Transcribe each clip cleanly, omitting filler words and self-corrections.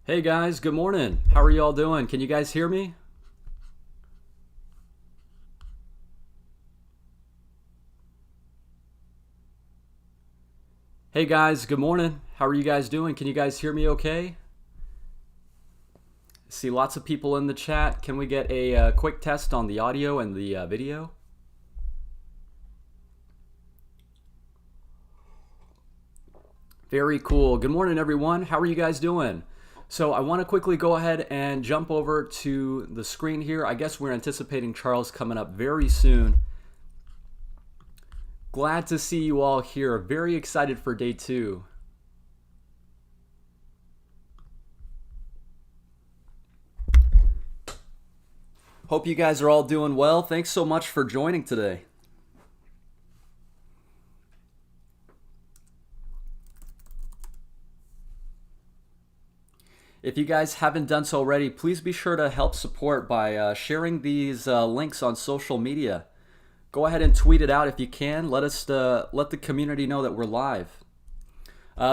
Hey guys, good morning. How are you all doing? Can you guys hear me? Hey guys, good morning. How are you guys doing? Can you guys hear me okay? See lots of people in the chat. Can we get a quick test on the audio and the video? Very cool. Good morning, everyone. How are you guys doing? So I want to quickly go ahead and jump over to the screen here. I guess we're anticipating Charles coming up very soon. Glad to see you all here. Very excited for day 2. Hope you guys are all doing well. Thanks so much for joining today. If you guys haven't done so already, please be sure to help support by sharing these links on social media. Go ahead and tweet it out if you can. Let the community know that we're live.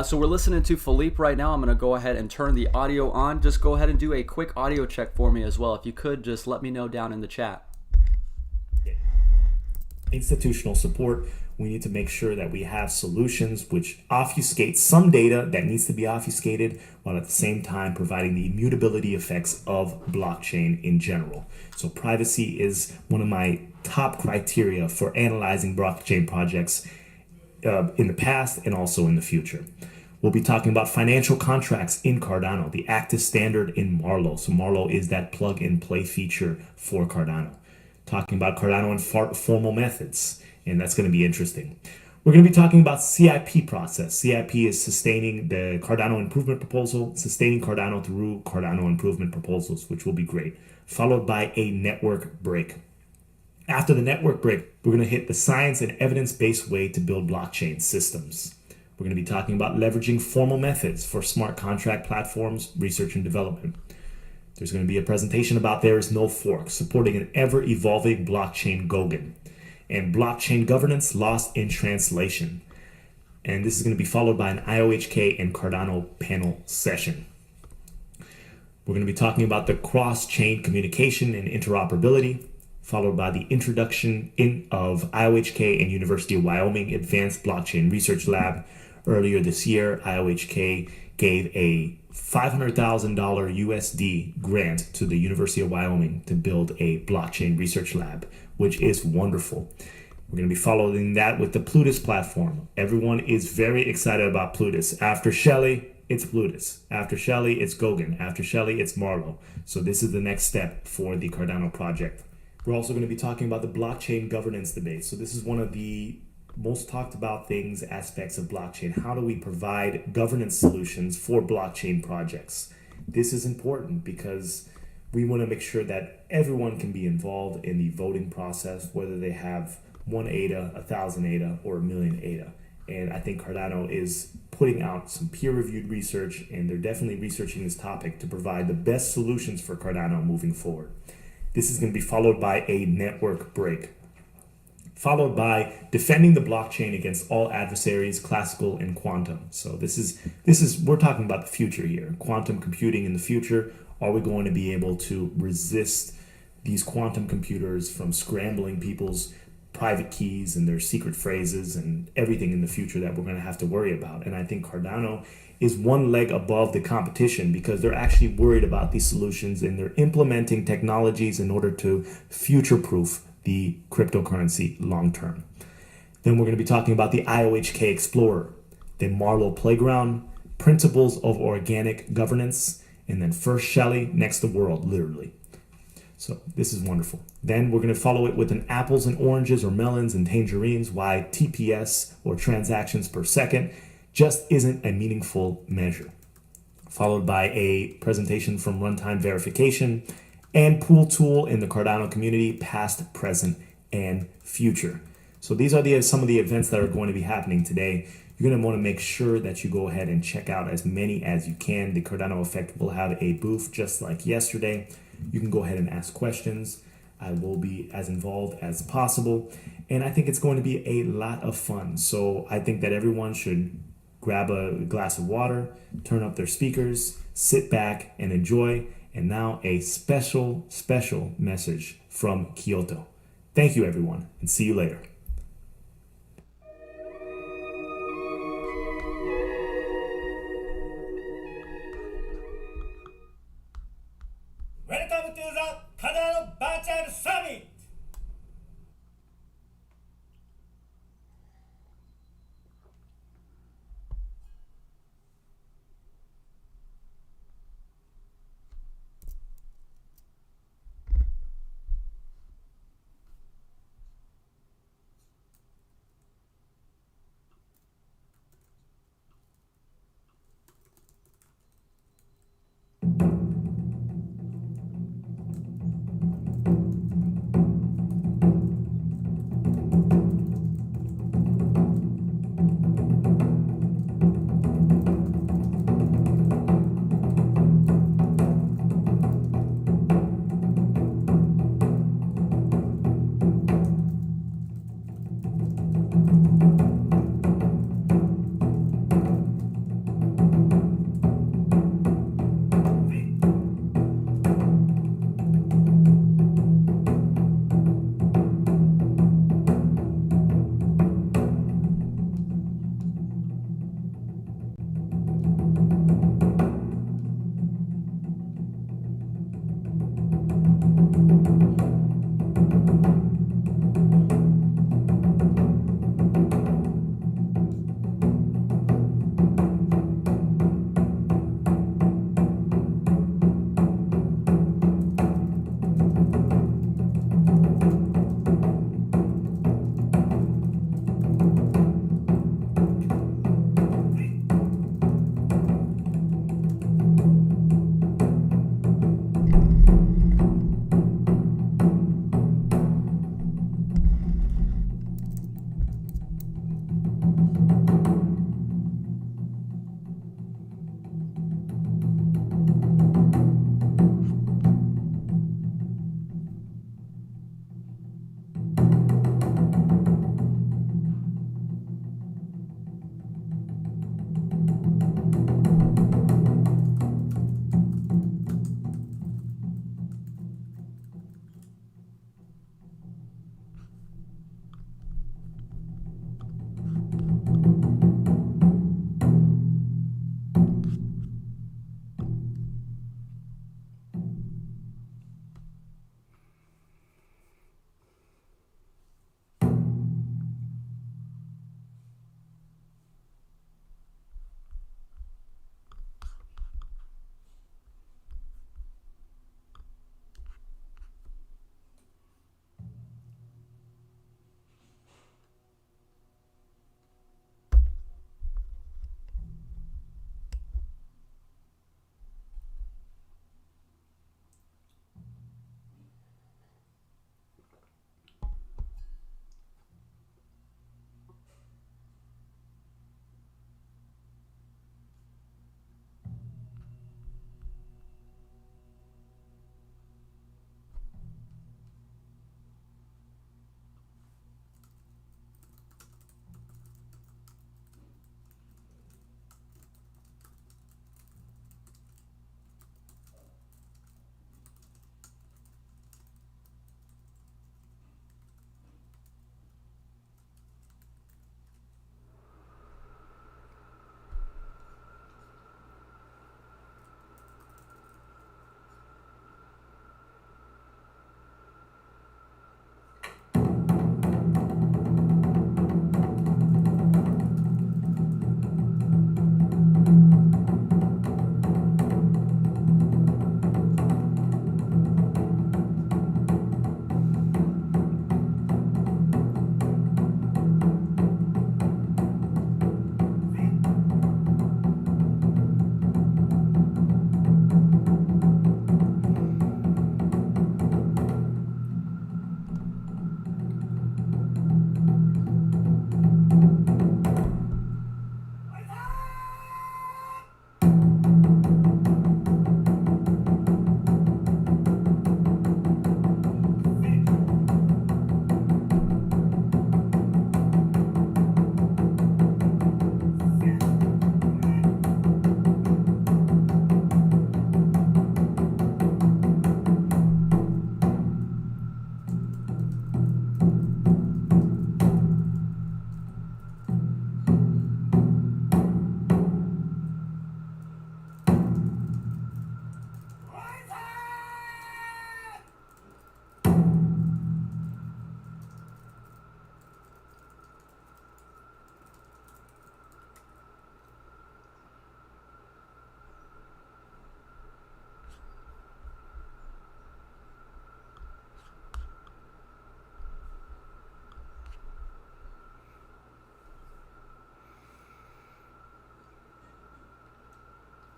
So we're listening to Philippe right now. I'm going to go ahead and turn the audio on. Just go ahead and do a quick audio check for me as well. If you could, just let me know down in the chat. Institutional support, we need to make sure that we have solutions which obfuscate some data that needs to be obfuscated, while at the same time providing the immutability effects of blockchain in general. So privacy is one of my top criteria for analyzing blockchain projects in the past and also in the future. We'll be talking about financial contracts in Cardano, the active standard in Marlowe. So Marlowe is that plug and play feature for Cardano. Talking about Cardano and formal methods, and that's going to be interesting. We're going to be talking about CIP process. CIP is sustaining the Cardano improvement proposal, sustaining Cardano through Cardano improvement proposals, which will be great, followed by a network break. After the network break, we're going to hit the science and evidence-based way to build blockchain systems. We're going to be talking about leveraging formal methods for smart contract platforms, research and development. There's going to be a presentation about there is no fork, supporting an ever-evolving blockchain Goguen, and blockchain governance lost in translation. And this is going to be followed by an IOHK and Cardano panel session. We're going to be talking about the cross-chain communication and interoperability, followed by the introduction of IOHK and University of Wyoming Advanced Blockchain Research Lab. Earlier this year, IOHK gave a $500,000 USD grant to the University of Wyoming to build a blockchain research lab, which is wonderful. We're going to be following that with the Plutus platform. Everyone is very excited about Plutus. After Shelley, it's Plutus. After Shelley, it's Goguen. After Shelley, it's Marlowe. So this is the next step for the Cardano project. We're also going to be talking about the blockchain governance debate. So this is one of the most talked about aspects of blockchain. How do we provide governance solutions for blockchain projects? This is important because we want to make sure that everyone can be involved in the voting process, whether they have 1 ADA, 1,000 ADA, or 1,000,000 ADA. And I think Cardano is putting out some peer-reviewed research, and they're definitely researching this topic to provide the best solutions for Cardano moving forward. This is going to be followed by a network break, followed by defending the blockchain against all adversaries, classical and quantum. So this is we're talking about the future here. Quantum computing in the future. Are we going to be able to resist these quantum computers from scrambling people's private keys and their secret phrases and everything in the future that we're going to have to worry about? And I think Cardano is one leg above the competition because they're actually worried about these solutions, and they're implementing technologies in order to future-proof the cryptocurrency long term. Then we're going to be talking about the IOHK Explorer, the Marlowe Playground, principles of organic governance, and then first Shelley, next the world, literally. So this is wonderful. Then we're going to follow it with an apples and oranges, or melons and tangerines, why TPS, or transactions per second, just isn't a meaningful measure. Followed by a presentation from Runtime Verification and Pool Tool in the Cardano community, past, present, and future. So these are some of the events that are going to be happening today. You're going to want to make sure that you go ahead and check out as many as you can. The Cardano Effect will have a booth just like yesterday. You can go ahead and ask questions. I will be as involved as possible. And I think it's going to be a lot of fun. So I think that everyone should grab a glass of water, turn up their speakers, sit back and enjoy. And now a special message from Kyoto. Thank you, everyone, and see you later. Welcome to the Cardano Virtual Summit!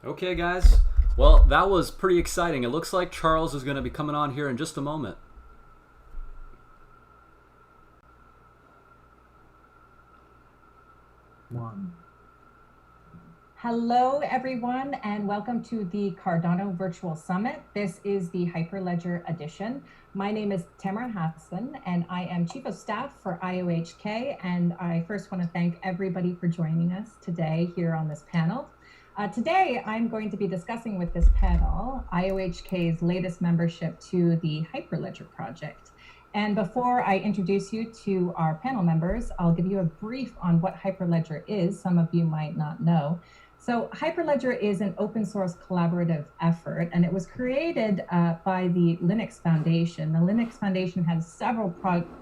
Okay, guys. Well, that was pretty exciting. It looks like Charles is going to be coming on here in just a moment. Hello, everyone, and welcome to the Cardano Virtual Summit. This is the Hyperledger edition. My name is Tamara Hassan, and I am Chief of Staff for IOHK, and I first want to thank everybody for joining us today here on this panel. Today, I'm going to be discussing with this panel IOHK's latest membership to the Hyperledger project. And before I introduce you to our panel members, I'll give you a brief on what Hyperledger is. Some of you might not know. So Hyperledger is an open source collaborative effort, and it was created by the Linux Foundation. The Linux Foundation has several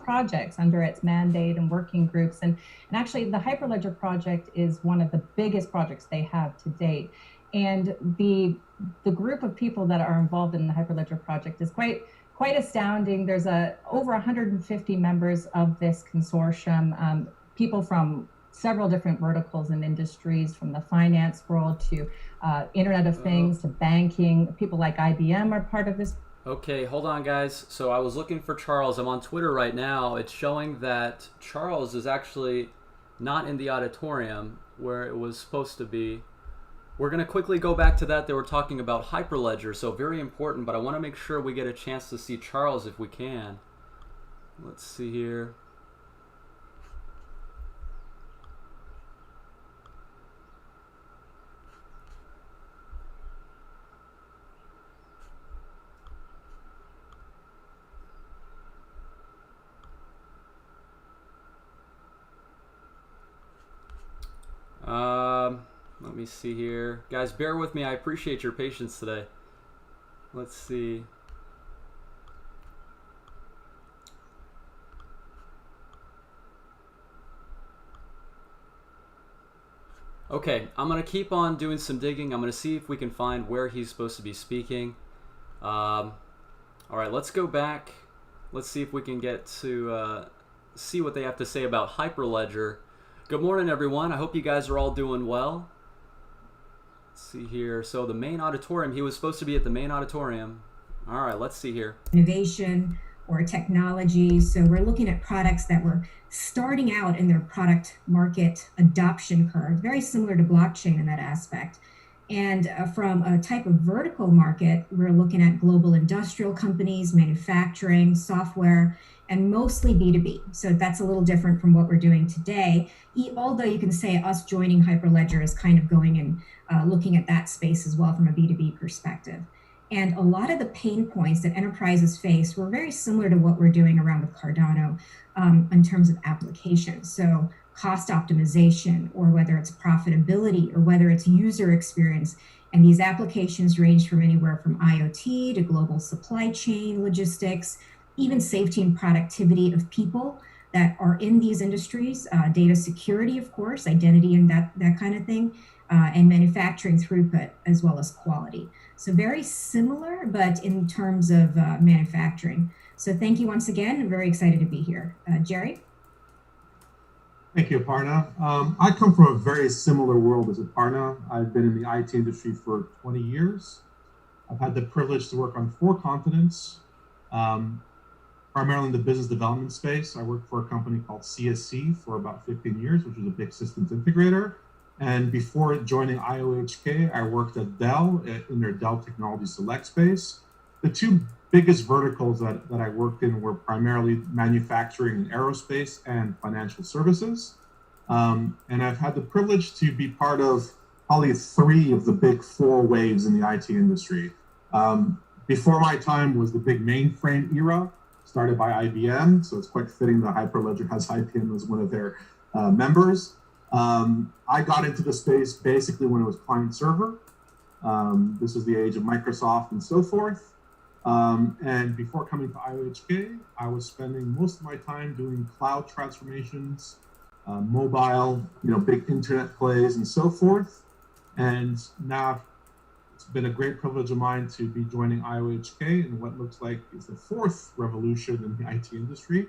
projects under its mandate and working groups, and actually the Hyperledger project is one of the biggest projects they have to date. And the group of people that are involved in the Hyperledger project is quite astounding. There's over 150 members of this consortium, people from several different verticals and industries, from the finance world to Internet of Things to banking. People like IBM are part of this. Okay, hold on, guys. So I was looking for Charles. I'm on Twitter right now. It's showing that Charles is actually not in the auditorium where it was supposed to be. We're going to quickly go back to that. They were talking about Hyperledger, so very important, but I want to make sure we get a chance to see Charles if we can. Let's see here. Let me see here. Guys, bear with me. I appreciate your patience today. Let's see. Okay, I'm going to keep on doing some digging. I'm going to see if we can find where he's supposed to be speaking. All right, let's go back. Let's see if we can get to see what they have to say about Hyperledger. Good morning, everyone. I hope you guys are all doing well. Let's see here. So the main auditorium, he was supposed to be at the main auditorium. All right, let's see here. Innovation or technology. So we're looking at products that were starting out in their product market adoption curve, very similar to blockchain in that aspect. And from a type of vertical market, we're looking at global industrial companies, manufacturing, software, and mostly B2B. So that's a little different from what we're doing today, although you can say us joining Hyperledger is kind of going and looking at that space as well from a B2B perspective. And a lot of the pain points that enterprises face were very similar to what we're doing around with Cardano in terms of applications. So cost optimization, or whether it's profitability, or whether it's user experience. And these applications range from anywhere from IoT to global supply chain logistics, even safety and productivity of people that are in these industries, data security, of course, identity and that kind of thing, and manufacturing throughput, as well as quality. So very similar, but in terms of manufacturing. So thank you once again. I'm very excited to be here. Jerry? Thank you, Aparna. I come from a very similar world as Aparna. I've been in the IT industry for 20 years. I've had the privilege to work on 4 continents, primarily in the business development space. I worked for a company called CSC for about 15 years, which is a big systems integrator. And before joining IOHK, I worked at Dell in their Dell Technology Select space. The 2 biggest verticals that I worked in were primarily manufacturing and aerospace and financial services. And I've had the privilege to be part of probably 3 of the big 4 waves in the IT industry. Before my time was the big mainframe era, started by IBM. So it's quite fitting that Hyperledger has IBM as one of their members. I got into the space basically when it was client server. This is the age of Microsoft and so forth. And before coming to IOHK, I was spending most of my time doing cloud transformations, mobile, big internet plays and so forth. And now it's been a great privilege of mine to be joining IOHK in what looks like is the 4th revolution in the IT industry,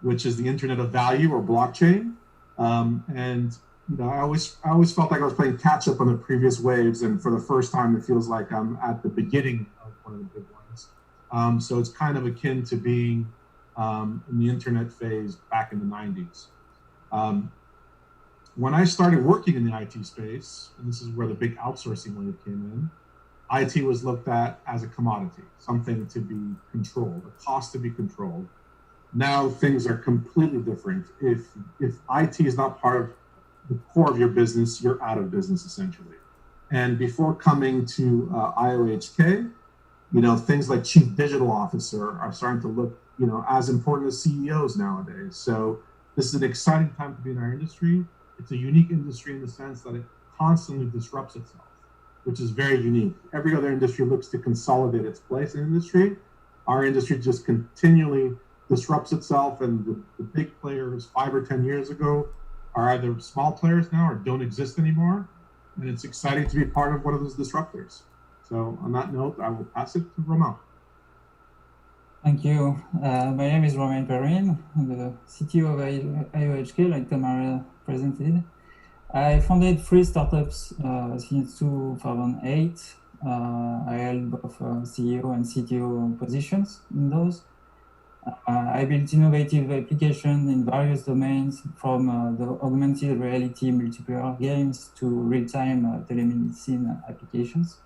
which is the Internet of Value or blockchain. And I always felt like I was playing catch up on the previous waves, and for the first time, it feels like I'm at the beginning of one of the big ones. So it's kind of akin to being in the internet phase back in the 90s. When I started working in the IT space, and this is where the big outsourcing wave came in, IT was looked at as a commodity, something to be controlled, a cost to be controlled. Now things are completely different. If IT is not part of the core of your business, you're out of business essentially. And before coming to IOHK, things like chief digital officer are starting to look, as important as CEOs nowadays. So this is an exciting time to be in our industry. It's a unique industry in the sense that it constantly disrupts itself, which is very unique. Every other industry looks to consolidate its place in industry. Our industry just continually disrupts itself, and the big players 5 or 10 years ago are either small players now or don't exist anymore. And it's exciting to be part of one of those disruptors. So on that note, I will pass it to Romain. Thank you. My name is Romain Perrin. I'm the CTO of IOHK, like Tamara presented. I founded 3 startups since 2008. I held both CEO and CTO positions in those. I built innovative applications in various domains, from the augmented reality multiplayer games to real-time telemedicine applications.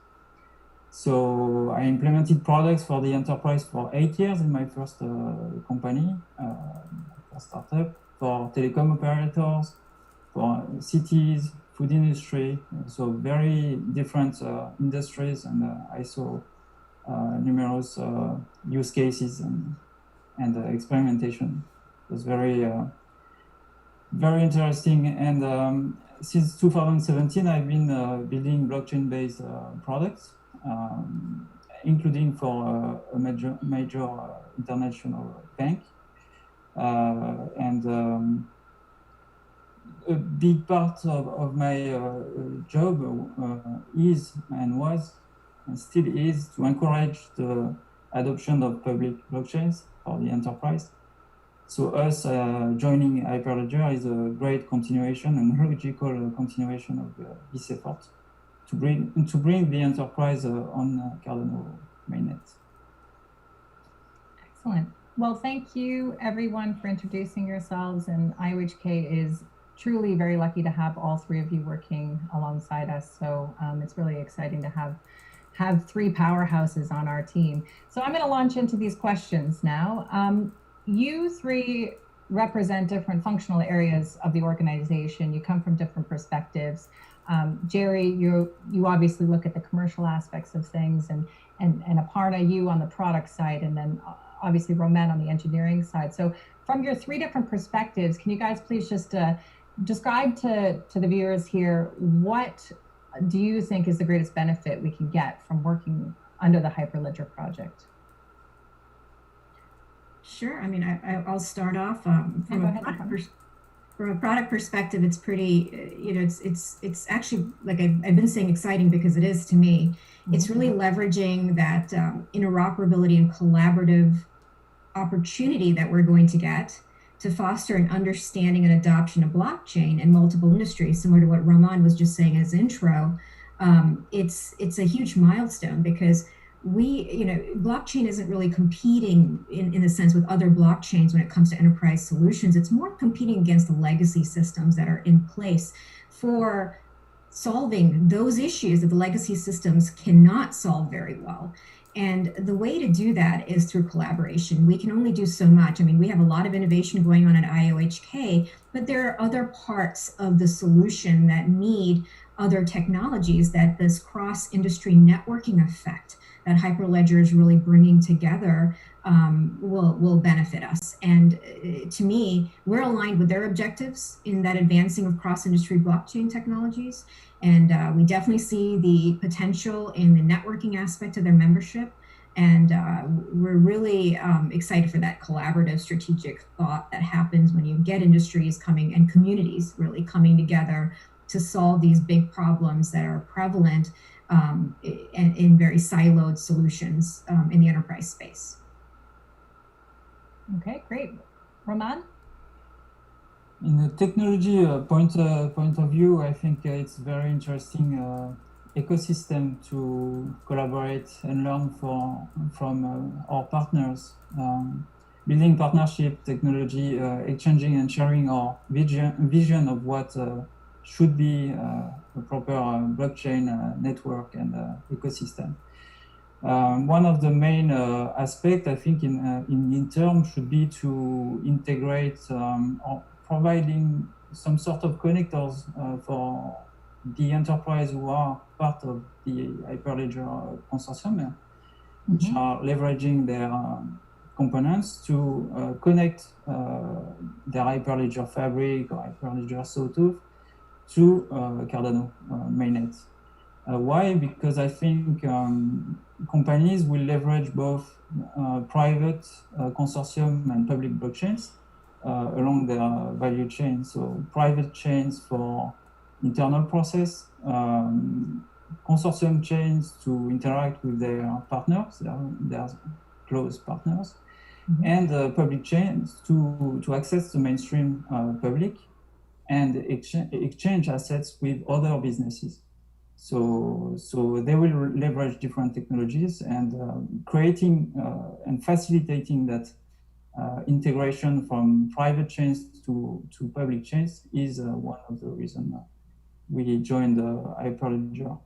So I implemented products for the enterprise for 8 years in my first company, first startup, for telecom operators, for cities, food industry, so very different industries, and I saw numerous use cases and experimentation. It was very interesting. And since 2017, I've been building blockchain-based products, including for a major international bank. And a big part of my job is and was and still is to encourage the adoption of public blockchains for the enterprise. So us joining Hyperledger is a great continuation and logical continuation of this effort to bring the enterprise on Cardano mainnet. Excellent. Well, thank you everyone for introducing yourselves, and IOHK is truly very lucky to have all 3 of you working alongside us. So it's really exciting to have 3 powerhouses on our team. So I'm going to launch into these questions now. You 3 represent different functional areas of the organization. You come from different perspectives. Jerry, you obviously look at the commercial aspects of things, and Aparna, you on the product side, and then obviously Romain on the engineering side. So from your 3 different perspectives, can you guys please just describe to the viewers here, what do you think is the greatest benefit we can get from working under the Hyperledger project? Sure. I mean, I'll start off from a product perspective. It's pretty, it's actually, like I've been saying, exciting, because it is to me. It's really leveraging that interoperability and collaborative opportunity that we're going to get to foster an understanding and adoption of blockchain in multiple industries, similar to what Romain was just saying in his intro. It's a huge milestone, because blockchain isn't really competing in a sense with other blockchains when it comes to enterprise solutions. It's more competing against the legacy systems that are in place for solving those issues that the legacy systems cannot solve very well. And the way to do that is through collaboration. We can only do so much. I mean, we have a lot of innovation going on at IOHK, but there are other parts of the solution that need other technologies, that this cross-industry networking effect that Hyperledger is really bringing together will benefit us. And to me, we're aligned with their objectives in that advancing of cross-industry blockchain technologies. And we definitely see the potential in the networking aspect of their membership. And we're really excited for that collaborative strategic thought that happens when you get industries coming and communities really coming together to solve these big problems that are prevalent in very siloed solutions in the enterprise space. Okay, great. Romain? In a technology point of view, I think it's very interesting ecosystem to collaborate and learn from our partners. Building partnership, technology, exchanging and sharing our vision of what should be a proper blockchain network and ecosystem. One of the main aspects, I think, in term should be to integrate or providing some sort of connectors for the enterprise who are part of the Hyperledger consortium, which are leveraging their components to connect their Hyperledger fabric or Hyperledger sawtooth to Cardano mainnet. Why? Because I think companies will leverage both private consortium and public blockchains along their value chain. So private chains for internal process, consortium chains to interact with their partners, their close partners, and public chains to access the mainstream public and exchange assets with other businesses. So they will leverage different technologies and creating and facilitating that integration from private chains to public chains is one of the reasons we joined Hyperledger.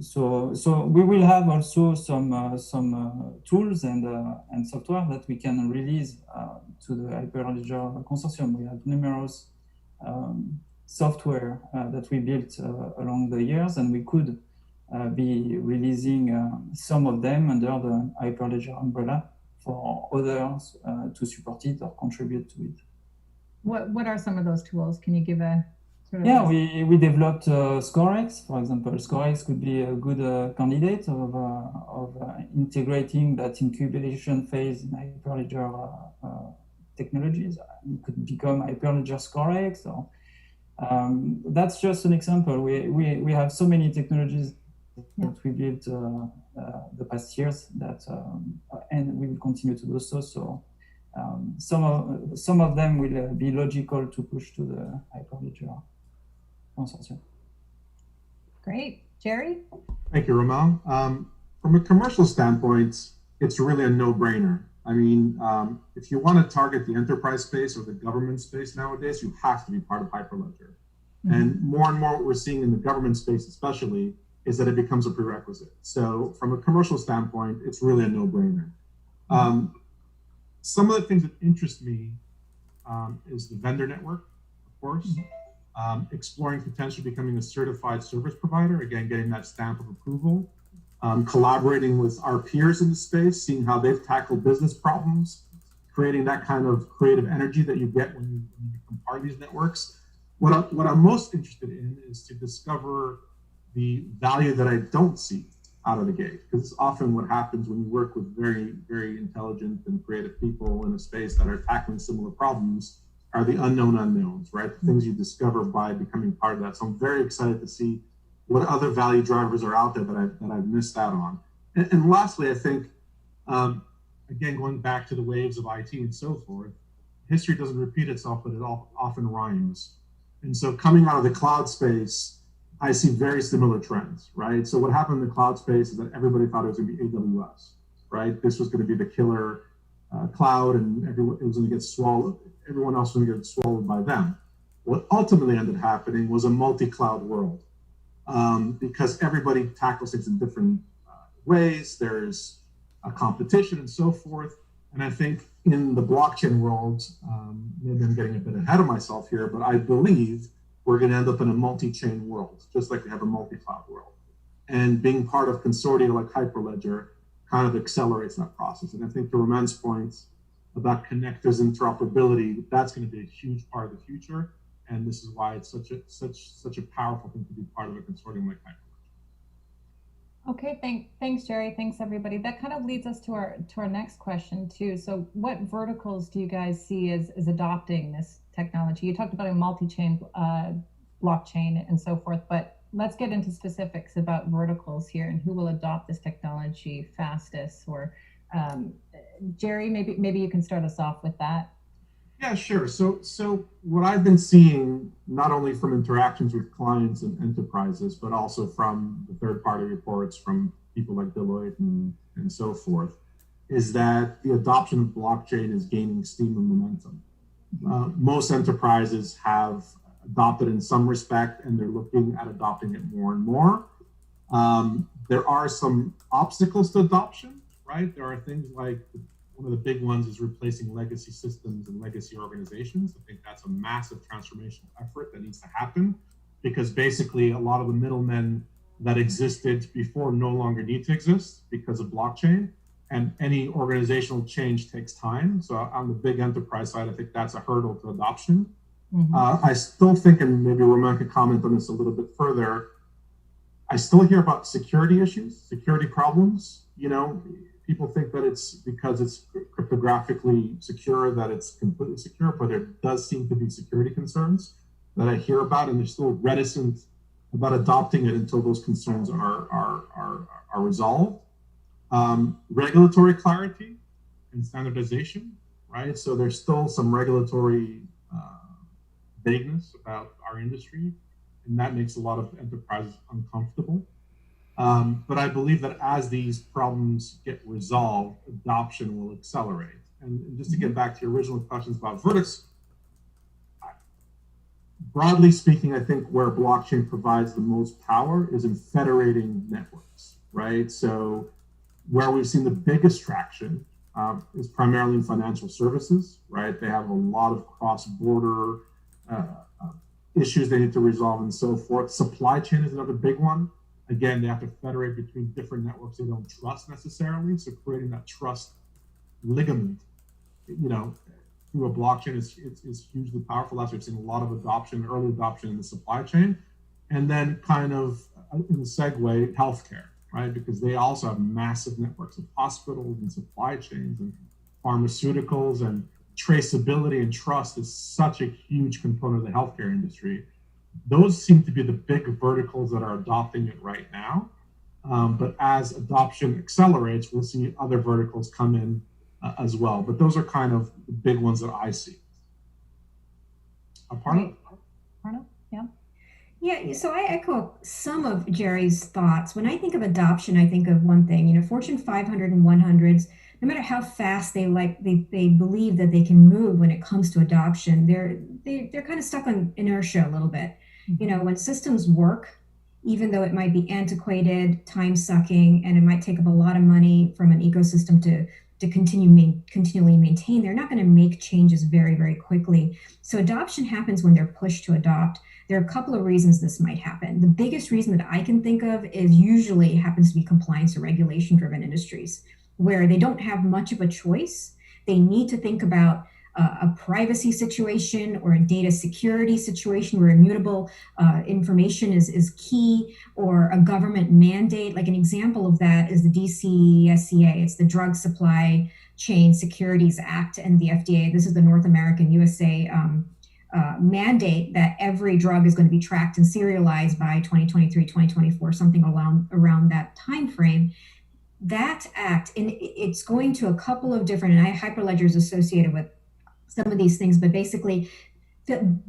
So we will have also some tools and software that we can release to the Hyperledger consortium. We have numerous software that we built along the years, and we could be releasing some of them under the Hyperledger umbrella for others to support it or contribute to it. What are some of those tools? Can you give a sort of... Yeah, we developed ScoreX, for example. ScoreX could be a good candidate of integrating that incubation phase in Hyperledger technologies. It could become Hyperledger ScoreX, or that's just an example. We have so many technologies that we built the past years that and we will continue to do so. So some of them will be logical to push to the Hyperledger consortium. Great. Jerry? Thank you, Romain. From a commercial standpoint, it's really a no-brainer. I mean, if you want to target the enterprise space or the government space nowadays, you have to be part of Hyperledger. And more what we're seeing in the government space especially is that it becomes a prerequisite. So from a commercial standpoint, it's really a no-brainer. Some of the things that interest me is the vendor network, of course, exploring potentially becoming a certified service provider, again, getting that stamp of approval, collaborating with our peers in the space, seeing how they've tackled business problems, creating that kind of creative energy that you get when you become part of these networks. What I'm most interested in is to discover the value that I don't see out of the gate, because it's often what happens when you work with very, very intelligent and creative people in a space that are tackling similar problems are the unknown unknowns, right? The things you discover by becoming part of that. So I'm very excited to see what other value drivers are out there that I've missed out on. And lastly, I think, again, going back to the waves of IT and so forth, history doesn't repeat itself, but it often rhymes. And so coming out of the cloud space, I see very similar trends, right? So what happened in the cloud space is that everybody thought it was going to be AWS, right? This was going to be the killer cloud, and it was going to get swallowed. Everyone else was going to get swallowed by them. What ultimately ended happening was a multi-cloud world, because everybody tackles things in different ways. There's a competition and so forth. And I think in the blockchain world, maybe I'm getting a bit ahead of myself here, but I believe we're going to end up in a multi-chain world, just like we have a multi-cloud world. And being part of consortia like Hyperledger kind of accelerates that process. And I think to Romain's point about connectors interoperability, that's going to be a huge part of the future. And this is why it's such a powerful thing to be part of a consortium like Hyperledger. Okay, thanks, Jerry. Thanks, everybody. That kind of leads us to our next question too. So, what verticals do you guys see as adopting this technology? You talked about a multi-chain blockchain and so forth, but let's get into specifics about verticals here and who will adopt this technology fastest. Or Jerry, maybe you can start us off with that. Yeah, sure. So what I've been seeing, not only from interactions with clients and enterprises, but also from the third-party reports from people like Deloitte and so forth, is that the adoption of blockchain is gaining steam and momentum. Most enterprises have adopted in some respect, and they're looking at adopting it more and more. There are some obstacles to adoption, right? There are things like one of the big ones is replacing legacy systems and legacy organizations. I think that's a massive transformational effort that needs to happen, because basically a lot of the middlemen that existed before no longer need to exist because of blockchain. And any organizational change takes time. So on the big enterprise side, I think that's a hurdle to adoption. I still think, and maybe Roman could comment on this a little bit further, I still hear about security issues, security problems. You know, people think that it's because it's cryptographically secure that it's completely secure, but there does seem to be security concerns that I hear about, and they're still reticent about adopting it until those concerns are resolved. Regulatory clarity and standardization, right? So there's still some regulatory vagueness about our industry, and that makes a lot of enterprises uncomfortable. But I believe that as these problems get resolved, adoption will accelerate. And just to get back to your original questions about verdicts, broadly speaking, I think where blockchain provides the most power is in federating networks, right? So where we've seen the biggest traction is primarily in financial services, right? They have a lot of cross-border issues they need to resolve and so forth. Supply chain is another big one. Again, they have to federate between different networks they don't trust necessarily. So creating that trust ligament, you know, through a blockchain is hugely powerful. That's why we've seen a lot of adoption, early adoption in the supply chain. And then kind of in the segue, healthcare, right? Because they also have massive networks of hospitals and supply chains and pharmaceuticals, and traceability and trust is such a huge component of the healthcare industry. Those seem to be the big verticals that are adopting it right now. But as adoption accelerates, we'll see other verticals come in as well. But those are kind of the big ones that I see. Aparna? Yeah. Yeah, so I echo some of Jerry's thoughts. When I think of adoption, I think of one thing, you know, Fortune 500 and 100s, no matter how fast they believe that they can move when it comes to adoption, they're kind of stuck on inertia a little bit. You know, when systems work, even though it might be antiquated, time-sucking, and it might take up a lot of money from an ecosystem to continually maintain, they're not going to make changes very, very quickly. So adoption happens when they're pushed to adopt. There are a couple of reasons this might happen. The biggest reason that I can think of is usually happens to be compliance or regulation-driven industries, where they don't have much of a choice. They need to think about a privacy situation or a data security situation where immutable information is key, or a government mandate. Like an example of that is the DCSCA. It's the Drug Supply Chain Securities Act, and the FDA. This is the North American USA mandate that every drug is going to be tracked and serialized by 2023, 2024, something around that time frame. That act, and it's going to a couple of different, and Hyperledger is associated with some of these things, but basically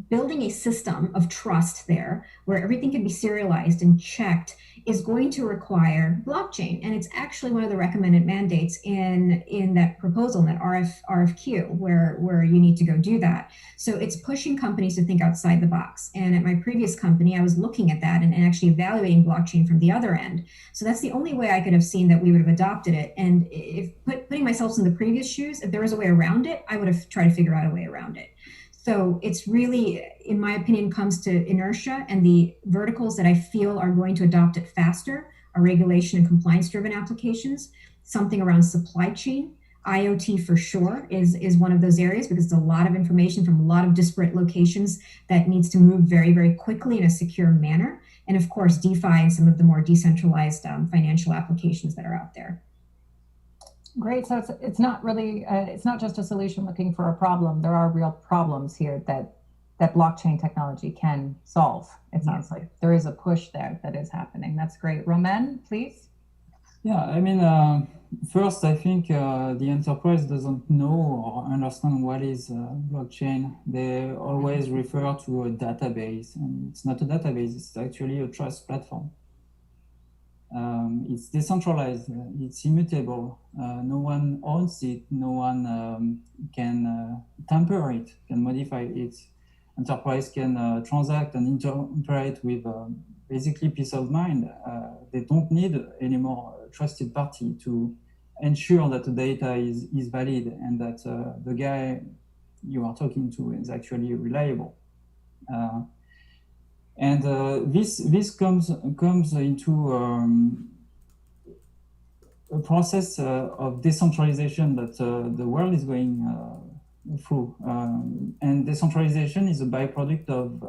building a system of trust there where everything can be serialized and checked is going to require blockchain. And it's actually one of the recommended mandates in that proposal, in that RFQ, where you need to go do that. So it's pushing companies to think outside the box. And at my previous company, I was looking at that and actually evaluating blockchain from the other end. So that's the only way I could have seen that we would have adopted it. And if putting myself in the previous shoes, if there was a way around it, I would have tried to figure out a way around it. So it's really, in my opinion, comes to inertia, and the verticals that I feel are going to adopt it faster are regulation and compliance-driven applications. Something around supply chain, IoT for sure is one of those areas, because it's a lot of information from a lot of disparate locations that needs to move very, very quickly in a secure manner. And of course, DeFi and some of the more decentralized financial applications that are out there. Great. So it's not really, it's not just a solution looking for a problem. There are real problems here that blockchain technology can solve. It sounds like there is a push there that is happening. That's great. Romain, please. Yeah, I mean, first, I think the enterprise doesn't know or understand what is blockchain. They always refer to a database, and it's not a database, it's actually a trust platform. It's decentralized, it's immutable. No one owns it, no one can tamper it, can modify it. Enterprise can transact and interoperate with basically peace of mind. They don't need any more trusted party to ensure that the data is valid and that the guy you are talking to is actually reliable. And this comes into a process of decentralization that the world is going through. And decentralization is a byproduct of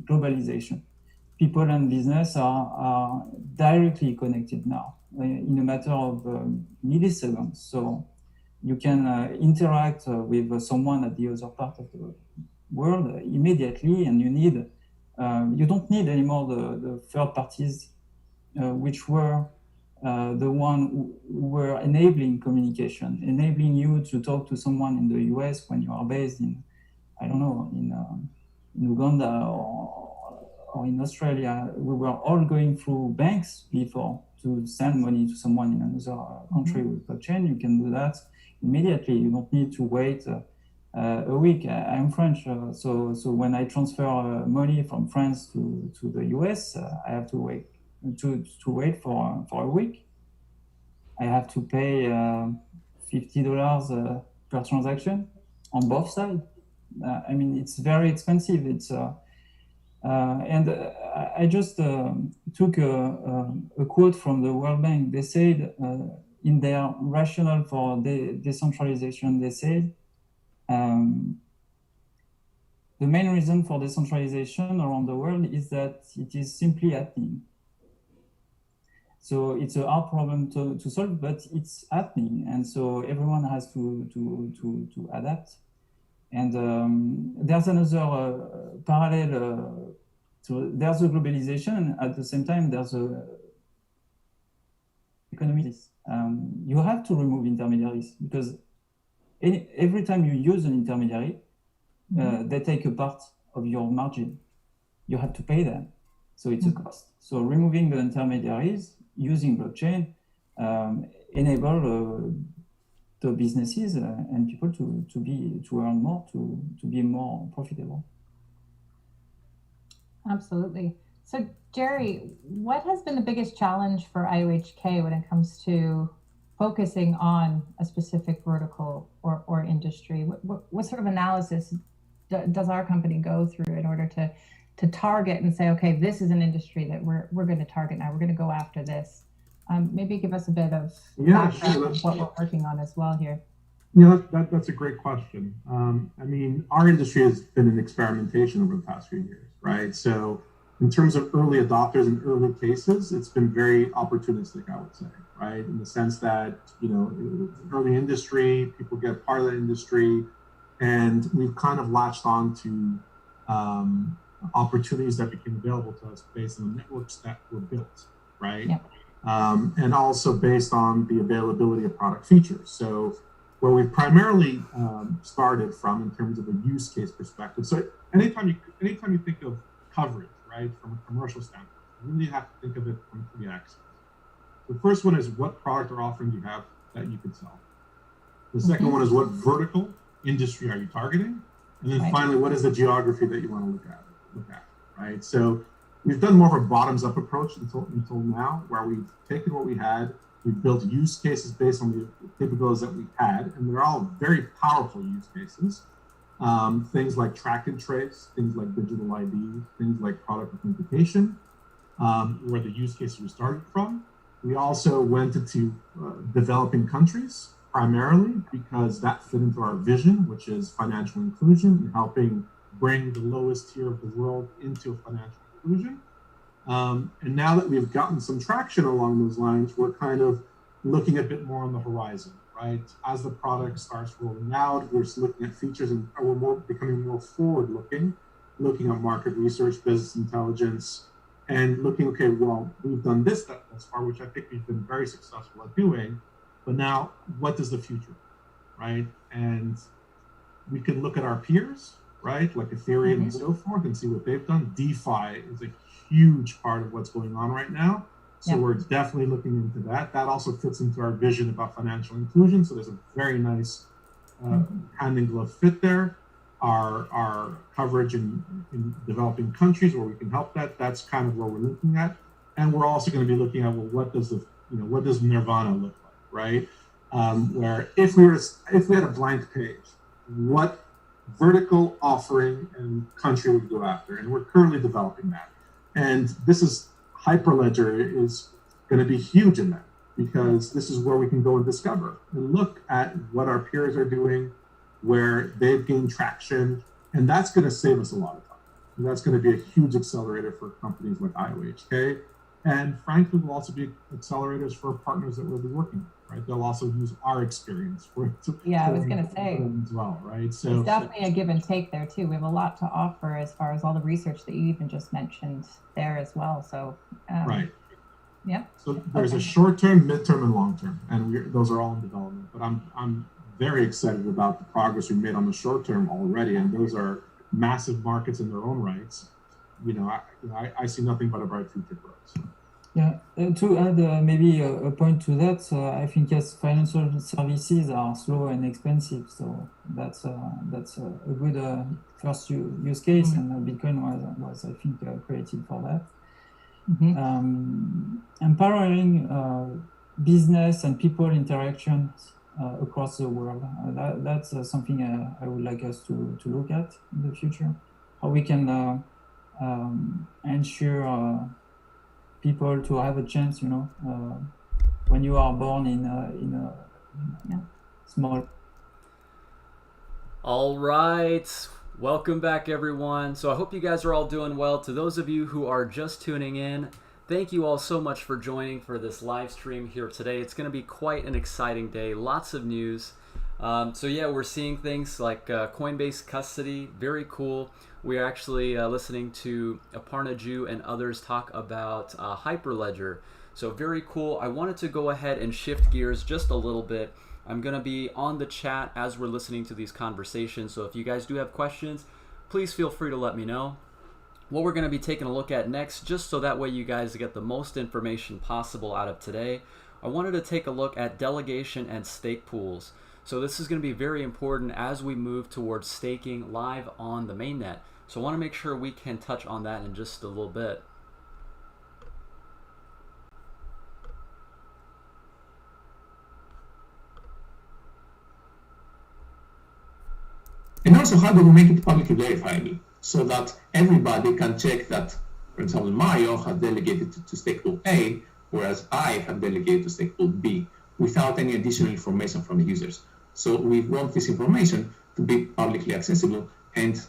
globalization. People and business are directly connected now in a matter of milliseconds. So you can interact with someone at the other part of the world immediately, and you don't need anymore the third parties which were the one who were enabling communication, enabling you to talk to someone in the US when you are based in, I don't know, in Uganda or in Australia. We were all going through banks before to send money to someone in another country with blockchain. You can do that immediately. You don't need to wait a week. I'm French, so when I transfer money from France to the US, I have to wait for a week. I have to pay $50 per transaction on both sides. I mean, it's very expensive. It's and I just took a quote from the World Bank. They said in their rationale for decentralization, they said the main reason for decentralization around the world is that it is simply happening. So it's a hard problem to solve, but it's happening, and so everyone has to adapt. And there's another parallel. So there's a globalization, and at the same time there's a economy. You have to remove intermediaries because every time you use an intermediary, they take a part of your margin. You have to pay them, so it's a cost. So removing the intermediaries using blockchain enable the businesses and people to earn more, to be more profitable. Absolutely. So Jerry, what has been the biggest challenge for IOHK when it comes to focusing on a specific vertical or industry? What sort of analysis does our company go through in order to target and say, okay, this is an industry that we're going to target now. We're going to go after this. Maybe give us a bit of background of what we're working on as well here. Yeah, that's a great question. I mean, our industry has been in experimentation over the past few years, right? So in terms of early adopters and early cases, it's been very opportunistic, I would say, right? In the sense that, early industry, people get part of the industry, and we've kind of latched on to opportunities that became available to us based on the networks that were built, right? Yep. And also based on the availability of product features. So where we primarily started from in terms of a use case perspective. So anytime you think of coverage, right, from a commercial standpoint, you really have to think of it from 3 axes. The first one is what product or offering do you have that you could sell? The second one is what vertical industry are you targeting? And then finally, what is the geography that you want to look at, right? So we've done more of a bottoms-up approach until now, where we've taken what we had, we've built use cases based on the capabilities that we had, and they're all very powerful use cases. Things like track and trace, things like digital ID, things like product authentication, where the use cases we started from. We also went into developing countries, primarily because that fit into our vision, which is financial inclusion and helping bring the lowest tier of the world into financial inclusion. And now that we've gotten some traction along those lines, we're kind of looking a bit more on the horizon, right? As the product starts rolling out, we're just looking at features and we're becoming more forward-looking, looking at market research, business intelligence, and looking, okay, well, we've done this thus far, which I think we've been very successful at doing, but now what does the future, right? And we can look at our peers, right, like Ethereum and so forth, and see what they've done. DeFi is a huge part of what's going on right now. So we're definitely looking into that. That also fits into our vision about financial inclusion. So there's a very nice hand in glove fit there. Our coverage in developing countries where we can help that's kind of where we're looking at. And we're also going to be looking at, well, what does Nirvana look like, right? Where if we had a blank page, what vertical offering and country would go after? And we're currently developing that. And this is Hyperledger is going to be huge in that, because this is where we can go and discover and look at what our peers are doing, where they've gained traction, and that's going to save us a lot of time. And that's going to be a huge accelerator for companies like IOHK, and frankly, will also be accelerators for partners that we'll be working with, right? They'll also use our experience for I was going to say as well, right? So there's definitely a give and take there too. We have a lot to offer as far as all the research that you even just mentioned there as well. So right. Yeah. So there's a short term, midterm, and long term, and those are all in development. But I'm very excited about the progress we made on the short term already, and those are massive markets in their own rights. I see nothing but a bright future for us. Yeah, to add maybe a point to that, I think yes, financial services are slow and expensive, so that's a good first use case, and Bitcoin was I think created for that. Empowering business and people interactions across the world. That's something I would like us to look at in the future. How we can ensure people to have a chance, when you are born in a small. All right. Welcome back, everyone. So I hope you guys are all doing well. To those of you who are just tuning in, thank you all so much for joining for this live stream here today. It's going to be quite an exciting day. Lots of news. So yeah, we're seeing things like Coinbase custody. Very cool. We are actually listening to Aparna Jew and others talk about Hyperledger. So very cool. I wanted to go ahead and shift gears just a little bit. I'm going to be on the chat as we're listening to these conversations. So if you guys do have questions, please feel free to let me know. What we're going to be taking a look at next, just so that way you guys get the most information possible out of today, I wanted to take a look at delegation and stake pools. So this is going to be very important as we move towards staking live on the mainnet. So I want to make sure we can touch on that in just a little bit. And also, how do we make it publicly verifiable so that everybody can check that, for example, Mario has delegated to stake pool A, whereas I have delegated to stake pool B, without any additional information from the users. So we want this information to be publicly accessible and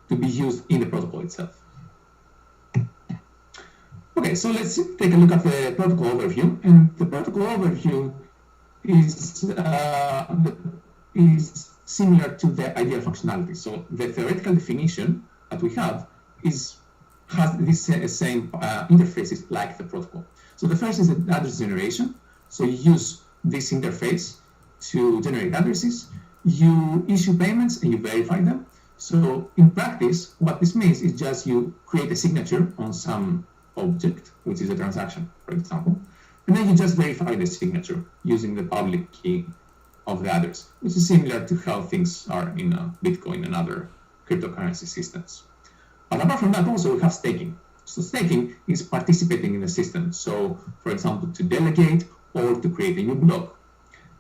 to be used in the protocol itself. Okay, so let's take a look at the protocol overview. And the protocol overview is similar to the ideal functionality. So the theoretical definition that we have has these same interfaces like the protocol. So the first is the address generation. So you use this interface to generate addresses, you issue payments and you verify them. So in practice, what this means is just you create a signature on some object, which is a transaction, for example, and then you just verify the signature using the public key of the address, which is similar to how things are in Bitcoin and other cryptocurrency systems. But apart from that, also we have staking. So staking is participating in the system. So, for example, to delegate or to create a new block.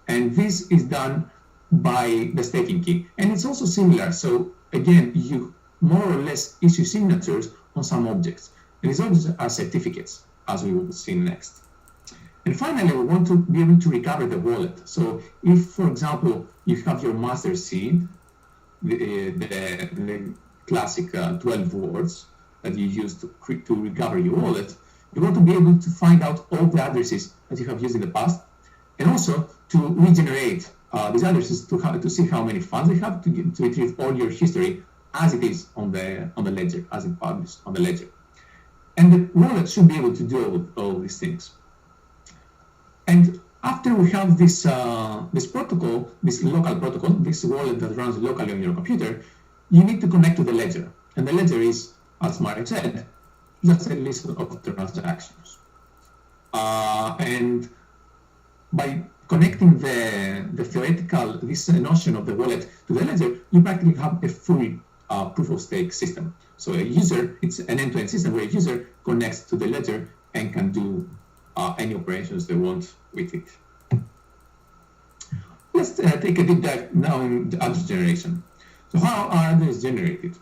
And this is done by the staking key. And it's also similar. So again, you more or less issue signatures on some objects. And these objects are certificates, as we will see next. And finally, we want to be able to recover the wallet. So if, for example, you have your master seed, the classic 12 words that you use to recover your wallet, you want to be able to find out all the addresses that you have used in the past, and also to regenerate these addresses to see how many funds they have, to retrieve all your history as it is on the ledger, as it published on the ledger. And the wallet should be able to do all these things. And after we have this protocol, this local protocol, this wallet that runs locally on your computer, you need to connect to the ledger. And the ledger is, as Marek said, just a list of transactions. And by connecting the theoretical, this notion of the wallet to the ledger, you practically have a full proof of stake system. So a user, it's an end-to-end system where a user connects to the ledger and can do any operations they want with it. Let's take a deep dive now in the address generation. So how are addresses generated?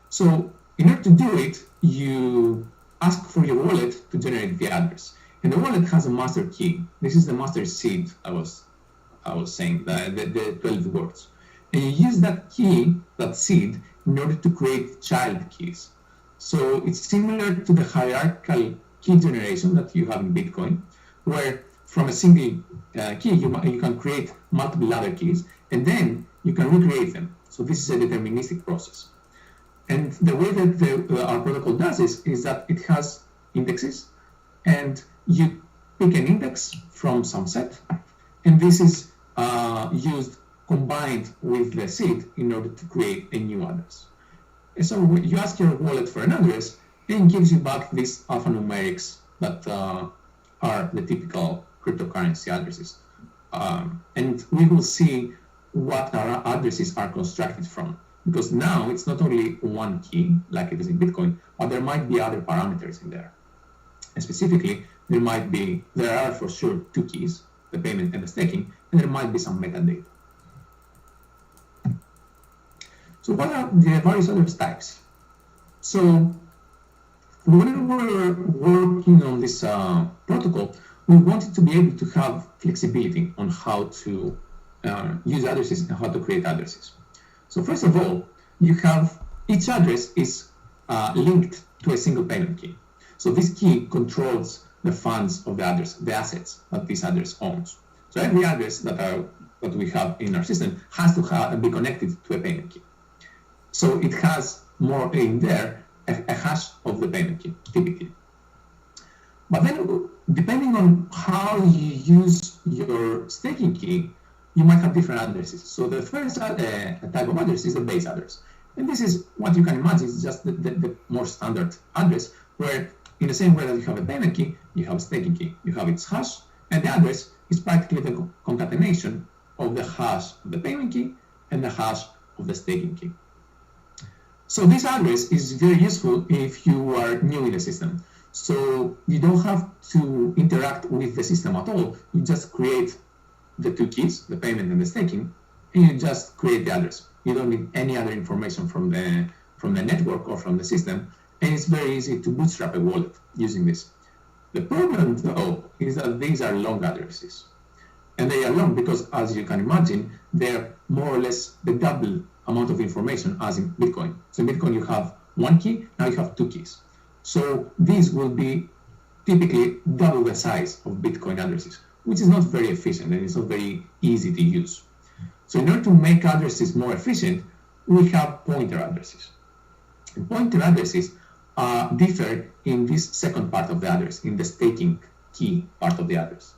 So in order to do it, you ask for your wallet to generate the address. And the wallet has a master key. This is the master seed I was saying, the 12 words. And you use that key, that seed, in order to create child keys. So it's similar to the hierarchical key generation that you have in Bitcoin, where from a single key, you can create multiple other keys, and then you can recreate them. So this is a deterministic process. And the way that our protocol does this is that it has indexes, and you pick an index from some set, and this is used combined with the seed in order to create a new address. And so you ask your wallet for an address, and it gives you back these alphanumerics that are the typical cryptocurrency addresses. And we will see what our addresses are constructed from, because now it's not only one key like it is in Bitcoin, but there might be other parameters in there. And specifically, there are for sure two keys, the payment and the staking, and there might be some metadata. So what are the various address types? So when we were working on this protocol, we wanted to be able to have flexibility on how to use addresses and how to create addresses. So first of all, you have each address is linked to a single payment key. So this key controls the funds of the address, the assets that this address owns. So every address that we have in our system has to be connected to a payment key. So it has more in there a hash of the payment key, typically. But then, depending on how you use your staking key, you might have different addresses. So the first type of address is the base address. And this is what you can imagine is just the more standard address, where in the same way that you have a payment key, you have a staking key. You have its hash, and the address is practically the concatenation of the hash of the payment key and the hash of the staking key. So this address is very useful if you are new in the system. So you don't have to interact with the system at all. You just create the two keys, the payment and the staking, and you just create the address. You don't need any other information from the network or from the system, and it's very easy to bootstrap a wallet using this. The problem, though, is that these are long addresses. And they are long because, as you can imagine, they're more or less the double amount of information as in Bitcoin. So in Bitcoin, you have one key, now you have two keys. So these will be typically double the size of Bitcoin addresses, which is not very efficient and it's not very easy to use. So in order to make addresses more efficient, we have pointer addresses. And pointer addresses differ in this second part of the address, in the staking key part of the address.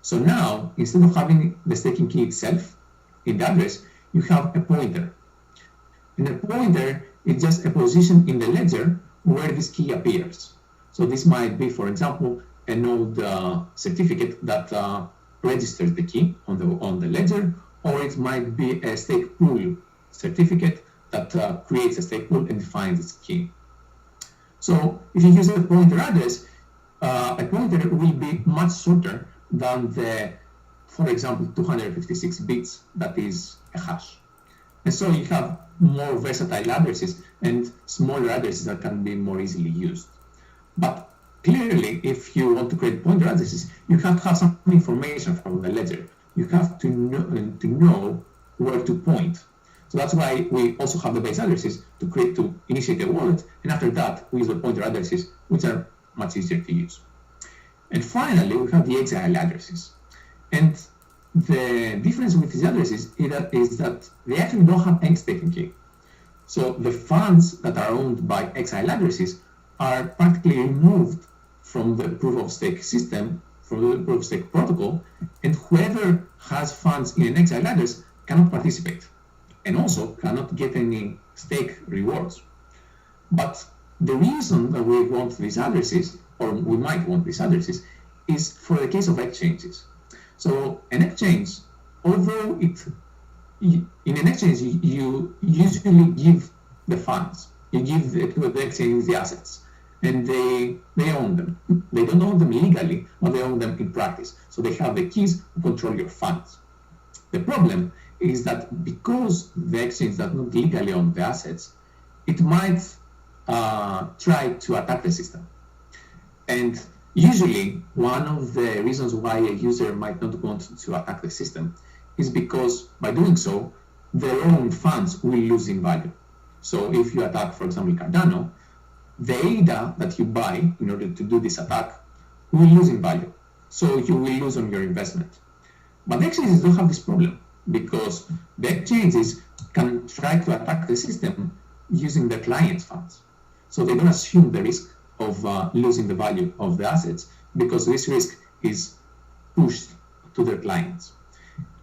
So now, instead of having the staking key itself in the address, you have a pointer. And a pointer is just a position in the ledger where this key appears. So this might be, for example, a node certificate that registers the key on the ledger, or it might be a stake pool certificate that creates a stake pool and defines its key. So if you use a pointer address, a pointer will be much shorter than the, for example, 256 bits that is a hash. And so you have more versatile addresses and smaller addresses that can be more easily used. But clearly, if you want to create pointer addresses, you have to have some information from the ledger. You have to know where to point. So that's why we also have the base addresses to initiate a wallet, and after that we use the pointer addresses, which are much easier to use. And finally, we have the exile addresses. And the difference with these addresses is that they actually don't have any staking key. So the funds that are owned by exile addresses are practically removed from the proof of stake system, from the proof of stake protocol, and whoever has funds in an exile address cannot participate, and also cannot get any stake rewards. But the reason that we want these addresses, or we might want these addresses, is for the case of exchanges. So an exchange, although in an exchange you usually give the funds, you give the exchange the assets, and they own them. They don't own them legally, but they own them in practice. So they have the keys to control your funds. The problem is that because the exchange does not legally own the assets, it might try to attack the system. And usually, one of the reasons why a user might not want to attack the system is because by doing so, their own funds will lose in value. So if you attack, for example, Cardano, the ADA that you buy in order to do this attack will lose in value. So you will lose on your investment. But the exchanges don't have this problem because the exchanges can try to attack the system using the client's funds. So they don't assume the risk of losing the value of the assets because this risk is pushed to their clients.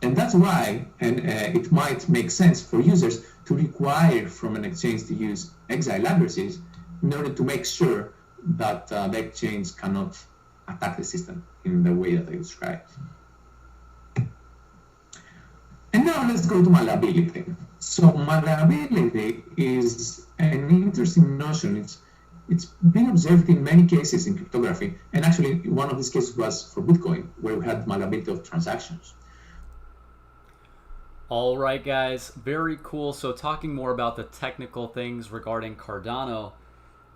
And that's why it might make sense for users to require from an exchange to use exile addresses in order to make sure that the exchange cannot attack the system in the way that I described. And now let's go to malleability. So malleability is an interesting notion. It's been observed in many cases in cryptography, and actually one of these cases was for Bitcoin, where we had malleability of transactions. All right, guys, very cool. So talking more about the technical things regarding Cardano.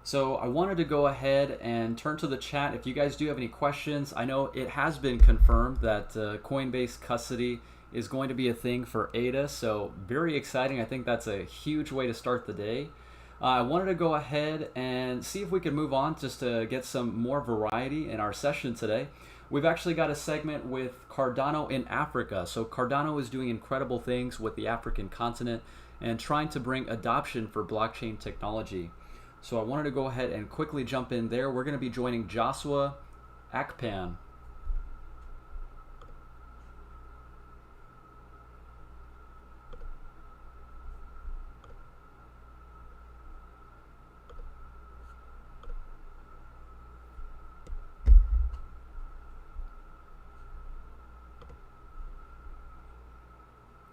So I wanted to go ahead and turn to the chat. If you guys do have any questions, I know it has been confirmed that Coinbase custody is going to be a thing for ADA. So very exciting. I think that's a huge way to start the day. I wanted to go ahead and see if we could move on just to get some more variety in our session today. We've actually got a segment with Cardano in Africa. So Cardano is doing incredible things with the African continent and trying to bring adoption for blockchain technology. So I wanted to go ahead and quickly jump in there. We're going to be joining Joshua Akpan.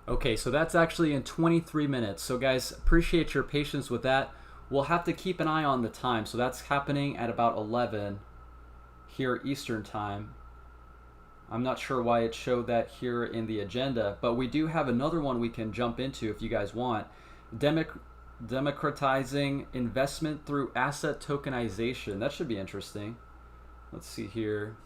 Okay, so that's actually in 23 minutes. So guys, appreciate your patience with that. We'll have to keep an eye on the time. So that's happening at about 11 here Eastern time. I'm not sure why it showed that here in the agenda, but we do have another one we can jump into if you guys want. Democratizing investment through asset tokenization. That should be interesting. Let's see here.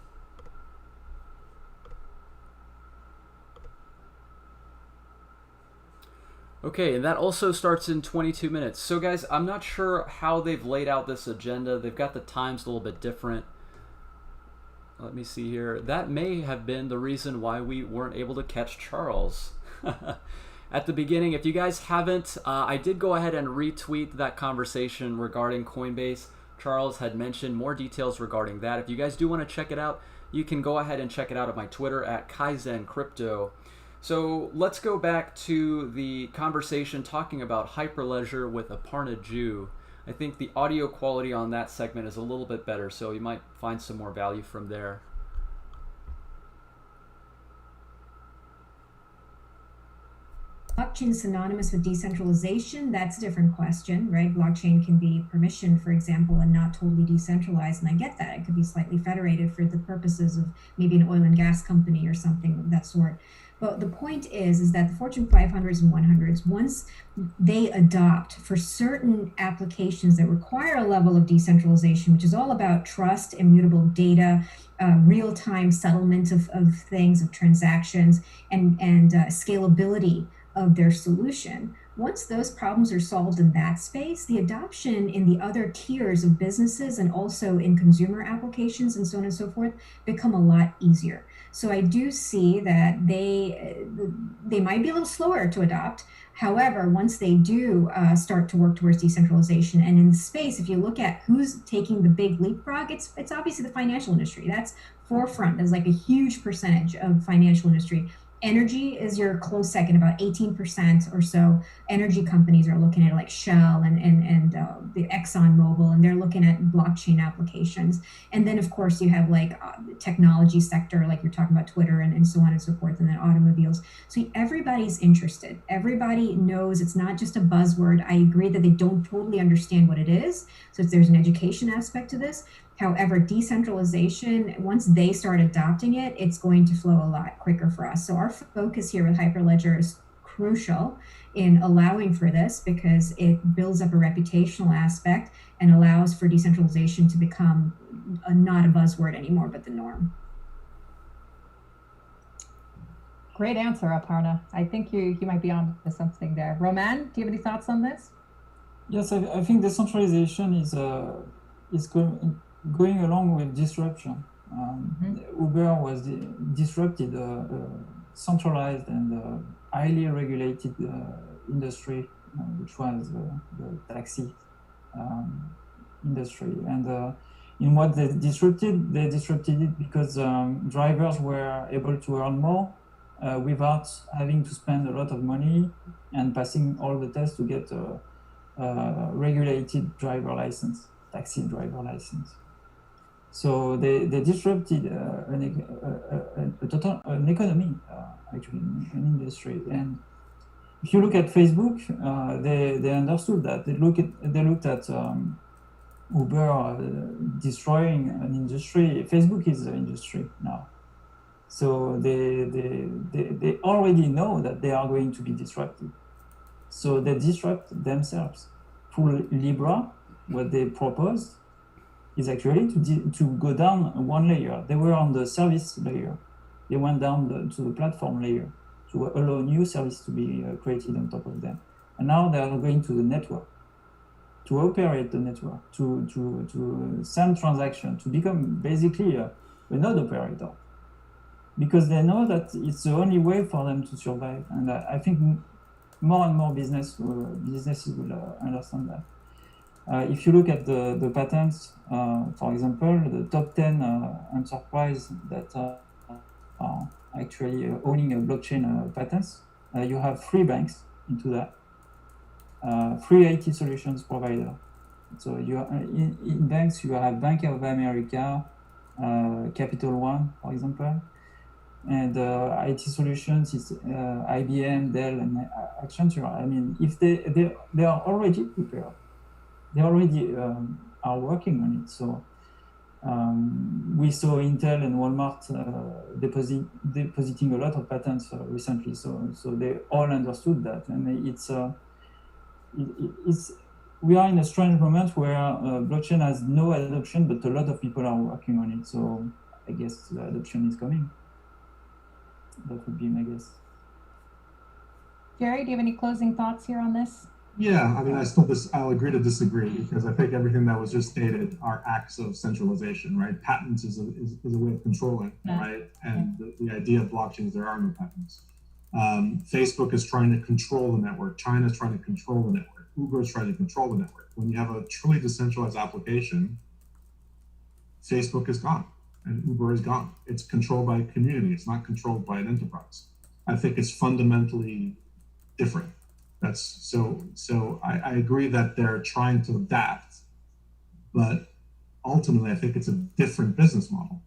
Okay, and that also starts in 22 minutes. So guys, I'm not sure how they've laid out this agenda. They've got the times a little bit different. Let me see here. That may have been the reason why we weren't able to catch Charles at the beginning. If you guys haven't, I did go ahead and retweet that conversation regarding Coinbase. Charles had mentioned more details regarding that. If you guys do want to check it out, you can go ahead and check it out at my Twitter at Kaizen Crypto. So let's go back to the conversation talking about Hyperledger with Aparna Jew. I think the audio quality on that segment is a little bit better, so you might find some more value from there. Blockchain synonymous with decentralization, that's a different question, right? Blockchain can be permissioned, for example, and not totally decentralized, and I get that. It could be slightly federated for the purposes of maybe an oil and gas company or something of that sort. But the point is that the Fortune 500s and 100s, once they adopt for certain applications that require a level of decentralization, which is all about trust, immutable data, real-time settlement of things, of transactions, and scalability of their solution, Once those problems are solved in that space, the adoption in the other tiers of businesses and also in consumer applications and so on and so forth become a lot easier. So I do see that they might be a little slower to adopt. However, once they do start to work towards decentralization, and in the space, if you look at who's taking the big leapfrog, it's obviously the financial industry. That's forefront. There's like a huge percentage of financial industry. Energy is your close second, about 18% or so. Energy companies are looking at like Shell and the Exxon Mobil, and they're looking at blockchain applications. And then of course you have like the technology sector, like you're talking about Twitter and so on and so forth, and then automobiles. So everybody's interested. Everybody knows it's not just a buzzword. I agree that they don't totally understand what it is. So there's an education aspect to this. However, decentralization, once they start adopting it, it's going to flow a lot quicker for us. So our focus here with Hyperledger is crucial in allowing for this because it builds up a reputational aspect and allows for decentralization to become not a buzzword anymore, but the norm. Great answer, Aparna. I think you might be on to something there. Roman, do you have any thoughts on this? Yes, I think decentralization is going along with disruption. Uber was disrupted, centralized and highly regulated industry, which was the taxi industry. And in what they disrupted it because drivers were able to earn more without having to spend a lot of money and passing all the tests to get a regulated driver license, taxi driver license. So they disrupted an economy, actually, an industry. And if you look at Facebook, they understood that. They looked at Uber destroying an industry. Facebook is an industry now. So they already know that they are going to be disrupted. So they disrupt themselves. For Libra, what they proposed is actually to go down one layer. They were on the service layer. They went down to the platform layer to allow new service to be created on top of them. And now they are going to the network, to operate the network, to send transaction, to become basically a node operator. Because they know that it's the only way for them to survive. And I think more and more businesses will understand that. If you look at the patents, for example, the top 10 enterprise that are actually owning a blockchain patents, you have 3 banks into that, 3 IT solutions provider. So you in banks, you have Bank of America, Capital One, for example, and IT solutions is IBM, Dell, and Accenture. I mean, if they are already prepared. They already are working on it. So we saw Intel and Walmart depositing a lot of patents recently. So they all understood that, and we are in a strange moment where blockchain has no adoption, but a lot of people are working on it. So I guess the adoption is coming. That would be my guess. Jerry, do you have any closing thoughts here on this? Yeah, I mean, I'll agree to disagree because I think everything that was just stated are acts of centralization, right? Patents is a way of controlling, right? And the idea of blockchains, there are no patents. Facebook is trying to control the network. China is trying to control the network. Uber is trying to control the network. When you have a truly decentralized application, Facebook is gone and Uber is gone. It's controlled by a community. It's not controlled by an enterprise. I think it's fundamentally different. That's so I agree that they're trying to adapt, but ultimately I think it's a different business model.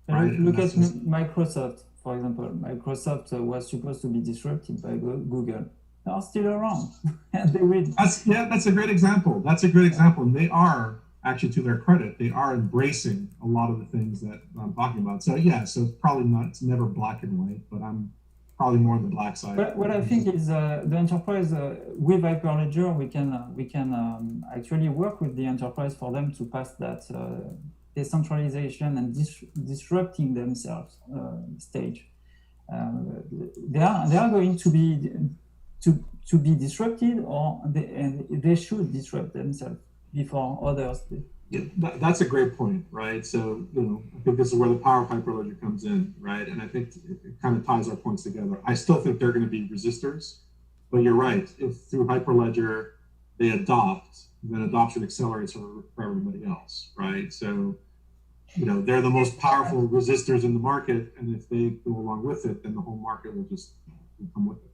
Right? Look at Microsoft, for example. Microsoft was supposed to be disrupted by Google. They are still around. And they will. That's a great example. That's a great example. And they are, actually, to their credit, they are embracing a lot of the things that I'm talking about. So yeah, so it's probably not, it's never black and white, but I'm probably more on the black side. But what I think is the enterprise with Hyperledger, we can actually work with the enterprise for them to pass that decentralization and disrupting themselves stage. They are going to be to be disrupted, or they should disrupt themselves before others do? Yeah, that's a great point, right? So, I think this is where the power of Hyperledger comes in, right? And I think it kind of ties our points together. I still think they're going to be resistors, but you're right. If through Hyperledger they adopt, then adoption accelerates for everybody else, right? So, they're the most powerful resistors in the market, and if they go along with it, then the whole market will just come with it.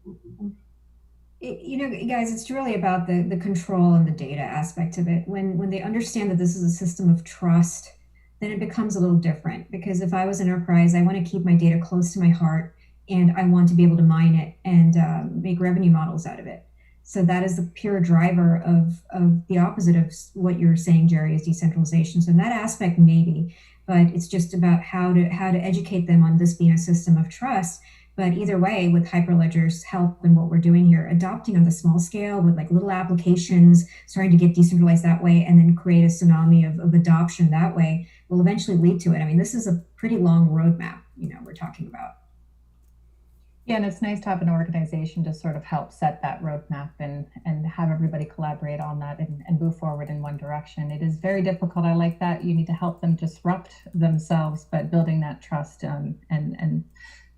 Guys, it's really about the control and the data aspect of it. When they understand that this is a system of trust, then it becomes a little different. Because if I was an enterprise, I want to keep my data close to my heart, and I want to be able to mine it and make revenue models out of it. So that is the pure driver of the opposite of what you're saying, Jerry, is decentralization. So in that aspect, maybe, but it's just about how to educate them on this being a system of trust. But either way, with Hyperledger's help and what we're doing here, adopting on the small scale with like little applications, starting to get decentralized that way, and then create a tsunami of adoption that way will eventually lead to it. I mean, this is a pretty long roadmap, we're talking about. Yeah, and it's nice to have an organization to sort of help set that roadmap and have everybody collaborate on that and move forward in one direction. It is very difficult. I like that. You need to help them disrupt themselves, but building that trust and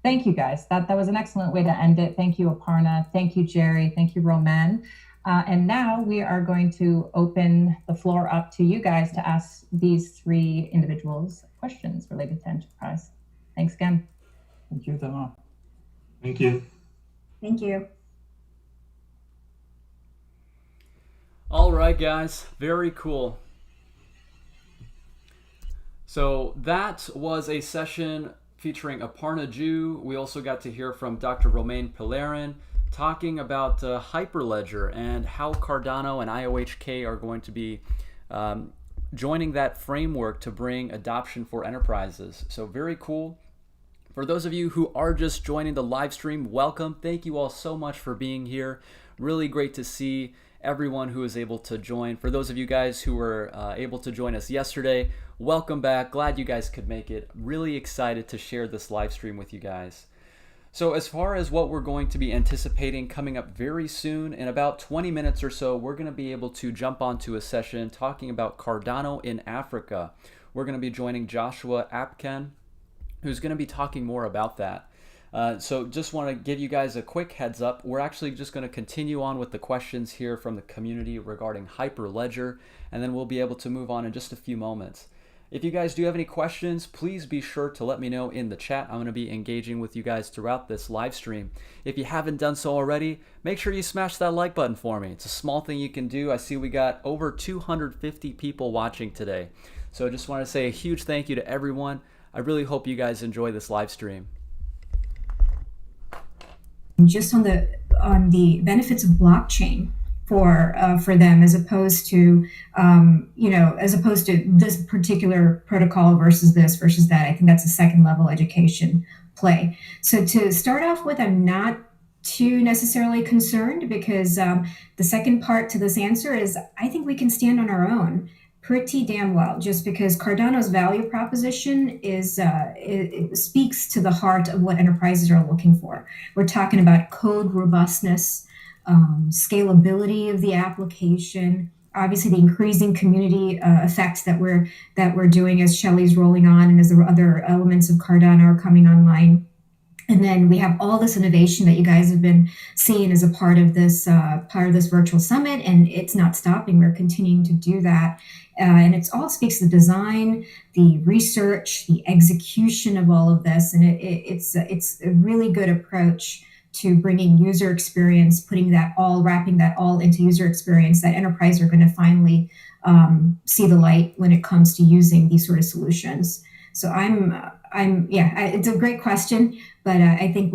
thank you, guys. That was an excellent way to end it. Thank you, Aparna. Thank you, Jerry. Thank you, Romain. And now we are going to open the floor up to you guys to ask these three individuals questions related to enterprise. Thanks again. Thank you, Tamara. Thank you. Thank you. All right, guys. Very cool. So that was a session featuring Aparna Jew. We also got to hear from Dr. Romain Pellerin talking about Hyperledger and how Cardano and IOHK are going to be joining that framework to bring adoption for enterprises. So very cool. For those of you who are just joining the live stream, welcome. Thank you all so much for being here. Really great to see everyone who is able to join. For those of you guys who were able to join us yesterday, welcome back. Glad you guys could make it. Really excited to share this live stream with you guys. So as far as what we're going to be anticipating coming up very soon, in about 20 minutes or so, we're going to be able to jump onto a session talking about Cardano in Africa. We're going to be joining Joshua Apken, who's going to be talking more about that. So just want to give you guys a quick heads up. We're actually just going to continue on with the questions here from the community regarding Hyperledger, and then we'll be able to move on in just a few moments. If you guys do have any questions, please be sure to let me know in the chat. I'm going to be engaging with you guys throughout this live stream. If you haven't done so already, make sure you smash that like button for me. It's a small thing you can do. I see we got over 250 people watching today. So I just want to say a huge thank you to everyone. I really hope you guys enjoy this live stream. Just on the benefits of blockchain for them, as opposed to this particular protocol versus this versus that. I think that's a second level education play. So to start off with, I'm not too necessarily concerned, because the second part to this answer is I think we can stand on our own pretty damn well, just because Cardano's value proposition is it speaks to the heart of what enterprises are looking for. We're talking about code robustness, scalability of the application, obviously the increasing community effects that we're doing as Shelley's rolling on and as the other elements of Cardano are coming online. And then we have all this innovation that you guys have been seeing as a part of this virtual summit, and it's not stopping. We're continuing to do that. And it all speaks to the design, the research, the execution of all of this. And it's a really good approach to bringing user experience, wrapping that all into user experience that enterprise are going to finally see the light when it comes to using these sort of solutions. So it's a great question, but I think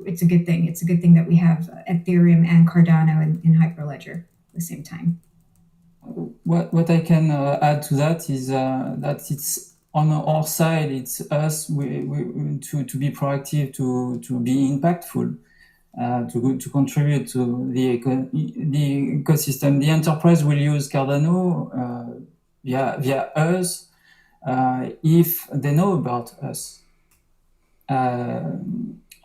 it's a good thing. It's a good thing that we have Ethereum and Cardano and Hyperledger at the same time. What I can add to that is that it's on our side. It's us to be proactive, to be impactful, to contribute to the ecosystem. The enterprise will use Cardano via us. If they know about us,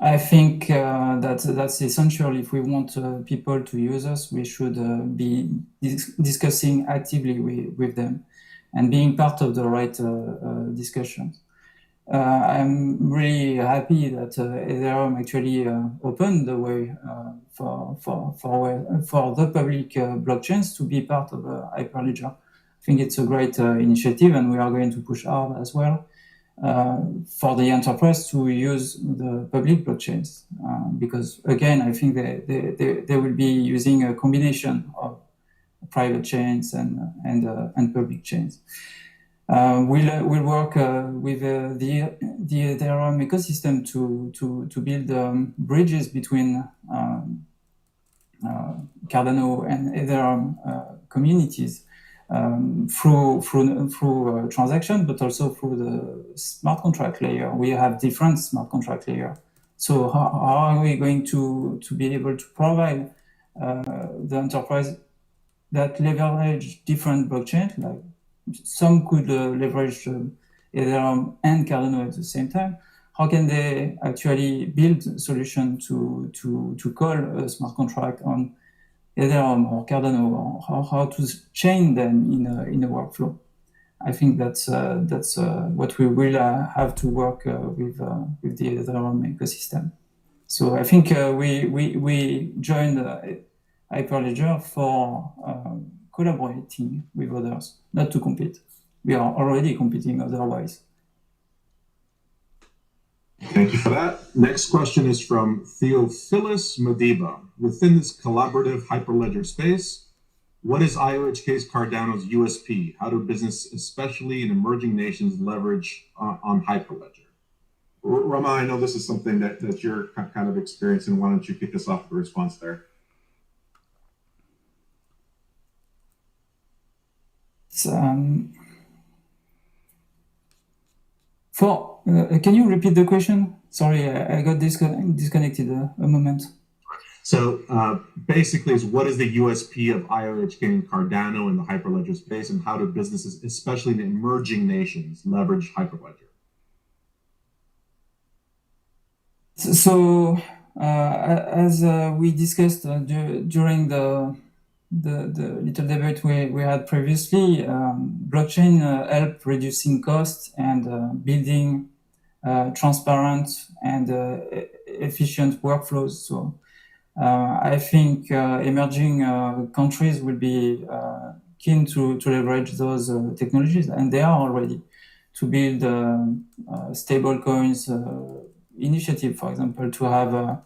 I think that's essential. If we want people to use us, we should be discussing actively with them and being part of the right discussions. I'm really happy that Ethereum actually opened the way for the public blockchains to be part of Hyperledger. I think it's a great initiative, and we are going to push hard as well for the enterprise to use the public blockchains, because again, I think they will be using a combination of private chains and public chains. We'll work with the Ethereum ecosystem to build bridges between Cardano and Ethereum communities. Through transaction, but also through the smart contract layer. We have different smart contract layer. So how are we going to be able to provide the enterprise that leverage different blockchains? Like some could leverage Ethereum and Cardano at the same time. How can they actually build a solution to call a smart contract on Ethereum or Cardano, or how to chain them in a workflow? I think that's what we will have to work with the Ethereum ecosystem. So I think we joined Hyperledger for collaborating with others, not to compete. We are already competing otherwise. Thank you for that. Next question is from Theophilus Madiba. Within this collaborative Hyperledger space, what is IOHK's Cardano's USP? How do business, especially in emerging nations, leverage on Hyperledger? Rama, I know this is something that you're kind of experiencing. Why don't you kick us off with a response there? Can you repeat the question? Sorry, I got disconnected a moment. So basically, what is the USP of IOHK and Cardano in the Hyperledger space, and how do businesses, especially in emerging nations, leverage Hyperledger? So as we discussed during the little debate we had previously, blockchain help reducing costs and building transparent and efficient workflows. So I think emerging countries will be keen to leverage those technologies, and they are already, to build stable coins initiative, for example, to have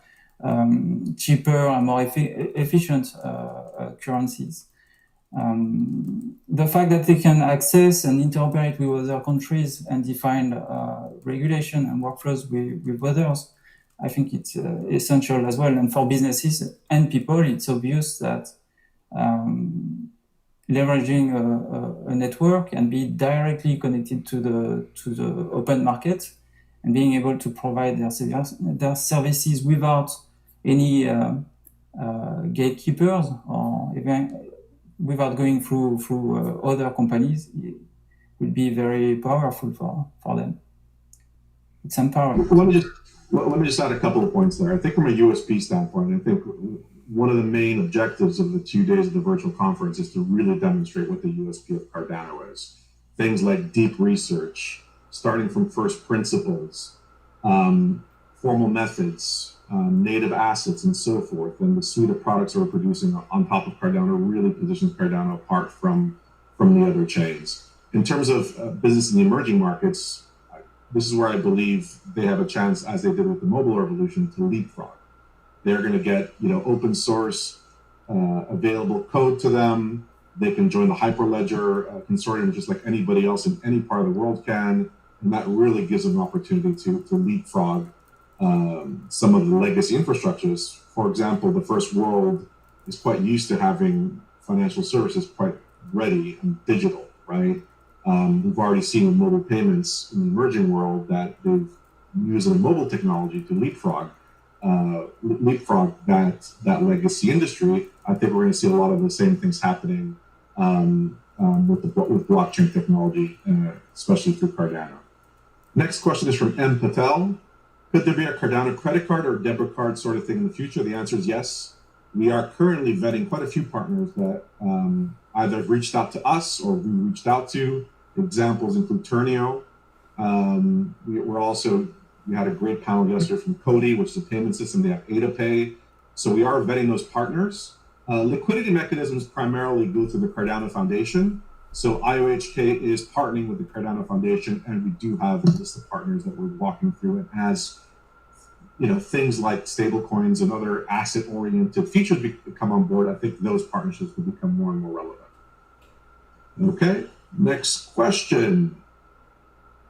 cheaper and more efficient currencies. The fact that they can access and interoperate with other countries and define regulation and workflows with others, I think it's essential as well. And for businesses and people, it's obvious that leveraging a network and be directly connected to the open market and being able to provide their services without any gatekeepers, or even without going through other companies, will be very powerful for them. It's empowering. Let me just add a couple of points there. I think from a USP standpoint, I think one of the main objectives of the 2 days of the virtual conference is to really demonstrate what the USP of Cardano is. Things like deep research, starting from first principles, formal methods, native assets, and so forth. And the suite of products that we're producing on top of Cardano really positions Cardano apart from the other chains. In terms of business in the emerging markets, this is where I believe they have a chance, as they did with the mobile revolution, to leapfrog. They're going to get open source available code to them. They can join the Hyperledger consortium just like anybody else in any part of the world can, and that really gives them an opportunity to leapfrog some of the legacy infrastructures. For example, the first world is quite used to having financial services quite ready and digital, right? We've already seen with mobile payments in the emerging world that they've used the mobile technology to leapfrog that legacy industry. I think we're going to see a lot of the same things happening with blockchain technology, especially through Cardano. Next question is from M. Patel. Could there be a Cardano credit card or debit card sort of thing in the future? The answer is yes. We are currently vetting quite a few partners that either have reached out to us or we reached out to. Examples include Turnio. We had a great panel yesterday from Cody, which is a payment system. They have AdaPay. So we are vetting those partners. Liquidity mechanisms primarily go through the Cardano Foundation. So IOHK is partnering with the Cardano Foundation, and we do have a list of partners that we're walking through. And as things like stable coins and other asset-oriented features come on board, I think those partnerships will become more and more relevant. Okay, next question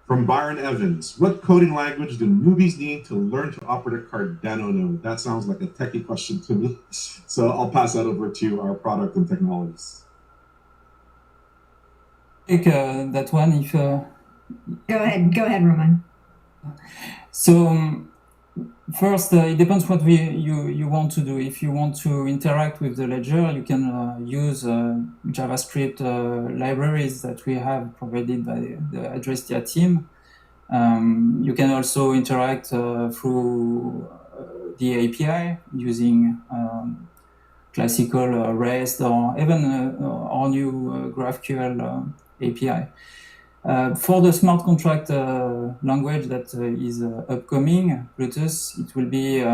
from Byron Evans. What coding language do newbies need to learn to operate a Cardano node? That sounds like a techie question to me. So I'll pass that over to our product and technologists. Take that one if... Go ahead, Roman. So first, it depends what you want to do. If you want to interact with the ledger, you can use JavaScript libraries that we have provided by the Adrestia team. You can also interact through the API using classical REST or even our new GraphQL API. For the smart contract language that is upcoming, Bluetooth, it will be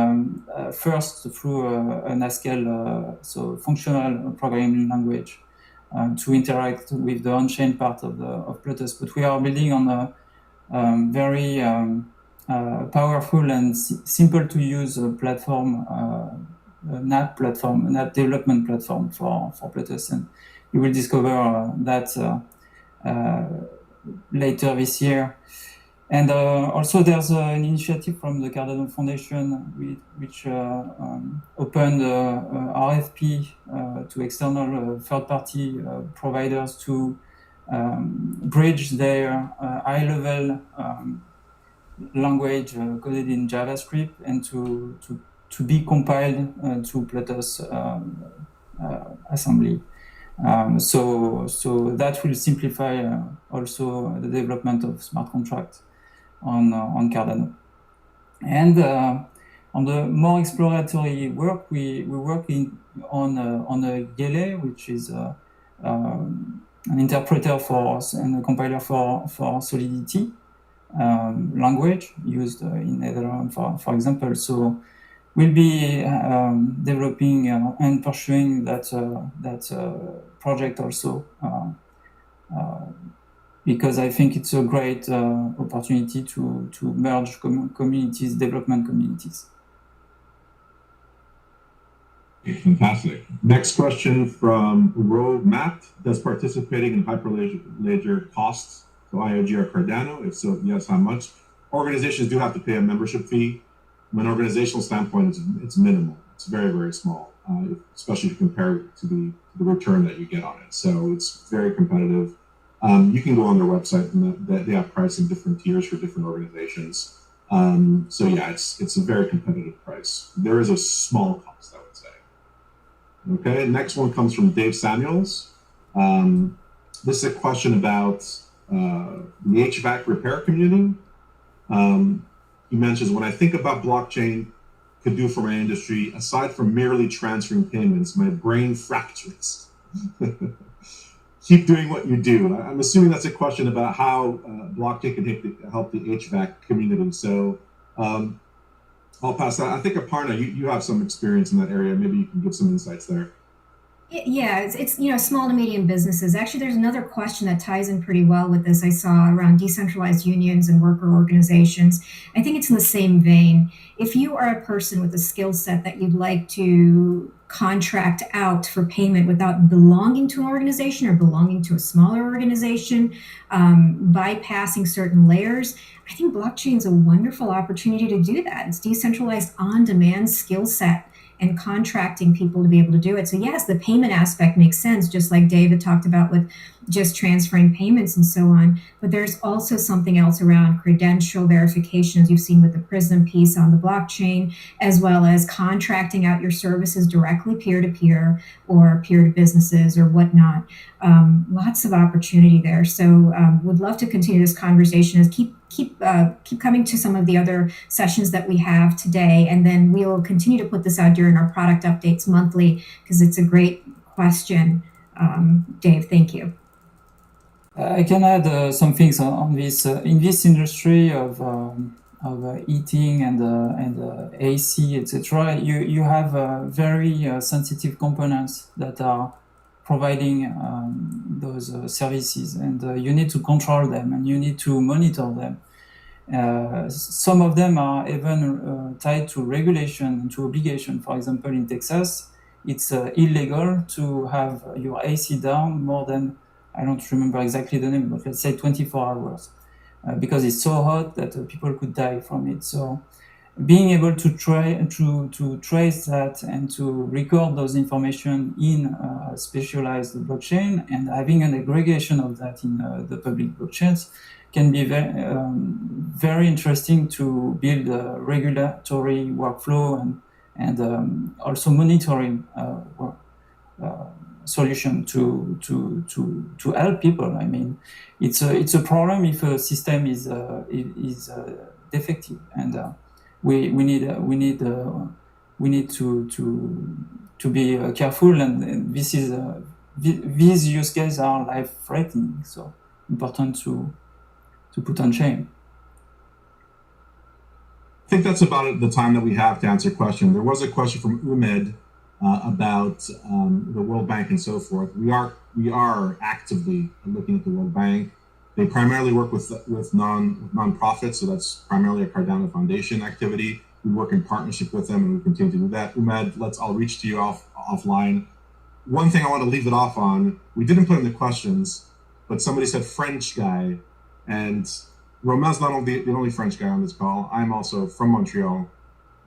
first through an Haskell, so functional programming language, to interact with the on-chain part of Bluetooth. But we are building on a very powerful and simple to use platform, NAP development platform for Bluetooth, and you will discover that later this year. And also there's an initiative from the Cardano Foundation which opened RFP to external third-party providers to bridge their high-level language coded in JavaScript and to be compiled to Bluetooth assembly. So that will simplify also the development of smart contracts on Cardano. And on the more exploratory work, we work on a Gele, which is an interpreter for and a compiler for Solidity language used in Netherlands, for example. So we'll be developing and pursuing that project also, because I think it's a great opportunity to merge communities, development communities. Fantastic. Next question from Road Matt. Does participating in Hyperledger costs to IOG or Cardano? If so, yes, how much? Organizations do have to pay a membership fee. From an organizational standpoint, it's minimal. It's very, very small, especially if you compare it to the return that you get on it. So it's very competitive. You can go on their website and they have pricing different tiers for different organizations. So yeah, it's a very competitive price. There is a small cost, I would say. Okay, next one comes from Dave Samuels. This is a question about the HVAC repair community. He mentions, when I think about blockchain could do for my industry, aside from merely transferring payments, my brain fractures. Keep doing what you do. I'm assuming that's a question about how blockchain can help the HVAC community. So I'll pass that. I think Aparna, you have some experience in that area. Maybe you can give some insights there. Yeah, it's small to medium businesses. Actually, there's another question that ties in pretty well with this I saw around decentralized unions and worker organizations. I think it's in the same vein. If you are a person with a skill set that you'd like to contract out for payment without belonging to an organization or belonging to a smaller organization, bypassing certain layers, I think blockchain is a wonderful opportunity to do that. It's decentralized on-demand skill set and contracting people to be able to do it. So yes, the payment aspect makes sense, just like David talked about with just transferring payments and so on. But there's also something else around credential verification, as you've seen with the Prism piece on the blockchain, as well as contracting out your services directly peer-to-peer or peer-to-businesses or whatnot. Lots of opportunity there. So would love to continue this conversation, as keep keep coming to some of the other sessions that we have today, and then we will continue to put this out during our product updates monthly because it's a great question. Dave, thank you. I can add some things on this. In this industry of heating and AC, etc., you have very sensitive components that are providing those services, and you need to control them and you need to monitor them. Some of them are even tied to regulation and to obligation. For example, in Texas, it's illegal to have your AC down more than, I don't remember exactly the name, but let's say 24 hours, because it's so hot that people could die from it. So being able to trace that and to record those information in a specialized blockchain and having an aggregation of that in the public blockchains can be very interesting to build a regulatory workflow and also monitoring solution to help people. I mean, it's a problem if a system is defective, and we need to be careful, and this is these use cases are life threatening, so important to put on chain. I think that's about the time that we have to answer questions. There was a question from Umed about the World Bank and so forth. We are actively looking at the World Bank. They primarily work with non-profits, so that's primarily a Cardano Foundation activity. We work in partnership with them, and we continue to do that. Umed, I'll reach to you offline. One thing I want to leave it off on, we didn't put in the questions, but somebody said French guy, and Romain's not the only French guy on this call. I'm also from Montreal,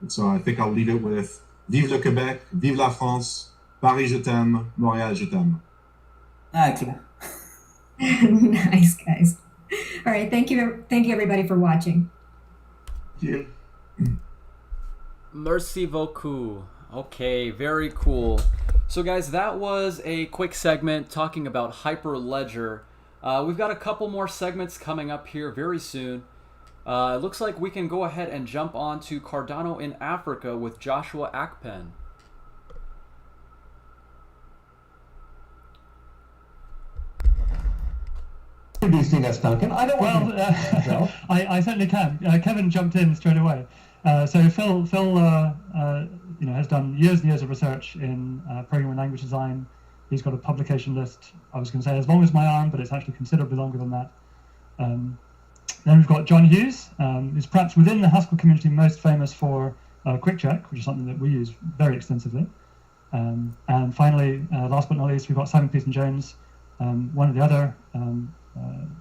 and so I think I'll leave it with Vive le Québec, Vive la France, Paris je t'aime, Montréal je t'aime. Exactly. Nice, guys. All right, thank you everybody for watching. Thank you. Merci beaucoup. Okay, very cool. So guys, that was a quick segment talking about Hyperledger. We've got a couple more segments coming up here very soon. It looks like we can go ahead and jump on to Cardano in Africa with Joshua Akpen. Introducing us, Duncan. I don't want I certainly can. Kevin jumped in straight away. So Phil has done years and years of research in programming language design. He's got a publication list, I was going to say as long as my arm, but it's actually considerably longer than that. Then we've got John Hughes, who's perhaps within the Haskell community most famous for Quick Check, which is something that we use very extensively. And finally, last but not least, we've got Simon Peterson-James, one of the other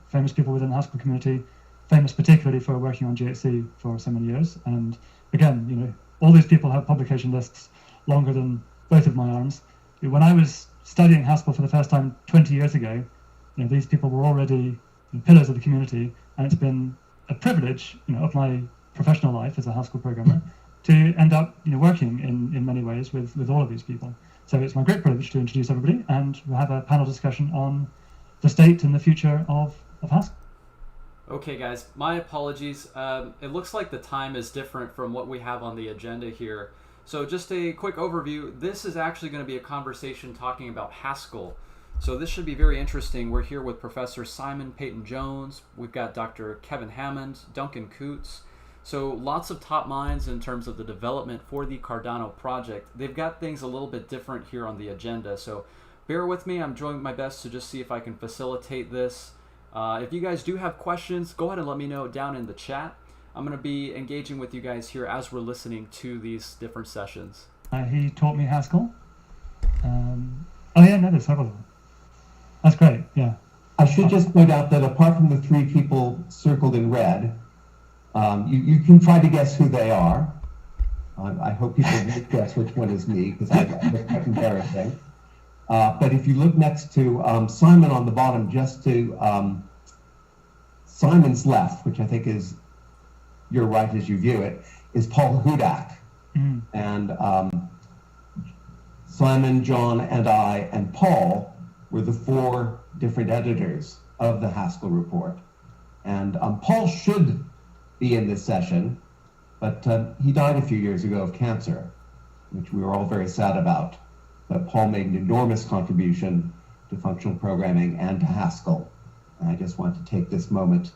famous people within the Haskell community, famous particularly for working on GHC for so many years. And again, all these people have publication lists longer than both of my arms. When I was studying Haskell for the first time 20 years ago, these people were already pillars of the community, and it's been a privilege, of my professional life as a Haskell programmer to end up, working in many ways with all of these people. So it's my great privilege to introduce everybody, and we'll have a panel discussion on the state and the future of Haskell. Okay guys, my apologies. It looks like the time is different from what we have on the agenda here. So just a quick overview. This is actually going to be a conversation talking about Haskell. So this should be very interesting. We're here with Professor Simon Peyton-Jones. We've got Dr. Kevin Hammond, Duncan Coots. So lots of top minds in terms of the development for the Cardano project. They've got things a little bit different here on the agenda. So bear with me. I'm doing my best to just see if I can facilitate this. If you guys do have questions, go ahead and let me know down in the chat. I'm going to be engaging with you guys here as we're listening to these different sessions. He taught me Haskell. There's several of them. That's great, yeah. I should just point out that apart from the three people circled in red, you can try to guess who they are. I hope people won't guess which one is me, because that's quite embarrassing. But if you look next to Simon on the bottom, just to Simon's left, which I think is your right as you view it, is Paul Hudak. Mm. And Simon, John, and I, and Paul were the four different editors of the Haskell report. And Paul should be in this session, but he died a few years ago of cancer, which we were all very sad about. But Paul made an enormous contribution to functional programming and to Haskell. And I just want to take this moment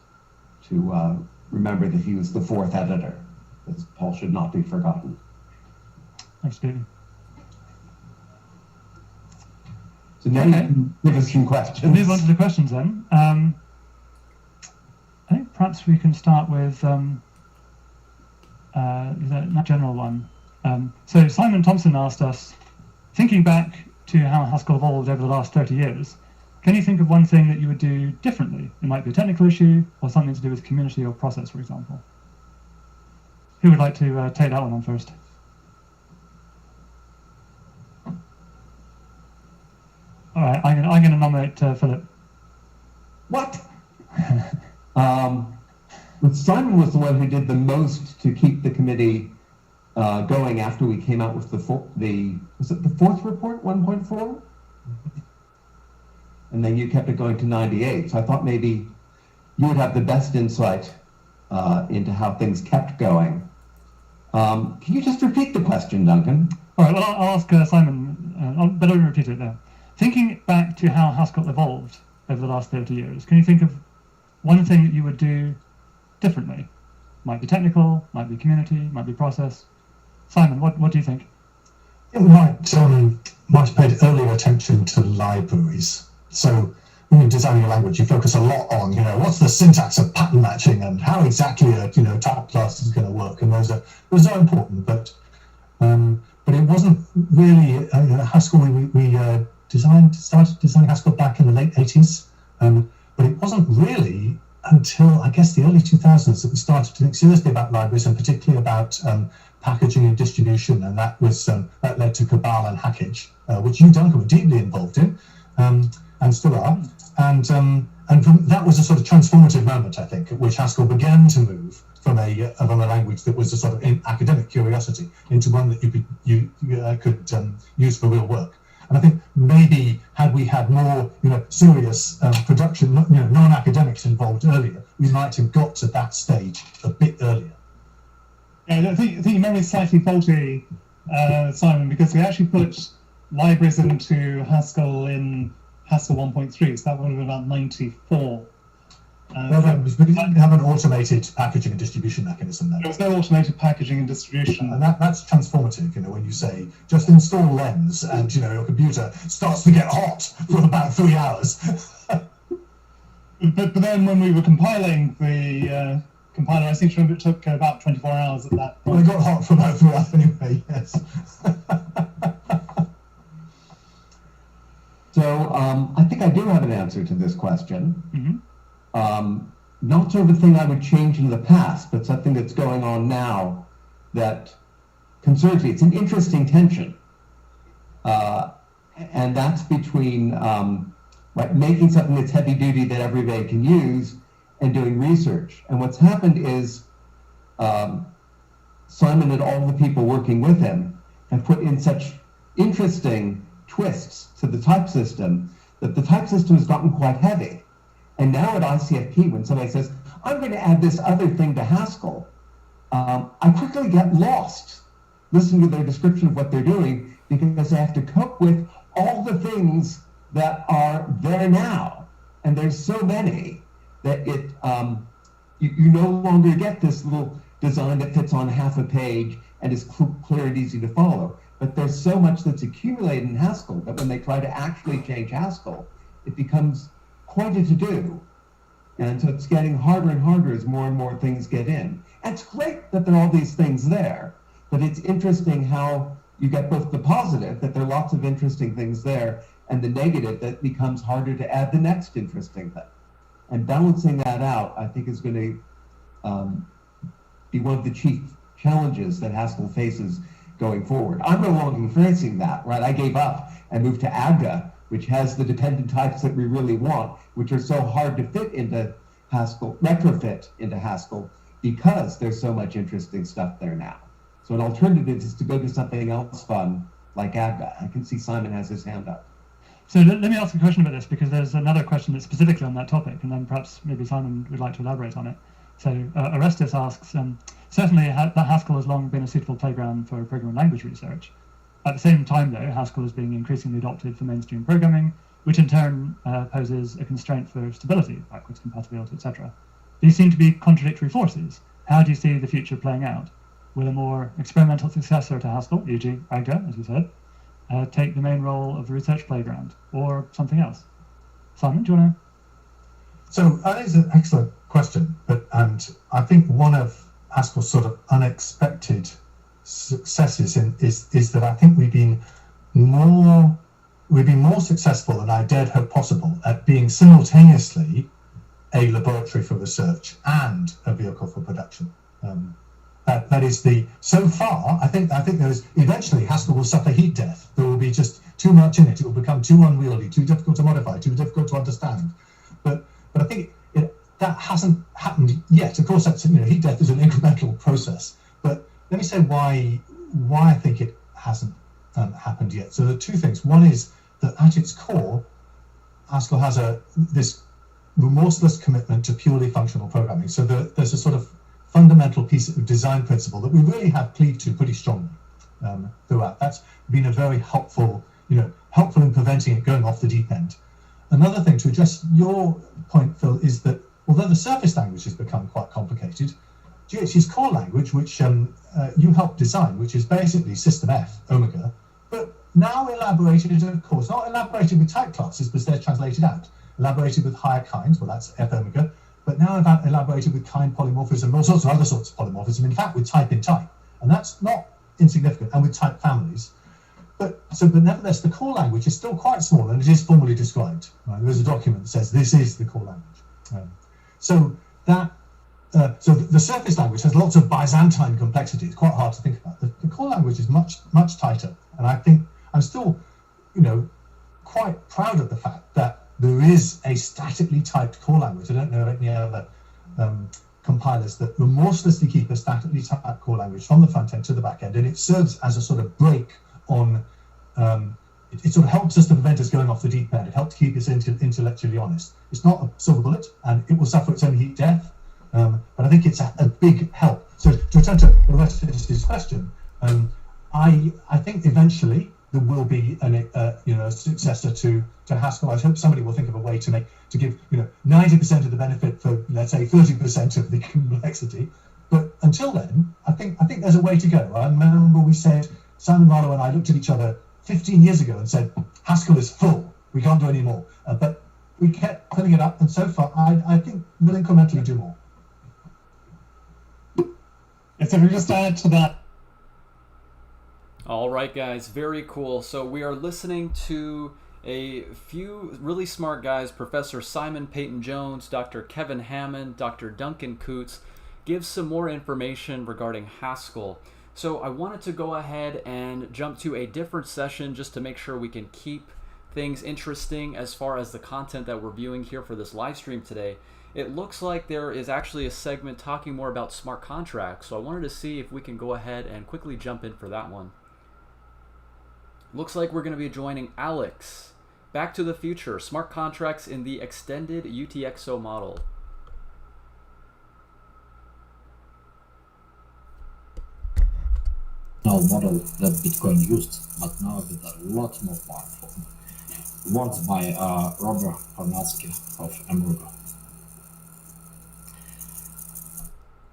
to remember that he was the 4th editor, because Paul should not be forgotten. Thanks, David. So now you can give us some questions. Move on to the questions then. I think perhaps we can start with that general one. So Simon Thompson asked us, thinking back to how Haskell evolved over the last 30 years, can you think of one thing that you would do differently? It might be a technical issue or something to do with community or process, for example. Who would like to take that one on first? All right, I'm going to nominate Philip. What? But Simon was the one who did the most to keep the committee going after we came out with was it the 4th report, 1.4? And then you kept it going to 98. So I thought maybe you would have the best insight into how things kept going. Can you just repeat the question, Duncan? All right, well, I'll ask Simon, but I'll repeat it now. Thinking back to how Haskell evolved over the last 30 years, can you think of one thing that you would do differently? Might be technical, might be community, might be process. Simon, what do you think? I think we might have paid earlier attention to libraries. So when you're designing a language, you focus a lot on, what's the syntax of pattern matching and how exactly a, type class is going to work. And those are important, but it wasn't really, Haskell, we started designing Haskell back in the late 80s, but it wasn't really until, I guess, the early 2000s that we started to think seriously about libraries and particularly about packaging and distribution, and that led to Cabal and Hackage, which you, Duncan, were deeply involved in, and still are. And that was a sort of transformative moment, I think, at which Haskell began to move from a language that was a sort of academic curiosity into one that you could use for real work. And I think maybe had we had more, serious production, non-academics involved earlier, we might have got to that stage a bit earlier. Yeah, I think your memory is slightly faulty, Simon, because we actually put libraries into Haskell in Haskell 1.3, so that would have been about 94. But we didn't have an automated packaging and distribution mechanism then. There was no automated packaging and distribution. And that's transformative, when you say, just install Lens and, your computer starts to get hot for about 3 hours. but then when we were compiling the compiler, I seem to remember it took about 24 hours at that point. Well, it got hot for about 3 hours anyway, yes. So I think I do have an answer to this question. Mm-hmm. Not sort of a thing I would change in the past, but something that's going on now that concerns me. It's an interesting tension. And that's between making something that's heavy duty that everybody can use and doing research. And what's happened is Simon and all the people working with him have put in such interesting twists to the type system that the type system has gotten quite heavy. And now at ICFP, when somebody says, I'm going to add this other thing to Haskell, I quickly get lost listening to their description of what they're doing because they have to cope with all the things that are there now. And there's so many that you no longer get this little design that fits on half a page and is clear and easy to follow. But there's so much that's accumulated in Haskell that when they try to actually change Haskell, it becomes quite a to-do. And so it's getting harder and harder as more and more things get in. And it's great that there are all these things there, but it's interesting how you get both the positive, that there are lots of interesting things there, and the negative, that becomes harder to add the next interesting thing. And balancing that out, I think, is going to be one of the chief challenges that Haskell faces going forward. I'm no longer facing that, right? I gave up and moved to AGA, which has the dependent types that we really want, which are so hard to fit into Haskell, retrofit into Haskell, because there's so much interesting stuff there now. So an alternative is to go to something else fun, like AGA. I can see Simon has his hand up. So let me ask a question about this, because there's another question that's specifically on that topic, and then perhaps maybe Simon would like to elaborate on it. So Orestes asks, certainly Haskell has long been a suitable playground for programming language research. At the same time, though, Haskell is being increasingly adopted for mainstream programming, which in turn poses a constraint for stability, backwards compatibility, etc. These seem to be contradictory forces. How do you see the future playing out? Will a more experimental successor to Haskell, e.g. Agda, as you said, take the main role of the research playground, or something else? Simon, do you want to? So that is an excellent question, and I think one of Haskell's sort of unexpected successes is that I think we've been more successful than I dared hope possible at being simultaneously a laboratory for research and a vehicle for production. That is so far, I think there is, eventually Haskell will suffer heat death. There will be just too much in it. It will become too unwieldy, too difficult to modify, too difficult to understand. But I think that hasn't happened yet. Of course, that's, heat death is an incremental process. But let me say why I think it hasn't happened yet. So there are two things. One is that at its core, Haskell has this remorseless commitment to purely functional programming. So there's a sort of fundamental piece of design principle that we really have cleaved to pretty strongly throughout. That's been a very helpful in preventing it going off the deep end. Another thing to address your point, Phil, is that although the surface language has become quite complicated, GHC's core language, which you helped design, which is basically System F, Omega, but now elaborated, of course, not elaborated with type classes, because they're translated out, elaborated with higher kinds, well, that's F Omega, but now elaborated with kind polymorphism and all sorts of other sorts of polymorphism, in fact, with type in type. And that's not insignificant, and with type families. But nevertheless, the core language is still quite small, and it is formally described. Right? There is a document that says this is the core language. So the surface language has lots of Byzantine complexity. It's quite hard to think about. The core language is much, much tighter. And I think I'm still, quite proud of the fact that there is a statically typed core language. I don't know of any other compilers that remorselessly keep a statically typed core language from the front end to the back end, and it serves as a sort of brake on. It sort of helps us to prevent us going off the deep end. It helps keep us intellectually honest. It's not a silver bullet, and it will suffer its own heat death. But I think it's a big help. So to return to the rest of this question, I think eventually there will be a successor to Haskell. I hope somebody will think of a way to give 90% of the benefit for, let's say, 30% of the complexity. But until then, I think there's a way to go. I remember we said, Simon Marlowe and I looked at each other 15 years ago and said, Haskell is full. We can't do any more. But we kept filling it up, and so far, I think we'll incrementally do more. If we just add to that. All right, guys, very cool. So we are listening to a few really smart guys, Professor Simon Peyton-Jones, Dr. Kevin Hammond, Dr. Duncan Coots, give some more information regarding Haskell. So I wanted to go ahead and jump to a different session just to make sure we can keep things interesting as far as the content that we're viewing here for this live stream today. It looks like there is actually a segment talking more about smart contracts, so I wanted to see if we can go ahead and quickly jump in for that one. Looks like we're going to be joining Alex. Back to the future, smart contracts in the extended UTXO model. Model that Bitcoin used, but now with a lot more powerful. Words by Robert Hornatsky of Amruga.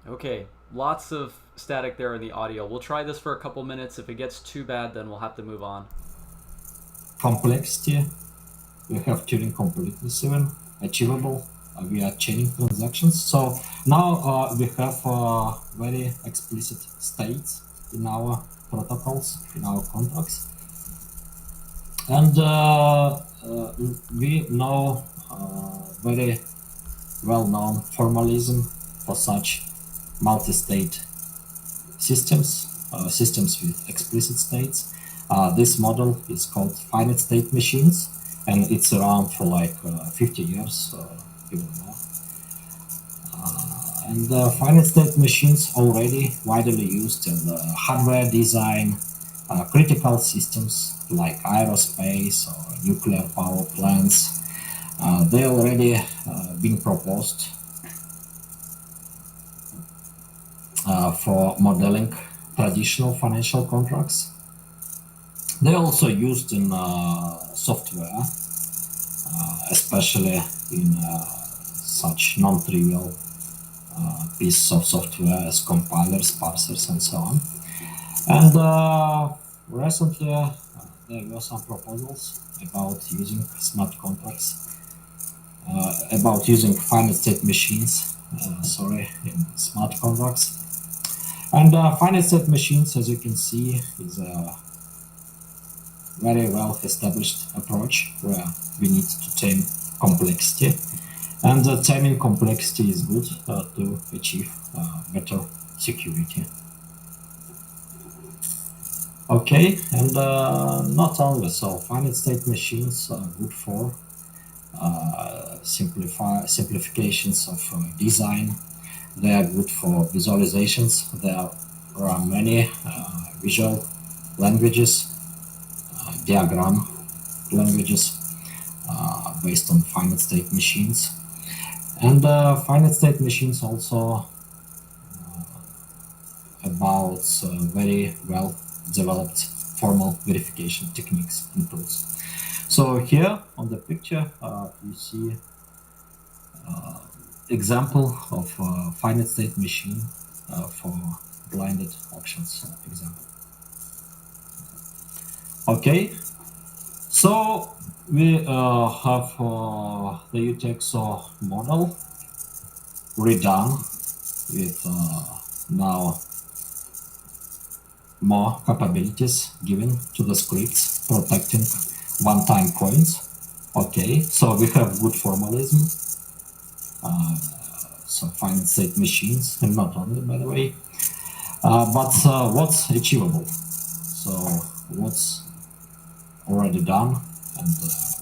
Okay, lots of static there in the audio. We'll try this for a couple minutes. If it gets too bad, then we'll have to move on. Complexity. We have Turing completeness even achievable via chaining transactions. So now we have very explicit states in our protocols, in our contracts. And we know very well-known formalism for such multi-state systems, systems with explicit states. This model is called finite state machines, and it's around for like 50 years, even more. And finite state machines already widely used in hardware design, critical systems like aerospace or nuclear power plants. They already been proposed for modeling traditional financial contracts. They're also used in software, especially in such non-trivial pieces of software as compilers, parsers, and so on. And recently, there were some proposals about using smart contracts, about using finite state machines, in smart contracts. And finite state machines, as you can see, is a very well established approach where we need to tame complexity. And taming complexity is good to achieve better security. Okay, and not only so, finite state machines are good for simplifications of design. They are good for visualizations. There are many visual languages, diagram languages based on finite state machines. And finite state machines also about very well developed formal verification techniques and tools. So here on the picture you see example of finite state machine for blinded auctions example. Okay, so we have the UTXO model redone with now more capabilities given to the scripts protecting one-time coins. Okay, so we have good formalism, so finite state machines, and not only, by the way, but what's achievable? So what's already done and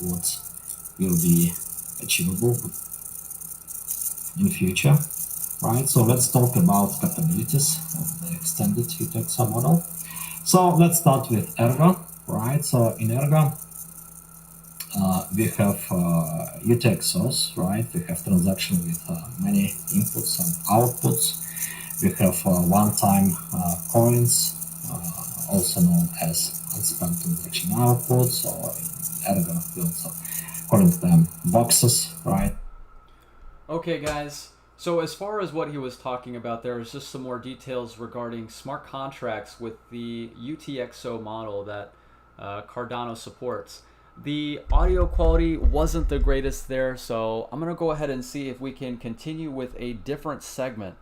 what will be achievable in future, right? So let's talk about capabilities of the extended UTXO model. So let's start with Ergo, right? So in Ergo, we have UTXOs, right? We have transaction with many inputs and outputs. We have one-time coins, also known as unspent transaction outputs, or in Ergo we also calling them boxes, right? Okay, guys. So as far as what he was talking about, there is just some more details regarding smart contracts with the UTXO model that Cardano supports. The audio quality wasn't the greatest there, so I'm going to go ahead and see if we can continue with a different segment.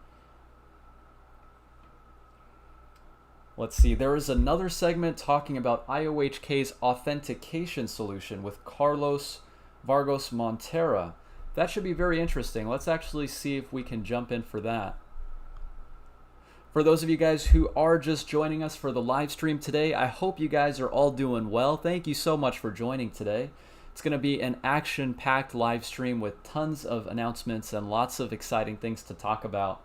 Let's see, there is another segment talking about IOHK's authentication solution with Carlos Vargas Montera. That should be very interesting. Let's actually see if we can jump in for that. For those of you guys who are just joining us for the live stream today, I hope you guys are all doing well. Thank you so much for joining today. It's going to be an action-packed live stream with tons of announcements and lots of exciting things to talk about.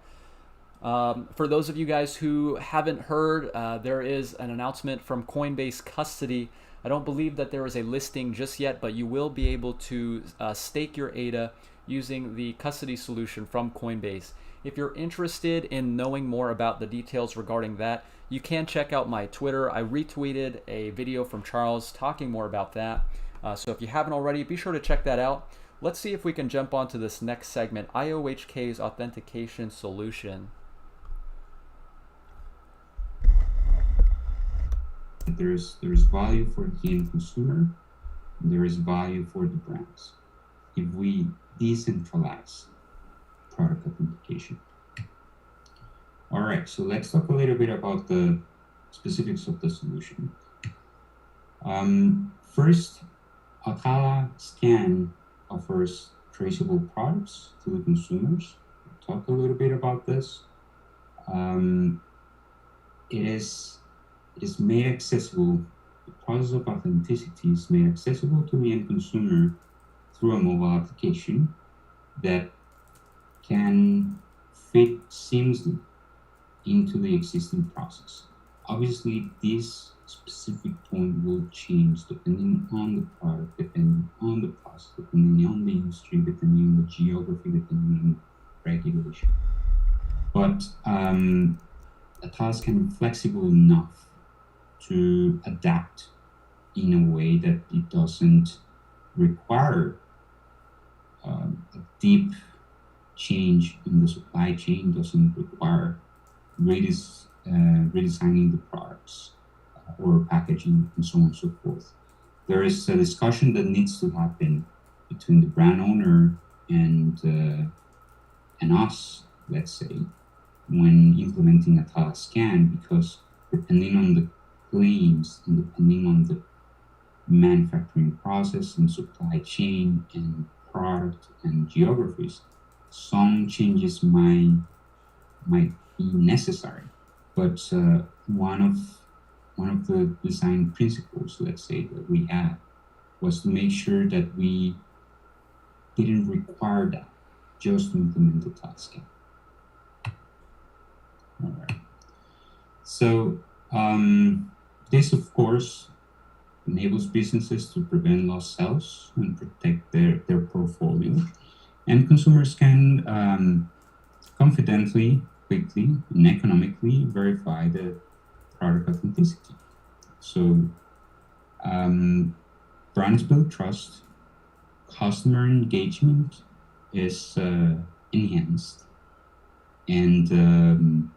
For those of you guys who haven't heard, there is an announcement from Coinbase Custody. I don't believe that there is a listing just yet, but you will be able to stake your ADA using the custody solution from Coinbase. If you're interested in knowing more about the details regarding that, you can check out my Twitter. I retweeted a video from Charles talking more about that. So if you haven't already, be sure to check that out. Let's see if we can jump onto this next segment, IOHK's authentication solution. There's value for the end consumer, and there is value for the brands if we decentralize product authentication. All right, so let's talk a little bit about the specifics of the solution. First, Atala Scan offers traceable products to the consumers. We'll talk a little bit about this. It is made accessible, the process of authenticity is made accessible to the end consumer through a mobile application that can fit seamlessly into the existing process. Obviously, this specific point will change depending on the product, depending on the process, depending on the industry, depending on the geography, depending on regulation. But Atala can be flexible enough to adapt in a way that it doesn't require a deep change in the supply chain, doesn't require redesigning the products or packaging and so on and so forth. There is a discussion that needs to happen between the brand owner and us, let's say, when implementing Atala Scan, because depending on the claims and depending on the manufacturing process and supply chain and product and geographies, some changes might be necessary. But one of the design principles, let's say, that we had was to make sure that we didn't require that just to implement the task. All right. So this, of course, enables businesses to prevent lost sales and protect their portfolio. And consumers can confidently, quickly, and economically verify the product authenticity. So brands build trust, customer engagement is enhanced, and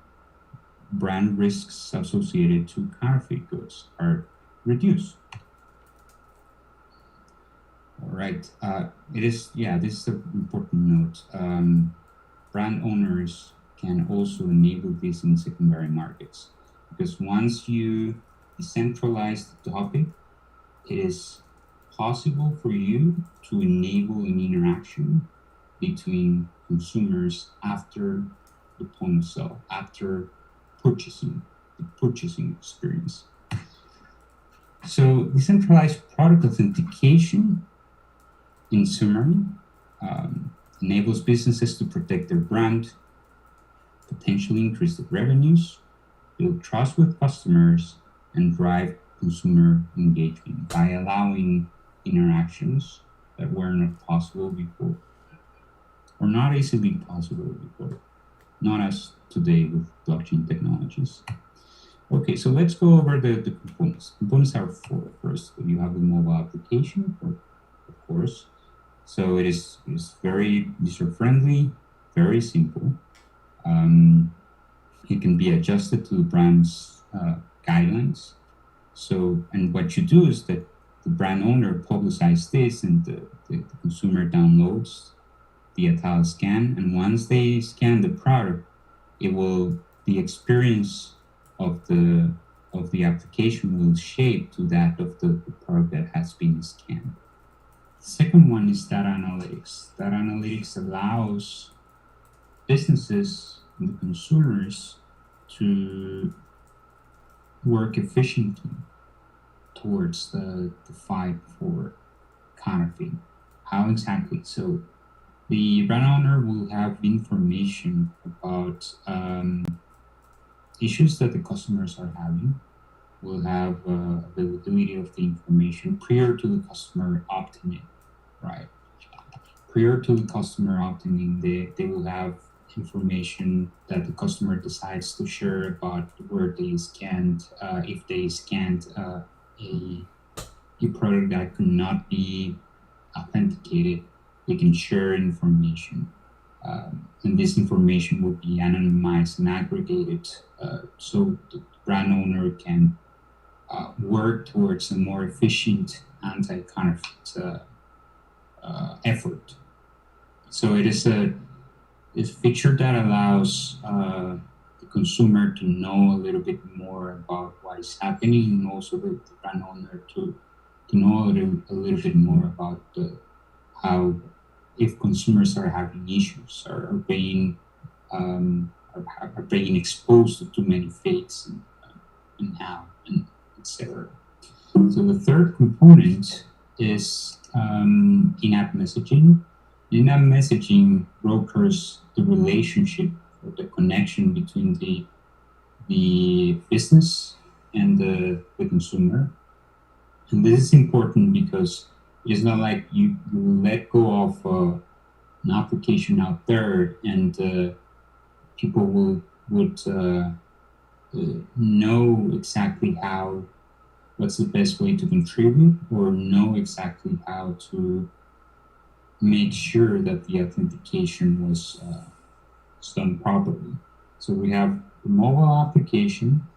brand risks associated to counterfeit goods are reduced. All right, this is an important note. Brand owners can also enable this in secondary markets, because once you decentralize the topic, it is possible for you to enable an interaction between consumers after the point of sale, after purchasing, the purchasing experience. So decentralized product authentication, in summary, enables businesses to protect their brand, potentially increase their revenues, build trust with customers, and drive consumer engagement by allowing interactions that were not possible before, or not easily possible before, not as today with blockchain technologies. Okay, so let's go over the components. Components are four. First, you have the mobile application, of course. So it is very user-friendly, very simple. It can be adjusted to the brand's guidelines. So, and what you do is that the brand owner publicizes this, and the consumer downloads the Atala scan. And once they scan the product, the experience of the application will shape to that of the product that has been scanned. The second one is data analytics. Data analytics allows businesses and the consumers to work efficiently towards the fight for counterfeiting. How exactly? So the brand owner will have information about issues that the customers are having, will have availability of the information prior to the customer opting in, right? Prior to the customer opting in, they will have information that the customer decides to share about where they scanned, if they scanned a product that could not be authenticated, they can share information. And this information will be anonymized and aggregated, so the brand owner can work towards a more efficient anti-counterfeit effort. So it is a feature that allows the consumer to know a little bit more about what is happening, and also the brand owner to know a little bit more about how, if consumers are having issues, are being exposed to too many fakes, and how, and etc. So the third component is in-app messaging. In-app messaging brokers the relationship or the connection between the the business and the consumer. And this is important because it's not like you let go of an application out there and people would know exactly what's the best way to contribute, or know exactly how to make sure that the authentication was done properly. So we have the mobile application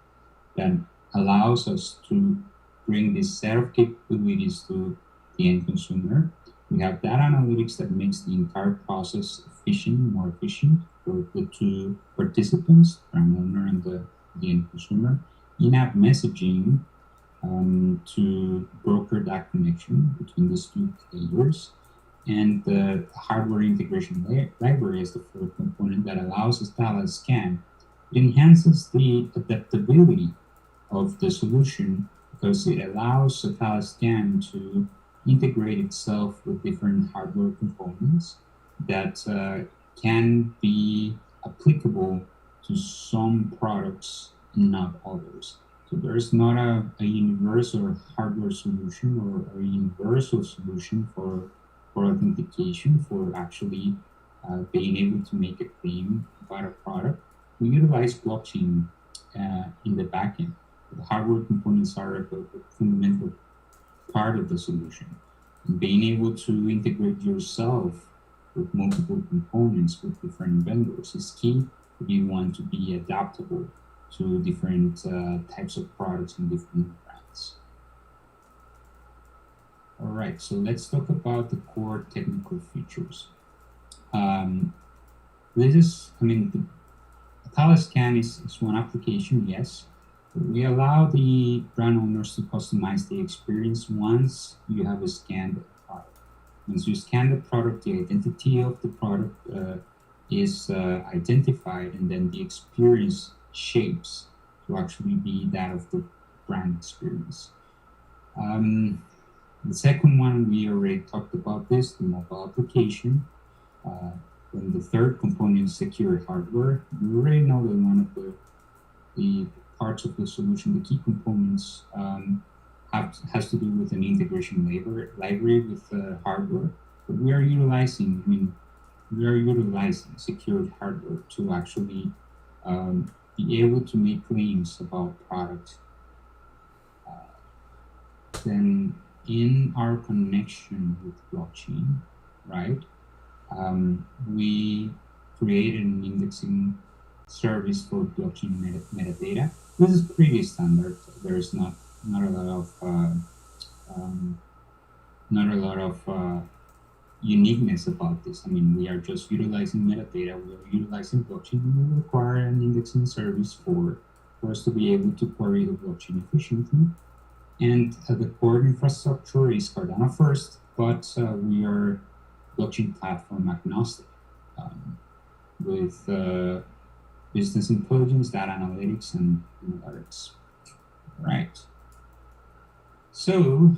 that allows us to bring this set of capabilities to the end consumer. We have data analytics that makes the entire process more efficient for the two participants, brand owner and the end consumer. In-app messaging to broker that connection between these two players. And the hardware integration library is the fourth component that allows Atala scan. It enhances the adaptability of the solution because it allows Atala scan to integrate itself with different hardware components that can be applicable to some products and not others. So there's not a universal hardware solution or a universal solution for authentication, for actually being able to make a claim about a product. We utilize blockchain in the backend. The hardware components are a fundamental part of the solution. And being able to integrate yourself with multiple components with different vendors is key if you want to be adaptable to different types of products and different brands. All right, so let's talk about the core technical features. This is, the Atala scan is one application, yes. But we allow the brand owners to customize the experience once you have scanned the product. Once you scan the product, the identity of the product is identified, and then the experience shapes to actually be that of the brand experience. The second one, we already talked about this, the mobile application. And the third component is secure hardware. We already know that one of the parts of the solution, the key components, has to do with an integration library with hardware. But we are utilizing secured hardware to actually be able to make claims about product. Then in our connection with blockchain, right, we created an indexing service for blockchain metadata. This is pretty standard. There's not a lot of uniqueness about this. We are just utilizing metadata. We are utilizing blockchain. We require an indexing service for us to be able to query the blockchain efficiently. And the core infrastructure is Cardano first, but we are blockchain platform agnostic with business intelligence, data analytics, and alerts. Right. So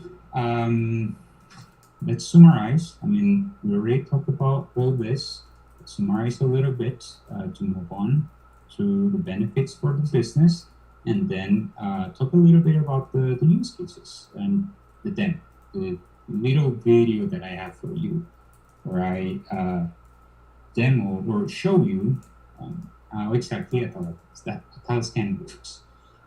let's summarize. We already talked about all this. Let's summarize a little bit to move on to the benefits for the business, and then talk a little bit about the use cases and the demo. The little video that I have for you, where I demo or show you how exactly Atala scan works.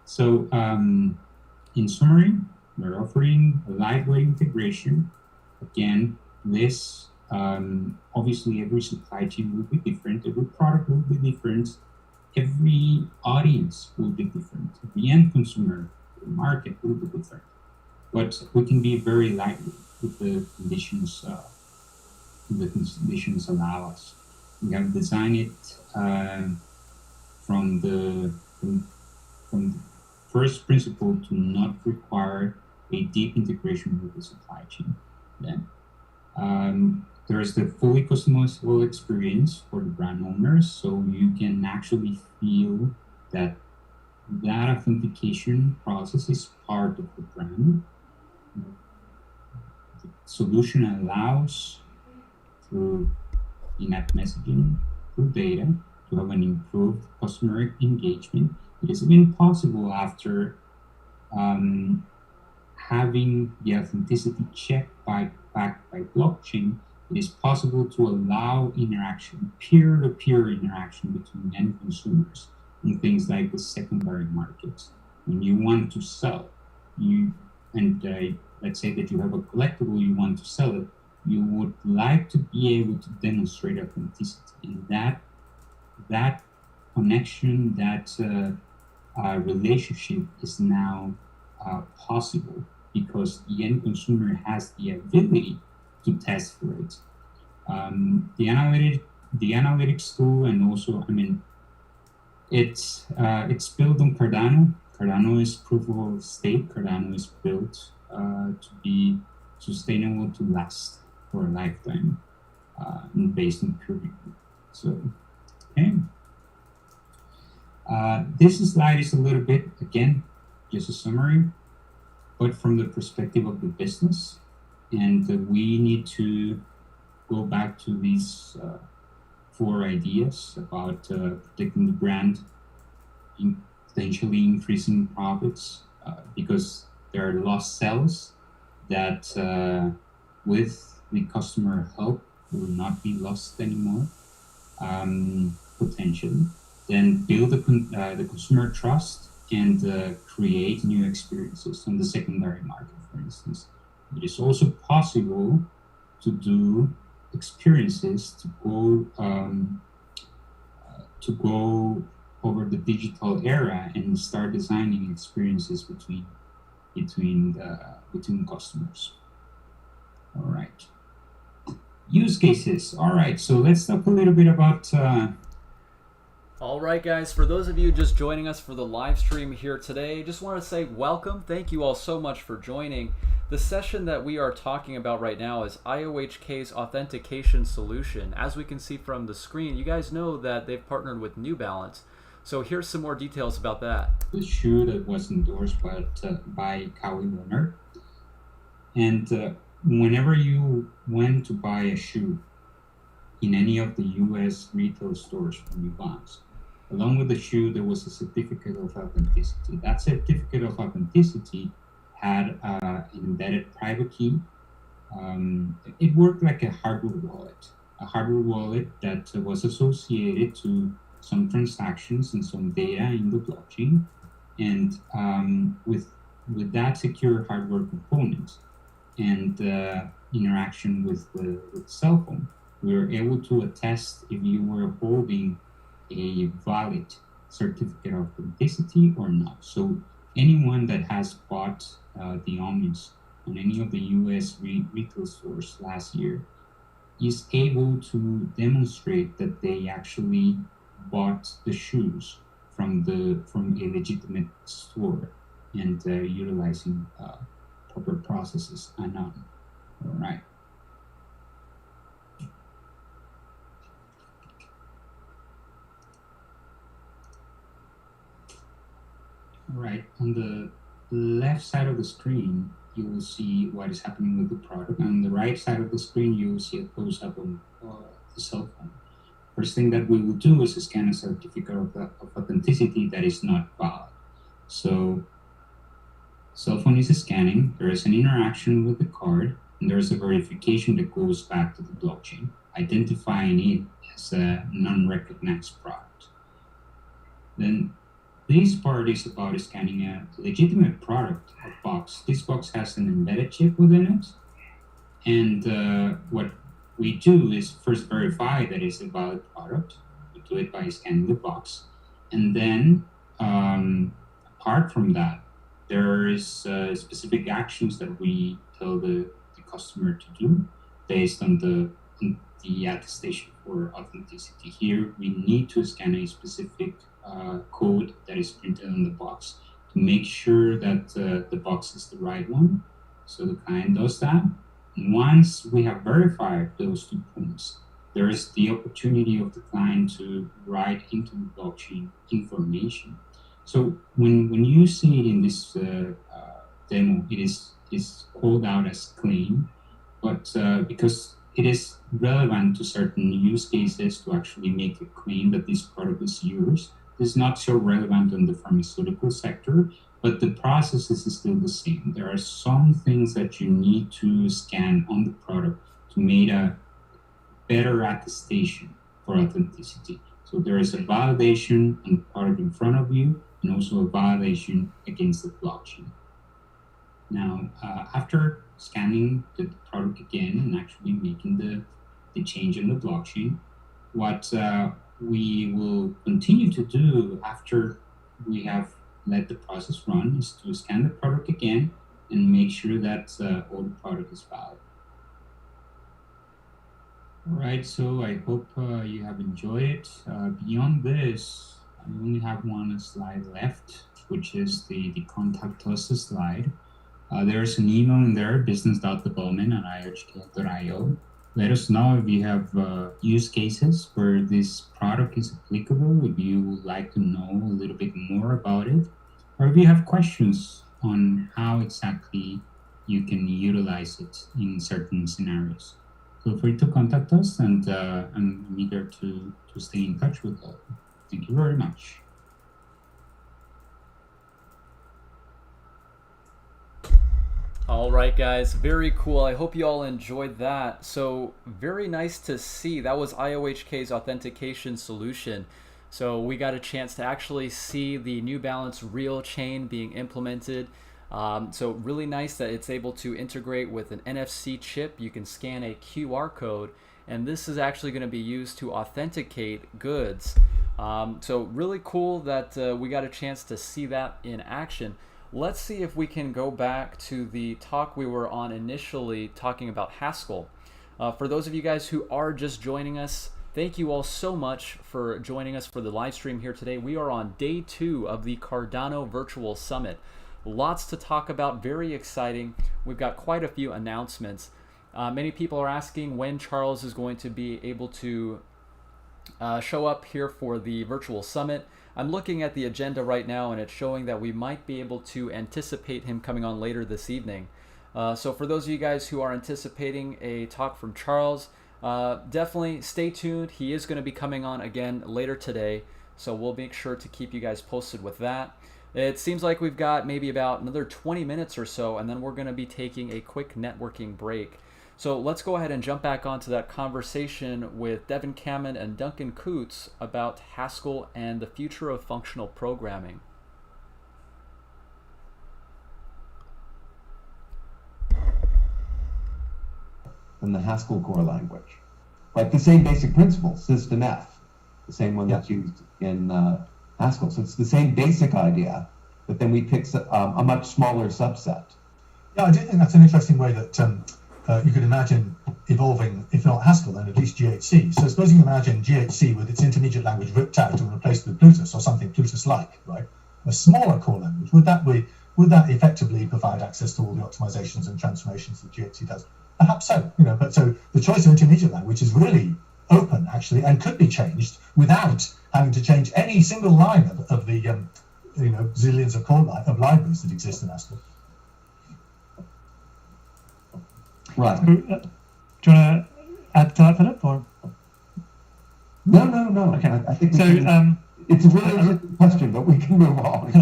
So in summary, we're offering a lightweight integration. Again, this obviously every supply chain will be different, every product will be different, every audience will be different, the end consumer, the market will be different. But we can be very lightweight if the conditions allow us. We have designed it from the first principle to not require a deep integration with the supply chain. Then there is the fully customizable experience for the brand owners, so you can actually feel that authentication process is part of the brand. The solution allows, through in-app messaging, through data, to have an improved customer engagement It is even possible after having the authenticity checked backed by blockchain. It is possible to allow interaction, peer-to-peer interaction between end consumers in things like the secondary markets. When you want to sell, let's say that you have a collectible, you want to sell it, you would like to be able to demonstrate authenticity, and that connection, that relationship is now possible because the end consumer has the ability to test for it. The analytics tool, and also, it's built on Cardano. Cardano is proof of stake. Cardano is built to be sustainable, to last for a lifetime, based on peer review. So, okay. This slide is a little bit, again, just a summary, but from the perspective of the business. And we need to go back to these 4 ideas about protecting the brand, potentially increasing profits, because there are lost sales that with the customer help will not be lost anymore, potentially. Then build the consumer trust and create new experiences on the secondary market, for instance. It is also possible to do experiences to go over the digital era and start designing experiences between customers. All right. Use cases. All right. So let's talk a little bit about. All right, guys, for those of you just joining us for the live stream here today, just want to say welcome. Thank you all so much for joining. The session that we are talking about right now is IOHK's authentication solution. As we can see from the screen, you guys know that they've partnered with New Balance. So here's some more details about that. The shoe that was endorsed by Kawhi Leonard. And whenever you went to buy a shoe in any of the US retail stores from New Balance, along with the shoe, there was a certificate of authenticity. That certificate of authenticity had an embedded private key. It worked like a hardware wallet that was associated to some transactions and some data in the blockchain. And with that secure hardware component and interaction with the cell phone, we were able to attest if you were holding a valid certificate of authenticity or not. So anyone that has bought the Omnis on any of the US retail stores last year is able to demonstrate that they actually bought the shoes from a legitimate store and utilizing proper processes and on. All right. All right, on the left side of the screen, you will see what is happening with the product. On the right side of the screen, you will see a close-up on the cell phone. First thing that we will do is scan a certificate of authenticity that is not valid. So, cell phone is scanning, there is an interaction with the card, and there is a verification that goes back to the blockchain, identifying it as a non-recognized product. Then this part is about scanning a legitimate product, a box. This box has an embedded chip within it. And what we do is first verify that it's a valid product. We do it by scanning the box. And then, apart from that, there is specific actions that we tell the customer to do based on the attestation for authenticity. Here, we need to scan a specific code that is printed on the box to make sure that the box is the right one. So the client does that. And once we have verified those 2 points, there is the opportunity of the client to write into the blockchain information. So when you see it in this demo, it is called out as claim, but because it is relevant to certain use cases to actually make a claim that this product is yours, is not so relevant in the pharmaceutical sector, but the process is still the same. There are some things that you need to scan on the product to make a better attestation for authenticity. So there is a validation on the product in front of you, and also a validation against the blockchain. Now, after scanning the product again and actually making the change in the blockchain, what we will continue to do after we have let the process run is to scan the product again and make sure that all the product is valid. All right, so I hope you have enjoyed it. Beyond this, I only have one slide left, which is the contact us slide. There's an email in there, business.development@iohk.io. Let us know if you have use cases where this product is applicable, if you would like to know a little bit more about it, or if you have questions on how exactly you can utilize it in certain scenarios. Feel free to contact us, and I'm eager to stay in touch with all. Thank you very much. All right, guys, very cool. I hope you all enjoyed that. So very nice to see. That was IOHK's authentication solution. So we got a chance to actually see the New Balance Real Chain being implemented. So really nice that it's able to integrate with an NFC chip. You can scan a QR code, and this is actually going to be used to authenticate goods. So really cool that we got a chance to see that in action. Let's see if we can go back to the talk we were on initially, talking about Haskell. For those of you guys who are just joining us, thank you all so much for joining us for the live stream here today. We are on day 2 of the Cardano Virtual Summit. Lots to talk about, very exciting. We've got quite a few announcements. Many people are asking when Charles is going to be able to show up here for the Virtual Summit. I'm looking at the agenda right now, and it's showing that we might be able to anticipate him coming on later this evening. So for those of you guys who are anticipating a talk from Charles, definitely stay tuned. He is going to be coming on again later today, so we'll make sure to keep you guys posted with that. It seems like we've got maybe about another 20 minutes or so, and then we're going to be taking a quick networking break. So let's go ahead and jump back onto that conversation with Devin Kamen and Duncan Coots about Haskell and the future of functional programming. And the Haskell core language, right? The same basic principle, System F, the same one that's used in Haskell. So it's the same basic idea, but then we pick a much smaller subset. Yeah, I do think that's an interesting way that you could imagine evolving, if not Haskell, then at least GHC. So suppose you imagine GHC with its intermediate language ripped out and replaced with Plutus or something Plutus-like, right? A smaller core language. Would that effectively provide access to all the optimizations and transformations that GHC does? Perhaps so, but so the choice of intermediate language is really open, actually, and could be changed without having to change any single line of the zillions of of libraries that exist in Haskell. Right. Do you want to add to that, Philip? Or? No. Okay. I think so. It's a really interesting question, but we can move on.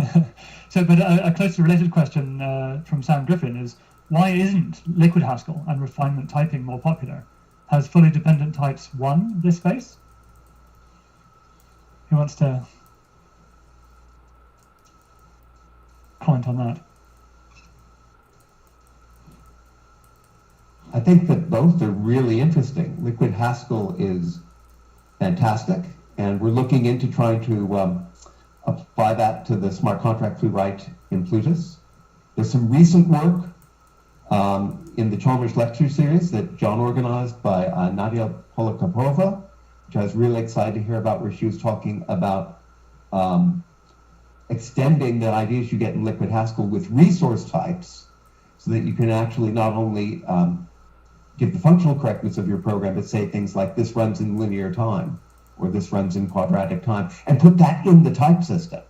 So, but a closely related question from Sam Griffin is, why isn't liquid Haskell and refinement typing more popular? Has fully dependent types won this space? Who wants to comment on that? I think that both are really interesting. Liquid Haskell is fantastic, and we're looking into trying to apply that to the smart contract we write in Plutus. There's some recent work in the Chalmers lecture series that John organized by Nadia Polakapova, which I was really excited to hear about, where she was talking about extending the ideas you get in liquid Haskell with resource types, so that you can actually not only give the functional correctness of your program, but say things like this runs in linear time, or this runs in quadratic time, and put that in the type system.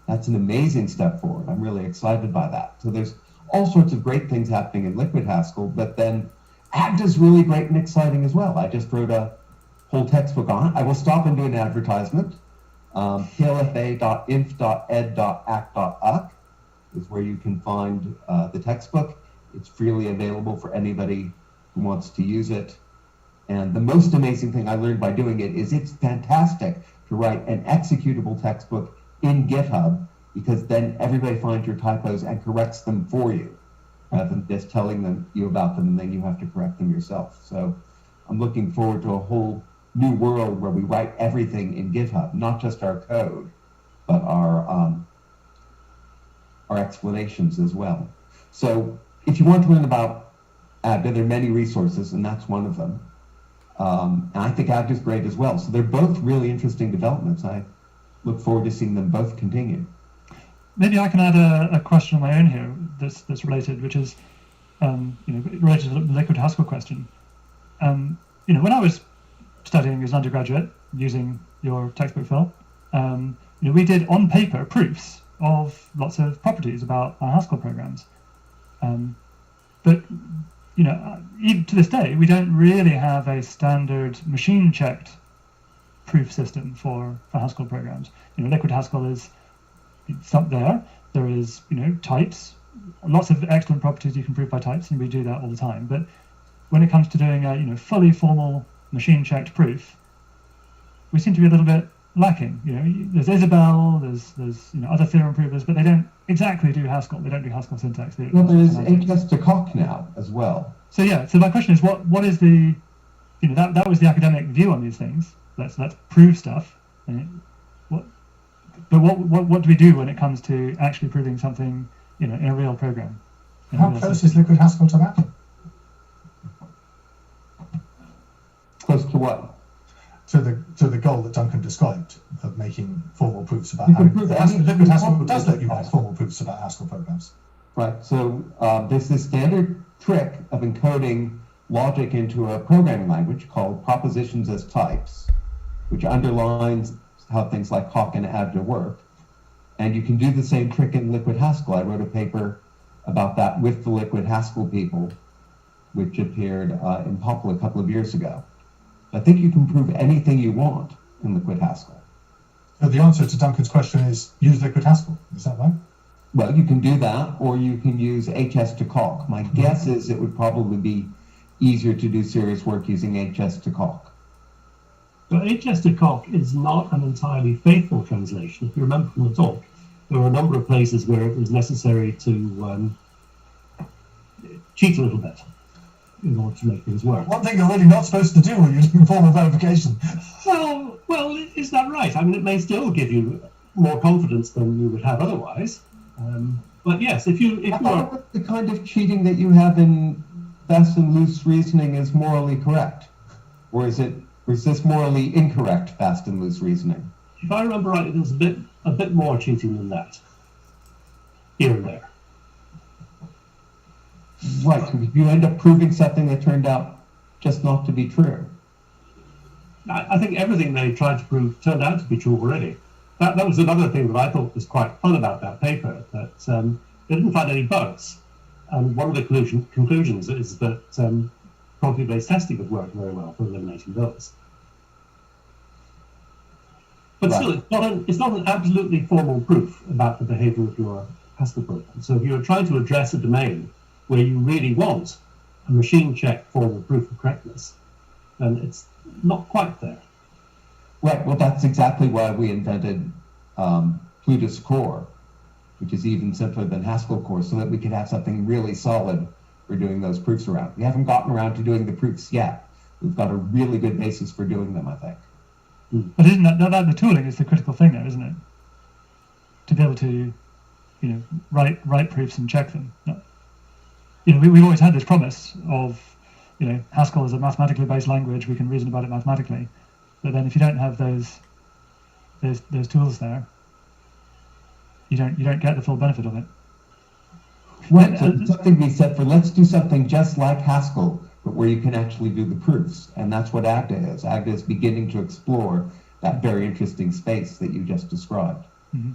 That's an amazing step forward. I'm really excited by that. So there's all sorts of great things happening in liquid Haskell, but then ACT is really great and exciting as well. I just wrote a whole textbook on it. I will stop and do an advertisement. plfa.inf.ed.act.uc is where you can find the textbook. It's freely available for anybody who wants to use it. And the most amazing thing I learned by doing it is it's fantastic to write an executable textbook in GitHub, because then everybody finds your typos and corrects them for you, rather than just telling you about them and then you have to correct them yourself. So I'm looking forward to a whole new world where we write everything in GitHub, not just our code, but our explanations as well. So if you want to learn about Agda, there are many resources, and that's one of them. And I think Agda is great as well. So they're both really interesting developments. I look forward to seeing them both continue. Maybe I can add a question of my own here that's related, which is related to the liquid Haskell question. When I was studying as an undergraduate using your textbook, Phil, we did on paper proofs of lots of properties about our Haskell programs. But even to this day, we don't really have a standard machine-checked proof system for Haskell programs. Liquid Haskell is there. There is, types, lots of excellent properties you can prove by types, and we do that all the time. But when it comes to doing a, fully formal machine-checked proof, we seem to be a little bit lacking. There's Isabelle, there's other theorem provers, but they don't exactly do Haskell. They don't do Haskell syntax. Well, there's HS2COC now as well. So yeah, so my question is, what is the, that was the academic view on these things. Let's prove stuff. But what do we do when it comes to actually proving something, in a real program? How close is liquid Haskell to that? Close to what? To the goal that Duncan described of making formal proofs about liquid Haskell does let you make formal proofs about Haskell programs. Right. So there's this standard trick of encoding logic into a programming language called propositions as types, which underlines how things like Hawk and Agda work. And you can do the same trick in liquid Haskell. I wrote a paper about that with the liquid Haskell people, which appeared in Popl a couple of years ago. I think you can prove anything you want in liquid Haskell. So the answer to Duncan's question is use liquid Haskell. Is that right? Well, you can do that, or you can use HS2COC. My guess is it would probably be easier to do serious work using HS2COC. But HS2COC is not an entirely faithful translation. If you remember from the talk, there were a number of places where it was necessary to cheat a little bit in order to make things work. One thing you're really not supposed to do when you're doing formal verification. Well, is that right? I mean, it may still give you more confidence than you would have otherwise. But yes, if you are... The kind of cheating that you have in fast and loose reasoning is morally correct? Or is this morally incorrect, fast and loose reasoning? If I remember right, there's a bit more cheating than that, here and there. Right, so you end up proving something that turned out just not to be true. I think everything they tried to prove turned out to be true already. That was another thing that I thought was quite fun about that paper, that they didn't find any bugs. And one of the conclusions is that property-based testing would work very well for eliminating those. But still, it's not an absolutely formal proof about the behavior of your Haskell program. So if you're trying to address a domain where you really want a machine-check formal proof of correctness, then it's not quite there. Right, well, that's exactly why we invented Plutus Core, which is even simpler than Haskell Core, so that we could have something really solid for doing those proofs around. We haven't gotten around to doing the proofs yet. We've got a really good basis for doing them, I think. But isn't that the tooling is the critical thing there, isn't it? To be able to, write proofs and check them. We've always had this promise of, Haskell is a mathematically based language. We can reason about it mathematically. But then if you don't have those tools there, you don't get the full benefit of it. Right, so there's something to be said for let's do something just like Haskell, but where you can actually do the proofs. And that's what Agda is. Agda is beginning to explore that very interesting space that you just described. Mm-hmm.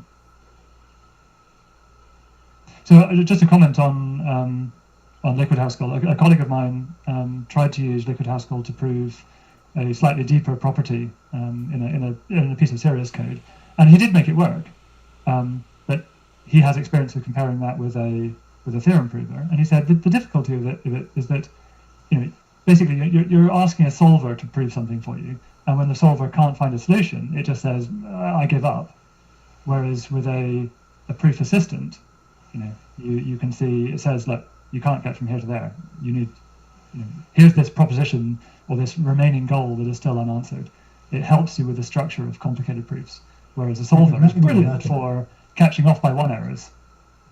So just a comment on liquid Haskell. A colleague of mine tried to use liquid Haskell to prove a slightly deeper property in a piece of serious code, And he did make it work, but he has experience of comparing that with a theorem prover, and he said that the difficulty of it is that, you know, basically you're asking a solver to prove something for you, and when the solver can't find a solution, it just says, I give up. Whereas with a proof assistant, you know, you can see it says, look, you can't get from here to there. You need, you know, here's this proposition or this remaining goal that is still unanswered. It helps you with the structure of complicated proofs. Whereas a solver is brilliant for catching off by one errors,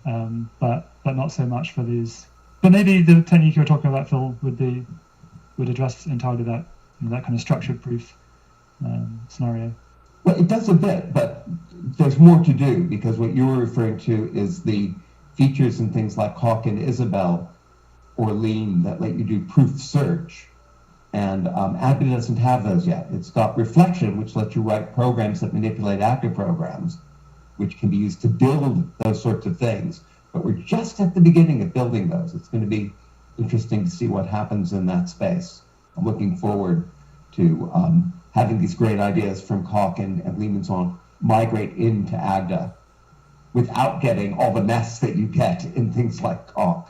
but not so much for these. But maybe the technique you were talking about, Phil, would address entirely that, you know, that kind of structured proof scenario. Well, it does a bit, but there's more to do, because what you were referring to is the features and things like Hawk and Isabel or Lean that let you do proof search. And Agda doesn't have those yet. It's got reflection, which lets you write programs that manipulate active programs, which can be used to build those sorts of things. But we're just at the beginning of building those. It's going to be interesting to see what happens in that space. I'm looking forward to having these great ideas from Hawk and Lehman's on migrate into Agda without getting all the mess that you get in things like Hawk.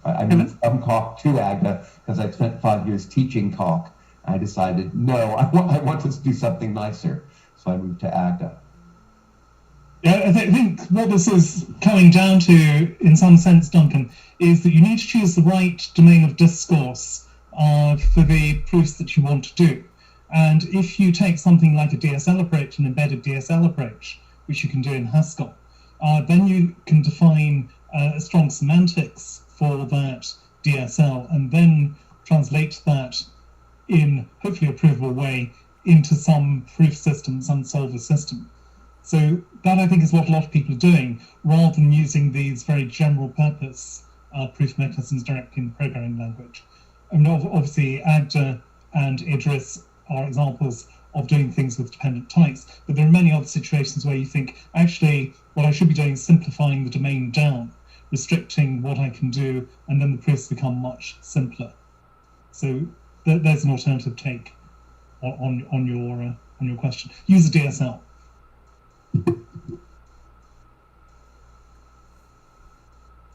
I moved from Hawk to Agda because I spent 5 years teaching Hawk. I decided, no, I want to do something nicer. So I moved to Agda. Yeah, I think what this is coming down to, in some sense, Duncan, is that you need to choose the right domain of discourse for the proofs that you want to do. And if you take something like a DSL approach, an embedded DSL approach, which you can do in Haskell, then you can define strong semantics for that DSL and then translate that in hopefully a provable way into some proof system, some solver system. So that, I think, is what a lot of people are doing, rather than using these very general purpose proof mechanisms directly in the programming language. I mean, obviously, Agda and Idris are examples of doing things with dependent types, but there are many other situations where you think, actually, what I should be doing is simplifying the domain down, restricting what I can do, and then the proofs become much simpler. So there's an alternative take on your question. Use a DSL.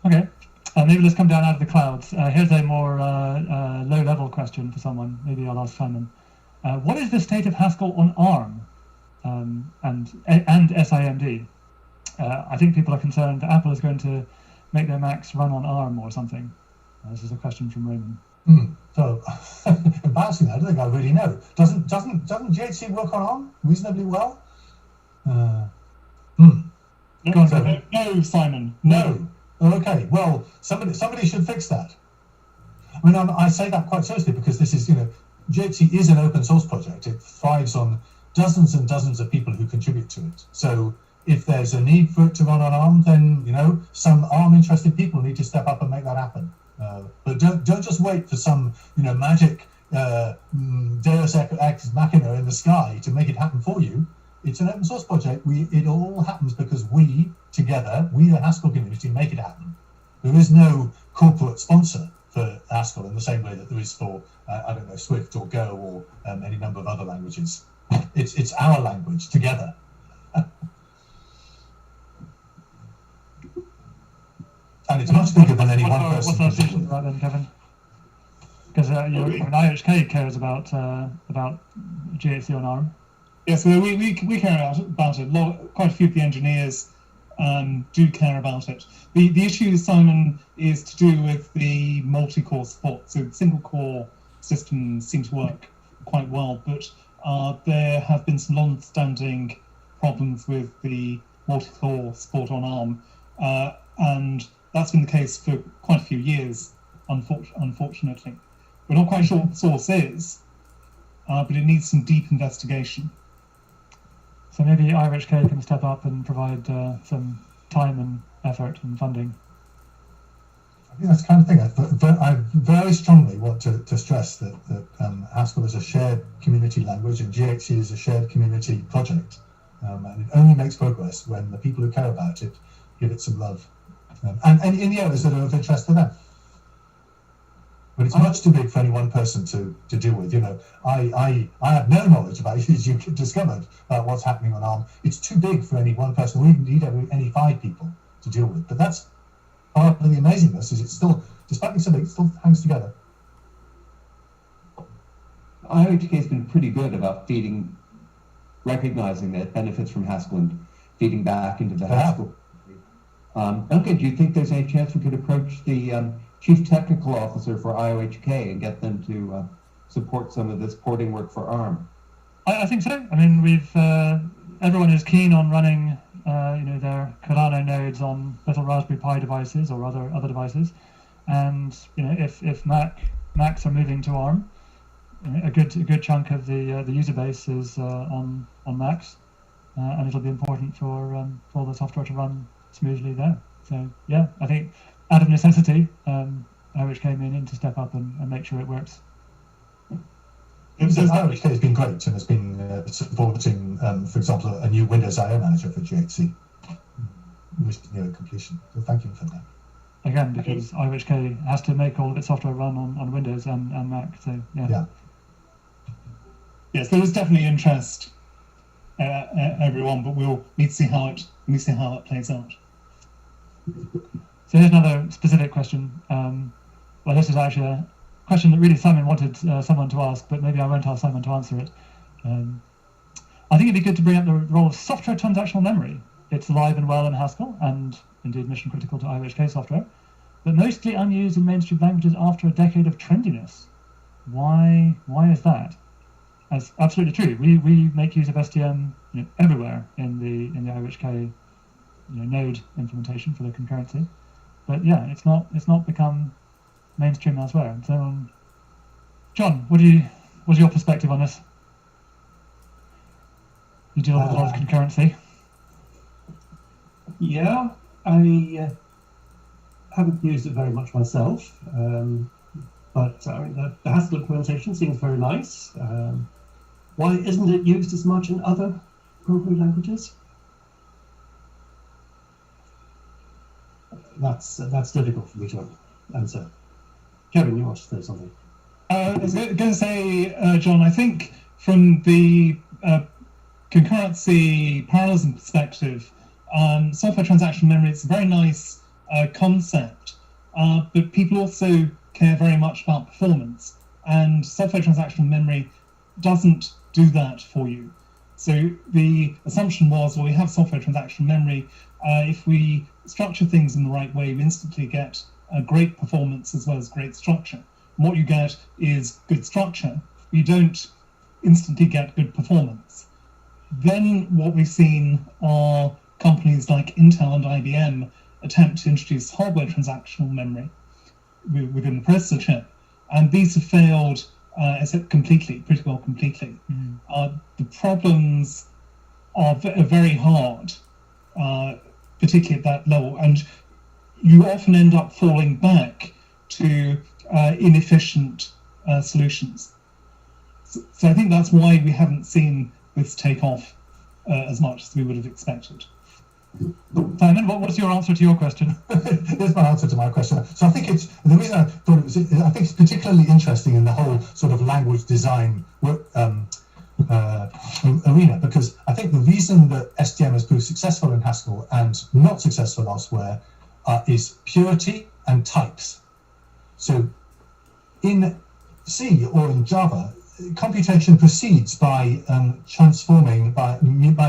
Okay, maybe let's come down out of the clouds. Here's a more low-level question for someone. Maybe I'll ask Simon. What is the state of Haskell on ARM and SIMD? I think people are concerned that Apple is going to make their Macs run on ARM or something. This is a question from Raymond. So embarrassing. I don't think I really know. Doesn't GHC work on ARM reasonably well? No, Simon. No. Oh, okay. Well, somebody should fix that. I mean, I say that quite seriously because this is, GHC is an open source project. It thrives on dozens and dozens of people who contribute to it. So if there's a need for it to run on ARM, then some ARM interested people need to step up and make that happen. But don't just wait for some magic Deus ex machina in the sky to make it happen for you. It's an open source project. It all happens because we together, the Haskell community, make it happen. There is no corporate sponsor for Haskell in the same way that there is for Swift or Go or any number of other languages. It's our language together. And it's much bigger than any one person. What's our position about then, Kevin? Because IOHK cares about GHC on ARM. Yes, we care about it. Quite a few of the engineers do care about it. The issue, Simon, is to do with the multi-core support. So single-core systems seem to work quite well, but there have been some long-standing problems with the multi-core support on ARM, and that's been the case for quite a few years, unfortunately. We're not quite sure what the source is, but it needs some deep investigation. So maybe IOHK can step up and provide some time and effort and funding. I think that's the kind of thing. I very strongly want to stress that Haskell is a shared community language and GHC is a shared community project. And it only makes progress when the people who care about it give it some love. And in the areas that are of interest to them. But it's much too big for any one person to deal with. I have no knowledge about it, as you discovered, what's happening on ARM. It's too big for any one person. We need any 5 people to deal with. But that's part of the amazingness, is it's still, despite being so big, it still hangs together. IOHK has been pretty good about recognizing that it benefits from Haskell and feeding back into the Haskell. Duncan, do you think there's any chance we could approach the Chief Technical Officer for IOHK and get them to support some of this porting work for ARM? I think so. I mean, everyone is keen on running their Cardano nodes on little Raspberry Pi devices or other devices, and if Macs are moving to ARM, a good chunk of the user base is on Macs, and it'll be important for the software to run smoothly there. So yeah, I think out of necessity, IOHK may need to step up and make sure it works. IOHK has been great and has been supporting, for example, a new Windows I/O manager for GHC, which is near completion. So thank you for that. Again, because IOHK has to make all of its software run on Windows and Mac. So yeah. Yes, there is definitely interest, everyone, but we'll need to see how it plays out. So here's another specific question. Well, this is actually a question that really Simon wanted someone to ask, but maybe I won't ask Simon to answer it. I think it'd be good to bring up the role of software transactional memory. It's alive and well in Haskell, and indeed mission critical to IOHK software, but mostly unused in mainstream languages after a decade of trendiness. Why is that? That's absolutely true. We make use of STM everywhere in the IOHK node implementation for the concurrency, but yeah, it's not become mainstream elsewhere. So, John, what's your perspective on this? You deal with a lot of concurrency. Yeah, I haven't used it very much myself, but the Haskell implementation seems very nice. Why isn't it used as much in other programming languages? That's difficult for me to answer. Kevin, you want to say something? I was going to say, John, I think from the concurrency parallelism perspective, software transactional memory, it's a very nice concept, but people also care very much about performance, and software transactional memory doesn't do that for you. So the assumption was, well, we have software transactional memory. If we structure things in the right way, we instantly get great performance as well as great structure. And what you get is good structure. You don't instantly get good performance. Then what we've seen are companies like Intel and IBM attempt to introduce hardware transactional memory within the processor chip, and these have failed pretty well completely. The problems are very hard, particularly at that level, and you often end up falling back to inefficient solutions. So I think that's why we haven't seen this take off as much as we would have expected. Simon, what's your answer to your question? Here's my answer to my question. So I think the reason I thought it was, I think it's particularly interesting in the whole sort of language design arena, because I think the reason that STM has proved successful in Haskell and not successful elsewhere is purity and types. So in C or in Java, computation proceeds by transforming by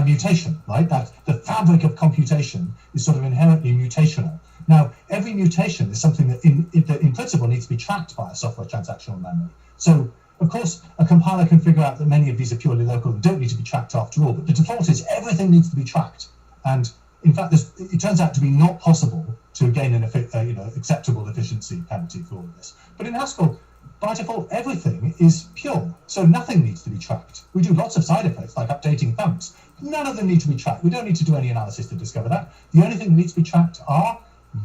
mutation, right? That the fabric of computation is sort of inherently mutational. Now, every mutation is something that in principle needs to be tracked by a software transactional memory. So, of course, a compiler can figure out that many of these are purely local and don't need to be tracked after all, but the default is everything needs to be tracked. And in fact, it turns out to be not possible to gain an acceptable efficiency penalty for all of this. But in Haskell, by default, everything is pure, so nothing needs to be tracked. We do lots of side effects, like updating thumps. None of them need to be tracked. We don't need to do any analysis to discover that. The only thing that needs to be tracked are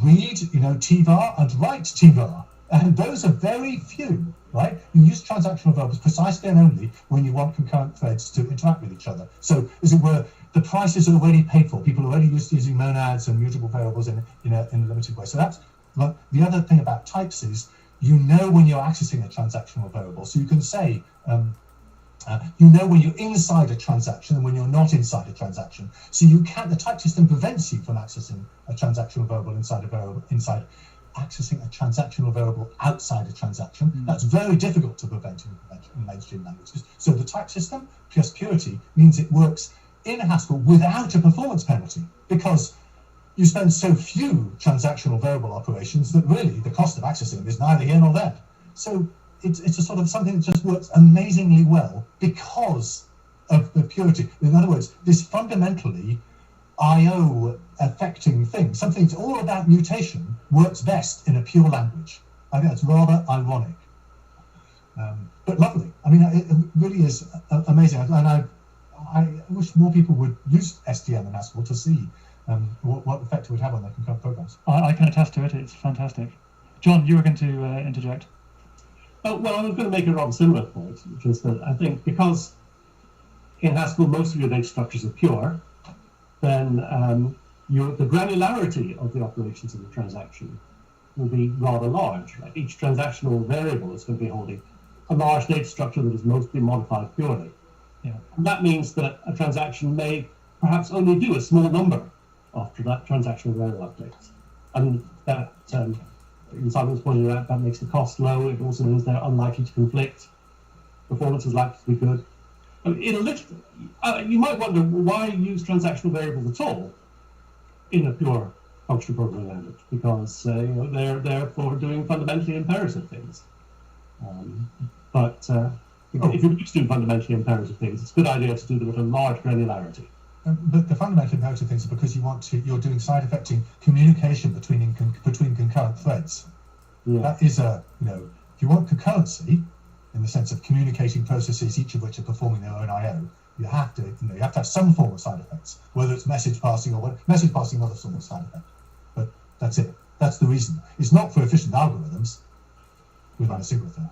read, tvar, and write tvar. And those are very few, right? You use transactional verbs precisely and only when you want concurrent threads to interact with each other. So, as it were, the price is already paid for. People are already used to using monads and mutable variables in a limited way. So that's the other thing about types is you know when you're accessing a transactional variable. So you can say, you know when you're inside a transaction and when you're not inside a transaction. So you can't, the type system prevents you from accessing a transactional variable inside a variable, accessing a transactional variable outside a transaction. That's very difficult to prevent in mainstream languages. So the type system, just purity, means it works in Haskell without a performance penalty, because you spend so few transactional variable operations that really the cost of accessing them is neither here nor there. So it's a sort of something that just works amazingly well because of the purity. In other words, this fundamentally I/O affecting thing, something that's all about mutation, works best in a pure language. I think that's rather ironic, but lovely. I mean, it really is amazing, and I wish more people would use SDM and Haskell to see what effect it would have on their concurrent programs. I can attest to it. It's fantastic. John, you were going to interject. Oh, well, I was going to make a rather similar point, which is that I think because in Haskell most of your data structures are pure, then the granularity of the operations of the transaction will be rather large. Right? Each transactional variable is going to be holding a large data structure that is mostly modified purely. Yeah. And that means that a transaction may perhaps only do a small number after that transactional variable updates. And that, in Simon's point out, that makes the cost low. It also means they're unlikely to conflict. Performance is likely to be good. I mean, you might wonder why use transactional variables at all in a pure functional programming language, because they're there for doing fundamentally imperative things. If you're used to doing fundamentally imperative things, it's a good idea to do them at a large granularity. But the fundamental imperative things are because you're doing side effecting communication between concurrent threads. Yeah. That is if you want concurrency in the sense of communicating processes, each of which are performing their own I/O, you have to have some form of side effects, whether it's message passing or message passing, another sort of side effect. But that's it. That's the reason. It's not for efficient algorithms without a single thing.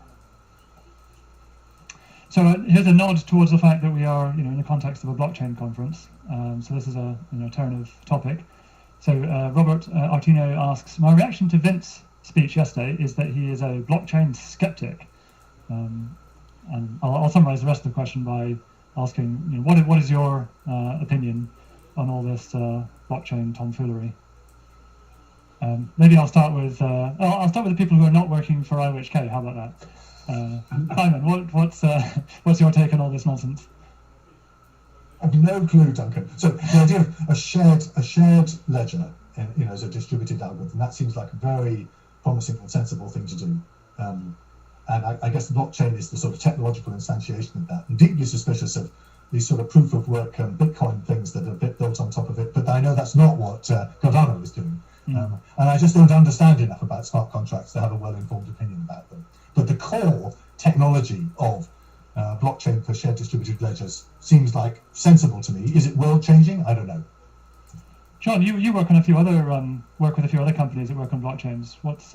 So here's a nod towards the fact that we are, in the context of a blockchain conference. So this is a turn of topic. So Robert Artino asks, my reaction to Vince's speech yesterday is that he is a blockchain skeptic. And I'll summarize the rest of the question by asking, what is your opinion on all this blockchain tomfoolery? Maybe I'll start with the people who are not working for IOHK. How about that? Simon, what's your take on all this nonsense? I have no clue, Duncan. So the idea of a shared ledger, as a distributed algorithm, that seems like a very promising and sensible thing to do. And I guess the blockchain is the sort of technological instantiation of that. I'm deeply suspicious of these sort of proof of work Bitcoin things that are built on top of it. But I know that's not what Cardano is doing. And I just don't understand enough about smart contracts to have a well-informed opinion about them. But the core technology of blockchain for shared distributed ledgers seems like sensible to me. Is it world-changing? I don't know. John, you work on a few other work with a few other companies that work on blockchains. What's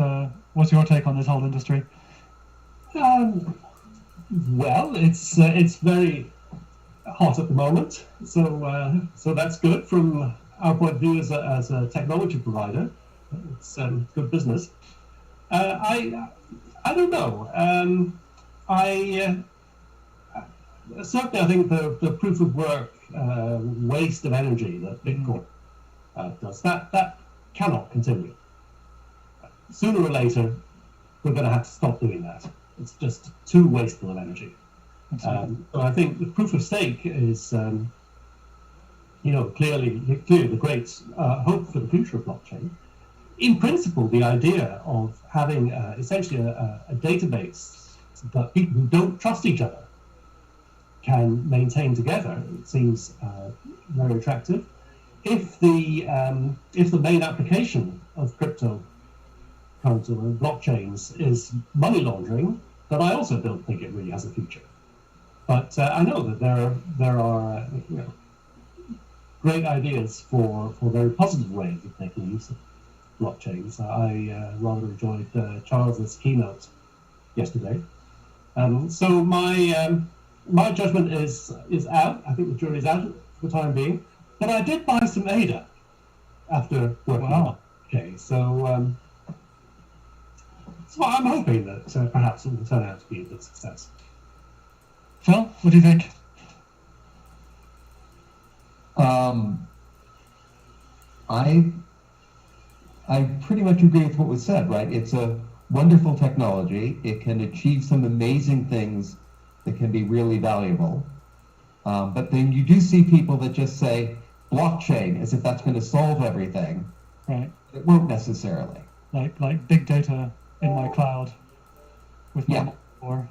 your take on this whole industry? Well, it's very hot at the moment, so that's good from our point of view as a technology provider. It's good business. I don't know. Certainly I think the proof of work waste of energy that Bitcoin does, that cannot continue. Sooner or later, we're going to have to stop doing that. It's just too wasteful of energy. So I think the proof of stake is, clearly the great hope for the future of blockchain. In principle, the idea of having essentially a database that people who don't trust each other can maintain together, it seems very attractive. If the main application of cryptocurrency or blockchains is money laundering, then I also don't think it really has a future. But I know that there are great ideas for very positive ways of making use of blockchains. I rather enjoyed Charles's keynote yesterday. So my judgment is out. I think the jury's out for the time being. But I did buy some ADA after working on it. Okay, so So I'm hoping that perhaps it will turn out to be a good success. Phil, what do you think? I pretty much agree with what was said, right? It's a wonderful technology. It can achieve some amazing things that can be really valuable. But then you do see people that just say blockchain as if that's going to solve everything. Right. It won't necessarily. Like big data in my cloud with my or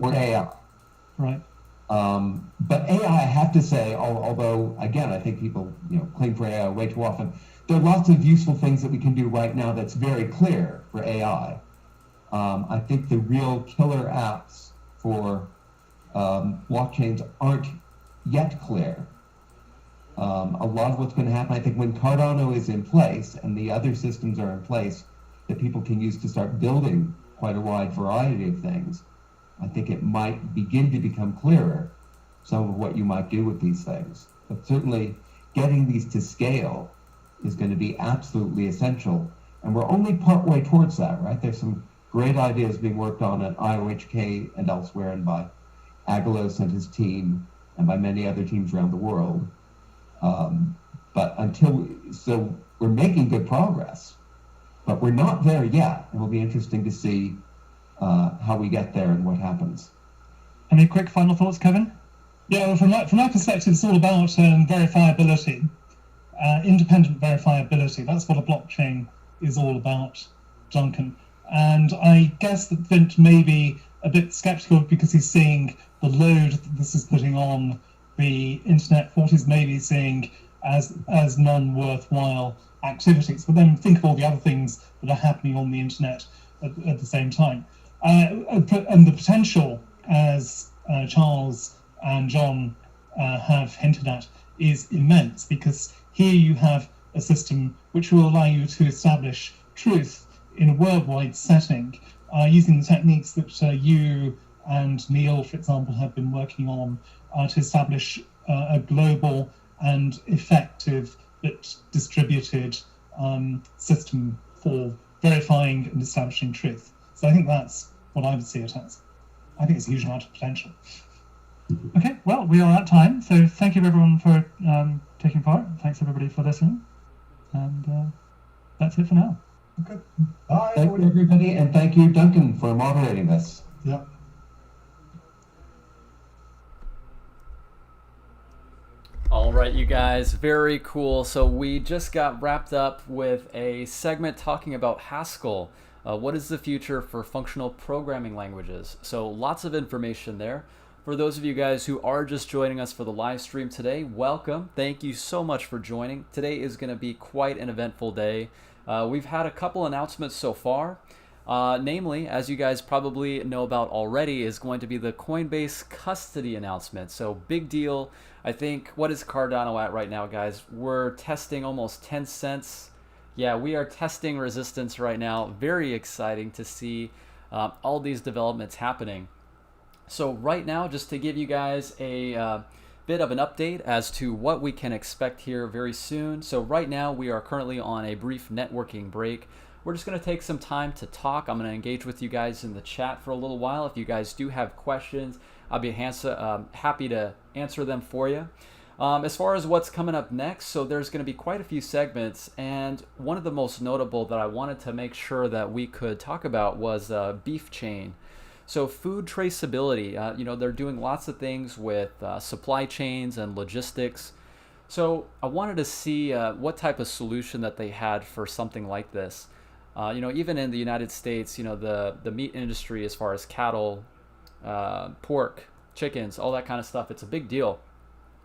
AI. Right. But AI, I have to say, although again, I think people claim for AI way too often. There are lots of useful things that we can do right now that's very clear for AI. I think the real killer apps for blockchains aren't yet clear. A lot of what's going to happen, I think, when Cardano is in place and the other systems are in place that people can use to start building quite a wide variety of things, I think it might begin to become clearer some of what you might do with these things. But certainly getting these to scale is going to be absolutely essential. And we're only partway towards that, right? There's some great ideas being worked on at IOHK and elsewhere, and by Agalos and his team, and by many other teams around the world. But so we're making good progress, but we're not there yet. It will be interesting to see how we get there and what happens. Any quick final thoughts, Kevin? Yeah, well, from my perspective, it's all about verifiability, independent verifiability. That's what a blockchain is all about, Duncan. And I guess that Vint may be a bit skeptical because he's seeing the load that this is putting on the internet, what he's maybe seeing as non-worthwhile activities. But then think of all the other things that are happening on the internet at the same time. And the potential, as Charles and John have hinted at, is immense, because here you have a system which will allow you to establish truth in a worldwide setting using the techniques that you and Neil, for example, have been working on to establish a global and effective but distributed system for verifying and establishing truth. So I think that's what I would see it as. I think it's a huge amount of potential. Okay, well, we are at time, so thank you everyone for taking part. Thanks everybody for listening, and that's it for now. Okay. Bye. Thank you, everybody, and thank you, Duncan, for moderating this. Yep. All right, you guys, very cool. So we just got wrapped up with a segment talking about Haskell. What is the future for functional programming languages? So lots of information there. For those of you guys who are just joining us for the live stream today, welcome. Thank you so much for joining. Today is going to be quite an eventful day. We've had a couple announcements so far. Namely, as you guys probably know about already, is going to be the Coinbase custody announcement. So big deal. I think, what is Cardano at right now, guys? We're testing almost 10 cents. Yeah, we are testing resistance right now. Very exciting to see all these developments happening. So right now, just to give you guys a bit of an update as to what we can expect here very soon. So right now, we are currently on a brief networking break. We're just going to take some time to talk. I'm going to engage with you guys in the chat for a little while. If you guys do have questions, I'll be happy to answer them for you. As far as what's coming up next, so there's going to be quite a few segments, and one of the most notable that I wanted to make sure that we could talk about was beef chain. So food traceability, you know, they're doing lots of things with supply chains and logistics. So I wanted to see what type of solution that they had for something like this. You know, even in the United States, you know, the meat industry, as far as cattle, pork, chickens, all that kind of stuff, it's a big deal.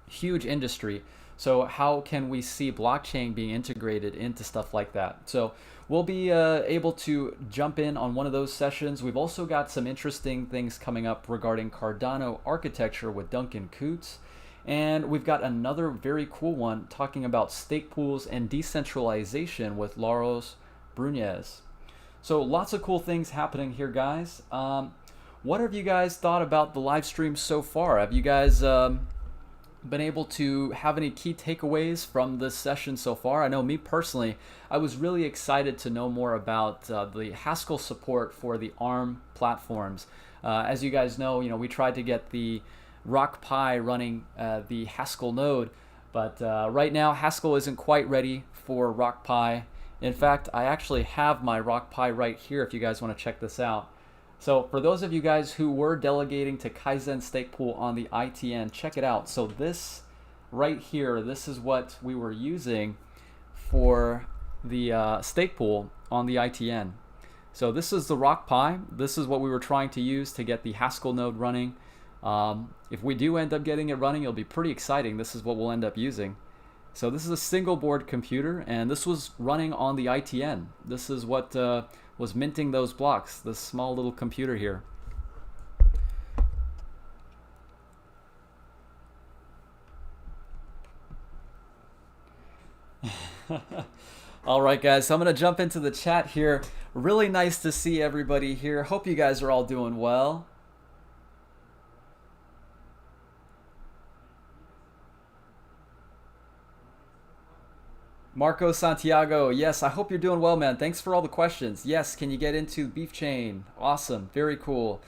Huge industry. So how can we see blockchain being integrated into stuff like that? So we'll be able to jump in on one of those sessions. We've also got some interesting things coming up regarding Cardano architecture with Duncan Coots. And we've got another very cool one talking about stake pools and decentralization with Laros Brunez. So lots of cool things happening here, guys. What have you guys thought about the live stream so far? Have you guys been able to have any key takeaways from this session so far? I know me personally, I was really excited to know more about the Haskell support for the ARM platforms. As you guys know, we tried to get the Rock Pi running the Haskell node, but right now Haskell isn't quite ready for Rock Pi. In fact, I actually have my Rock Pi right here if you guys want to check this out. So for those of you guys who were delegating to Kaizen stake pool on the ITN, check it out. So this right here, this is what we were using for the stake pool on the ITN. So this is the Rock Pi. This is what we were trying to use to get the Haskell node running. If we do end up getting it running, it'll be pretty exciting. This is what we'll end up using. So this is a single board computer, and this was running on the ITN. This is what was minting those blocks, this small little computer here. All right, guys, so I'm going to jump into the chat here. Really nice to see everybody here. Hope you guys are all doing well. Marco Santiago, yes, I hope you're doing well, man. Thanks for all the questions. Yes, can you get into Beef Chain? Awesome, very cool.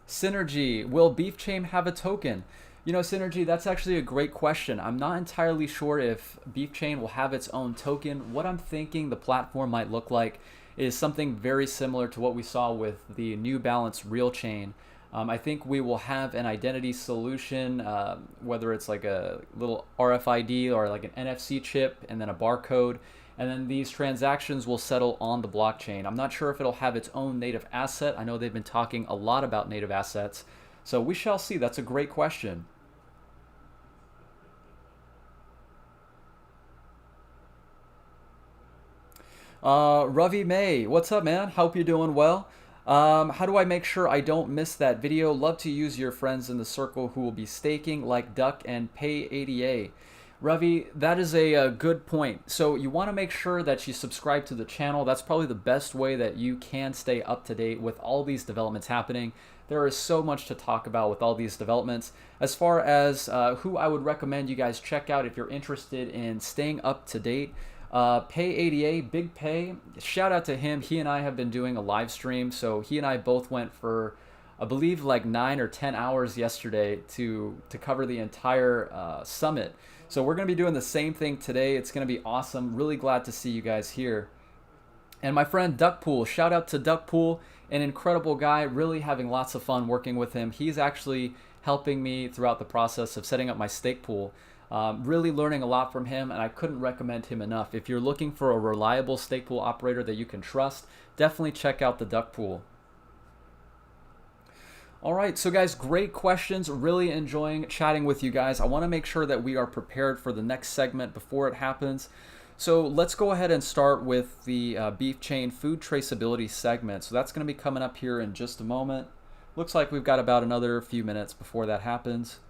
Synergy, will Beef Chain have a token? Synergy, that's actually a great question. I'm not entirely sure if Beef Chain will have its own token. What I'm thinking the platform might look like is something very similar to what we saw with the New Balance Real Chain. I think we will have an identity solution, whether it's like a little RFID or like an NFC chip and then a barcode, and then these transactions will settle on the blockchain. I'm not sure if it'll have its own native asset. I know they've been talking a lot about native assets, so we shall see. That's a great question. Ravi May, what's up, man? Hope you're doing well. How do I make sure I don't miss that video? Love to use your friends in the circle who will be staking like Duck and Pay ADA. Ravi, that is a good point. So you want to make sure that you subscribe to the channel. That's probably the best way that you can stay up to date with all these developments happening. There is so much to talk about with all these developments. As far as who I would recommend you guys check out if you're interested in staying up to date, Pay ADA, Big Pay, shout out to him. He and I have been doing a live stream, so he and I both went for, I believe, like 9 or 10 hours yesterday to cover the entire summit. So we're going to be doing the same thing today. It's going to be awesome. Really glad to see you guys here. And my friend Duckpool, shout out to Duckpool, an incredible guy, really having lots of fun working with him. He's actually helping me throughout the process of setting up my stake pool. Really learning a lot from him, and I couldn't recommend him enough. If you're looking for a reliable stake pool operator that you can trust, definitely check out the Duck Pool. All right, so guys, great questions. Really enjoying chatting with you guys. I want to make sure that we are prepared for the next segment before it happens. So let's go ahead and start with the Beef Chain food traceability segment. So that's going to be coming up here in just a moment. Looks like we've got about another few minutes before that happens.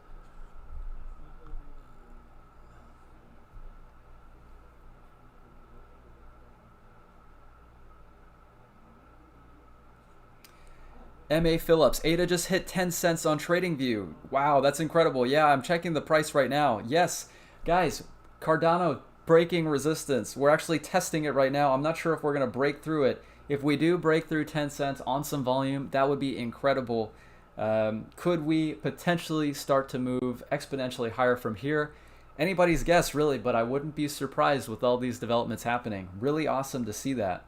M.A. Phillips, ADA just hit 10 cents on TradingView. Wow, that's incredible. Yeah, I'm checking the price right now. Yes, guys, Cardano breaking resistance. We're actually testing it right now. I'm not sure if we're going to break through it. If we do break through 10 cents on some volume, that would be incredible. Could we potentially start to move exponentially higher from here? Anybody's guess, really, but I wouldn't be surprised with all these developments happening. Really awesome to see that.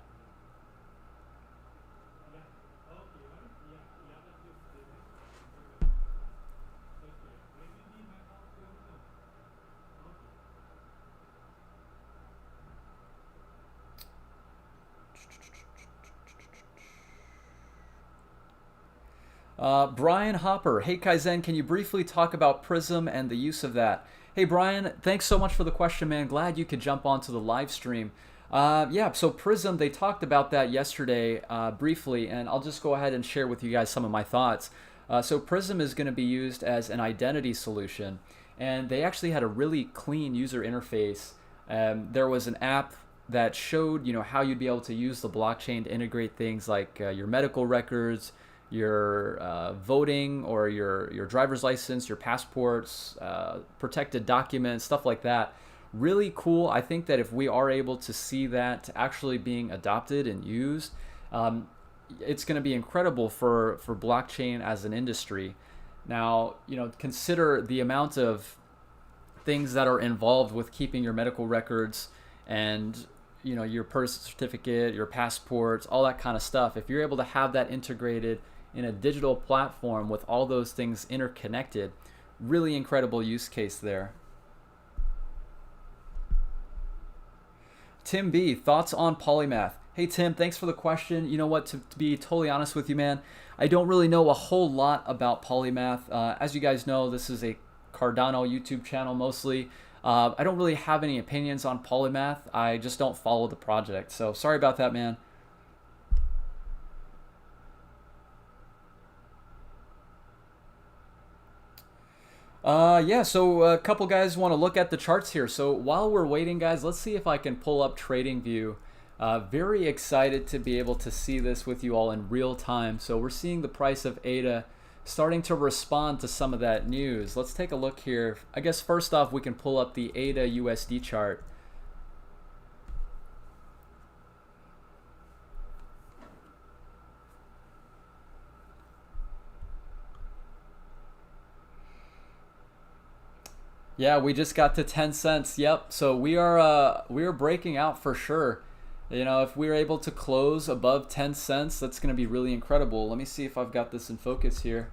Brian Hopper, hey Kaizen, can you briefly talk about Prism and the use of that? Hey Brian, thanks so much for the question, man. Glad you could jump onto the live stream. Yeah, so Prism, they talked about that yesterday briefly, and I'll just go ahead and share with you guys some of my thoughts. So Prism is going to be used as an identity solution, and they actually had a really clean user interface. There was an app that showed, how you'd be able to use the blockchain to integrate things like your medical records, your voting or your driver's license, your passports, protected documents, stuff like that. Really cool. I think that if we are able to see that actually being adopted and used, it's going to be incredible for blockchain as an industry. Now, consider the amount of things that are involved with keeping your medical records and your birth certificate, your passports, all that kind of stuff. If you're able to have that integrated in a digital platform with all those things interconnected, really incredible use case there. Tim B, thoughts on polymath? Hey Tim, thanks for the question. You know what, to be totally honest with you, man, I don't really know a whole lot about polymath. As you guys know, this is a Cardano YouTube channel mostly. I don't really have any opinions on polymath. I just don't follow the project. So sorry about that, man. Yeah, so a couple guys want to look at the charts here. So while we're waiting, guys, let's see if I can pull up TradingView. Very excited to be able to see this with you all in real time. So we're seeing the price of ADA starting to respond to some of that news. Let's take a look here. I guess first off, we can pull up the ADA USD chart. Yeah, we just got to 10 cents. Yep. So we are breaking out for sure. If we're able to close above 10 cents, that's going to be really incredible. Let me see if I've got this in focus here.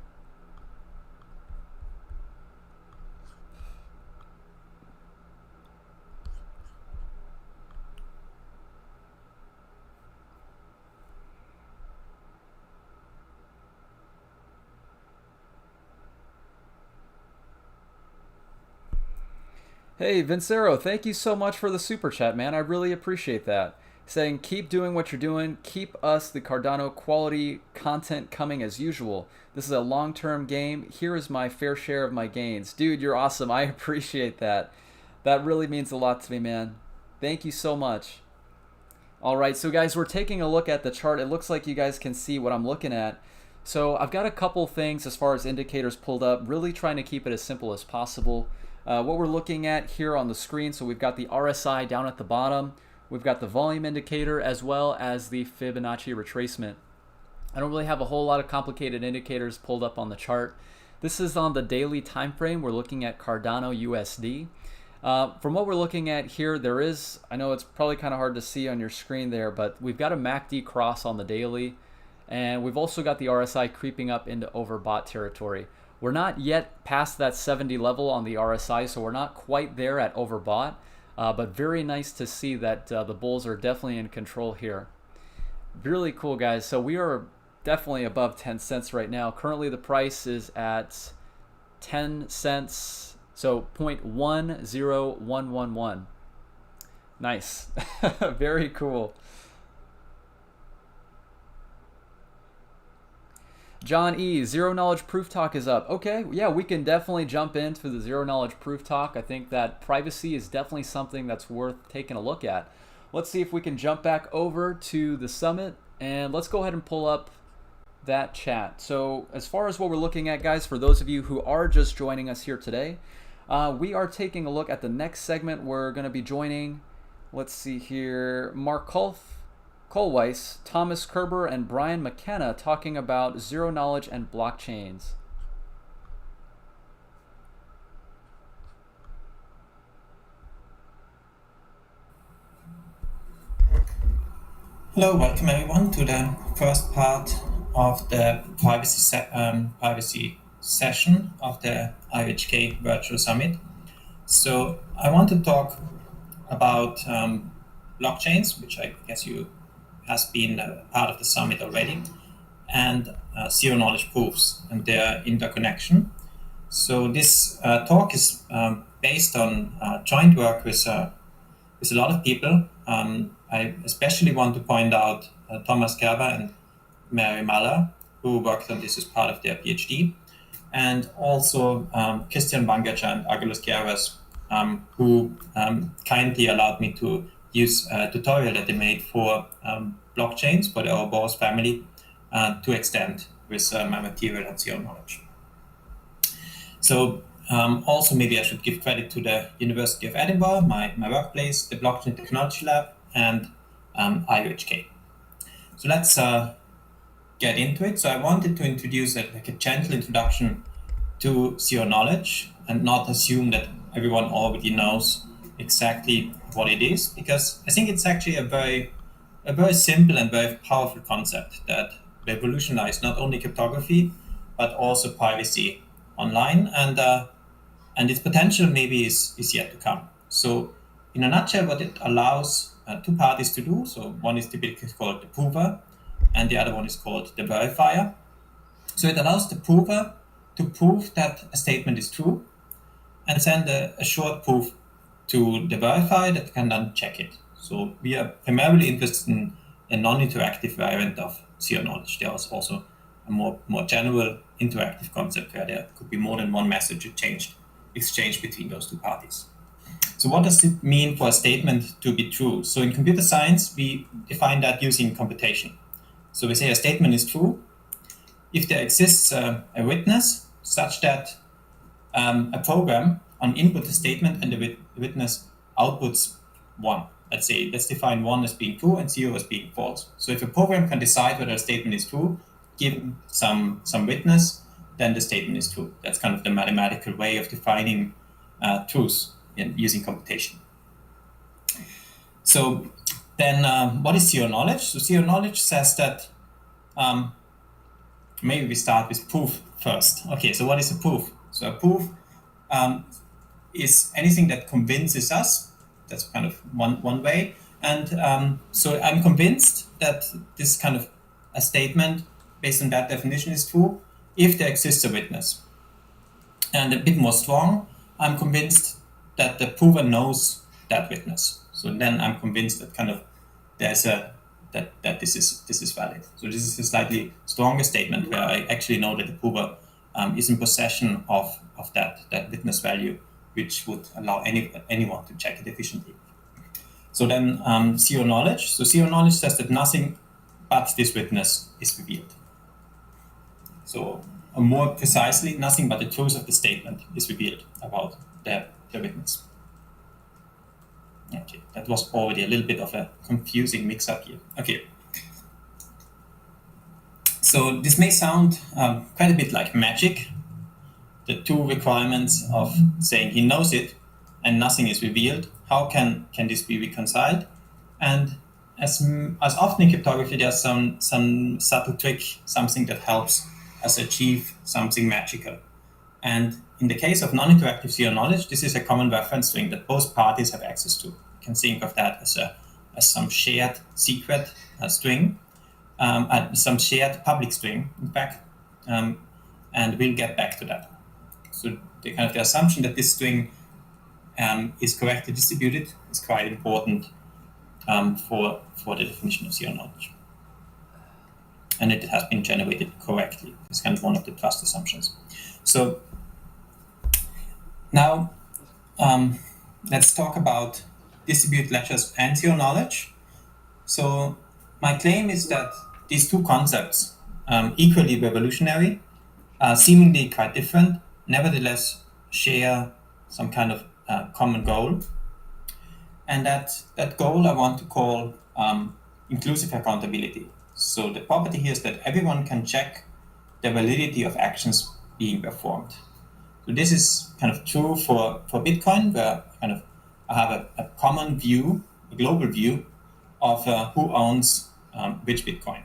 Hey, Vincero, thank you so much for the super chat, man. I really appreciate that. Saying, keep doing what you're doing. Keep us, the Cardano, quality content coming as usual. This is a long-term game. Here is my fair share of my gains. Dude, you're awesome. I appreciate that. That really means a lot to me, man. Thank you so much. All right, so guys, we're taking a look at the chart. It looks like you guys can see what I'm looking at. So I've got a couple things as far as indicators pulled up, really trying to keep it as simple as possible. What we're looking at here on the screen, so we've got the RSI down at the bottom, we've got the volume indicator as well as the Fibonacci retracement. I don't really have a whole lot of complicated indicators pulled up on the chart. This is on the daily time frame. We're looking at Cardano USD. From what we're looking at here, there is, I know it's probably kind of hard to see on your screen there, but we've got a MACD cross on the daily, and we've also got the RSI creeping up into overbought territory. We're not yet past that 70 level on the RSI, so we're not quite there at overbought, but very nice to see that the bulls are definitely in control here. Really cool, guys. So we are definitely above 10 cents right now. Currently the price is at 10 cents, so 0.10111. Nice. Very cool. John E, zero knowledge proof talk is up. Okay, yeah, we can definitely jump into the zero knowledge proof talk. I think that privacy is definitely something that's worth taking a look at. Let's see if we can jump back over to the summit, and let's go ahead and pull up that chat. So as far as what we're looking at, guys, for those of you who are just joining us here today, we are taking a look at the next segment. We're going to be joining, let's see here, Mark Kohlweiss, Thomas Kerber, and Brian McKenna talking about zero knowledge and blockchains. Hello, welcome everyone to the first part of the privacy session of the IOHK Virtual Summit. So I want to talk about blockchains, which I guess has been part of the summit already, and zero knowledge proofs and their interconnection. So this talk is based on joint work with a lot of people. I especially want to point out Thomas Kerber and Mary Muller, who worked on this as part of their PhD, and also Christian Bangacha and Agulus Gutierrez, who kindly allowed me to use a tutorial that they made for blockchains for the Ouroboros family to extend with my material at Zero Knowledge. So also maybe I should give credit to the University of Edinburgh, my workplace, the Blockchain Technology Lab, and IOHK. So let's get into it. So I wanted to introduce a gentle introduction to Zero Knowledge and not assume that everyone already knows exactly what it is, because I think it's actually a very simple and very powerful concept that revolutionized not only cryptography but also privacy online, and its potential maybe is yet to come. So in a nutshell, what it allows two parties to do, so one is typically called the prover and the other one is called the verifier. So it allows the prover to prove that a statement is true and send a short proof to the verifier that can then check it. So we are primarily interested in a non-interactive variant of Zero Knowledge. There is also a more general interactive concept where there could be more than one message exchanged between those two parties. So what does it mean for a statement to be true? So in computer science, we define that using computation. So we say a statement is true if there exists a witness such that a program on input a statement and the witness outputs 1. Let's define 1 as being true and 0 as being false. So if a program can decide whether a statement is true, given some witness, then the statement is true. That's kind of the mathematical way of defining truth using computation. So then what is Zero Knowledge? So Zero Knowledge says that, maybe we start with proof first. Okay, so what is a proof? So a proof is anything that convinces us. That's kind of one way. And so I'm convinced that this kind of a statement based on that definition is true if there exists a witness. And a bit more strong, I'm convinced that the prover knows that witness. So then I'm convinced that kind of there's that this is valid. So this is a slightly stronger statement where I actually know that the prover is in possession of that witness value, which would allow anyone to check it efficiently. So then Zero Knowledge. So Zero Knowledge says that nothing but this witness is revealed. So more precisely, nothing but the truth of the statement is revealed about the witness. Okay, that was already a little bit of a confusing mix-up here. Okay. So this may sound quite a bit like magic, the two requirements of saying he knows it and nothing is revealed. How can this be reconciled? And as often in cryptography, there's some subtle trick, something that helps us achieve something magical. And in the case of non-interactive Zero Knowledge, this is a common reference string that both parties have access to. You can think of that as some shared secret string, some shared public string, in fact, and we'll get back to that. So the assumption that this string is correctly distributed is quite important for the definition of Zero Knowledge. And it has been generated correctly. It's kind of one of the trust assumptions. So now let's talk about distributed ledgers and Zero Knowledge. So my claim is that these two concepts, equally revolutionary, seemingly quite different, nevertheless share some kind of common goal. And that goal I want to call inclusive accountability. So the property here is that everyone can check the validity of actions being performed. So this is kind of true for Bitcoin, where I have a common view, a global view of who owns which Bitcoin.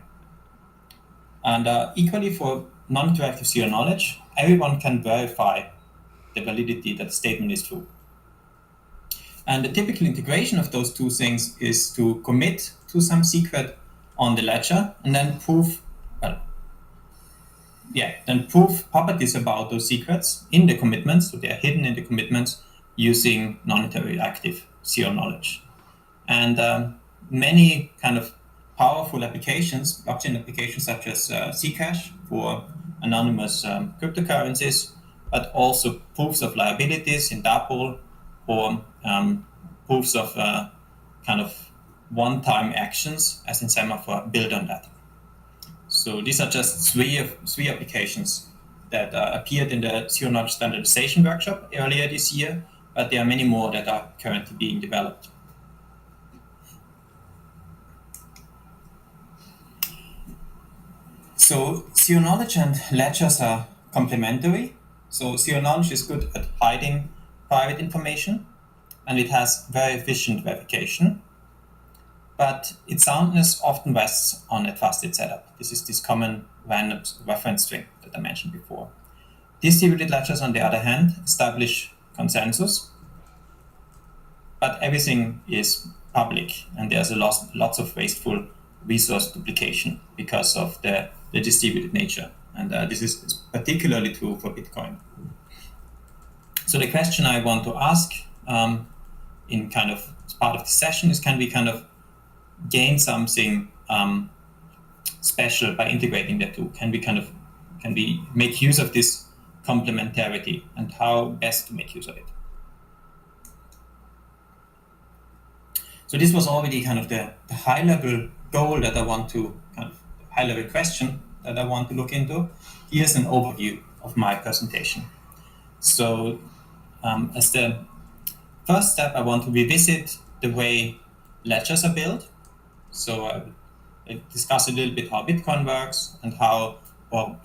And equally for non-interactive Zero Knowledge, everyone can verify the validity that the statement is true. And the typical integration of those two things is to commit to some secret on the ledger and then prove properties about those secrets in the commitments, so they are hidden in the commitments using non-interactive Zero Knowledge. And many kind of powerful applications, blockchain applications such as Zcash for anonymous cryptocurrencies, but also proofs of liabilities in DAPL or proofs of kind of one-time actions, as in Semaphore, build on that. So these are just three applications that appeared in the Zero Knowledge Standardization workshop earlier this year, but there are many more that are currently being developed. So Zero Knowledge and ledgers are complementary. So Zero Knowledge is good at hiding private information, and it has very efficient verification, but its soundness often rests on a trusted setup. This is this common random reference string that I mentioned before. Distributed ledgers, on the other hand, establish consensus, but everything is public, and there's lots of wasteful resource duplication because of the distributed nature. And this is particularly true for Bitcoin. So the question I want to ask in kind of as part of the session is, can we kind of gain something special by integrating the two? Can we make use of this complementarity, and how best to make use of it? So this was already kind of the high-level goal that I want to, kind of high-level question that I want to look into. Here's an overview of my presentation. So as the first step, I want to revisit the way ledgers are built. So I discuss a little bit how Bitcoin works and how,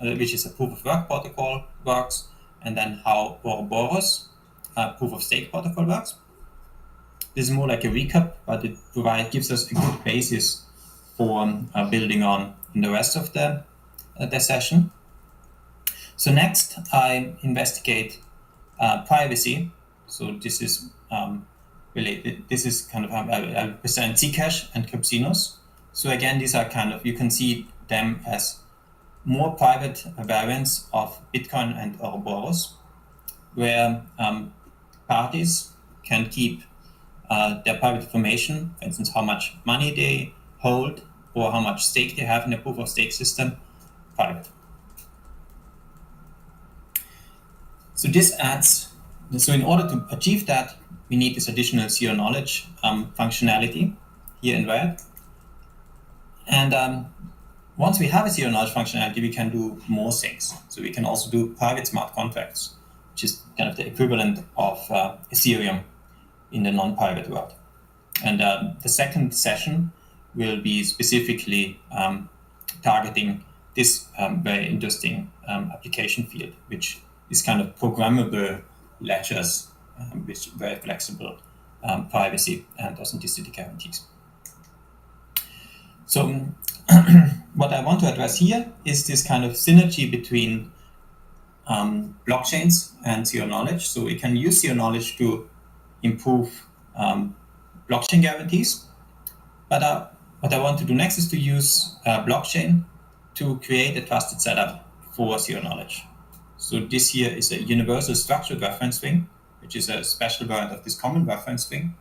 which is a proof of work protocol, works, and then how Ouroboros, proof of stake protocol, works. This is more like a recap, but it gives us a good basis for building on in the rest of the session. So next, I investigate privacy. So this is related. This is kind of I'll present Zcash and Crypsinos. So again, these are kind of, you can see them as more private variants of Bitcoin and Ouroboros, where parties can keep their private information, for instance, how much money they hold or how much stake they have in a proof of stake system, private. So this adds, so in order to achieve that, we need this additional zero knowledge functionality here in red. And once we have a zero knowledge functionality, we can do more things. So we can also do private smart contracts, which is kind of the equivalent of Ethereum in the non-private world. And the second session will be specifically targeting this very interesting application field, which is kind of programmable ledgers with very flexible privacy and authenticity guarantees. So what I want to address here is this kind of synergy between blockchains and zero knowledge. So we can use zero knowledge to improve blockchain guarantees. But what I want to do next is to use blockchain to create a trusted setup for zero knowledge. So this here is a universal structured reference string, which is a special variant of this common reference string,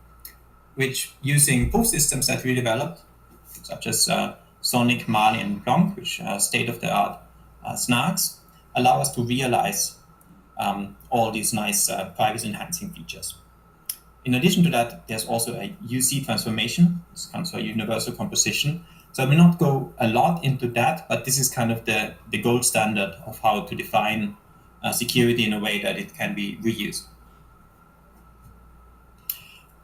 which using proof systems that we developed, such as Sonic, Mali, and Blanc, which are state-of-the-art snarks, allow us to realize all these nice privacy-enhancing features. In addition to that, there's also a UC transformation. This comes from universal composition. So I will not go a lot into that, but this is kind of the gold standard of how to define security in a way that it can be reused.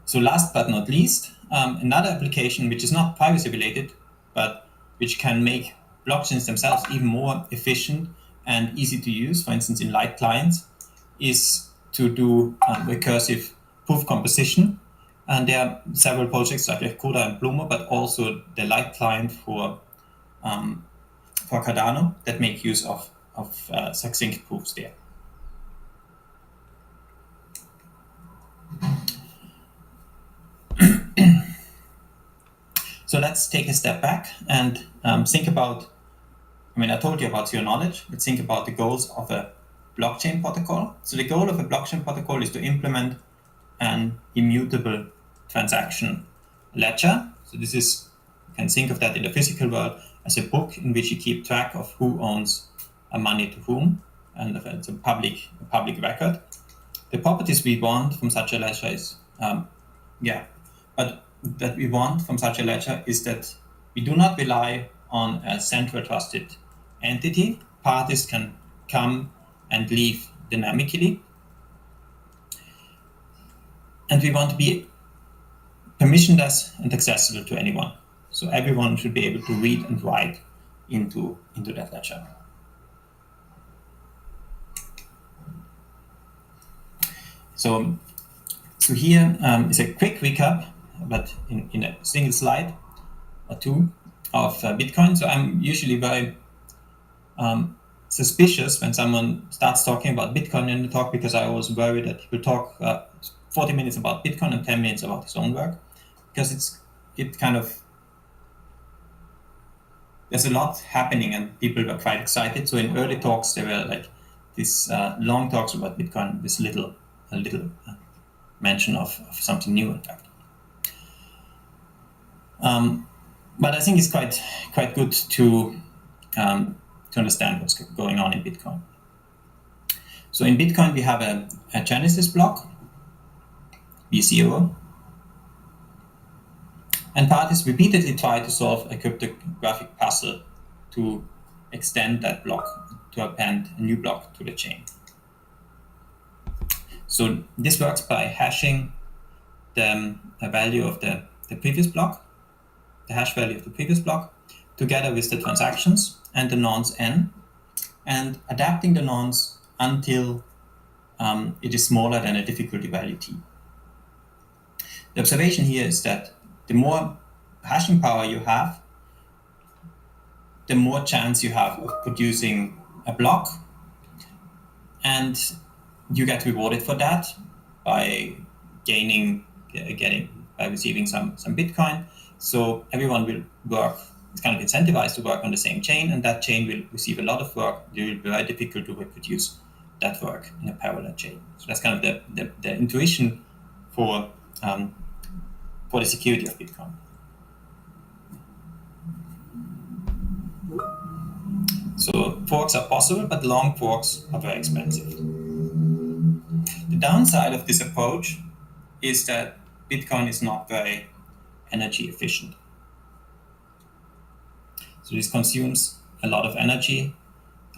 So last but not least, another application which is not privacy related, but which can make blockchains themselves even more efficient and easy to use, for instance, in light clients, is to do recursive proof composition. And there are several projects like Coda and Plumo, but also the light client for Cardano that make use of succinct proofs there. So let's take a step back and think about, I told you about zero knowledge. Let's think about the goals of a blockchain protocol. So the goal of a blockchain protocol is to implement an immutable transaction ledger. So this is, you can think of that in the physical world as a book in which you keep track of who owns money to whom, and it's a public record. The properties we want from such a ledger is, but that we want from such a ledger is that we do not rely on a central trusted entity. Parties can come and leave dynamically. And we want to be permissionless and accessible to anyone. So everyone should be able to read and write into that ledger. So here is a quick recap, but in a single slide or two of Bitcoin. So I'm usually very suspicious when someone starts talking about Bitcoin in the talk, because I always worry that he will talk 40 minutes about Bitcoin and 10 minutes about his own work, because there's a lot happening and people were quite excited. So in early talks, there were like these long talks about Bitcoin with a little mention of something new, in fact. But I think it's quite good to understand what's going on in Bitcoin. So in Bitcoin, we have a Genesis block, B0, and parties repeatedly try to solve a cryptographic puzzle to extend that block, to append a new block to the chain. So this works by hashing the value of the previous block, the hash value of the previous block, together with the transactions and the nonce n, and adapting the nonce until it is smaller than a difficulty value t. The observation here is that the more hashing power you have, the more chance you have of producing a block, and you get rewarded for that by by receiving some Bitcoin. So everyone will work. It's kind of incentivized to work on the same chain, and that chain will receive a lot of work. It will be very difficult to reproduce that work in a parallel chain. So that's kind of the intuition for the security of Bitcoin. So forks are possible, but long forks are very expensive. The downside of this approach is that Bitcoin is not very energy efficient. So this consumes a lot of energy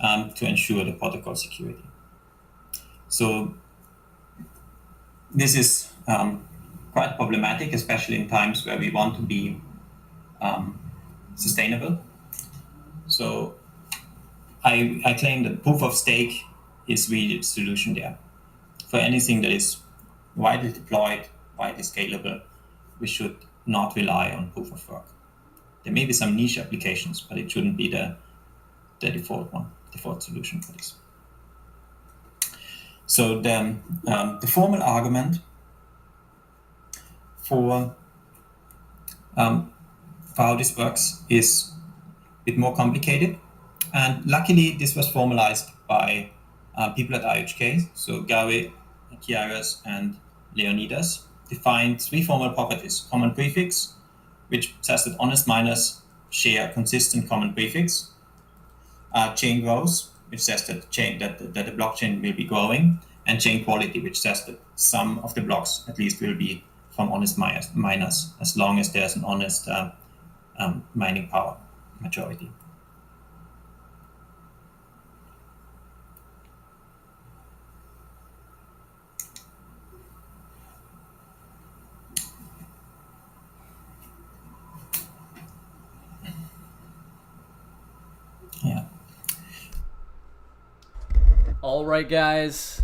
to ensure the protocol security. So this is quite problematic, especially in times where we want to be sustainable. So I claim that proof of stake is really the solution there. For anything that is widely deployed, widely scalable, we should not rely on proof of work. There may be some niche applications, but it shouldn't be the default solution for this. So the formal argument for how this works is a bit more complicated. And luckily, this was formalized by people at IOHK. So Gary, Kiaras, and Leonidas defined three formal properties: common prefix, which says that honest miners share consistent common prefix; chain growth, which says that the blockchain will be growing; and chain quality, which says that some of the blocks at least will be from honest miners, as long as there's an honest mining power majority. Yeah. All right, guys.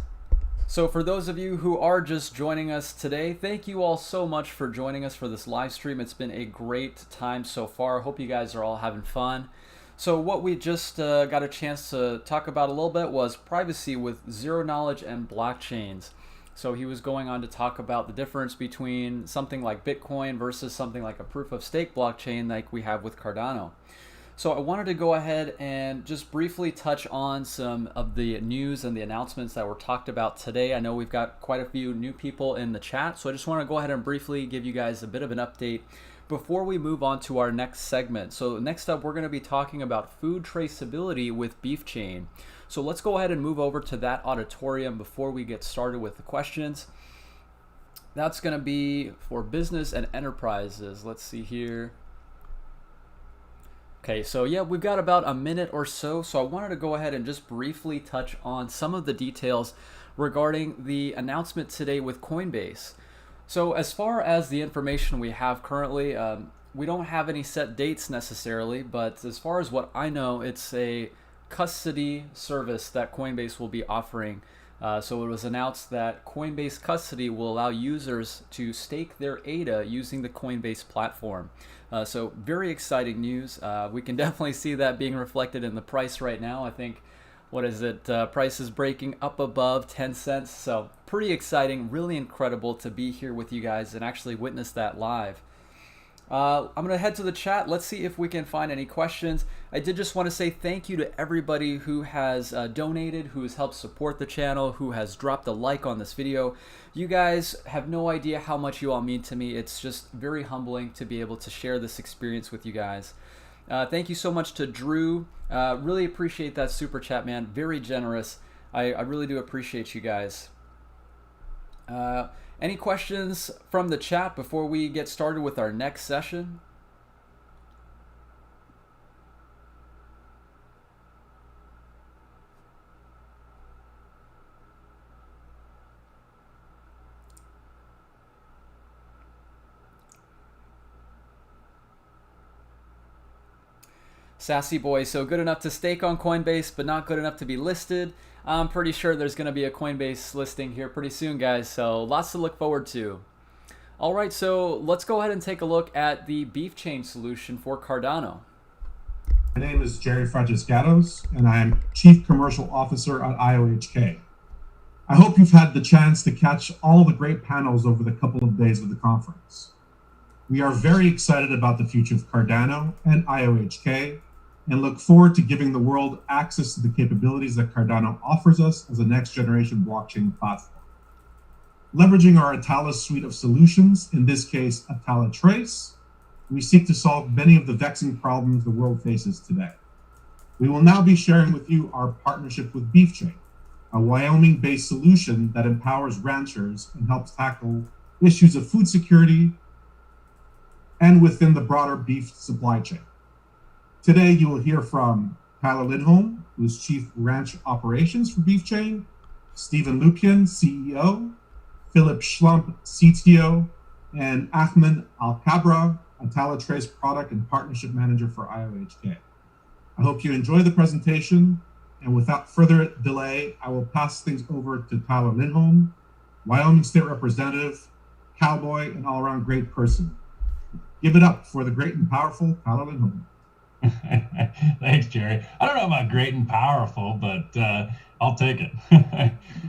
So for those of you who are just joining us today, thank you all so much for joining us for this live stream. It's been a great time so far. Hope you guys are all having fun. So what we just got a chance to talk about a little bit was privacy with zero knowledge and blockchains. So he was going on to talk about the difference between something like Bitcoin versus something like a proof of stake blockchain like we have with Cardano. So I wanted to go ahead and just briefly touch on some of the news and the announcements that were talked about today. I know we've got quite a few new people in the chat, so I just want to go ahead and briefly give you guys a bit of an update before we move on to our next segment. So next up, we're going to be talking about food traceability with BeefChain. So let's go ahead and move over to that auditorium before we get started with the questions. That's going to be for business and enterprises. Let's see here. Okay, so yeah, we've got about a minute or so I wanted to go ahead and just briefly touch on some of the details regarding the announcement today with Coinbase. So as far as the information we have currently, we don't have any set dates necessarily, but as far as what I know, it's a custody service that Coinbase will be offering. So it was announced that Coinbase Custody will allow users to stake their ADA using the Coinbase platform. So very exciting news. We can definitely see that being reflected in the price right now. I think, what is it? Price is breaking up above 10 cents. So pretty exciting, really incredible to be here with you guys and actually witness that live. I'm going to head to the chat. Let's see if we can find any questions. I did just want to say thank you to everybody who has donated, who has helped support the channel, who has dropped a like on this video. You guys have no idea how much you all mean to me. It's just very humbling to be able to share this experience with you guys. Thank you so much to Drew. Really appreciate that super chat, man. Very generous. I really do appreciate you guys. Any questions from the chat before we get started with our next session? Sassy boy, so good enough to stake on Coinbase, but not good enough to be listed. I'm pretty sure there's going to be a Coinbase listing here pretty soon, guys, so lots to look forward to. All right, so let's go ahead and take a look at the beef chain solution for Cardano. My name is Jerry Francescatos, and I am Chief Commercial Officer at IOHK. I hope you've had the chance to catch all the great panels over the couple of days of the conference. We are very excited about the future of Cardano and IOHK, and look forward to giving the world access to the capabilities that Cardano offers us as a next-generation blockchain platform. Leveraging our Atala suite of solutions, in this case, Atala Trace, we seek to solve many of the vexing problems the world faces today. We will now be sharing with you our partnership with BeefChain, a Wyoming-based solution that empowers ranchers and helps tackle issues of food security and within the broader beef supply chain. Today, you will hear from Tyler Lindholm, who is Chief Ranch Operations for BeefChain, Stephen Lukian, CEO, Philip Schlump, CTO, and Ahmed Al-Kabra, Atala Trace Product and Partnership Manager for IOHK. I hope you enjoy the presentation, and without further delay, I will pass things over to Tyler Lindholm, Wyoming State Representative, cowboy, and all-around great person. Give it up for the great and powerful Tyler Lindholm. Thanks, Jerry. I don't know about great and powerful, but I'll take it.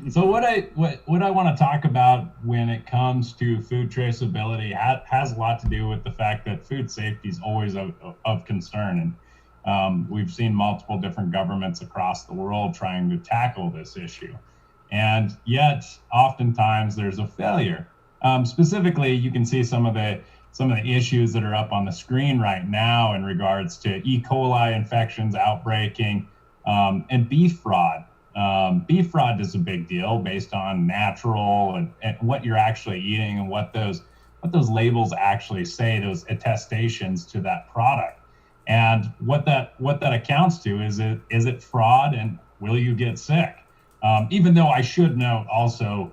So what I want to talk about when it comes to food traceability has a lot to do with the fact that food safety is always of concern. And we've seen multiple different governments across the world trying to tackle this issue. And yet, oftentimes, there's a failure. Specifically, you can see some of the issues that are up on the screen right now in regards to E. coli infections outbreaking and beef fraud. Beef fraud is a big deal based on natural and what you're actually eating and what those labels actually say, those attestations to that product. And what that accounts to is it fraud, and will you get sick? Even though I should note also,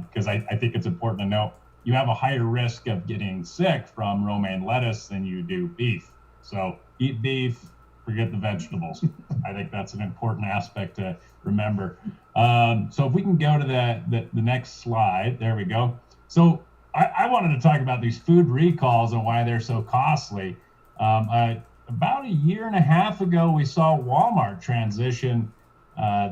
because I think it's important to note, you have a higher risk of getting sick from romaine lettuce than you do beef. So eat beef, forget the vegetables. I think that's an important aspect to remember. So if we can go to the next slide, there we go. So I wanted to talk about these food recalls and why they're so costly. About a year and a half ago, we saw Walmart transition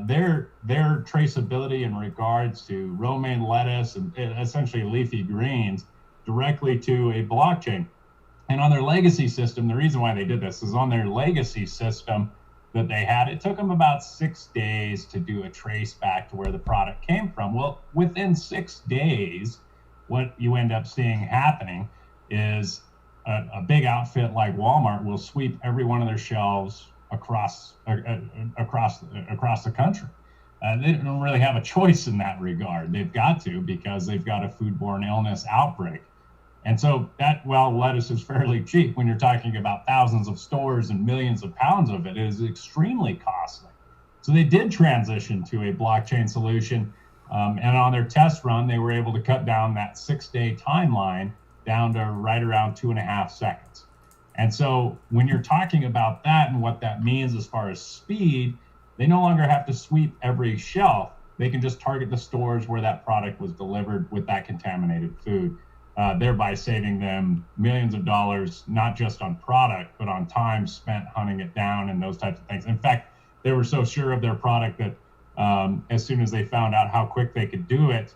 their traceability in regards to romaine lettuce and essentially leafy greens directly to a blockchain. And on their legacy system, the reason why they did this is on their legacy system that they had, it took them about 6 days to do a trace back to where the product came from. Well, within 6 days, what you end up seeing happening is a big outfit like Walmart will sweep every one of their shelves across the country. They don't really have a choice in that regard. They've got to, because they've got a foodborne illness outbreak. And so that, well, lettuce is fairly cheap when you're talking about thousands of stores and millions of pounds of it. It is extremely costly. So they did transition to a blockchain solution. And on their test run, they were able to cut down that 6-day timeline down to right around 2.5 seconds. And so when you're talking about that and what that means as far as speed, they no longer have to sweep every shelf. They can just target the stores where that product was delivered with that contaminated food, thereby saving them millions of dollars, not just on product, but on time spent hunting it down and those types of things. In fact, they were so sure of their product that as soon as they found out how quick they could do it,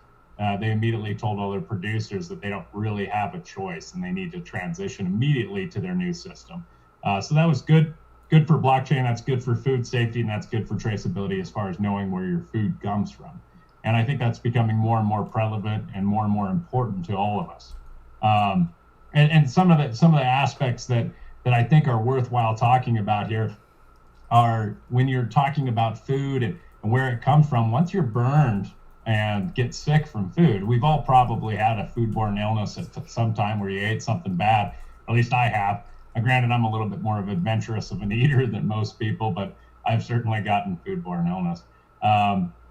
they immediately told all their producers that they don't really have a choice and they need to transition immediately to their new system. So that was good for blockchain, that's good for food safety, and that's good for traceability as far as knowing where your food comes from. And I think that's becoming more and more prevalent and more important to all of us. And some of the aspects that I think are worthwhile talking about here are when you're talking about food and where it comes from. Once you're burned and get sick from food, we've all probably had a foodborne illness at some time where you ate something bad. At least I have. Granted, I'm a little bit more of adventurous of an eater than most people, but I've certainly gotten foodborne illness.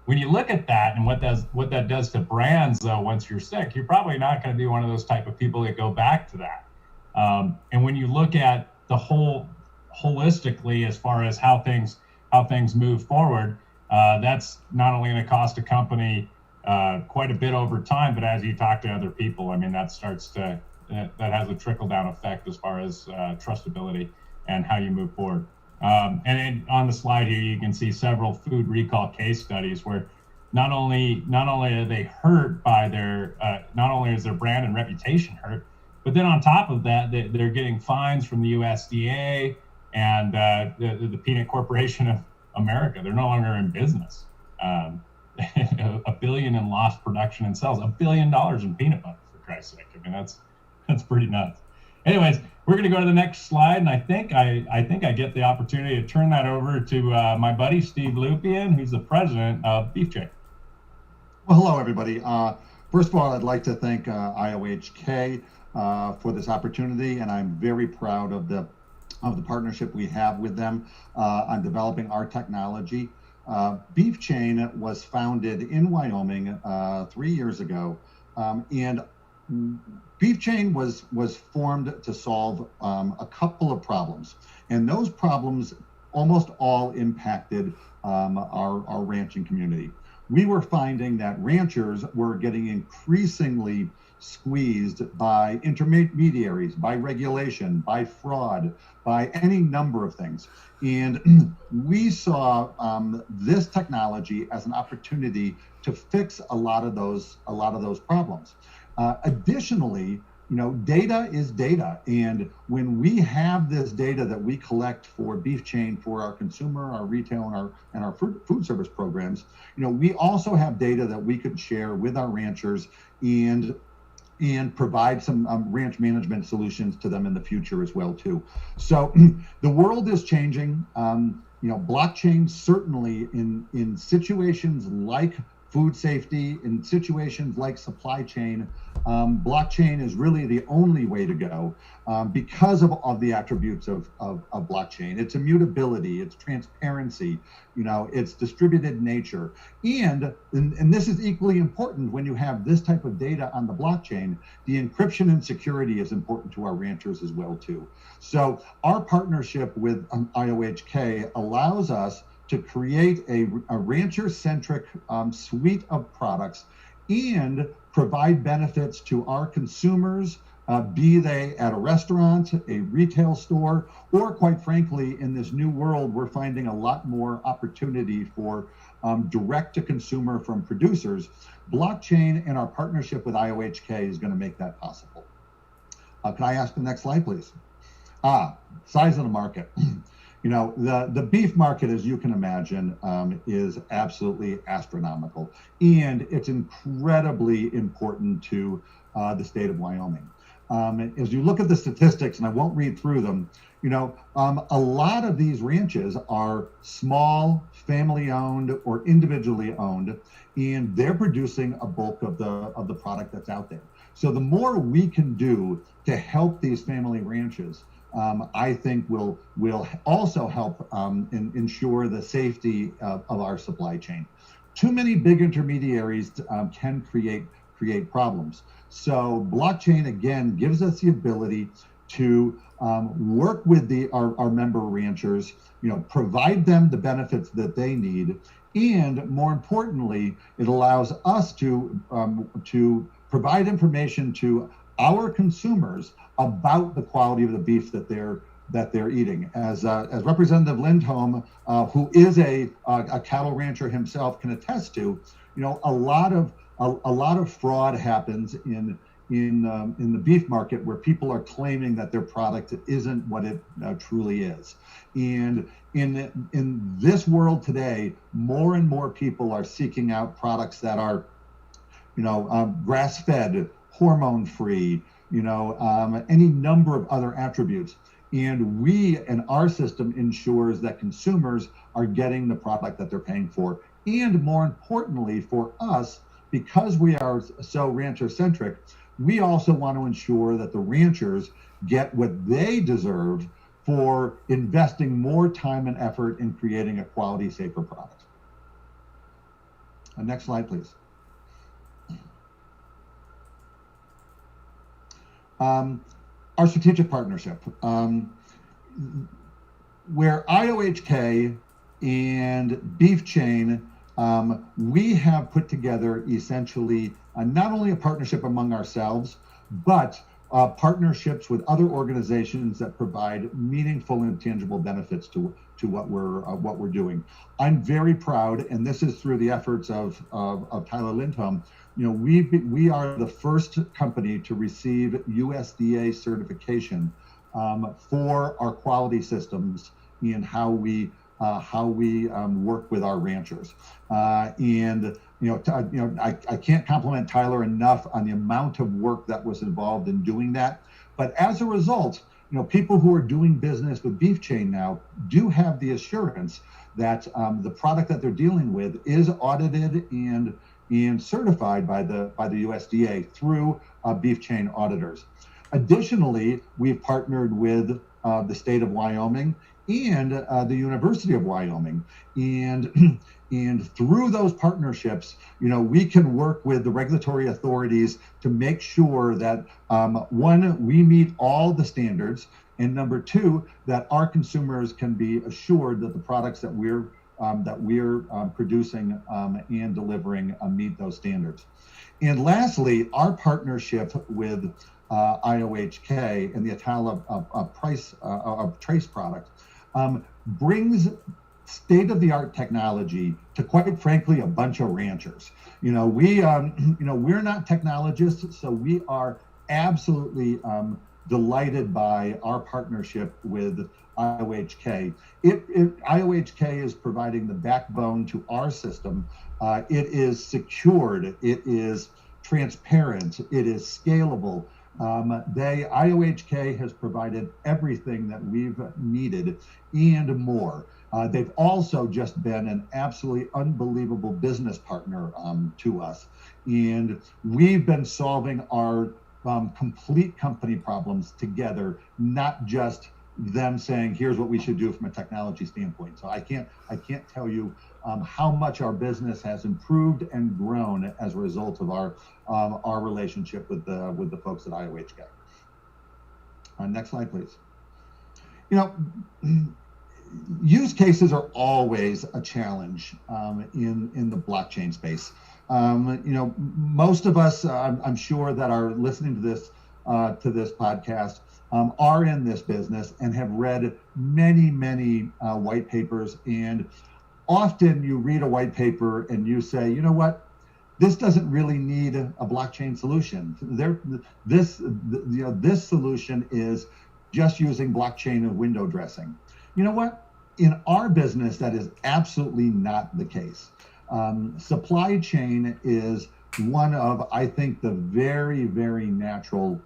When you look at that and what that does to brands, though, once you're sick, you're probably not going to be one of those type of people that go back to that. And when you look at the whole holistically as far as how things move forward, that's not only going to cost a company quite a bit over time, but as you talk to other people, I mean, that has a trickle-down effect as far as trustability and how you move forward. And on the slide here, you can see several food recall case studies where not only are they hurt by not only is their brand and reputation hurt, but then on top of that, they're getting fines from the USDA and the Peanut Corporation of America. They're no longer in business. $1 billion in lost production and sales, $1 billion in peanut butter, for Christ's sake. I mean, that's pretty nuts. Anyways, we're going to go to the next slide, and I think I get the opportunity to turn that over to my buddy Steve Lupian, who's the president of BeefChain. Well, hello everybody. First of all, I'd like to thank IOHK for this opportunity, and I'm very proud of the partnership we have with them on developing our technology. BeefChain was founded in Wyoming 3 years ago, and BeefChain was formed to solve a couple of problems, and those problems almost all impacted our ranching community. We were finding that ranchers were getting increasingly squeezed by intermediaries, by regulation, by fraud, by any number of things. And we saw this technology as an opportunity to fix a lot of those problems. Additionally, data is data, and when we have this data that we collect for BeefChain, for our consumer, our retail, and our food service programs, we also have data that we could share with our ranchers and provide some ranch management solutions to them in the future as well too. So the world is changing. Blockchain certainly in situations like food safety, in situations like supply chain, blockchain is really the only way to go because of the attributes of blockchain. Its immutability, its transparency, its distributed nature. And this is equally important when you have this type of data on the blockchain. The encryption and security is important to our ranchers as well too. So our partnership with IOHK allows us to create a rancher-centric suite of products and provide benefits to our consumers, be they at a restaurant, a retail store, or quite frankly, in this new world, we're finding a lot more opportunity for direct-to-consumer from producers. Blockchain and our partnership with IOHK is going to make that possible. Can I ask the next slide, please? Size of the market. The beef market, as you can imagine, is absolutely astronomical, and it's incredibly important to the state of Wyoming. As you look at the statistics, and I won't read through them, a lot of these ranches are small, family-owned, or individually owned, and they're producing a bulk of the product that's out there. So the more we can do to help these family ranches, I think will also help ensure the safety of our supply chain. Too many big intermediaries can create problems. So blockchain again gives us the ability to work with our member ranchers, provide them the benefits that they need, and more importantly, it allows us to provide information to our consumers about the quality of the beef that they're eating. As Representative Lindholm, who is a cattle rancher himself, can attest to, a lot of fraud happens in the beef market where people are claiming that their product isn't what it truly is. And in this world today, more and more people are seeking out products that are, grass-fed, hormone-free, any number of other attributes. And our system ensures that consumers are getting the product that they're paying for. And more importantly for us, because we are so rancher-centric, we also want to ensure that the ranchers get what they deserve for investing more time and effort in creating a quality, safer product. Next slide, please. Our strategic partnership, where IOHK and Beef Chain, we have put together essentially not only a partnership among ourselves, but partnerships with other organizations that provide meaningful and tangible benefits to what we're doing. I'm very proud, and this is through the efforts of Tyler Lindholm. We are the first company to receive USDA certification for our quality systems and how we work with our ranchers. I can't compliment Tyler enough on the amount of work that was involved in doing that. But as a result, people who are doing business with Beef Chain now do have the assurance that the product that they're dealing with is audited and certified by the USDA through Beef Chain auditors. Additionally, we've partnered with the state of Wyoming and the University of Wyoming, and through those partnerships, we can work with the regulatory authorities to make sure that one, we meet all the standards, and number two, that our consumers can be assured that the products that we're producing and delivering meet those standards. And lastly, our partnership with IOHK and the Atala trace product brings state-of-the-art technology to, quite frankly, a bunch of ranchers. We're not technologists, so we are absolutely delighted by our partnership with IOHK. IOHK is providing the backbone to our system. It is secured, it is transparent, it is scalable. IOHK has provided everything that we've needed and more. They've also just been an absolutely unbelievable business partner to us. And we've been solving our complete company problems together, not just them saying, here's what we should do from a technology standpoint. So I can't tell you how much our business has improved and grown as a result of our relationship with the folks at IOHK. Next slide, please. Use cases are always a challenge in the blockchain space. Most of us, I'm sure, that are listening to this podcast are in this business and have read many white papers. And often you read a white paper and you say, you know what, this doesn't really need a blockchain solution. This solution is just using blockchain and window dressing. You know what? In our business, that is absolutely not the case. Supply chain is one of, I think, the very natural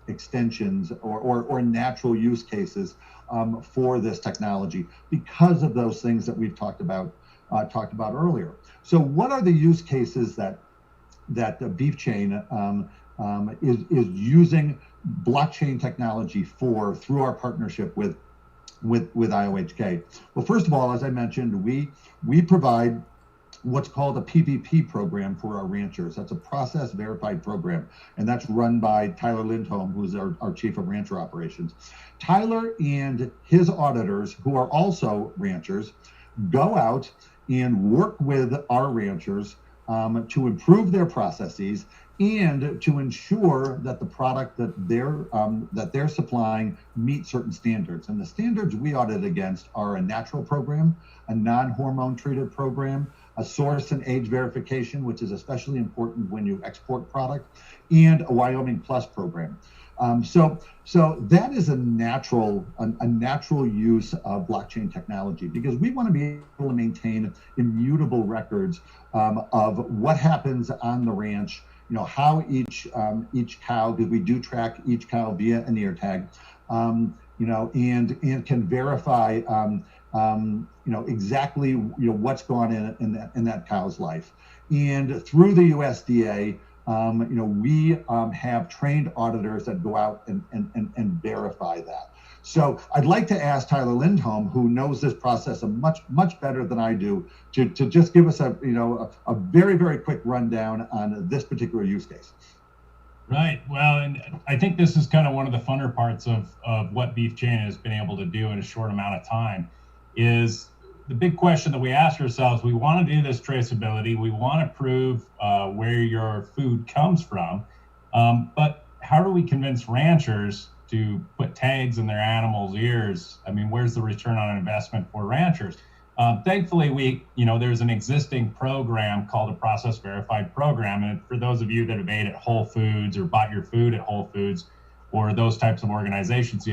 extensions or natural use cases for this technology because of those things that we've talked about earlier. So what are the use cases that the Beef Chain is using blockchain technology through our partnership with IOHK? Well, first of all, as I mentioned, we provide what's called a PVP program for our ranchers. That's a process verified program, and that's run by Tyler Lindholm, who's our chief of rancher operations. Tyler and his auditors, who are also ranchers, go out and work with our ranchers to improve their processes and to ensure that the product that they're supplying meets certain standards. And the standards we audit against are a natural program, a non-hormone treated program, a source and age verification, which is especially important when you export product, and a Wyoming Plus program. So that is a natural use of blockchain technology, because we want to be able to maintain immutable records of what happens on the ranch. You know, how each cow, because we do track each cow via an ear tag, you know, and can verify you know, exactly, you know, what's going on in that cow's life. And through the USDA, you know, we have trained auditors that go out and verify that. So I'd like to ask Tyler Lindholm, who knows this process much better than I do, to just give us a very, very quick rundown on this particular use case. Right. Well, and I think this is kind of one of the funner parts of what BeefChain has been able to do in a short amount of time. Is the big question that we ask ourselves. We want to do this traceability. We want to prove where your food comes from. But how do we convince ranchers to put tags in their animals' ears? I mean, where's the return on investment for ranchers? Thankfully, there's an existing program called a process verified program. And for those of you that have ate at Whole Foods or bought your food at Whole Foods or those types of organizations,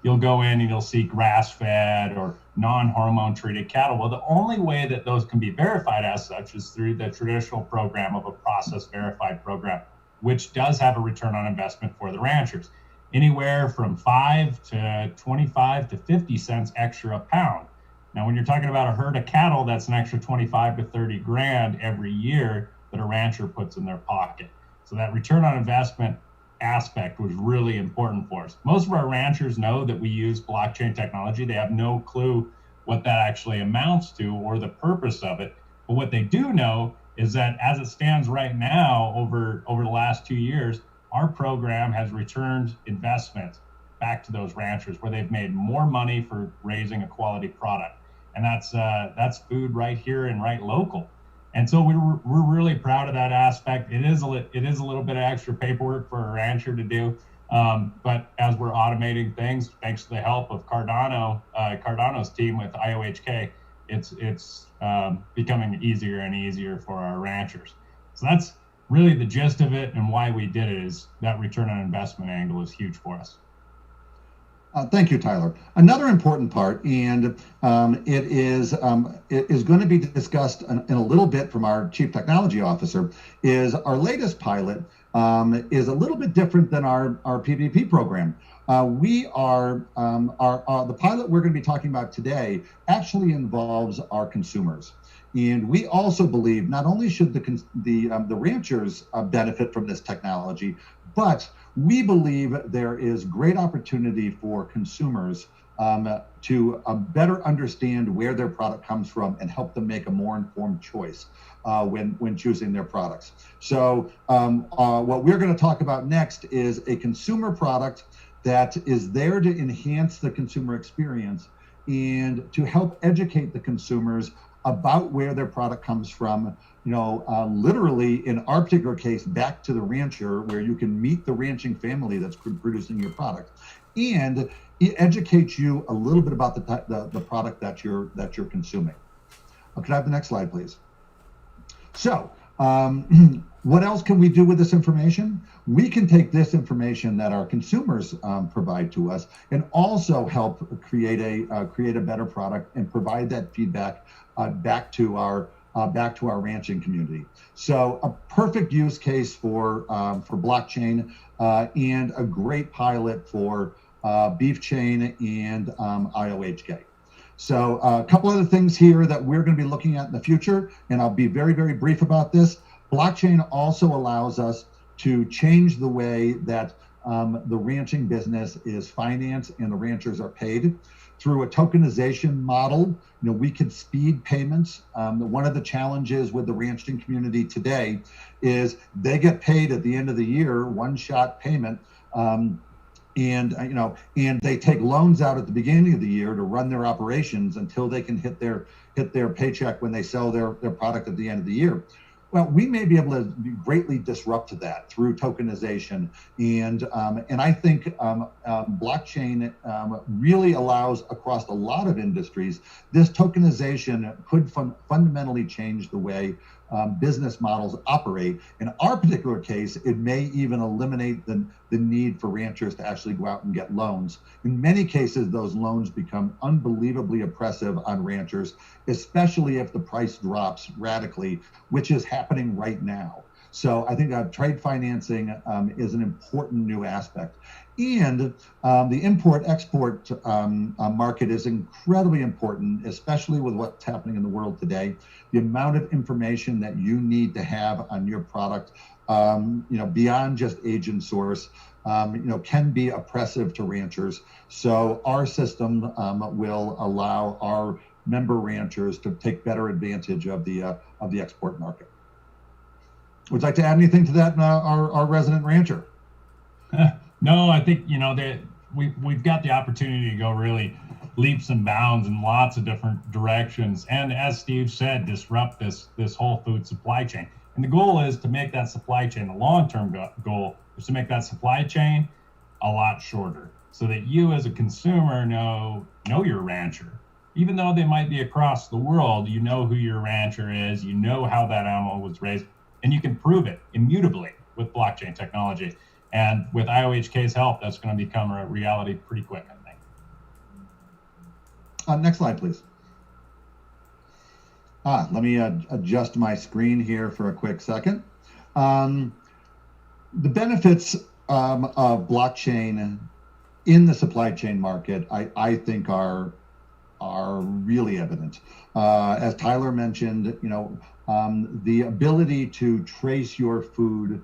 you'll go in and you'll see grass-fed or non-hormone treated cattle. Well, the only way that those can be verified as such is through the traditional program of a process verified program, which does have a return on investment for the ranchers, anywhere from 5 to 25 to 50 cents extra a pound. Now, when you're talking about a herd of cattle, that's an extra 25 to 30 grand every year that a rancher puts in their pocket. So that return on investment aspect was really important for us. Most of our ranchers know that we use blockchain technology. They have no clue what that actually amounts to or the purpose of it. But what they do know is that as it stands right now, over the last 2 years, our program has returned investment back to those ranchers where they've made more money for raising a quality product. And that's food right here and right local. And so we're really proud of that aspect. It is a little bit of extra paperwork for a rancher to do, but as we're automating things, thanks to the help of Cardano's team with IOHK, it's becoming easier and easier for our ranchers. So that's really the gist of it, and why we did it is that return on investment angle is huge for us. Thank you, Tyler. Another important part, and it is going to be discussed in a little bit from our Chief Technology Officer, is our latest pilot is a little bit different than our PVP program. The pilot we're going to be talking about today actually involves our consumers. And we also believe not only should the ranchers benefit from this technology, but we believe there is great opportunity for consumers to better understand where their product comes from and help them make a more informed choice when choosing their products. So what we're going to talk about next is a consumer product that is there to enhance the consumer experience and to help educate the consumers about where their product comes from, literally in our particular case, back to the rancher, where you can meet the ranching family that's producing your product, and it educates you a little bit about the product that you're consuming. Could I have the next slide, please? So, what else can we do with this information? We can take this information that our consumers provide to us and also help create a better product and provide that feedback back to our ranching community. So a perfect use case for blockchain and a great pilot for BeefChain and IOHK. So a couple other things here that we're going to be looking at in the future, and I'll be very, very brief about this. Blockchain also allows us to change the way that the ranching business is financed and the ranchers are paid. Through a tokenization model, we could speed payments. One of the challenges with the ranching community today is they get paid at the end of the year, one-shot payment, and they take loans out at the beginning of the year to run their operations until they can hit their paycheck when they sell their product at the end of the year. Well, we may be able to greatly disrupt that through tokenization, and I think blockchain really allows across a lot of industries. This tokenization could fundamentally change the way business models operate. In our particular case, it may even eliminate the need for ranchers to actually go out and get loans. In many cases, those loans become unbelievably oppressive on ranchers, especially if the price drops radically, which is happening right now. So I think trade financing is an important new aspect. And the import-export market is incredibly important, especially with what's happening in the world today. The amount of information that you need to have on your product, beyond just age and source, can be oppressive to ranchers. So our system will allow our member ranchers to take better advantage of the export market. Would you like to add anything to that, our resident rancher? No, I think that we've got the opportunity to go really leaps and bounds in lots of different directions, and as Steve said, disrupt this whole food supply chain. And the goal is to make that supply chain, the long-term goal is to make that supply chain a lot shorter, so that you as a consumer know your rancher. Even though they might be across the world, you know who your rancher is, you know how that animal was raised, and you can prove it immutably with blockchain technology. And with IOHK's help, that's going to become a reality pretty quick, I think. Next slide, please. Let me adjust my screen here for a quick second. The benefits of blockchain in the supply chain market, I think are really evident. As Tyler mentioned, the ability to trace your food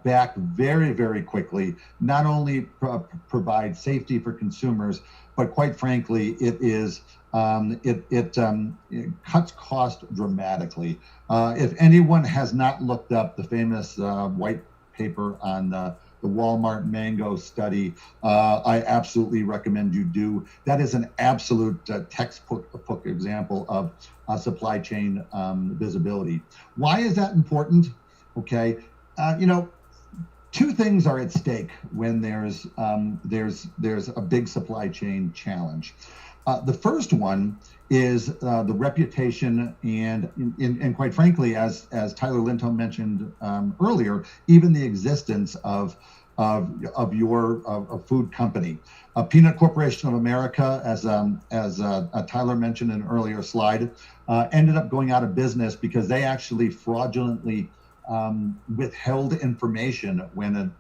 back very, very quickly, not only provide safety for consumers, but quite frankly, it cuts cost dramatically. If anyone has not looked up the famous white paper on the Walmart mango study, I absolutely recommend you do. That is an absolute textbook example of supply chain visibility. Why is that important? Okay. Two things are at stake when there's a big supply chain challenge. The first one is the reputation and quite frankly, as Tyler Lindholm mentioned earlier, even the existence of your food company. Peanut Corporation of America, as Tyler mentioned in an earlier slide, ended up going out of business because they actually fraudulently withheld information when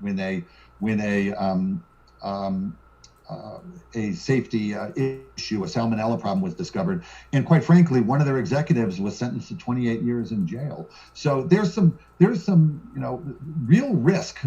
a safety issue, a salmonella problem, was discovered, and quite frankly, one of their executives was sentenced to 28 years in jail. So there's some real risk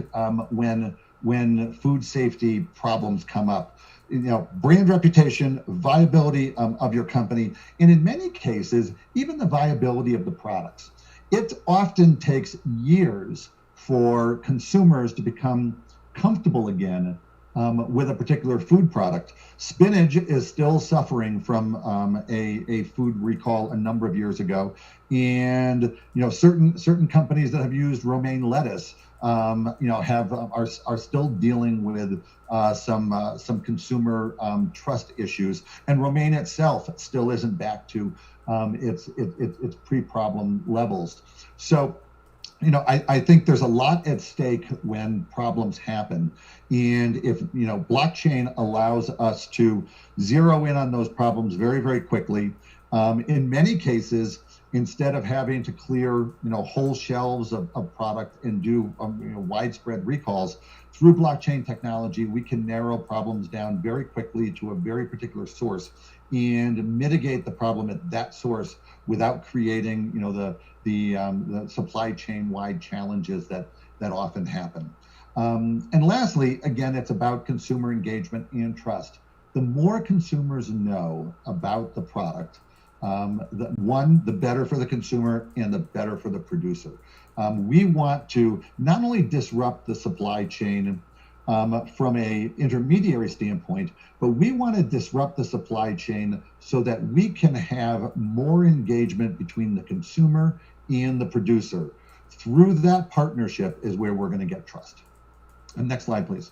when food safety problems come up. Brand reputation, viability of your company, and in many cases, even the viability of the products. It often takes years for consumers to become comfortable again with a particular food product. Spinach is still suffering from a food recall a number of years ago, and certain companies that have used romaine lettuce are still dealing with some consumer trust issues, and romaine itself still isn't back to its pre-problem levels. So I think there's a lot at stake when problems happen. And if, blockchain allows us to zero in on those problems very, very quickly, in many cases, instead of having to clear, whole shelves of product and do widespread recalls, through blockchain technology, we can narrow problems down very quickly to a very particular source and mitigate the problem at that source without creating, the supply chain wide challenges that that often happen. And lastly, again, it's about consumer engagement and trust. The more consumers know about the product, the better for the consumer and the better for the producer. We want to not only disrupt the supply chain from a intermediary standpoint, but we want to disrupt the supply chain so that we can have more engagement between the consumer and the producer. Through that partnership is where we're going to get trust. And next slide, please.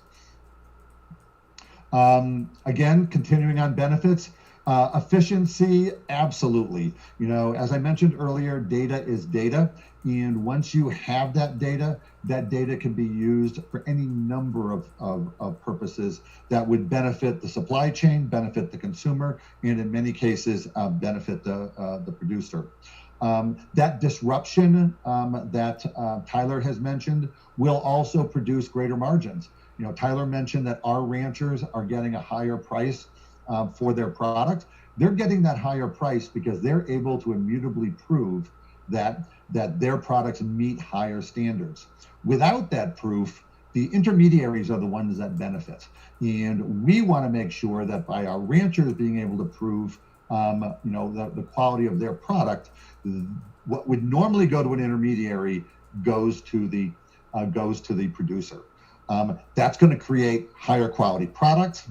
Again, continuing on benefits, efficiency, absolutely. You know, as I mentioned earlier, data is data. And once you have that data can be used for any number of purposes that would benefit the supply chain, benefit the consumer, and in many cases, benefit the producer. That disruption that Tyler has mentioned will also produce greater margins. You know, Tyler mentioned that our ranchers are getting a higher price for their product. They're getting that higher price because they're able to immutably prove that their products meet higher standards. Without that proof, the intermediaries are the ones that benefit. And we want to make sure that by our ranchers being able to prove the quality of their product, what would normally go to an intermediary goes to the producer. That's going to create higher quality products.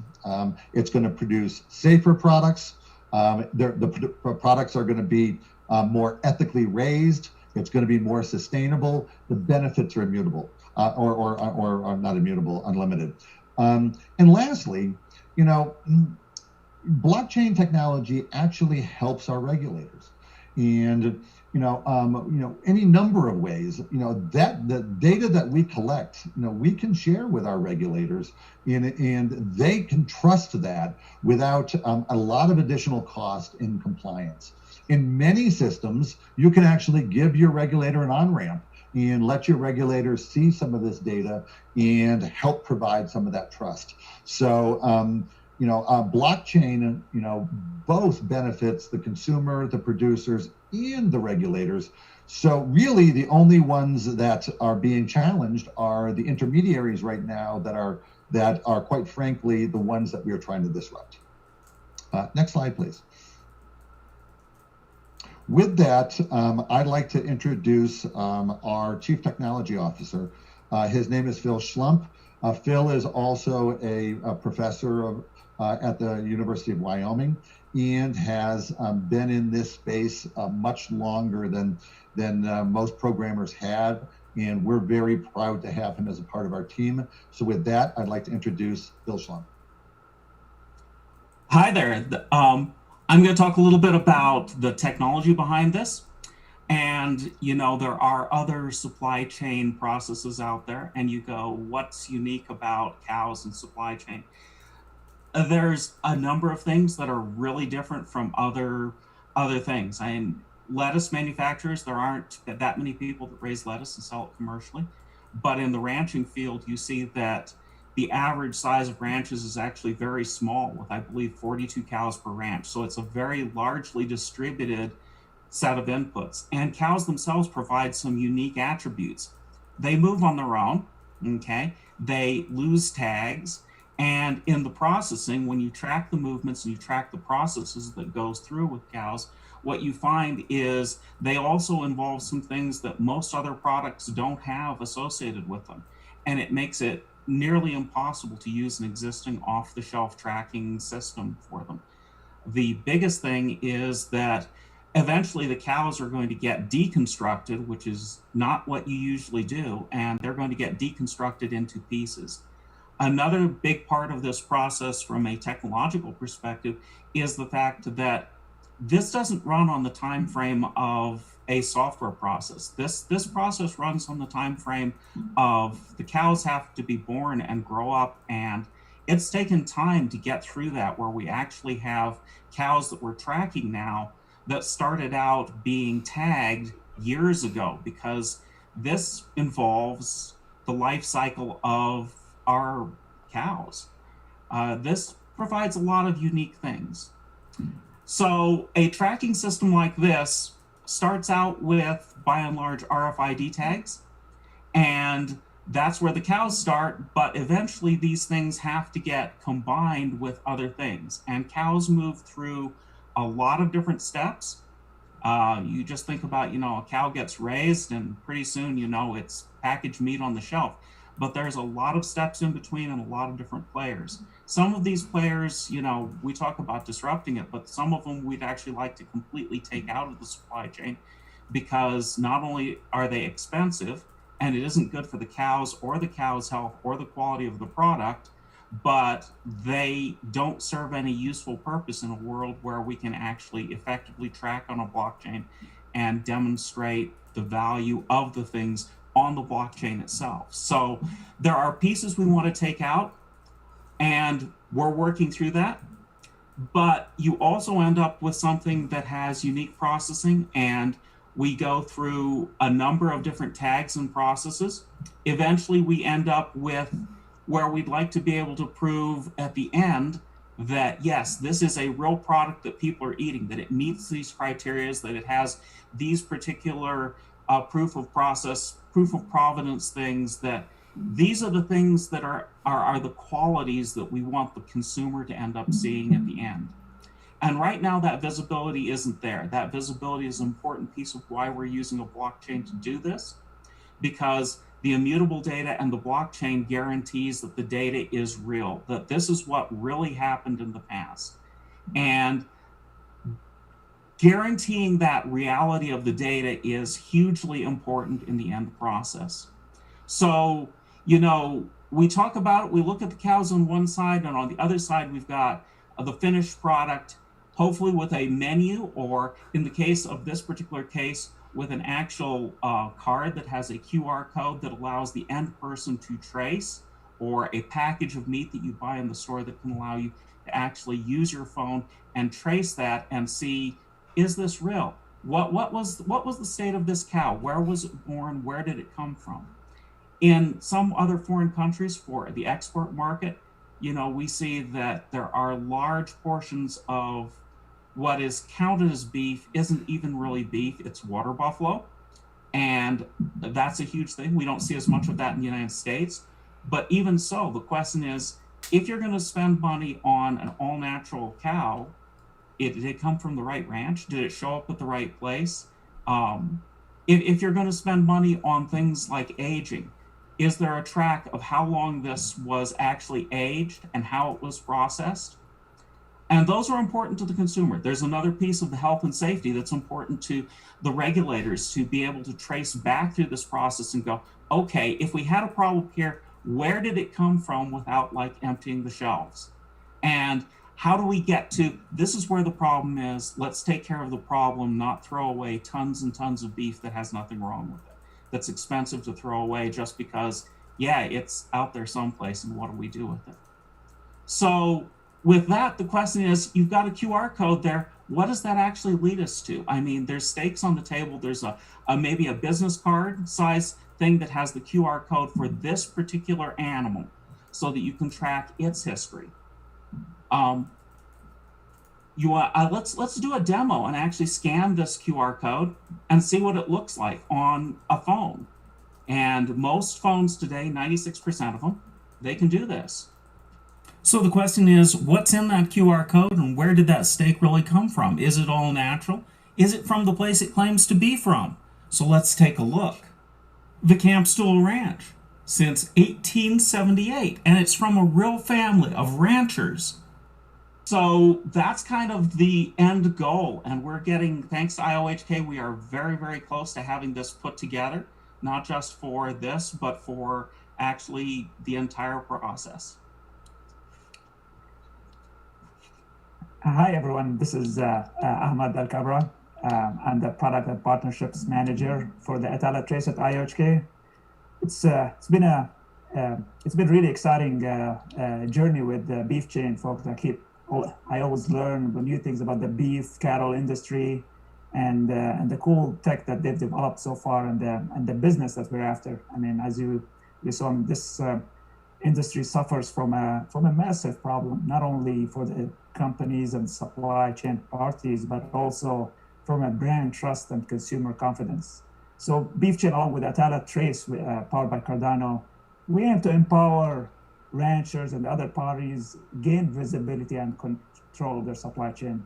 It's going to produce safer products. The products are going to be more ethically raised. It's going to be more sustainable. The benefits are immutable, or not immutable, unlimited. And lastly, you know, blockchain technology actually helps our regulators, and any number of ways. You know, that the data that we collect, we can share with our regulators, and they can trust that without a lot of additional cost in compliance. In many systems, you can actually give your regulator an on-ramp and let your regulators see some of this data and help provide some of that trust. So, blockchain, both benefits the consumer, the producers, and the regulators. So really the only ones that are being challenged are the intermediaries right now that are quite frankly the ones that we are trying to disrupt. Next slide, please. With that, I'd like to introduce our Chief Technology Officer. His name is Phil Schlump. Phil is also a professor at the University of Wyoming and has been in this space much longer than most programmers have. And we're very proud to have him as a part of our team. So with that, I'd like to introduce Phil Schlump. Hi there. I'm going to talk a little bit about the technology behind this. And, there are other supply chain processes out there, and you go, what's unique about cows and supply chain? There's a number of things that are really different from other things. And lettuce manufacturers, there aren't that many people that raise lettuce and sell it commercially. But in the ranching field, you see that the average size of ranches is actually very small, with, I believe, 42 cows per ranch. So it's a very largely distributed set of inputs. And cows themselves provide some unique attributes. They move on their own, okay? They lose tags. And in the processing, when you track the movements and you track the processes that goes through with cows, what you find is they also involve some things that most other products don't have associated with them. And it makes it nearly impossible to use an existing off-the-shelf tracking system for them. The biggest thing is that eventually the cows are going to get deconstructed, which is not what you usually do, and they're going to get deconstructed into pieces. Another big part of this process from a technological perspective is the fact that this doesn't run on the time frame of a software process. This process runs on the time frame of the cows have to be born and grow up, and it's taken time to get through that, where we actually have cows that we're tracking now that started out being tagged years ago, because this involves the life cycle of our cows. This provides a lot of unique things. So a tracking system like this starts out with, by and large, RFID tags. And that's where the cows start, but eventually these things have to get combined with other things. And cows move through a lot of different steps. You just think about, a cow gets raised and pretty soon, it's packaged meat on the shelf. But there's a lot of steps in between and a lot of different players. Some of these players, we talk about disrupting it, but some of them we'd actually like to completely take out of the supply chain, because not only are they expensive, and it isn't good for the cows or the cow's health or the quality of the product, but they don't serve any useful purpose in a world where we can actually effectively track on a blockchain and demonstrate the value of the things on the blockchain itself. So there are pieces we want to take out, and we're working through that. But you also end up with something that has unique processing, and we go through a number of different tags and processes. Eventually, we end up with where we'd like to be able to prove at the end that, yes, this is a real product that people are eating, that it meets these criteria, that it has these particular proof of provenance things, that these are the things that are the qualities that we want the consumer to end up seeing at the end. And right now, that visibility isn't there. That visibility is an important piece of why we're using a blockchain to do this, because the immutable data and the blockchain guarantees that the data is real, that this is what really happened in the past. And guaranteeing that reality of the data is hugely important in the end process. So, we talk about it, we look at the cows on one side, and on the other side, we've got the finished product, hopefully with a menu, or in the case of this particular case, with an actual card that has a QR code that allows the end person to trace, or a package of meat that you buy in the store that can allow you to actually use your phone and trace that and see, is this real? What was the state of this cow? Where was it born? Where did it come from? In some other foreign countries, for the export market, we see that there are large portions of what is counted as beef isn't even really beef, it's water buffalo. And that's a huge thing. We don't see as much of that in the United States. But even so, the question is, if you're going to spend money on an all-natural cow, did it come from the right ranch? Did it show up at the right place? If you're going to spend money on things like aging, is there a track of how long this was actually aged and how it was processed? And those are important to the consumer. There's another piece of the health and safety that's important to the regulators, to be able to trace back through this process and go, okay, if we had a problem here, where did it come from without emptying the shelves? And how do we get to, this is where the problem is, let's take care of the problem, not throw away tons and tons of beef that has nothing wrong with it, that's expensive to throw away just because, yeah, it's out there someplace, and what do we do with it? So with that, the question is, you've got a QR code there. What does that actually lead us to? I mean, there's stakes on the table. There's maybe a business card size thing that has the QR code for this particular animal so that you can track its history. Let's do a demo and actually scan this QR code and see what it looks like on a phone. And most phones today, 96% of them, they can do this. So the question is, what's in that QR code, and where did that steak really come from? Is it all natural? Is it from the place it claims to be from? So let's take a look. The Campstool Ranch, since 1878, and it's from a real family of ranchers. So that's kind of the end goal, and we're getting, thanks to IOHK, we are very, very close to having this put together, not just for this, but for actually the entire process. Hi, everyone. This is Ahmad Al-Kabra. I'm the Product and Partnerships Manager for the Atala Trace at IOHK. It's been really exciting journey with the beef chain, folks. I always learn new things about the beef cattle industry and the cool tech that they've developed so far, and the business that we're after. I mean, as you saw, this industry suffers from a massive problem, not only for the companies and supply chain parties, but also from a brand trust and consumer confidence. So BeefChain, along with Atala Trace, powered by Cardano, we aim to empower ranchers and other parties gain visibility and control of their supply chain,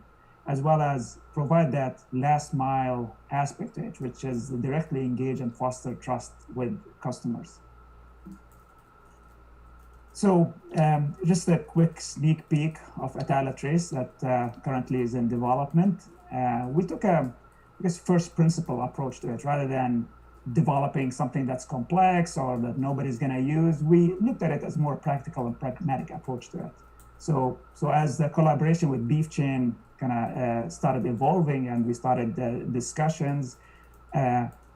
as well as provide that last mile aspect to it, which is directly engage and foster trust with customers. So just a quick sneak peek of Atala Trace that currently is in development. We took a, I guess, first principle approach to it. Rather than developing something that's complex or that nobody's gonna use, we looked at it as more practical and pragmatic approach to it. So as the collaboration with BeefChain kind of started evolving and we started discussions,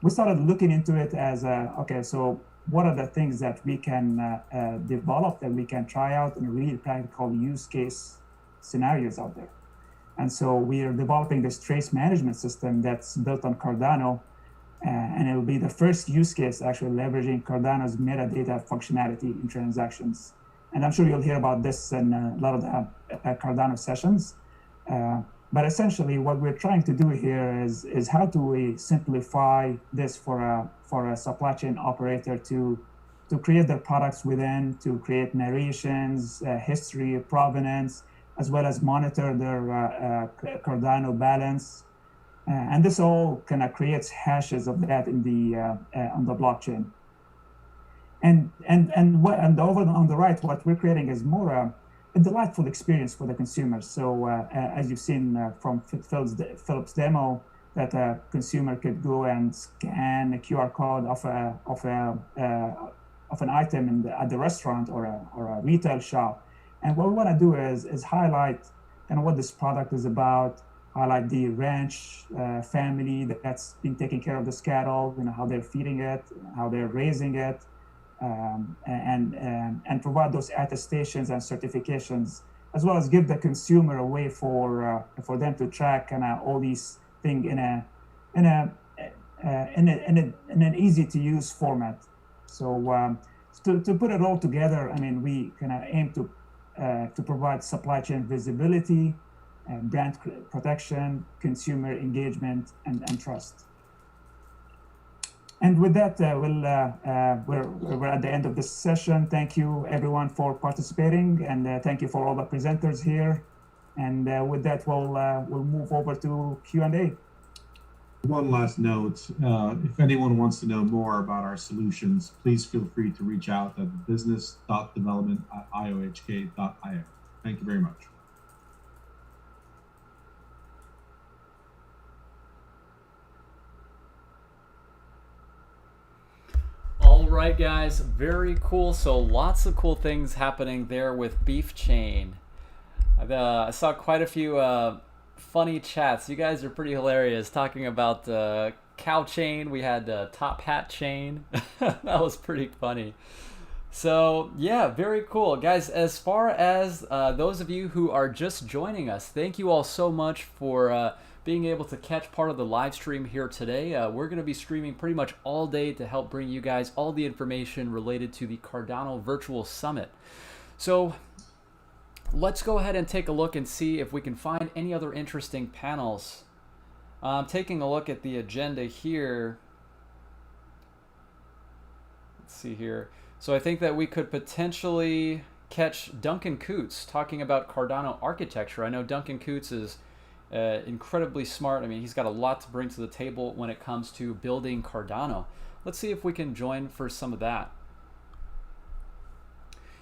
we started looking into it as, okay, so what are the things that we can develop, that we can try out in really practical use case scenarios out there? And so we are developing this trace management system that's built on Cardano, and it will be the first use case actually leveraging Cardano's metadata functionality in transactions. And I'm sure you'll hear about this in a lot of the Cardano sessions. But essentially what we're trying to do here is how do we simplify this for a supply chain operator to create their products within, to create narrations, history, provenance, as well as monitor their Cardano balance. And this all kind of creates hashes of that in the on the blockchain. And over on the right, what we're creating is more a delightful experience for the consumers. So as you've seen from Philip's demo, that a consumer could go and scan a QR code of an item at the restaurant or a retail shop. And what we want to do is highlight kind of what this product is about, highlight the ranch family that's been taking care of this cattle, how they're feeding it, how they're raising it, and provide those attestations and certifications, as well as give the consumer a way for them to track kind of all these things in an easy to use format. So to put it all together, I mean, we kind of aim to provide supply chain visibility, brand protection, consumer engagement, and trust. And with that, we're at the end of this session. Thank you, everyone, for participating, and thank you for all the presenters here. And with that, we'll move over to Q&A. One last note, if anyone wants to know more about our solutions, please feel free to reach out at business.development@iohk.io. Thank you very much. All right, guys, very cool. So lots of cool things happening there with BeefChain. I saw quite a few funny chats. You guys are pretty hilarious talking about cow chain. We had top hat chain. That was pretty funny. So yeah, very cool, guys. As far as those of you who are just joining us, thank you all so much for being able to catch part of the live stream here today. We're going to be streaming pretty much all day to help bring you guys all the information related to the Cardano Virtual Summit. So let's go ahead and take a look and see if we can find any other interesting panels. I'm taking a look at the agenda here. Let's see here. So I think that we could potentially catch Duncan Coutts talking about Cardano architecture. I know Duncan Coutts is incredibly smart. I mean, he's got a lot to bring to the table when it comes to building Cardano. Let's see if we can join for some of that.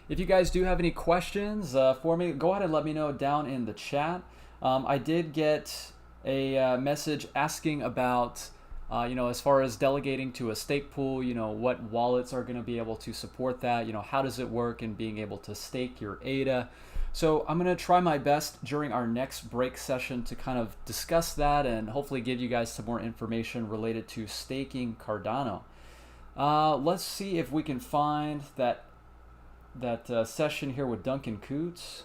If you guys do have any questions for me, go ahead and let me know down in the chat. I did get a message asking about, as far as delegating to a stake pool, what wallets are going to be able to support that, how does it work and being able to stake your ADA. So I'm going to try my best during our next break session to kind of discuss that and hopefully give you guys some more information related to staking Cardano. Let's see if we can find that session here with Duncan Coutts.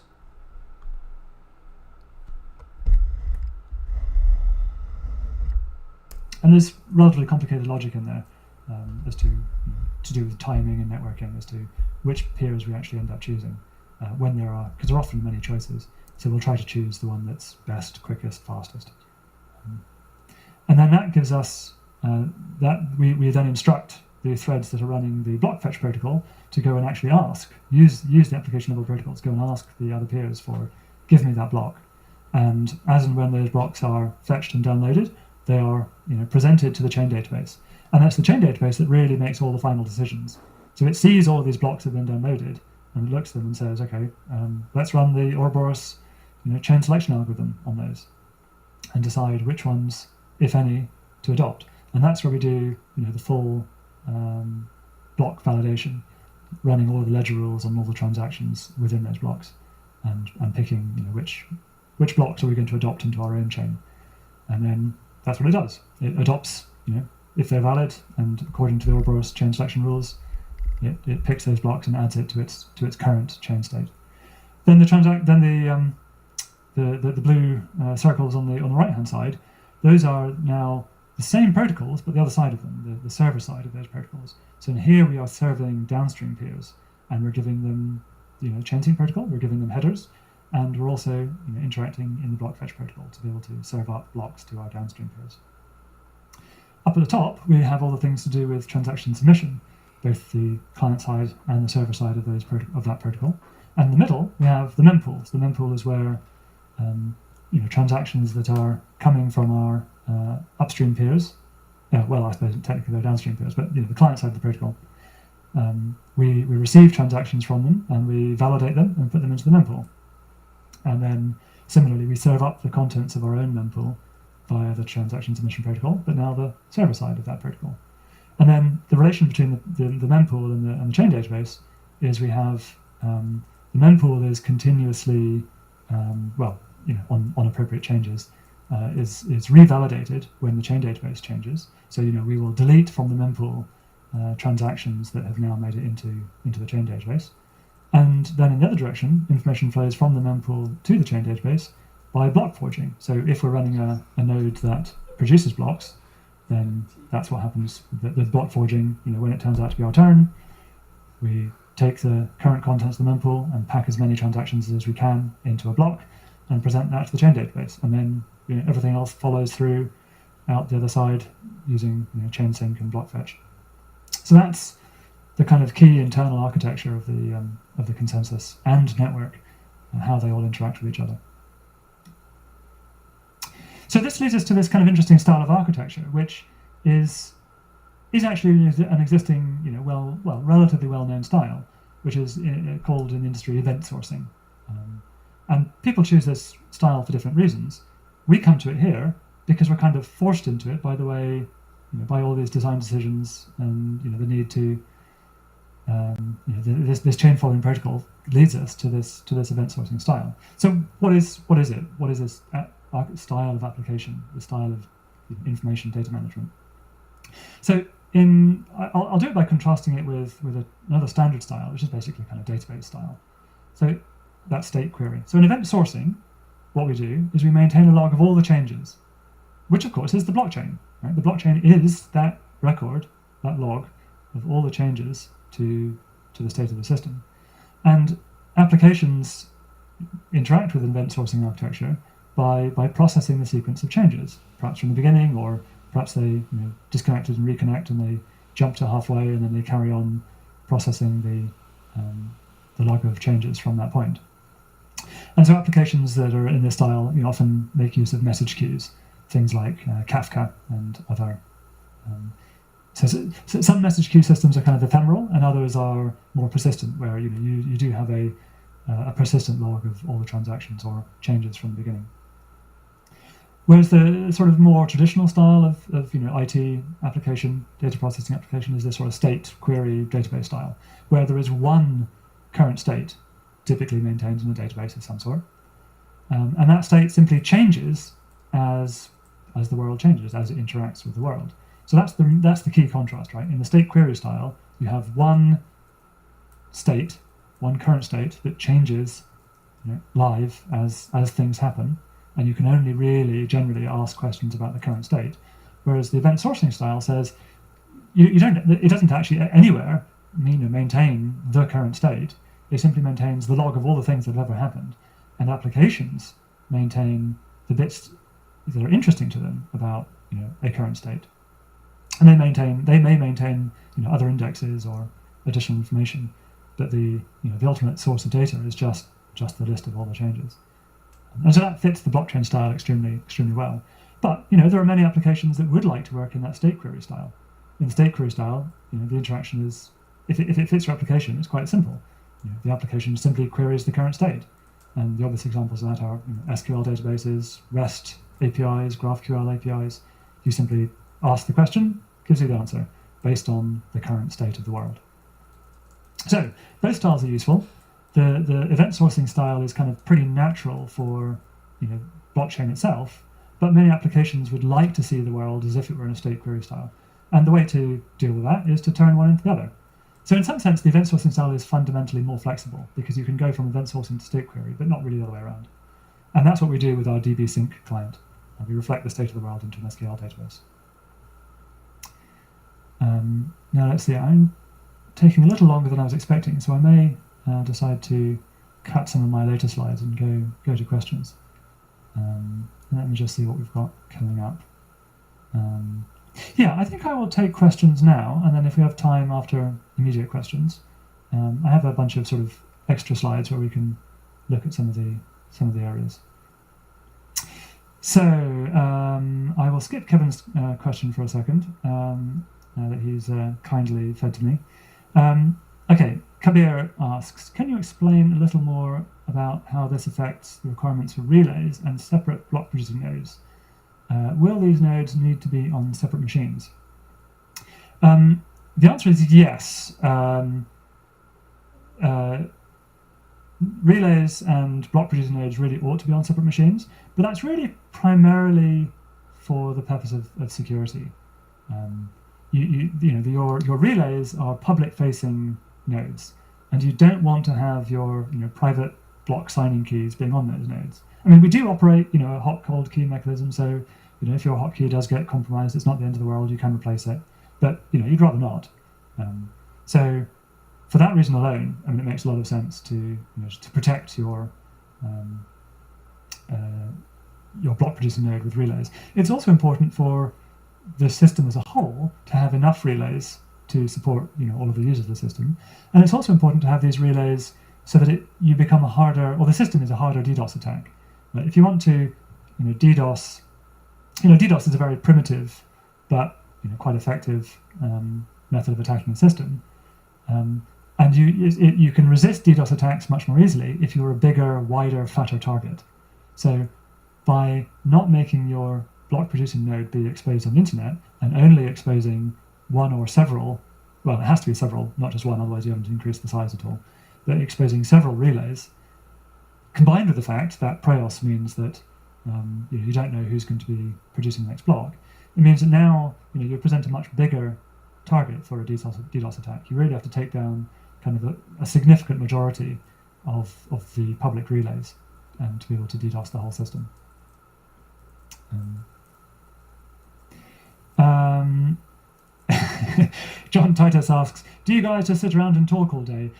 And there's relatively complicated logic in there as to do with timing and networking as to which peers we actually end up choosing when there are, because there are often many choices. So we'll try to choose the one that's best, quickest, fastest. And then that gives us that we then instruct the threads that are running the block fetch protocol to go and actually use the application level protocol to go and ask the other peers for, give me that block. And as and when those blocks are fetched and downloaded, they are presented to the chain database. And that's the chain database that really makes all the final decisions. So it sees all of these blocks have been downloaded, and it looks at them and says, okay, let's run the Ouroboros chain selection algorithm on those and decide which ones, if any, to adopt. And that's where we do the full block validation, running all of the ledger rules on all the transactions within those blocks, and picking which blocks are we going to adopt into our own chain. And then that's what it does. It adopts, if they're valid and according to the Ouroboros chain selection rules, it picks those blocks and adds it to its current chain state. Then the blue circles on the right hand side, those are now the same protocols, but the other side of them, the server side of those protocols. So in here we are serving downstream peers, and we're giving them chain sync protocol, we're giving them headers, and we're also interacting in the block fetch protocol to be able to serve up blocks to our downstream peers. Up at the top, we have all the things to do with transaction submission, both the client side and the server side of that protocol. And in the middle, we have the mempools. The mempool is where transactions that are coming from our upstream peers, well, I suppose technically they're downstream peers, but the client side of the protocol, we receive transactions from them and we validate them and put them into the mempool. And then similarly, we serve up the contents of our own mempool via the transaction submission protocol, but now the server side of that protocol. And then the relation between the mempool and the chain database is we have the mempool is continuously, on appropriate changes, is revalidated when the chain database changes. So we will delete from the mempool transactions that have now made it into the chain database. And then in the other direction, information flows from the mempool to the chain database by block forging. So if we're running a node that produces blocks, then that's what happens with block forging. When it turns out to be our turn, we take the current contents of the mempool and pack as many transactions as we can into a block and present that to the chain database. And then everything else follows through out the other side using chain sync and block fetch. So that's the kind of key internal architecture of the consensus and network and how they all interact with each other. So this leads us to this kind of interesting style of architecture, which is actually an existing, relatively well-known style, which is called in the industry event sourcing. And people choose this style for different reasons. We come to it here because we're kind of forced into it by the way, by all these design decisions and the need to, this chain following protocol leads us to this event sourcing style. So what is it? What is this style of application, the style of information data management? So I'll do it by contrasting it with another standard style, which is basically kind of database style. So that's state query. So in event sourcing, what we do is we maintain a log of all the changes, which of course is the blockchain. Right? The blockchain is that record, that log of all the changes to the state of the system. And applications interact with event sourcing architecture by processing the sequence of changes, perhaps from the beginning, or perhaps they disconnected and reconnect and they jump to halfway and then they carry on processing the log of changes from that point. And so applications that are in this style often make use of message queues, things like Kafka and other. So some message queue systems are kind of ephemeral, and others are more persistent, where you do have a persistent log of all the transactions or changes from the beginning. Whereas the sort of more traditional style of IT application, data processing application, is this sort of state query database style, where there is one current state, typically maintained in a database of some sort, and that state simply changes as the world changes, as it interacts with the world. So that's the key contrast, right? In the state query style, you have one state, one current state that changes live as things happen, and you can only really generally ask questions about the current state. Whereas the event sourcing style says it doesn't actually anywhere maintain the current state. It simply maintains the log of all the things that have ever happened, and applications maintain the bits that are interesting to them about a current state. and they may maintain other indexes or additional information, but the ultimate source of data is just the list of all the changes. And so that fits the blockchain style extremely well. But there are many applications that would like to work in that state query style. In the state query style, the interaction is, if it fits your application, it's quite simple. The application simply queries the current state. And the obvious examples of that are SQL databases, REST APIs, GraphQL APIs. You simply ask the question, gives you the answer based on the current state of the world. So both styles are useful. The event sourcing style is kind of pretty natural for blockchain itself, but many applications would like to see the world as if it were in a state query style. And the way to deal with that is to turn one into the other. So in some sense, the event sourcing style is fundamentally more flexible because you can go from event sourcing to state query, but not really the other way around. And that's what we do with our DB sync client. We reflect the state of the world into an SQL database. Now let's see, I'm taking a little longer than I was expecting, so I may decide to cut some of my later slides and go to questions. Let me just see what we've got coming up. Yeah, I think I will take questions now, and then if we have time after immediate questions, I have a bunch of sort of extra slides where we can look at some of the areas. So I will skip Kevin's question for a second, now that he's kindly fed to me. Okay, Kabir asks, can you explain a little more about how this affects the requirements for relays and separate block producing nodes? Will these nodes need to be on separate machines? The answer is yes. Relays and block producing nodes really ought to be on separate machines, but that's really primarily for the purpose of security. Your relays are public-facing nodes, and you don't want to have your private block signing keys being on those nodes. I mean, we do operate a hot-cold key mechanism, so if your hotkey does get compromised, it's not the end of the world. You can replace it, but you'd rather not. So for that reason alone, I mean, it makes a lot of sense to protect your block producing node with relays. It's also important for the system as a whole to have enough relays to support all of the users of the system, and it's also important to have these relays so that you become the system is a harder DDoS attack. But if you want to DDoS, DDoS is a very primitive but quite effective method of attacking the system, and you can resist DDoS attacks much more easily if you're a bigger, wider, fatter target. So by not making your block producing node be exposed on the internet and only exposing one or several, well, it has to be several, not just one, otherwise you haven't increased the size at all, but exposing several relays, combined with the fact that Preos means that you don't know who's going to be producing the next block, it means that now you present a much bigger target for a DDoS attack. You really have to take down kind of a significant majority of the public relays to be able to DDoS the whole system. John Titus asks, do you guys just sit around and talk all day?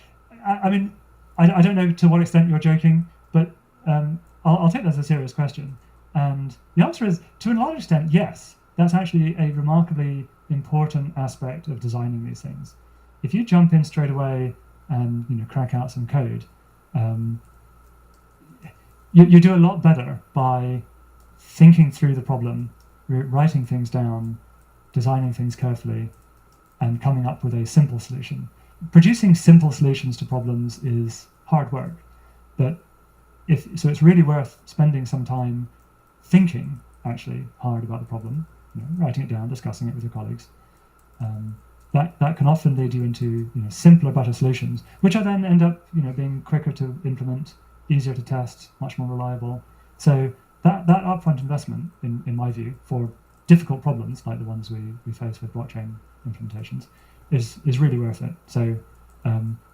I mean, I don't know to what extent you're joking, but I'll take that as a serious question. And the answer is, to a large extent, yes. That's actually a remarkably important aspect of designing these things. If you jump in straight away and crack out some code, you do a lot better by thinking through the problem, writing things down, designing things carefully, and coming up with a simple solution. Producing simple solutions to problems is hard work, but so it's really worth spending some time thinking actually hard about the problem, writing it down, discussing it with your colleagues. That can often lead you into simpler, better solutions, which are then end up being quicker to implement, easier to test, much more reliable. So that upfront investment, in my view, for difficult problems like the ones we face with blockchain implementations, is really worth it. So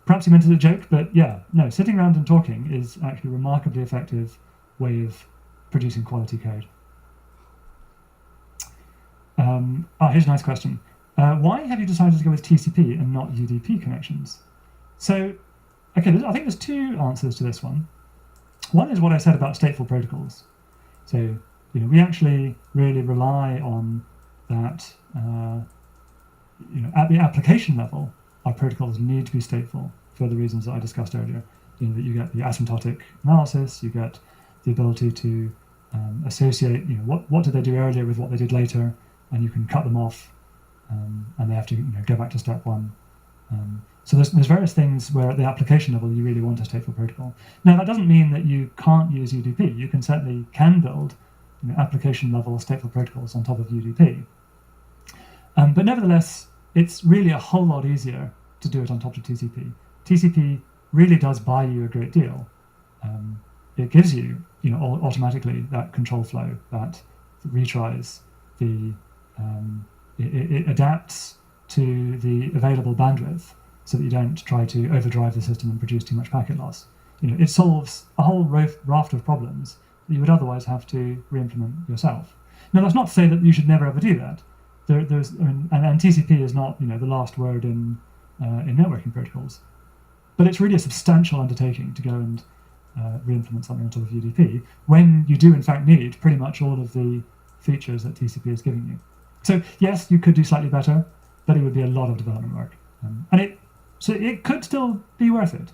perhaps you meant it as a joke, but yeah, no, sitting around and talking is actually a remarkably effective way of producing quality code. Here's a nice question. Why have you decided to go with TCP and not UDP connections? So, okay, I think there's two answers to this one. One is what I said about stateful protocols. So, we actually really rely on that at the application level, our protocols need to be stateful for the reasons that I discussed earlier. That you get the asymptotic analysis, you get the ability to associate, what did they do earlier with what they did later, and you can cut them off, and they have to go back to step one. So there's various things where at the application level you really want a stateful protocol. Now that doesn't mean that you can't use UDP. You can build application level stateful protocols on top of UDP. But nevertheless, it's really a whole lot easier to do it on top of TCP. TCP really does buy you a great deal. It gives you, automatically that control flow, that retries, it adapts to the available bandwidth so that you don't try to overdrive the system and produce too much packet loss. It solves a whole raft of problems that you would otherwise have to re-implement yourself. Now, that's not to say that you should never ever do that. And TCP is not, the last word in networking protocols. But it's really a substantial undertaking to go and re-implement something on top of UDP when you do in fact need pretty much all of the features that TCP is giving you. So yes, you could do slightly better, but it would be a lot of development work. So it could still be worth it.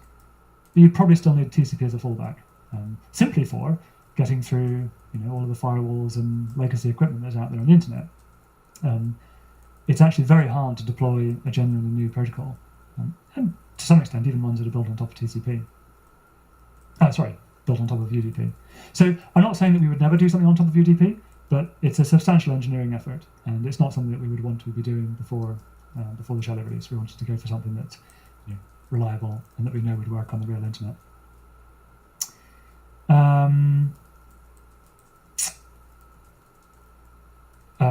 But you'd probably still need TCP as a fallback, simply for getting through all of the firewalls and legacy equipment that's out there on the internet. It's actually very hard to deploy a genuinely new protocol, and to some extent even ones that are built on top of TCP. Built on top of UDP. So I'm not saying that we would never do something on top of UDP, but it's a substantial engineering effort, and it's not something that we would want to be doing before the shallow release. We wanted to go for something that's reliable and that we know would work on the real internet.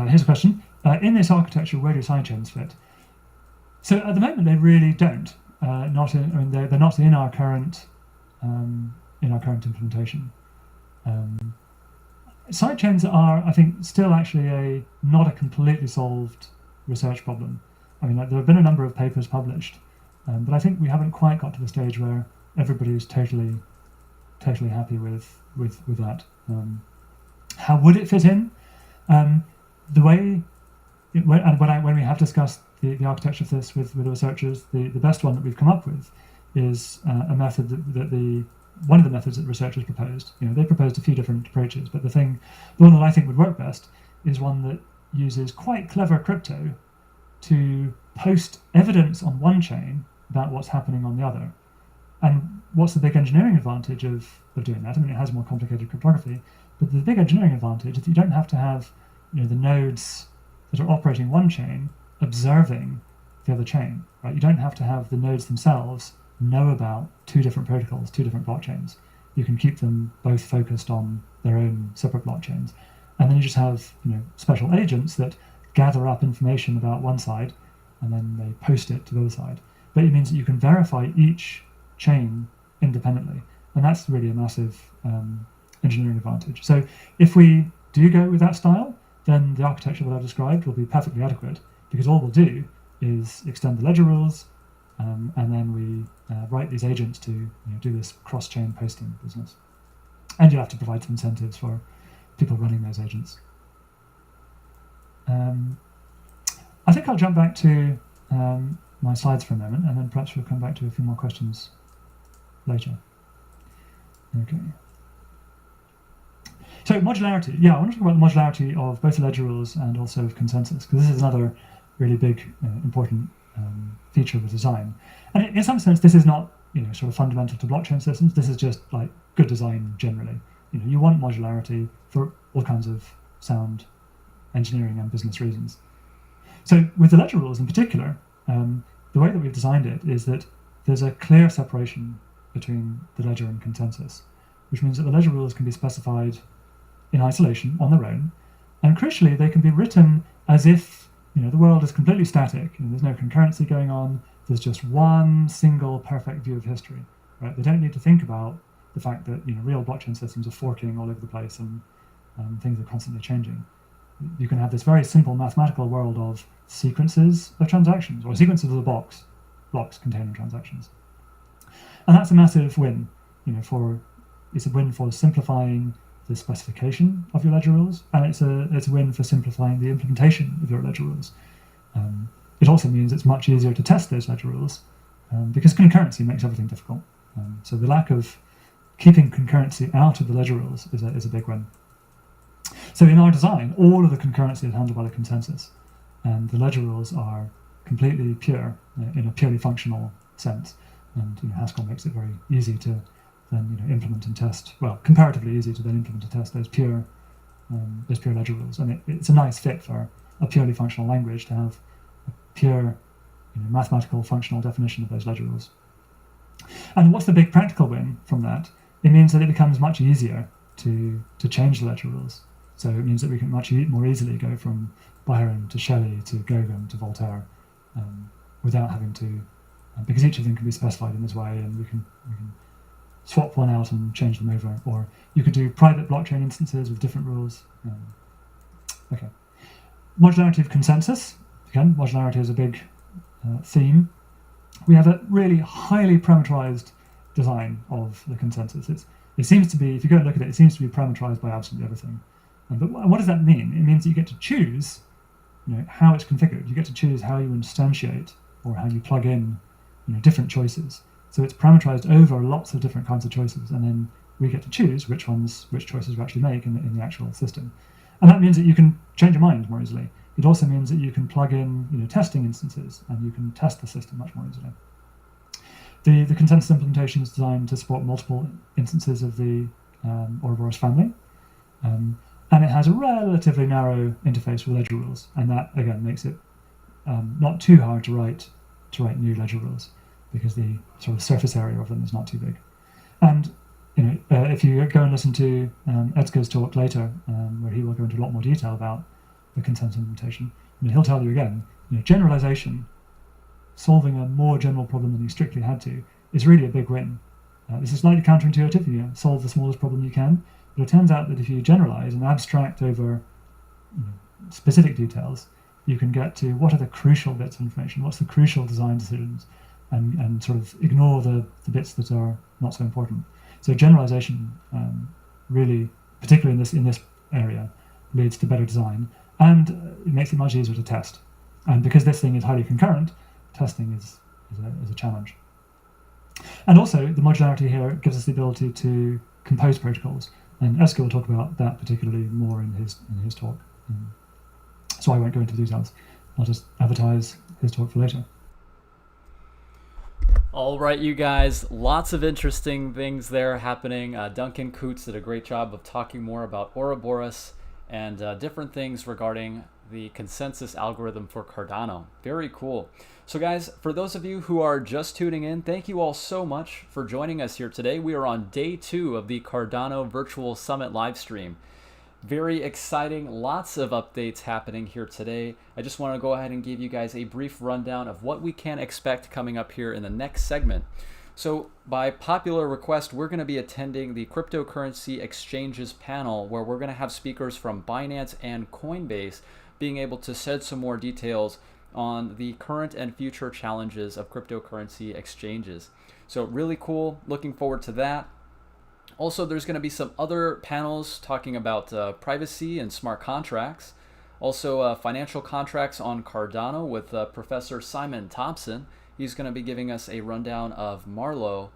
Here's a question. In this architecture, where do sidechains fit? So at the moment, they really don't. They're not in our current implementation. Sidechains are, I think, still actually not a completely solved research problem. I mean, there have been a number of papers published, but I think we haven't quite got to the stage where everybody is totally happy with that. How would it fit in? The way, when we have discussed the architecture of this with the researchers, the best one that we've come up with is a method one of the methods that the researchers proposed. They proposed a few different approaches, but the one that I think would work best is one that uses quite clever crypto to post evidence on one chain about what's happening on the other. And what's the big engineering advantage of doing that? I mean, it has more complicated cryptography, but the big engineering advantage is that you don't have to have the nodes that are operating one chain observing the other chain, right? You don't have to have the nodes themselves know about two different protocols, two different blockchains. You can keep them both focused on their own separate blockchains. And then you just have special agents that gather up information about one side and then they post it to the other side. But it means that you can verify each chain independently. And that's really a massive engineering advantage. So if we do go with that style, then the architecture that I've described will be perfectly adequate, because all we'll do is extend the ledger rules, and then we write these agents to do this cross-chain posting business. And you'll have to provide some incentives for people running those agents. I think I'll jump back to my slides for a moment, and then perhaps we'll come back to a few more questions later. Okay. So modularity. Yeah, I want to talk about the modularity of both the ledger rules and also of consensus, because this is another really big, important feature of the design. And in some sense, this is not sort of fundamental to blockchain systems. This is just like good design generally. You want modularity for all kinds of sound engineering and business reasons. So with the ledger rules in particular, the way that we've designed it is that there's a clear separation between the ledger and consensus, which means that the ledger rules can be specified in isolation on their own, and crucially, they can be written as if the world is completely static and there's no concurrency going on. There's just one single perfect view of history. Right? They don't need to think about the fact that real blockchain systems are forking all over the place and things are constantly changing. You can have this very simple mathematical world of sequences of transactions, or sequences of the blocks containing transactions, and that's a massive win. It's a win for simplifying the specification of your ledger rules, and it's a win for simplifying the implementation of your ledger rules. it also means it's much easier to test those ledger rules because concurrency makes everything difficult. So the lack of keeping concurrency out of the ledger rules is a big win. So in our design, all of the concurrency is handled by the consensus, and the ledger rules are completely pure in a purely functional sense. And Haskell makes it very easy to then implement and test. Well, comparatively easy to then implement and test those pure ledger rules. And it's a nice fit for a purely functional language to have a pure mathematical functional definition of those ledger rules. And what's the big practical win from that? It means that it becomes much easier to change the ledger rules. So it means that we can much more easily go from Byron to Shelley to Gauguin to Voltaire without having to, because each of them can be specified in this way, and we can swap one out and change them over. Or you could do private blockchain instances with different rules. Okay. Modularity of consensus. Again, modularity is a big theme. We have a really highly parameterized design of the consensus. It seems to be, if you go and look at it, it seems to be parameterized by absolutely everything. But what does that mean? It means that you get to choose how it's configured. You get to choose how you instantiate or how you plug in different choices. So it's parameterized over lots of different kinds of choices, and then we get to choose which choices we actually make in the actual system. And that means that you can change your mind more easily. It also means that you can plug in testing instances, and you can test the system much more easily. The consensus implementation is designed to support multiple instances of the Ouroboros family. And it has a relatively narrow interface with ledger rules, and that again makes it not too hard to write new ledger rules, because the sort of surface area of them is not too big. And if you go and listen to Edgar's talk later, where he will go into a lot more detail about the consensus implementation, he'll tell you again, generalization, solving a more general problem than you strictly had to, is really a big win. This is slightly counterintuitive. You solve the smallest problem you can, but it turns out that if you generalize and abstract over specific details, you can get to what are the crucial bits of information, what's the crucial design decisions, and sort of ignore the bits that are not so important. So generalization really, particularly in this area, leads to better design, and it makes it much easier to test. And because this thing is highly concurrent, testing is a challenge. And also, the modularity here gives us the ability to compose protocols. And Esker will talk about that particularly more in his talk. So I won't go into details. I'll just advertise his talk for later. All right, you guys, lots of interesting things there happening. Duncan Coutts did a great job of talking more about Ouroboros and different things regarding the consensus algorithm for Cardano. Very cool. So guys, for those of you who are just tuning in, thank you all so much for joining us here today. We are on day 2 of the Cardano Virtual Summit live stream. Very exciting, lots of updates happening here today. I just want to go ahead and give you guys a brief rundown of what we can expect coming up here in the next segment. So by popular request, we're going to be attending the cryptocurrency exchanges panel, where we're going to have speakers from Binance and Coinbase being able to shed some more details on the current and future challenges of cryptocurrency exchanges. So really cool, looking forward to that. Also, there's going to be some other panels talking about privacy and smart contracts. Also, financial contracts on Cardano with Professor Simon Thompson. He's going to be giving us a rundown of Marlowe.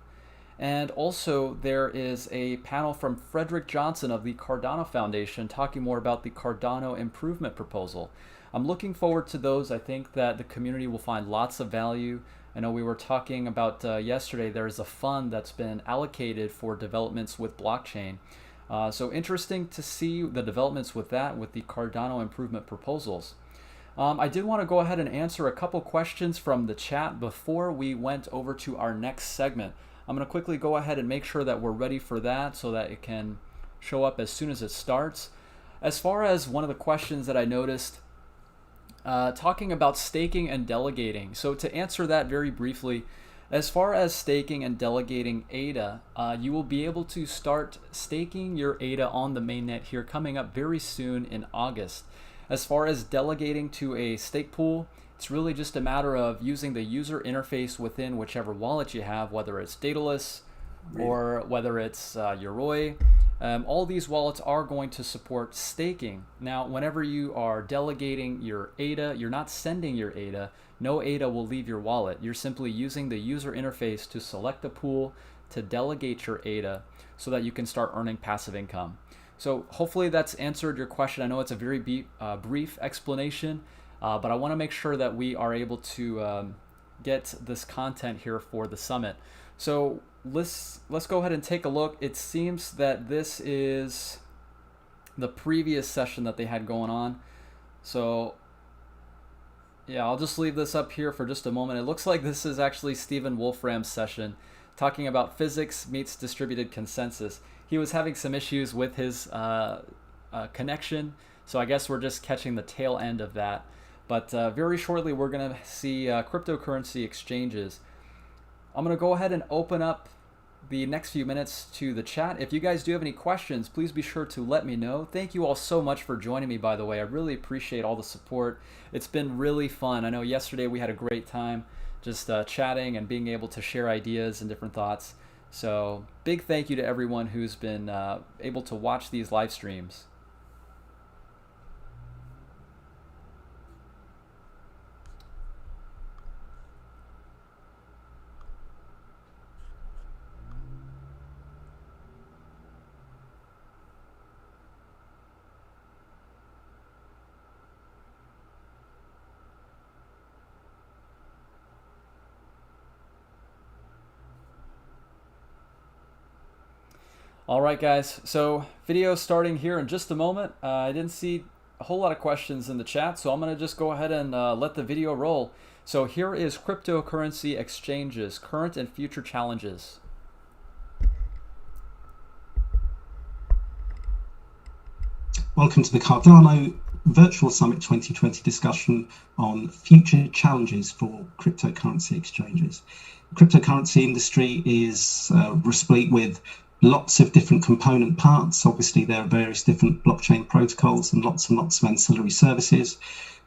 And also, there is a panel from Frederick Johnson of the Cardano Foundation talking more about the Cardano improvement proposal. I'm looking forward to those. I think that the community will find lots of value. I know we were talking about yesterday, there's a fund that's been allocated for developments with blockchain. So interesting to see the developments with that, with the Cardano improvement proposals. I did want to go ahead and answer a couple questions from the chat before we went over to our next segment. I'm going to quickly go ahead and make sure that we're ready for that so that it can show up as soon as it starts. As far as one of the questions that I noticed, talking about staking and delegating. So to answer that very briefly, as far as staking and delegating ADA, you will be able to start staking your ADA on the mainnet here coming up very soon in August. As far as delegating to a stake pool, it's really just a matter of using the user interface within whichever wallet you have, whether it's Daedalus or whether it's Yoroi. All these wallets are going to support staking. Now, whenever you are delegating your ADA, you're not sending your ADA. No ADA will leave your wallet. You're simply using the user interface to select a pool, to delegate your ADA so that you can start earning passive income. So hopefully that's answered your question. I know it's a very brief explanation, but I want to make sure that we are able to get this content here for the summit. So let's go ahead and take a look. It seems that this is the previous session that they had going on. So yeah, I'll just leave this up here for just a moment. It looks like this is actually Stephen Wolfram's session talking about physics meets distributed consensus. He was having some issues with his connection, so I guess we're just catching the tail end of that. But very shortly we're going to see cryptocurrency exchanges. I'm going to go ahead and open up the next few minutes to the chat. If you guys do have any questions, please be sure to let me know. Thank you all so much for joining me, by the way. I really appreciate all the support. It's been really fun. I know yesterday we had a great time just chatting and being able to share ideas and different thoughts. So big thank you to everyone who's been able to watch these live streams. All right, guys, so video starting here in just a moment. I didn't see a whole lot of questions in the chat, so I'm going to just go ahead and let the video roll. So here is cryptocurrency exchanges, current and future challenges. Welcome to the Cardano Virtual Summit 2020 discussion on future challenges for cryptocurrency exchanges. The cryptocurrency industry is replete with lots of different component parts. Obviously, there are various different blockchain protocols and lots of ancillary services.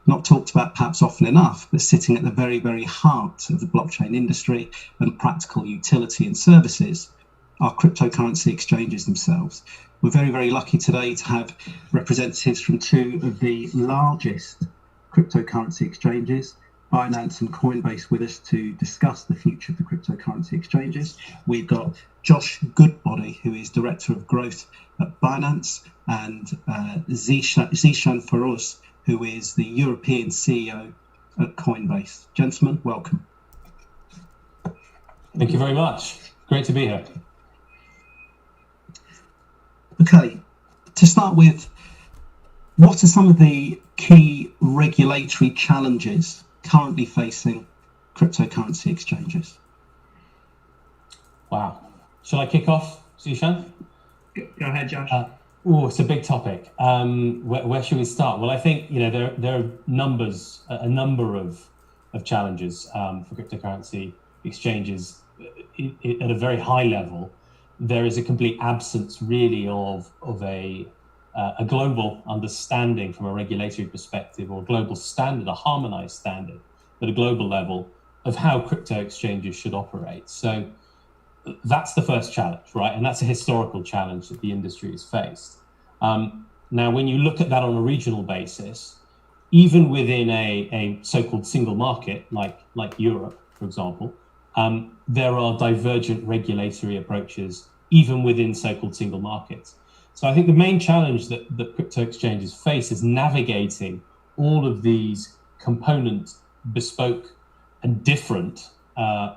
Not talked about perhaps often enough, but sitting at the very, very heart of the blockchain industry and practical utility and services are cryptocurrency exchanges themselves. We're very, very lucky today to have representatives from two of the largest cryptocurrency exchanges, Binance and Coinbase, with us to discuss the future of the cryptocurrency exchanges. We've got Josh Goodbody, who is Director of Growth at Binance, and Zishan Farouz, who is the European CEO at Coinbase. Gentlemen, welcome. Thank you very much. Great to be here. Okay, to start with, what are some of the key regulatory challenges currently facing cryptocurrency exchanges? Wow. Shall I kick off, Zishan? Go ahead, Josh. Oh, it's a big topic. Where should we start? Well, I think there are a number of challenges for cryptocurrency exchanges. At a very high level, there is a complete absence, really, of a global understanding from a regulatory perspective, or a global standard, a harmonized standard at a global level of how crypto exchanges should operate. So that's the first challenge, right? And that's a historical challenge that the industry has faced. Now, when you look at that on a regional basis, even within a so-called single market, like Europe, for example, there are divergent regulatory approaches, even within so-called single markets. So I think the main challenge that crypto exchanges face is navigating all of these component, bespoke, and different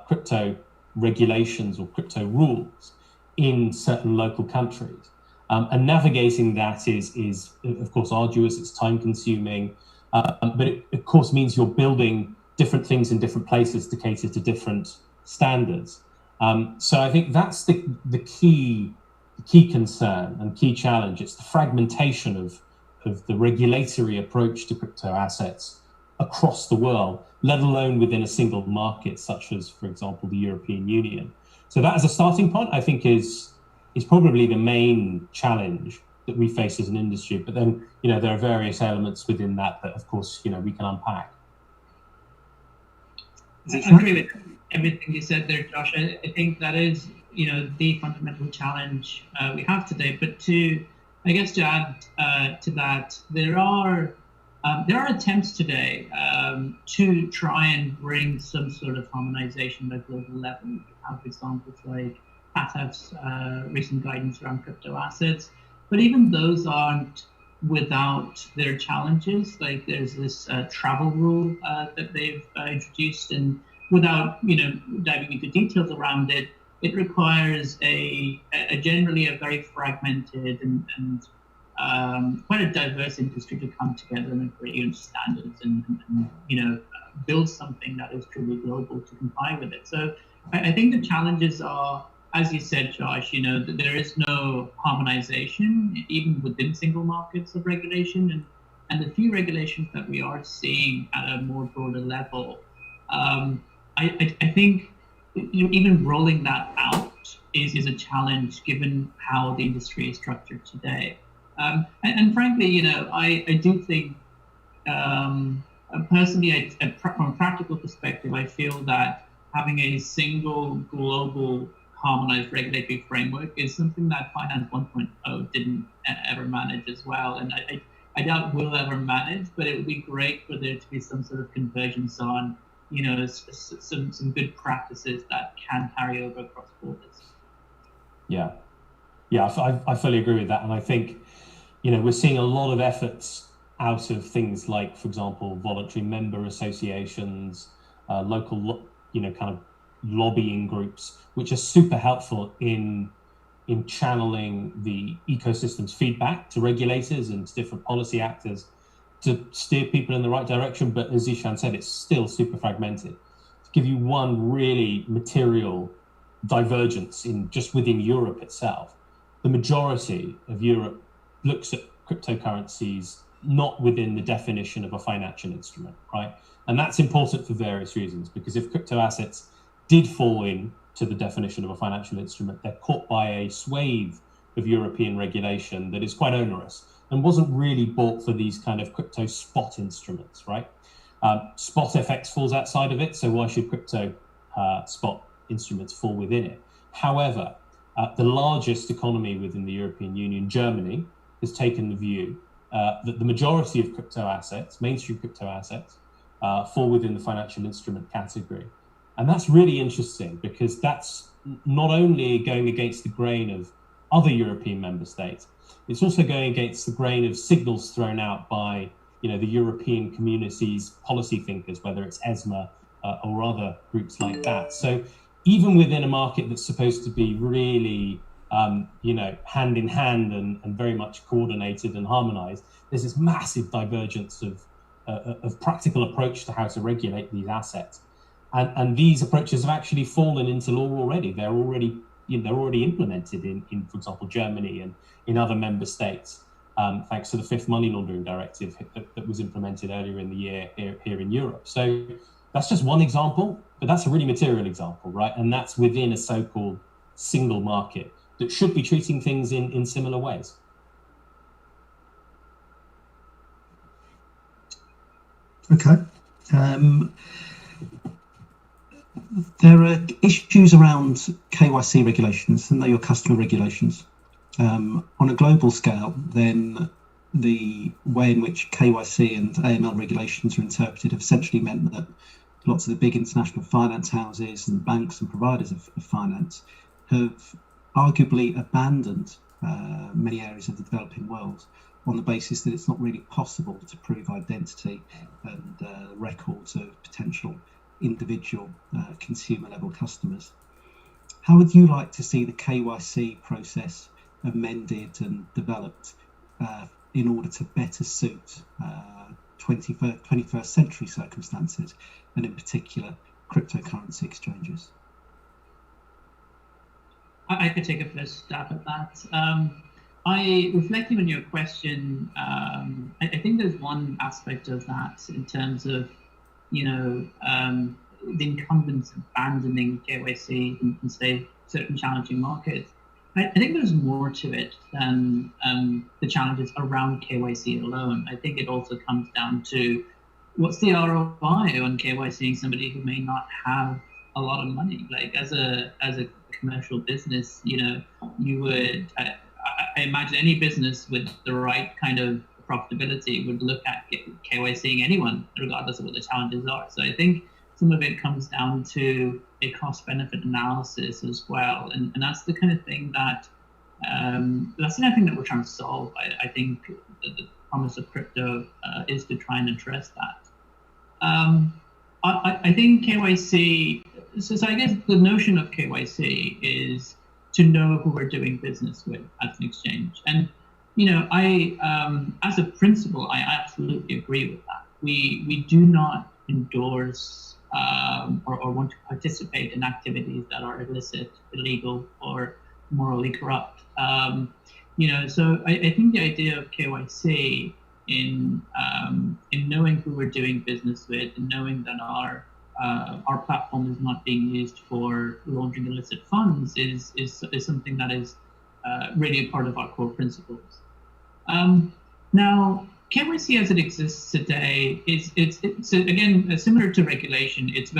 crypto regulations or crypto rules in certain local countries. And navigating that is of course arduous, it's time consuming, but it of course means you're building different things in different places to cater to different standards. So I think that's the key concern and key challenge. It's the fragmentation of the regulatory approach to crypto assets across the world, let alone within a single market, such as, for example, the European Union. So that as a starting point, I think is probably the main challenge that we face as an industry. But then, there are various elements within that of course, we can unpack. I agree with everything you said there, Josh. I think that is the fundamental challenge we have today. But to add to that, there are attempts today to try and bring some sort of harmonization at a global level. We have examples like ATAF's recent guidance around crypto assets, but even those aren't without their challenges. Like there's this travel rule that they've introduced, and without diving into details around it, it requires a generally a very fragmented and quite a diverse industry to come together and agree on standards and build something that is truly global to comply with it. So I think the challenges are, as you said, Josh, that there is no harmonization even within single markets of regulation, and the few regulations that we are seeing at a more broader level, I think even rolling that out is a challenge given how the industry is structured today. And frankly, I do think personally, from a practical perspective, I feel that having a single global harmonized regulatory framework is something that Finance 1.0 didn't ever manage as well. And I doubt we'll ever manage, but it would be great for there to be some sort of convergence on, some good practices that can carry over across borders. Yeah, I fully agree with that. And I think, we're seeing a lot of efforts out of things like, for example, voluntary member associations, local, kind of lobbying groups, which are super helpful in channeling the ecosystem's feedback to regulators and to different policy actors to steer people in the right direction. But as Ishan said, it's still super fragmented. To give you one really material divergence within Europe itself, the majority of Europe looks at cryptocurrencies not within the definition of a financial instrument, right? And that's important for various reasons, because if crypto assets did fall into the definition of a financial instrument, they're caught by a swathe of European regulation that is quite onerous and wasn't really bought for these kind of crypto spot instruments, right? Spot FX falls outside of it, so why should crypto spot instruments fall within it? However, the largest economy within the European Union, Germany, has taken the view that the majority of crypto assets, mainstream crypto assets, fall within the financial instrument category. And that's really interesting, because that's not only going against the grain of other European member states, it's also going against the grain of signals thrown out by the European community's policy thinkers, whether it's ESMA or other groups like that. So even within a market that's supposed to be really hand in hand and very much coordinated and harmonized, there's this massive divergence of practical approach to how to regulate these assets. And these approaches have actually fallen into law already. They're already implemented in, for example, Germany and in other member states, thanks to the fifth money laundering directive that was implemented earlier in the year here in Europe. So that's just one example, but that's a really material example, right? And that's within a so-called single market that should be treating things in similar ways. Okay. There are issues around KYC regulations, and they're your customer regulations. On a global scale, then the way in which KYC and AML regulations are interpreted have essentially meant that lots of the big international finance houses and banks and providers of finance have arguably abandoned many areas of the developing world on the basis that it's not really possible to prove identity and records of potential individual consumer level customers. How would you like to see the KYC process amended and developed in order to better suit 21st century circumstances, and in particular cryptocurrency exchanges? I could take a first stab at that. Reflecting on your question, I think there's one aspect of that in terms of the incumbents abandoning KYC in say certain challenging markets. I think there's more to it than the challenges around KYC alone. I think it also comes down to what's the ROI on KYCing somebody who may not have a lot of money. Like as a commercial business, you would I imagine any business with the right kind of profitability would look at KYCing anyone, regardless of what the challenges are. So I think some of it comes down to a cost-benefit analysis as well, and that's the kind of thing that we're trying to solve. I think the promise of crypto is to try and address that. I think KYC. So I guess the notion of KYC is to know who we're doing business with as an exchange. And I as a principle, I absolutely agree with that. We do not endorse or want to participate in activities that are illicit, illegal, or morally corrupt. So I think the idea of KYC in knowing who we're doing business with, and knowing that our platform is not being used for laundering illicit funds is something that is really a part of our core principles. Now, KYC as it exists today it's again similar to regulation. It's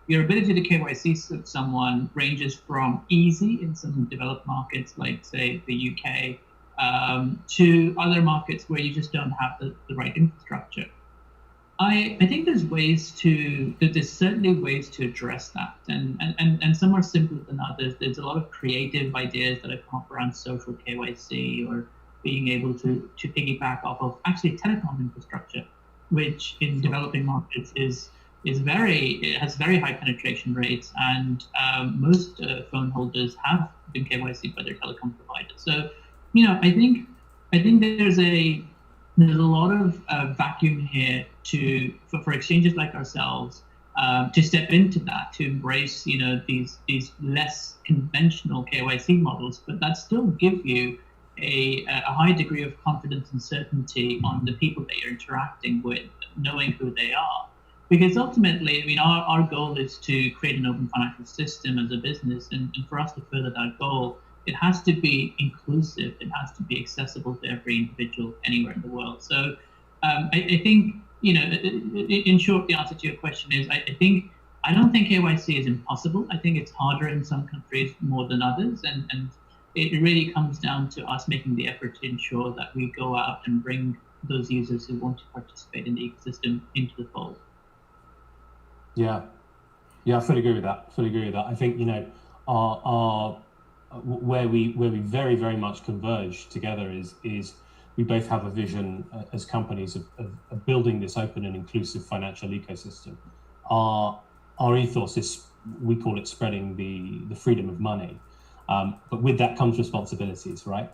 your ability to KYC someone ranges from easy in some developed markets like say the UK to other markets where you just don't have the right infrastructure. I think there's certainly ways to address that, and some are simpler than others. There's a lot of creative ideas that have come up around social KYC, or being able to piggyback off of actually telecom infrastructure, which in developing markets has very high penetration rates, and most phone holders have been KYC'd by their telecom provider. So, I think there's a lot of vacuum here for exchanges like ourselves to step into that, to embrace these less conventional KYC models, but that still give you a high degree of confidence and certainty on the people that you're interacting with, knowing who they are. Because ultimately, our goal is to create an open financial system as a business, and for us to further that goal, it has to be inclusive. It has to be accessible to every individual anywhere in the world. So I think, in short, the answer to your question is I don't think KYC is impossible. I think it's harder in some countries more than others, and it really comes down to us making the effort to ensure that we go out and bring those users who want to participate in the ecosystem into the fold. Yeah, I fully agree with that. I think our where we very, very much converge together is we both have a vision as companies of building this open and inclusive financial ecosystem. Our ethos is, we call it spreading the freedom of money, but with that comes responsibilities, right?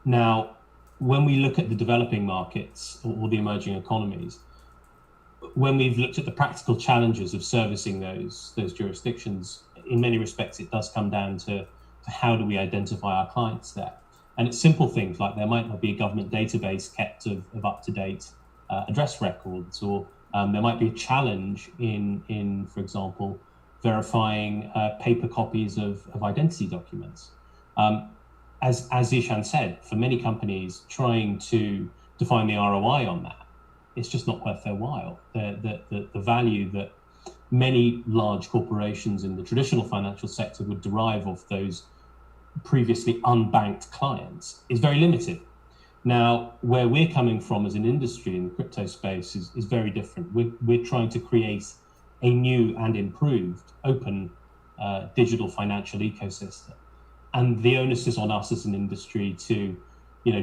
Now, when we look at the developing markets or the emerging economies, when we've looked at the practical challenges of servicing those jurisdictions, in many respects, it does come down to how do we identify our clients there. And it's simple things like there might not be a government database kept of up-to-date address records, or there might be a challenge in for example, verifying paper copies of identity documents. As Zishan said, for many companies, trying to define the ROI on that, it's just not worth their while. The value that many large corporations in the traditional financial sector would derive off those previously unbanked clients is very limited. Now, where we're coming from as an industry in the crypto space is very different. We're trying to create a new and improved open digital financial ecosystem. And the onus is on us as an industry to,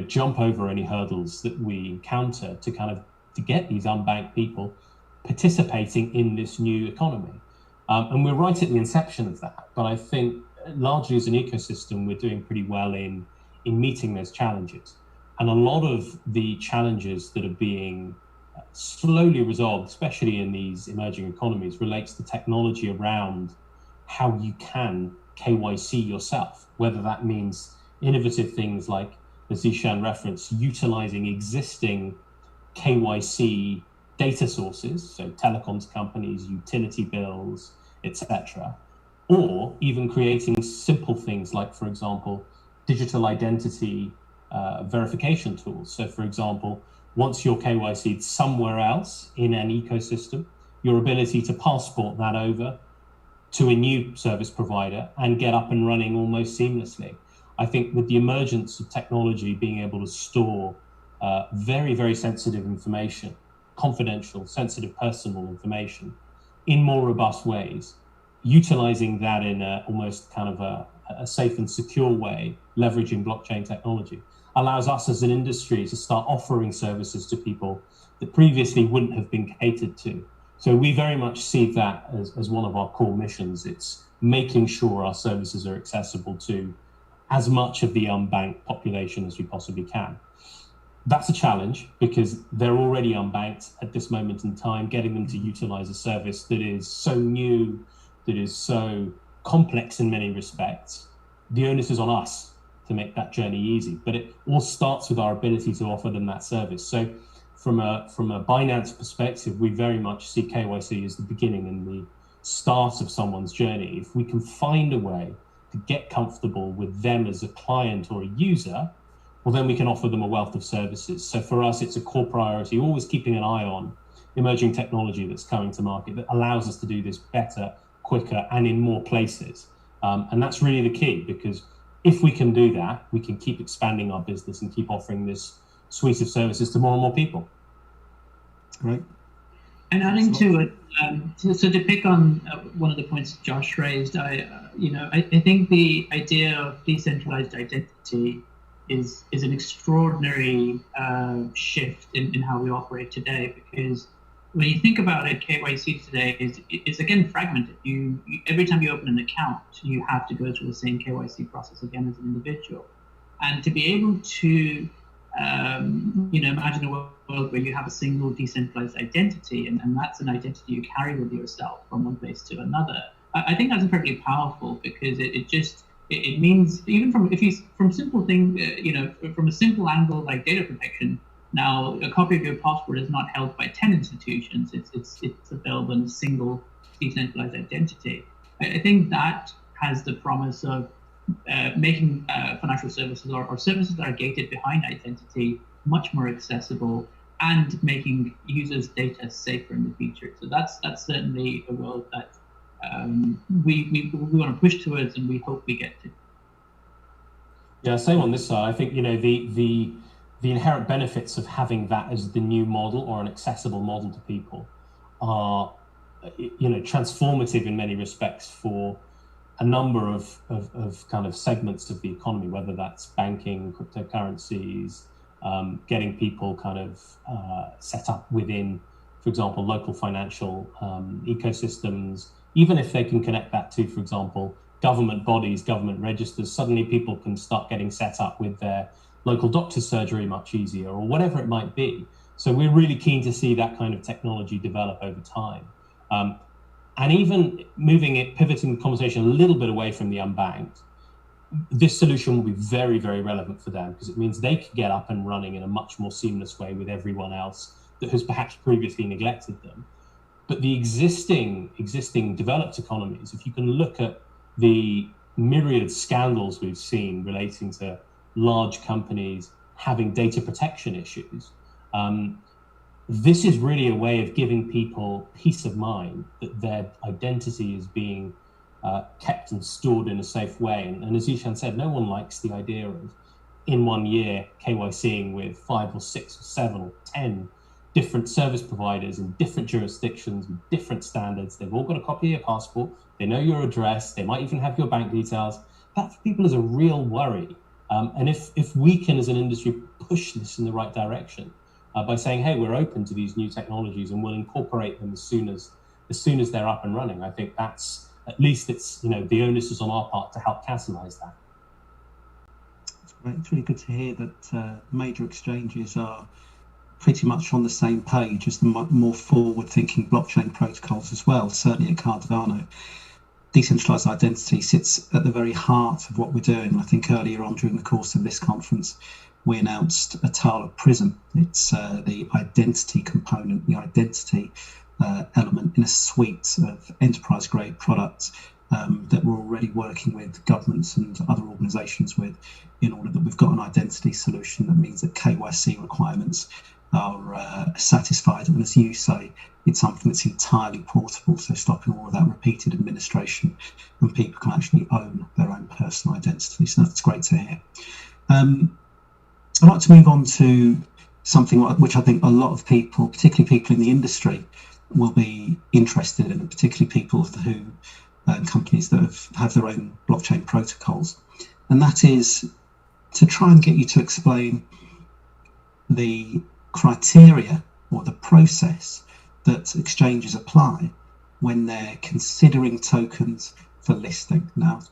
jump over any hurdles that we encounter to to get these unbanked people participating in this new economy. And we're right at the inception of that. But I think largely as an ecosystem, we're doing pretty well in meeting those challenges. And a lot of the challenges that are being slowly resolved, especially in these emerging economies, relates to technology around how you can KYC yourself, whether that means innovative things like the Zishan reference, utilizing existing KYC data sources, so telecoms companies, utility bills, etc., or even creating simple things like, for example, digital identity verification tools. So, for example, once you're KYC'd somewhere else in an ecosystem, your ability to passport that over to a new service provider and get up and running almost seamlessly. I think with the emergence of technology being able to store very, very sensitive information, confidential, sensitive personal information in more robust ways, utilizing that in almost kind of a safe and secure way, leveraging blockchain technology, allows us as an industry to start offering services to people that previously wouldn't have been catered to. So we very much see that as one of our core missions. It's making sure our services are accessible to as much of the unbanked population as we possibly can. That's a challenge because they're already unbanked at this moment in time. Getting them to utilize a service that is so new, that is so complex in many respects, the onus is on us to make that journey easy. But it all starts with our ability to offer them that service. So from a Binance perspective, we very much see KYC as the beginning and the start of someone's journey. If we can find a way to get comfortable with them as a client or a user, well, then we can offer them a wealth of services. So for us, it's a core priority, always keeping an eye on emerging technology that's coming to market that allows us to do this better, quicker, and in more places. And that's really the key, because if we can do that, we can keep expanding our business and keep offering this suite of services to more and more people. Great. And adding to it, so to pick on one of the points Josh raised, I think the idea of decentralized identity is an extraordinary shift in how we operate today, because when you think about it, KYC today is again fragmented. You every time you open an account, you have to go through the same KYC process again as an individual, and to be able to imagine a world where you have a single decentralized identity, and that's an identity you carry with yourself from one place to another. I think that's incredibly powerful, because it means, even from simple thing, from a simple angle like data protection. Now, a copy of your passport is not held by 10 institutions. It's available in a single decentralized identity. I think that has the promise of making financial services or services that are gated behind identity much more accessible, and making users' data safer in the future. So that's certainly a world that we want to push towards, and we hope we get to. Yeah, same on this side. I think the inherent benefits of having that as the new model or an accessible model to people are transformative in many respects for a number of kind of segments of the economy, whether that's banking, cryptocurrencies, getting people kind of set up within, for example, local financial ecosystems. Even if they can connect that to, for example, government bodies, government registers, suddenly people can start getting set up with their local doctor's surgery much easier, or whatever it might be. So we're really keen to see that kind of technology develop over time. And even pivoting the conversation a little bit away from the unbanked, this solution will be very, very relevant for them, because it means they can get up and running in a much more seamless way with everyone else that has perhaps previously neglected them. But the existing developed economies, if you can look at the myriad scandals we've seen relating to large companies having data protection issues, this is really a way of giving people peace of mind that their identity is being kept and stored in a safe way. And as Ishan said, no one likes the idea of, in 1 year, KYCing with 5 or 6 or 7 or 10 different service providers in different jurisdictions with different standards. They've all got a copy of your passport. They know your address. They might even have your bank details. That for people is a real worry. And if we can, as an industry, push this in the right direction by saying, hey, we're open to these new technologies and we'll incorporate them as soon as they're up and running, I think that's, at least it's, the onus is on our part to help catalyze that. It's great. It's really good to hear that major exchanges are pretty much on the same page as the more forward-thinking blockchain protocols as well. Certainly at Cardano, decentralized identity sits at the very heart of what we're doing. I think earlier on during the course of this conference, we announced Atala Prism. It's the identity component, the identity element in a suite of enterprise-grade products that we're already working with governments and other organizations with, in order that we've got an identity solution that means that KYC requirements are satisfied. And as you say, it's something that's entirely portable, so stopping all of that repeated administration, and people can actually own their own personal identity. So that's great to hear. I'd like to move on to something which I think a lot of people, particularly people in the industry, will be interested in, and particularly people who companies that have their own blockchain protocols, and that is to try and get you to explain the criteria or the process that exchanges apply when they're considering tokens for listing. Now,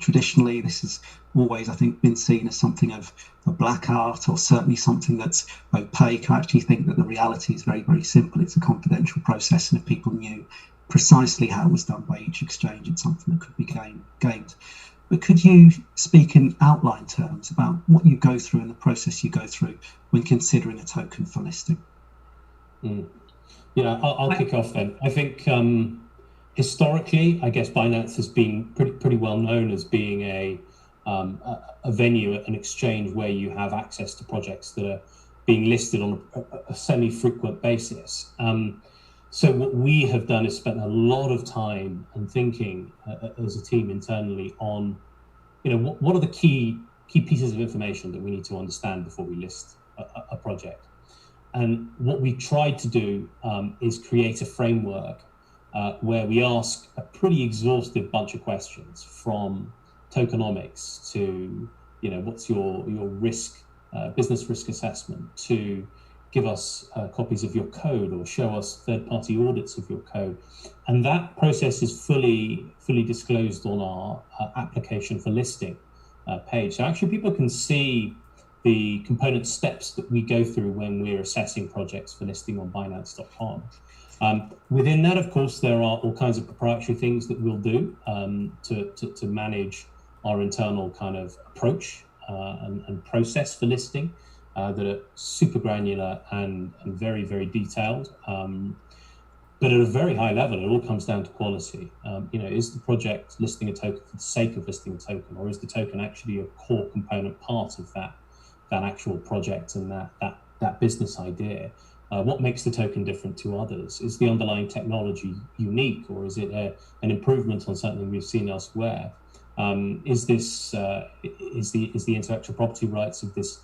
traditionally this has always, I think, been seen as something of a black art, or certainly something that's opaque. I actually think that the reality is very, very simple. It's a confidential process, and if people knew precisely how it was done by each exchange, it's something that could be gained. But could you speak in outline terms about what you go through and the process you go through when considering a token for listing? Yeah, I'll kick off then. I think historically, I guess Binance has been pretty well known as being a venue, an exchange where you have access to projects that are being listed on a semi-frequent basis. So what we have done is spent a lot of time and thinking as a team internally on, what are the key pieces of information that we need to understand before we list a project. And what we tried to do is create a framework where we ask a pretty exhaustive bunch of questions, from tokenomics to, what's your risk, business risk assessment, to give us copies of your code or show us third-party audits of your code. And that process is fully disclosed on our application for listing page. So actually people can see the component steps that we go through when we're assessing projects for listing on Binance.com. Within that, of course, there are all kinds of proprietary things that we'll do to manage our internal kind of approach and process for listing that are super granular and very, very detailed. But at a very high level, it all comes down to quality. Is the project listing a token for the sake of listing a token, or is the token actually a core component part of that actual project and that business idea? What makes the token different to others? Is the underlying technology unique, or is it an improvement on something we've seen elsewhere? Is the intellectual property rights of this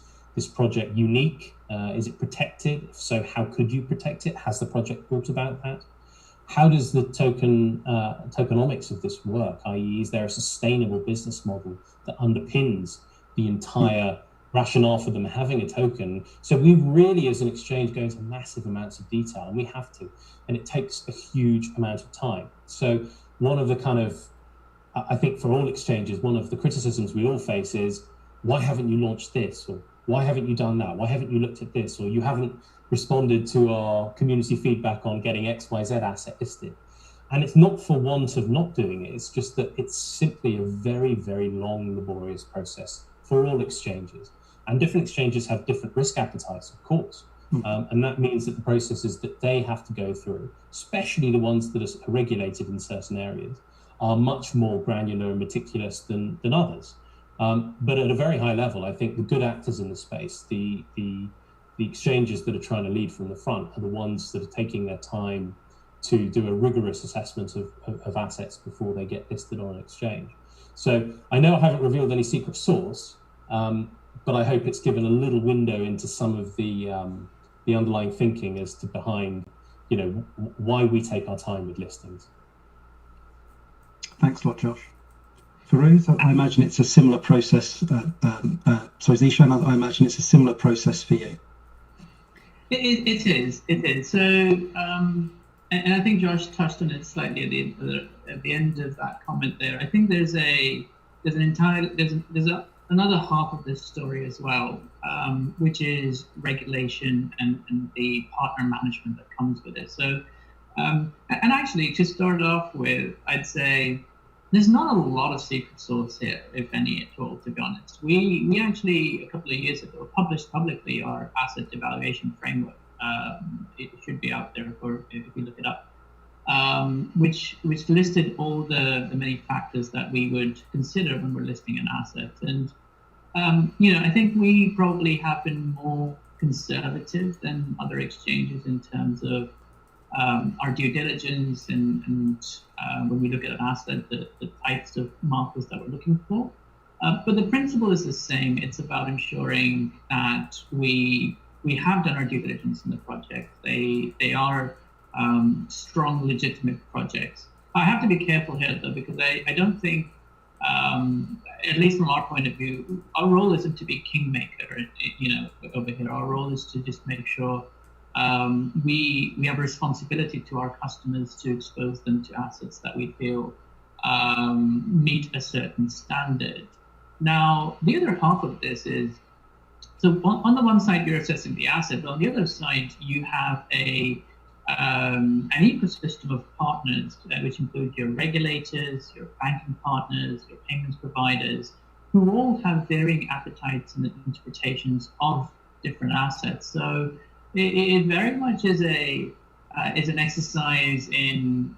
project unique? Is it protected? If so, how could you protect it? Has the project thought about that? How does the tokenomics of this work? I.e., is there a sustainable business model that underpins the entire rationale for them having a token? So we really, as an exchange, go into massive amounts of detail, and we have to, and it takes a huge amount of time. So one of the kind of, I think for all exchanges, one of the criticisms we all face is, why haven't you launched this? Or why haven't you done that? Why haven't you looked at this? Or you haven't responded to our community feedback on getting XYZ asset listed. And it's not for want of not doing it. It's just that it's simply a very, very long, laborious process for all exchanges. And different exchanges have different risk appetites, of course. And that means that the processes that they have to go through, especially the ones that are regulated in certain areas, are much more granular and meticulous than others. But at a very high level, I think the good actors in the space, the exchanges that are trying to lead from the front, are the ones that are taking their time to do a rigorous assessment of assets before they get listed on an exchange. So I know I haven't revealed any secret sauce, but I hope it's given a little window into some of the underlying thinking as to behind, why we take our time with listings. Thanks a lot, Josh. Farouz, I imagine it's a similar process. Zishan, I imagine it's a similar process for you. It is. So, and I think Josh touched on it slightly at the end of that comment there. I think there's another half of this story as well, which is regulation and the partner management that comes with it. So, and actually, to start off with, I'd say there's not a lot of secret sauce here, if any at all, to be honest. We actually, a couple of years ago, published publicly our asset evaluation framework. It should be out there if you look it up, which listed all the many factors that we would consider when we're listing an asset. And I think we probably have been more conservative than other exchanges in terms of our due diligence and when we look at an asset, the types of markers that we're looking for. But the principle is the same. It's about ensuring that we have done our due diligence in the project. They are strong, legitimate projects. I have to be careful here, though, because I don't think, at least from our point of view, our role isn't to be kingmaker, over here. Our role is to just make sure we have a responsibility to our customers to expose them to assets that we feel meet a certain standard. Now, the other half of this is, so on the one side, you're assessing the asset, but on the other side, you have an ecosystem of partners, which include your regulators, your banking partners, your payments providers, who all have varying appetites and interpretations of different assets. So it very much is an exercise in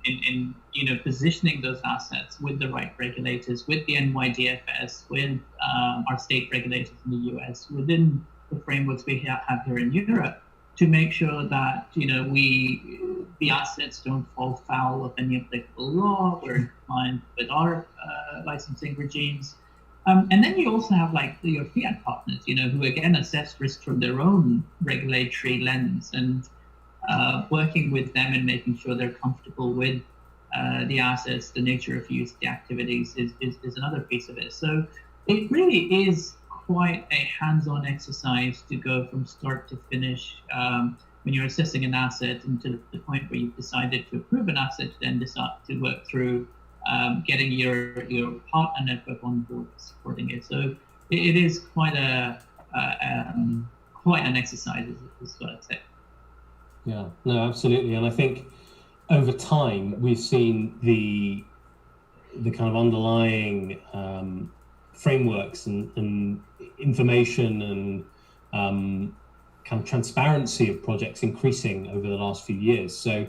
positioning those assets with the right regulators, with the NYDFS, with our state regulators in the US, within the frameworks we have here in Europe, to make sure that the assets don't fall foul of any applicable law. We're in compliance with our licensing regimes. And then you also have your fiat partners, who again assess risk from their own regulatory lens, and working with them and making sure they're comfortable with the assets, the nature of use, the activities is another piece of it. So it really is quite a hands-on exercise to go from start to finish when you're assessing an asset, and to the point where you've decided to approve an asset, to then decide to work through getting your partner network on board supporting it. So it is quite quite an exercise, is what I'd say. Yeah, no, absolutely. And I think over time we've seen the kind of underlying frameworks and information and kind of transparency of projects increasing over the last few years. So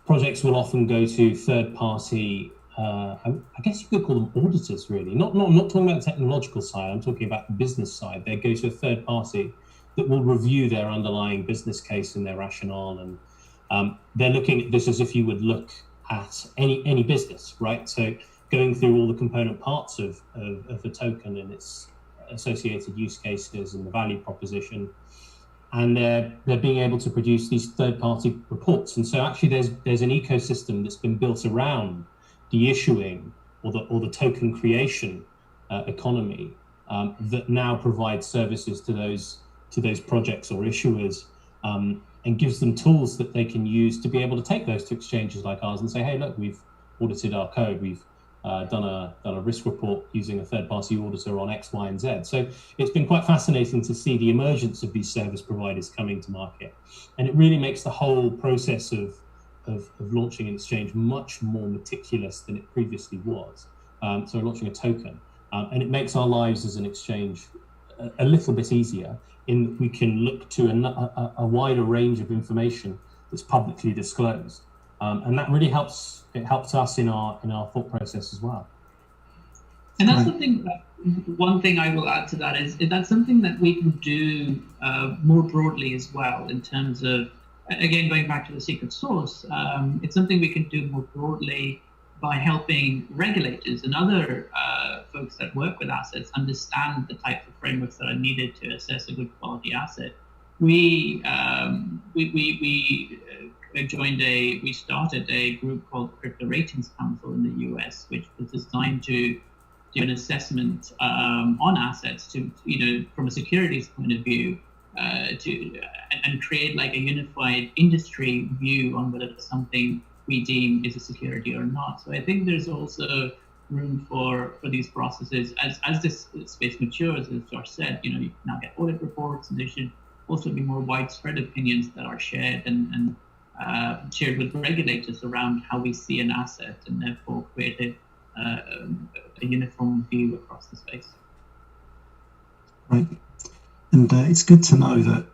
projects will often go to third-party, I guess you could call them auditors, really. Not talking about the technological side, I'm talking about the business side. They go to a third party that will review their underlying business case and their rationale. And they're looking at this as if you would look at any business, right? So going through all the component parts of the token and its associated use cases and the value proposition. And they're being able to produce these third-party reports. And so actually there's an ecosystem that's been built around the issuing or the token creation economy that now provides services to those projects or issuers, and gives them tools that they can use to be able to take those to exchanges like ours and say, hey, look, we've audited our code, we've done a risk report using a third-party auditor on X, Y, and Z. So it's been quite fascinating to see the emergence of these service providers coming to market. And it really makes the whole process of launching an exchange much more meticulous than it previously was. So we're launching a token, and it makes our lives as an exchange a little bit easier, in that we can look to a wider range of information that's publicly disclosed. And that really helps. It helps us in our thought process as well. And that's something. One thing I will add to that is that's something that we can do more broadly as well, in terms of, again, going back to the secret source. It's something we can do more broadly by helping regulators and other folks that work with assets understand the types of frameworks that are needed to assess a good quality asset. We started a group called Crypto Ratings Council in the US, which was designed to do an assessment on assets to, from a securities point of view, and create like a unified industry view on whether it's something we deem is a security or not. So I think there's also room for these processes as this space matures. As Josh said, you can now get audit reports, and there should also be more widespread opinions that are shared and shared with regulators around how we see an asset, and therefore create a uniform view across the space. Right. And it's good to know that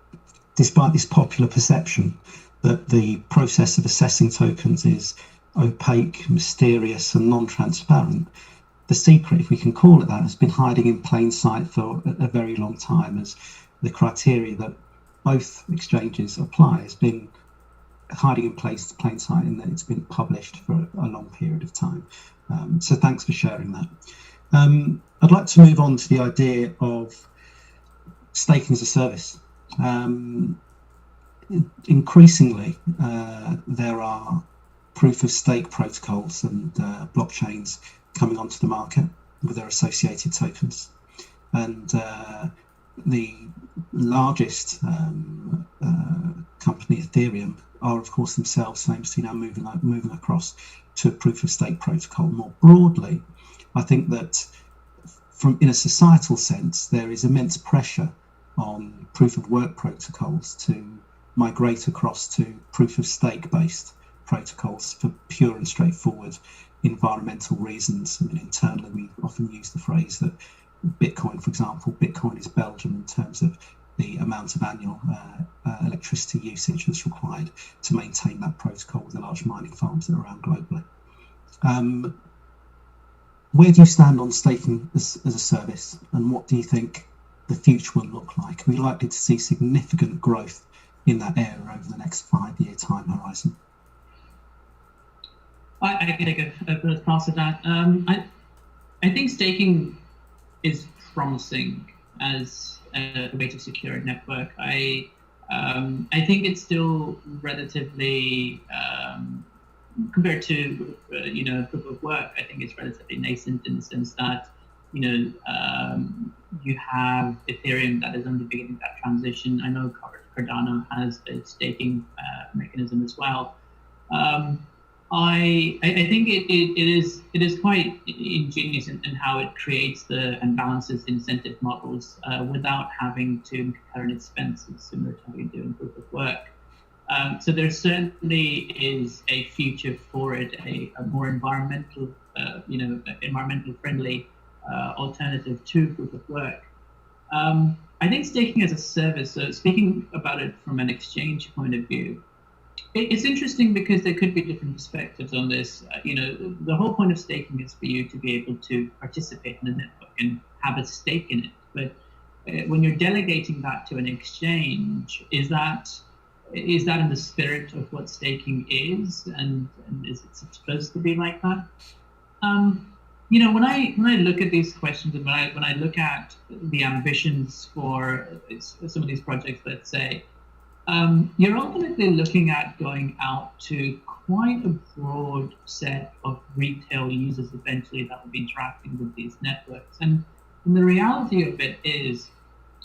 despite this popular perception that the process of assessing tokens is opaque, mysterious, and non-transparent, the secret, if we can call it that, has been hiding in plain sight for a very long time, as the criteria that both exchanges apply has been hiding in plain sight, in that it's been published for a long period of time. So thanks for sharing that. I'd like to move on to the idea of staking as a service. Increasingly, there are proof of stake protocols and blockchains coming onto the market with their associated tokens. And the largest company, Ethereum, are of course themselves famously now moving across to a proof of stake protocol. More broadly, I think that in a societal sense, there is immense pressure on proof of work protocols to migrate across to proof of stake based protocols for pure and straightforward environmental reasons. I mean, internally, we often use the phrase that Bitcoin, for example, Bitcoin is Belgium in terms of the amount of annual electricity usage that's required to maintain that protocol with the large mining farms that are around globally. Where do you stand on staking as a service, and what do you think the future will look like? Are we likely to see significant growth in that area over the next 5-year time horizon? I can take a first pass at that. I think staking is promising as a way to secure a network. I think it's still relatively compared to proof of work. I think it's relatively nascent in the sense that you have Ethereum that is only beginning that transition. I know Cardano has a staking mechanism as well. I think it is quite ingenious in how it creates and balances the incentive models without having to incur an expenses similar to how you do in proof of work. So there certainly is a future for it, a more environmental friendly alternative to proof of work. I think staking as a service, so speaking about it from an exchange point of view, it's interesting because there could be different perspectives on this. The whole point of staking is for you to be able to participate in the network and have a stake in it. But when you're delegating that to an exchange, is that in the spirit of what staking is, and is it supposed to be like that? When I look at these questions, and when I look at the ambitions for some of these projects, let's say, you're ultimately looking at going out to quite a broad set of retail users eventually that will be interacting with these networks. And the reality of it is,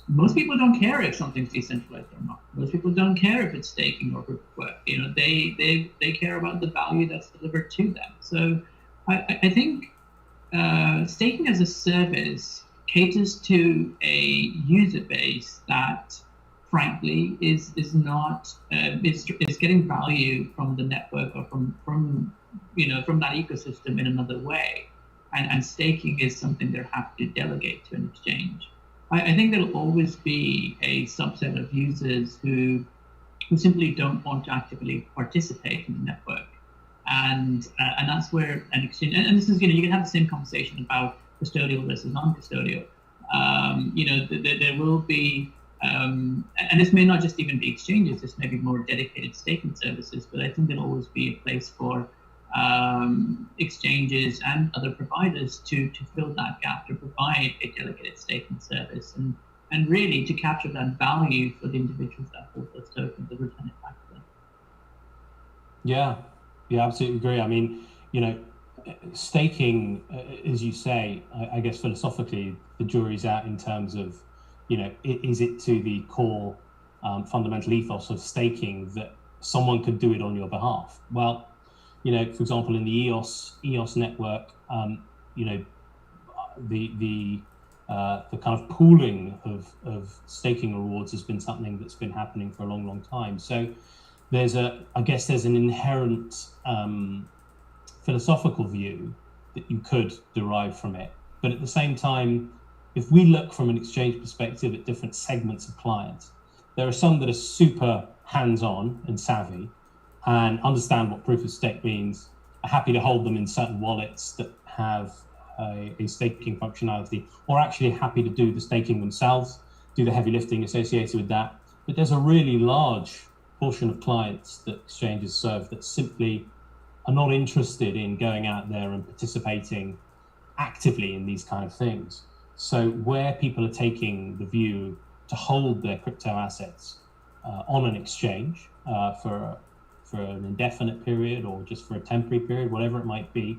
most people don't care if something's decentralized or not. Most people don't care if it's staking or proof of work. They care about the value that's delivered to them. So I think staking as a service caters to a user base that, frankly, is getting value from the network or from that ecosystem in another way, and staking is something they're happy to delegate to an exchange. I think there'll always be a subset of users who simply don't want to actively participate in the network, and that's where an exchange, and this is, you can have the same conversation about custodial versus non-custodial. There will be, and this may not just even be exchanges, this may be more dedicated staking services, but I think there'll always be a place for exchanges and other providers to fill that gap, to provide a delegated staking service, and really to capture that value for the individuals that hold those tokens and return it back to them. Yeah, absolutely agree. I mean, staking, as you say, I guess philosophically, the jury's out in terms of, is it to the core fundamental ethos of staking that someone could do it on your behalf? Well, for example, in the EOS network, the kind of pooling of staking rewards has been something that's been happening for a long, long time. So there's an inherent philosophical view that you could derive from it. But at the same time, if we look from an exchange perspective at different segments of clients, there are some that are super hands-on and savvy and understand what proof of stake means, are happy to hold them in certain wallets that have a staking functionality, or actually happy to do the staking themselves, do the heavy lifting associated with that. But there's a really large portion of clients that exchanges serve that simply are not interested in going out there and participating actively in these kind of things. So where people are taking the view to hold their crypto assets on an exchange for an indefinite period or just for a temporary period, whatever it might be,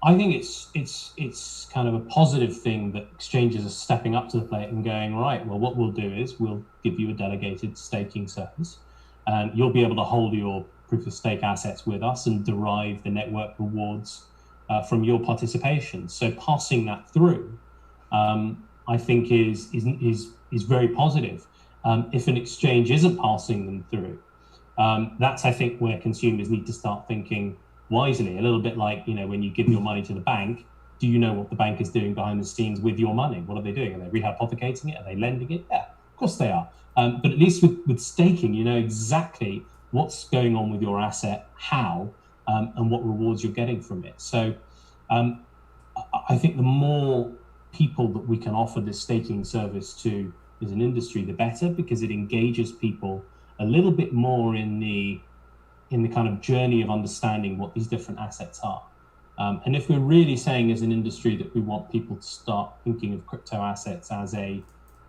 I think it's kind of a positive thing that exchanges are stepping up to the plate and going, right, well, what we'll do is we'll give you a delegated staking service, and you'll be able to hold your proof of stake assets with us and derive the network rewards from your participation. So passing that through, I think is very positive. If an exchange isn't passing them through, that's, I think, where consumers need to start thinking wisely, a little bit like, when you give your money to the bank, do you know what the bank is doing behind the scenes with your money? What are they doing? Are they rehypothecating it? Are they lending it? Yeah, of course they are. But at least with staking, you know exactly what's going on with your asset, how, and what rewards you're getting from it. So I think the more people that we can offer this staking service to as an industry, the better, because it engages people a little bit more in the kind of journey of understanding what these different assets are. And if we're really saying as an industry that we want people to start thinking of crypto assets as either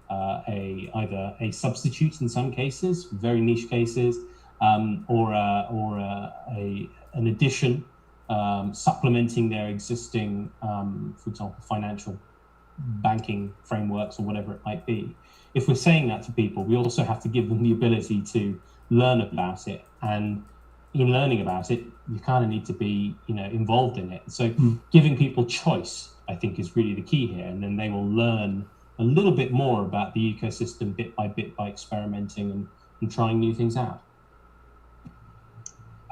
a substitute in some cases, very niche cases, or an addition, supplementing their existing, for example, financial banking frameworks or whatever it might be. If we're saying that to people, we also have to give them the ability to learn about it, and in learning about it, you kind of need to be, involved in it. So giving people choice, I think, is really the key here, and then they will learn a little bit more about the ecosystem bit by experimenting and trying new things out.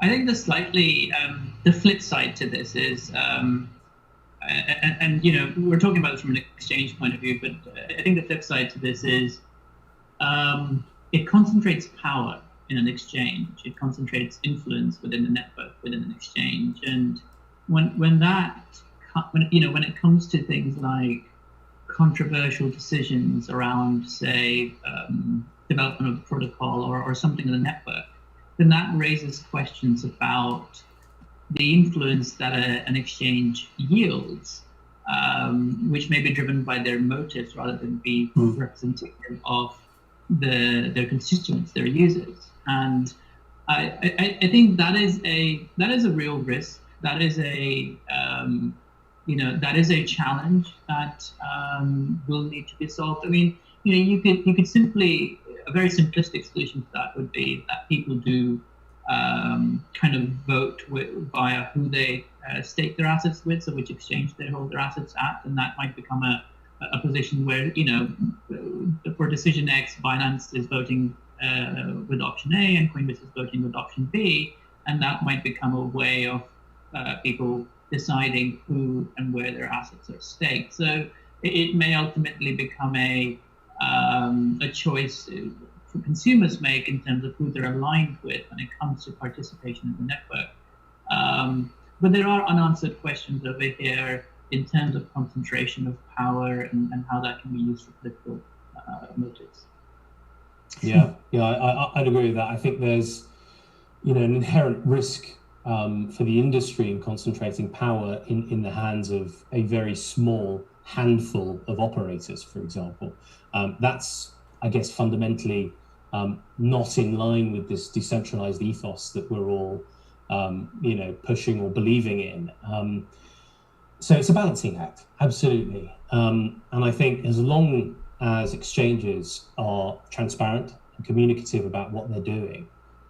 I think the flip side to this is, and we're talking about this from an exchange point of view, but I think the flip side to this is it concentrates power in an exchange. It concentrates influence within the network, within an exchange. And when it comes to things like controversial decisions around, say, development of the protocol or something in the network, then that raises questions about the influence that an exchange yields, which may be driven by their motives rather than be representative of their constituents, their users. And I think that is a real risk. That is a challenge that will need to be solved. I mean, you could simply, a very simplistic solution to that would be that people do kind of vote via who they stake their assets with, so which exchange they hold their assets at, and that might become a position where, for decision X, Binance is voting with option A and Coinbase is voting with option B, and that might become a way of people deciding who and where their assets are staked. So it may ultimately become a choice for consumers make in terms of who they're aligned with when it comes to participation in the network. But there are unanswered questions over here in terms of concentration of power and how that can be used for political motives. Yeah, I'd agree with that. I think there's, an inherent risk for the industry in concentrating power in the hands of a very small handful of operators, for example. That's, I guess, fundamentally not in line with this decentralized ethos that we're all, pushing or believing in. So it's a balancing act, absolutely. And I think as long as exchanges are transparent and communicative about what they're doing,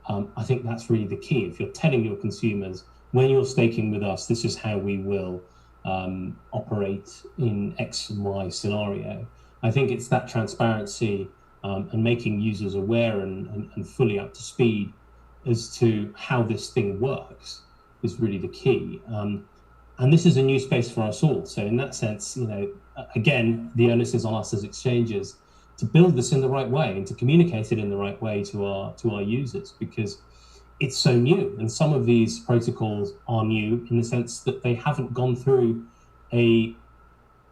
I think that's really the key. If you're telling your consumers, when you're staking with us, this is how we will operate in X and Y scenario. I think it's that transparency and making users aware and fully up to speed as to how this thing works is really the key. And this is a new space for us all. So in that sense, again, the onus is on us as exchanges to build this in the right way and to communicate it in the right way to our users, because it's so new. And some of these protocols are new in the sense that they haven't gone through a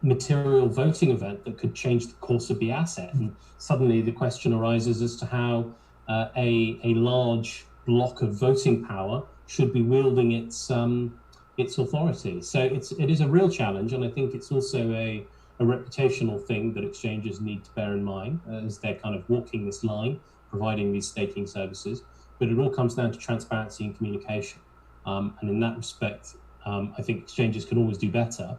material voting event that could change the course of the asset. And suddenly the question arises as to how a large block of voting power should be wielding its authority. So it is a real challenge, and I think it's also a reputational thing that exchanges need to bear in mind as they're kind of walking this line, providing these staking services. But it all comes down to transparency and communication. And in that respect, I think exchanges can always do better.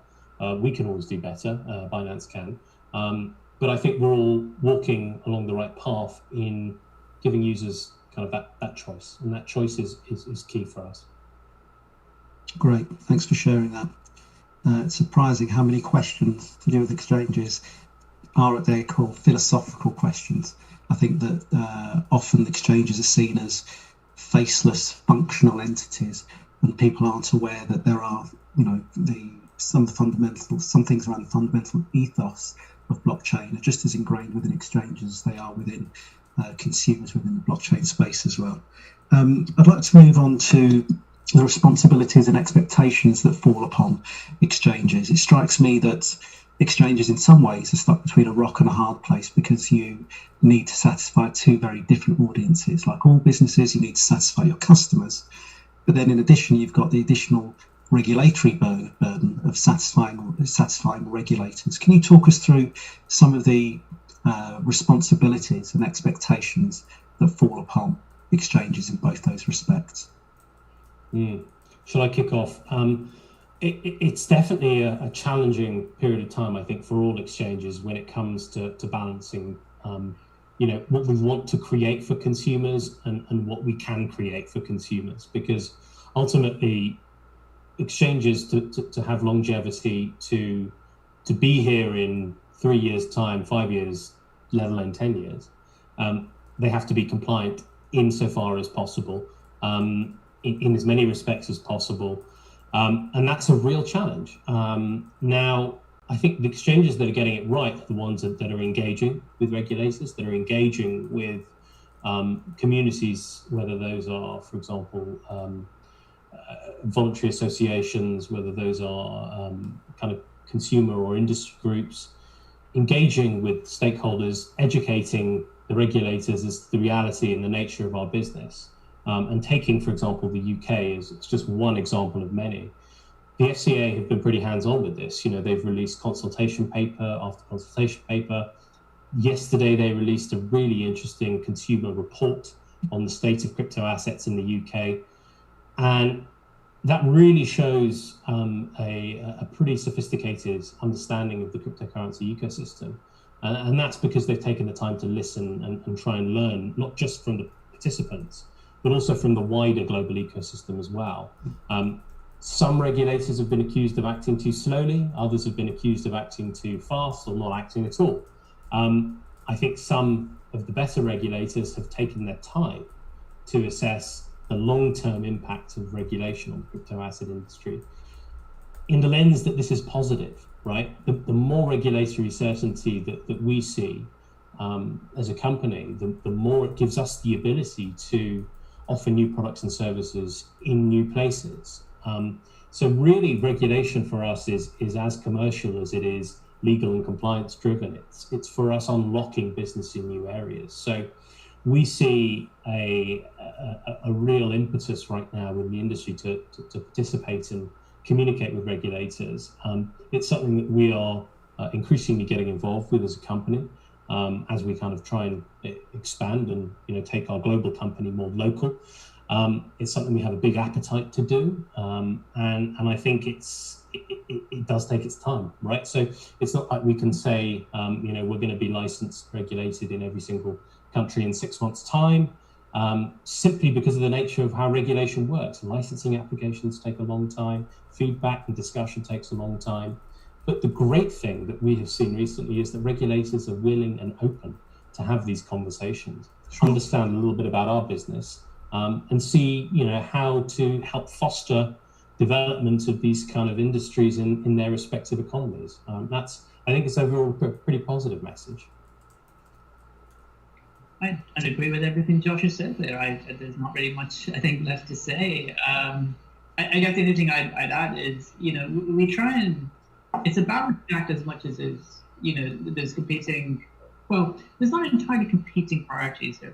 We can always do better, Binance can. But I think we're all walking along the right path in giving users kind of that choice. And that choice is key for us. Great, thanks for sharing that. It's surprising how many questions to do with exchanges are at their core philosophical questions. I think that often exchanges are seen as faceless functional entities, and people aren't aware that there are, some things around the fundamental ethos of blockchain are just as ingrained within exchanges as they are within consumers within the blockchain space as well. I'd like to move on to the responsibilities and expectations that fall upon exchanges. It strikes me that exchanges in some ways are stuck between a rock and a hard place, because you need to satisfy two very different audiences. Like all businesses, you need to satisfy your customers, but then in addition, you've got the additional regulatory burden of satisfying regulators. Can you talk us through some of the responsibilities and expectations that fall upon exchanges in both those respects? Shall I kick off? It's definitely a challenging period of time, I think, for all exchanges when it comes to balancing, what we want to create for consumers and what we can create for consumers. Because ultimately, exchanges to have longevity, to be here in 3 years' time, 5 years, let alone 10 years, they have to be compliant insofar as possible. In as many respects as possible. And that's a real challenge. Now, I think the exchanges that are getting it right are the ones that are engaging with regulators, that are engaging with communities, whether those are, for example, voluntary associations, whether those are kind of consumer or industry groups, engaging with stakeholders, educating the regulators as to the reality and the nature of our business. And taking, for example, the UK is just one example of many. The FCA have been pretty hands-on with this. They've released consultation paper after consultation paper. Yesterday, they released a really interesting consumer report on the state of crypto assets in the UK. And that really shows a pretty sophisticated understanding of the cryptocurrency ecosystem. And that's because they've taken the time to listen and try and learn, not just from the participants, but also from the wider global ecosystem as well. Some regulators have been accused of acting too slowly, others have been accused of acting too fast or not acting at all. I think some of the better regulators have taken their time to assess the long-term impact of regulation on the crypto asset industry in the lens that this is positive, right? The more regulatory certainty that we see as a company, the more it gives us the ability to offer new products and services in new places. So really, regulation for us is as commercial as it is legal and compliance driven. It's for us unlocking business in new areas. So we see a real impetus right now in the industry to participate and communicate with regulators. It's something that we are increasingly getting involved with as a company. As we kind of try and expand and take our global company more local. It's something we have a big appetite to do, and I think it does take its time, right? So it's not like we can say we're going to be licensed, regulated in every single country in 6 months' time, simply because of the nature of how regulation works. Licensing applications take a long time, feedback and discussion takes a long time. But the great thing that we have seen recently is that regulators are willing and open to have these conversations, understand a little bit about our business, and see, how to help foster development of these kind of industries in their respective economies. I think it's overall a pretty positive message. I'd agree with everything Josh has said there. There's not really much, I think, left to say. I guess the only thing I'd add is, we try and it's a balancing act as much as there's competing. Well, there's not entirely competing priorities here.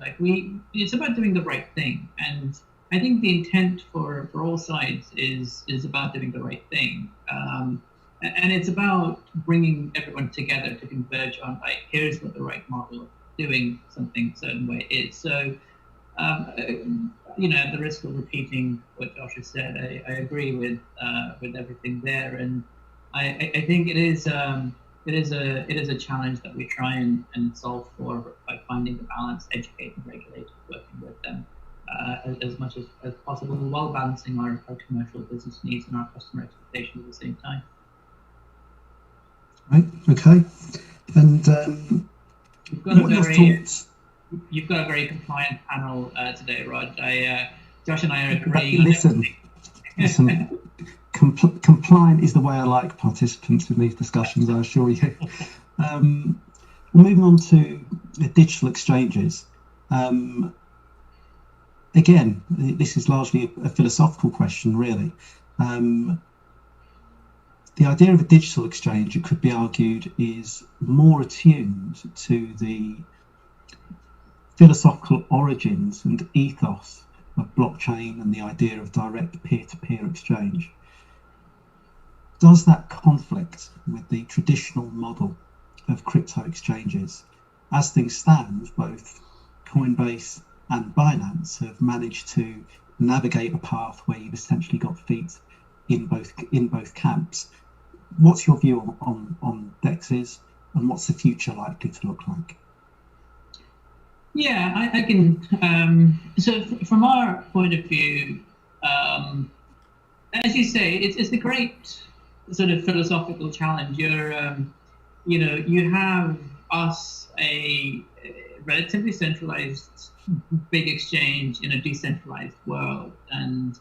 It's about doing the right thing, and I think the intent for all sides is about doing the right thing, and it's about bringing everyone together to converge on here's what the right model of doing something a certain way is. So, at the risk of repeating what Josh has said, I agree with everything there, and I think it is a challenge that we try and solve for by finding the balance, educating regulators, working with them as much as possible, while balancing our commercial business needs and our customer expectations at the same time. Right. Okay. And you've got a very compliant panel today, Rod. Josh and I are agreeing. Listen. Compliant is the way I like participants in these discussions, I assure you. Moving on to digital exchanges. Again, this is largely a philosophical question, really. The idea of a digital exchange, it could be argued, is more attuned to the philosophical origins and ethos of blockchain and the idea of direct peer-to-peer exchange. Does that conflict with the traditional model of crypto exchanges? As things stand, both Coinbase and Binance have managed to navigate a path where you've essentially got feet in both camps. What's your view on DEXs, and what's the future likely to look like? Yeah, I can. So from our point of view, as you say, it's a great sort of philosophical challenge. You have us, a relatively centralized big exchange in a decentralized world, and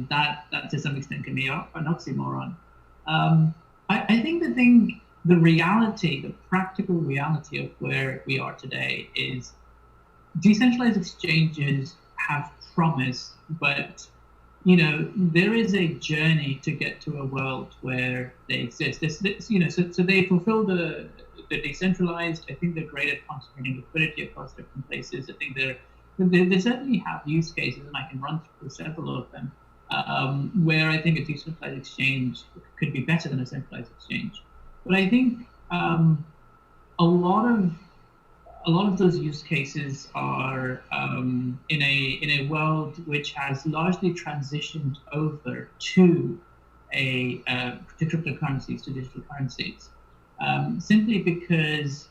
that to some extent can be an oxymoron. I think the reality, the practical reality of where we are today is decentralized exchanges have promise, but there is a journey to get to a world where they exist. So they fulfill the decentralized. I think they're great at concentrating liquidity across different places. I think they certainly have use cases, and I can run through several of them, where I think a decentralized exchange could be better than a centralized exchange. But I think a lot of those use cases are in a world which has largely transitioned over to cryptocurrencies, to digital currencies, simply because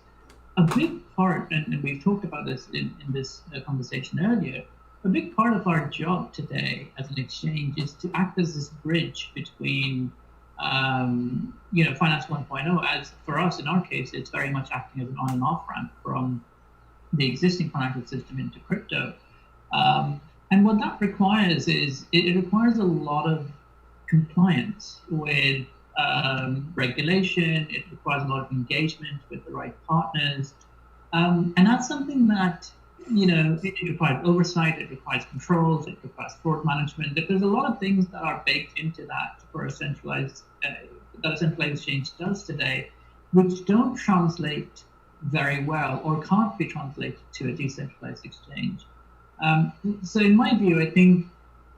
a big part, and we've talked about this in this conversation earlier, a big part of our job today as an exchange is to act as this bridge between Finance 1.0. As for us, in our case, it's very much acting as an on and off ramp from the existing financial system into crypto. And what that requires is it requires a lot of compliance with regulation. It requires a lot of engagement with the right partners. And that's something that, it requires oversight, it requires controls, it requires fraud management. There's a lot of things that are baked into that for a centralized, that a centralized exchange does today, which don't translate very well or can't be translated to a decentralized exchange. So in my view, I think,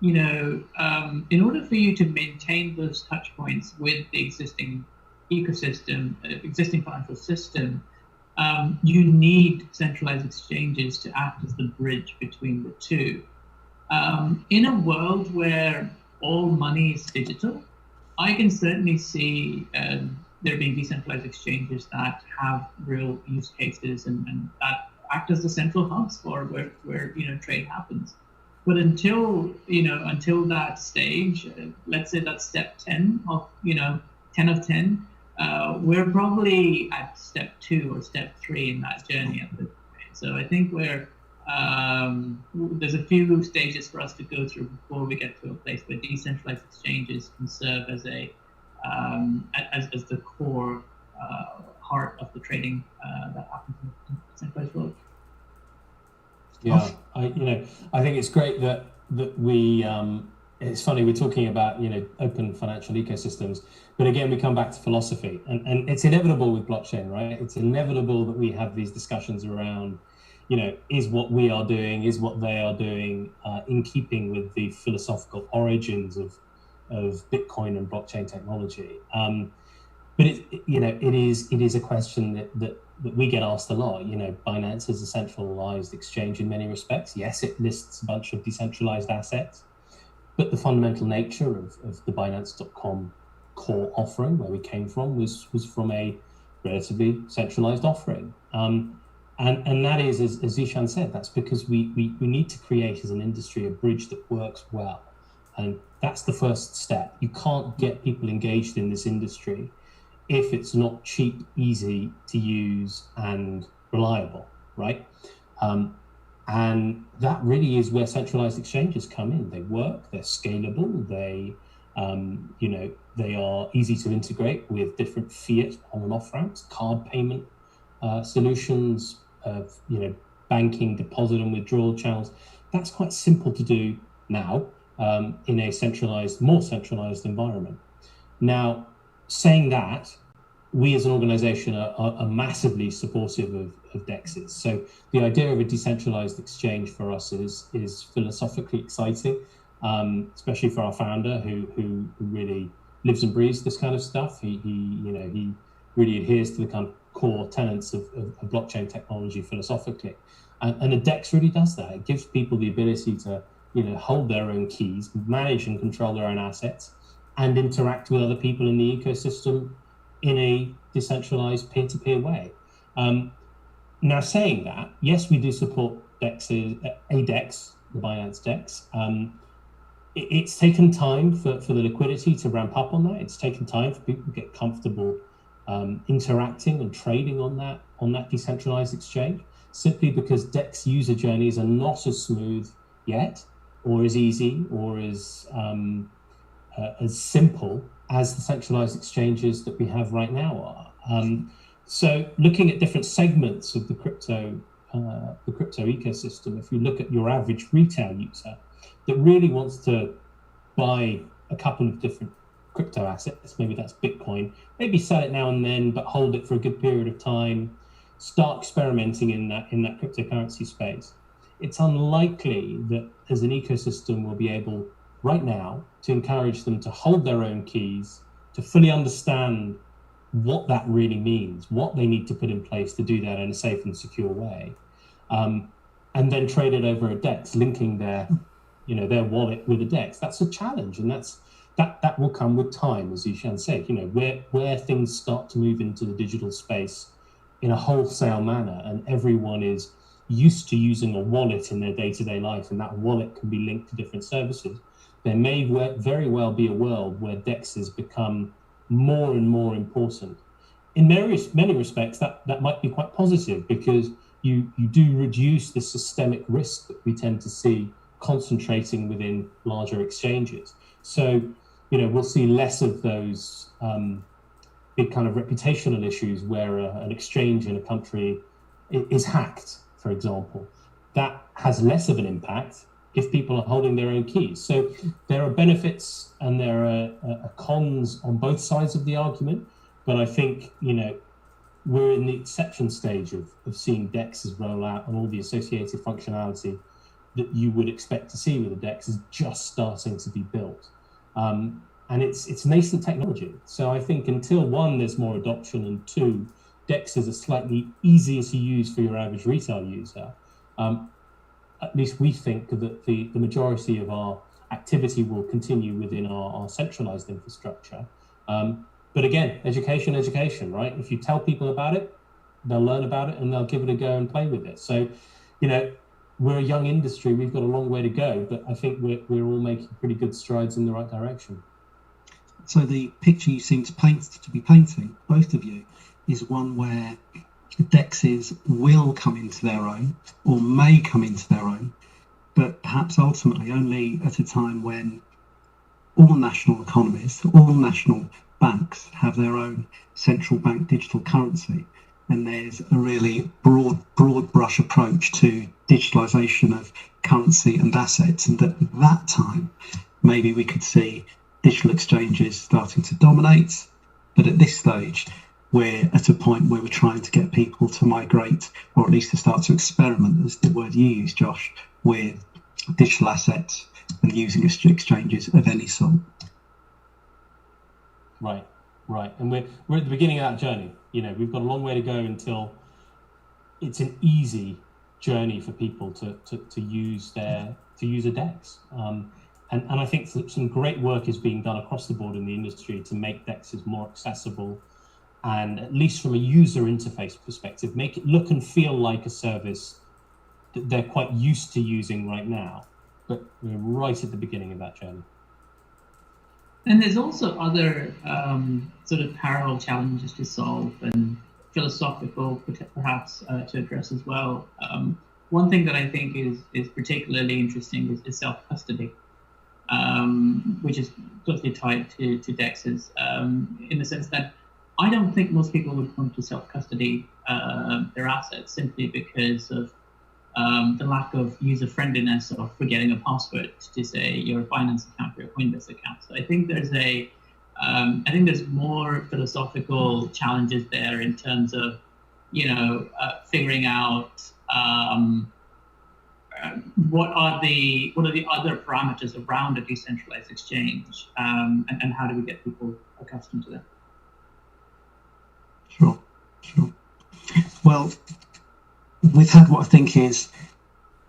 in order for you to maintain those touch points with the existing ecosystem, existing financial system, you need centralized exchanges to act as the bridge between the two. In a world where all money is digital, I can certainly see there being decentralized exchanges that have real use cases and that act as the central hubs for where trade happens. But until that stage, let's say that's step 10 of 10 of 10. We're probably at step 2 or step 3 in that journey at this point. So I think there's a few stages for us to go through before we get to a place where decentralized exchanges can serve as as the core heart of the trading that happens in the centralized world. Yeah, I think it's great that we it's funny, we're talking about, open financial ecosystems, but again, we come back to philosophy, and it's inevitable with blockchain, right? It's inevitable that we have these discussions around, is what we are doing, is what they are doing, in keeping with the philosophical origins of Bitcoin and blockchain technology. But it is a question that we get asked a lot. Binance is a centralized exchange in many respects. Yes, it lists a bunch of decentralized assets, but the fundamental nature of the Binance.com core offering, where we came from, was from a relatively centralized offering. And that is, as Zishan said, that's because we need to create as an industry a bridge that works well. And that's the first step. You can't get people engaged in this industry if it's not cheap, easy to use, and reliable, right? And that really is where centralized exchanges come in. They work, they're scalable, they are easy to integrate with different fiat on and off ramps, card payment solutions, banking, deposit and withdrawal channels. That's quite simple to do now in a more centralized environment. Now, saying that, we as an organization are massively supportive of DEXs. So the idea of a decentralized exchange for us is philosophically exciting, especially for our founder who really lives and breathes this kind of stuff. He really adheres to the kind of core tenets of blockchain technology philosophically. And a DEX really does that. It gives people the ability to hold their own keys, manage and control their own assets, and interact with other people in the ecosystem in a decentralized peer-to-peer way. Now, saying that, yes, we do support DEXs, a DEX, the Binance DEX. It's taken time for the liquidity to ramp up on that. It's taken time for people to get comfortable interacting and trading on that decentralized exchange, simply because DEX user journeys are not as smooth yet, or as easy, or as simple as the centralized exchanges that we have right now are. So looking at different segments of the crypto ecosystem, if you look at your average retail user that really wants to buy a couple of different crypto assets, maybe that's Bitcoin, maybe sell it now and then, but hold it for a good period of time, start experimenting in that cryptocurrency space, it's unlikely that as an ecosystem we'll be able right now to encourage them to hold their own keys, to fully understand what that really means, what they need to put in place to do that in a safe and secure way, and then trade it over a DEX, linking their wallet with a DEX. That's a challenge, and that will come with time, as Zishan said. Where things start to move into the digital space in a wholesale manner, and everyone is used to using a wallet in their day-to-day life, and that wallet can be linked to different services. There may very well be a world where DEXs become more and more important. In many respects, that might be quite positive, because you do reduce the systemic risk that we tend to see concentrating within larger exchanges. So, we'll see less of those big kind of reputational issues where an exchange in a country is hacked, for example. That has less of an impact if people are holding their own keys. So there are benefits and there are cons on both sides of the argument, but I think, we're in the exception stage of seeing DEXs roll out, and all the associated functionality that you would expect to see with a DEX is just starting to be built. And it's nascent technology. So I think until one, there's more adoption, and two, DEXs are slightly easier to use for your average retail user. At least we think that the majority of our activity will continue within our centralized infrastructure. But again, education, right? If you tell people about it, they'll learn about it and they'll give it a go and play with it. So, we're a young industry, we've got a long way to go, but I think we're all making pretty good strides in the right direction. So the picture you seem to be painting, both of you, is one where DEXs will come into their own, or may come into their own, but perhaps ultimately only at a time when all national economies, all national banks have their own central bank digital currency, and there's a really broad brush approach to digitalization of currency and assets, and at that time maybe we could see digital exchanges starting to dominate. But at this stage, we're at a point where we're trying to get people to migrate, or at least to start to experiment, as the word you use, Josh, with digital assets and using exchanges of any sort. Right, right. And we're at the beginning of that journey. You know, we've got a long way to go until it's an easy journey for people to use a DEX. And I think some great work is being done across the board in the industry to make DEXs more accessible, and at least from a user interface perspective, make it look and feel like a service that they're quite used to using right now. But we're right at the beginning of that journey. And there's also other sort of parallel challenges to solve and philosophical perhaps to address as well. One thing that I think is particularly interesting is self-custody, which is closely tied to DEXs, in the sense that I don't think most people would want to self-custody their assets simply because of the lack of user-friendliness of forgetting a password to, say, your finance account or your Coinbase account. So I think there's more philosophical challenges there in terms of, figuring out what are the other parameters around a decentralized exchange, and how do we get people accustomed to that? Sure. Well, we've had what I think is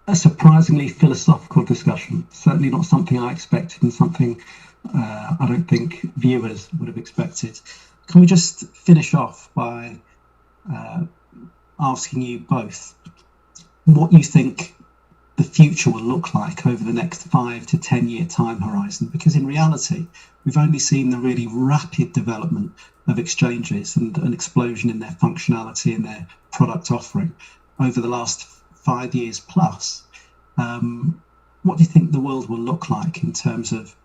a surprisingly philosophical discussion. Certainly not something I expected, and something I don't think viewers would have expected. Can we just finish off by asking you both what you think the future will look like over the next 5 to 10 year time horizon? Because in reality, we've only seen the really rapid development of exchanges and an explosion in their functionality and their product offering over the last 5 years plus. What do you think the world will look like in terms of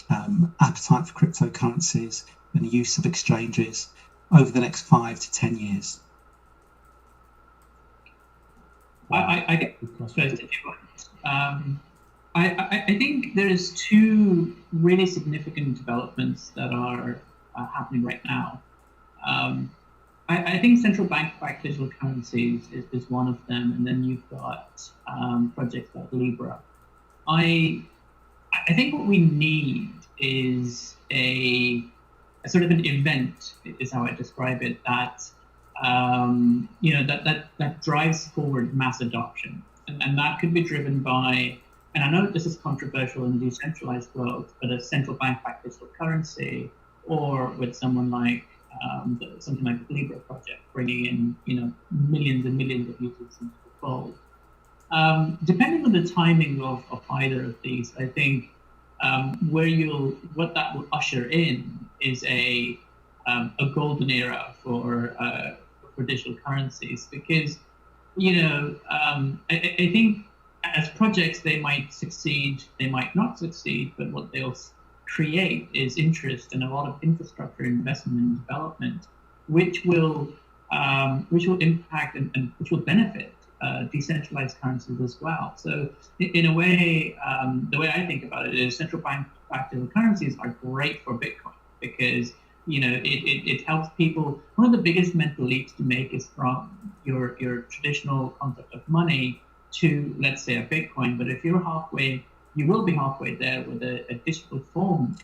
appetite for cryptocurrencies and use of exchanges over the next 5 to 10 years? I think there's two really significant developments that are happening right now. I think central bank-backed digital currencies is one of them, and then you've got projects like Libra. I think what we need is a sort of an event, is how I describe it, that that drives forward mass adoption, and that could be driven by, and I know this is controversial in the decentralized world, but a central bank-backed digital currency, or with someone like something like the Libra project, bringing in millions and millions of users into the fold. Depending on the timing of either of these, I think what that will usher in is a golden era for digital currencies, because I think as projects they might succeed, they might not succeed, but what they'll create is interest and a lot of infrastructure investment and development, which will impact and which will benefit decentralized currencies as well. So in a way, the way I think about it is central bank-backed digital currencies are great for Bitcoin, because it helps people. One of the biggest mental leaps to make is from your traditional concept of money to, let's say, a Bitcoin. But if you're halfway, you will be halfway there with a digital form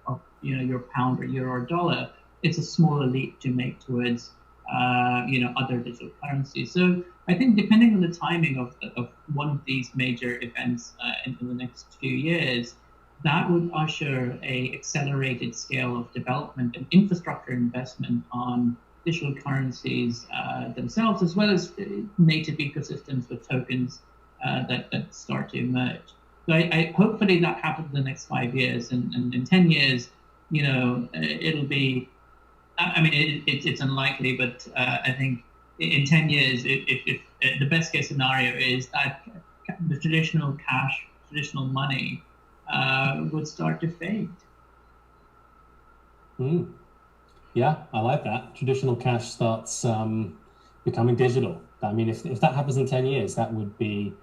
of your pound or euro or dollar. It's a smaller leap to make towards other digital currencies. So I think depending on the timing of one of these major events in the next few years, that would usher a accelerated scale of development and infrastructure investment on digital currencies themselves, as well as native ecosystems with tokens that start to emerge. So I hopefully that happens in the next 5 years, and in 10 years, it'll be. I mean, it's unlikely, but I think in 10 years, if the best case scenario is that the traditional cash, traditional money would start to fade. Yeah, I like that. Traditional cash starts becoming digital. I mean, if that happens in 10 years, that would be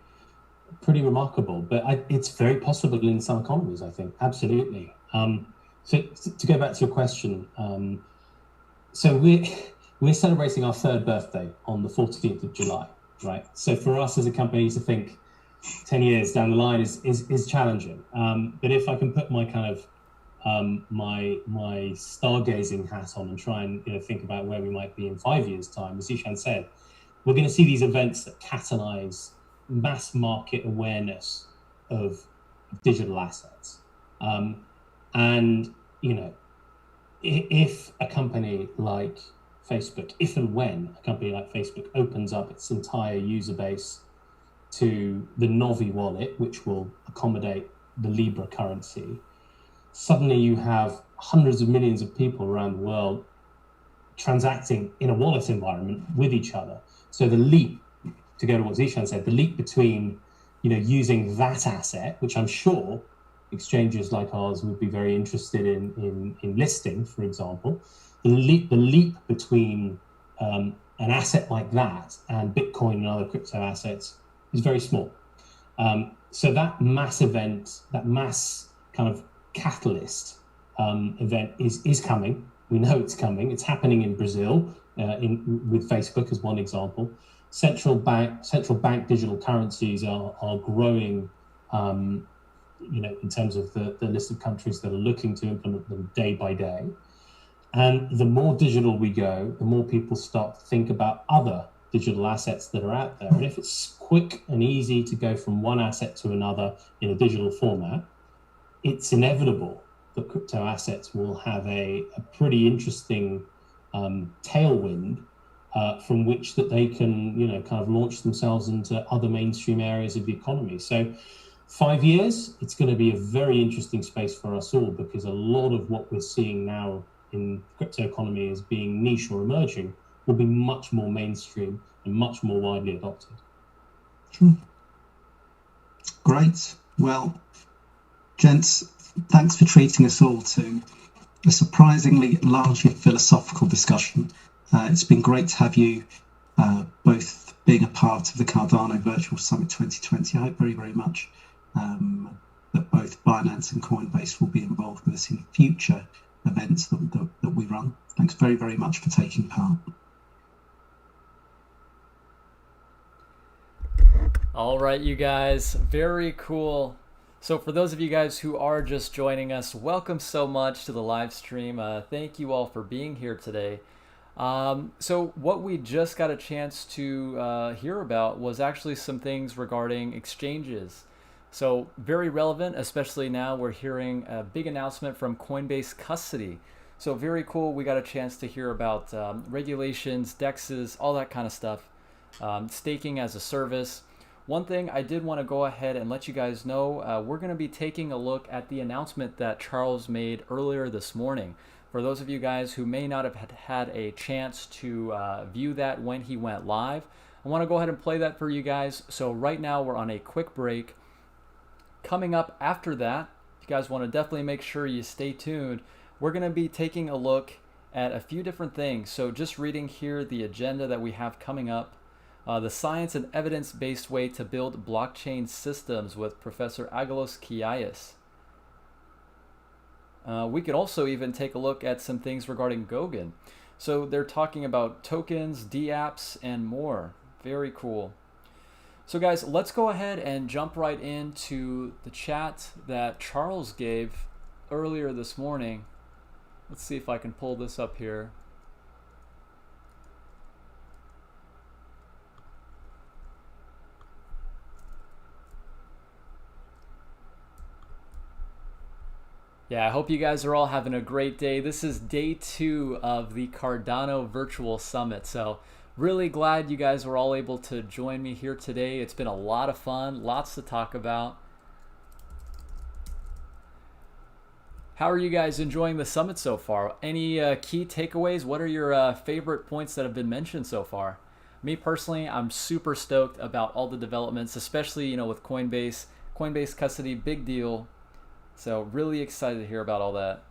pretty remarkable. But it's very possible in some economies, I think, absolutely. So to go back to your question, so we're celebrating our 3rd birthday on the 14th of July, right? So for us as a company to think 10 years down the line is challenging. But if I can put my kind of my stargazing hat on and try and think about where we might be in 5 years' time, as Ishan said, we're going to see these events that catalyze mass market awareness of digital assets. And if a company like Facebook, if and when a company like Facebook opens up its entire user base to the Novi wallet, which will accommodate the Libra currency, suddenly you have hundreds of millions of people around the world transacting in a wallet environment with each other. So the leap, to go to what Zishan said, the leap between using that asset, which I'm sure exchanges like ours would be very interested in listing, for example, the leap between an asset like that and Bitcoin and other crypto assets is very small. So that mass event, that mass kind of catalyst event is coming. We know it's coming. It's happening in Brazil, with Facebook as one example. Central bank digital currencies are growing, in terms of the list of countries that are looking to implement them day by day. And the more digital we go, the more people start to think about other digital assets that are out there. And if it's quick and easy to go from one asset to another in a digital format, it's inevitable that crypto assets will have a pretty interesting tailwind from which that they can, kind of launch themselves into other mainstream areas of the economy. So 5 years, it's going to be a very interesting space for us all, because a lot of what we're seeing now in crypto economy as being niche or emerging will be much more mainstream and much more widely adopted. Sure. Great. Well, gents, thanks for treating us all to a surprisingly largely philosophical discussion. It's been great to have you both being a part of the Cardano Virtual Summit 2020. I hope very, very much that both Binance and Coinbase will be involved with us in future events that we run. Thanks very, very much for taking part. All right, you guys, very cool. So for those of you guys who are just joining us, welcome so much to the live stream. Thank you all for being here today. So what we just got a chance to hear about was actually some things regarding exchanges. So very relevant, especially now we're hearing a big announcement from Coinbase Custody. So very cool. We got a chance to hear about regulations, DEXs, all that kind of stuff, staking as a service. One thing I did want to go ahead and let you guys know, we're going to be taking a look at the announcement that Charles made earlier this morning. For those of you guys who may not have had a chance to view that when he went live, I want to go ahead and play that for you guys. So right now we're on a quick break. Coming up after that, you guys want to definitely make sure you stay tuned. We're going to be taking a look at a few different things. So just reading here the agenda that we have coming up. The science and evidence-based way to build blockchain systems with Professor Aggelos Kiais. We could also even take a look at some things regarding Goguen. So they're talking about tokens, dApps, and more. Very cool. So guys, let's go ahead and jump right into the chat that Charles gave earlier this morning. Let's see if I can pull this up here. Yeah, I hope you guys are all having a great day. This is day 2 of the Cardano Virtual Summit. So really glad you guys were all able to join me here today. It's been a lot of fun, lots to talk about. How are you guys enjoying the summit so far? Any key takeaways? What are your favorite points that have been mentioned so far? Me personally, I'm super stoked about all the developments, especially with Coinbase Custody, big deal. So really excited to hear about all that.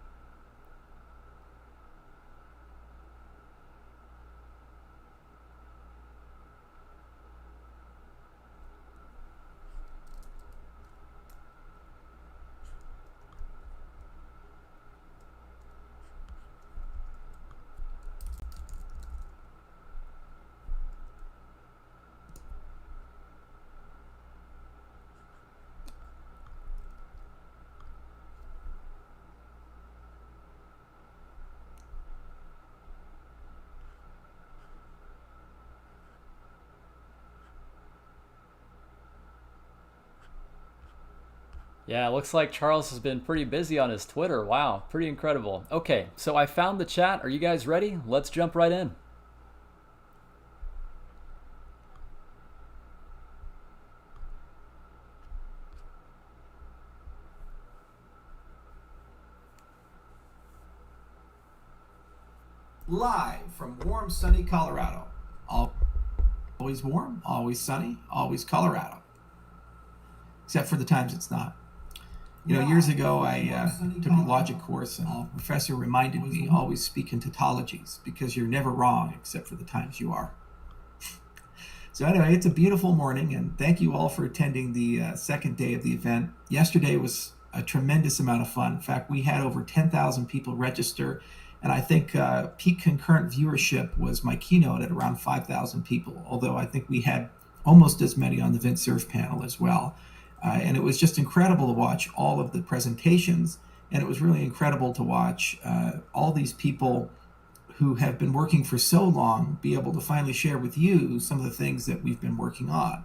Yeah, it looks like Charles has been pretty busy on his Twitter. Wow, pretty incredible. Okay, so I found the chat. Are you guys ready? Let's jump right in. Live from warm, sunny Colorado. Always warm, always sunny, always Colorado. Except for the times it's not. You know, years ago I took a logic course and the professor reminded me, always speak in tautologies because you're never wrong except for the times you are. So anyway, it's a beautiful morning and thank you all for attending the second day of the event. Yesterday was a tremendous amount of fun. In fact, we had over 10,000 people register. And I think peak concurrent viewership was my keynote at around 5,000 people, although I think we had almost as many on the VintSurf panel as well. And it was just incredible to watch all of the presentations. And it was really incredible to watch all these people who have been working for so long be able to finally share with you some of the things that we've been working on.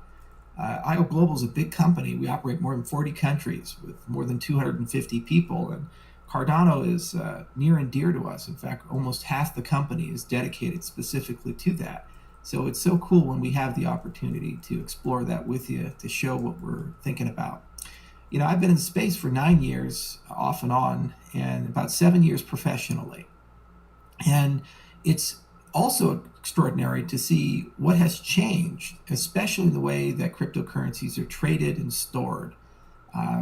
IO Global is a big company. We operate more than 40 countries with more than 250 people. And Cardano is near and dear to us. In fact, almost half the company is dedicated specifically to that. So it's so cool when we have the opportunity to explore that with you, to show what we're thinking about. You know, I've been in the space for 9 years off and on, and about 7 years professionally. And it's also extraordinary to see what has changed, especially the way that cryptocurrencies are traded and stored.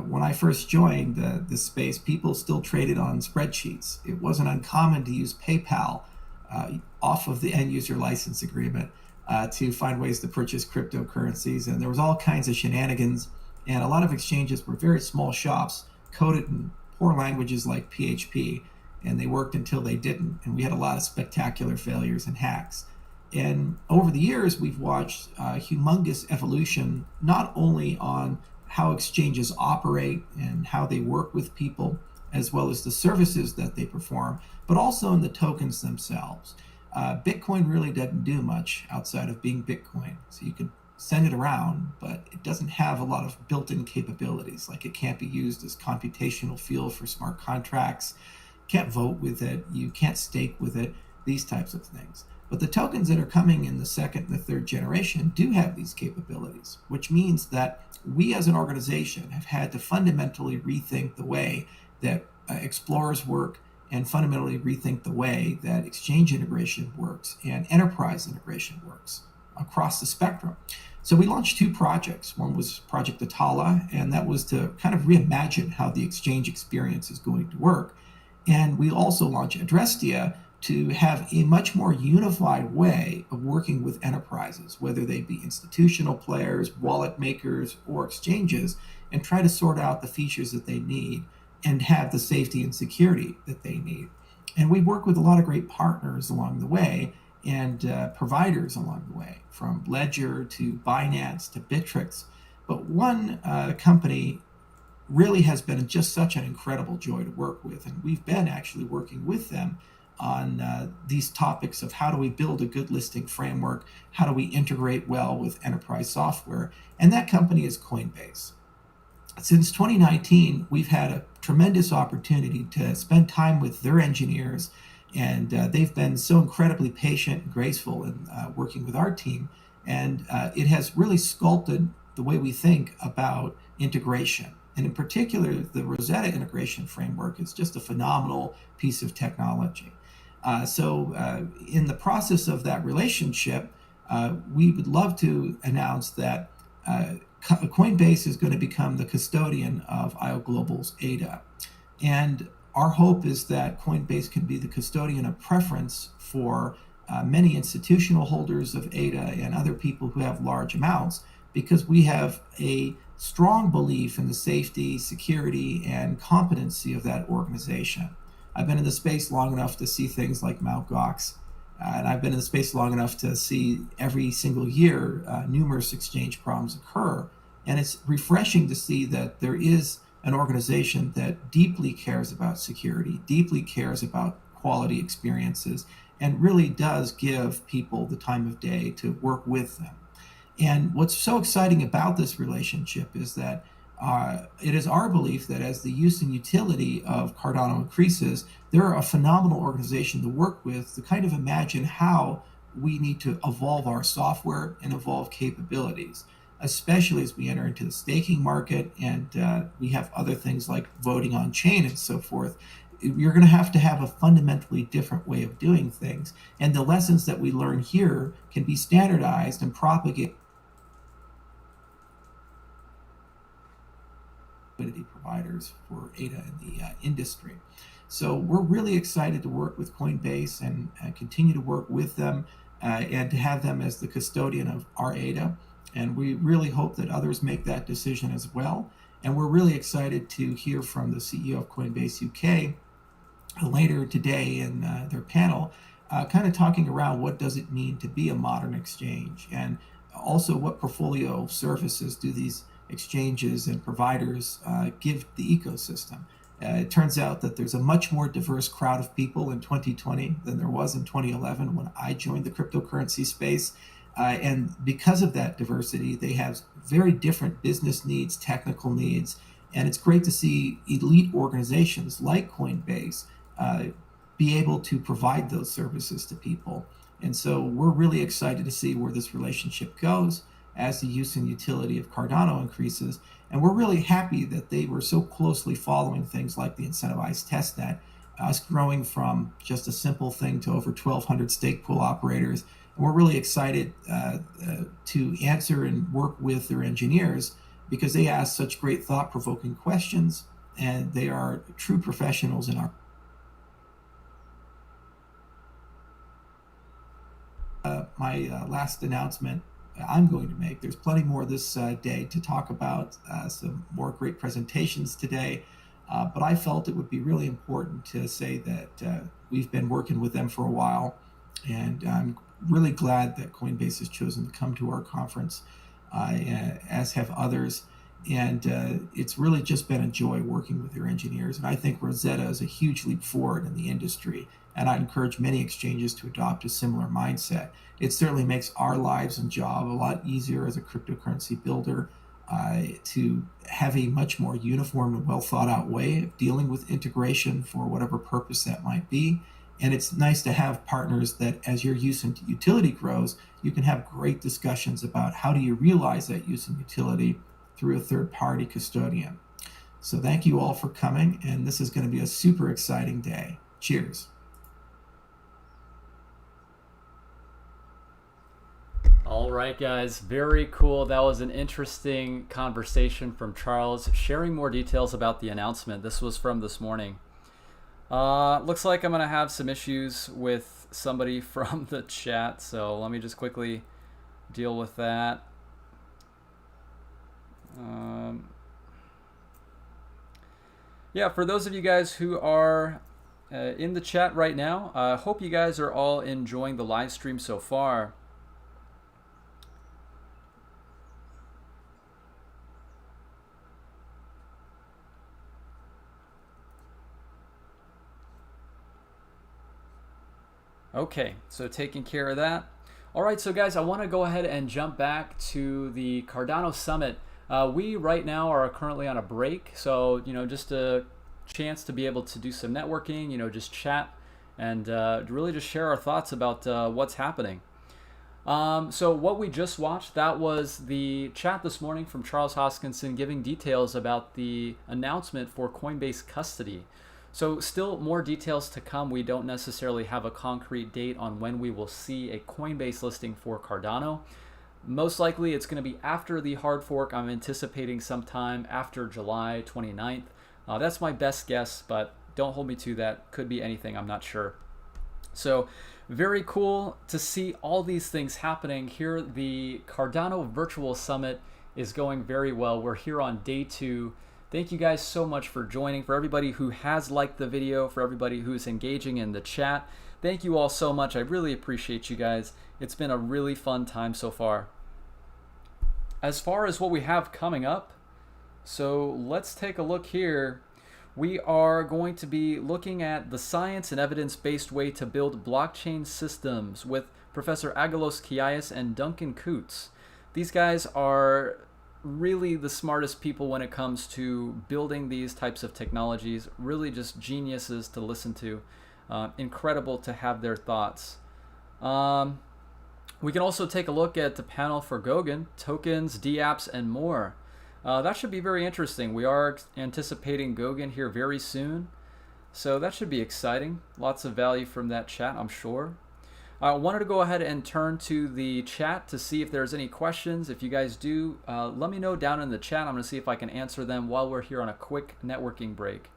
When I first joined the space, people still traded on spreadsheets. It wasn't uncommon to use PayPal off of the end user license agreement to find ways to purchase cryptocurrencies. And there was all kinds of shenanigans. And a lot of exchanges were very small shops coded in poor languages like PHP. And they worked until they didn't. And we had a lot of spectacular failures and hacks. And over the years, we've watched humongous evolution, not only on how exchanges operate and how they work with people, as well as the services that they perform, but also in the tokens themselves. Bitcoin really doesn't do much outside of being Bitcoin. So you can send it around, but it doesn't have a lot of built-in capabilities. Like it can't be used as computational fuel for smart contracts, can't vote with it, you can't stake with it, these types of things. But the tokens that are coming in the second and the third generation do have these capabilities, which means that we as an organization have had to fundamentally rethink the way that explorers work and fundamentally rethink the way that exchange integration works and enterprise integration works across the spectrum. So we launched 2 projects. One was Project Atala, and that was to kind of reimagine how the exchange experience is going to work. And we also launched Adrestia to have a much more unified way of working with enterprises, whether they be institutional players, wallet makers, or exchanges, and try to sort out the features that they need and have the safety and security that they need. And we work with a lot of great partners along the way and providers along the way, from Ledger to Binance to Bittrex. But one company really has been just such an incredible joy to work with, and we've been actually working with them on these topics of how do we build a good listing framework, how do we integrate well with enterprise software, and that company is Coinbase. Since 2019, we've had a tremendous opportunity to spend time with their engineers, and they've been so incredibly patient and graceful in working with our team, and it has really sculpted the way we think about integration. And in particular, the Rosetta integration framework is just a phenomenal piece of technology. So in the process of that relationship, we would love to announce that Coinbase is going to become the custodian of IO Global's ADA. And our hope is that Coinbase can be the custodian of preference for many institutional holders of ADA and other people who have large amounts, because we have a strong belief in the safety, security, and competency of that organization. I've been in the space long enough to see things like Mt. Gox, and I've been in the space long enough to see every single year numerous exchange problems occur. And it's refreshing to see that there is an organization that deeply cares about security, deeply cares about quality experiences, and really does give people the time of day to work with them. And what's so exciting about this relationship is that it is our belief that as the use and utility of Cardano increases, they're a phenomenal organization to work with to kind of imagine how we need to evolve our software and evolve capabilities, especially as we enter into the staking market and we have other things like voting on chain and so forth. You're going to have a fundamentally different way of doing things. And the lessons that we learn here can be standardized and propagated providers for ADA in the industry. So we're really excited to work with Coinbase and continue to work with them and to have them as the custodian of our ADA. And we really hope that others make that decision as well. And we're really excited to hear from the CEO of Coinbase UK later today in their panel, kind of talking around what does it mean to be a modern exchange, and also what portfolio services do these exchanges and providers give the ecosystem. It turns out that there's a much more diverse crowd of people in 2020 than there was in 2011 when I joined the cryptocurrency space. And because of that diversity, they have very different business needs, technical needs, and it's great to see elite organizations like Coinbase be able to provide those services to people. And so we're really excited to see where this relationship goes as the use and utility of Cardano increases. And we're really happy that they were so closely following things like the incentivized testnet, us growing from just a simple thing to over 1,200 stake pool operators. And we're really excited to answer and work with their engineers because they ask such great thought-provoking questions, and they are true professionals in our my last announcement I'm going to make. There's plenty more this day to talk about, some more great presentations today, but I felt it would be really important to say that we've been working with them for a while, and I'm really glad that Coinbase has chosen to come to our conference, as have others. And it's really just been a joy working with their engineers. And I think Rosetta is a huge leap forward in the industry. And I encourage many exchanges to adopt a similar mindset. It certainly makes our lives and job a lot easier as a cryptocurrency builder to have a much more uniform and well thought out way of dealing with integration for whatever purpose that might be. And it's nice to have partners that as your use and utility grows, you can have great discussions about how do you realize that use and utility through a third-party custodian. So thank you all for coming, and this is going to be a super exciting day. Cheers. All right, guys, very cool. That was an interesting conversation from Charles, sharing more details about the announcement. This was from this morning. Looks like I'm going to have some issues with somebody from the chat, so let me just quickly deal with that. Yeah, for those of you guys who are in the chat right now, I hope you guys are all enjoying the live stream so far. Okay, so taking care of that. All right, so guys, I want to go ahead and jump back to the Cardano Summit. We right now are currently on a break, so just a chance to be able to do some networking, just chat and really just share our thoughts about what's happening. So what we just watched, that was the chat this morning from Charles Hoskinson giving details about the announcement for Coinbase custody. So still more details to come. We don't necessarily have a concrete date on when we will see a Coinbase listing for Cardano. Most likely it's going to be after the hard fork. I'm anticipating sometime after July 29th. That's my best guess, but don't hold me to that. Could be anything, I'm not sure. So very cool to see all these things happening here. The Cardano Virtual Summit is going very well. We're here on day 2. Thank you guys so much for joining. For everybody who has liked the video, for everybody who's engaging in the chat, thank you all so much. I really appreciate you guys. It's been a really fun time so far. As far as what we have coming up, so let's take a look here. We are going to be looking at the science and evidence-based way to build blockchain systems with Professor Aggelos Kiais and Duncan Coutts. These guys are really the smartest people when it comes to building these types of technologies, really just geniuses to listen to. Incredible to have their thoughts. We can also take a look at the panel for Goguen, tokens, dApps, and more. That should be very interesting. We are anticipating Goguen here very soon, so that should be exciting. Lots of value from that chat, I'm sure. I wanted to go ahead and turn to the chat to see if there's any questions. If you guys do, let me know down in the chat. I'm going to see if I can answer them while we're here on a quick networking break.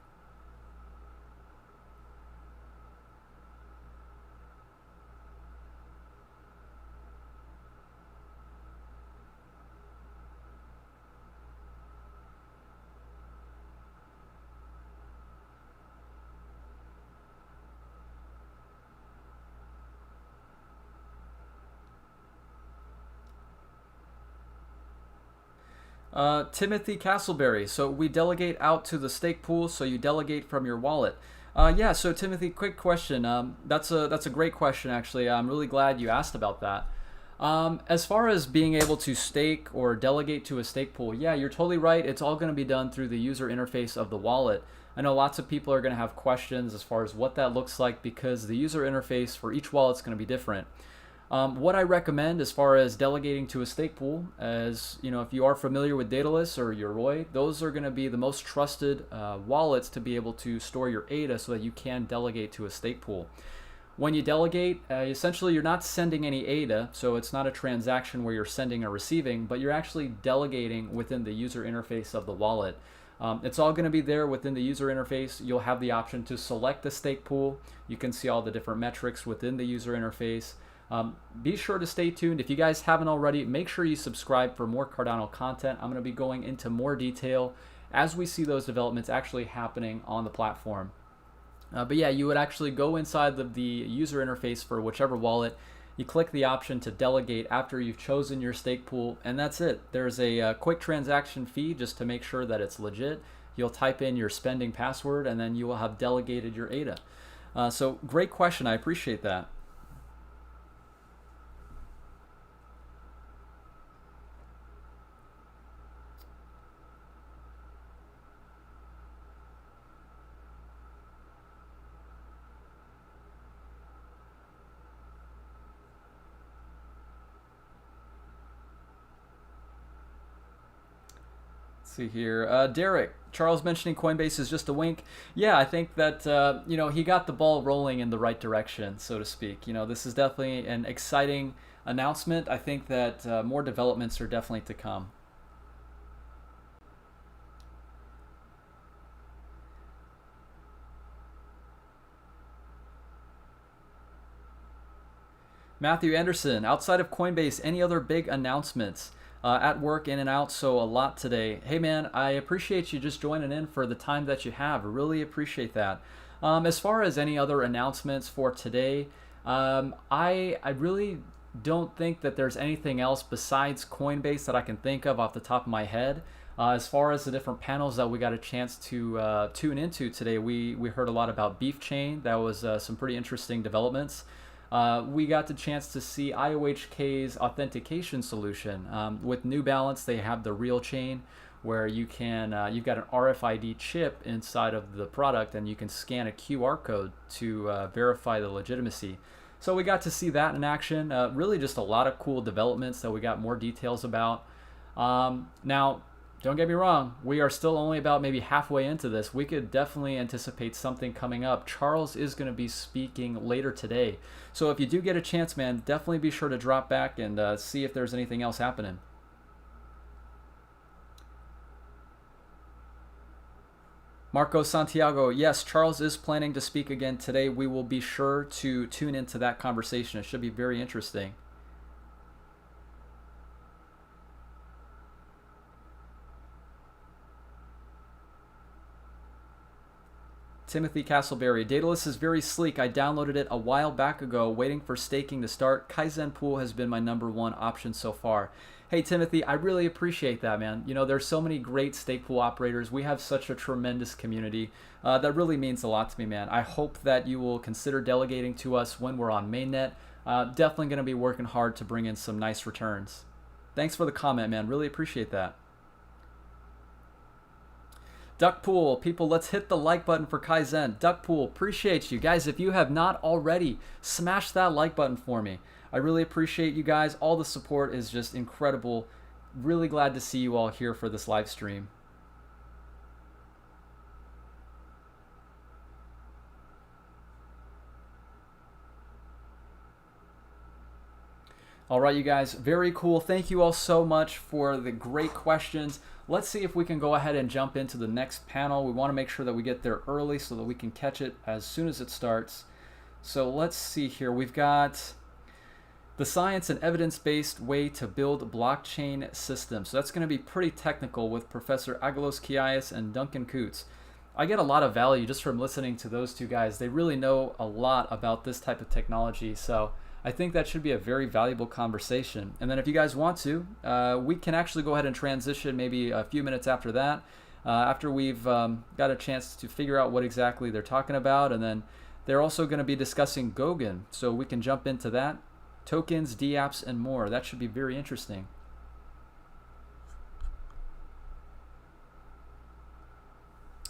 Timothy Castleberry, so we delegate out to the stake pool, so you delegate from your wallet. Yeah, so Timothy, quick question. That's a great question, actually. I'm really glad you asked about that. As far as being able to stake or delegate to a stake pool, yeah, you're totally right. It's all going to be done through the user interface of the wallet. I know lots of people are going to have questions as far as what that looks like because the user interface for each wallet is going to be different. What I recommend as far as delegating to a stake pool, as you know, if you are familiar with Daedalus or Yoroi, those are going to be the most trusted wallets to be able to store your ADA so that you can delegate to a stake pool. When you delegate, essentially you're not sending any ADA, so it's not a transaction where you're sending or receiving, but you're actually delegating within the user interface of the wallet. It's all going to be there within the user interface. You'll have the option to select the stake pool. You can see all the different metrics within the user interface. Be sure to stay tuned. If you guys haven't already, make sure you subscribe for more Cardano content. I'm going to be going into more detail as we see those developments actually happening on the platform. But yeah, you would actually go inside the user interface for whichever wallet. You click the option to delegate after you've chosen your stake pool, and that's it. There's a quick transaction fee just to make sure that it's legit. You'll type in your spending password, and then you will have delegated your ADA. So great question. I appreciate that. See here, Derek, Charles mentioning Coinbase is just a wink. Yeah, I think that you know, he got the ball rolling in the right direction, so to speak. You know, this is definitely an exciting announcement. I think that more developments are definitely to come. Matthew Anderson, outside of Coinbase, any other big announcements? At work, in and out, so a lot today. Hey man, I appreciate you just joining in for the time that you have. I really appreciate that. As far as any other announcements for today, I really don't think that there's anything else besides Coinbase that I can think of off the top of my head. As far as the different panels that we got a chance to tune into today, we heard a lot about Beef Chain. That was some pretty interesting developments. We got the chance to see IOHK's authentication solution. With New Balance, they have the real chain where you can, you've got an RFID chip inside of the product and you can scan a QR code to verify the legitimacy. So we got to see that in action. Really just a lot of cool developments that we got more details about. Now, don't get me wrong, we are still only about maybe halfway into this. We could definitely anticipate something coming up. Charles is going to be speaking later today. So if you do get a chance, man, definitely be sure to drop back and see if there's anything else happening. Marco Santiago, yes, Charles is planning to speak again today. We will be sure to tune into that conversation. It should be very interesting. Timothy Castleberry, Daedalus is very sleek. I downloaded it a while back ago, waiting for staking to start. Kaizen pool has been my #1 option so far. Hey Timothy, I really appreciate that, man. You know, there's so many great stake pool operators. We have such a tremendous community. That really means a lot to me, man. I hope that you will consider delegating to us when we're on mainnet. Definitely going to be working hard to bring in some nice returns. Thanks for the comment, man. Really appreciate that. Duckpool, people, let's hit the like button for Kaizen. Duckpool, appreciate you. Guys, if you have not already, smash that like button for me. I really appreciate you guys. All the support is just incredible. Really glad to see you all here for this live stream. All right, you guys, very cool. Thank you all so much for the great questions. Let's see if we can go ahead and jump into the next panel. We want to make sure that we get there early so that we can catch it as soon as it starts. So let's see here. We've got the science and evidence-based way to build blockchain systems. So that's going to be pretty technical with Professor Agalos Kiais and Duncan Coots. I get a lot of value just from listening to those two guys. They really know a lot about this type of technology. So I think that should be a very valuable conversation. And then if you guys want to, we can actually go ahead and transition maybe a few minutes after that, after we've got a chance to figure out what exactly they're talking about. And then they're also going to be discussing Goguen, so we can jump into that. Tokens, dApps, and more. That should be very interesting.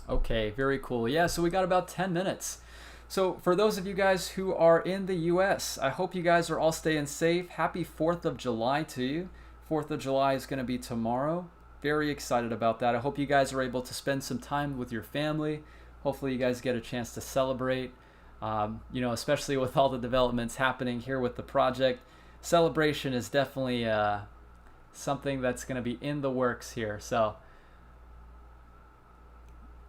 Okay, very cool. Yeah, so we got about 10 minutes. So for those of you guys who are in the US, I hope you guys are all staying safe. Happy 4th of July to you. 4th of July is going to be tomorrow. Very excited about that. I hope you guys are able to spend some time with your family. Hopefully you guys get a chance to celebrate. You know, especially with all the developments happening here with the project. Celebration is definitely something that's going to be in the works here. So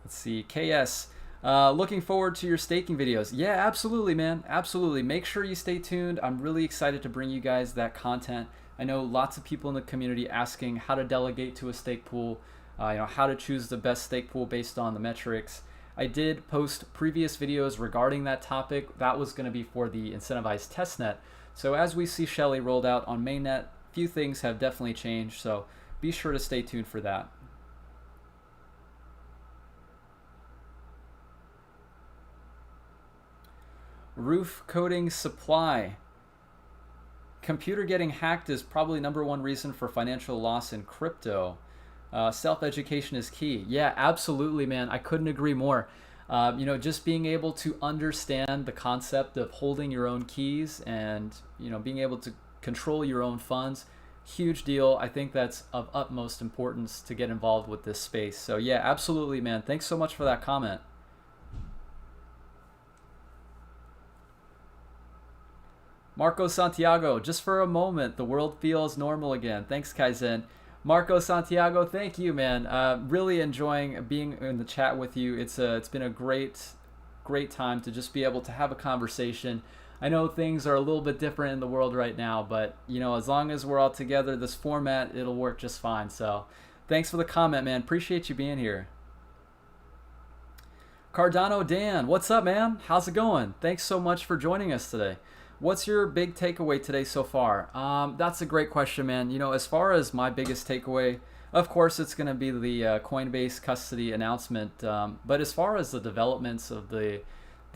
let's see, KS. Looking forward to your staking videos. Yeah, absolutely, man. Absolutely. Make sure you stay tuned. I'm really excited to bring you guys that content. I know lots of people in the community asking how to delegate to a stake pool, you know, how to choose the best stake pool based on the metrics. I did post previous videos regarding that topic. That was going to be for the incentivized testnet. So as we see Shelly rolled out on mainnet, a few things have definitely changed. So be sure to stay tuned for that. Roof coating supply. Computer getting hacked is probably #1 reason for financial loss in crypto. Self-education is key. Yeah, absolutely, man. I couldn't agree more. You know, just being able to understand the concept of holding your own keys and, you know, being able to control your own funds, huge deal. I think that's of utmost importance to get involved with this space. So yeah, absolutely, man. Thanks so much for that comment. Marco Santiago, just for a moment, the world feels normal again. Thanks, Kaizen. Marco Santiago, thank you, man. Really enjoying being in the chat with you. It's been a great time to just be able to have a conversation. I know things are a little bit different in the world right now, but you know, as long as we're all together, this format, it'll work just fine. So thanks for the comment, man. Appreciate you being here. Cardano Dan, what's up, man? How's it going? Thanks so much for joining us today. What's your big takeaway today so far? That's a great question, man. You know, as far as my biggest takeaway, of course, it's going to be the Coinbase custody announcement. But as far as the developments of the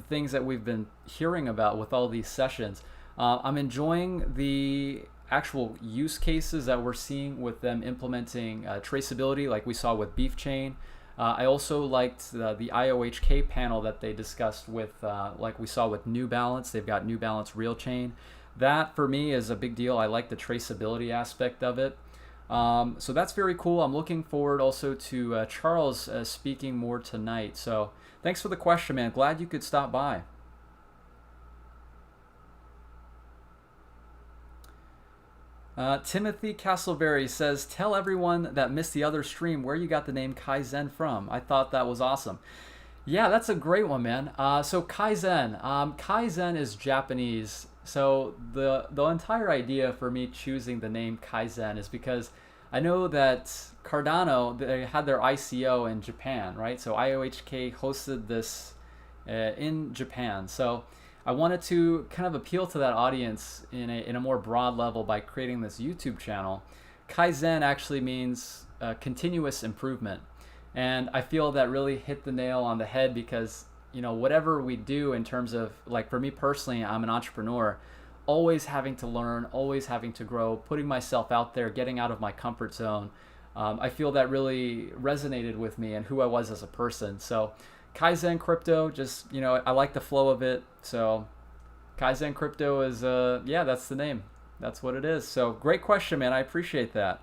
things that we've been hearing about with all these sessions, I'm enjoying the actual use cases that we're seeing with them implementing traceability, like we saw with Beef Chain. I also liked the IOHK panel that they discussed with, like we saw with New Balance. They've got New Balance Real Chain. That for me is a big deal. I like the traceability aspect of it. So that's very cool. I'm looking forward also to Charles speaking more tonight. So thanks for the question, man. Glad you could stop by. Timothy Castleberry says, tell everyone that missed the other stream where you got the name Kaizen from. I thought that was awesome. Yeah, that's a great one, man. So Kaizen. Kaizen is Japanese. So the entire idea for me choosing the name Kaizen is because I know that Cardano, they had their ICO in Japan, right? So IOHK hosted this in Japan. So I wanted to kind of appeal to that audience in a more broad level by creating this YouTube channel. Kaizen actually means continuous improvement. And I feel that really hit the nail on the head because, you know, whatever we do in terms of, like for me personally, I'm an entrepreneur, always having to learn, always having to grow, putting myself out there, getting out of my comfort zone. I feel that really resonated with me and who I was as a person. So Kaizen crypto, just, you know, I like the flow of it. So Kaizen crypto is, yeah, that's the name. That's what it is. So great question, man. I appreciate that.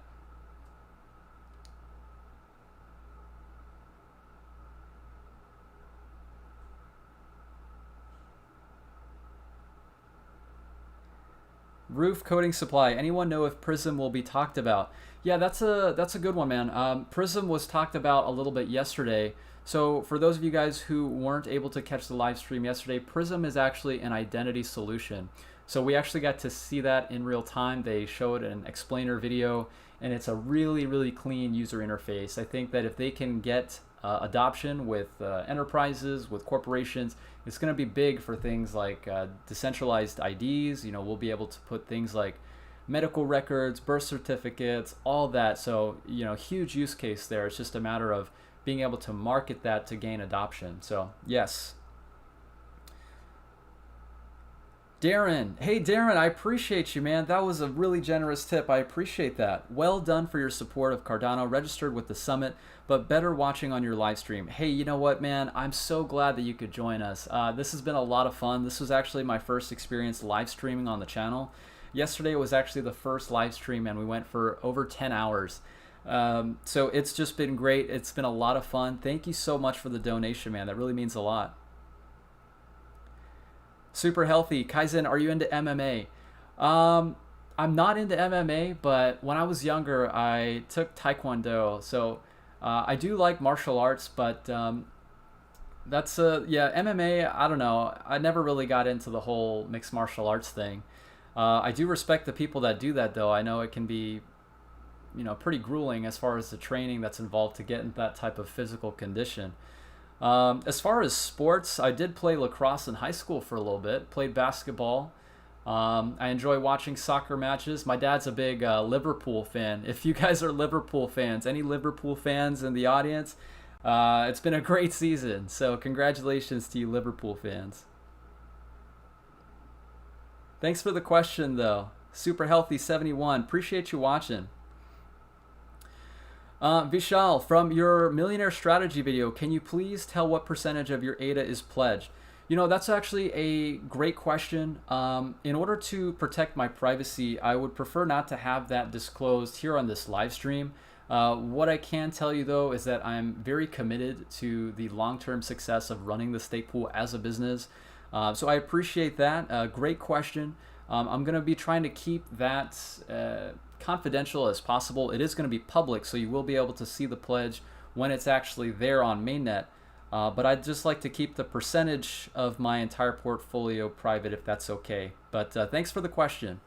Roof coating supply. Anyone know if Prism will be talked about? Yeah, that's a good one, man. Prism was talked about a little bit yesterday. So for those of you guys who weren't able to catch the live stream yesterday, Prism is actually an identity solution. So we actually got to see that in real time. They showed an explainer video, and it's a really, really clean user interface. I think that if they can get adoption with enterprises, with corporations, it's going to be big for things like decentralized IDs. You know, we'll be able to put things like medical records, birth certificates, all that. So, you know, huge use case there. It's just a matter of being able to market that to gain adoption. So, yes. Darren, hey Darren, I appreciate you, man. That was a really generous tip. I appreciate that. Well done for your support of Cardano, registered with the summit, but better watching on your live stream. Hey, you know what, man? I'm so glad that you could join us. This has been a lot of fun. This was actually my first experience live streaming on the channel. Yesterday was actually the first live stream, and we went for over 10 hours. So it's just been great. It's been a lot of fun. Thank you so much for the donation, man. That really means a lot. Super healthy. Kaizen, are you into MMA? I'm not into MMA, but when I was younger, I took Taekwondo. So I do like martial arts, but that's yeah, MMA, I don't know. I never really got into the whole mixed martial arts thing. I do respect the people that do that, though. I know it can be, you know, pretty grueling as far as the training that's involved to get in that type of physical condition. As far as sports, I did play lacrosse in high school for a little bit, played basketball. I enjoy watching soccer matches. My dad's a big Liverpool fan. If you guys are Liverpool fans, any Liverpool fans in the audience, it's been a great season. So congratulations to you Liverpool fans. Thanks for the question, though. Super Healthy 71. Appreciate you watching. Vishal, from your millionaire strategy video, can you please tell what percentage of your ADA is pledged? You know, that's actually a great question. In order to protect my privacy, I would prefer not to have that disclosed here on this live stream. What I can tell you, though, is that I'm very committed to the long-term success of running the stake pool as a business. So I appreciate that. Great question. I'm going to be trying to keep that confidential as possible. It is going to be public, so you will be able to see the pledge when it's actually there on mainnet. But I'd just like to keep the percentage of my entire portfolio private, if that's okay. But thanks for the question.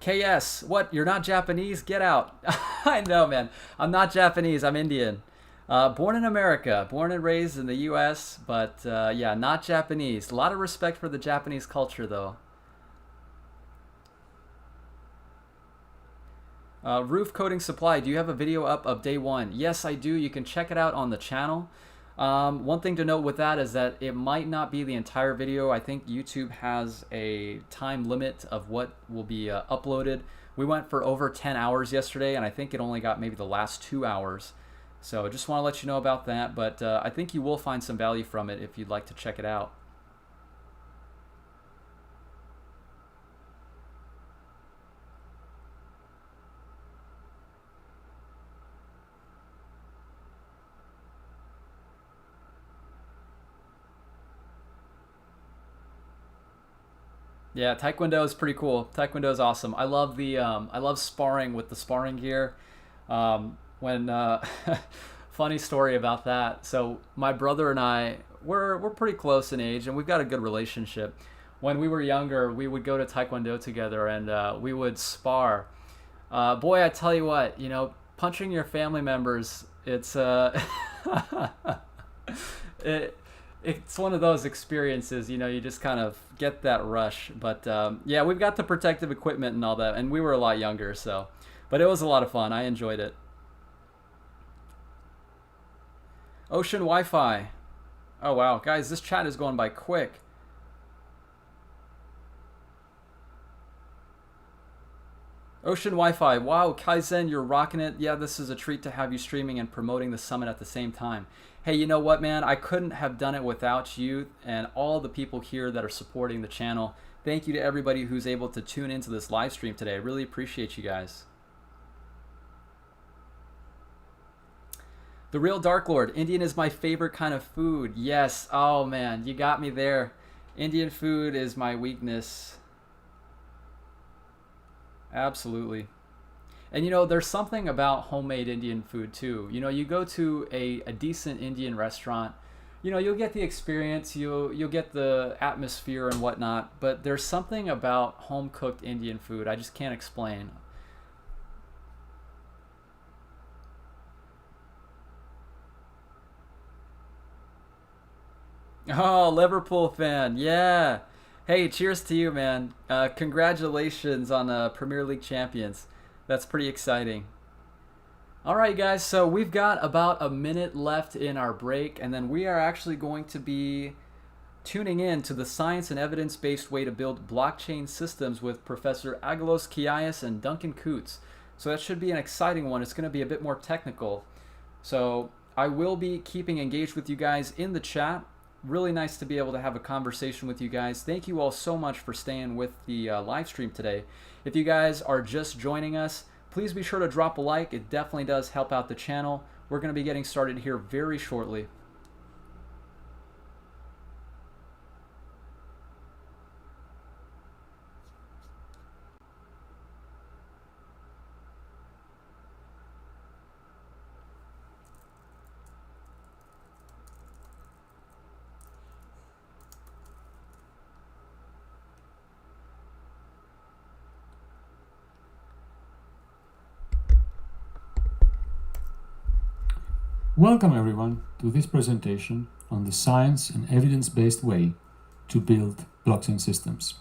KS, what? You're not Japanese? Get out. I know, man. I'm not Japanese. I'm Indian. Born in America, born and raised in the US, but yeah, not Japanese. A lot of respect for the Japanese culture, though. Roof coating supply, do you have a video up of day one? Yes, I do. You can check it out on the channel. One thing to note with that is that it might not be the entire video. I think YouTube has a time limit of what will be uploaded. We went for over 10 hours yesterday, and I think it only got maybe the last 2 hours. So just want to let you know about that, but I think you will find some value from it if you'd like to check it out. Yeah, Taekwondo is pretty cool. Taekwondo is awesome. I love the I love sparring with the sparring gear. Funny story about that. So my brother and I, we're pretty close in age, and we've got a good relationship. When we were younger, we would go to Taekwondo together, and we would spar. Boy, I tell you what, you know, punching your family members, it's it's one of those experiences, you know, you just kind of get that rush. But yeah, we've got the protective equipment and all that, and we were a lot younger, so, but it was a lot of fun. I enjoyed it. Ocean Wi-Fi. Oh wow, guys, this chat is going by quick. Ocean Wi-Fi. Wow, Kaizen, you're rocking it. Yeah, this is a treat to have you streaming and promoting the summit at the same time. Hey, you know what, man? I couldn't have done it without you and all the people here that are supporting the channel. Thank you to everybody who's able to tune into this live stream today. I really appreciate you guys. The Real Dark Lord. Indian is my favorite kind of food. Yes. Oh, man. You got me there. Indian food is my weakness. Absolutely. And you know, there's something about homemade Indian food too. You know, you go to a decent Indian restaurant, you know, you'll get the experience, you'll get the atmosphere and whatnot, but there's something about home cooked Indian food I just can't explain. Oh, Liverpool fan. Yeah. Hey, cheers to you, man. Congratulations on Premier League champions. That's pretty exciting. All right, guys. So we've got about a minute left in our break, and then we are actually going to be tuning in to the science and evidence-based way to build blockchain systems with Professor Aggelos Kiais and Duncan Coots. So that should be an exciting one. It's going to be a bit more technical. So I will be keeping engaged with you guys in the chat. Really nice to be able to have a conversation with you guys. Thank you all so much for staying with the live stream today. If you guys are just joining us, please be sure to drop a like. It definitely does help out the channel. We're going to be getting started here very shortly. Welcome everyone to this presentation on the science and evidence-based way to build blockchain systems.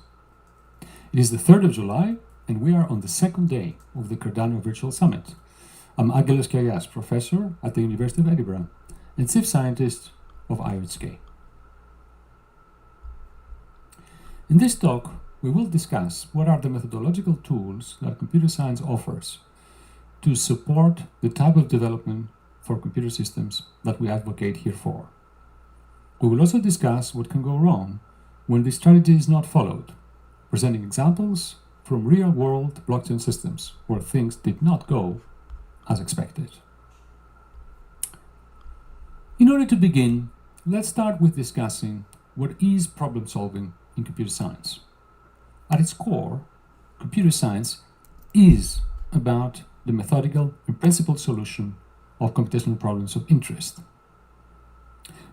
It is the 3rd of July and we are on the second day of the Cardano Virtual Summit. I'm Aggelos Kiais, professor at the University of Edinburgh and chief scientist of IOHK. In this talk, we will discuss what are the methodological tools that computer science offers to support the type of development for computer systems that we advocate here for. We will also discuss what can go wrong when this strategy is not followed, presenting examples from real-world blockchain systems where things did not go as expected. In order to begin, let's start with discussing what is problem-solving in computer science. At its core, computer science is about the methodical and principled solution of computational problems of interest.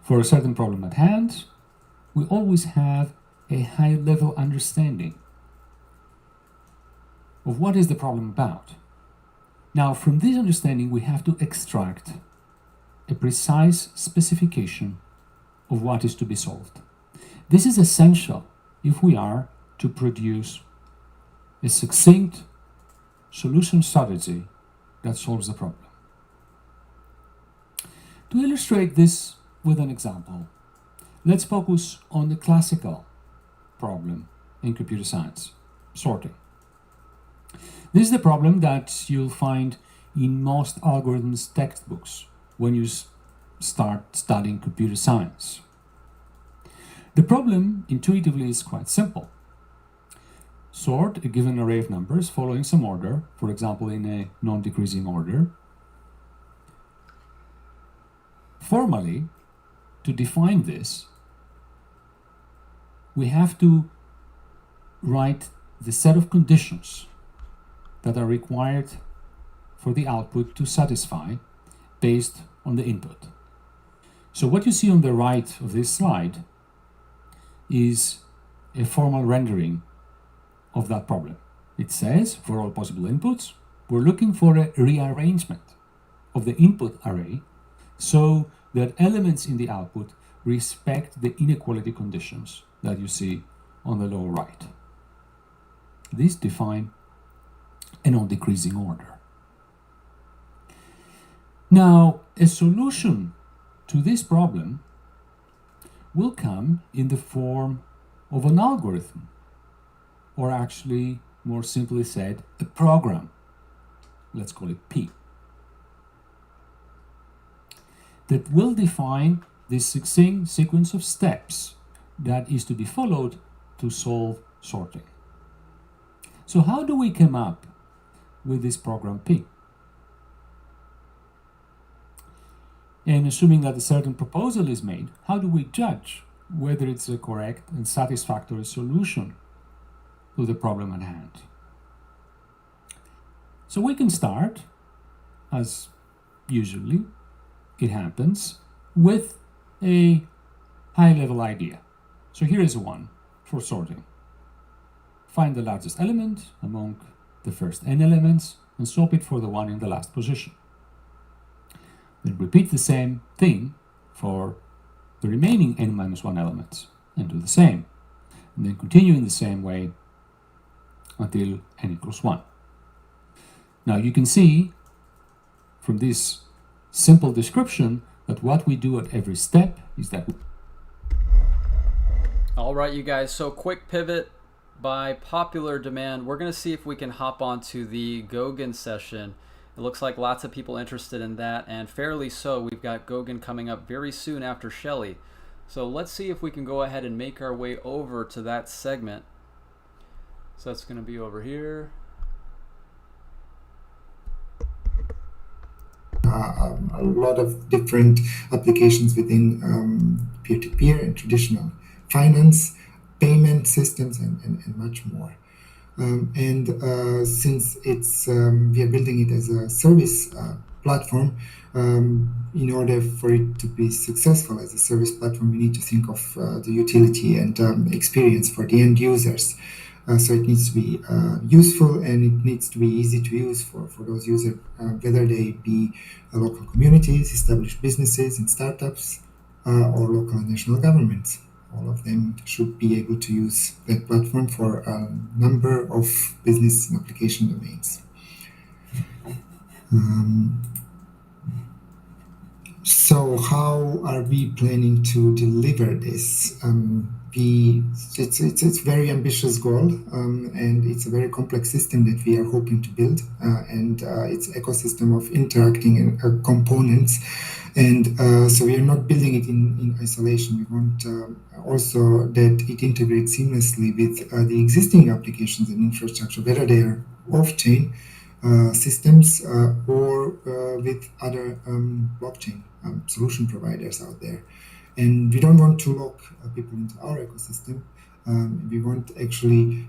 For a certain problem at hand, we always have a high-level understanding of what is the problem about. Now, from this understanding, we have to extract a precise specification of what is to be solved. This is essential if we are to produce a succinct solution strategy that solves the problem. To illustrate this with an example, let's focus on the classical problem in computer science, sorting. This is the problem that you'll find in most algorithms textbooks when you start studying computer science. The problem intuitively is quite simple. Sort a given array of numbers following some order, for example in a non-decreasing order. Formally, to define this, we have to write the set of conditions that are required for the output to satisfy based on the input. So what you see on the right of this slide is a formal rendering of that problem. It says, for all possible inputs, we're looking for a rearrangement of the input array so that elements in the output respect the inequality conditions that you see on the lower right. These define a non-decreasing order. Now, a solution to this problem will come in the form of an algorithm, or actually more simply said, a program, let's call it P, that will define this succinct sequence of steps that is to be followed to solve sorting. So how do we come up with this program P? And assuming that a certain proposal is made, how do we judge whether it's a correct and satisfactory solution to the problem at hand? So we can start, as usually it happens, with a high-level idea. So here is one for sorting. Find the largest element among the first n elements and swap it for the one in the last position. Then repeat the same thing for the remaining n-1 elements and do the same. And then continue in the same way until n equals 1. Now you can see from this simple description that what we do at every step is that All right, you guys, so quick pivot. By popular demand, we're going to see if we can hop onto the Gauguin session. It looks like lots of people interested in that, and fairly so. We've got Gauguin coming up very soon after Shelley. So let's see if we can go ahead and make our way over to that segment. So that's going to be over here. A lot of different applications within peer-to-peer and traditional finance, payment systems, and much more. Since it's we are building it as a service platform, in order for it to be successful as a service platform, we need to think of the utility and experience for the end users. So it needs to be useful, and it needs to be easy to use for those users, whether they be local communities, established businesses and startups, or local and national governments. All of them should be able to use that platform for a number of business and application domains. So how are we planning to deliver this? It's a very ambitious goal, and it's a very complex system that we are hoping to build, and it's an ecosystem of interacting components. And so we are not building it in isolation. We want also that it integrates seamlessly with the existing applications and infrastructure, whether they are off-chain systems or with other blockchain solution providers out there. And we don't want to lock people into our ecosystem. We want actually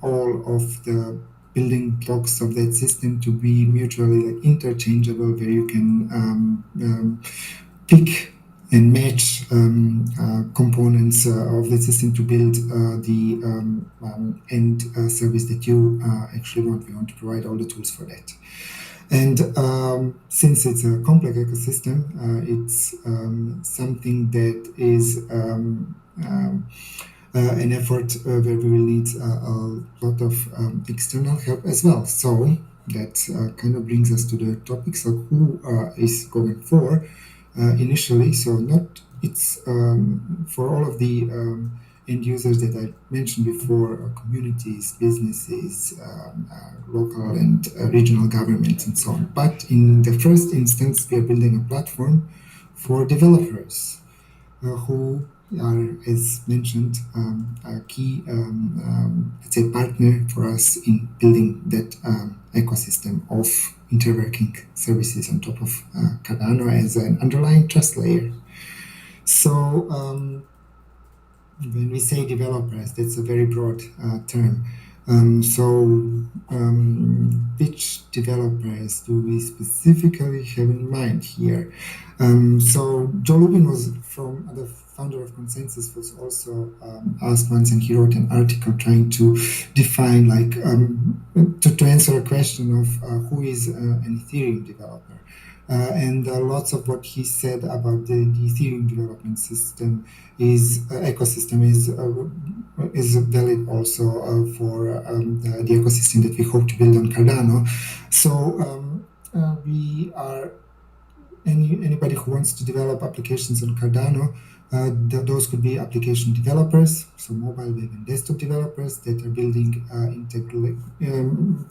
all of the building blocks of that system to be mutually interchangeable, where you can pick and match components of the system to build the end service that you actually want. We want to provide all the tools for that. And since it's a complex ecosystem, it's something that is an effort where we will need a lot of external help as well. So that kind of brings us to the topics of who is going for initially. So not it's for all of the end users that I mentioned before, communities, businesses, local and regional governments, and so on. But in the first instance, we are building a platform for developers who are, as mentioned, a key let's say partner for us in building that ecosystem of interworking services on top of Cardano as an underlying trust layer. So when we say developers, that's a very broad term. Which developers do we specifically have in mind here? So Joe Lubin was from the founder of Consensus, was also asked once, and he wrote an article trying to define, like, to answer a question of who is an Ethereum developer. And lots of what he said about the Ethereum development system ecosystem is valid also for the ecosystem that we hope to build on Cardano. So we are anybody who wants to develop applications on Cardano. Those could be application developers, so mobile, web, and desktop developers that are building integral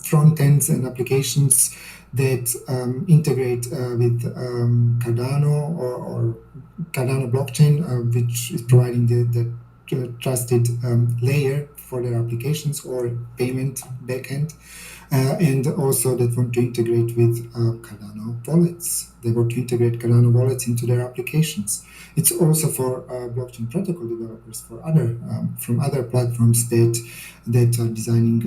front ends and applications that integrate with Cardano or Cardano blockchain, which is providing the trusted layer for their applications or payment backend. And also that want to integrate with Cardano wallets. They want to integrate Cardano wallets into their applications. It's also for blockchain protocol developers for from other platforms that are designing,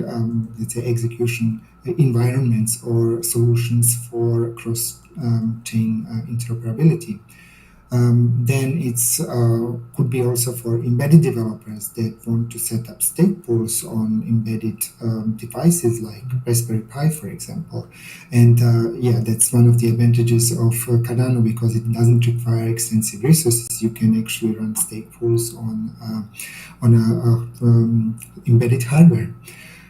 let's say, execution environments or solutions for cross-chain interoperability. Then it's could be also for embedded developers that want to set up stake pools on embedded devices like Raspberry Pi, for example. And yeah, that's one of the advantages of Cardano because it doesn't require extensive resources. You can actually run stake pools on embedded hardware.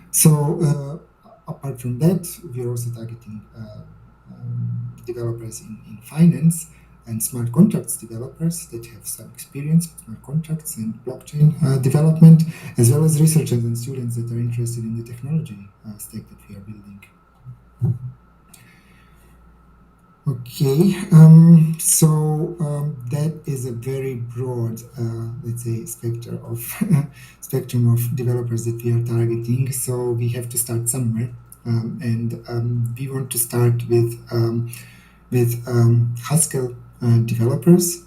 So apart from that, we're also targeting developers in finance and smart contracts developers that have some experience with smart contracts and blockchain development, as well as researchers and students that are interested in the technology stack that we are building. Okay, so that is a very broad, let's say, spectrum of developers that we are targeting. So we have to start somewhere, and we want to start with Haskell developers,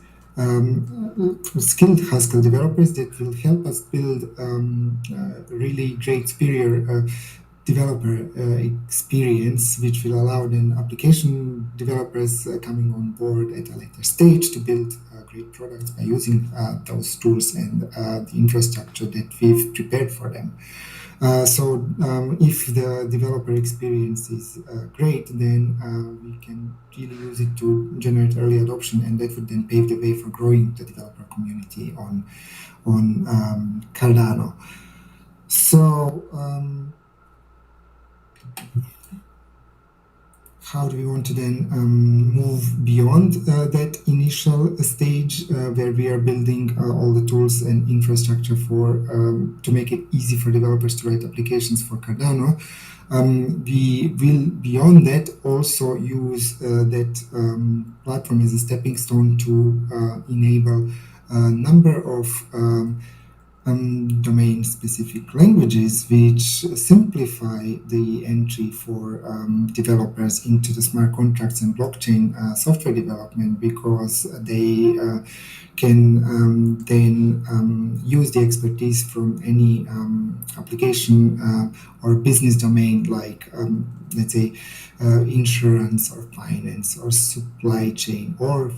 skilled Haskell developers that will help us build really great, superior developer experience, which will allow then application developers coming on board at a later stage to build great products by using those tools and the infrastructure that we've prepared for them. So if the developer experience is great, then we can really use it to generate early adoption, and that would then pave the way for growing the developer community on Cardano. So how do we want to then move beyond that initial stage where we are building all the tools and infrastructure for to make it easy for developers to write applications for Cardano? We will, beyond that, also use that platform as a stepping stone to enable a number of domain-specific languages which simplify the entry for developers into the smart contracts and blockchain software development, because they can then use the expertise from any application or business domain, like let's say insurance or finance or supply chain, or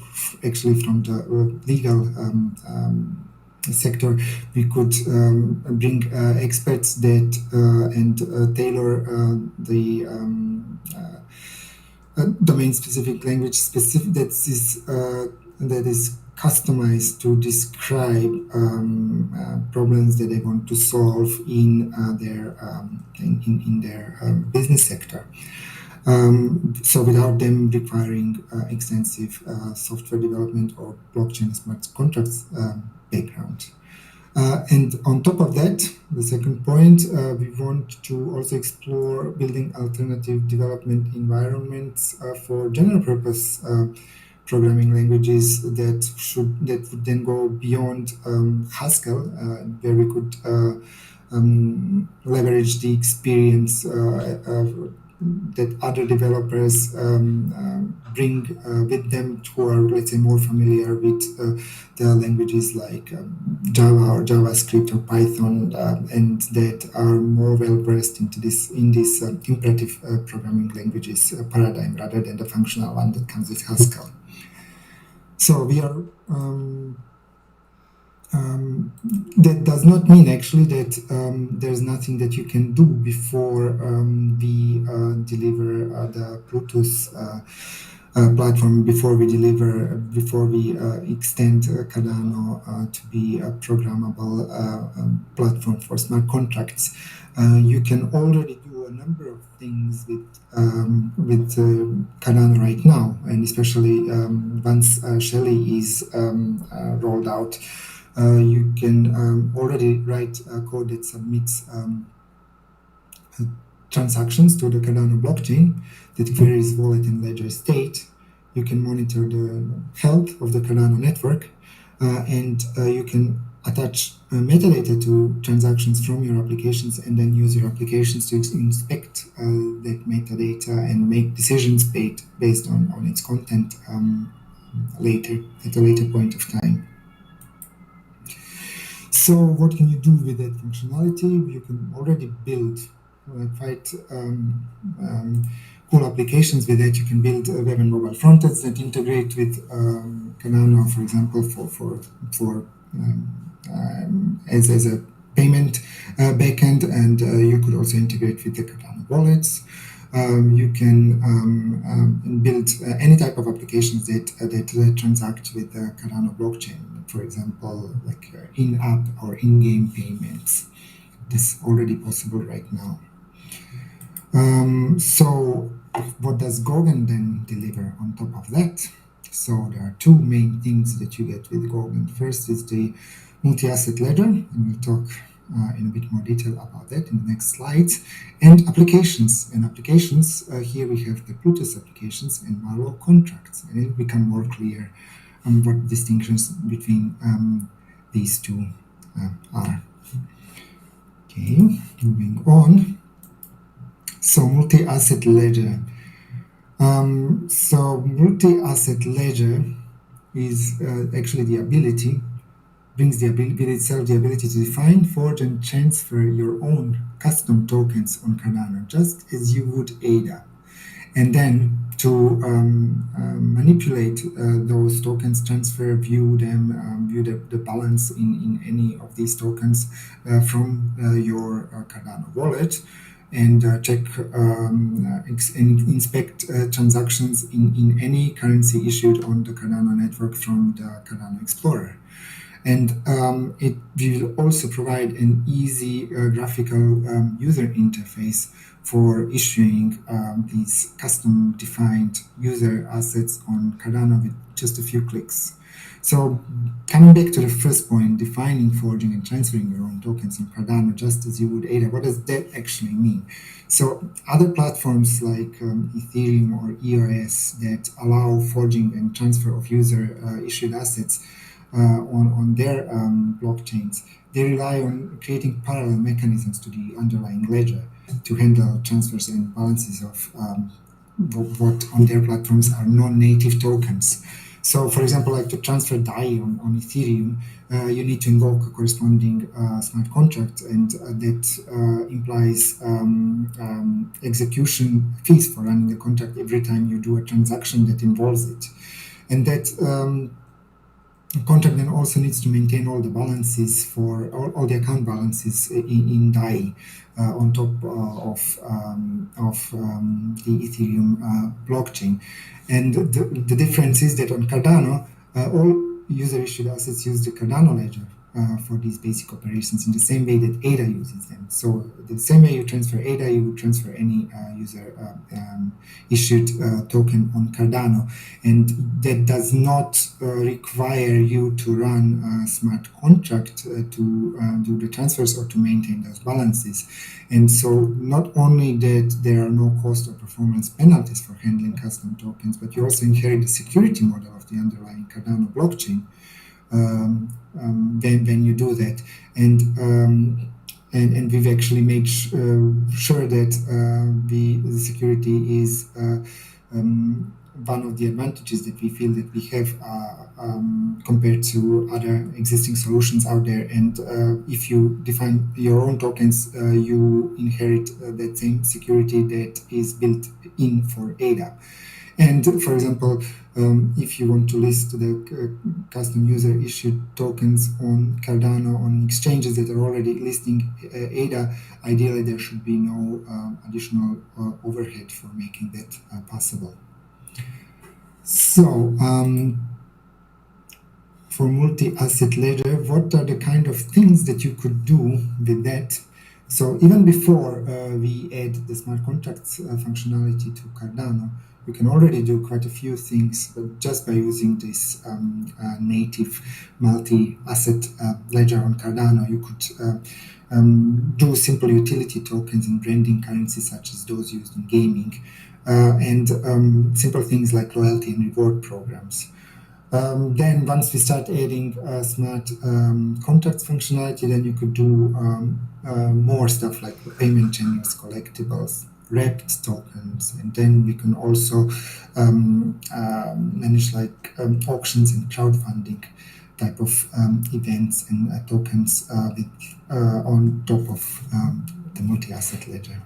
actually from the legal sector. We could bring experts that and tailor the domain-specific language that is customized to describe problems that they want to solve in their business sector. So without them requiring extensive software development or blockchain smart contracts background. And on top of that, the second point, we want to also explore building alternative development environments for general purpose programming languages that would then go beyond Haskell, where we could leverage the experience that other developers bring with them, who are, let's say, more familiar with the languages like Java or JavaScript or Python, and that are more well versed in this imperative programming languages paradigm rather than the functional one that comes with Haskell. So we are. That does not mean actually that there's nothing that you can do before we deliver the Bluetooth platform, before we extend Cardano to be a programmable platform for smart contracts. You can already do a number of things with Cardano right now, and especially once Shelley is rolled out, you can already write code that submits transactions to the Cardano blockchain that queries wallet and ledger state. You can monitor the health of the Cardano network, and you can attach metadata to transactions from your applications, and then use your applications to inspect that metadata and make decisions based on its content at a later point of time. So what can you do with that functionality? You can already build quite cool applications with that. You can build web and mobile frontends that integrate with Cardano, for example, as a payment backend, and you could also integrate with the Cardano wallets. You can build any type of applications that transact with the Cardano blockchain. For example, like in-app or in-game payments. This is already possible right now. So what does Gaugen then deliver on top of that? So there are two main things that you get with Gaugen. First is the multi-asset ledger, and we'll talk in a bit more detail about that in the next slides. And applications. And applications, here we have the Plutus applications and Marlow contracts. And it will become more clear what distinctions between these two are. Okay, moving on. So multi-asset ledger. So multi-asset ledger is actually the ability, brings the ability itself, the ability to define, forge, and transfer your own custom tokens on Cardano, just as you would ADA. And then to manipulate those tokens, transfer, view them, view the balance in any of these tokens from your Cardano wallet, and check and inspect transactions in any currency issued on the Cardano network from the Cardano Explorer. And it will also provide an easy graphical user interface for issuing these custom-defined user assets on Cardano with just a few clicks. So coming back to the first point, defining, forging, and transferring your own tokens on Cardano just as you would ADA, what does that actually mean? So other platforms like Ethereum or EOS that allow forging and transfer of user-issued assets on their blockchains, they rely on creating parallel mechanisms to the underlying ledger to handle transfers and balances of what on their platforms are non-native tokens. So, for example, like to transfer DAI on Ethereum, you need to invoke a corresponding smart contract, and that implies execution fees for running the contract every time you do a transaction that involves it. And that contract then also needs to maintain all the balances for all the account balances in DAI on top of the Ethereum blockchain. And the difference is that on Cardano, all user-issued assets use the Cardano ledger for these basic operations in the same way that ADA uses them. So the same way you transfer ADA, you would transfer any user-issued token on Cardano. And that does not require you to run a smart contract to do the transfers or to maintain those balances. And so not only that there are no cost or performance penalties for handling custom tokens, but you also inherit the security model of the underlying Cardano blockchain when you do that. And we've actually made sure that the security is one of the advantages that we feel that we have compared to other existing solutions out there. And if you define your own tokens, you inherit that same security that is built in for ADA. And for example, if you want to list the custom user-issued tokens on Cardano on exchanges that are already listing ADA, ideally there should be no additional overhead for making that possible. So, for multi-asset ledger, what are the kind of things that you could do with that So even before we add the smart contracts functionality to Cardano, you can already do quite a few things just by using this native multi-asset ledger on Cardano. You could do simple utility tokens and branding currencies such as those used in gaming, and simple things like loyalty and reward programs. Then once we start adding smart contracts functionality, then you could do more stuff like payment channels, collectibles, wrapped tokens, and then we can also manage like auctions and crowdfunding type of events and tokens on top of the multi-asset ledger.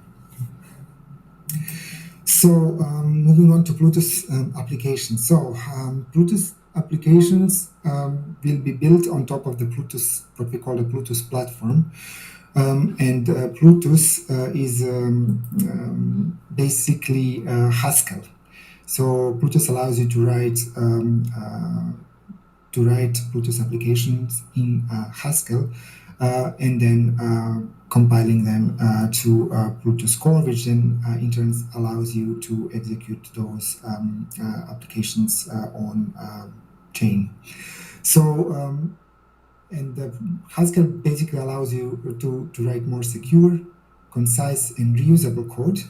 So moving on to Bluetooth applications. So Bluetooth applications will be built on top of the Bluetooth, what we call the Bluetooth platform. And Bluetooth is basically Haskell. So Bluetooth allows you to write Bluetooth applications in Haskell, and then compiling them to Bluetooth Core, which then in turn allows you to execute those applications on chain. So, and Haskell basically allows you to write more secure, concise, and reusable code.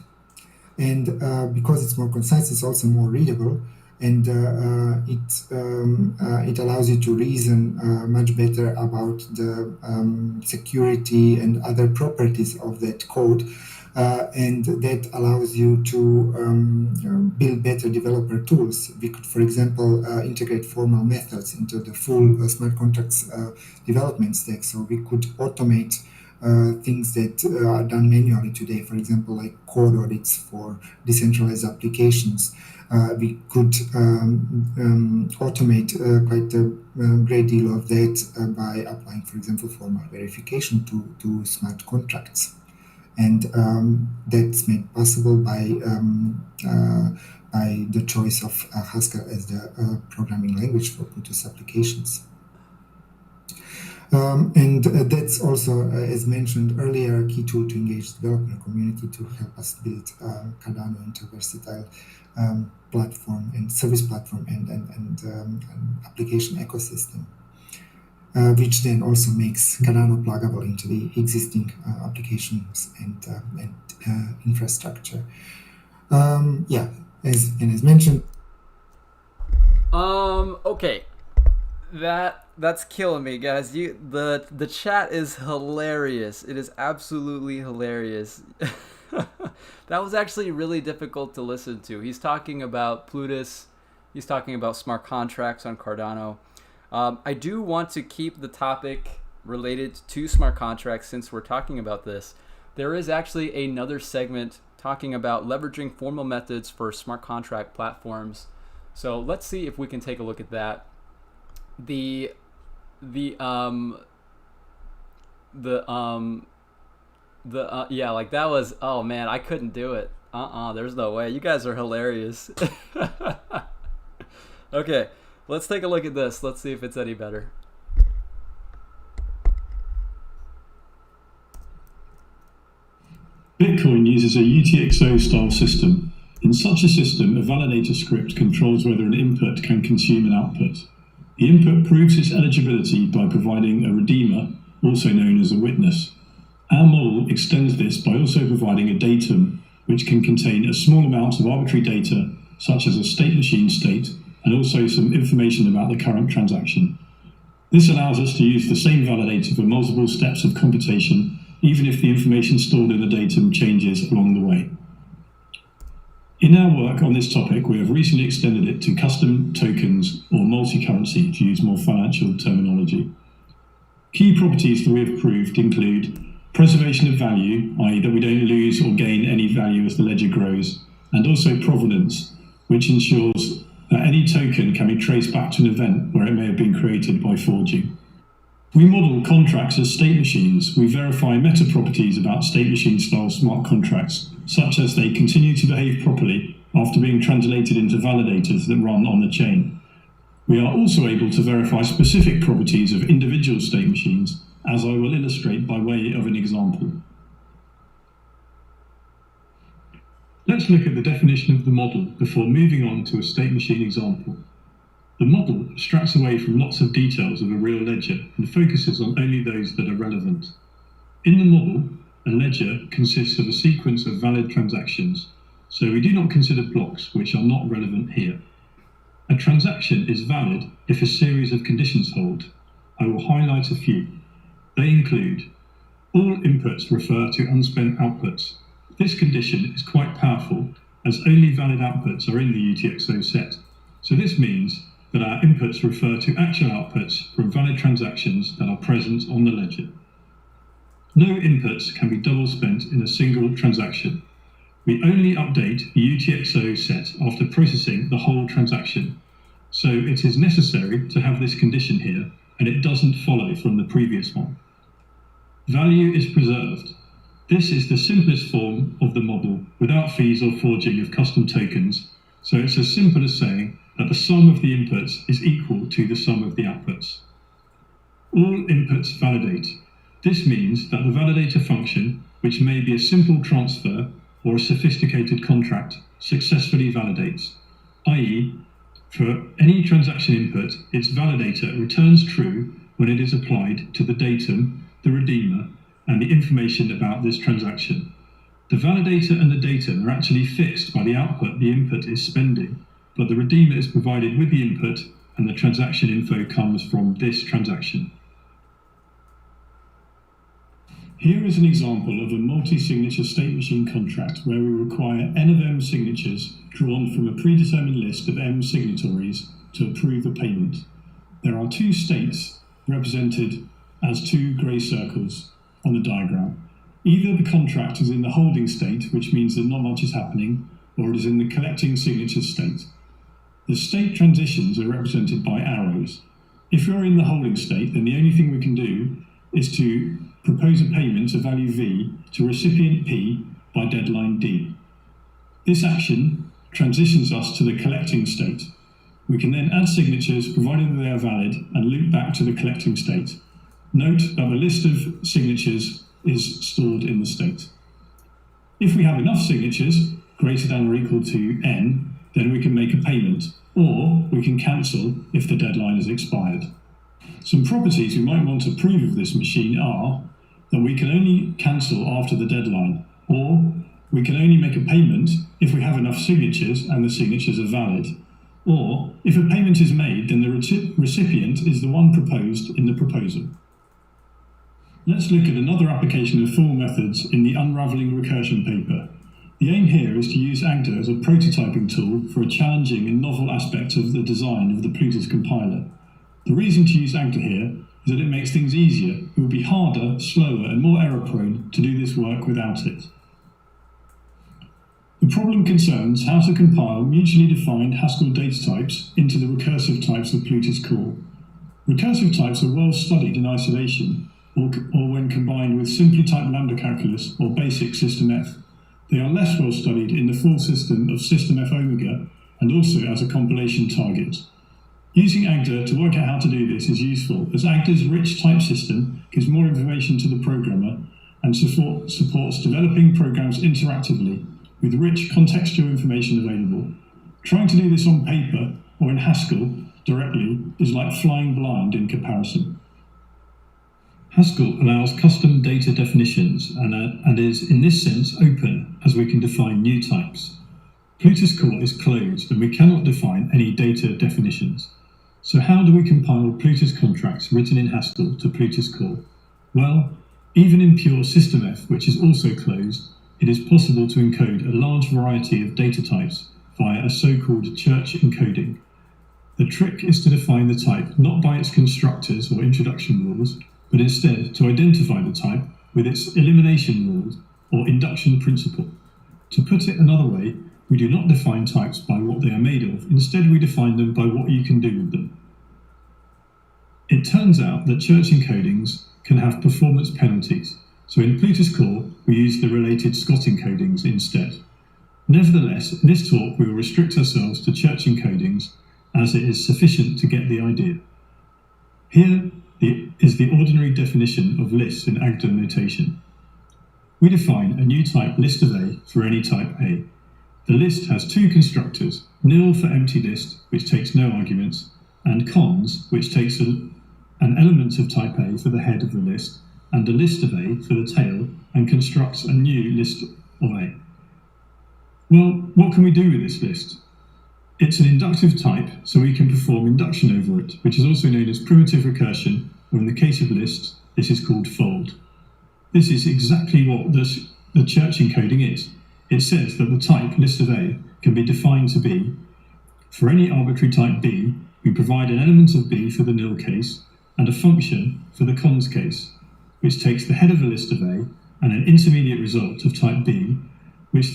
And because it's more concise, it's also more readable. And it allows you to reason much better about the security and other properties of that code, and that allows you to build better developer tools. We could, for example, integrate formal methods into the full smart contracts development stack, so we could automate things that are done manually today, for example, like code audits for decentralized applications. We could automate quite a great deal of that by applying, for example, formal verification to smart contracts. And that's made possible by the choice of Haskell as the programming language for Bluetooth applications. And that's also, as mentioned earlier, a key tool to engage the developer community to help us build Cardano into a versatile platform and service platform and application ecosystem, which then also makes Cardano pluggable into the existing applications and infrastructure. Yeah, as mentioned. Okay. That's killing me, guys. The chat is hilarious. It is absolutely hilarious. That was actually really difficult to listen to. He's talking about Plutus. He's talking about smart contracts on Cardano. I do want to keep the topic related to smart contracts since we're talking about this. There is actually another segment talking about leveraging formal methods for smart contract platforms. So let's see if we can take a look at that. Yeah, like that was, oh man, I couldn't do it. There's no way. You guys are hilarious. Okay, let's take a look at this. Let's see if it's any better. Bitcoin uses a UTXO style system. In such a system, a validator script controls whether an input can consume an output. The input proves its eligibility by providing a redeemer, also known as a witness. Our model extends this by also providing a datum, which can contain a small amount of arbitrary data, such as a state machine state, and also some information about the current transaction. This allows us to use the same validator for multiple steps of computation, even if the information stored in the datum changes along the way. In our work on this topic, we have recently extended it to custom tokens or multi-currency, to use more financial terminology. Key properties that we have proved include preservation of value, i.e. that we don't lose or gain any value as the ledger grows, and also provenance, which ensures that any token can be traced back to an event where it may have been created by forging. We model contracts as state machines. We verify meta properties about state machine style smart contracts, such as they continue to behave properly after being translated into validators that run on the chain. We are also able to verify specific properties of individual state machines, as I will illustrate by way of an example. Let's look at the definition of the model before moving on to a state machine example. The model abstracts away from lots of details of a real ledger and focuses on only those that are relevant. In the model, a ledger consists of a sequence of valid transactions, so we do not consider blocks which are not relevant here. A transaction is valid if a series of conditions hold. I will highlight a few. They include: all inputs refer to unspent outputs. This condition is quite powerful as only valid outputs are in the UTXO set. So this means that our inputs refer to actual outputs from valid transactions that are present on the ledger. No inputs can be double spent in a single transaction. We only update the UTXO set after processing the whole transaction. So it is necessary to have this condition here, and it doesn't follow from the previous one. Value is preserved. This is the simplest form of the model without fees or forging of custom tokens, so it's as simple as saying that the sum of the inputs is equal to the sum of the outputs. All inputs validate. This means that the validator function, which may be a simple transfer or a sophisticated contract, successfully validates, i.e., for any transaction input, its validator returns true when it is applied to the datum, the redeemer, and the information about this transaction. The validator and the datum are actually fixed by the output the input is spending, but the redeemer is provided with the input and the transaction info comes from this transaction. Here is an example of a multi-signature state machine contract where we require n of m signatures drawn from a predetermined list of m signatories to approve a payment. There are two states represented as two grey circles on the diagram. Either the contract is in the holding state, which means that not much is happening, or it is in the collecting signatures state. The state transitions are represented by arrows. If you're in the holding state, then the only thing we can do is to propose a payment of value V to recipient P by deadline D. This action transitions us to the collecting state. We can then add signatures provided that they are valid and loop back to the collecting state. Note that the list of signatures is stored in the state. If we have enough signatures greater than or equal to n, then we can make a payment, or we can cancel if the deadline has expired. Some properties we might want to prove of this machine are that we can only cancel after the deadline, or we can only make a payment if we have enough signatures and the signatures are valid, or if a payment is made, then the recipient is the one proposed in the proposal. Let's look at another application of formal methods in the Unraveling Recursion paper. The aim here is to use Agda as a prototyping tool for a challenging and novel aspect of the design of the Plutus compiler. The reason to use Agda here is that it makes things easier. It would be harder, slower, and more error-prone to do this work without it. The problem concerns how to compile mutually defined Haskell data types into the recursive types of Plutus core. Recursive types are well studied in isolation, or when combined with simply typed lambda calculus or basic System F. They are less well studied in the full system of System F omega and also as a compilation target. Using Agda to work out how to do this is useful, as Agda's rich type system gives more information to the programmer and supports developing programs interactively with rich contextual information available. Trying to do this on paper or in Haskell directly is like flying blind in comparison. Haskell allows custom data definitions and is in this sense open, as we can define new types. Plutus core is closed and we cannot define any data definitions. So how do we compile Plutus contracts written in Haskell to Plutus core? Well, even in pure System F, which is also closed, it is possible to encode a large variety of data types via a so-called church encoding. The trick is to define the type not by its constructors or introduction rules, but instead to identify the type with its elimination rules or induction principle. To put it another way, we do not define types by what they are made of, instead we define them by what you can do with them. It turns out that church encodings can have performance penalties, so in Plutus core we use the related Scott encodings instead. Nevertheless, in this talk we will restrict ourselves to church encodings as it is sufficient to get the idea. Here is the ordinary definition of lists in Agda notation. We define a new type list of A for any type A. The list has two constructors, nil for empty list, which takes no arguments, and cons, which takes an element of type A for the head of the list, and a list of A for the tail, and constructs a new list of A. Well, what can we do with this list? It's an inductive type, so we can perform induction over it, which is also known as primitive recursion, or in the case of lists, this is called fold. This is exactly what the church encoding is. It says that the type list of A can be defined to be, for any arbitrary type B, we provide an element of B for the nil case, and a function for the cons case, which takes the head of a list of A and an intermediate result of type B, which is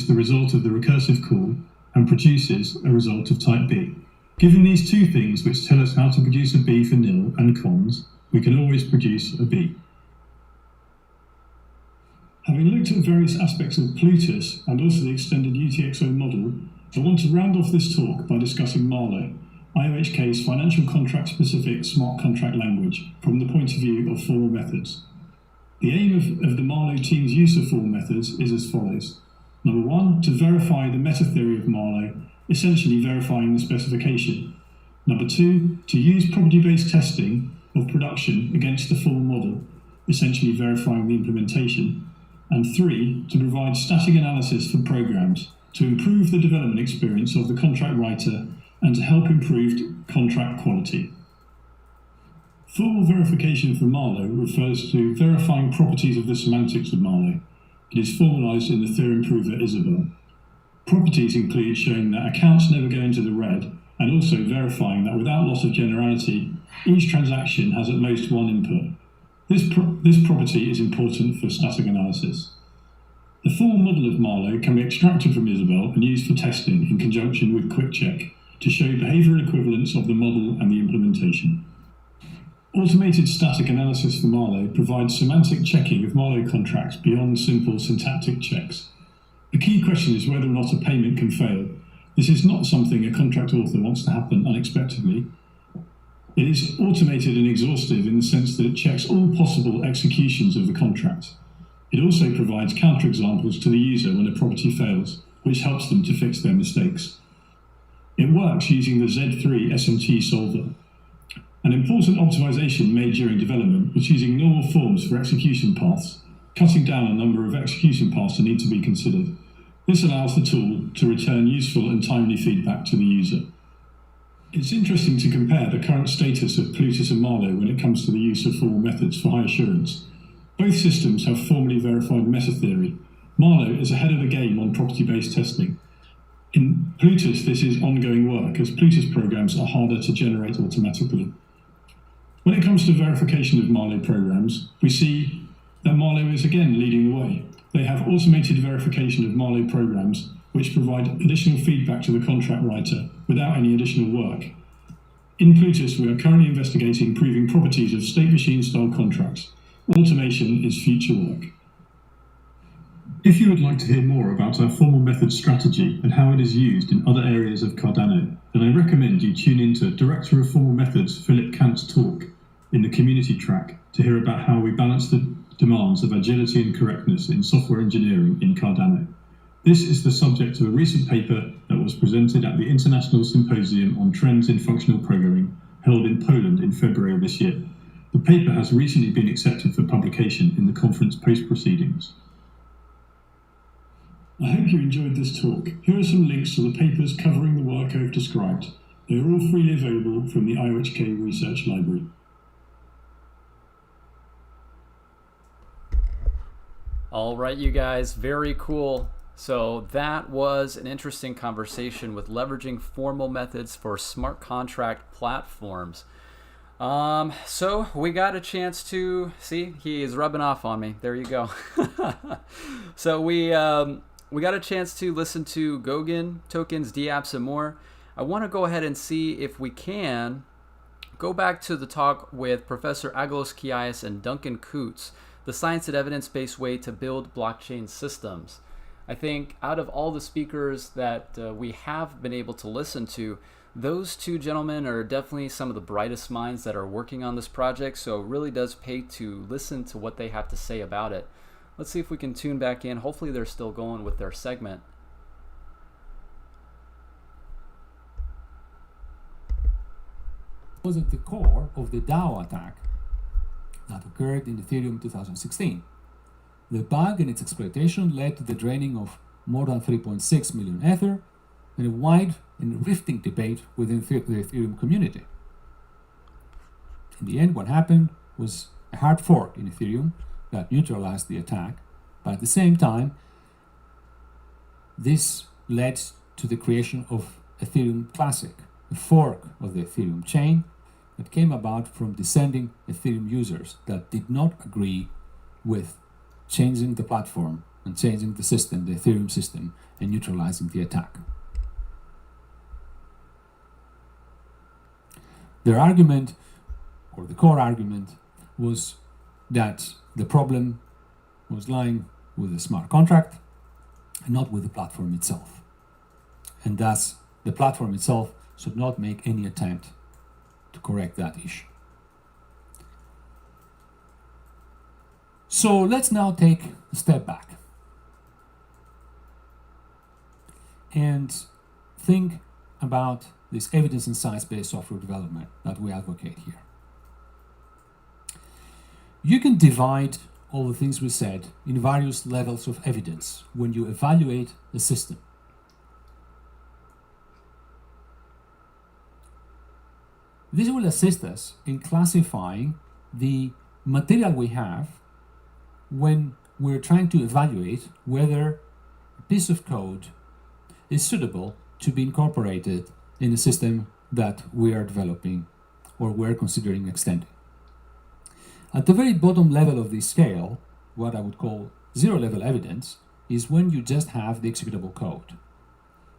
the result of the recursive call, and produces a result of type B. Given these two things which tell us how to produce a B for nil and cons, we can always produce a B. Having looked at various aspects of Plutus and also the extended UTXO model, I want to round off this talk by discussing Marlow, IOHK's financial contract-specific smart contract language, from the point of view of formal methods. The aim of the Marlow team's use of formal methods is as follows. Number one, to verify the meta-theory of Marlow, essentially verifying the specification. Number two, to use property-based testing of production against the formal model, essentially verifying the implementation. And three, to provide static analysis for programs to improve the development experience of the contract writer and to help improve contract quality. Formal verification for Marlow refers to verifying properties of the semantics of Marlow. It is formalized in the theorem prover Isabel. Properties include showing that accounts never go into the red, and also verifying that without loss of generality, each transaction has at most one input. This property is important for static analysis. The formal model of Marlow can be extracted from Isabel and used for testing in conjunction with QuickCheck to show behavioral equivalence of the model and the implementation. Automated static analysis for Marlow provides semantic checking of Marlow contracts beyond simple syntactic checks. The key question is whether or not a payment can fail. This is not something a contract author wants to happen unexpectedly. It is automated and exhaustive in the sense that it checks all possible executions of the contract. It also provides counterexamples to the user when a property fails, which helps them to fix their mistakes. It works using the Z3 SMT solver. An important optimization made during development was using normal forms for execution paths, cutting down on the number of execution paths that need to be considered. This allows the tool to return useful and timely feedback to the user. It's interesting to compare the current status of Plutus and Marlow when it comes to the use of formal methods for high assurance. Both systems have formally verified meta-theory. Marlow is ahead of the game on property-based testing. In Plutus, this is ongoing work, as Plutus programs are harder to generate automatically. When it comes to verification of Marlow programs, we see that Marlow is again leading the way. They have automated verification of Marlow programs, which provide additional feedback to the contract writer without any additional work. In Plutus, we are currently investigating proving properties of state machine-style contracts. Automation is future work. If you would like to hear more about our formal method strategy and how it is used in other areas of Cardano, then I recommend you tune into Director of Formal Methods Philip Kant's talk in the community track to hear about how we balance the demands of agility and correctness in software engineering in Cardano. This is the subject of a recent paper that was presented at the International Symposium on Trends in Functional Programming, held in Poland in February of this year. The paper has recently been accepted for publication in the conference post-proceedings. I hope you enjoyed this talk. Here are some links to the papers covering the work I've described. They are all freely available from the IOHK Research Library. All right, you guys, very cool. So that was an interesting conversation with leveraging formal methods for smart contract platforms. So we got a chance to see, he is rubbing off on me. There you go. So we got a chance to listen to Goguen, tokens, dApps, and more. I want to go ahead and see if we can go back to the talk with Professor Aggelos Kiais and Duncan Coutts, the science and evidence-based way to build blockchain systems. I think out of all the speakers that we have been able to listen to, those two gentlemen are definitely some of the brightest minds that are working on this project, so it really does pay to listen to what they have to say about it. Let's see if we can tune back in. Hopefully they're still going with their segment. was at the core of the DAO attack that occurred in Ethereum in 2016. The bug and its exploitation led to the draining of more than 3.6 million Ether and a wide and rifting debate within the Ethereum community. In the end, what happened was a hard fork in Ethereum that neutralized the attack, but at the same time, this led to the creation of Ethereum Classic, a fork of the Ethereum chain that came about from dissenting Ethereum users that did not agree with changing the platform and changing the system, the Ethereum system, and neutralizing the attack. Their argument, or the core argument, was that the problem was lying with the smart contract and not with the platform itself. And thus, the platform itself should not make any attempt to correct that issue. So let's now take a step back and think about this evidence and science-based software development that we advocate here. You can divide all the things we said in various levels of evidence when you evaluate a system. This will assist us in classifying the material we have when we're trying to evaluate whether a piece of code is suitable to be incorporated in a system that we are developing or we're considering extending. At the very bottom level of this scale, what I would call zero-level evidence is when you just have the executable code.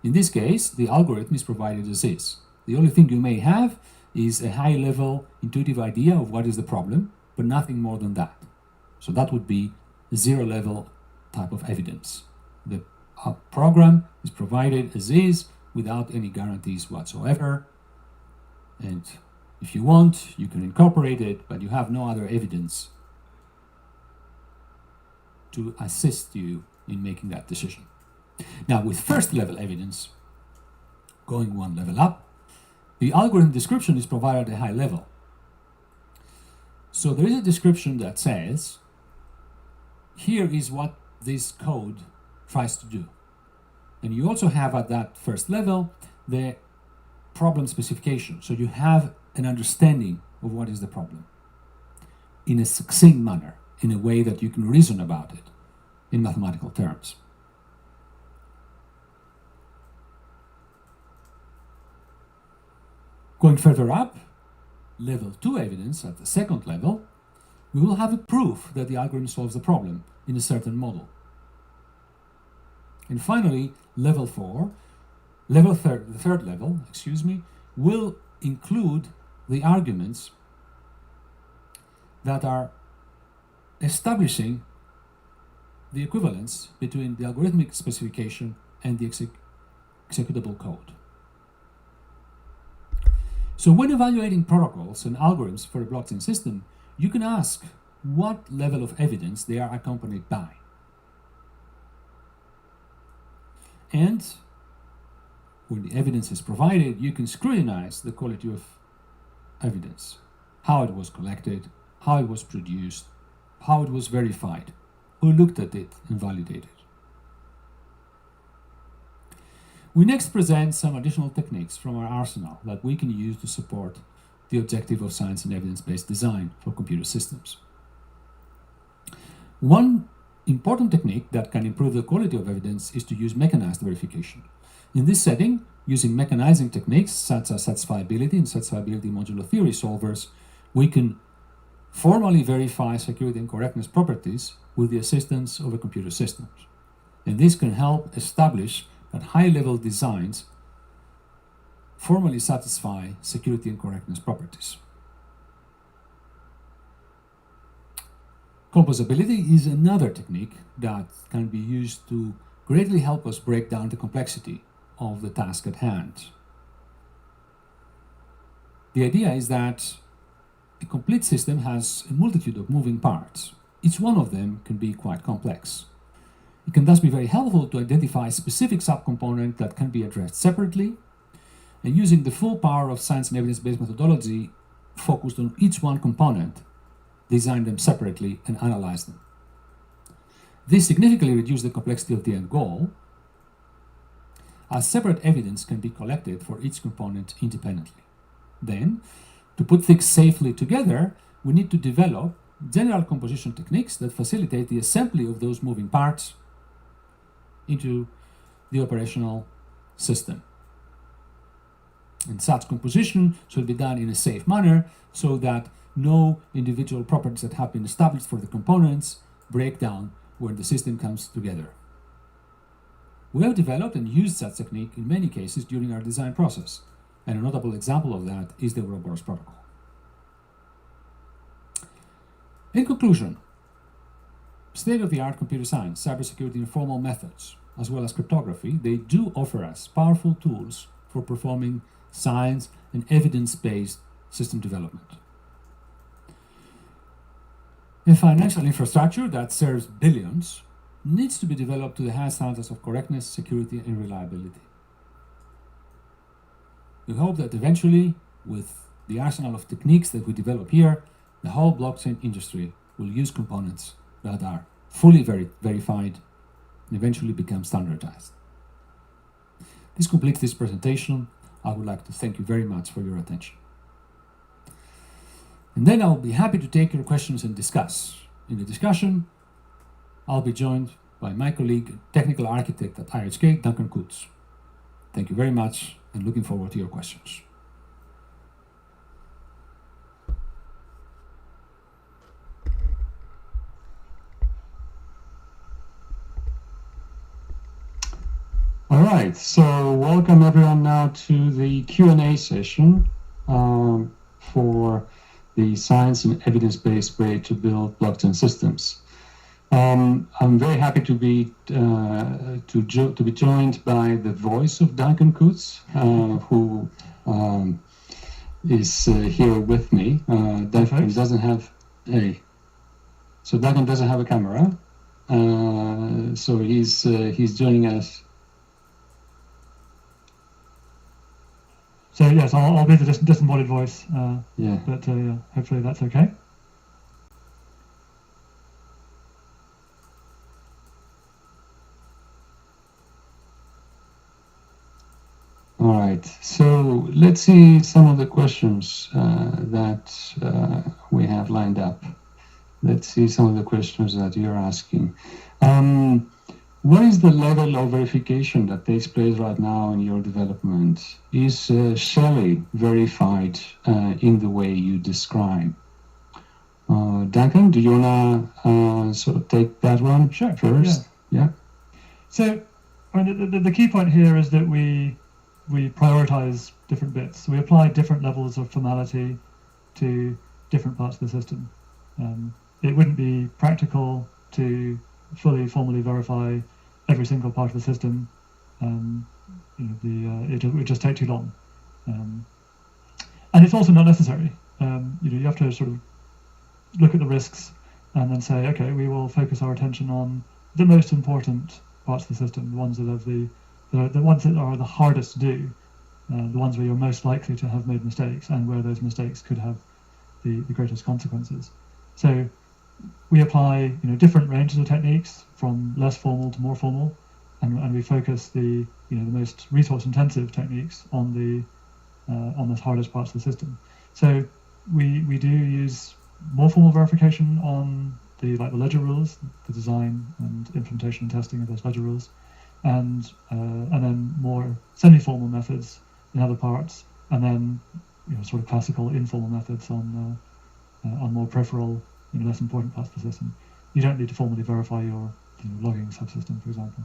In this case, the algorithm is provided as is. The only thing you may have is a high-level intuitive idea of what is the problem, but nothing more than that. So that would be a zero-level type of evidence. The program is provided as is without any guarantees whatsoever, and if you want, you can incorporate it, but you have no other evidence to assist you in making that decision. Now, with first-level evidence, going one level up, the algorithm description is provided at a high level. So there is a description that says, here is what this code tries to do. And you also have at that first level the problem specification. So you have an understanding of what is the problem in a succinct manner, in a way that you can reason about it in mathematical terms. Going further up, level 2 evidence at the second level, we will have a proof that the algorithm solves the problem in a certain model. And finally, level 4, the third level, will include the arguments that are establishing the equivalence between the algorithmic specification and the executable code. So when evaluating protocols and algorithms for a blockchain system, you can ask what level of evidence they are accompanied by. And when the evidence is provided, you can scrutinize the quality of evidence, how it was collected, how it was produced, how it was verified, who looked at it and validated it. We next present some additional techniques from our arsenal that we can use to support the objective of science and evidence-based design for computer systems. One important technique that can improve the quality of evidence is to use mechanized verification. In this setting, using mechanizing techniques such as satisfiability and satisfiability modular theory solvers, we can formally verify security and correctness properties with the assistance of a computer system. And this can help establish that high-level designs formally satisfy security and correctness properties. Composability is another technique that can be used to greatly help us break down the complexity of the task at hand. The idea is that a complete system has a multitude of moving parts. Each one of them can be quite complex. It can thus be very helpful to identify specific subcomponents that can be addressed separately and using the full power of science and evidence-based methodology focused on each one component, design them separately and analyze them. This significantly reduced the complexity of the end goal, as separate evidence can be collected for each component independently. Then, to put things safely together, we need to develop general composition techniques that facilitate the assembly of those moving parts into the operational system. And such composition should be done in a safe manner so that no individual properties that have been established for the components break down when the system comes together. We have developed and used such technique in many cases during our design process, and a notable example of that is the Ouroboros protocol. In conclusion, state-of-the-art computer science, cybersecurity, and formal methods, as well as cryptography, they do offer us powerful tools for performing science and evidence-based system development. A financial infrastructure that serves billions needs to be developed to the highest standards of correctness, security, and reliability. We hope that eventually, with the arsenal of techniques that we develop here, the whole blockchain industry will use components that are fully verified and eventually become standardized. This completes this presentation. I would like to thank you very much for your attention. And then I'll be happy to take your questions and discuss. In the discussion, I'll be joined by my colleague, technical architect at IOHK, Duncan Coates. Thank you very much, and looking forward to your questions. All right, so welcome everyone now to the Q&A session for the science and evidence-based way to build blockchain systems. I'm very happy to be joined by the voice of Duncan Coates, who is here with me. Duncan doesn't have Duncan doesn't have a camera, so he's joining us. So yes, I'll be the disembodied voice. Yeah. But hopefully that's okay. All right. So let's see some of the questions that we have lined up. Let's see some of the questions that you're asking. What is the level of verification that takes place right now in your development? Is Shelley verified in the way you describe? Duncan, do you want to sort of take that one first? Yeah. So, I mean, the key point here is that we prioritize different bits. We apply different levels of formality to different parts of the system. It wouldn't be practical to formally verify every single part of the system. It would just take too long, and it's also not necessary. You have to sort of look at the risks and then say, okay, we will focus our attention on the most important parts of the system, the ones that have the ones that are the hardest to do, the ones where you're most likely to have made mistakes and where those mistakes could have the greatest consequences. So we apply different ranges of techniques from less formal to more formal, and we focus the most resource intensive techniques on the hardest parts of the system. So we do use more formal verification on the ledger rules, the design and implementation and testing of those ledger rules, and then more semi-formal methods in other parts, and then sort of classical informal methods on more peripheral, less important parts of the system. You don't need to formally verify your logging subsystem, for example.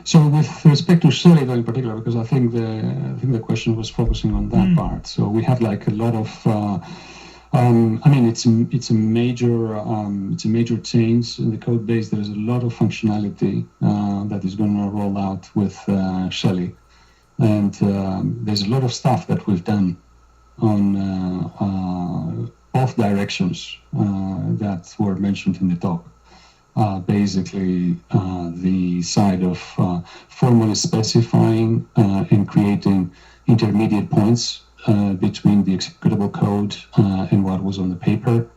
So with respect to Shelley in particular, because I think the question was focusing on that part. So we have like a lot of I mean, it's a major change in the code base. There is a lot of functionality that is going to roll out with Shelley, and there's a lot of stuff that we've done on both directions that were mentioned in the talk. basically the side of formally specifying and creating intermediate points between the executable code and what was on the paper,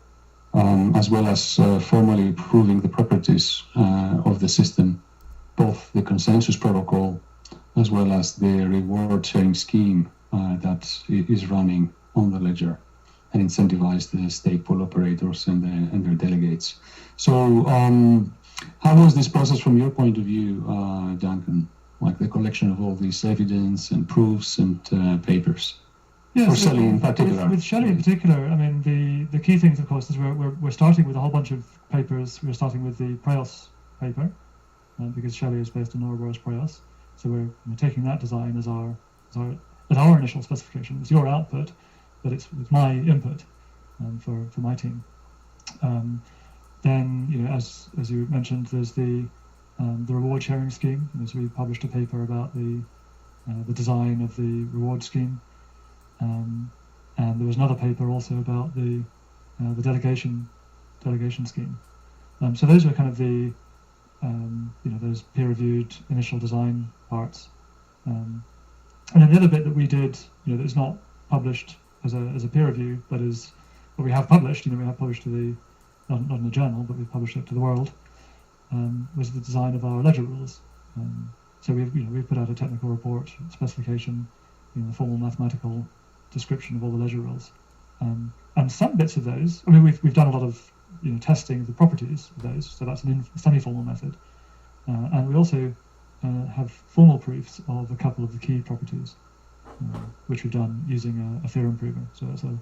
as well as formally proving the properties of the system, both the consensus protocol as well as the reward sharing scheme that is running on the ledger and incentivize the stake pool operators and their delegates. So how was this process from your point of view, Duncan? Like the collection of all these evidence and proofs and papers? Yeah, for so Shelley in particular. With Shelley in particular, I mean, the key things, of course, is we're starting with a whole bunch of papers. We're starting with the Preos paper, because Shelley is based on Ouroboros Preos. So we're taking that design as our initial specification. It's your output, but it's my input for my team. Then, as you mentioned, there's the reward sharing scheme. So we published a paper about the design of the reward scheme. And there was another paper also about the delegation scheme. So those are kind of the those peer-reviewed initial design parts. And then the other bit that we did, that is not published as a peer review, but what we have published. We have published to the not in the journal, but we published it to the world. Was the design of our ledger rules. So we've put out a technical report specification, the formal mathematical description of all the ledger rules, and some bits of those. I mean, we've done a lot of testing of the properties of those, so that's a semi-formal method, and we also have formal proofs of a couple of the key properties, which we've done using a theorem prover. So it's a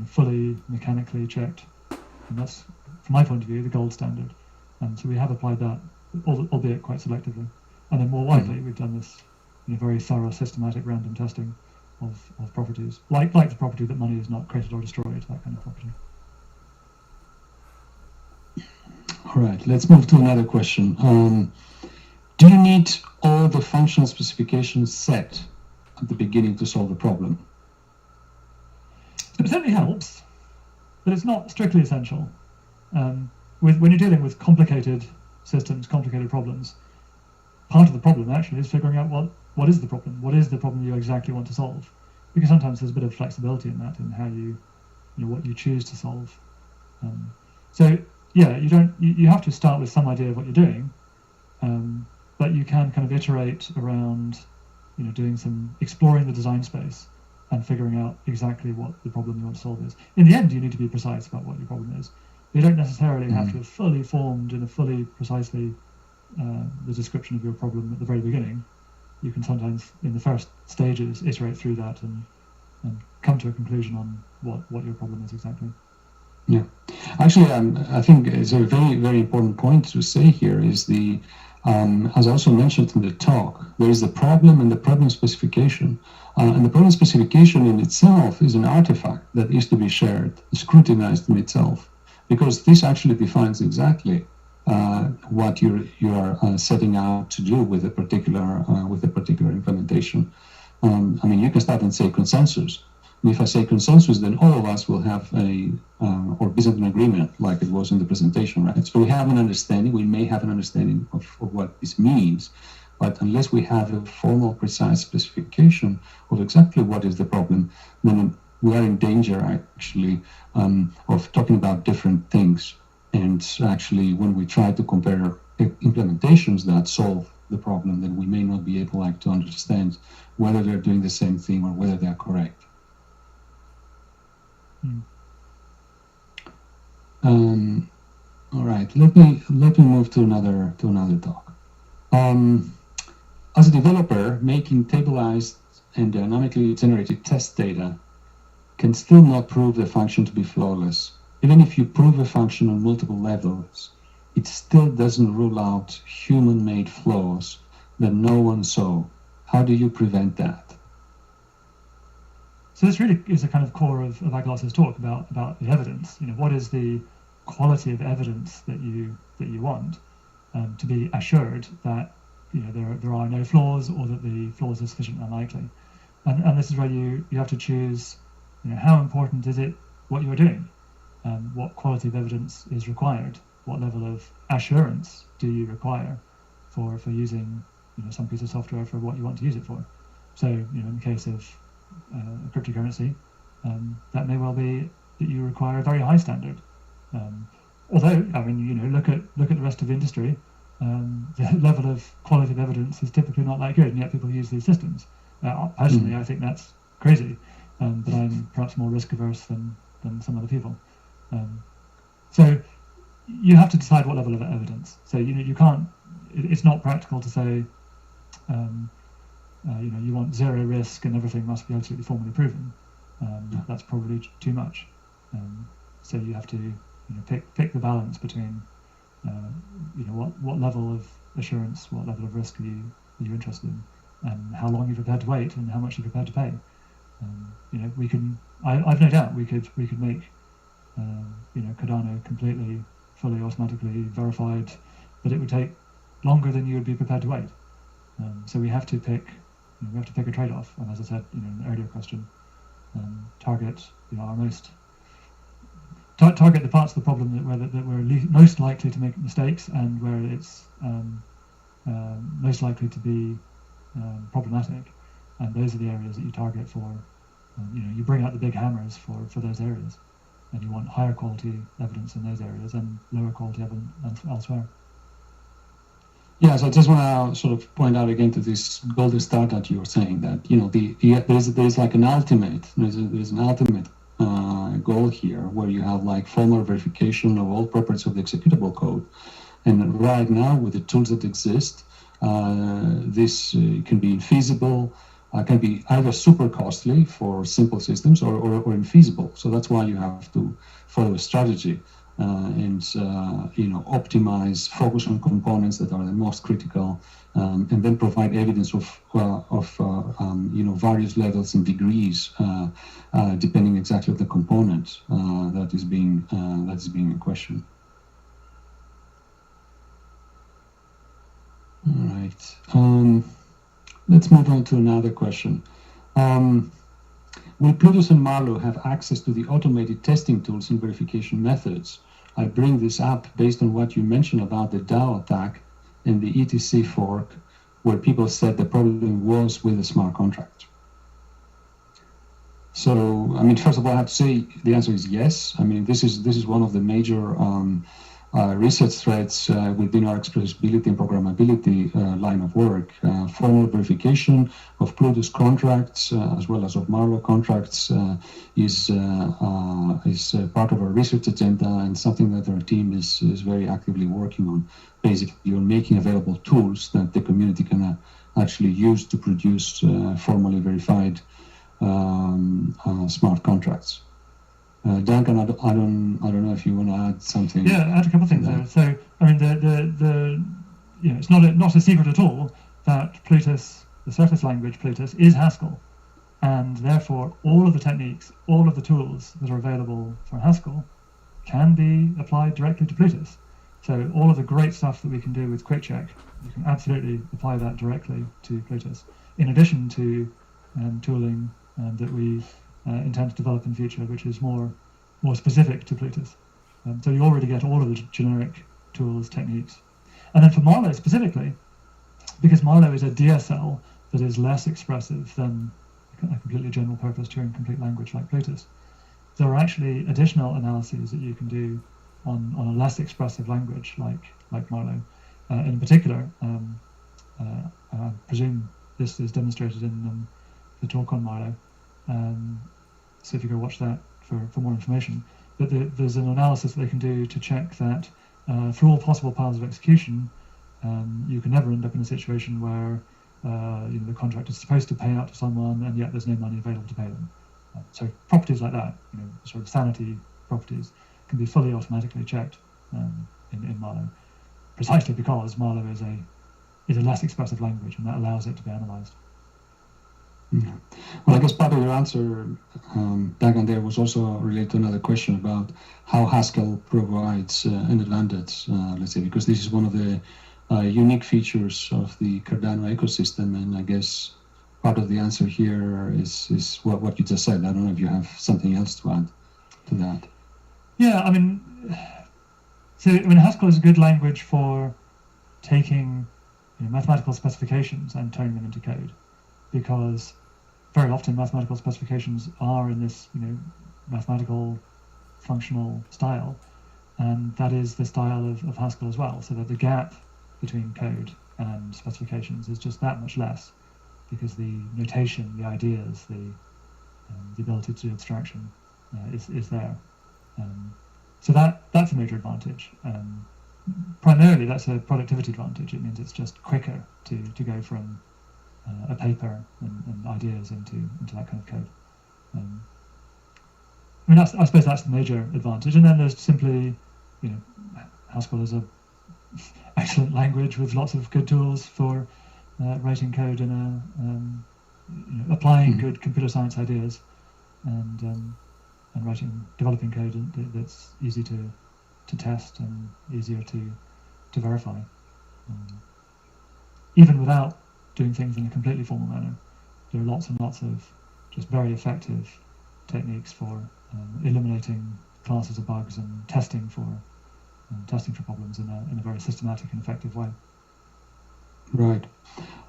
fully mechanically checked, and that's, from my point of view, the gold standard. And so we have applied that, albeit quite selectively, and then more widely, we've done this very thorough, systematic random testing of properties, like the property that money is not created or destroyed, that kind of property. All right, let's move to another question. Do you need all the functional specifications set at the beginning to solve the problem? It certainly helps, but it's not strictly essential. When you're dealing with complicated systems, complicated problems, part of the problem actually is figuring out what is the problem? What is the problem you exactly want to solve? Because sometimes there's a bit of flexibility in that, in how what you choose to solve. So yeah, you have to start with some idea of what you're doing, but you can kind of iterate around, doing some exploring the design space and figuring out exactly what the problem you want to solve is. In the end, you need to be precise about what your problem is. You don't necessarily have to have fully formed in a fully precisely the description of your problem at the very beginning. You can sometimes, in the first stages, iterate through that and come to a conclusion on what your problem is exactly. Yeah, actually, I think it's a very, very important point to say here is as I also mentioned in the talk, there is the problem and the problem specification. And the problem specification in itself is an artifact that is to be shared, scrutinized in itself, because this actually defines exactly what you are setting out to do with a particular implementation. I mean, you can start and say consensus. And if I say consensus, then all of us will have or present an agreement, like it was in the presentation, right? So we have an understanding. We may have an understanding of what this means, but unless we have a formal, precise specification of exactly what is the problem, then we are in danger, actually, of talking about different things. And actually, when we try to compare implementations that solve the problem, then we may not be able to understand whether they're doing the same thing or whether they're correct. All right, let me move to another talk. As a developer, making tableized and dynamically generated test data can still not prove the function to be flawless. Even if you prove a function on multiple levels, it still doesn't rule out human-made flaws that no one saw. How do you prevent that? So this really is a kind of core of Aglas's talk about the evidence. What is the quality of evidence that you want to be assured that there are no flaws, or that the flaws are sufficiently unlikely. And this is where you have to choose how important is it what you're doing, what quality of evidence is required. what level of assurance do you require for using some piece of software for what you want to use it for. So in the case of cryptocurrency, that may well be that you require a very high standard. Although, I mean, look at the rest of the industry, the level of quality of evidence is typically not that good, and yet people use these systems. Personally, I think that's crazy, but I'm perhaps more risk averse than some other people. So you have to decide what level of evidence. So you can't. It's not practical to say, you want zero risk and everything must be absolutely formally proven. That's probably too much. So you have to pick the balance between what level of assurance, what level of risk are you interested in, and how long you're prepared to wait and how much you're prepared to pay. We can. I've no doubt we could make Cardano completely, fully automatically verified, but it would take longer than you would be prepared to wait. So we have to pick. We have to pick a trade-off, and as I said in the earlier question, target our most target the parts of the problem that we're most likely to make mistakes and where it's most likely to be problematic, and those are the areas that you target for. You bring out the big hammers for those areas, and you want higher quality evidence in those areas and lower quality evidence elsewhere. Yes, I just want to sort of point out again to this golden start that you were saying that there's like an ultimate goal here where you have like formal verification of all properties of the executable code, and right now with the tools that exist, this can be infeasible, can be either super costly for simple systems or infeasible. So that's why you have to follow a strategy. And optimize, focus on components that are the most critical, and then provide evidence of various levels and degrees, depending exactly on the component that is being in question. All right. Let's move on to another question. Will Plutus and Marlowe have access to the automated testing tools and verification methods? I bring this up based on what you mentioned about the DAO attack and the ETC fork, where people said the problem was with the smart contract. So, I mean, first of all, I have to say the answer is yes. I mean, this is one of the major research threads within our expressibility and programmability line of work. Formal verification of Plutus contracts as well as of Marlowe contracts is part of our research agenda and something that our team is very actively working on. Basically, on making available tools that the community can actually use to produce formally verified smart contracts. Duncan, I don't know if you want to add something. Yeah, add a couple of things there. So, I mean, it's not a secret at all that Plutus, the surface language Plutus, is Haskell, and therefore all of the techniques, all of the tools that are available for Haskell can be applied directly to Plutus. So all of the great stuff that we can do with Quick Check, you can absolutely apply that directly to Plutus, in addition to tooling that we intend to develop in the future, which is more specific to Plutus. So you already get all of the generic tools, techniques. And then for Marlowe specifically, because Marlowe is a DSL that is less expressive than a completely general purpose Turing complete language like Plutus, there are actually additional analyses that you can do on a less expressive language like Marlowe. In particular, I presume this is demonstrated in the talk on Marlowe. So if you go watch that for more information. But there's an analysis that they can do to check that for all possible paths of execution, you can never end up in a situation where the contract is supposed to pay out to someone and yet there's no money available to pay them. So properties like that, sort of sanity properties, can be fully automatically checked in Marlowe, precisely because Marlowe is a less expressive language, and that allows it to be analyzed. Yeah. Well, I guess part of your answer, Dagan, there was also related to another question about how Haskell provides an advantage, let's say, because this is one of the unique features of the Cardano ecosystem, and I guess part of the answer here is what you just said. I don't know if you have something else to add to that. Yeah, I mean, So I mean, Haskell is a good language for taking mathematical specifications and turning them into code, because very often mathematical specifications are in this mathematical functional style, and that is the style of Haskell as well, so that the gap between code and specifications is just that much less, because the notation, the ideas, the ability to do abstraction is there. So that's a major advantage. Primarily, that's a productivity advantage. It means it's just quicker to go from a paper and ideas into that kind of code. I mean, I suppose that's the major advantage. And then there's simply, Haskell is a excellent language with lots of good tools for writing code and applying good computer science ideas, and developing code that's easy to test and easier to verify. Even without doing things in a completely formal manner, there are lots and lots of just very effective techniques for eliminating classes of bugs and testing for problems in a very systematic and effective way. Right.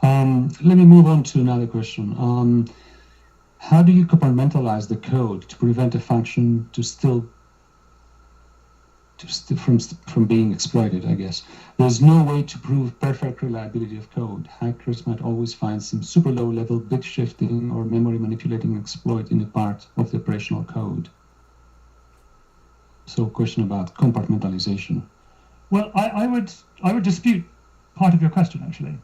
Let me move on to another question. How do you compartmentalize the code to prevent a function from being exploited, I guess? There's no way to prove perfect reliability of code. Hackers might always find some super low-level bit shifting or memory manipulating exploit in a part of the operational code. So, question about compartmentalization. Well, I would dispute part of your question, actually.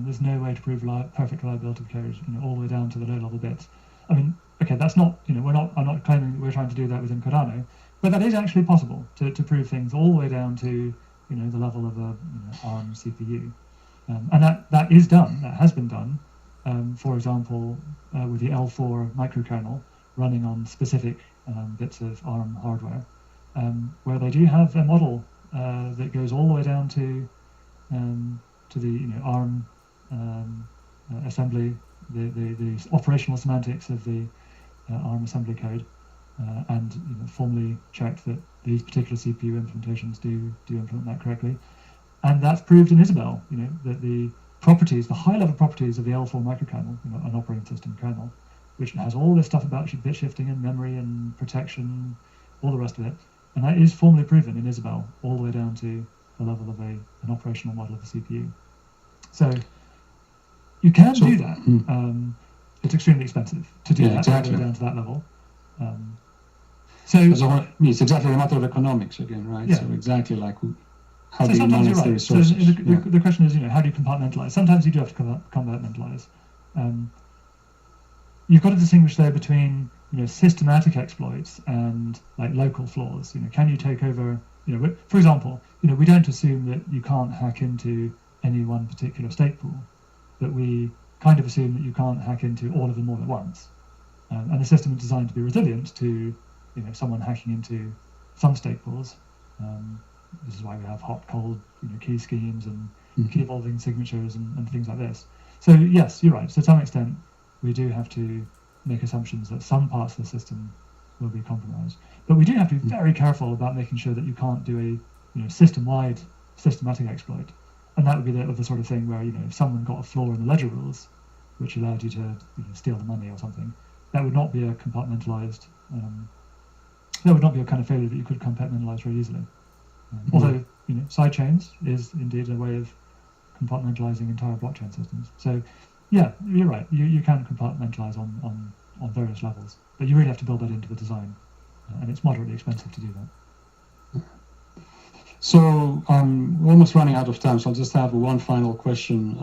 There's no way to prove perfect reliability of code, all the way down to the low-level bits. I mean, okay, that's not, I'm not claiming that we're trying to do that within Cardano, but that is actually possible to prove things all the way down to, the level of a ARM CPU. And that is done, that has been done, for example, with the L4 microkernel running on specific bits of ARM hardware, where they do have a model that goes all the way down to the ARM assembly, the operational semantics of the ARM assembly code, and formally checked that these particular CPU implementations do implement that correctly. And that's proved in Isabelle, that the properties, the high-level properties of the L4 microkernel, an operating system kernel, which has all this stuff about bit shifting and memory and protection, all the rest of it, and that is formally proven in Isabelle, all the way down to the level of an operational model of the CPU. So you can do that. It's extremely expensive to do that, exactly. All the way down to that level. So it's exactly a matter of economics again, right? Yeah. So exactly like how so do you manage the resources? So the question is, how do you compartmentalize? Sometimes you do have to compartmentalize. You've got to distinguish there between systematic exploits and like local flaws. Can you take over? For example, we don't assume that you can't hack into any one particular stake pool, but we kind of assume that you can't hack into all of them all at once. And the system is designed to be resilient to someone hacking into some stake pools. This is why we have hot, cold key schemes and key evolving signatures and things like this. So yes, you're right. So to some extent, we do have to make assumptions that some parts of the system will be compromised. But we do have to be very careful about making sure that you can't do a system-wide systematic exploit. And that would be the sort of thing where if someone got a flaw in the ledger rules, which allowed you to steal the money or something, that would not be a compartmentalized. That would not be a kind of failure that you could compartmentalize very easily. Although sidechains is indeed a way of compartmentalizing entire blockchain systems. So yeah, you're right. You can compartmentalize on various levels, but you really have to build that into the design, and it's moderately expensive to do that. So we're almost running out of time, so I'll just have one final question.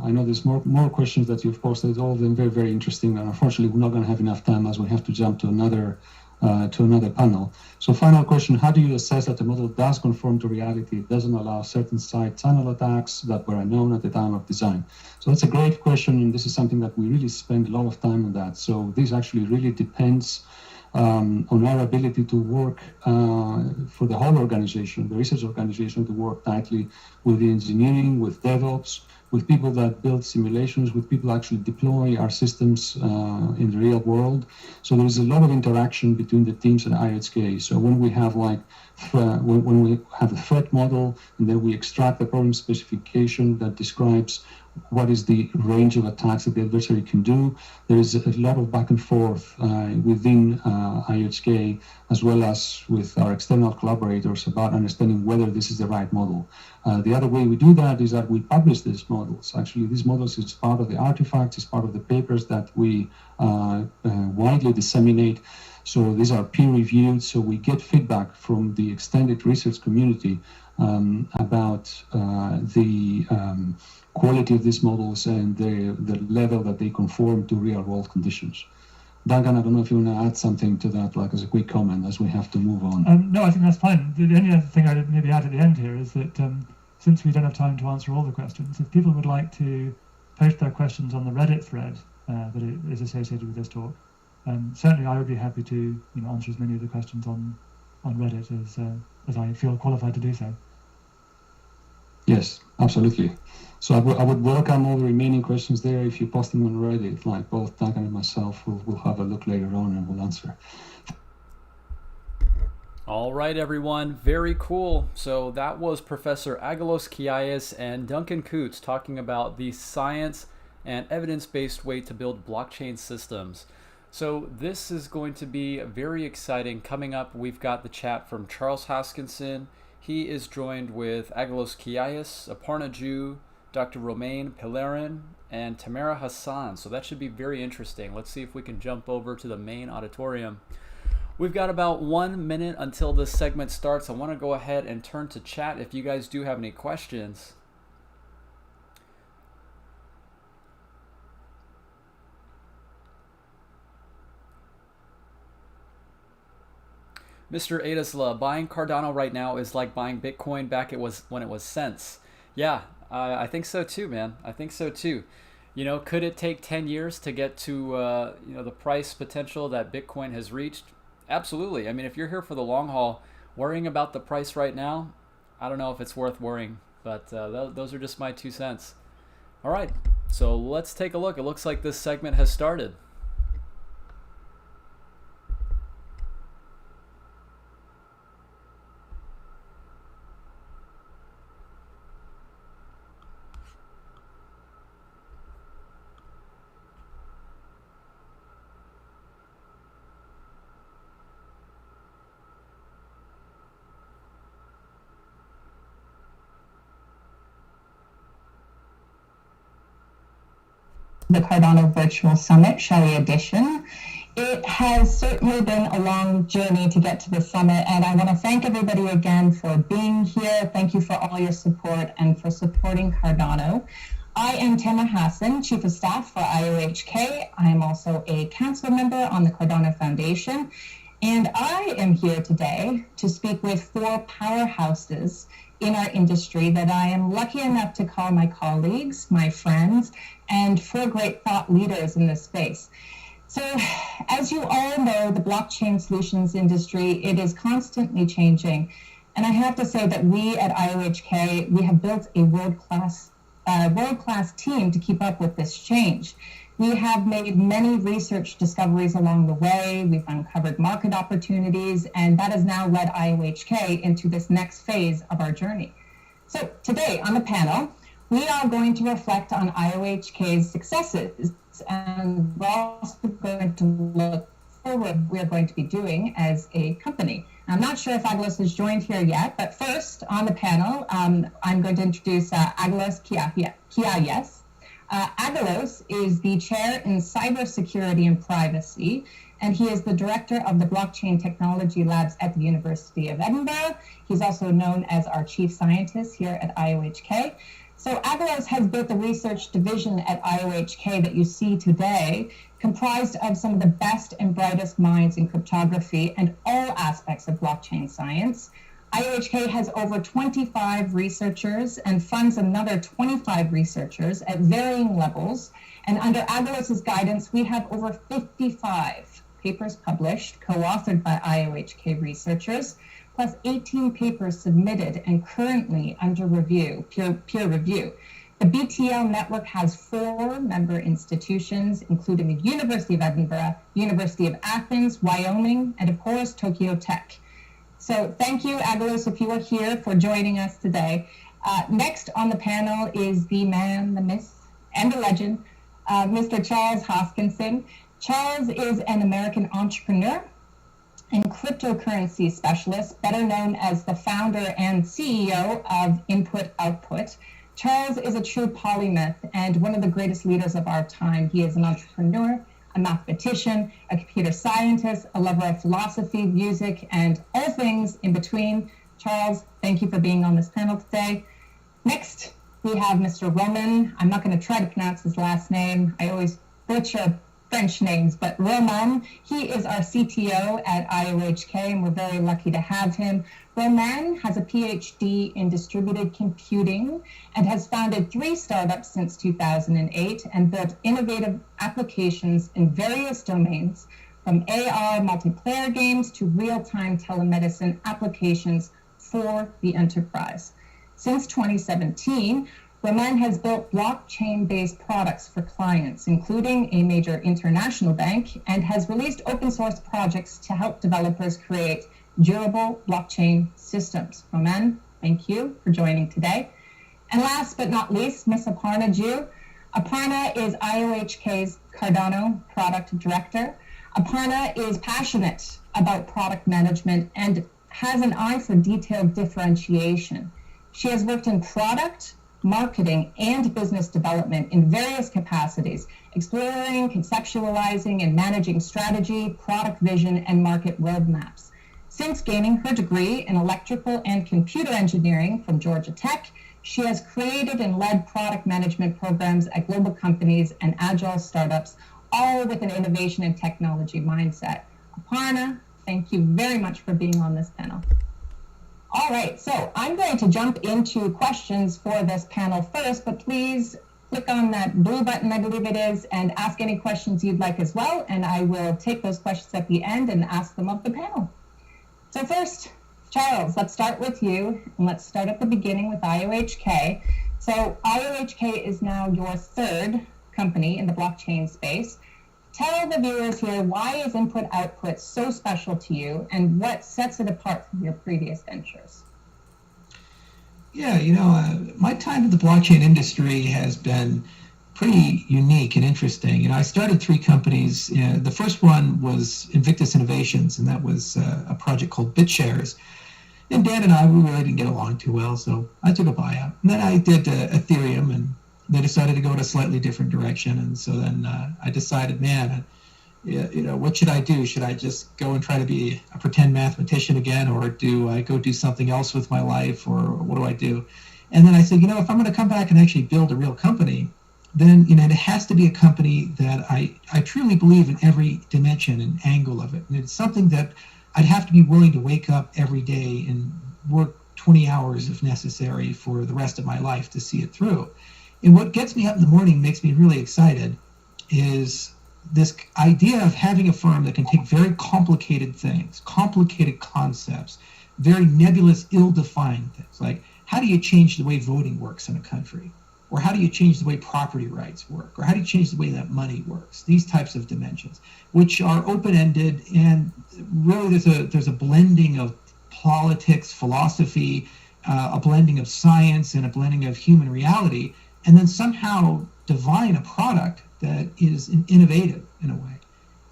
I know there's more questions that you've posted, all of them very, very interesting, and unfortunately we're not going to have enough time as we have to jump to another panel. So final question, how do you assess that the model does conform to reality? It doesn't allow certain side tunnel attacks that were unknown at the time of design? So that's a great question, and this is something that we really spend a lot of time on that. So this actually really depends on our ability to work for the whole organization, the research organization, to work tightly with the engineering, with DevOps, with people that build simulations, with people actually deploy our systems in the real world. So there is a lot of interaction between the teams at IOHK. So when we have when we have a threat model, and then we extract the problem specification that describes what is the range of attacks that the adversary can do, there is a lot of back and forth within IOHK, as well as with our external collaborators, about understanding whether this is the right model. The other way we do that is that we publish these models. Actually, these models is part of the artifacts, it's part of the papers that we widely disseminate. So these are peer-reviewed, so we get feedback from the extended research community about the quality of these models and the level that they conform to real-world conditions. Duncan, I don't know if you want to add something to that, like as a quick comment, as we have to move on. No, I think that's fine. The only other thing I'd maybe add at the end here is that since we don't have time to answer all the questions, if people would like to post their questions on the Reddit thread that is associated with this talk, certainly I would be happy to answer as many of the questions on Reddit as I feel qualified to do so. Yes, absolutely. So I would welcome all the remaining questions there. If you post them on Reddit, like both Duncan and myself, we'll have a look later on and we'll answer. All right, everyone. Very cool. So that was Professor Aggelos Kiais and Duncan Coutts talking about the science and evidence-based way to build blockchain systems. So this is going to be very exciting. Coming up, we've got the chat from Charles Haskinson. He is joined with Aggelos Kiais, Aparna Jew, Dr. Romain Pelerin, and Tamara Hassan. So that should be very interesting. Let's see if we can jump over to the main auditorium. We've got about 1 minute until this segment starts. I want to go ahead and turn to chat if you guys do have any questions. Mr. Adesla, buying Cardano right now is like buying Bitcoin back when it was cents. Yeah, I think so too, man. I think so too. Could it take 10 years to get to the price potential that Bitcoin has reached? Absolutely. I mean, if you're here for the long haul, worrying about the price right now, I don't know if it's worth worrying. But those are just my 2 cents. All right, so let's take a look. It looks like this segment has started. The Cardano Virtual Summit, Shelley Edition. It has certainly been a long journey to get to the summit, and I want to thank everybody again for being here. Thank you for all your support and for supporting Cardano. I am Tamara Hassan, Chief of Staff for IOHK. I am also a council member on the Cardano Foundation, and I am here today to speak with 4 powerhouses in our industry that I am lucky enough to call my colleagues, my friends, and 4 great thought leaders in this space. So as you all know, the blockchain solutions industry, it is constantly changing. And I have to say that we at IOHK, we have built a world-class team to keep up with this change. We have made many research discoveries along the way. We've uncovered market opportunities, and that has now led IOHK into this next phase of our journey. So today on the panel, we are going to reflect on IOHK's successes, and we're also going to look forward what we're going to be doing as a company. I'm not sure if Aggelos has joined here yet, but first on the panel, I'm going to introduce Aggelos Kiais. Aggelos is the chair in cybersecurity and privacy, and he is the director of the Blockchain Technology Labs at the University of Edinburgh. He's also known as our chief scientist here at IOHK. So Aggelos has built the research division at IOHK that you see today, comprised of some of the best and brightest minds in cryptography and all aspects of blockchain science. IOHK has over 25 researchers and funds another 25 researchers at varying levels. And under Aggelos' guidance, we have over 55 papers published, co-authored by IOHK researchers, plus 18 papers submitted and currently under review, peer review. The BTL network has 4 member institutions, including the University of Edinburgh, University of Athens, Wyoming, and of course, Tokyo Tech. So thank you, Agalos, if you are here, for joining us today. Next on the panel is the man, the myth, and the legend, Mr. Charles Hoskinson. Charles is an American entrepreneur and cryptocurrency specialist, better known as the founder and CEO of Input Output. Charles is a true polymath and one of the greatest leaders of our time. He is an entrepreneur, a mathematician, a computer scientist, a lover of philosophy, music, and all things in between. Charles, thank you for being on this panel today. Next, we have Mr. Roman. I'm not going to try to pronounce his last name. I always butcher French names, but Roman, he is our CTO at IOHK, and we're very lucky to have him. Roman has a PhD in distributed computing and has founded 3 startups since 2008 and built innovative applications in various domains, from AR multiplayer games to real-time telemedicine applications for the enterprise. Since 2017, Roman has built blockchain-based products for clients, including a major international bank, and has released open-source projects to help developers create durable blockchain systems. Roman, thank you for joining today. And last but not least, Ms. Aparna Jew. Aparna is IOHK's Cardano product director. Aparna is passionate about product management and has an eye for detailed differentiation. She has worked in product, marketing, and business development in various capacities, exploring, conceptualizing, and managing strategy, product vision, and market roadmaps. Since gaining her degree in electrical and computer engineering from Georgia Tech, she has created and led product management programs at global companies and agile startups, all with an innovation and technology mindset. Aparna, thank you very much for being on this panel. All right, so I'm going to jump into questions for this panel first, but please click on that blue button, I believe it is, and ask any questions you'd like as well, and I will take those questions at the end and ask them of the panel. So first, Charles, let's start with you, and let's start at the beginning with IOHK. So IOHK is now your 3rd company in the blockchain space. Tell the viewers here, why is Input Output so special to you, and what sets it apart from your previous ventures? Yeah, my time in the blockchain industry has been pretty unique and interesting. I started 3 companies. The first one was Invictus Innovations, and that was a project called BitShares. And Dan and I, we really didn't get along too well, so I took a buyout. And then I did Ethereum, and they decided to go in a slightly different direction. And so then I decided, man, what should I do? Should I just go and try to be a pretend mathematician again, or do I go do something else with my life, or what do I do? And then I said, if I'm going to come back and actually build a real company, then it has to be a company that I truly believe in every dimension and angle of it. And it's something that I'd have to be willing to wake up every day and work 20 hours if necessary for the rest of my life to see it through. And what gets me up in the morning, makes me really excited, is this idea of having a firm that can take very complicated things, complicated concepts, very nebulous, ill-defined things, like how do you change the way voting works in a country? Or how do you change the way property rights work? Or how do you change the way that money works? These types of dimensions, which are open-ended, and really there's a blending of politics, philosophy, a blending of science, and a blending of human reality, and then somehow divine a product that is innovative in a way.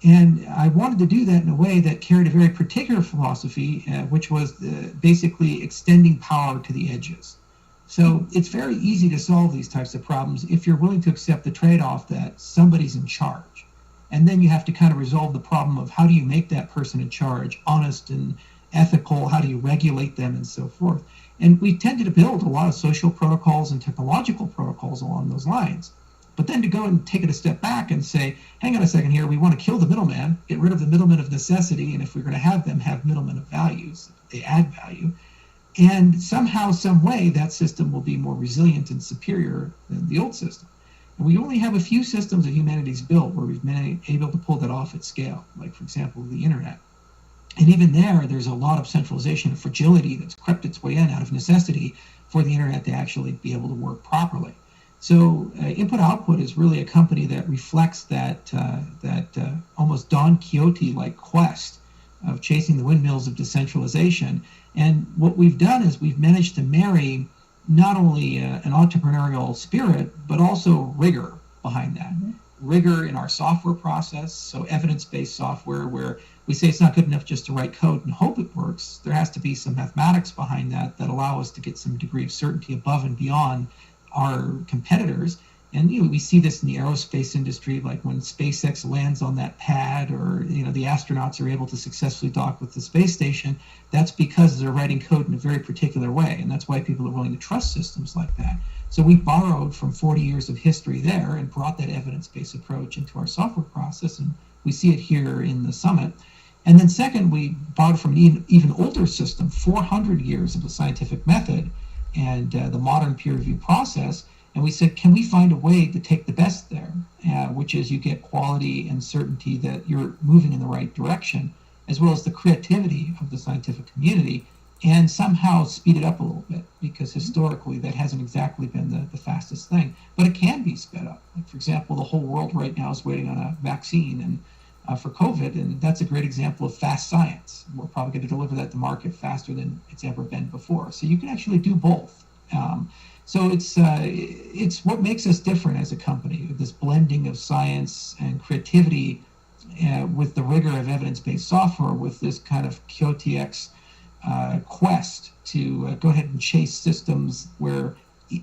And I wanted to do that in a way that carried a very particular philosophy, which was basically extending power to the edges. So it's very easy to solve these types of problems if you're willing to accept the trade-off that somebody's in charge. And then you have to kind of resolve the problem of how do you make that person in charge honest and ethical, how do you regulate them, and so forth. And we tended to build a lot of social protocols and technological protocols along those lines. But then to go and take it a step back and say, hang on a second here, we want to kill the middleman, get rid of the middleman of necessity, and if we're going to have them have middlemen of values, they add value. And somehow, some way, that system will be more resilient and superior than the old system. And we only have a few systems that humanity's built where we've been able to pull that off at scale, like, for example, the internet. And even there's a lot of centralization and fragility that's crept its way in out of necessity for the internet to actually be able to work properly. So Input-Output is really a company that reflects that almost Don Quixote-like quest of chasing the windmills of decentralization. And what we've done is we've managed to marry not only an entrepreneurial spirit, but also rigor behind that. Rigor in our software process, so evidence-based software where we say it's not good enough just to write code and hope it works. There has to be some mathematics behind that allow us to get some degree of certainty above and beyond our competitors. And we see this in the aerospace industry, like when SpaceX lands on that pad, or the astronauts are able to successfully dock with the space station. That's because they're writing code in a very particular way, and that's why people are willing to trust systems like that. So we borrowed from 40 years of history there and brought that evidence-based approach into our software process, and we see it here in the summit. And then second, we borrowed from an even older system, 400 years of the scientific method and the modern peer review process. And we said, can we find a way to take the best there, which is you get quality and certainty that you're moving in the right direction, as well as the creativity of the scientific community, and somehow speed it up a little bit, because historically that hasn't exactly been the fastest thing. But it can be sped up. Like, for example, the whole world right now is waiting on a vaccine and for COVID, and that's a great example of fast science. We're probably going to deliver that to market faster than it's ever been before. So you can actually do both. So it's what makes us different as a company, this blending of science and creativity with the rigor of evidence-based software, with this kind of QTX quest to go ahead and chase systems where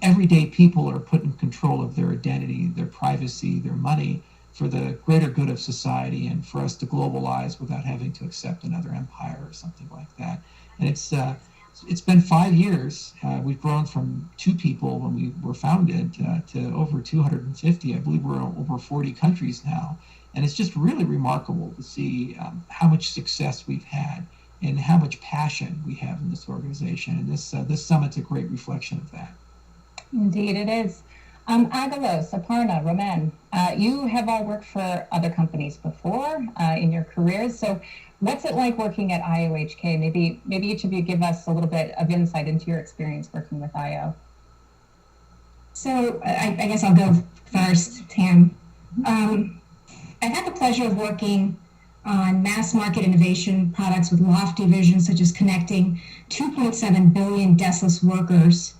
everyday people are put in control of their identity, their privacy, their money, for the greater good of society, and for us to globalize without having to accept another empire or something like that. And it's been 5 years. We've grown from 2 people when we were founded to over 250. I believe we're in over 40 countries now. And it's just really remarkable to see how much success we've had and how much passion we have in this organization. And this summit's a great reflection of that. Indeed, it is. Agalos, Aparna, Roman, you have all worked for other companies before in your careers. So what's it like working at IOHK? Maybe each of you give us a little bit of insight into your experience working with IO. So I guess I'll go first, Tam. I've had the pleasure of working on mass market innovation products with lofty visions, such as connecting 2.7 billion deskless workers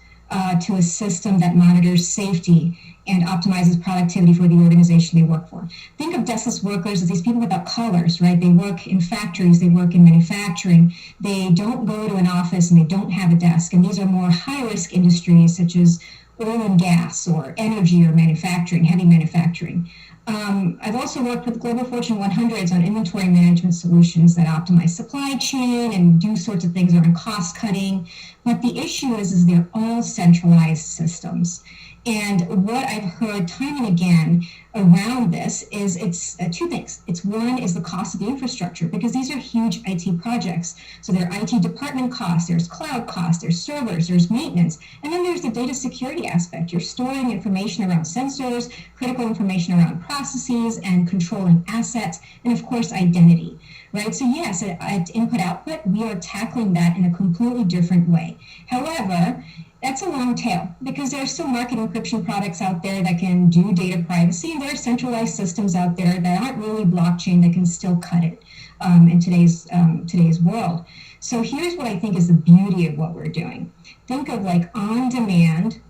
to a system that monitors safety and optimizes productivity for the organization they work for. Think of deskless workers as these people without collars, right? They work in factories, they work in manufacturing, they don't go to an office and they don't have a desk. And these are more high-risk industries such as oil and gas or energy or manufacturing, heavy manufacturing. I've also worked with Global Fortune 100s on inventory management solutions that optimize supply chain and do sorts of things around cost cutting. But the issue is they're all centralized systems. And what I've heard time and again around this is it's 2 things. It's one is the cost of the infrastructure, because these are huge IT projects. So there are IT department costs, there's cloud costs, there's servers, there's maintenance, and then there's the data security aspect. You're storing information around sensors, critical information around processes, and controlling assets, and of course identity. Right? So yes, at Input-Output, we are tackling that in a completely different way. However, that's a long tail, because there are still market encryption products out there that can do data privacy, and there are centralized systems out there that aren't really blockchain that can still cut it in today's world. So here's what I think is the beauty of what we're doing. Think of like on-demand,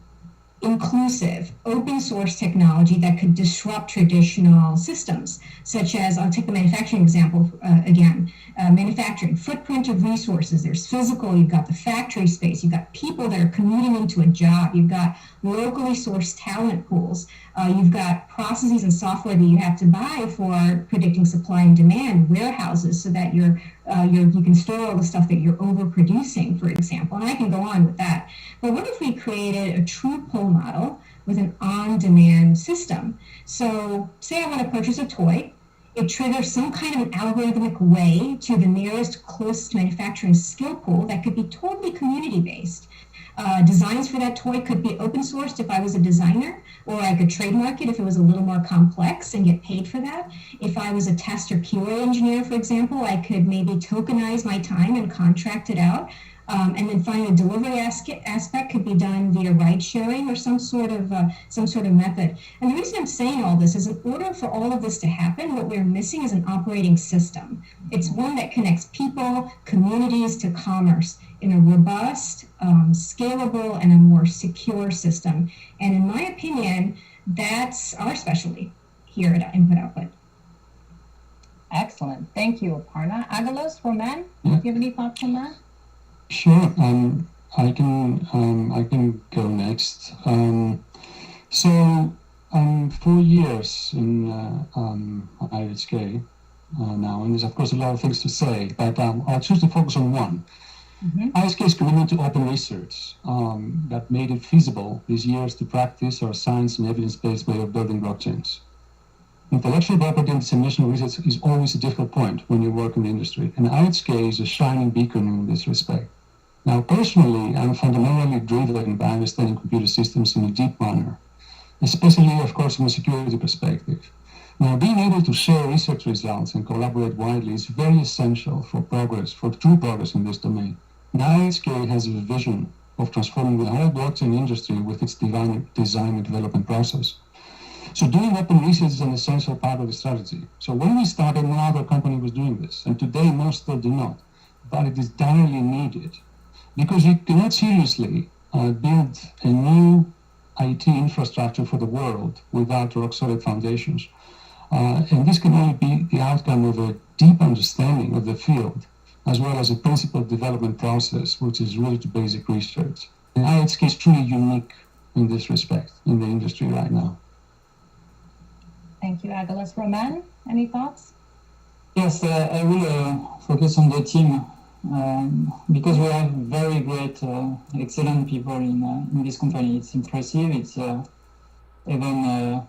inclusive, open source technology that could disrupt traditional systems, such as, I'll take the manufacturing example again. Manufacturing, footprint of resources. There's physical, you've got the factory space, you've got people that are commuting into a job, you've got locally sourced talent pools, you've got processes and software that you have to buy for predicting supply and demand, warehouses, so that you can store all the stuff that you're overproducing, for example. And I can go on with that. But what if we created a true pull model with an on-demand system? So say I want to purchase a toy. It triggers some kind of an algorithmic way to the nearest closest manufacturing skill pool that could be totally community-based. Designs for that toy could be open sourced if I was a designer, or I could trademark it if it was a little more complex and get paid for that. If I was a test or QA engineer, for example, I could maybe tokenize my time and contract it out. And then finally, the delivery aspect could be done via ride sharing or some sort of method. And the reason I'm saying all this is, in order for all of this to happen, what we're missing is an operating system. It's one that connects people, communities to commerce in a robust, scalable, and a more secure system. And in my opinion, that's our specialty here at Input Output. Excellent. Thank you, Aparna. Agalos, Roman, do you have any thoughts on that? Sure. I can go next. So 4 years in IOHK now, and there's of course a lot of things to say, but I'll choose to focus on one. IOHK is committed to open research that made it feasible these years to practice our science and evidence-based way of building blockchains. Intellectual property and dissemination research is always a difficult point when you work in the industry, and IOHK is a shining beacon in this respect. Now, personally, I'm fundamentally driven by understanding computer systems in a deep manner, especially, of course, from a security perspective. Now, being able to share research results and collaborate widely is very essential for progress, for true progress in this domain. Now, IOHK has a vision of transforming the whole blockchain industry with its design and development process. So doing open research is an essential part of the strategy. So when we started, no other company was doing this, and today most still do not, but it is direly needed, because you cannot seriously build a new IT infrastructure for the world without rock-solid foundations. And this can only be the outcome of a deep understanding of the field, as well as a principled development process, which is rooted to basic research. And IOHK is truly unique in this respect in the industry right now. Thank you, Agalos. Roman, any thoughts? Yes, I will focus on the team because we have very great, excellent people in this company. It's impressive. It's even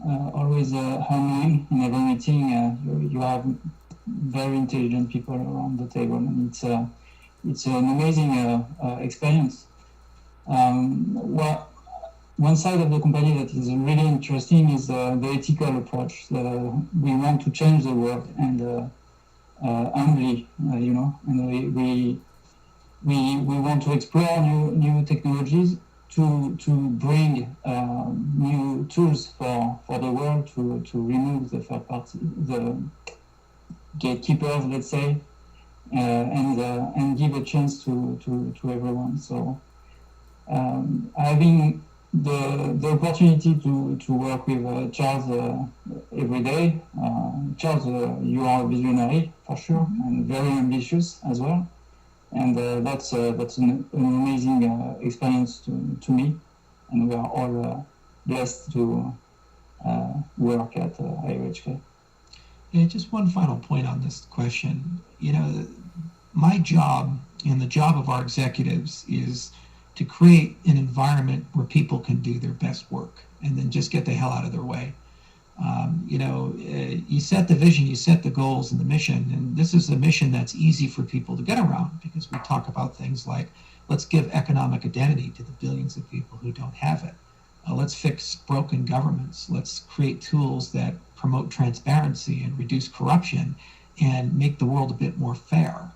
always humbling. In every meeting, you have very intelligent people around the table, and it's an amazing experience. One side of the company that is really interesting is the ethical approach. We want to change the world, and humbly, and we want to explore new technologies to bring new tools for the world to remove the third party, the gatekeepers, let's say, and give a chance to everyone. So having the opportunity to work with Charles every day. Charles, you are a visionary for sure, and very ambitious as well, and that's an amazing experience to me, and we are all blessed to work at IOHK. Yeah, just one final point on this question. My job and the job of our executives is to create an environment where people can do their best work and then just get the hell out of their way. You set the vision, you set the goals and the mission, and this is a mission that's easy for people to get around because we talk about things like, let's give economic identity to the billions of people who don't have it. Let's fix broken governments. Let's create tools that promote transparency and reduce corruption and make the world a bit more fair.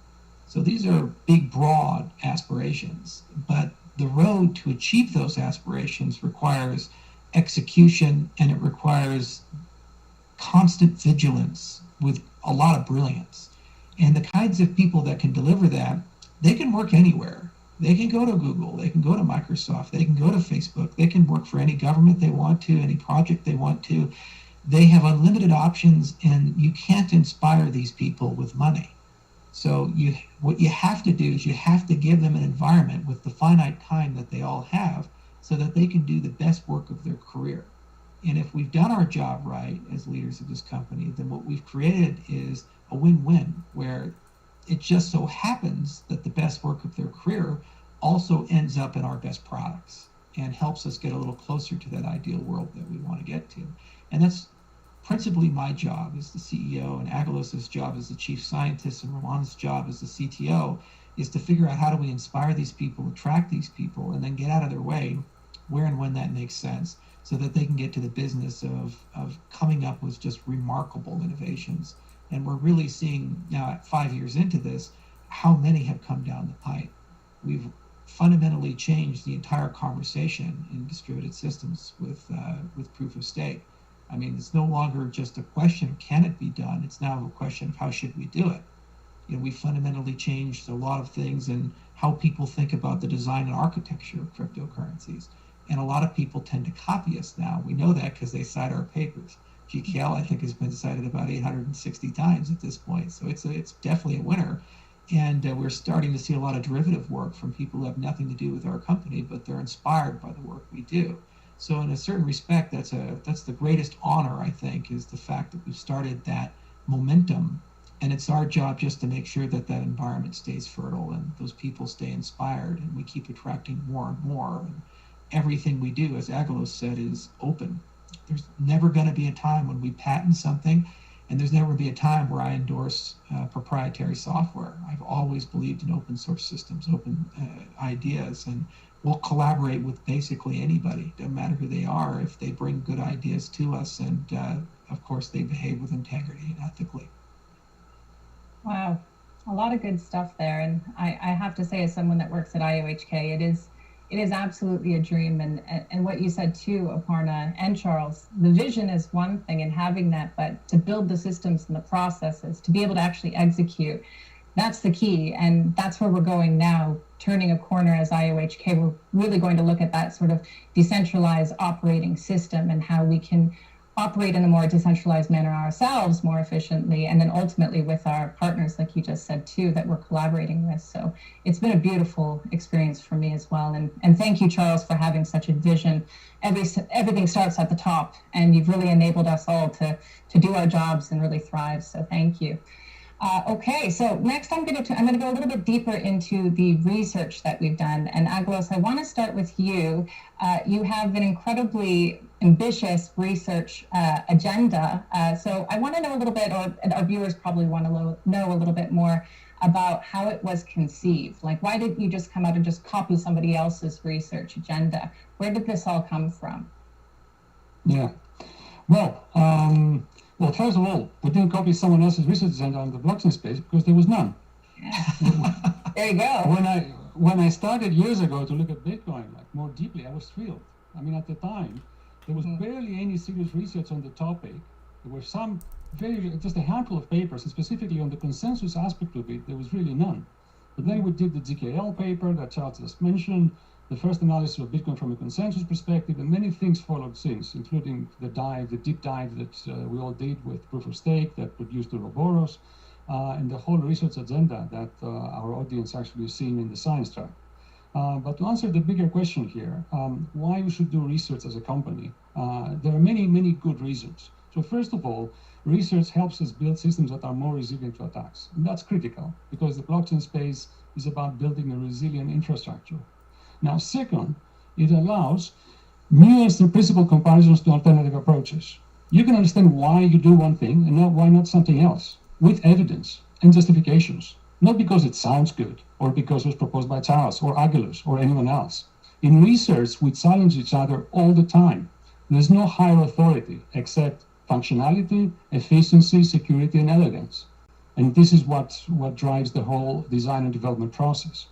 So these are big, broad aspirations, but the road to achieve those aspirations requires execution, and it requires constant vigilance with a lot of brilliance. And the kinds of people that can deliver that, they can work anywhere. They can go to Google, they can go to Microsoft, they can go to Facebook, they can work for any government they want to, any project they want to. They have unlimited options, and you can't inspire these people with money. So what you have to do is you have to give them an environment with the finite time that they all have so that they can do the best work of their career. And if we've done our job right as leaders of this company, then what we've created is a win-win, where it just so happens that the best work of their career also ends up in our best products and helps us get a little closer to that ideal world that we want to get to. And principally my job as the CEO and Aggelos' job as the chief scientist and Roman's job as the CTO is to figure out how do we inspire these people, attract these people, and then get out of their way where and when that makes sense so that they can get to the business of coming up with just remarkable innovations. And we're really seeing now at 5 years into this, how many have come down the pipe. We've fundamentally changed the entire conversation in distributed systems with proof of stake. I mean, it's no longer just a question of can it be done, it's now a question of how should we do it. You know, we fundamentally changed a lot of things in how people think about the design and architecture of cryptocurrencies. And a lot of people tend to copy us now. We know that because they cite our papers. GKL, I think, has been cited about 860 times at this point. So it's definitely a winner. And we're starting to see a lot of derivative work from people who have nothing to do with our company, but they're inspired by the work we do. So in a certain respect, that's the greatest honor, I think, is the fact that we've started that momentum. And it's our job just to make sure that that environment stays fertile and those people stay inspired and we keep attracting more and more. And everything we do, as Aggelos said, is open. There's never going to be a time when we patent something, and there's never going to be a time where I endorse proprietary software. I've always believed in open source systems, open ideas, and we'll collaborate with basically anybody, no matter who they are, if they bring good ideas to us, and of course they behave with integrity and ethically. Wow, a lot of good stuff there. And I have to say, as someone that works at IOHK, it is absolutely a dream. And what you said too, Aparna and Charles, the vision is one thing and having that, but to build the systems and the processes, to be able to actually execute, that's the key. And that's where we're going now, turning a corner as IOHK. We're really going to look at that sort of decentralized operating system and how we can operate in a more decentralized manner ourselves more efficiently, and then ultimately with our partners, like you just said too, that we're collaborating with. So it's been a beautiful experience for me as well. And thank you, Charles, for having such a vision. Everything starts at the top, and you've really enabled us all to do our jobs and really thrive. So thank you. Okay, so next I'm going to go a little bit deeper into the research that we've done. And Aggelos, I want to start with you. You have an incredibly ambitious research agenda. So I want to know a little bit, or our viewers probably want to know a little bit more about how it was conceived. Like, why didn't you just come out and just copy somebody else's research agenda? Where did this all come from? Yeah, well, first of all, we didn't copy someone else's research agenda on the blockchain space because there was none. There you go. When I started years ago to look at Bitcoin more deeply, I was thrilled. I mean, at the time, there was barely any serious research on the topic. There were just a handful of papers, and specifically on the consensus aspect of it, there was really none. But then we did the GKL paper that Charles just mentioned, the first analysis of Bitcoin from a consensus perspective, and many things followed since, including the deep dive that we all did with proof of stake that produced Ouroboros, and the whole research agenda that our audience actually seen in the science track. But to answer the bigger question here, why we should do research as a company, there are many, many good reasons. So first of all, research helps us build systems that are more resilient to attacks. And that's critical because the blockchain space is about building a resilient infrastructure. Now, second, it allows nuanced and principled comparisons to alternative approaches. You can understand why you do one thing and why not something else, with evidence and justifications, not because it sounds good or because it was proposed by Charles or Aggelos or anyone else. In research, we challenge each other all the time. There's no higher authority except functionality, efficiency, security, and elegance. And this is what drives the whole design and development process.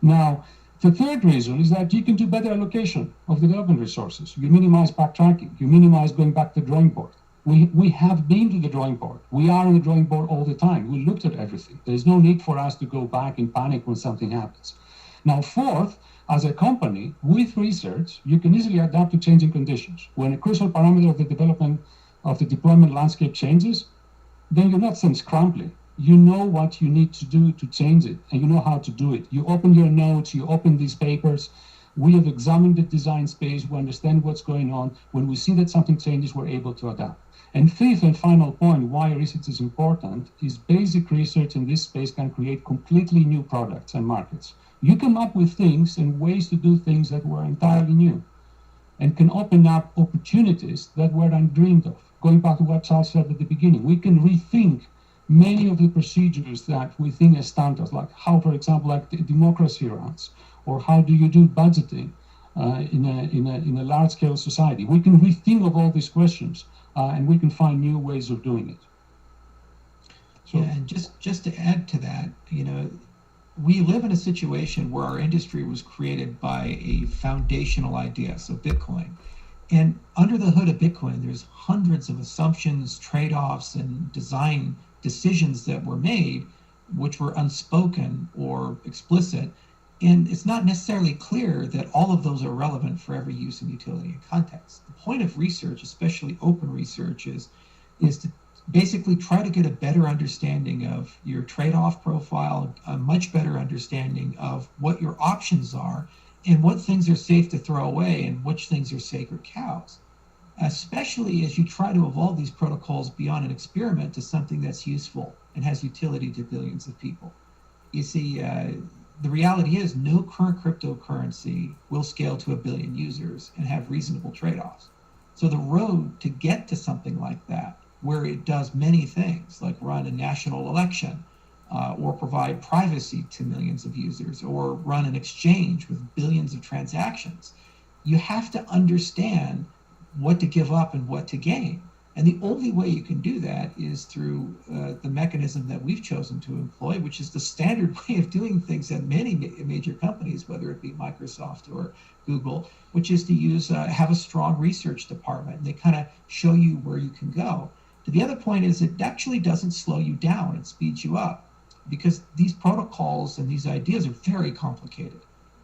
Now, the third reason is that you can do better allocation of development resources. You minimize backtracking. You minimize going back to the drawing board. We have been to the drawing board. We are on the drawing board all the time. We looked at everything. There's no need for us to go back in panic when something happens. Now, fourth, as a company, with research, you can easily adapt to changing conditions. When a crucial parameter of the development of the deployment landscape changes, then you're not some scrambling. You know what you need to do to change it, and you know how to do it. You open your notes, you open these papers. We have examined the design space, we understand what's going on. When we see that something changes, we're able to adapt. And fifth and final point, why research is important, is basic research in this space can create completely new products and markets. You come up with things and ways to do things that were entirely new and can open up opportunities that were undreamed of. going back to what Charles said at the beginning, we can rethink many of the procedures that we think as standards, like how, for example, like the democracy runs, or how do you do budgeting in a large-scale society. We can rethink of all these questions, and we can find new ways of doing it. So, yeah, and just to add to that, we live in a situation where our industry was created by a foundational idea, so Bitcoin. And under the hood of Bitcoin, there's hundreds of assumptions, trade-offs, and design decisions that were made, which were unspoken or explicit. And it's not necessarily clear that all of those are relevant for every use and utility and context. The point of research, especially open research, is to basically try to get a better understanding of your trade-off profile, a much better understanding of what your options are, and what things are safe to throw away and which things are sacred cows, especially as you try to evolve these protocols beyond an experiment to something that's useful and has utility to billions of people. You see, the reality is no current cryptocurrency will scale to 1 billion users and have reasonable trade-offs. So the road to get to something like that, where it does many things, like run a national election, or provide privacy to millions of users, or run an exchange with billions of transactions, you have to understand what to give up and what to gain. And the only way you can do that is through the mechanism that we've chosen to employ, which is the standard way of doing things at many major companies, whether it be Microsoft or Google, which is to use have a strong research department. And they kind of show you where you can go. The other point is it actually doesn't slow you down, it speeds you up, because these protocols and these ideas are very complicated,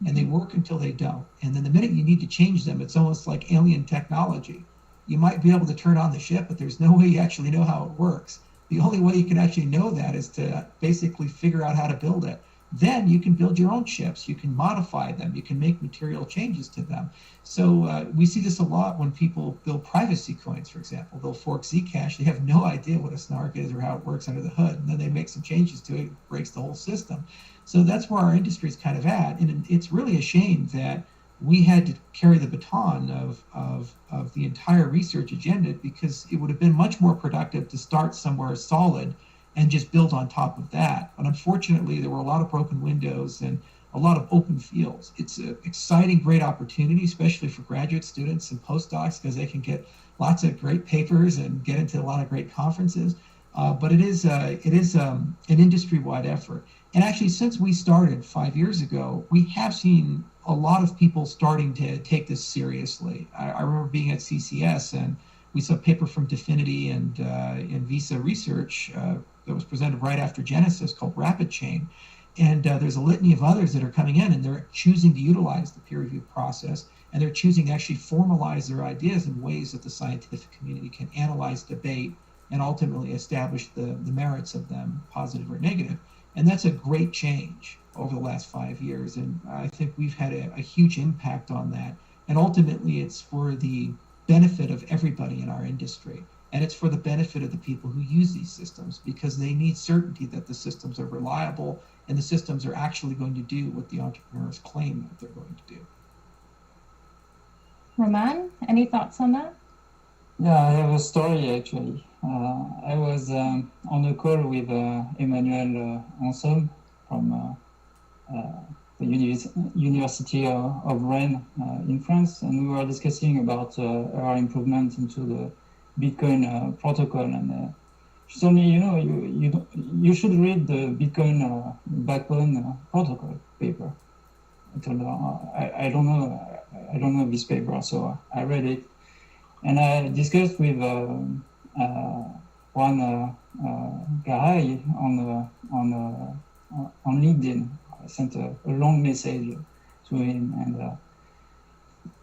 and they work until they don't. And then the minute you need to change them, it's almost like alien technology. You might be able to turn on the ship, but there's no way you actually know how it works. The only way you can actually know that is to basically figure out how to build it. Then you can build your own ships, you can modify them, you can make material changes to them. So we see this a lot when people build privacy coins, for example. They'll fork Zcash, they have no idea what a snark is or how it works under the hood, and then they make some changes to it, it breaks the whole system. So that's where our industry is kind of at, and it's really a shame that we had to carry the baton of the entire research agenda, because it would have been much more productive to start somewhere solid and just build on top of that. But unfortunately, there were a lot of broken windows and a lot of open fields. It's an exciting, great opportunity, especially for graduate students and postdocs, because they can get lots of great papers and get into a lot of great conferences. But it is an industry-wide effort. And actually, since we started 5 years ago, we have seen a lot of people starting to take this seriously. I remember being at CCS, and we saw a paper from Definity and Visa Research that was presented right after Genesis called Rapid Chain. And there's a litany of others that are coming in, and they're choosing to utilize the peer review process, and they're choosing to actually formalize their ideas in ways that the scientific community can analyze, debate, and ultimately establish the merits of them, positive or negative. And that's a great change over the last 5 years. And I think we've had a huge impact on that. And ultimately, it's for the benefit of everybody in our industry. And it's for the benefit of the people who use these systems, because they need certainty that the systems are reliable and the systems are actually going to do what the entrepreneurs claim that they're going to do. Roman, any thoughts on that? Yeah, I have a story actually. I was on a call with Emmanuel Anselme from the University of Rennes in France, and we were discussing about our improvement into the Bitcoin protocol, and she told me, you should read the Bitcoin backbone protocol paper. I told her, I don't know this paper, so I read it, and I discussed with one guy on LinkedIn. I sent a long message to him,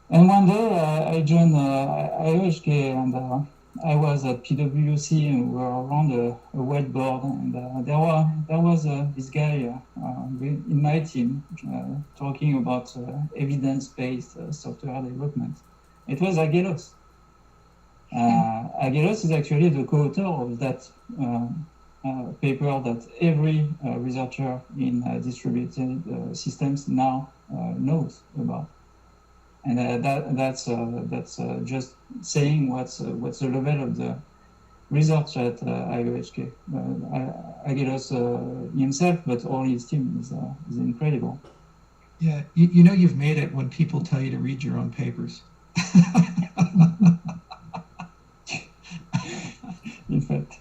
and one day I joined IOHK, and I was at PwC, and we were around a whiteboard, and there was this guy in my team talking about evidence-based software development. It was Aggelos. Aggelos is actually the co-author of that paper that every researcher in distributed systems now knows about. And that's just saying what's the level of the research at IOHK. Agelos himself, but all his team is incredible. Yeah, you know you've made it when people tell you to read your own papers. In fact,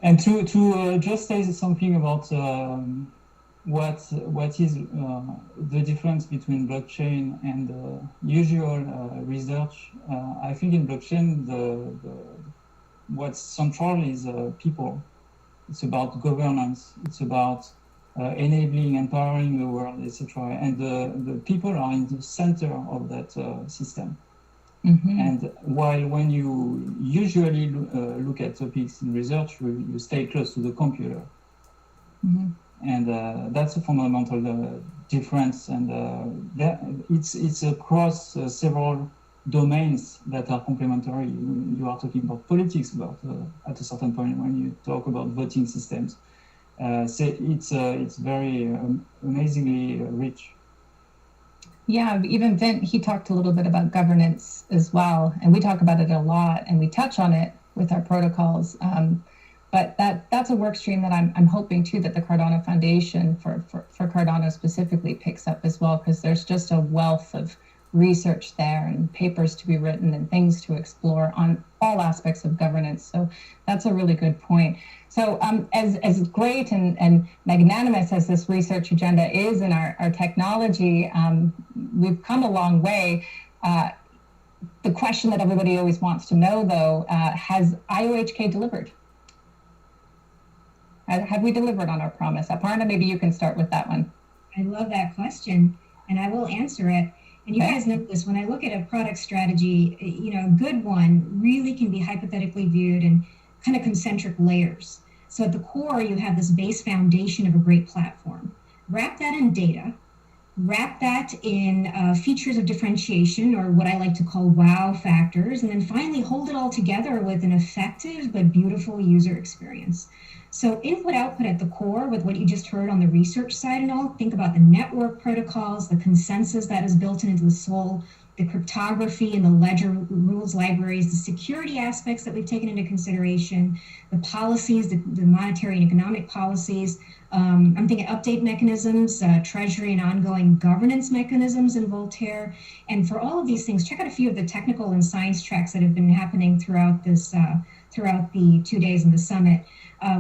and to just say something about what is the difference between blockchain and usual research. I think in blockchain what's central is people. It's about governance. It's about enabling, empowering the world, etc. And the people are in the center of that system. Mm-hmm. And while when you usually look at topics in research, you stay close to the computer. Mm-hmm. And that's a fundamental difference. And it's across several domains that are complementary. You are talking about politics at a certain point when you talk about voting systems. So it's very amazingly rich. Yeah, even Vint, he talked a little bit about governance as well, and we talk about it a lot, and we touch on it with our protocols. But that's a work stream that I'm hoping too that the Cardano Foundation for Cardano specifically picks up as well, because there's just a wealth of research there and papers to be written and things to explore on all aspects of governance. So that's a really good point. So as great and magnanimous as this research agenda is in our technology, we've come a long way. The question that everybody always wants to know, though, has IOHK delivered? Have we delivered on our promise? Aparna, maybe you can start with that one. I love that question, and I will answer it. And you guys know this, when I look at a product strategy, a good one really can be hypothetically viewed in kind of concentric layers. So at the core, you have this base foundation of a great platform. Wrap that in data, wrap that in features of differentiation, or what I like to call wow factors, and then finally hold it all together with an effective but beautiful user experience. So input-output at the core with what you just heard on the research side and all, think about the network protocols, the consensus that is built into the soul, the cryptography and the ledger rules libraries, the security aspects that we've taken into consideration, the policies, the monetary and economic policies. I'm thinking update mechanisms, treasury and ongoing governance mechanisms in Voltaire. And for all of these things, check out a few of the technical and science tracks that have been happening throughout this, throughout the 2 days of the summit,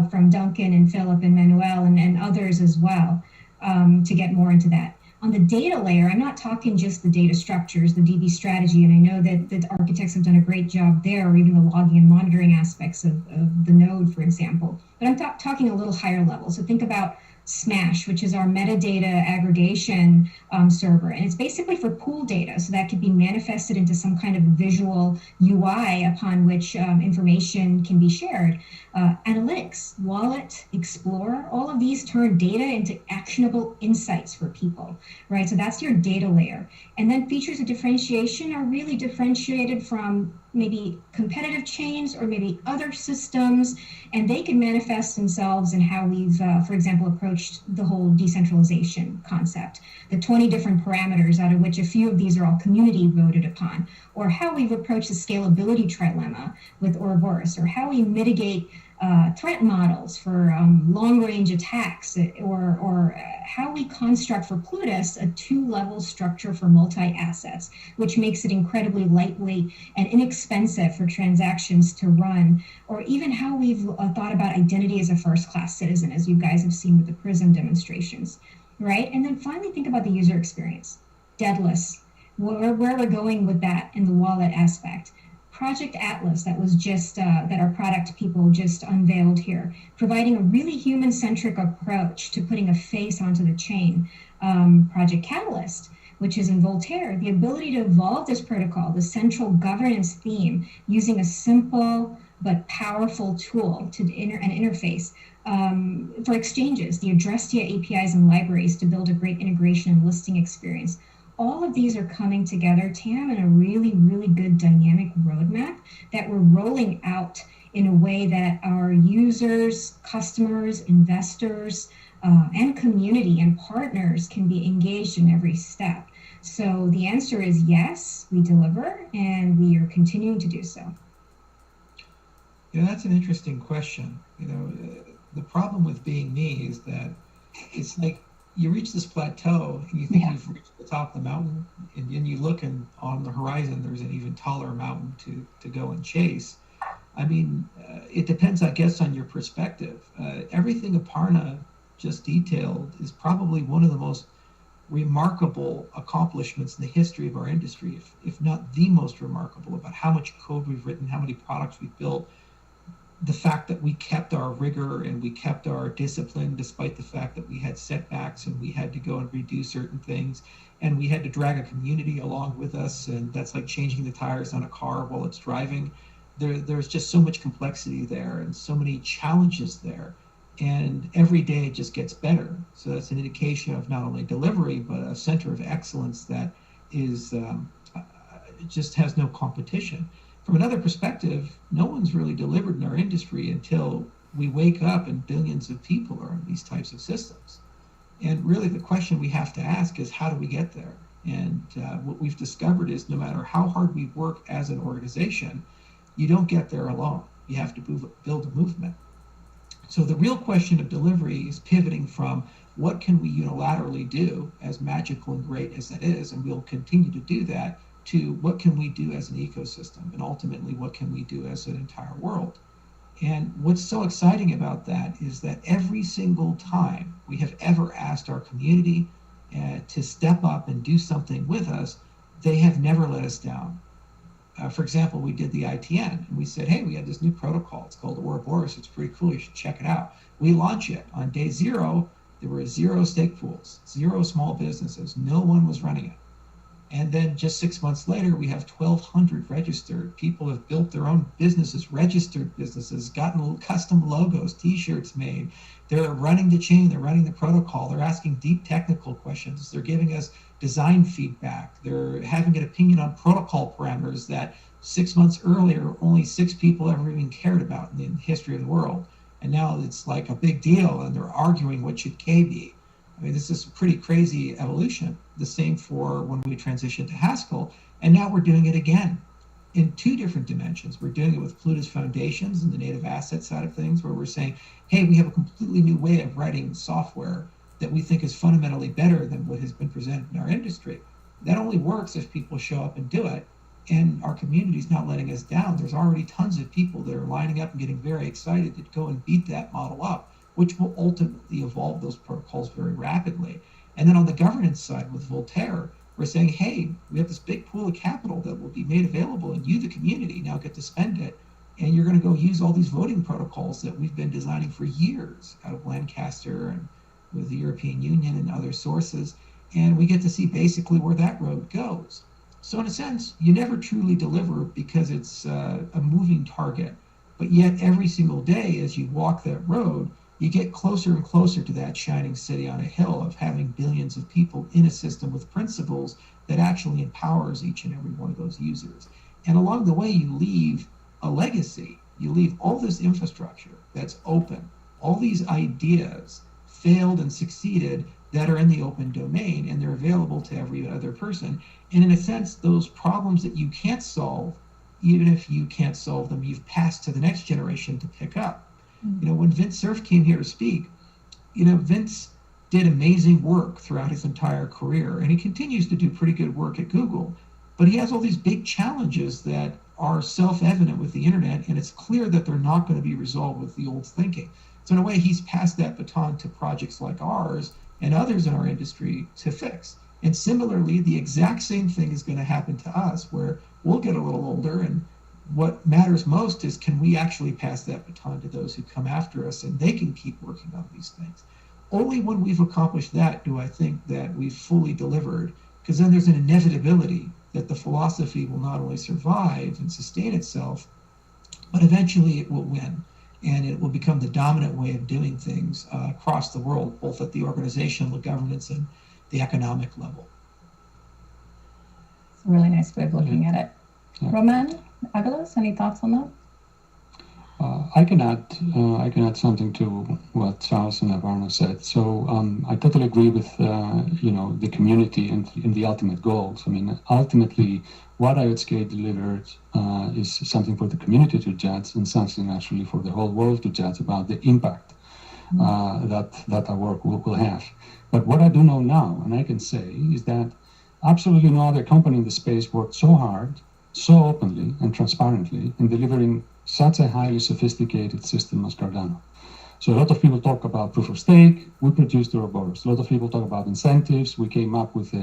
from Duncan and Philip and Manuel and others as well, to get more into that. On the data layer, I'm not talking just the data structures, the DB strategy, and I know that architects have done a great job there, or even the logging and monitoring aspects of the node, for example. But I'm talking a little higher level. So think about Smash, which is our metadata aggregation server. And it's basically for pool data. So that could be manifested into some kind of visual UI upon which information can be shared. Analytics, Wallet, Explorer, all of these turn data into actionable insights for people, right? So that's your data layer. And then features of differentiation are really differentiated from maybe competitive chains or maybe other systems, and they can manifest themselves in how we've, for example, approached the whole decentralization concept, the 20 different parameters out of which a few of these are all community voted upon, or how we've approached the scalability trilemma with Ouroboros, or how we mitigate threat models for long-range attacks, or how we construct for Plutus a two-level structure for multi-assets, which makes it incredibly lightweight and inexpensive for transactions to run, or even how we've thought about identity as a first-class citizen, as you guys have seen with the PRISM demonstrations, right? And then finally, think about the user experience. Deadless, where we're going with that in the wallet aspect. Project Atlas, that was just that our product people just unveiled here, providing a really human-centric approach to putting a face onto the chain. Project Catalyst, which is in Voltaire, the ability to evolve this protocol, the central governance theme, using a simple but powerful tool to an interface for exchanges, the Adrestia APIs and libraries to build a great integration and listing experience. All of these are coming together, Tam, in a really, really good dynamic roadmap that we're rolling out in a way that our users, customers, investors, and community and partners can be engaged in every step. So the answer is yes, we deliver, and we are continuing to do so. Yeah, that's an interesting question. The problem with being me is that it's like you reach this plateau and you think you've reached the top of the mountain, and then you look and on the horizon there's an even taller mountain to go and chase. I mean, it depends, I guess, on your perspective. Everything Aparna just detailed is probably one of the most remarkable accomplishments in the history of our industry, if not the most remarkable, about how much code we've written, how many products we've built, the fact that we kept our rigor and we kept our discipline despite the fact that we had setbacks and we had to go and redo certain things, and we had to drag a community along with us, and that's like changing the tires on a car while it's driving. There's just so much complexity there and so many challenges there, and every day it just gets better. So that's an indication of not only delivery but a center of excellence that is just has no competition. From another perspective, no one's really delivered in our industry until we wake up and billions of people are in these types of systems. And really the question we have to ask is, how do we get there? And what we've discovered is no matter how hard we work as an organization, you don't get there alone. You have to build a movement. So the real question of delivery is pivoting from what can we unilaterally do, as magical and great as that is, and we'll continue to do that, to what can we do as an ecosystem, and ultimately what can we do as an entire world. And what's so exciting about that is that every single time we have ever asked our community to step up and do something with us, they have never let us down. For example, we did the ITN, and we said, hey, we have this new protocol. It's called Ouroboros. It's pretty cool. You should check it out. We launch it. On day 0, there were 0 stake pools, 0 small businesses. No one was running it. And then just 6 months later, we have 1,200 registered. People have built their own businesses, registered businesses, gotten custom logos, t-shirts made. They're running the chain, they're running the protocol, they're asking deep technical questions, they're giving us design feedback, they're having an opinion on protocol parameters that 6 months earlier, only 6 people ever even cared about in the history of the world. And now it's like a big deal, and they're arguing what should K be. I mean, this is a pretty crazy evolution. The same for when we transitioned to Haskell, and now we're doing it again in 2 different dimensions. We're doing it with Plutus Foundations and the native asset side of things, where we're saying, hey, we have a completely new way of writing software that we think is fundamentally better than what has been presented in our industry. That only works if people show up and do it, and our community's not letting us down. There's already tons of people that are lining up and getting very excited to go and beat that model up, which will ultimately evolve those protocols very rapidly. And then on the governance side with Voltaire, we're saying, hey, we have this big pool of capital that will be made available, and you, the community, now get to spend it. And you're going to go use all these voting protocols that we've been designing for years out of Lancaster and with the European Union and other sources. And we get to see basically where that road goes. So in a sense, you never truly deliver because it's a moving target. But yet every single day as you walk that road, you get closer and closer to that shining city on a hill of having billions of people in a system with principles that actually empowers each and every one of those users. And along the way, you leave a legacy. You leave all this infrastructure that's open, all these ideas failed and succeeded that are in the open domain, and they're available to every other person. And in a sense, those problems that you can't solve, even if you can't solve them, you've passed to the next generation to pick up. You know, when Vince Cerf came here to speak, you know, Vince did amazing work throughout his entire career, and he continues to do pretty good work at Google, but he has all these big challenges that are self-evident with the internet, and it's clear that they're not going to be resolved with the old thinking. So in a way, he's passed that baton to projects like ours and others in our industry to fix. And similarly, the exact same thing is going to happen to us, where we'll get a little older, and what matters most is, can we actually pass that baton to those who come after us, and they can keep working on these things. Only when we've accomplished that do I think that we've fully delivered, because then there's an inevitability that the philosophy will not only survive and sustain itself, but eventually it will win, and it will become the dominant way of doing things across the world, both at the organizational, the governance, and the economic level. It's a really nice way of looking at it. Roman Agalos, any thoughts on that? I can add something to what Charles and Aparna said. So I totally agree with the community and the ultimate goals. I mean, ultimately, what IOHK delivered is something for the community to judge, and something actually for the whole world to judge about the impact that our work will have. But what I do know now, and I can say, is that absolutely no other company in the space worked so hard, so openly and transparently in delivering such a highly sophisticated system as Cardano. So a lot of people talk about proof of stake. We produced the Ouroboros. A lot of people talk about incentives. We came up with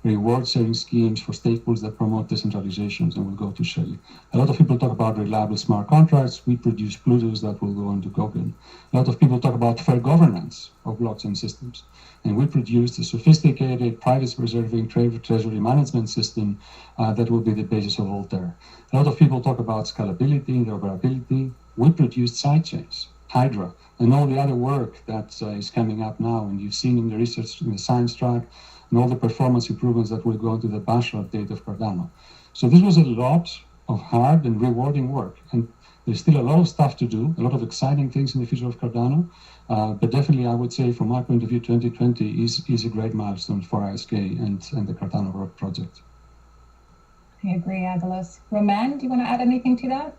reward sharing schemes for stake pools that promote decentralizations, and we'll go to show you. A lot of people talk about reliable smart contracts. We produce Plutos that will go into Goguen. A lot of people talk about fair governance of blockchain systems. And we produced a sophisticated privacy-preserving treasury management system that will be the basis of Voltaire. A lot of people talk about scalability, interoperability. We produced sidechains, Hydra, and all the other work that is coming up now. And you've seen in the research, in the science track, and all the performance improvements that will go into the Basel update of Cardano. So this was a lot of hard and rewarding work. And there's still a lot of stuff to do, a lot of exciting things in the future of Cardano. But definitely, I would say, from my point of view, 2020 is a great milestone for IOHK and the Cardano work project. I agree, Agalos. Roman, do you want to add anything to that?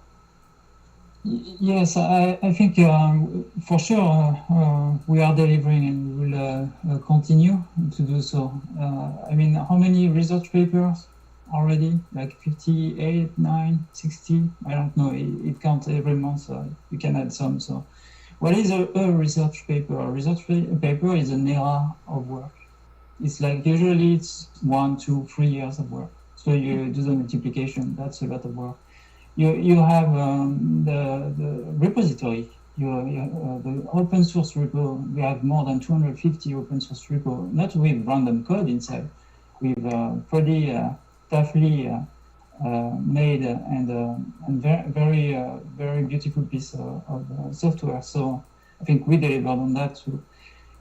Yes, I think for sure we are delivering and we will continue to do so. I mean, how many research papers already? Like 58, 9, 60? I don't know. It counts every month, so you can add some. So, what is a research paper? A research paper is an era of work. It's like usually it's 1, 2, 3 years of work. So you do the multiplication. That's a lot of work. You have the repository, the open source repo. We have more than 250 open source repo, not with random code inside, with pretty toughly made and very beautiful piece of software. So I think we delivered on that too.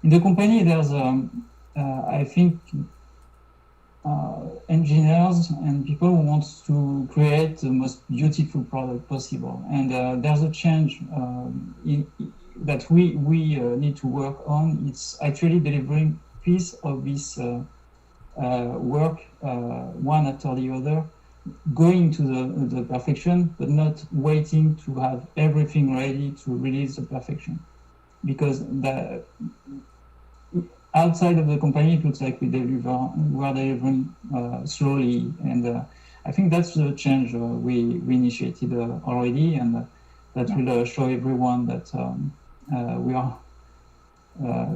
In the company, there's I think engineers and people who want to create the most beautiful product possible, and there's a change that we need to work on. It's actually delivering piece of this work one after the other, going to the perfection, but not waiting to have everything ready to release the perfection, because outside of the company, it looks like we are delivering slowly, and I think that's the change we initiated already, and that will show everyone that we are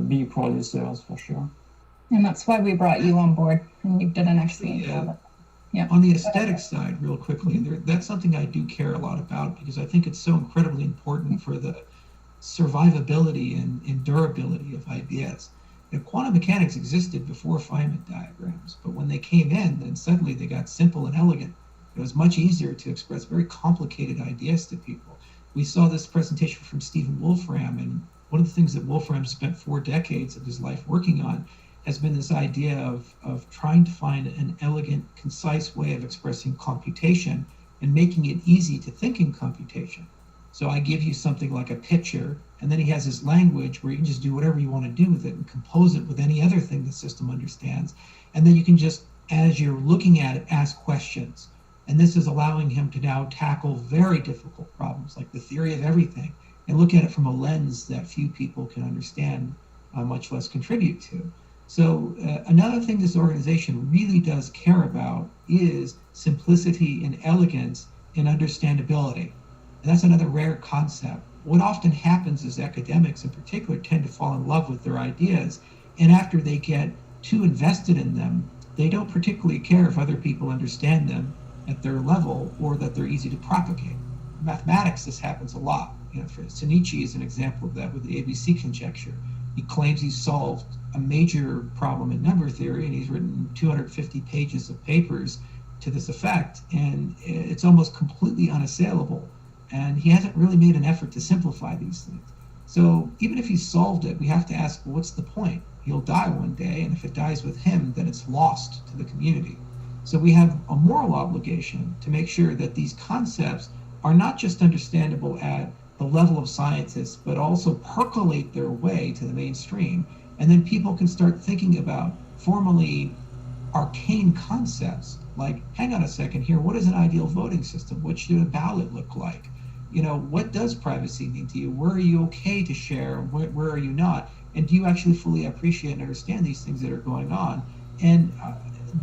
big producers for sure. And that's why we brought you on board, and you've done an excellent job. Yeah. On the aesthetic side, real quickly, that's something I do care a lot about, because I think it's so incredibly important for the survivability and durability of ideas. Quantum mechanics existed before Feynman diagrams, but when they came in, then suddenly they got simple and elegant. It was much easier to express very complicated ideas to people. We saw this presentation from Stephen Wolfram, and one of the things that Wolfram spent 4 decades of his life working on has been this idea of trying to find an elegant, concise way of expressing computation and making it easy to think in computation. So I give you something like a picture, and then he has his language where you can just do whatever you want to do with it and compose it with any other thing the system understands. And then you can just, as you're looking at it, ask questions. And this is allowing him to now tackle very difficult problems like the theory of everything and look at it from a lens that few people can understand, much less contribute to. So another thing this organization really does care about is simplicity and elegance and understandability. And that's another rare concept. What often happens is academics in particular tend to fall in love with their ideas, and after they get too invested in them, they don't particularly care if other people understand them at their level or that they're easy to propagate. In mathematics, this happens a lot. For Sunichi is an example of that with the ABC conjecture. He claims he's solved a major problem in number theory, and he's written 250 pages of papers to this effect, and it's almost completely unassailable. And he hasn't really made an effort to simplify these things. So even if he's solved it, we have to ask, well, what's the point? He'll die one day, and if it dies with him, then it's lost to the community. So we have a moral obligation to make sure that these concepts are not just understandable at the level of scientists, but also percolate their way to the mainstream. And then people can start thinking about formally arcane concepts like, hang on a second here, what is an ideal voting system? What should a ballot look like? You know, what does privacy mean to you? Where are you okay to share? Where are you not? And do you actually fully appreciate and understand these things that are going on? And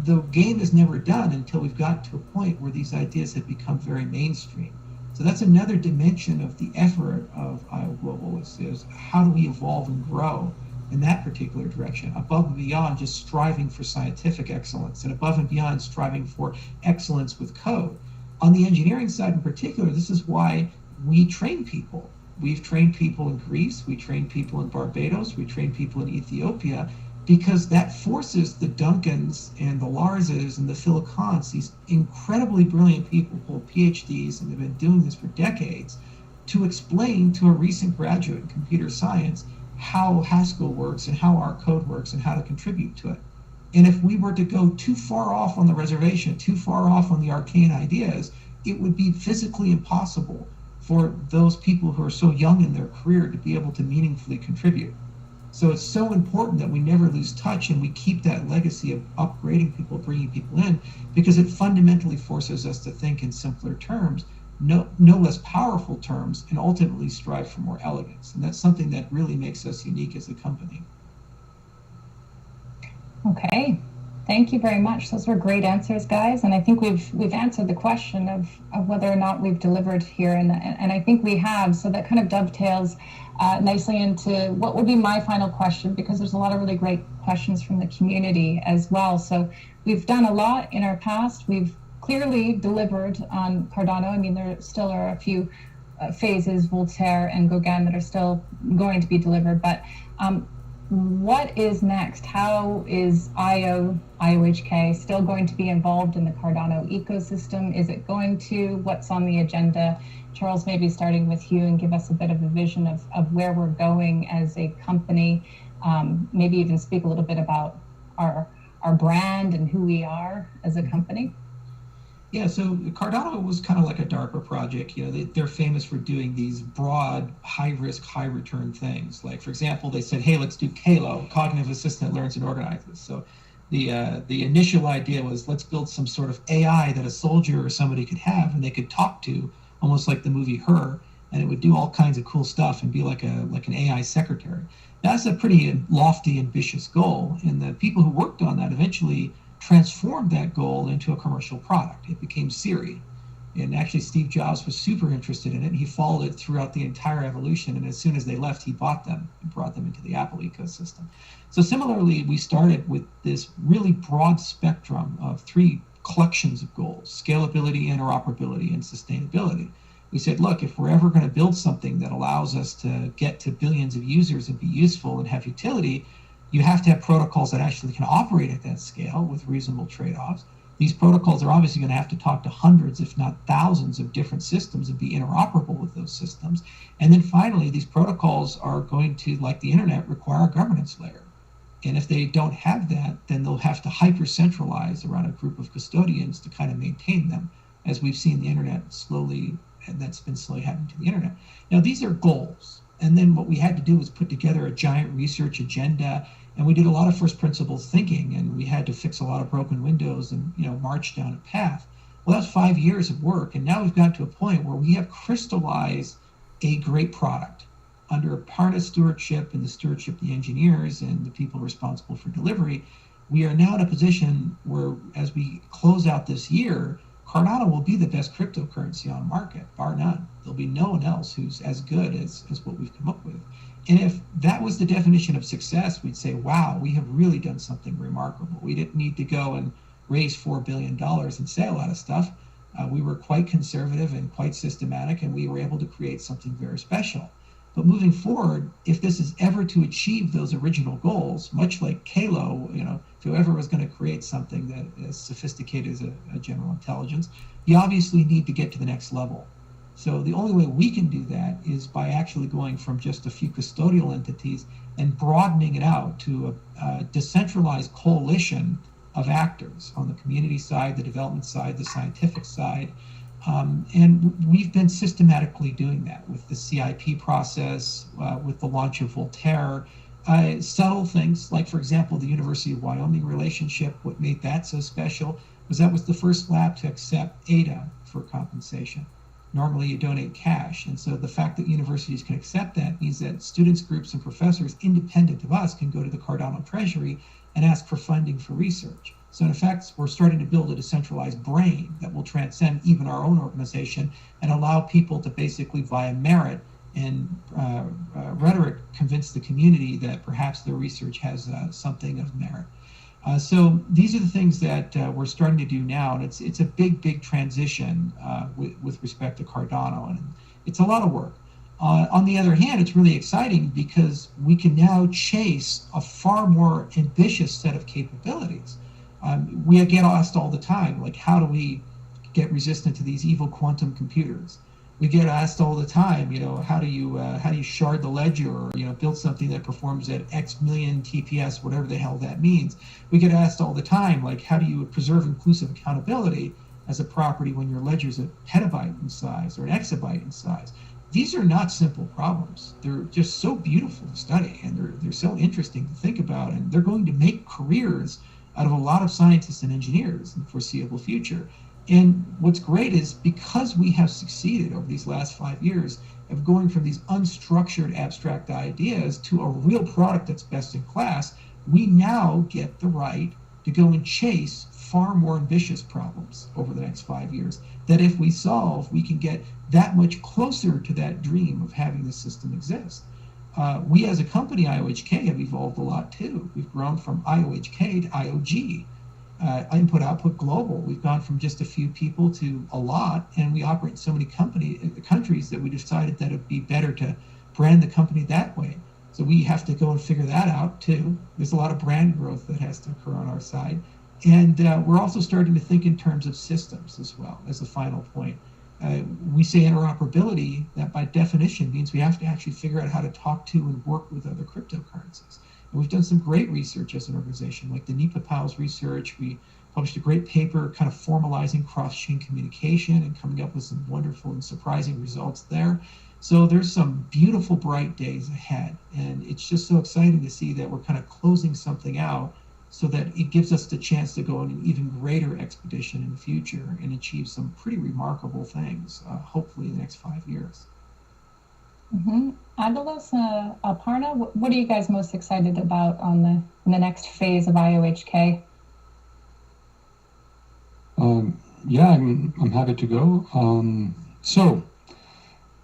the game is never done until we've got to a point where these ideas have become very mainstream. So that's another dimension of the effort of IO Global is how do we evolve and grow in that particular direction, above and beyond just striving for scientific excellence and above and beyond striving for excellence with code. On the engineering side in particular, this is why we train people. We've trained people in Greece, we train people in Barbados, we train people in Ethiopia, because that forces the Duncans and the Larses and the Phil Kants, these incredibly brilliant people who hold PhDs and have been doing this for decades, to explain to a recent graduate in computer science how Haskell works and how our code works and how to contribute to it. And if we were to go too far off on the reservation, too far off on the arcane ideas, it would be physically impossible for those people who are so young in their career to be able to meaningfully contribute. So it's so important that we never lose touch and we keep that legacy of upgrading people, bringing people in, because it fundamentally forces us to think in simpler terms, no less powerful terms, and ultimately strive for more elegance. And that's something that really makes us unique as a company. Okay, thank you very much. Those were great answers, guys. And I think we've answered the question of whether or not we've delivered here. And I think we have. So that kind of dovetails nicely into what would be my final question, because there's a lot of really great questions from the community as well. So we've done a lot in our past. We've clearly delivered on Cardano. I mean, there still are a few phases, Voltaire and Gauguin, that are still going to be delivered. But what is next? How is IOHK still going to be involved in the Cardano ecosystem? Is it going to? What's on the agenda? Charles, maybe starting with you and give us a bit of a vision of where we're going as a company. Maybe even speak a little bit about our brand and who we are as a company. Yeah, so Cardano was kind of like a DARPA project. You know, they're famous for doing these broad, high-risk, high-return things. Like, for example, they said, hey, let's do CALO, Cognitive Assistant Learns and Organizes. So the initial idea was, let's build some sort of AI that a soldier or somebody could have and they could talk to, almost like the movie Her, and it would do all kinds of cool stuff and be like an AI secretary. That's a pretty lofty, ambitious goal, and the people who worked on that eventually transformed that goal into a commercial product. It became Siri. And actually Steve Jobs was super interested in it. He followed it throughout the entire evolution. And as soon as they left, he bought them and brought them into the Apple ecosystem. So similarly, we started with this really broad spectrum of three collections of goals: scalability, interoperability, and sustainability. We said, look, if we're ever going to build something that allows us to get to billions of users and be useful and have utility, you have to have protocols that actually can operate at that scale with reasonable trade-offs. These protocols are obviously going to have to talk to hundreds, if not thousands, of different systems and be interoperable with those systems. And then finally, these protocols are going to, like the internet, require a governance layer. And if they don't have that, then they'll have to hyper-centralize around a group of custodians to kind of maintain them, as we've seen the internet slowly, and that's been slowly happening to the internet. Now, these are goals. And then what we had to do was put together a giant research agenda, and we did a lot of first principles thinking, and we had to fix a lot of broken windows and, you know, march down a path. Well, that's 5 years of work, and now we've got to a point where we have crystallized a great product under Parna's stewardship and the stewardship of the engineers and the people responsible for delivery. We are now in a position where, as we close out this year, Cardano will be the best cryptocurrency on market, bar none. There'll be no one else who's as good as what we've come up with. And if that was the definition of success, we'd say, wow, we have really done something remarkable. We didn't need to go and raise $4 billion and say a lot of stuff. We were quite conservative and quite systematic, and we were able to create something very special. But moving forward, if this is ever to achieve those original goals, much like CALO, you know, if whoever was going to create something that is sophisticated as a general intelligence, you obviously need to get to the next level. So the only way we can do that is by actually going from just a few custodial entities and broadening it out to a decentralized coalition of actors on the community side, the development side, the scientific side, And we've been systematically doing that with the CIP process, with the launch of Voltaire. Subtle things like, for example, the University of Wyoming relationship. What made that so special was that was the first lab to accept ADA for compensation. Normally you donate cash. And so the fact that universities can accept that means that students, groups, and professors independent of us can go to the Cardano Treasury and ask for funding for research. So in effect, we're starting to build a decentralized brain that will transcend even our own organization and allow people to basically, via merit and rhetoric, convince the community that perhaps their research has something of merit. So these are the things that we're starting to do now, and it's a big transition with respect to Cardano, and it's a lot of work. On the other hand, it's really exciting because we can now chase a far more ambitious set of capabilities. We get asked all the time, like, how do we get resistant to these evil quantum computers? We get asked all the time, how do you shard the ledger, or build something that performs at X million TPS, whatever the hell that means. We get asked all the time, like, how do you preserve inclusive accountability as a property when your ledger is a petabyte in size or an exabyte in size? These are not simple problems. They're just so beautiful to study, and they're so interesting to think about, and they're going to make careers out of a lot of scientists and engineers in the foreseeable future. And what's great is because we have succeeded over these last 5 years of going from these unstructured abstract ideas to a real product that's best in class, we now get the right to go and chase far more ambitious problems over the next 5 years that if we solve, we can get that much closer to that dream of having the system exist. We as a company, IOHK, have evolved a lot too. We've grown from IOHK to IOG, input output global. We've gone from just a few people to a lot, and we operate in so many countries that we decided that it'd be better to brand the company that way. So we have to go and figure that out too. There's a lot of brand growth that has to occur on our side. And we're also starting to think in terms of systems as well, as a final point. We say interoperability, that by definition means we have to actually figure out how to talk to and work with other cryptocurrencies. And we've done some great research as an organization, like the NEPA PALS research. We published a great paper kind of formalizing cross-chain communication and coming up with some wonderful and surprising results there. So there's some beautiful, bright days ahead. And it's just so exciting to see that we're kind of closing something out so that it gives us the chance to go on an even greater expedition in the future and achieve some pretty remarkable things, hopefully in the next 5 years. Adalas, Aparna, what are you guys most excited about on the next phase of IOHK? Yeah, I'm happy to go.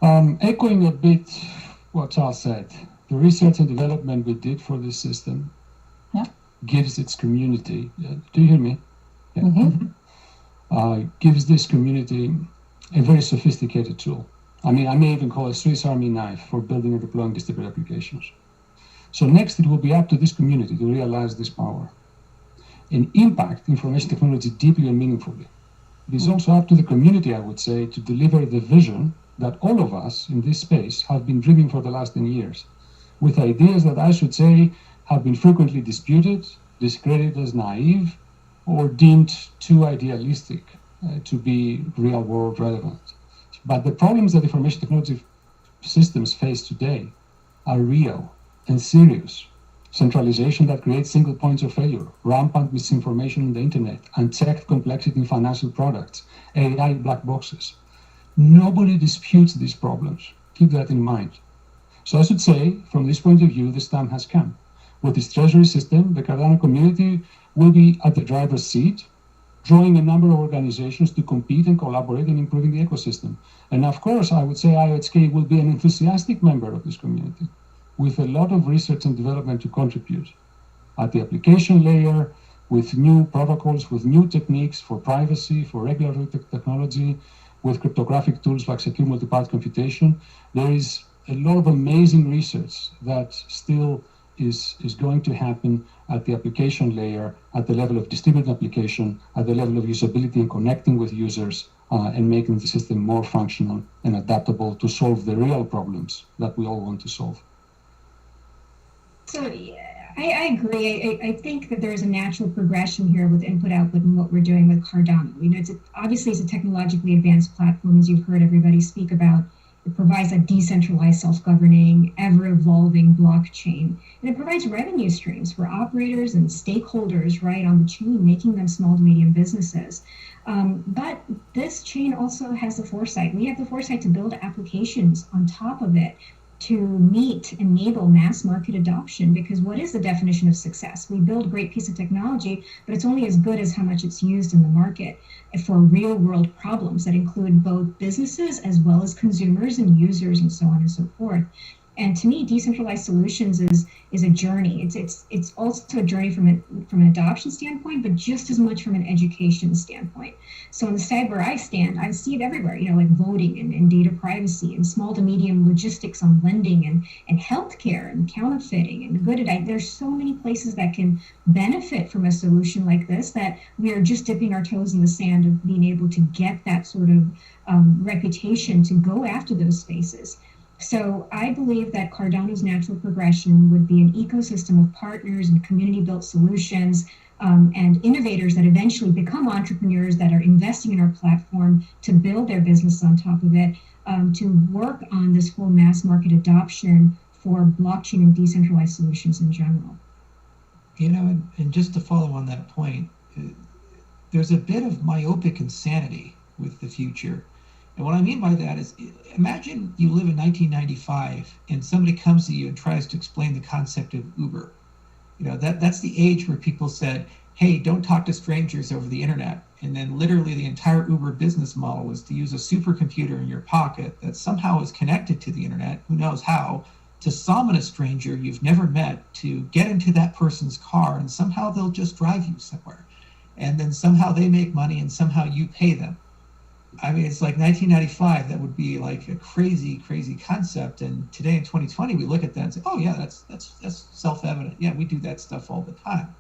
Echoing a bit what Charles said, the research and development we did for this system gives its community, do you hear me? Yeah. Gives this community a very sophisticated tool. I mean, I may even call it a Swiss Army knife for building and deploying distributed applications. So next, it will be up to this community to realize this power and impact information technology deeply and meaningfully. It is also up to the community, I would say, to deliver the vision that all of us in this space have been dreaming for the last 10 years, with ideas that I should say have been frequently disputed, discredited as naive, or deemed too idealistic to be real-world relevant. But the problems that information technology systems face today are real and serious. Centralization that creates single points of failure, rampant misinformation on the internet, unchecked complexity in financial products, AI black boxes. Nobody disputes these problems. Keep that in mind. So I should say, from this point of view, this time has come. With this treasury system, the Cardano community will be at the driver's seat, drawing a number of organizations to compete and collaborate in improving the ecosystem. And of course, I would say IOHK will be an enthusiastic member of this community, with a lot of research and development to contribute. At the application layer, with new protocols, with new techniques for privacy, for regulatory technology, with cryptographic tools like secure multi-part computation, there is a lot of amazing research that still is going to happen at the application layer, at the level of distributed application, at the level of usability and connecting with users, and making the system more functional and adaptable to solve the real problems that we all want to solve. So I agree. I think that there's a natural progression here with input-output and what we're doing with Cardano. You know, obviously it's a technologically advanced platform, as you've heard everybody speak about. It provides a decentralized, self-governing, ever-evolving blockchain. And it provides revenue streams for operators and stakeholders, right, on the chain, making them small to medium businesses. But this chain also has the foresight. We have the foresight to build applications on top of it to enable mass market adoption, because what is the definition of success? We build a great piece of technology, but it's only as good as how much it's used in the market for real world problems that include both businesses as well as consumers and users and so on and so forth. And to me, decentralized solutions is a journey. It's also a journey from an adoption standpoint, but just as much from an education standpoint. So on the side where I stand, I see it everywhere, you know, like voting and data privacy and small to medium logistics on lending and healthcare and counterfeiting and good. There's so many places that can benefit from a solution like this that we are just dipping our toes in the sand of being able to get that sort of reputation to go after those spaces. So I believe that Cardano's natural progression would be an ecosystem of partners and community-built solutions and innovators that eventually become entrepreneurs that are investing in our platform to build their business on top of it, to work on this whole mass market adoption for blockchain and decentralized solutions in general. You know, and just to follow on that point, there's a bit of myopic insanity with the future. And what I mean by that is, imagine you live in 1995 and somebody comes to you and tries to explain the concept of Uber. You know, that's the age where people said, hey, don't talk to strangers over the internet. And then literally the entire Uber business model was to use a supercomputer in your pocket that somehow is connected to the internet, who knows how, to summon a stranger you've never met to get into that person's car, and somehow they'll just drive you somewhere. And then somehow they make money and somehow you pay them. I mean, it's like 1995, that would be like a crazy, crazy concept. And today in 2020, we look at that and say, oh yeah, that's self-evident. Yeah, we do that stuff all the time.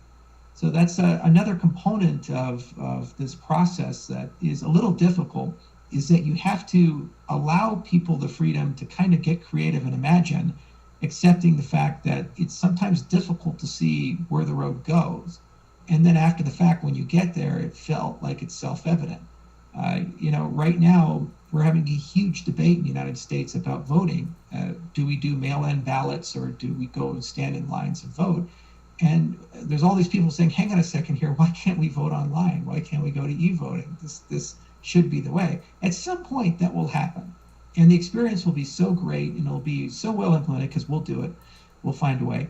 So that's another component of this process that is a little difficult, is that you have to allow people the freedom to kind of get creative and imagine, accepting the fact that it's sometimes difficult to see where the road goes. And then after the fact, when you get there, it felt like it's self-evident. You know, right now, we're having a huge debate in the United States about voting. Do we do mail-in ballots, or do we go and stand in lines and vote? And there's all these people saying, hang on a second here, why can't we vote online? Why can't we go to e-voting? This should be the way. At some point, that will happen. And the experience will be so great, and it'll be so well implemented, because we'll do it. We'll find a way.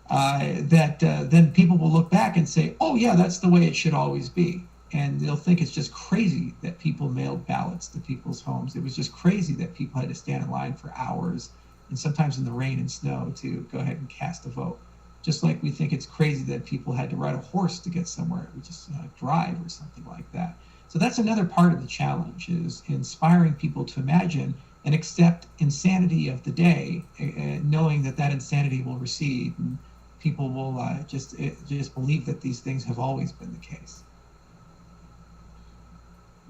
That then people will look back and say, oh yeah, that's the way it should always be. And they'll think it's just crazy that people mailed ballots to people's homes. It was just crazy that people had to stand in line for hours, and sometimes in the rain and snow, to go ahead and cast a vote. Just like we think it's crazy that people had to ride a horse to get somewhere, or just drive or something like that. So that's another part of the challenge, is inspiring people to imagine and accept insanity of the day, knowing that that insanity will recede, and people will just believe that these things have always been the case.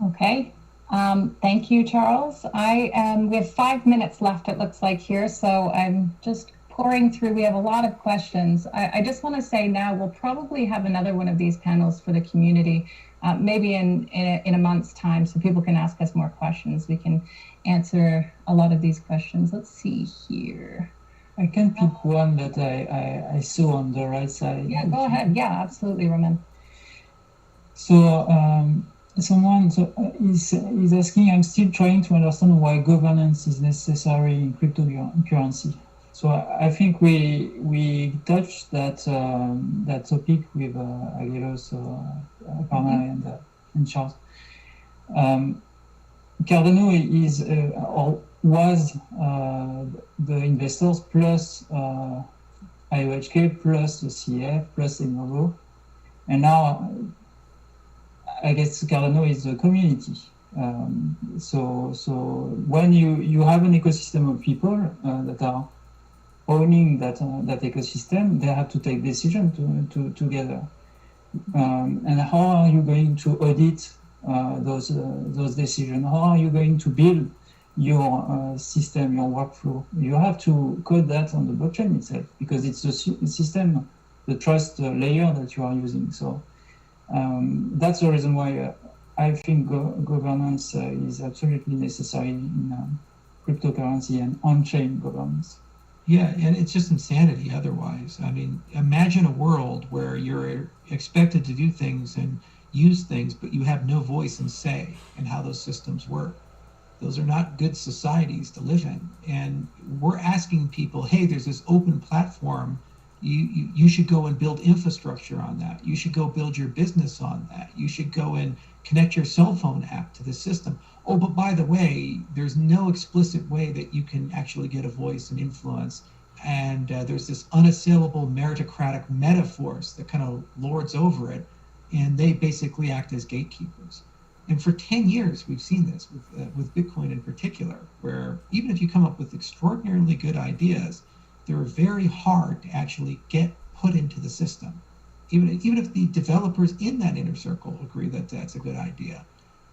Okay, thank you, Charles. We have 5 minutes left, it looks like here, so I'm just pouring through. We have a lot of questions. I just want to say now we'll probably have another one of these panels for the community, maybe in a month's time, so people can ask us more questions. We can answer a lot of these questions. Let's see here. I can pick one that I saw on the right side. Yeah, go ahead. Yeah, absolutely, Roman. So someone is asking, I'm still trying to understand why governance is necessary in cryptocurrency. So I think we touched that topic with Agelos, Parma, and Charles. Cardano is or was the investors plus IOHK plus the CF plus Lenovo, and now I guess Cardano is the community. So when you have an ecosystem of people that are owning that ecosystem, they have to take decisions together. And how are you going to audit those decisions? How are you going to build your system, your workflow? You have to code that on the blockchain itself, because it's the system the trust layer that you are using. So that's the reason why I think governance is absolutely necessary in cryptocurrency and on-chain governance. Yeah, and it's just insanity otherwise. I mean, imagine a world where you're expected to do things and use things, but you have no voice and say in how those systems work. Those are not good societies to live in. And we're asking people, hey, there's this open platform. You should go and build infrastructure on that. You should go build your business on that. You should go and connect your cell phone app to the system. Oh, but by the way, there's no explicit way that you can actually get a voice and influence. And there's this unassailable meritocratic metaphors that kind of lords over it. And they basically act as gatekeepers. And for 10 years, we've seen this with Bitcoin in particular, where even if you come up with extraordinarily good ideas, they're very hard to actually get put into the system. Even if the developers in that inner circle agree that that's a good idea,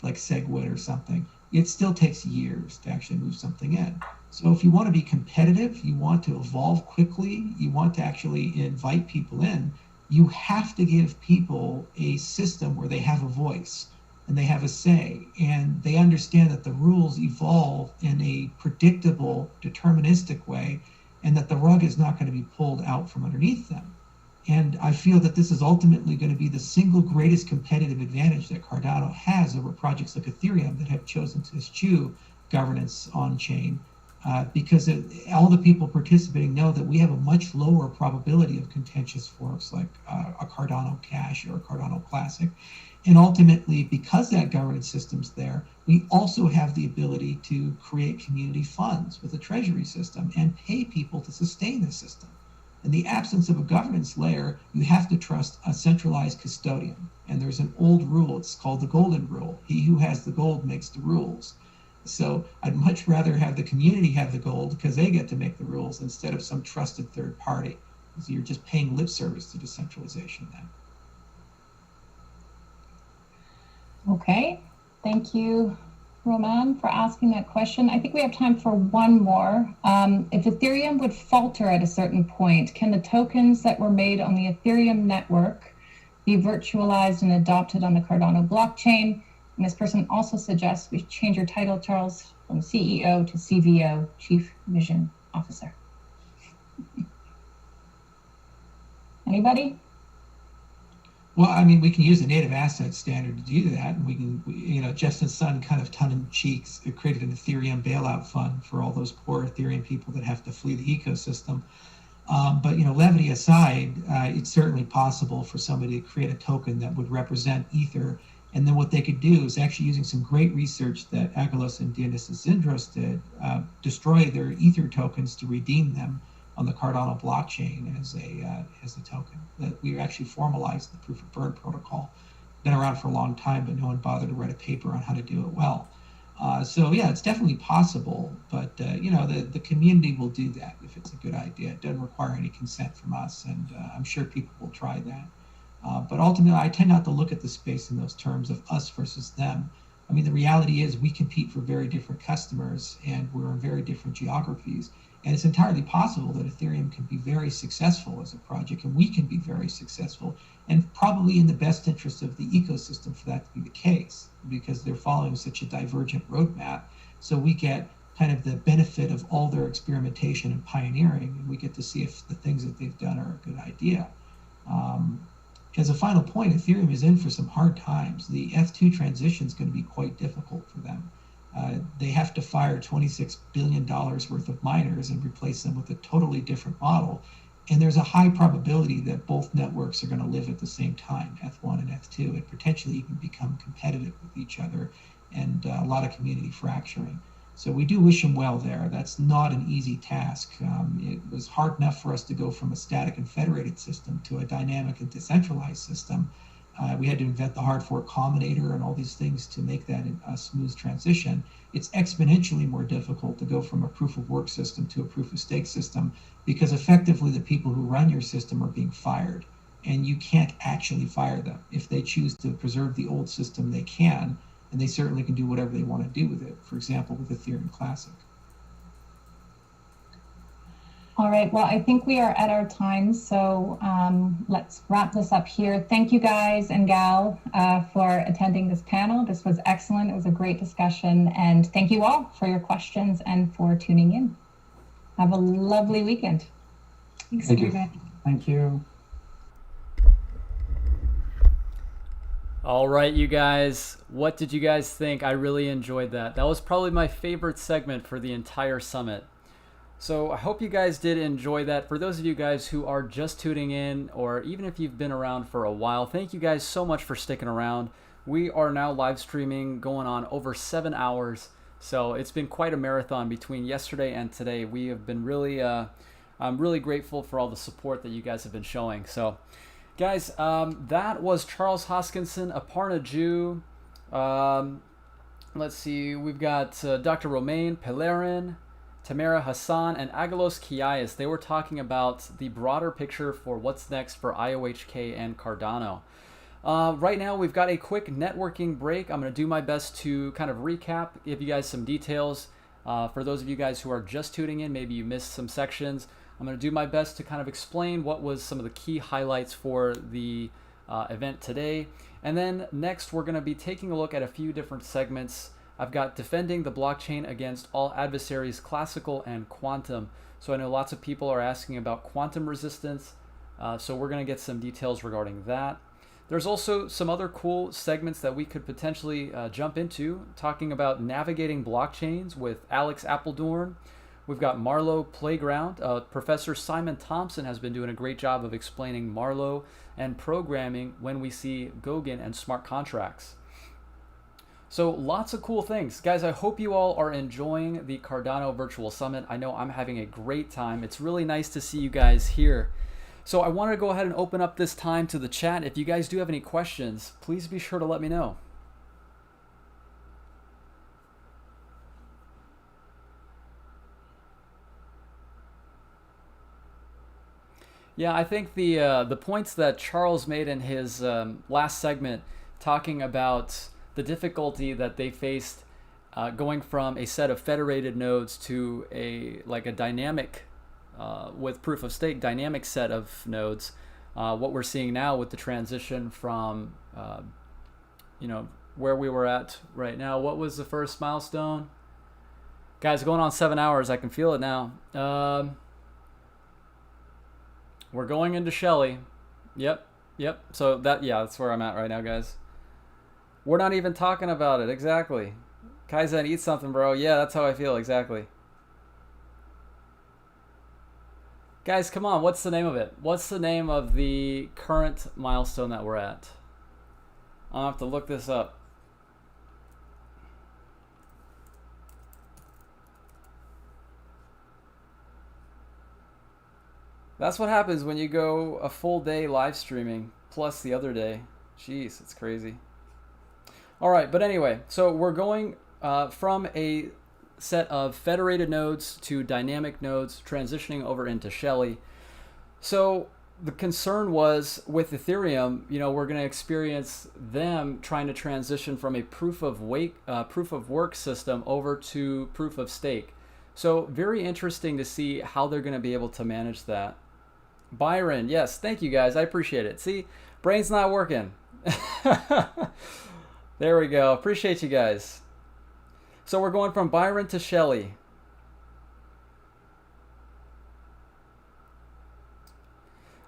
like SegWit or something, it still takes years to actually move something in. So if you want to be competitive, you want to evolve quickly, you want to actually invite people in, you have to give people a system where they have a voice and they have a say, and they understand that the rules evolve in a predictable, deterministic way, and that the rug is not going to be pulled out from underneath them. And I feel that this is ultimately going to be the single greatest competitive advantage that Cardano has over projects like Ethereum that have chosen to eschew governance on-chain, because all the people participating know that we have a much lower probability of contentious forks like a Cardano Cash or a Cardano Classic. And ultimately, because that governance system's there, we also have the ability to create community funds with a treasury system and pay people to sustain the system. In the absence of a governance layer, you have to trust a centralized custodian. And there's an old rule, it's called the golden rule. He who has the gold makes the rules. So I'd much rather have the community have the gold because they get to make the rules instead of some trusted third party. So you're just paying lip service to decentralization then. Okay, thank you, Roman, for asking that question. I think we have time for one more. If Ethereum would falter at a certain point, can the tokens that were made on the Ethereum network be virtualized and adopted on the Cardano blockchain? And this person also suggests we change your title, Charles, from CEO to CVO, Chief Vision Officer. Anybody? Well, I mean, we can use the native asset standard to do that. And we can, Justin Sun kind of tongue-in-cheek created an Ethereum bailout fund for all those poor Ethereum people that have to flee the ecosystem. But, levity aside, it's certainly possible for somebody to create a token that would represent Ether. And then what they could do is actually using some great research that Agalos and Dionysus Zindros did, destroy their Ether tokens to redeem them on the Cardano blockchain as a token. That we actually formalized the proof of burn protocol. Been around for a long time, but no one bothered to write a paper on how to do it well. So yeah, it's definitely possible, but the community will do that if it's a good idea. It doesn't require any consent from us, and I'm sure people will try that. But ultimately, I tend not to look at the space in those terms of us versus them. I mean, the reality is we compete for very different customers, and we're in very different geographies. And it's entirely possible that Ethereum can be very successful as a project, and we can be very successful, and probably in the best interest of the ecosystem for that to be the case, because they're following such a divergent roadmap. So we get kind of the benefit of all their experimentation and pioneering, and we get to see if the things that they've done are a good idea. As a final point, Ethereum is in for some hard times. The F2 transition is going to be quite difficult for them. They have to fire $26 billion worth of miners and replace them with a totally different model. And there's a high probability that both networks are going to live at the same time, F1 and F2, and potentially even become competitive with each other, and a lot of community fracturing. So we do wish them well there. That's not an easy task. It was hard enough for us to go from a static and federated system to a dynamic and decentralized system. We had to invent the hard fork combinator and all these things to make that a smooth transition. It's exponentially more difficult to go from a proof of work system to a proof of stake system, because effectively the people who run your system are being fired, and you can't actually fire them. If they choose to preserve the old system, they can, and they certainly can do whatever they want to do with it. For example, with Ethereum Classic. All right, well, I think we are at our time, so let's wrap this up here. Thank you guys and gal for attending this panel. This was excellent. It was a great discussion, and thank you all for your questions and for tuning in. Have a lovely weekend. Thanks, Thank you. everybody. Thank you. All right, you guys, what did you guys think? I really enjoyed that. That was probably my favorite segment for the entire summit. So I hope you guys did enjoy that. For those of you guys who are just tuning in, or even if you've been around for a while, thank you guys so much for sticking around. We are now live streaming going on over 7 hours. So it's been quite a marathon between yesterday and today. We have been really, I'm really grateful for all the support that you guys have been showing. So guys, that was Charles Hoskinson, Aparna Jew. Let's see, we've got Dr. Romain Pelerin, Tamara Hassan, and Agalos Kiais. They were talking about the broader picture for what's next for IOHK and Cardano. Right now, we've got a quick networking break. I'm going to do my best to kind of recap, give you guys some details. For those of you guys who are just tuning in, maybe you missed some sections. I'm going to do my best to kind of explain what was some of the key highlights for the event today. And then next, we're going to be taking a look at a few different segments. I've got defending the blockchain against all adversaries, classical and quantum. So I know lots of people are asking about quantum resistance. So we're going to get some details regarding that. There's also some other cool segments that we could potentially jump into, talking about navigating blockchains with Alex Appledorn. We've got Marlowe Playground. Professor Simon Thompson has been doing a great job of explaining Marlowe and programming when we see Gauguin and smart contracts. So lots of cool things. Guys, I hope you all are enjoying the Cardano Virtual Summit. I know I'm having a great time. It's really nice to see you guys here. So I wanted to go ahead and open up this time to the chat. If you guys do have any questions, please be sure to let me know. Yeah, I think the points that Charles made in his last segment, talking about the difficulty that they faced going from a set of federated nodes to a dynamic, with proof of stake, dynamic set of nodes. What we're seeing now with the transition from, where we were at right now. What was the first milestone? Guys, going on 7 hours. I can feel it now. We're going into Shelly. Yep. So that's where I'm at right now, guys. We're not even talking about it. Exactly. Kaizen, eat something, bro. Yeah, that's how I feel. Exactly. Guys, come on. What's the name of it? What's the name of the current milestone that we're at? I'll have to look this up. That's what happens when you go a full day live streaming plus the other day. Jeez, it's crazy. All right, but anyway, so we're going from a set of federated nodes to dynamic nodes, transitioning over into Shelly. So the concern was with Ethereum, we're going to experience them trying to transition from a proof of work system over to proof of stake. So very interesting to see how they're going to be able to manage that. Byron, yes, thank you guys. I appreciate it. See, brain's not working. There we go. Appreciate you guys. So we're going from Byron to Shelly.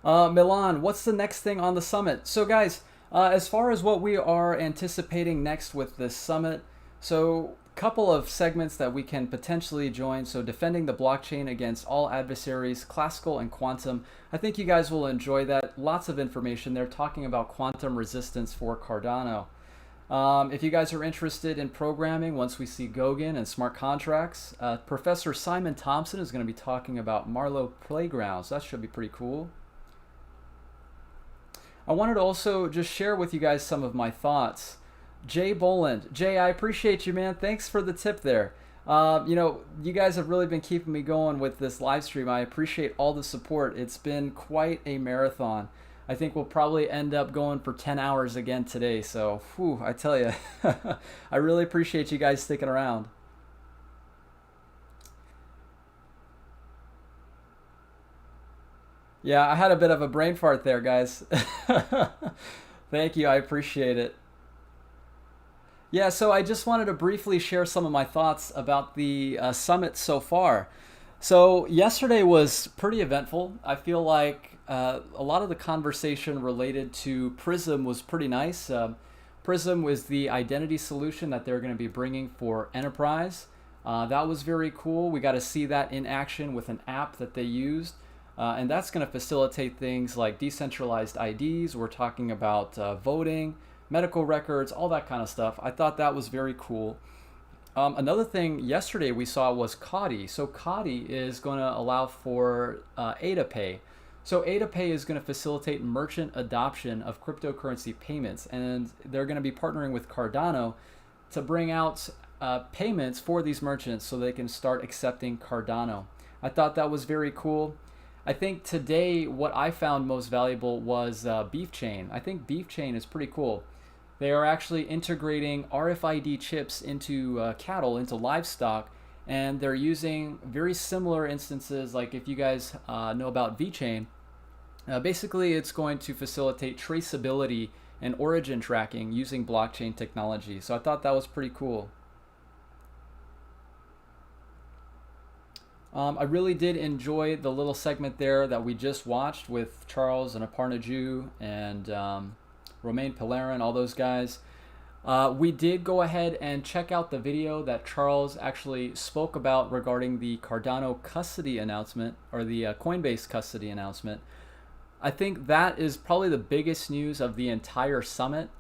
Milan, what's the next thing on the summit? So guys, as far as what we are anticipating next with this summit, so couple of segments that we can potentially join. So defending the blockchain against all adversaries, classical and quantum. I think you guys will enjoy that. Lots of information there talking about quantum resistance for Cardano. If you guys are interested in programming, once we see Gauguin and smart contracts, Professor Simon Thompson is going to be talking about Marlowe Playgrounds. That should be pretty cool. I wanted to also just share with you guys some of my thoughts. Jay Boland. Jay, I appreciate you, man. Thanks for the tip there. You guys have really been keeping me going with this live stream. I appreciate all the support. It's been quite a marathon. I think we'll probably end up going for 10 hours again today. So, I tell you, I really appreciate you guys sticking around. Yeah, I had a bit of a brain fart there, guys. Thank you, I appreciate it. Yeah, so I just wanted to briefly share some of my thoughts about the summit so far. So yesterday was pretty eventful. I feel like a lot of the conversation related to Prism was pretty nice. Prism was the identity solution that they're going to be bringing for enterprise. That was very cool. We got to see that in action with an app that they used. And that's going to facilitate things like decentralized IDs. We're talking about voting, medical records, all that kind of stuff. I thought that was very cool. Another thing yesterday we saw was Kadi. So Kadi is going to allow for ADA Pay. So ADA Pay is going to facilitate merchant adoption of cryptocurrency payments. And they're going to be partnering with Cardano to bring out payments for these merchants so they can start accepting Cardano. I thought that was very cool. I think today what I found most valuable was Beef Chain. I think Beef Chain is pretty cool. They are actually integrating RFID chips into cattle, into livestock, and they're using very similar instances. Like if you guys know about VeChain, basically it's going to facilitate traceability and origin tracking using blockchain technology. So I thought that was pretty cool. I really did enjoy the little segment there that we just watched with Charles and Aparna Ju and Romain Pelerin, all those guys. We did go ahead and check out the video that Charles actually spoke about regarding the Cardano custody announcement, or the Coinbase custody announcement. I think that is probably the biggest news of the entire summit.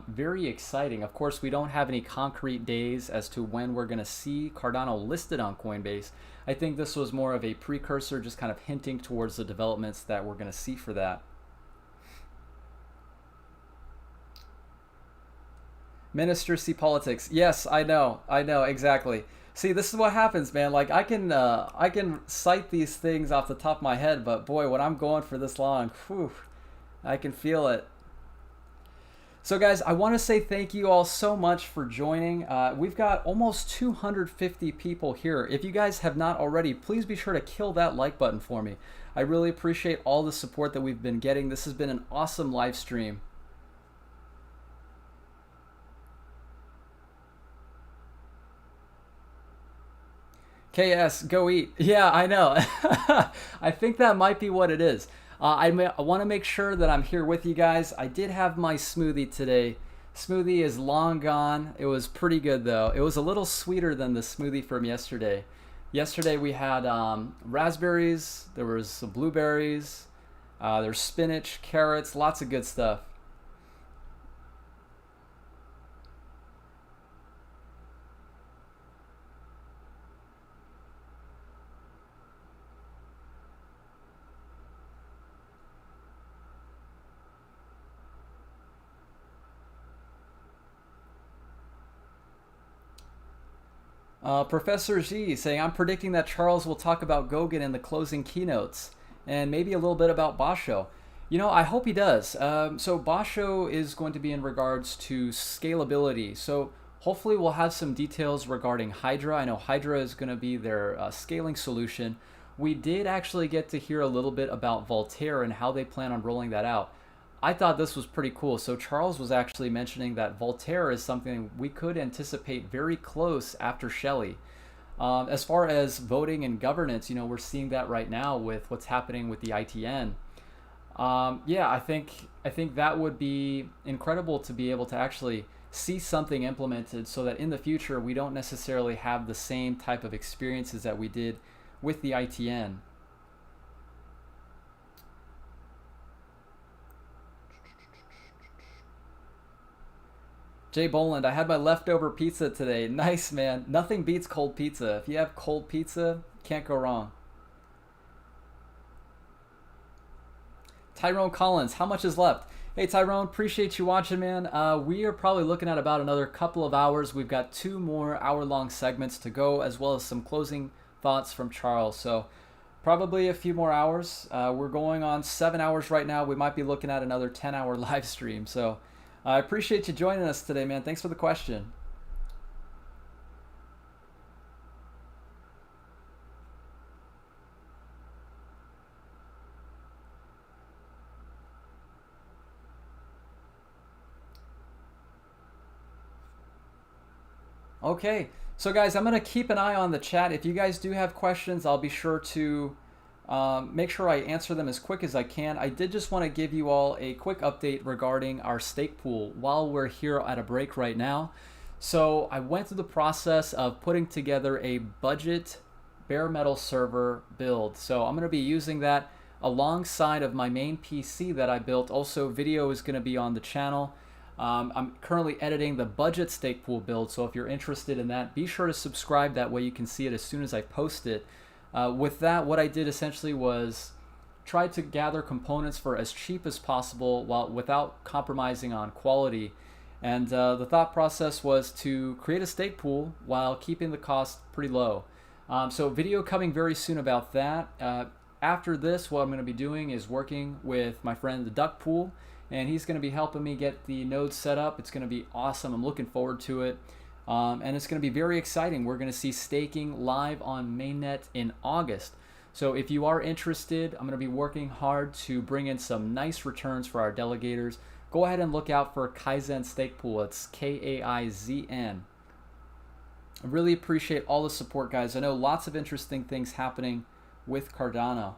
Very exciting. Of course, we don't have any concrete days as to when we're going to see Cardano listed on Coinbase. I think this was more of a precursor, just kind of hinting towards the developments that we're going to see for that. Minister see politics. Yes, I know, exactly. See, this is what happens, man. Like I can cite these things off the top of my head, but boy, when I'm going for this long, whew, I can feel it. So guys, I want to say thank you all so much for joining. We've got almost 250 people here. If you guys have not already, please be sure to kill that like button for me. I really appreciate all the support that we've been getting. This has been an awesome live stream. KS, go eat. Yeah, I know. I think that might be what it is. I want to make sure that I'm here with you guys. I did have my smoothie today. Smoothie is long gone. It was pretty good though. It was a little sweeter than the smoothie from yesterday. Yesterday we had raspberries, there was some blueberries, there's spinach, carrots, lots of good stuff. Professor G saying, I'm predicting that Charles will talk about Goguen in the closing keynotes and maybe a little bit about Basho. You know, I hope he does. So Basho is going to be in regards to scalability. So hopefully we'll have some details regarding Hydra. I know Hydra is going to be their scaling solution. We did actually get to hear a little bit about Voltaire and how they plan on rolling that out. I thought this was pretty cool. So Charles was actually mentioning that Voltaire is something we could anticipate very close after Shelley. As far as voting and governance, you know, we're seeing that right now with what's happening with the ITN. Yeah, I think that would be incredible to be able to actually see something implemented so that in the future we don't necessarily have the same type of experiences that we did with the ITN. Jay Boland, I had my leftover pizza today. Nice, man. Nothing beats cold pizza. If you have cold pizza, can't go wrong. Tyrone Collins, how much is left? Hey Tyrone, appreciate you watching, man. We are probably looking at about another couple of hours. We've got 2 more hour-long segments to go, as well as some closing thoughts from Charles. So probably a few more hours. We're going on 7 hours right now. We might be looking at another 10-hour live stream. So I appreciate you joining us today, man. Thanks for the question. Okay, so guys, I'm going to keep an eye on the chat. If you guys do have questions, I'll be sure to make sure I answer them as quick as I can. I did just want to give you all a quick update regarding our stake pool while we're here at a break right now. So I went through the process of putting together a budget bare metal server build. So I'm going to be using that alongside of my main PC that I built. Also, video is going to be on the channel. I'm currently editing the budget stake pool build, so if you're interested in that, be sure to subscribe. That way you can see it as soon as I post it. With that, what I did essentially was try to gather components for as cheap as possible without compromising on quality. And the thought process was to create a stake pool while keeping the cost pretty low. So video coming very soon about that. After this, what I'm going to be doing is working with my friend the Duck Pool, and he's going to be helping me get the node set up. It's going to be awesome. I'm looking forward to it. And it's going to be very exciting. We're going to see staking live on mainnet in August. So if you are interested, I'm going to be working hard to bring in some nice returns for our delegators. Go ahead and look out for Kaizen Stake Pool. It's Kaizn. I really appreciate all the support, guys. I know lots of interesting things happening with Cardano.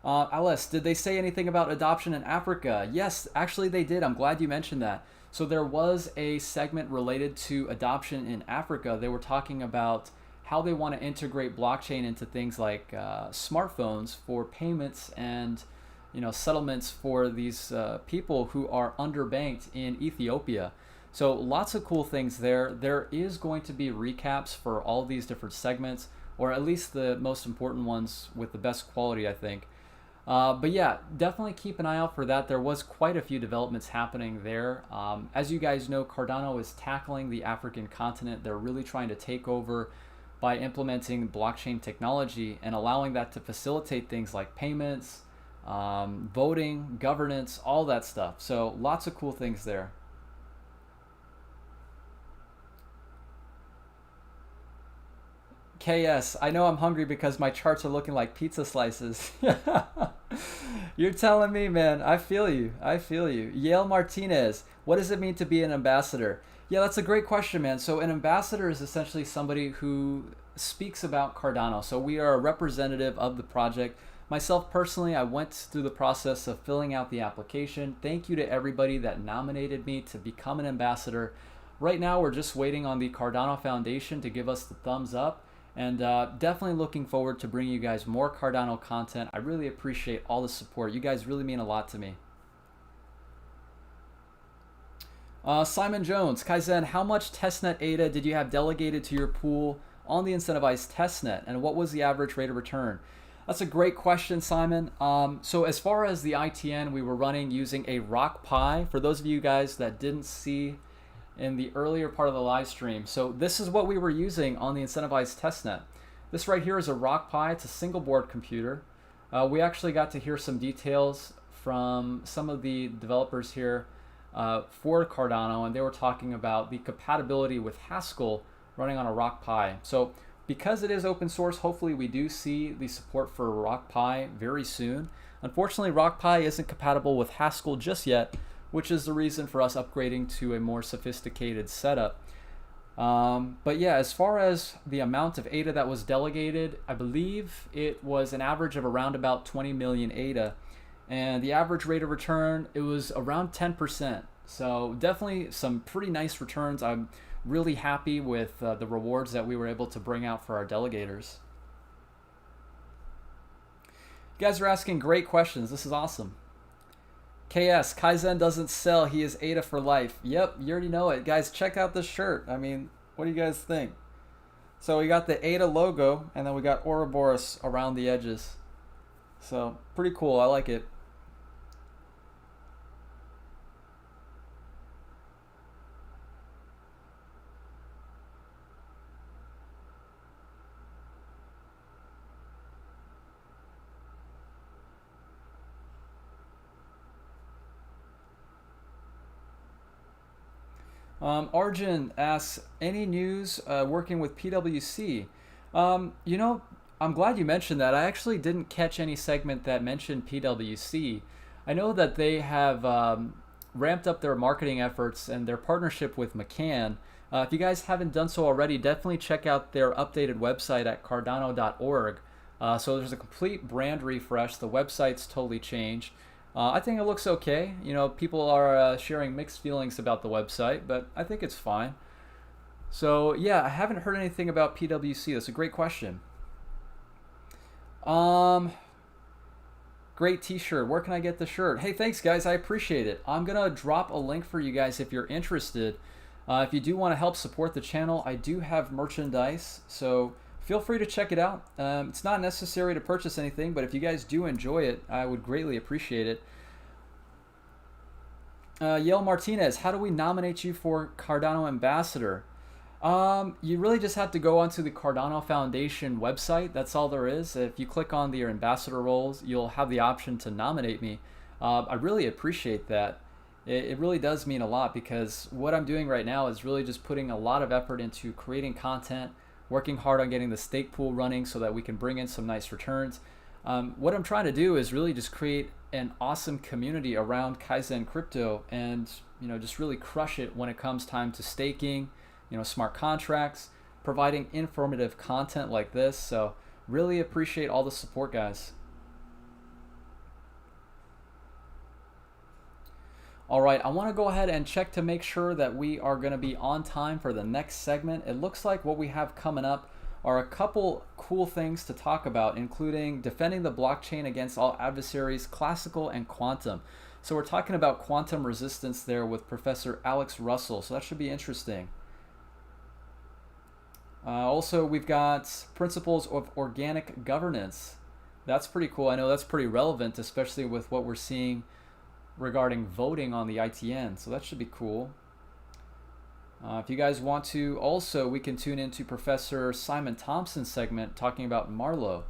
Alice, did they say anything about adoption in Africa? Yes, actually they did. I'm glad you mentioned that. So there was a segment related to adoption in Africa. They were talking about how they want to integrate blockchain into things like smartphones for payments and settlements for these people who are underbanked in Ethiopia. So lots of cool things there. There is going to be recaps for all these different segments, or at least the most important ones with the best quality, I think. But yeah, definitely keep an eye out for that. There was quite a few developments happening there. As you guys know, Cardano is tackling the African continent. They're really trying to take over by implementing blockchain technology and allowing that to facilitate things like payments, voting, governance, all that stuff. So lots of cool things there. KS, I know I'm hungry because my charts are looking like pizza slices. You're telling me, man. I feel you. I feel you. Yale Martinez, what does it mean to be an ambassador? Yeah, that's a great question, man. So an ambassador is essentially somebody who speaks about Cardano. So we are a representative of the project. Myself personally, I went through the process of filling out the application. Thank you to everybody that nominated me to become an ambassador. Right now, we're just waiting on the Cardano Foundation to give us the thumbs up. And definitely looking forward to bringing you guys more Cardano content. I really appreciate all the support. You guys really mean a lot to me. Simon Jones, Kaizen, how much testnet ADA did you have delegated to your pool on the incentivized testnet? And what was the average rate of return? That's a great question, Simon. So as far as the ITN, we were running using a Rock Pi. For those of you guys that didn't see in the earlier part of the live stream. So this is what we were using on the incentivized testnet. This right here is a Rock Pi. It's a single board computer. We actually got to hear some details from some of the developers here for Cardano, and they were talking about the compatibility with Haskell running on a Rock Pi. So because it is open source, hopefully we do see the support for Rock Pi very soon. Unfortunately, Rock Pi isn't compatible with Haskell just yet, which is the reason for us upgrading to a more sophisticated setup. But yeah, as far as the amount of ADA that was delegated, I believe it was an average of around about 20 million ADA. And the average rate of return, it was around 10%. So definitely some pretty nice returns. I'm really happy with the rewards that we were able to bring out for our delegators. You guys are asking great questions. This is awesome. KS, Kaizen doesn't sell, he is ADA for life. Yep, you already know it. Guys, check out this shirt. I mean, what do you guys think? So we got the ADA logo, and then we got Ouroboros around the edges. So, pretty cool. I like it. Arjun asks, any news working with PwC? You know, I'm glad you mentioned that. I actually didn't catch any segment that mentioned PwC. I know that they have ramped up their marketing efforts and their partnership with McCann. If you guys haven't done so already, definitely check out their updated website at cardano.org. So there's a complete brand refresh. The website's totally changed. I think it looks okay. You know, people are sharing mixed feelings about the website, but I think it's fine. So yeah, I haven't heard anything about PwC. That's a great question. Great t-shirt. Where can I get the shirt? Hey, thanks guys. I appreciate it. I'm gonna drop a link for you guys if you're interested. If you do want to help support the channel, I do have merchandise, so feel free to check it out. It's not necessary to purchase anything, but if you guys do enjoy it, I would greatly appreciate it. Yale Martinez, how do we nominate you for Cardano Ambassador? You really just have to go onto the Cardano Foundation website. That's all there is. If you click on your ambassador roles, you'll have the option to nominate me. I really appreciate that. It really does mean a lot, because what I'm doing right now is really just putting a lot of effort into creating content, working hard on getting the stake pool running so that we can bring in some nice returns. What I'm trying to do is really just create an awesome community around Kaizen crypto, and just really crush it when it comes time to staking, smart contracts, providing informative content like this. So really appreciate all the support, guys. All right, I want to go ahead and check to make sure that we are going to be on time for the next segment. It looks like what we have coming up are a couple cool things to talk about, including defending the blockchain against all adversaries, classical and quantum. So we're talking about quantum resistance there with Professor Alex Russell, so that should be interesting. Also, we've got principles of organic governance. That's pretty cool. I know that's pretty relevant, especially with what we're seeing regarding voting on the ITN, so that should be cool. If you guys want to, also we can tune into Professor Simon Thompson's segment talking about Marlowe.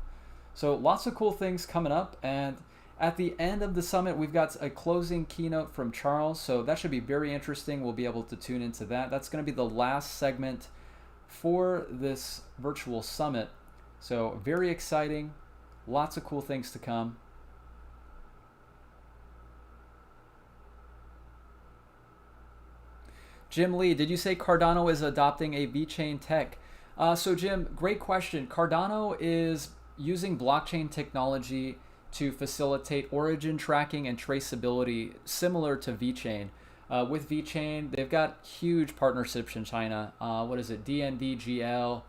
So lots of cool things coming up, and at the end of the summit we've got a closing keynote from Charles, so that should be very interesting. We'll be able to tune into that. That's going to be the last segment for this virtual summit, so very exciting, lots of cool things to come. Jim Lee, did you say Cardano is adopting a VeChain tech? So Jim, great question. Cardano is using blockchain technology to facilitate origin tracking and traceability, similar to VeChain. With VeChain, they've got huge partnerships in China. What is it? DNVGL,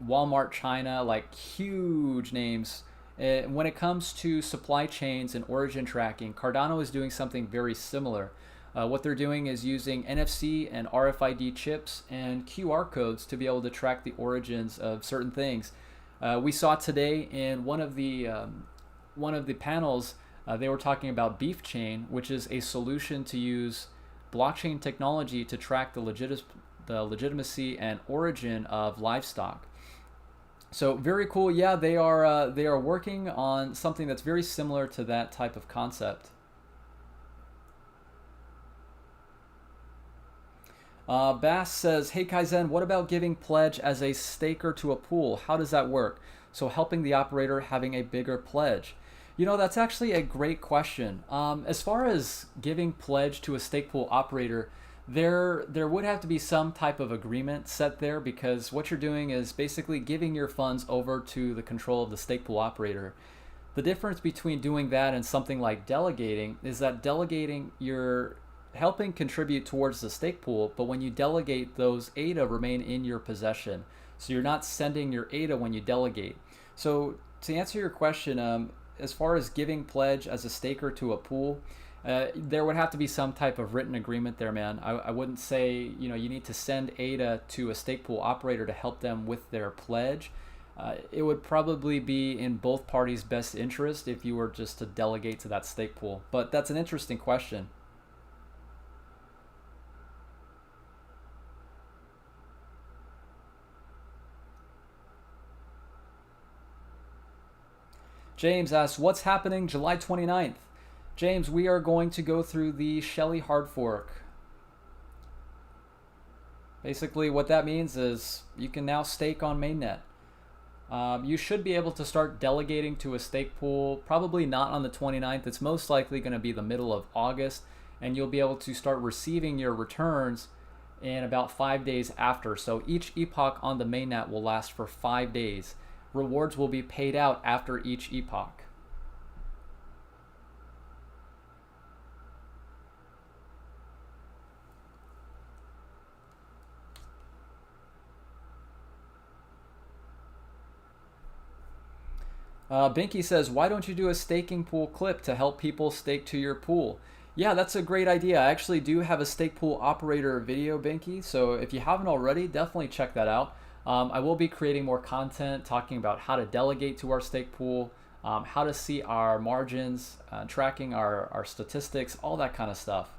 Walmart China, like huge names. When it comes to supply chains and origin tracking, Cardano is doing something very similar. What they're doing is using NFC and RFID chips and QR codes to be able to track the origins of certain things. We saw today in one of the panels, they were talking about Beef Chain, which is a solution to use blockchain technology to track the legitimacy and origin of livestock. So very cool. Yeah, they are working on something that's very similar to that type of concept. Bass says, hey Kaizen, what about giving pledge as a staker to a pool? How does that work? So helping the operator having a bigger pledge. That's actually a great question. As far as giving pledge to a stake pool operator, there would have to be some type of agreement set there, because what you're doing is basically giving your funds over to the control of the stake pool operator. The difference between doing that and something like delegating is that delegating, you're helping contribute towards the stake pool, but when you delegate, those ADA remain in your possession. So you're not sending your ADA when you delegate. So to answer your question, as far as giving pledge as a staker to a pool, there would have to be some type of written agreement there, man. I wouldn't say you need to send ADA to a stake pool operator to help them with their pledge. It would probably be in both parties' best interest if you were just to delegate to that stake pool. But that's an interesting question. James asks, what's happening July 29th? James, we are going to go through the Shelley hard fork. Basically what that means is you can now stake on mainnet. you should be able to start delegating to a stake pool, probably not on the 29th. It's most likely going to be the middle of August, and you'll be able to start receiving your returns in about 5 days after. So each epoch on the mainnet will last for 5 days. Rewards will be paid out after each epoch. Binky says, why don't you do a staking pool clip to help people stake to your pool? Yeah, that's a great idea. I actually do have a stake pool operator video, Binky, so if you haven't already, definitely check that out. I will be creating more content talking about how to delegate to our stake pool, how to see our margins, tracking our statistics, all that kind of stuff.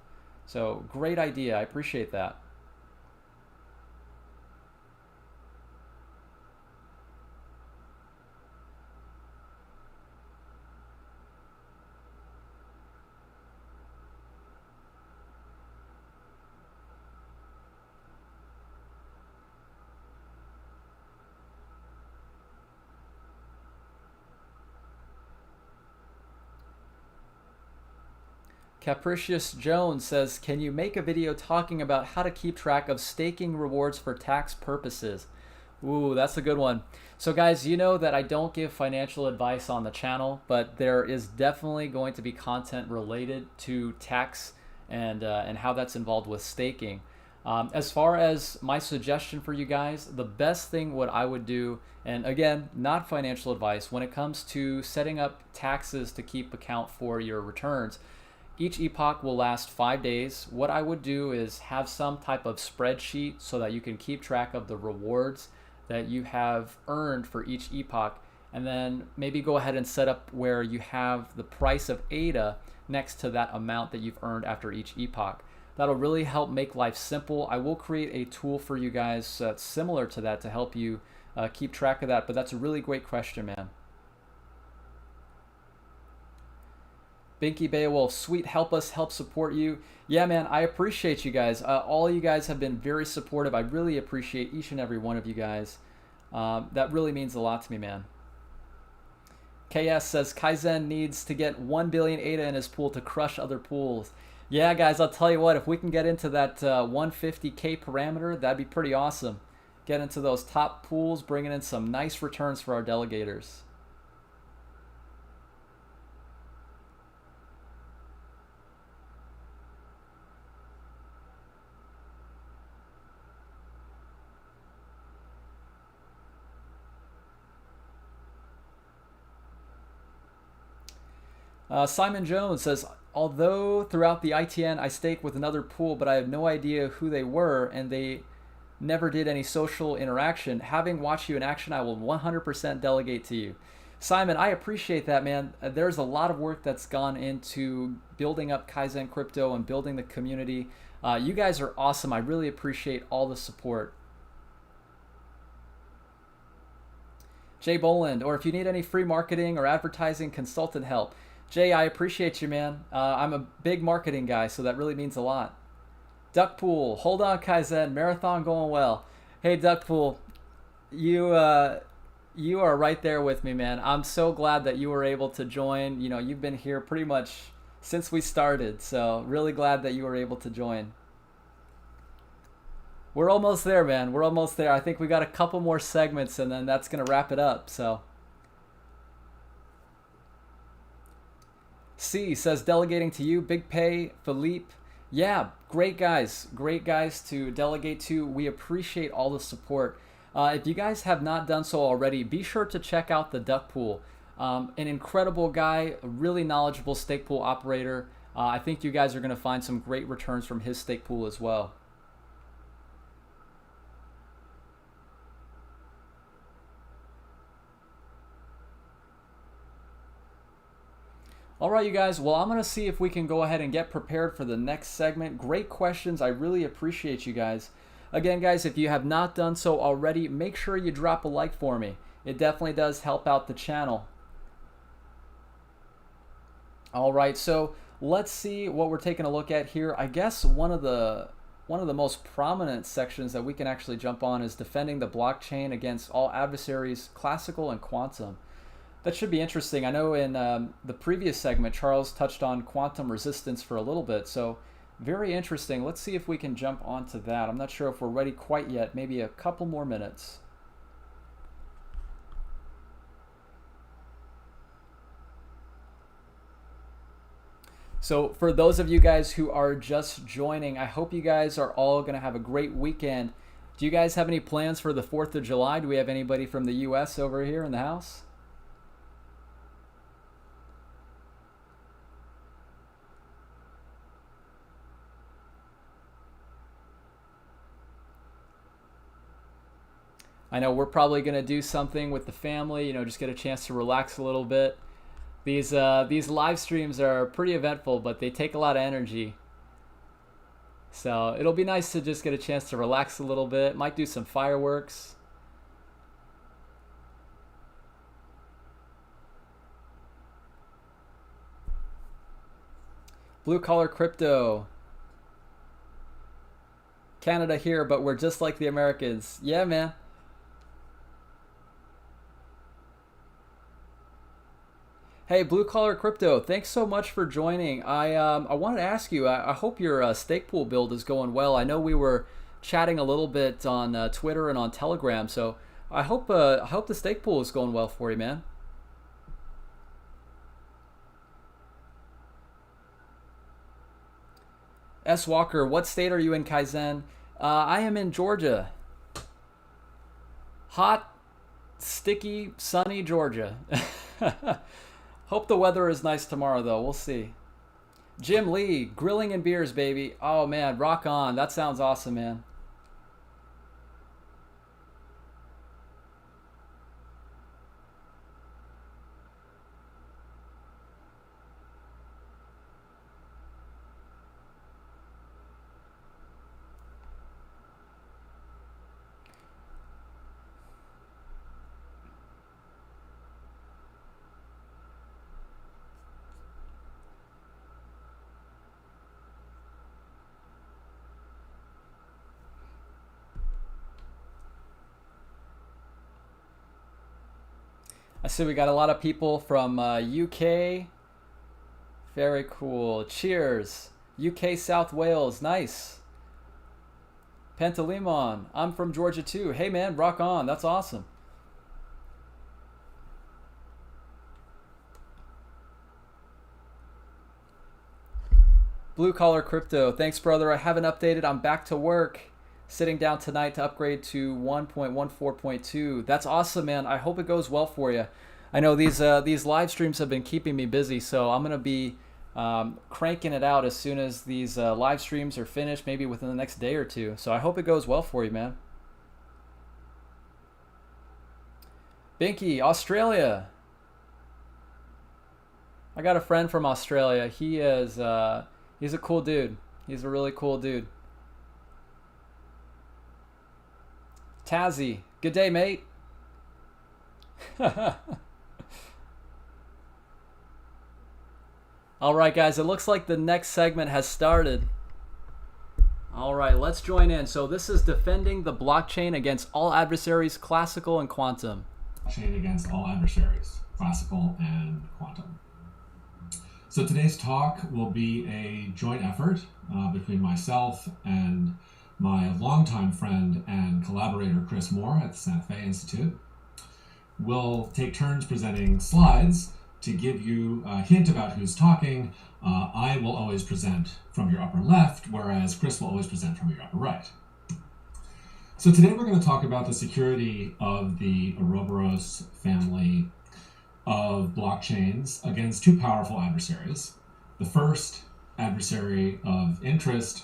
So great idea. I appreciate that. Capricious Jones says, can you make a video talking about how to keep track of staking rewards for tax purposes? Ooh, that's a good one. So guys, you know that I don't give financial advice on the channel, but there is definitely going to be content related to tax and how that's involved with staking. As far as my suggestion for you guys, the best thing what I would do, and again, not financial advice, when it comes to setting up taxes to keep account for your returns, each epoch will last 5 days. What I would do is have some type of spreadsheet so that you can keep track of the rewards that you have earned for each epoch, and then maybe go ahead and set up where you have the price of ADA next to that amount that you've earned after each epoch. That'll really help make life simple. I will create a tool for you guys that's similar to that to help you keep track of that, but that's a really great question, man. Binky Beowulf, sweet, help us help support you. Yeah, man, I appreciate you guys. All you guys have been very supportive. I really appreciate each and every one of you guys. That really means a lot to me, man. KS says Kaizen needs to get 1 billion ADA in his pool to crush other pools. Yeah, guys, I'll tell you what, if we can get into that 150K parameter, that'd be pretty awesome. Get into those top pools, bringing in some nice returns for our delegators. Simon Jones says, although throughout the ITN I staked with another pool, but I have no idea who they were and they never did any social interaction. Having watched you in action, I will 100% delegate to you. Simon, I appreciate that, man. There's a lot of work that's gone into building up Kaizen Crypto and building the community. You guys are awesome. I really appreciate all the support. Jay Boland, or if you need any free marketing or advertising consultant help. Jay, I appreciate you, man. I'm a big marketing guy, so that really means a lot. Duckpool, hold on, Kaizen, marathon going well. Hey, Duckpool, you are right there with me, man. I'm so glad that you were able to join. You know, you've been here pretty much since we started, so really glad that you were able to join. We're almost there, man. We're almost there. I think we got a couple more segments, and then that's going to wrap it up, so. C says, delegating to you, Big Pay, Philippe. Yeah, great guys to delegate to. We appreciate all the support. If you guys have not done so already, be sure to check out the Duck Pool. An incredible guy, a really knowledgeable stake pool operator. I think you guys are going to find some great returns from his stake pool as well. All right, you guys, well, I'm going to see if we can go ahead and get prepared for the next segment. Great questions. I really appreciate you guys. Again, guys, if you have not done so already, make sure you drop a like for me. It definitely does help out the channel. All right, so let's see what we're taking a look at here. I guess one of the one of the most prominent sections that we can actually jump on is defending the blockchain against all adversaries, classical and quantum. That should be interesting. I know in the previous segment, Charles touched on quantum resistance for a little bit, so very interesting. Let's see if we can jump onto that. I'm not sure if we're ready quite yet, maybe a couple more minutes. So for those of you guys who are just joining, I hope you guys are all going to have a great weekend. Do you guys have any plans for the 4th of July? Do we have anybody from the US over here in the house? I know we're probably going to do something with the family, just get a chance to relax a little bit. These live streams are pretty eventful, but they take a lot of energy. So it'll be nice to just get a chance to relax a little bit. Might do some fireworks. Blue collar crypto. Canada here, but we're just like the Americans. Yeah, man. Hey, Blue Collar Crypto, thanks so much for joining. I wanted to ask you, I hope your stake pool build is going well. I know we were chatting a little bit on Twitter and on Telegram, so I hope the stake pool is going well for you, man. S. Walker, what state are you in, Kaizen? I am in Georgia. Hot, sticky, sunny Georgia. Hope the weather is nice tomorrow, though. We'll see. Jim Lee, grilling and beers, baby. Oh, man, rock on. That sounds awesome, man. I see we got a lot of people from UK. Very cool. Cheers. UK South Wales. Nice. Pentalemon. I'm from Georgia too. Hey man, rock on. That's awesome. Blue Collar Crypto. Thanks, brother. I haven't updated. I'm back to work. Sitting down tonight to upgrade to 1.14.2. That's awesome, man. I hope it goes well for you. I know these live streams have been keeping me busy, so I'm gonna be cranking it out as soon as these live streams are finished, maybe within the next day or two. So I hope it goes well for you, man. Binky, Australia. I got a friend from Australia. He is he's a cool dude. He's a really cool dude. Tazzy, good day, mate. All right, guys, it looks like the next segment has started. All right, let's join in. So this is defending the blockchain against all adversaries, classical and quantum. Blockchain against all adversaries, classical and quantum. So today's talk will be a joint effort between myself and my longtime friend and collaborator, Chris Moore at the Santa Fe Institute. We'll take turns presenting slides to give you a hint about who's talking. I will always present from your upper left, whereas Chris will always present from your upper right. So today we're going to talk about the security of the Ouroboros family of blockchains against two powerful adversaries. The first adversary of interest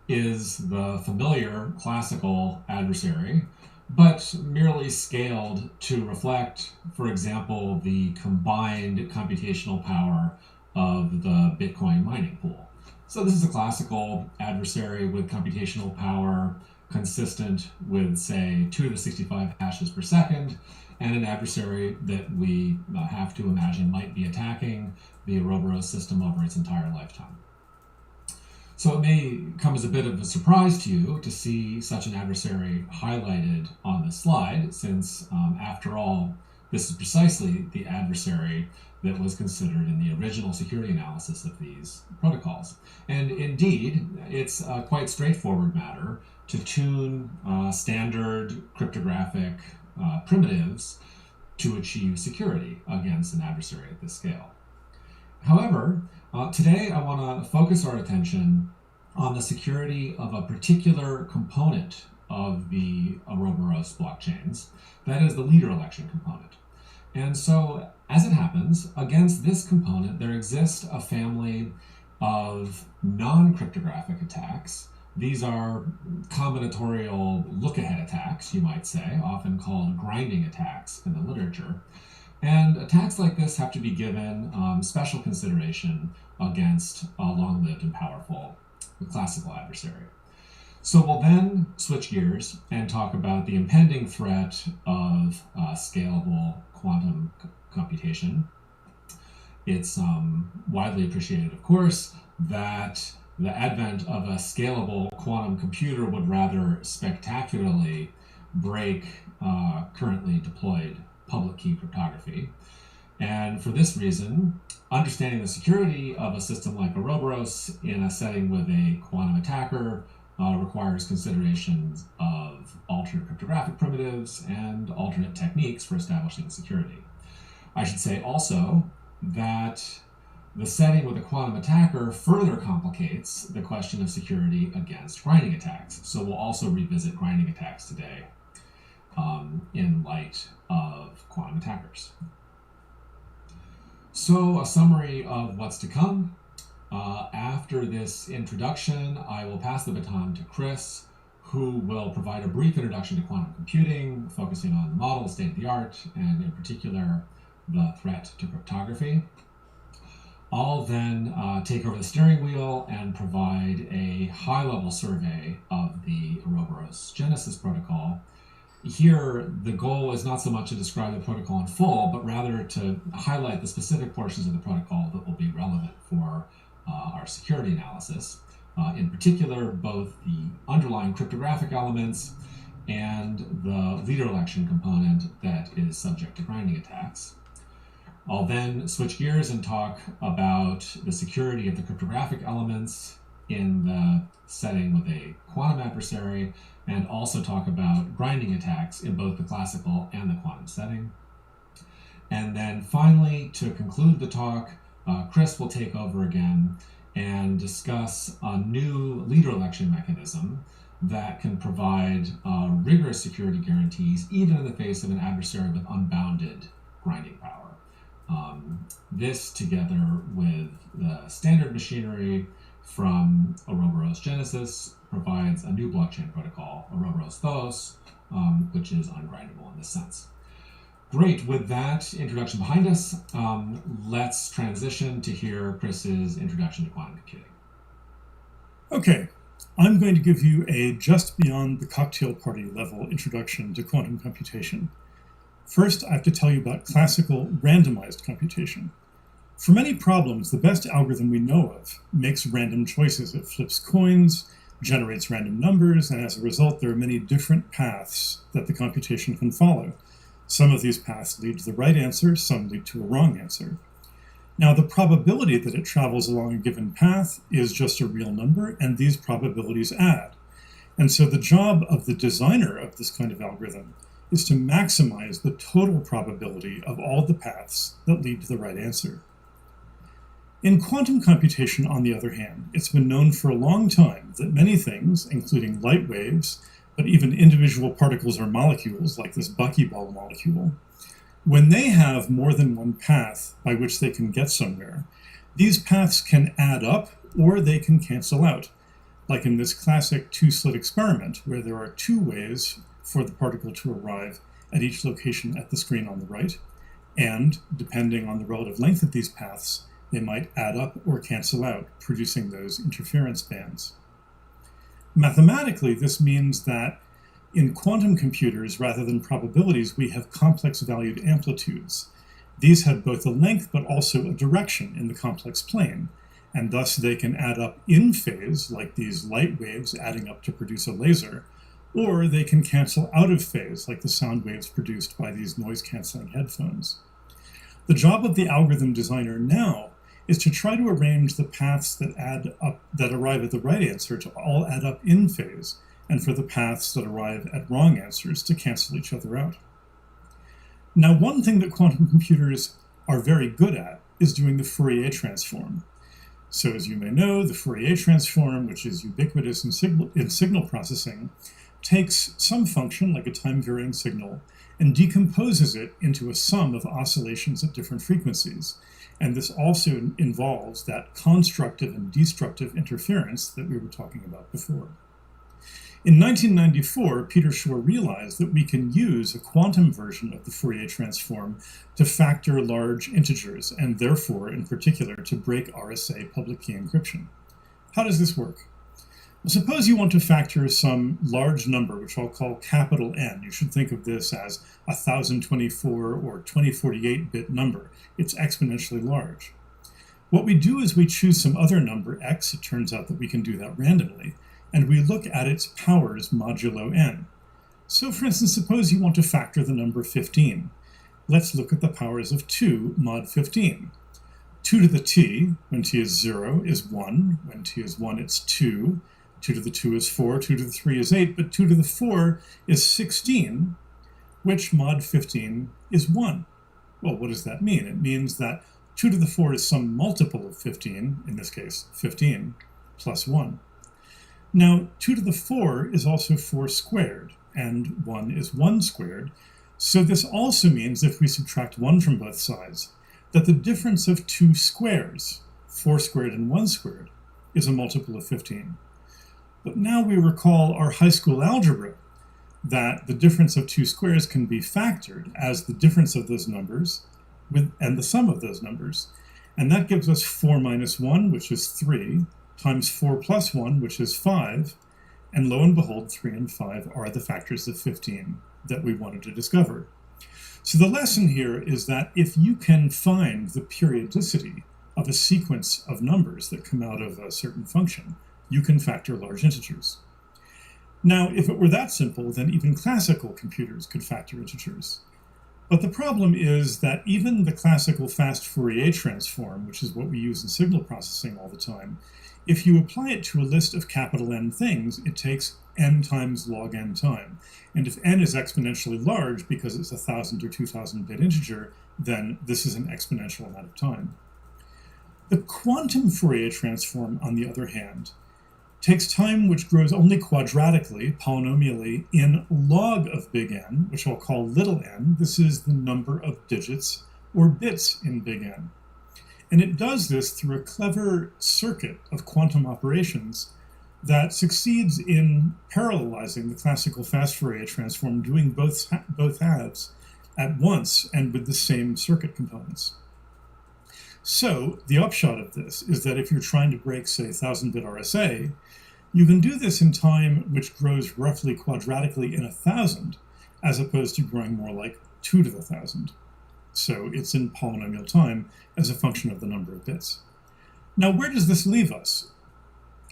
is the familiar classical adversary, but merely scaled to reflect, for example, the combined computational power of the Bitcoin mining pool. So this is a classical adversary with computational power consistent with, say, 2 to the 65 hashes per second, and an adversary that we have to imagine might be attacking the Ouroboros system over its entire lifetime. So it may come as a bit of a surprise to you to see such an adversary highlighted on this slide, since after all, this is precisely the adversary that was considered in the original security analysis of these protocols. And indeed, it's a quite straightforward matter to tune standard cryptographic primitives to achieve security against an adversary at this scale. However, today I want to focus our attention on the security of a particular component of the Ouroboros blockchains, that is the leader election component. And so, as it happens, against this component there exists a family of non-cryptographic attacks. These are combinatorial look-ahead attacks, you might say, often called grinding attacks in the literature. And attacks like this have to be given special consideration against a long-lived and powerful classical adversary. So we'll then switch gears and talk about the impending threat of scalable quantum computation. It's widely appreciated, of course, that the advent of a scalable quantum computer would rather spectacularly break currently deployed public key cryptography. And for this reason, understanding the security of a system like Ouroboros in a setting with a quantum attacker requires considerations of alternate cryptographic primitives and alternate techniques for establishing security. I should say also that the setting with a quantum attacker further complicates the question of security against grinding attacks. So we'll also revisit grinding attacks today in light of quantum attackers. So a summary of what's to come. After this introduction, I will pass the baton to Chris, who will provide a brief introduction to quantum computing, focusing on the model, state of the art, and in particular, the threat to cryptography. I'll then take over the steering wheel and provide a high-level survey of the Ouroboros Genesis protocol. Here, the goal is not so much to describe the protocol in full, but rather to highlight the specific portions of the protocol that will be relevant for our security analysis. In particular, both the underlying cryptographic elements and the leader election component that is subject to grinding attacks. I'll then switch gears and talk about the security of the cryptographic elements in the setting with a quantum adversary, and also talk about grinding attacks in both the classical and the quantum setting. And then finally, to conclude the talk, Chris will take over again and discuss a new leader election mechanism that can provide rigorous security guarantees, even in the face of an adversary with unbounded grinding power. This, together with the standard machinery from Ouroboros Genesis, provides a new blockchain protocol, Ouroboros Thos, which is ungrindable in this sense. Great, with that introduction behind us, let's transition to hear Chris's introduction to quantum computing. Okay, I'm going to give you a just beyond the cocktail party level introduction to quantum computation. First, I have to tell you about classical randomized computation. For many problems, the best algorithm we know of makes random choices. It flips coins, generates random numbers, and as a result, there are many different paths that the computation can follow. Some of these paths lead to the right answer, some lead to a wrong answer. Now, the probability that it travels along a given path is just a real number, and these probabilities add. And so the job of the designer of this kind of algorithm is to maximize the total probability of all the paths that lead to the right answer. In quantum computation, on the other hand, it's been known for a long time that many things, including light waves, but even individual particles or molecules, like this buckyball molecule, when they have more than one path by which they can get somewhere, these paths can add up or they can cancel out, like in this classic two-slit experiment, where there are two ways for the particle to arrive at each location at the screen on the right, and depending on the relative length of these paths, they might add up or cancel out, producing those interference bands. Mathematically, this means that in quantum computers, rather than probabilities, we have complex valued amplitudes. These have both a length but also a direction in the complex plane, and thus they can add up in phase, like these light waves adding up to produce a laser, or they can cancel out of phase, like the sound waves produced by these noise-canceling headphones. The job of the algorithm designer now is to try to arrange the paths that arrive at the right answer to all add up in phase, and for the paths that arrive at wrong answers to cancel each other out. Now, one thing that quantum computers are very good at is doing the Fourier transform. So as you may know, the Fourier transform, which is ubiquitous in signal processing, takes some function, like a time-varying signal, and decomposes it into a sum of oscillations at different frequencies. And this also involves that constructive and destructive interference that we were talking about before. In 1994, Peter Shor realized that we can use a quantum version of the Fourier transform to factor large integers, and therefore, in particular, to break RSA public key encryption. How does this work? Well, suppose you want to factor some large number, which I'll call capital N. You should think of this as a 1024 or 2048-bit number. It's exponentially large. What we do is we choose some other number, x. It turns out that we can do that randomly, and we look at its powers modulo n. So for instance, suppose you want to factor the number 15. Let's look at the powers of 2 mod 15. 2 to the t, when t is 0, is 1. When t is 1, it's 2. 2 to the 2 is 4. 2 to the 3 is 8. But 2 to the 4 is 16, which mod 15 is 1. Well, what does that mean? It means that 2 to the 4 is some multiple of 15, in this case 15, plus 1. Now, 2 to the 4 is also 4 squared, and 1 is 1 squared. So this also means, if we subtract 1 from both sides, that the difference of 2 squares, 4 squared and 1 squared, is a multiple of 15. But now we recall our high school algebra, that the difference of 2 squares can be factored as the difference of those numbers and the sum of those numbers. And that gives us 4 minus 1, which is 3, times 4 plus 1, which is 5, and lo and behold, 3 and 5 are the factors of 15 that we wanted to discover. So the lesson here is that if you can find the periodicity of a sequence of numbers that come out of a certain function, you can factor large integers. Now, if it were that simple, then even classical computers could factor integers. But the problem is that even the classical fast Fourier transform, which is what we use in signal processing all the time, if you apply it to a list of capital N things, it takes n times log n time. And if n is exponentially large because it's a 1,000 or 2,000 bit integer, then this is an exponential amount of time. The quantum Fourier transform, on the other hand, takes time which grows only quadratically, polynomially, in log of big N, which I'll call little n. This is the number of digits or bits in big N. And it does this through a clever circuit of quantum operations that succeeds in parallelizing the classical fast Fourier transform, doing both halves at once and with the same circuit components. So the upshot of this is that if you're trying to break, say, 1,000-bit RSA, you can do this in time which grows roughly quadratically in 1,000, as opposed to growing more like 2 to the 1,000. So it's in polynomial time as a function of the number of bits. Now, where does this leave us?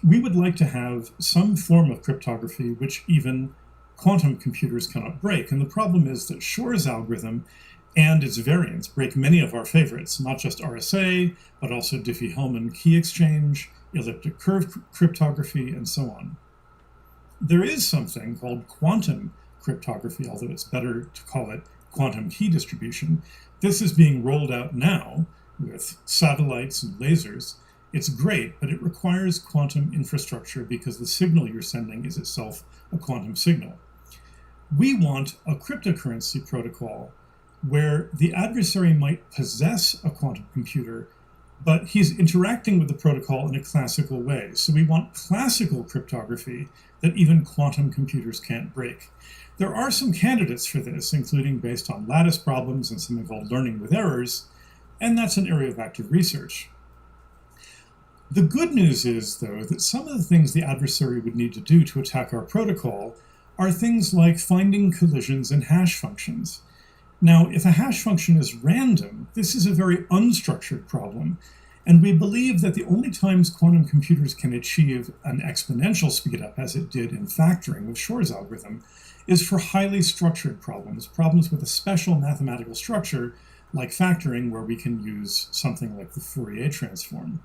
We would like to have some form of cryptography which even quantum computers cannot break. And the problem is that Shor's algorithm and its variants break many of our favorites, not just RSA, but also Diffie-Hellman key exchange, elliptic curve cryptography, and so on. There is something called quantum cryptography, although it's better to call it quantum key distribution. This is being rolled out now with satellites and lasers. It's great, but it requires quantum infrastructure because the signal you're sending is itself a quantum signal. We want a cryptocurrency protocol where the adversary might possess a quantum computer, but he's interacting with the protocol in a classical way. So we want classical cryptography that even quantum computers can't break. There are some candidates for this, including based on lattice problems and something called learning with errors, and that's an area of active research. The good news is, though, that some of the things the adversary would need to do to attack our protocol are things like finding collisions in hash functions. Now, if a hash function is random, this is a very unstructured problem, And we believe that the only times quantum computers can achieve an exponential speedup, as it did in factoring with Shor's algorithm, is for highly structured problems, problems with a special mathematical structure like factoring, where we can use something like the Fourier transform.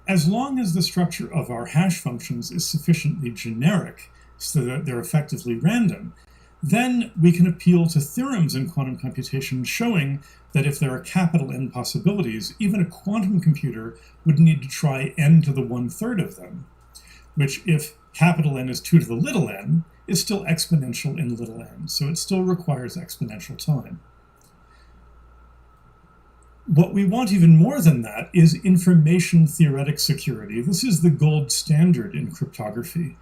As long as the structure of our hash functions is sufficiently generic so that they're effectively random, then we can appeal to theorems in quantum computation showing that if there are capital N possibilities, even a quantum computer would need to try n to the 1/3 of them, which, if capital N is 2 to the little n, is still exponential in little n, so it still requires exponential time. What we want even more than that is information theoretic security. This is the gold standard in cryptography.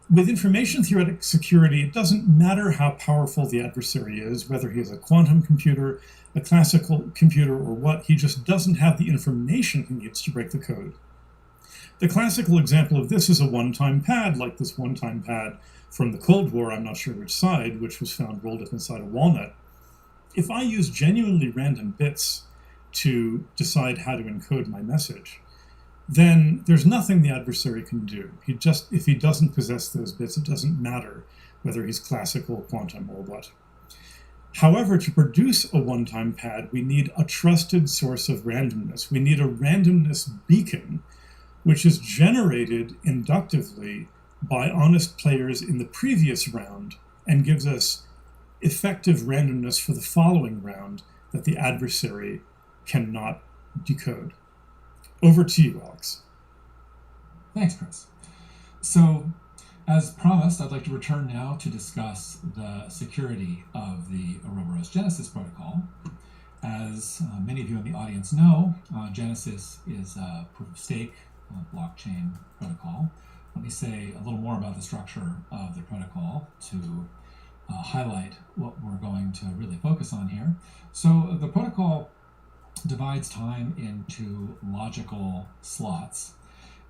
With information theoretic security, it doesn't matter how powerful the adversary is, whether he is a quantum computer, a classical computer, or what, he just doesn't have the information he needs to break the code. The classical example of this is a one-time pad, like this one-time pad from the Cold War, I'm not sure which side, which was found rolled up inside a walnut. If I use genuinely random bits to decide how to encode my message, then there's nothing the adversary can do. If he doesn't possess those bits, it doesn't matter whether he's classical, quantum, or what. However, to produce a one-time pad, we need a trusted source of randomness. We need a randomness beacon, which is generated inductively by honest players in the previous round and gives us effective randomness for the following round that the adversary cannot decode. Over to you, Alex. Thanks, Chris. So, as promised, I'd like to return now to discuss the security of the Ouroboros Genesis protocol. As many of you in the audience know, Genesis is a proof-of-stake blockchain protocol. Let me say a little more about the structure of the protocol to highlight what we're going to really focus on here. So the protocol divides time into logical slots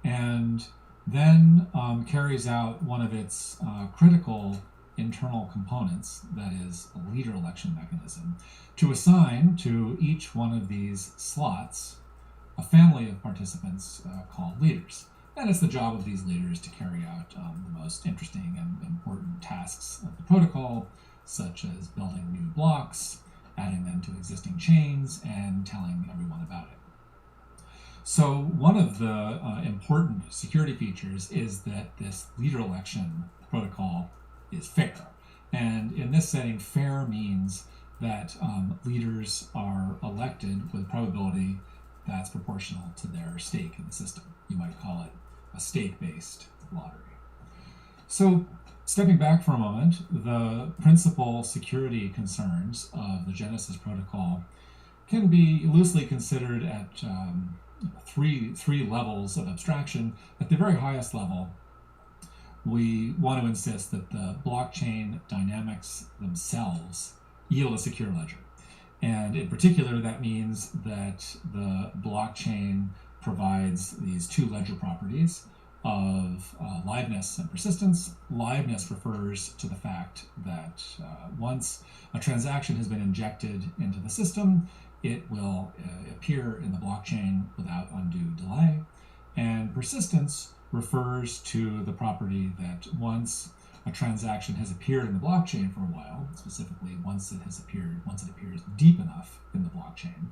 and then carries out one of its critical internal components, that is a leader election mechanism, to assign to each one of these slots a family of participants called leaders. And it's the job of these leaders to carry out the most interesting and important tasks of the protocol, such as building new blocks, adding them to existing chains, and telling everyone about it. So one of the important security features is that this leader election protocol is fair. And in this setting, fair means that leaders are elected with probability that's proportional to their stake in the system. You might call it a stake-based lottery. So, stepping back for a moment, the principal security concerns of the Genesis protocol can be loosely considered at three levels of abstraction. At the very highest level, we want to insist that the blockchain dynamics themselves yield a secure ledger. And in particular, that means that the blockchain provides these two ledger properties of liveness and persistence. Liveness refers to the fact that once a transaction has been injected into the system, it will appear in the blockchain without undue delay. And persistence refers to the property that once a transaction has appeared in the blockchain for a while, specifically once it appears deep enough in the blockchain,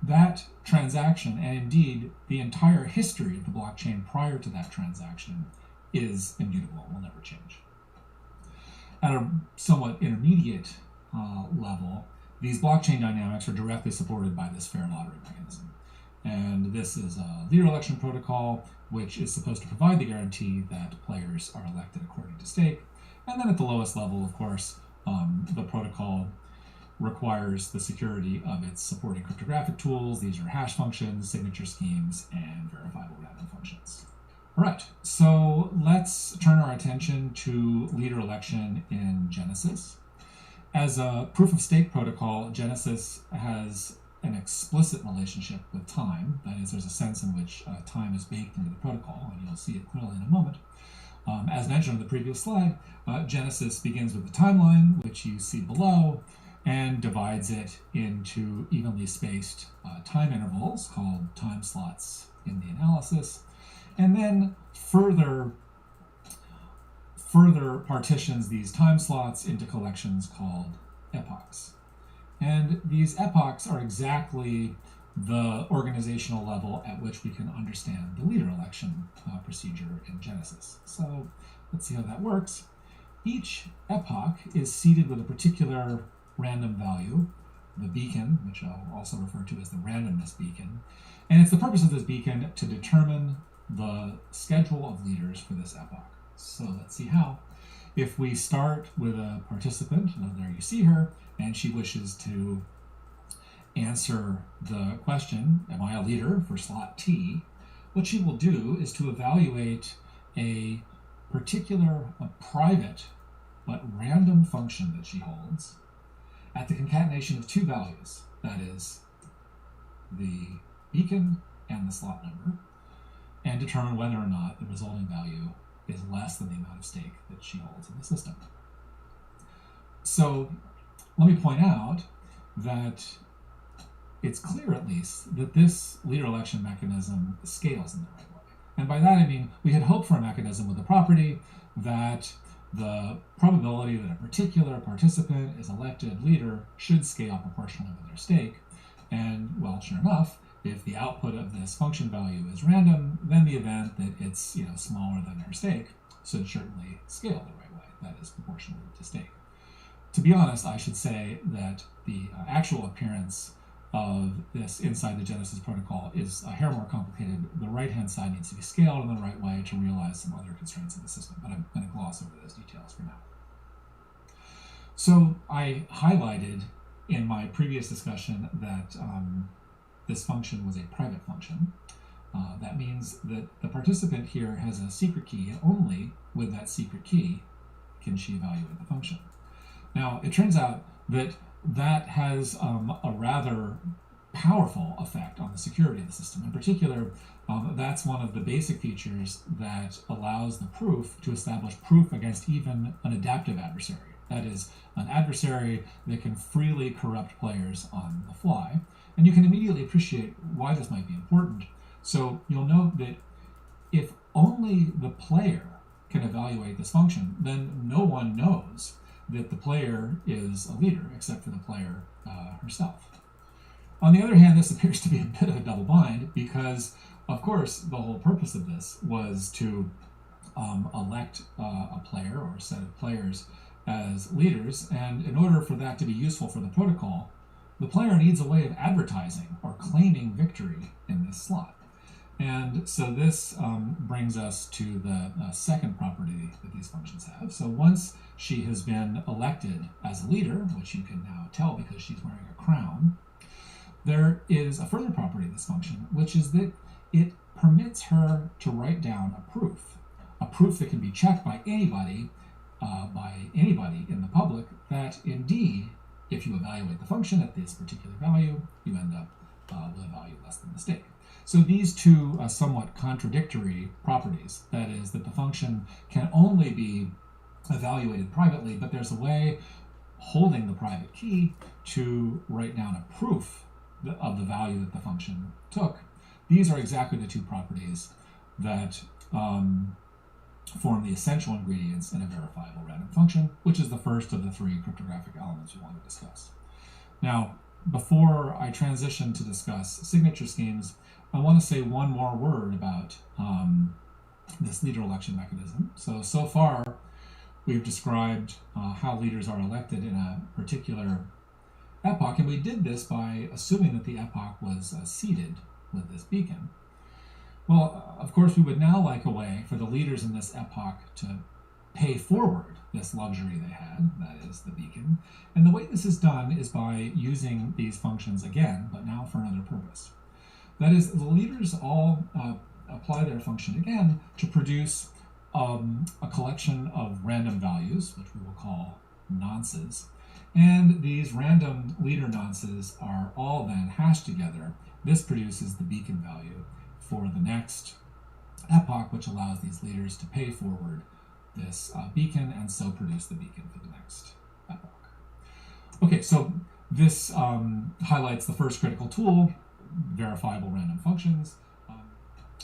that transaction, and indeed the entire history of the blockchain prior to that transaction, is immutable, will never change. At a somewhat intermediate level, these blockchain dynamics are directly supported by this fair lottery mechanism. And this is a leader election protocol, which is supposed to provide the guarantee that players are elected according to stake. And then at the lowest level, of course, the protocol requires the security of its supporting cryptographic tools. These are hash functions, signature schemes, and verifiable random functions. All right, so let's turn our attention to leader election in Genesis. As a proof-of-stake protocol, Genesis has an explicit relationship with time. That is, there's a sense in which time is baked into the protocol, and you'll see it clearly in a moment. As mentioned on the previous slide, Genesis begins with the timeline, which you see below, and divides it into evenly spaced time intervals called time slots in the analysis, and then further partitions these time slots into collections called epochs. And these epochs are exactly the organizational level at which we can understand the leader election procedure in Genesis. So let's see how that works. Each epoch is seeded with a particular random value, the beacon, which I'll also refer to as the randomness beacon. And it's the purpose of this beacon to determine the schedule of leaders for this epoch. So let's see how. If we start with a participant, and there you see her, and she wishes to answer the question, am I a leader for slot T? What she will do is to evaluate a particular, private, but random function that she holds at the concatenation of two values, that is, the beacon and the slot number, and determine whether or not the resulting value is less than the amount of stake that she holds in the system. So let me point out that it's clear, at least, that this leader election mechanism scales in the right way. And by that I mean we had hoped for a mechanism with the property that the probability that a particular participant is elected leader should scale proportionally with their stake. And, well, sure enough, if the output of this function value is random, then the event that it's smaller than her stake should certainly scale the right way, that is, proportionally to stake. To be honest, I should say that the actual appearance of this inside the Genesis protocol is a hair more complicated. The right-hand side needs to be scaled in the right way to realize some other constraints of the system, but I'm going to gloss over those details for now. So I highlighted in my previous discussion that this function was a private function. That means that the participant here has a secret key, and only with that secret key can she evaluate the function. Now, it turns out that that has a rather powerful effect on the security of the system. In particular, that's one of the basic features that allows the proof to establish proof against even an adaptive adversary. That is, an adversary that can freely corrupt players on the fly. And you can immediately appreciate why this might be important. So you'll note that if only the player can evaluate this function, then no one knows that the player is a leader except for the player herself. On the other hand, this appears to be a bit of a double bind because, of course, the whole purpose of this was to elect a player or a set of players as leaders, and in order for that to be useful for the protocol, the player needs a way of advertising or claiming victory in this slot. And so this brings us to the second property that these functions have. So once she has been elected as a leader, which you can now tell because she's wearing a crown, there is a further property of this function, which is that it permits her to write down a proof that can be checked by anybody in the public, that indeed, if you evaluate the function at this particular value, you end up with a value less than the stake. So these two somewhat contradictory properties, that is, that the function can only be evaluated privately, but there's a way holding the private key to write down a proof of the value that the function took. These are exactly the two properties that form the essential ingredients in a verifiable random function, which is the first of the three cryptographic elements we want to discuss. Now, before I transition to discuss signature schemes, I want to say one more word about this leader election mechanism. So far, we've described how leaders are elected in a particular epoch, and we did this by assuming that the epoch was seeded with this beacon. Well, of course, we would now like a way for the leaders in this epoch to pay forward this luxury they had, that is, the beacon. And the way this is done is by using these functions again, but now for another purpose. That is, the leaders all apply their function again to produce a collection of random values, which we will call nonces. And these random leader nonces are all then hashed together. This produces the beacon value for the next epoch, which allows these leaders to pay forward this beacon and so produce the beacon for the next epoch. Okay, so this highlights the first critical tool, verifiable random functions.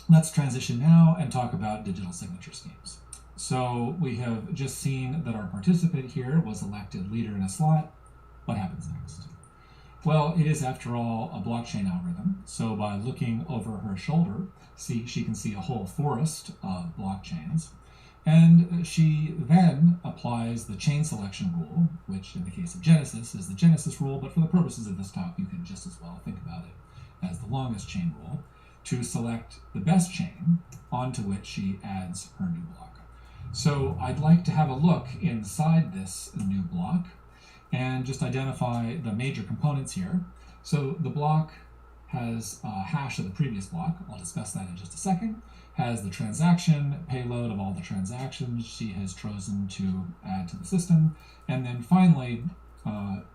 Let's transition now and talk about digital signature schemes. So we have just seen that our participant here was elected leader in a slot. What happens next? Well, it is, after all, a blockchain algorithm. So by looking over her shoulder, she can see a whole forest of blockchains. And she then applies the chain selection rule, which in the case of Genesis is the Genesis rule, but for the purposes of this talk, you can just as well think about it as the longest chain rule, to select the best chain onto which she adds her new block. So I'd like to have a look inside this new block and just identify the major components here. So the block has a hash of the previous block. I'll discuss that in just a second. Has the transaction payload of all the transactions she has chosen to add to the system. And then finally,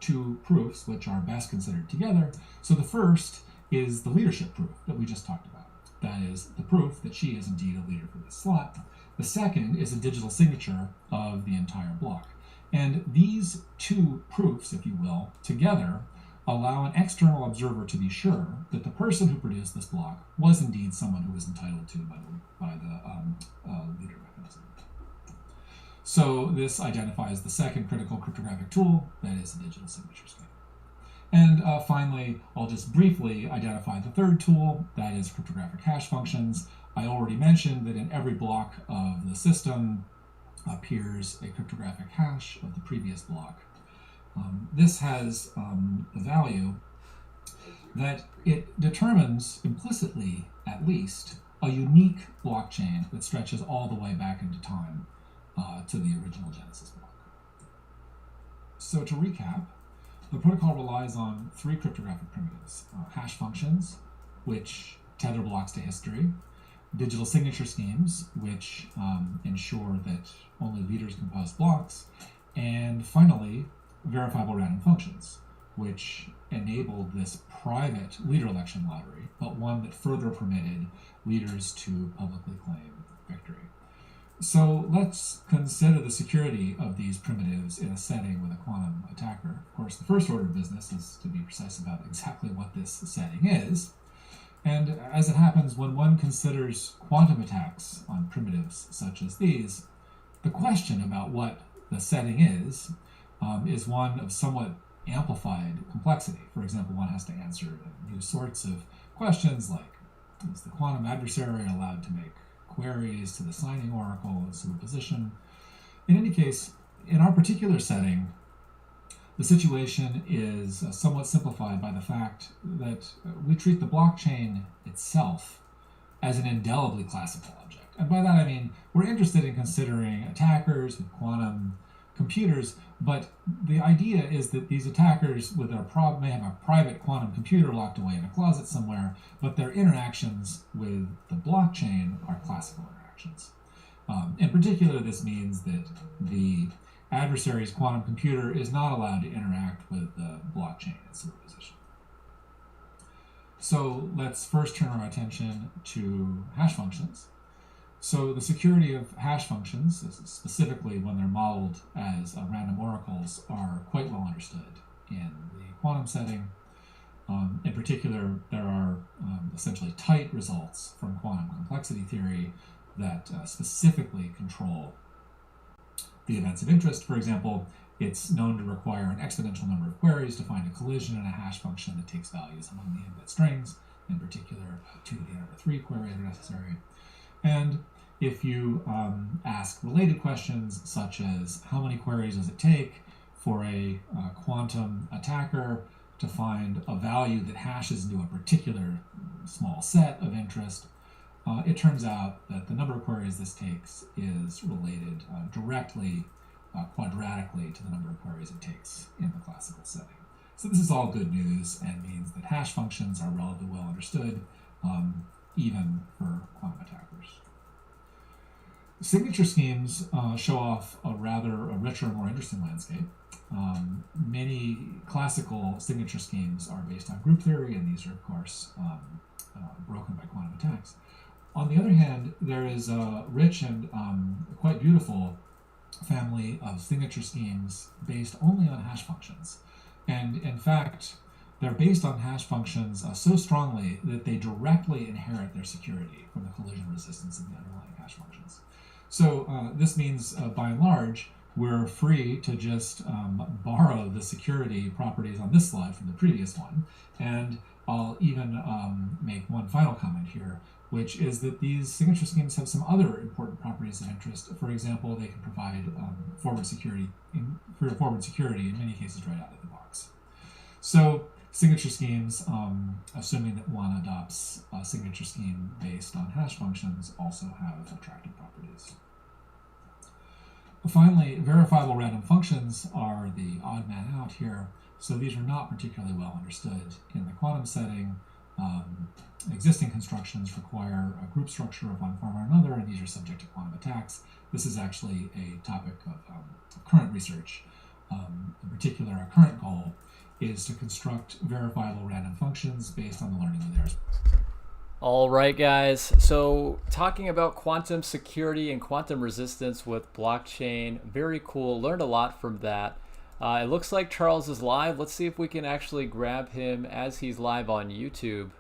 two proofs, which are best considered together. So the first is the leadership proof that we just talked about. That is the proof that she is indeed a leader for this slot. The second is a digital signature of the entire block. And these two proofs, if you will, together allow an external observer to be sure that the person who produced this block was indeed someone who was entitled to by the leader mechanism. So this identifies the second critical cryptographic tool, that is a digital signature scheme. And finally, I'll just briefly identify the third tool, that is cryptographic hash functions. I already mentioned that in every block of the system appears a cryptographic hash of the previous block. This has the value that it determines implicitly, at least, a unique blockchain that stretches all the way back into time to the original Genesis block. So to recap, the protocol relies on three cryptographic primitives: hash functions, which tether blocks to history; digital signature schemes, which ensure that only leaders can post blocks; and finally, verifiable random functions, which enabled this private leader election lottery, but one that further permitted leaders to publicly claim victory. So let's consider the security of these primitives in a setting with a quantum attacker. Of course, the first order of business is to be precise about exactly what this setting is. And as it happens, when one considers quantum attacks on primitives such as these, the question about what the setting is one of somewhat amplified complexity. For example, one has to answer new sorts of questions like, is the quantum adversary allowed to make queries to the signing oracle of superposition? In any case, in our particular setting, the situation is somewhat simplified by the fact that we treat the blockchain itself as an indelibly classical object. And by that I mean we're interested in considering attackers with quantum computers, but the idea is that these attackers with their may have a private quantum computer locked away in a closet somewhere, but their interactions with the blockchain are classical interactions. In particular, this means that the adversary's quantum computer is not allowed to interact with the blockchain in superposition. So let's first turn our attention to hash functions. So the security of hash functions, specifically when they're modeled as random oracles, are quite well understood in the quantum setting. In particular, there are essentially tight results from quantum complexity theory that specifically control the events of interest. For example, it's known to require an exponential number of queries to find a collision in a hash function that takes values among the in-bit strings. In particular, 2 to the number 3 queries are necessary. And if you ask related questions such as how many queries does it take for a quantum attacker to find a value that hashes into a particular small set of interest, it turns out that the number of queries this takes is related directly, quadratically, to the number of queries it takes in the classical setting. So this is all good news and means that hash functions are relatively well understood, even for quantum attackers. Signature schemes show off a richer and more interesting landscape. Many classical signature schemes are based on group theory, and these are, of course, broken by quantum attacks. On the other hand, there is a rich and quite beautiful family of signature schemes based only on hash functions. And in fact, they're based on hash functions so strongly that they directly inherit their security from the collision resistance of the underlying hash functions. So this means, by and large, we're free to just borrow the security properties on this slide from the previous one. And I'll even make one final comment here, which is that these signature schemes have some other important properties of interest. For example, they can provide forward security, in many cases right out of the box. So signature schemes, assuming that one adopts a signature scheme based on hash functions, also have attractive properties. Finally, verifiable random functions are the odd man out here. So these are not particularly well understood in the quantum setting. Existing constructions require a group structure of one form or another, and these are subject to quantum attacks. This is actually a topic of current research. In particular, our current goal is to construct verifiable random functions based on the learning of theirs. All right, guys. So talking about quantum security and quantum resistance with blockchain, very cool. Learned a lot from that. It looks like Charles is live. Let's see if we can actually grab him as he's live on YouTube.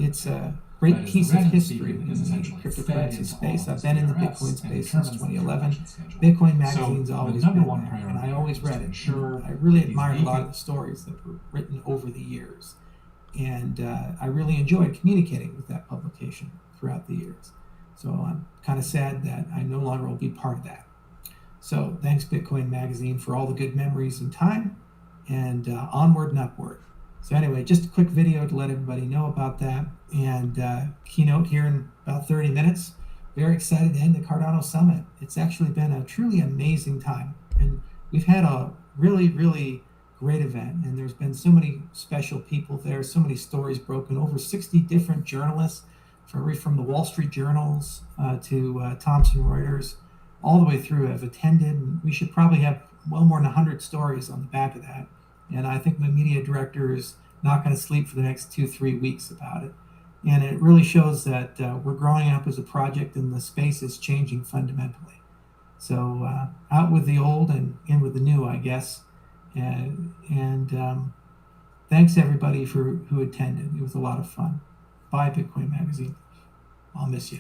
It's a great piece of history in the cryptocurrency space. I've been in the Bitcoin space since 2011. Bitcoin magazine's always been there, and I always read it. I really admired a lot of the stories that were written over the years, and I really enjoyed communicating with that publication throughout the years. So I'm kind of sad that I no longer will be part of that. So thanks, Bitcoin Magazine, for all the good memories and time, and onward and upward. So anyway, just a quick video to let everybody know about that, and keynote here in about 30 minutes. Very excited to end the Cardano Summit. It's actually been a truly amazing time, and we've had a really, really great event, and there's been so many special people there, so many stories broken, over 60 different journalists, from the Wall Street Journals to Thomson Reuters, all the way through have attended, and we should probably have well more than 100 stories on the back of that. And I think my media director is not going to sleep for the next 2-3 weeks about it. And it really shows that we're growing up as a project and the space is changing fundamentally. So out with the old and in with the new, I guess. And thanks everybody who attended. It was a lot of fun. Bye, Bitcoin Magazine. I'll miss you.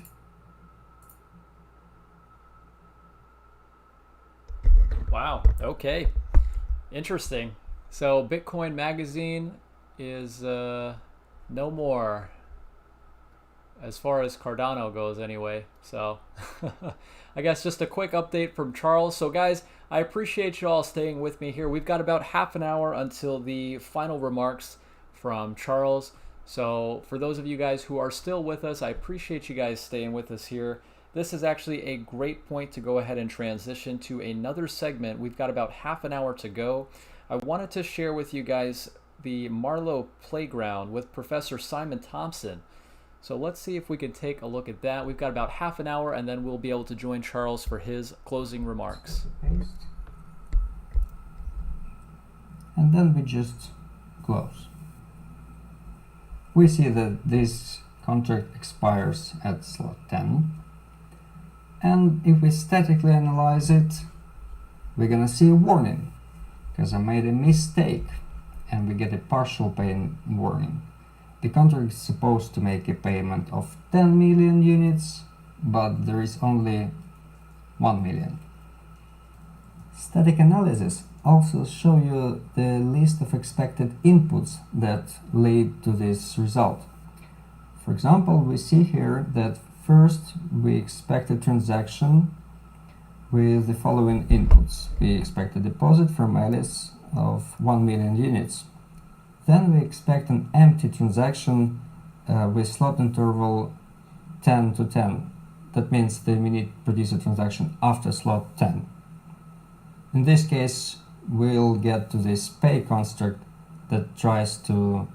Wow. Okay. Interesting. So Bitcoin Magazine is no more, as far as Cardano goes anyway. So I guess just a quick update from Charles. So guys, I appreciate you all staying with me here. We've got about half an hour until the final remarks from Charles. So for those of you guys who are still with us, I appreciate you guys staying with us here. This is actually a great point to go ahead and transition to another segment. We've got about half an hour to go. I wanted to share with you guys the Marlowe Playground with Professor Simon Thompson. So let's see if we can take a look at that. We've got about half an hour, and then we'll be able to join Charles for his closing remarks. And then we just close. We see that this contract expires at slot 10. And if we statically analyze it, we're gonna see a warning, because I made a mistake, and we get a partial pay warning. The contract is supposed to make a payment of 10 million units, but there is only 1 million. Static analysis also show you the list of expected inputs that lead to this result. For example, we see here that first we expect a transaction with the following inputs. We expect a deposit from Alice of 1 million units. Then we expect an empty transaction with slot interval 10 to 10. That means that we need to produce a transaction after slot 10. In this case, we'll get to this pay construct that tries to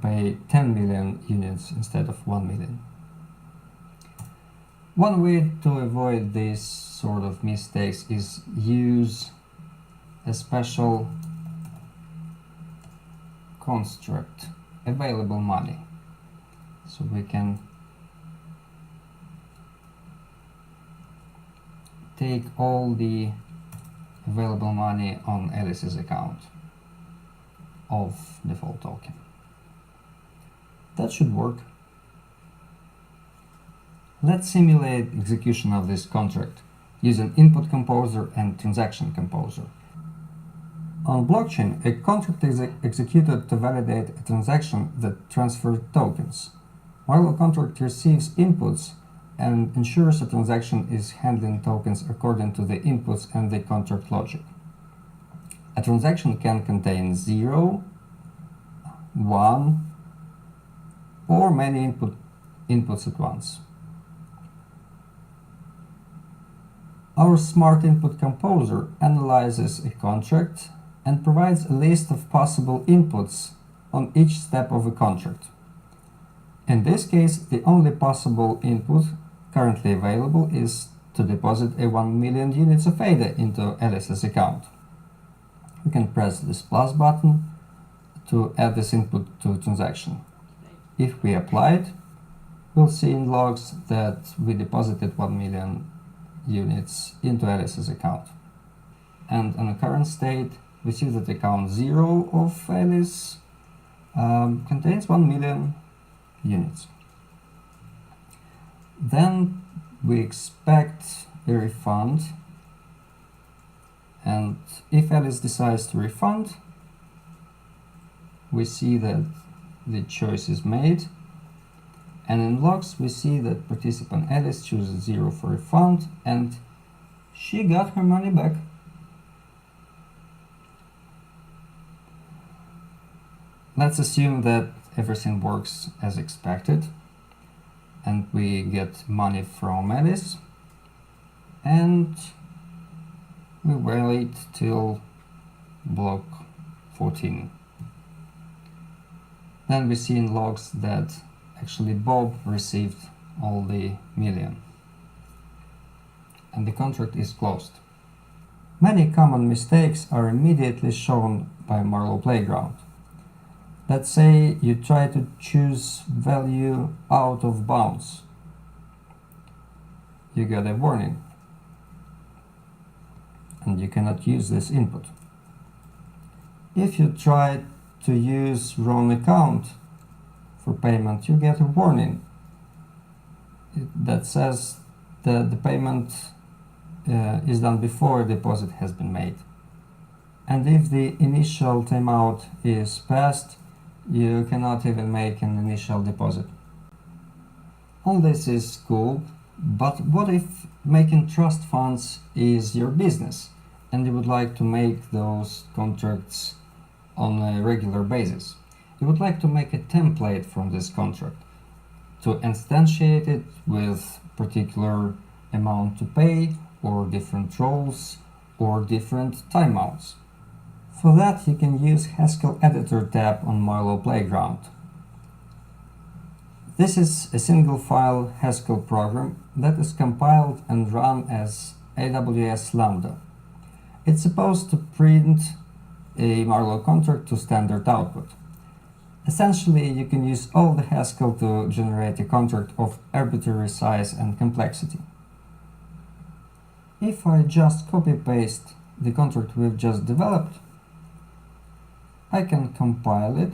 pay 10 million units instead of 1 million. One way to avoid these sort of mistakes is use a special construct available money. So we can take all the available money on Alice's account of default token. That should work. Let's simulate execution of this contract using input composer and transaction composer. On blockchain, a contract is executed to validate a transaction that transfers tokens, while a contract receives inputs and ensures a transaction is handling tokens according to the inputs and the contract logic. A transaction can contain 0, 1, or many inputs at once. Our smart input composer analyzes a contract and provides a list of possible inputs on each step of a contract. In this case, the only possible input currently available is to deposit a 1 million units of ADA into Alice's account. We can press this plus button to add this input to a transaction. If we apply it, we'll see in logs that we deposited 1 million units into Alice's account. And on the current state, we see that account 0 of Alice contains 1 million units. Then we expect a refund, and if Alice decides to refund, we see that the choice is made, and in logs we see that participant Alice chooses 0 for refund and she got her money back. Let's assume that everything works as expected and we get money from Alice, and we wait till block 14. Then we see in logs that actually Bob received all the million and the contract is closed. Many common mistakes are immediately shown by Marlowe Playground. Let's say you try to choose value out of bounds. You get a warning and you cannot use this input. If you try to use wrong account for payment, you get a warning that says that the payment is done before a deposit has been made. And if the initial timeout is passed, you cannot even make an initial deposit. All this is cool, but what if making trust funds is your business and you would like to make those contracts on a regular basis? You would like to make a template from this contract to instantiate it with particular amount to pay or different roles or different timeouts. For that, you can use Haskell Editor tab on Marlowe Playground. This is a single file Haskell program that is compiled and run as AWS Lambda. It's supposed to print a Marlowe contract to standard output. Essentially, you can use all the Haskell to generate a contract of arbitrary size and complexity. If I just copy-paste the contract we've just developed, I can compile it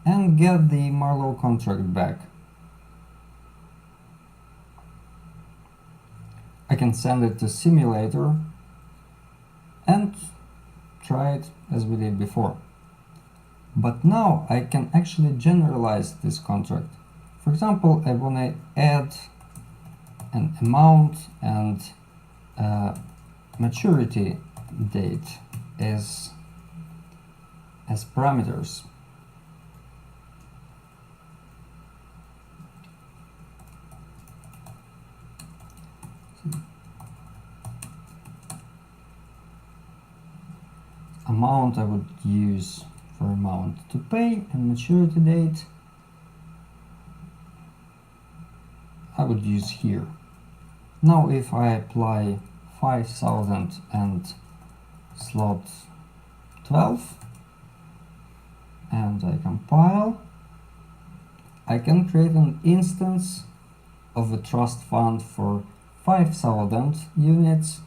and get the Marlowe contract back. I can send it to simulator and try it as we did before. But now I can actually generalize this contract. For example, I want to add an amount and maturity date as parameters. Amount I would use for amount to pay, and maturity date I would use here. Now if I apply 5,000 and slot 12, and I compile, I can create an instance of a trust fund for 5,000 units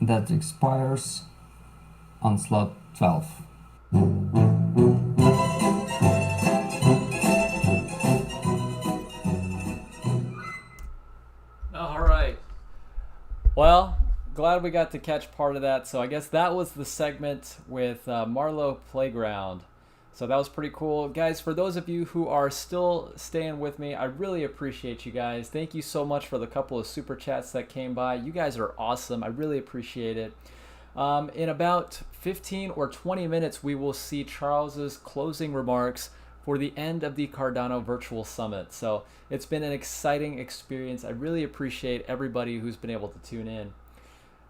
that expires on slot 12. All right. Well, glad we got to catch part of that. So I guess that was the segment with Marlowe Playground. So that was pretty cool. Guys, for those of you who are still staying with me, I really appreciate you guys. Thank you so much for the couple of super chats that came by. You guys are awesome. I really appreciate it. In about 15 or 20 minutes, we will see Charles's closing remarks for the end of the Cardano Virtual Summit. So it's been an exciting experience. I really appreciate everybody who's been able to tune in.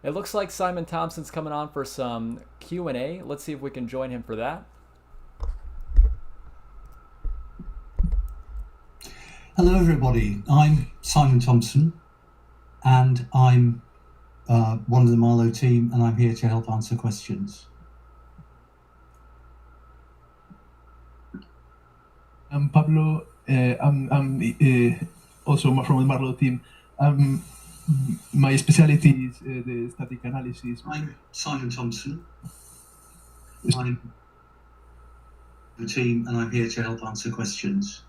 It looks like Simon Thompson's coming on for some Q&A. Let's see if we can join him for that. Hello everybody, I'm Simon Thompson and I'm one of the Marlowe team and I'm here to help answer questions. I'm Pablo, I'm also from the Marlowe team. My specialty is the static analysis. I'm Simon Thompson, I'm the team and I'm here to help answer questions.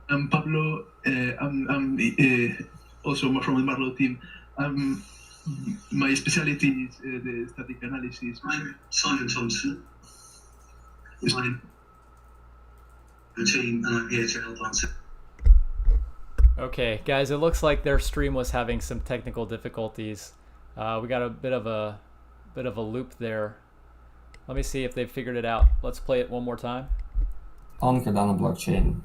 I'm Pablo, I'm also from the Marlowe team. My specialty is the static analysis. I'm Simon Thompson, I'm the team and I'm here to help answer. Okay, guys, it looks like their stream was having some technical difficulties. We got a bit of a loop there. Let me see if they've figured it out. Let's play it one more time. On Cardano blockchain.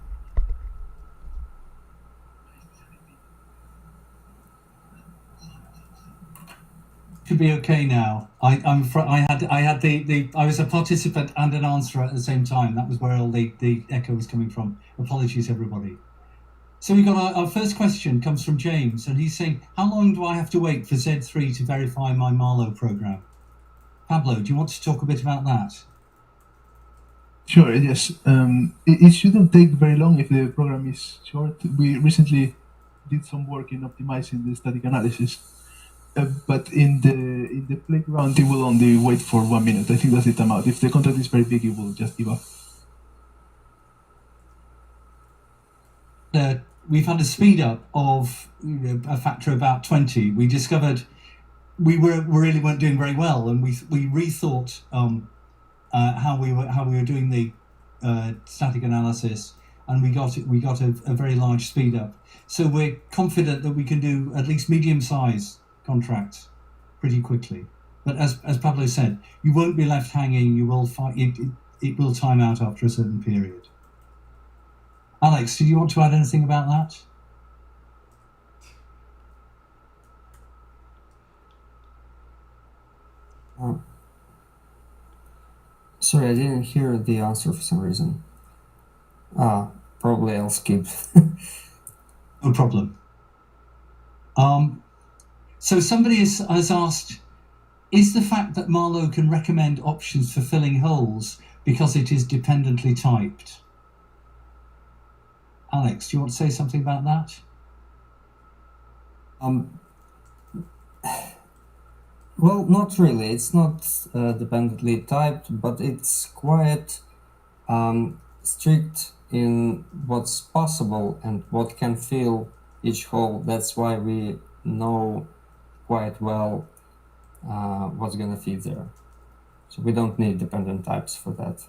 Should be okay now. I was a participant and an answerer at the same time. That was where all the echo was coming from. Apologies, everybody. So we got our first question comes from James, and he's saying, how long do I have to wait for Z3 to verify my Marlowe program? Pablo, do you want to talk a bit about that? Sure, yes. It shouldn't take very long if the program is short. We recently did some work in optimizing the static analysis. But in the playground, it will only wait for 1 minute. I think that's the timeout. If the contract is very big, it will just give up. We've had a speed up of a factor of about 20. We discovered we really weren't doing very well, and we rethought how we were doing the static analysis, and we got a very large speed up. So we're confident that we can do at least medium size contracts pretty quickly, but as Pablo said, you won't be left hanging. You will it will time out after a certain period. Alex, do you want to add anything about that? Sorry, I didn't hear the answer for some reason. Probably I'll skip. No problem. So somebody has asked, is the fact that Marlowe can recommend options for filling holes because it is dependently typed? Alex, do you want to say something about that? Well, not really. It's not dependently typed, but it's quite strict in what's possible and what can fill each hole. That's why we know quite well what's going to fit there. So we don't need dependent types for that.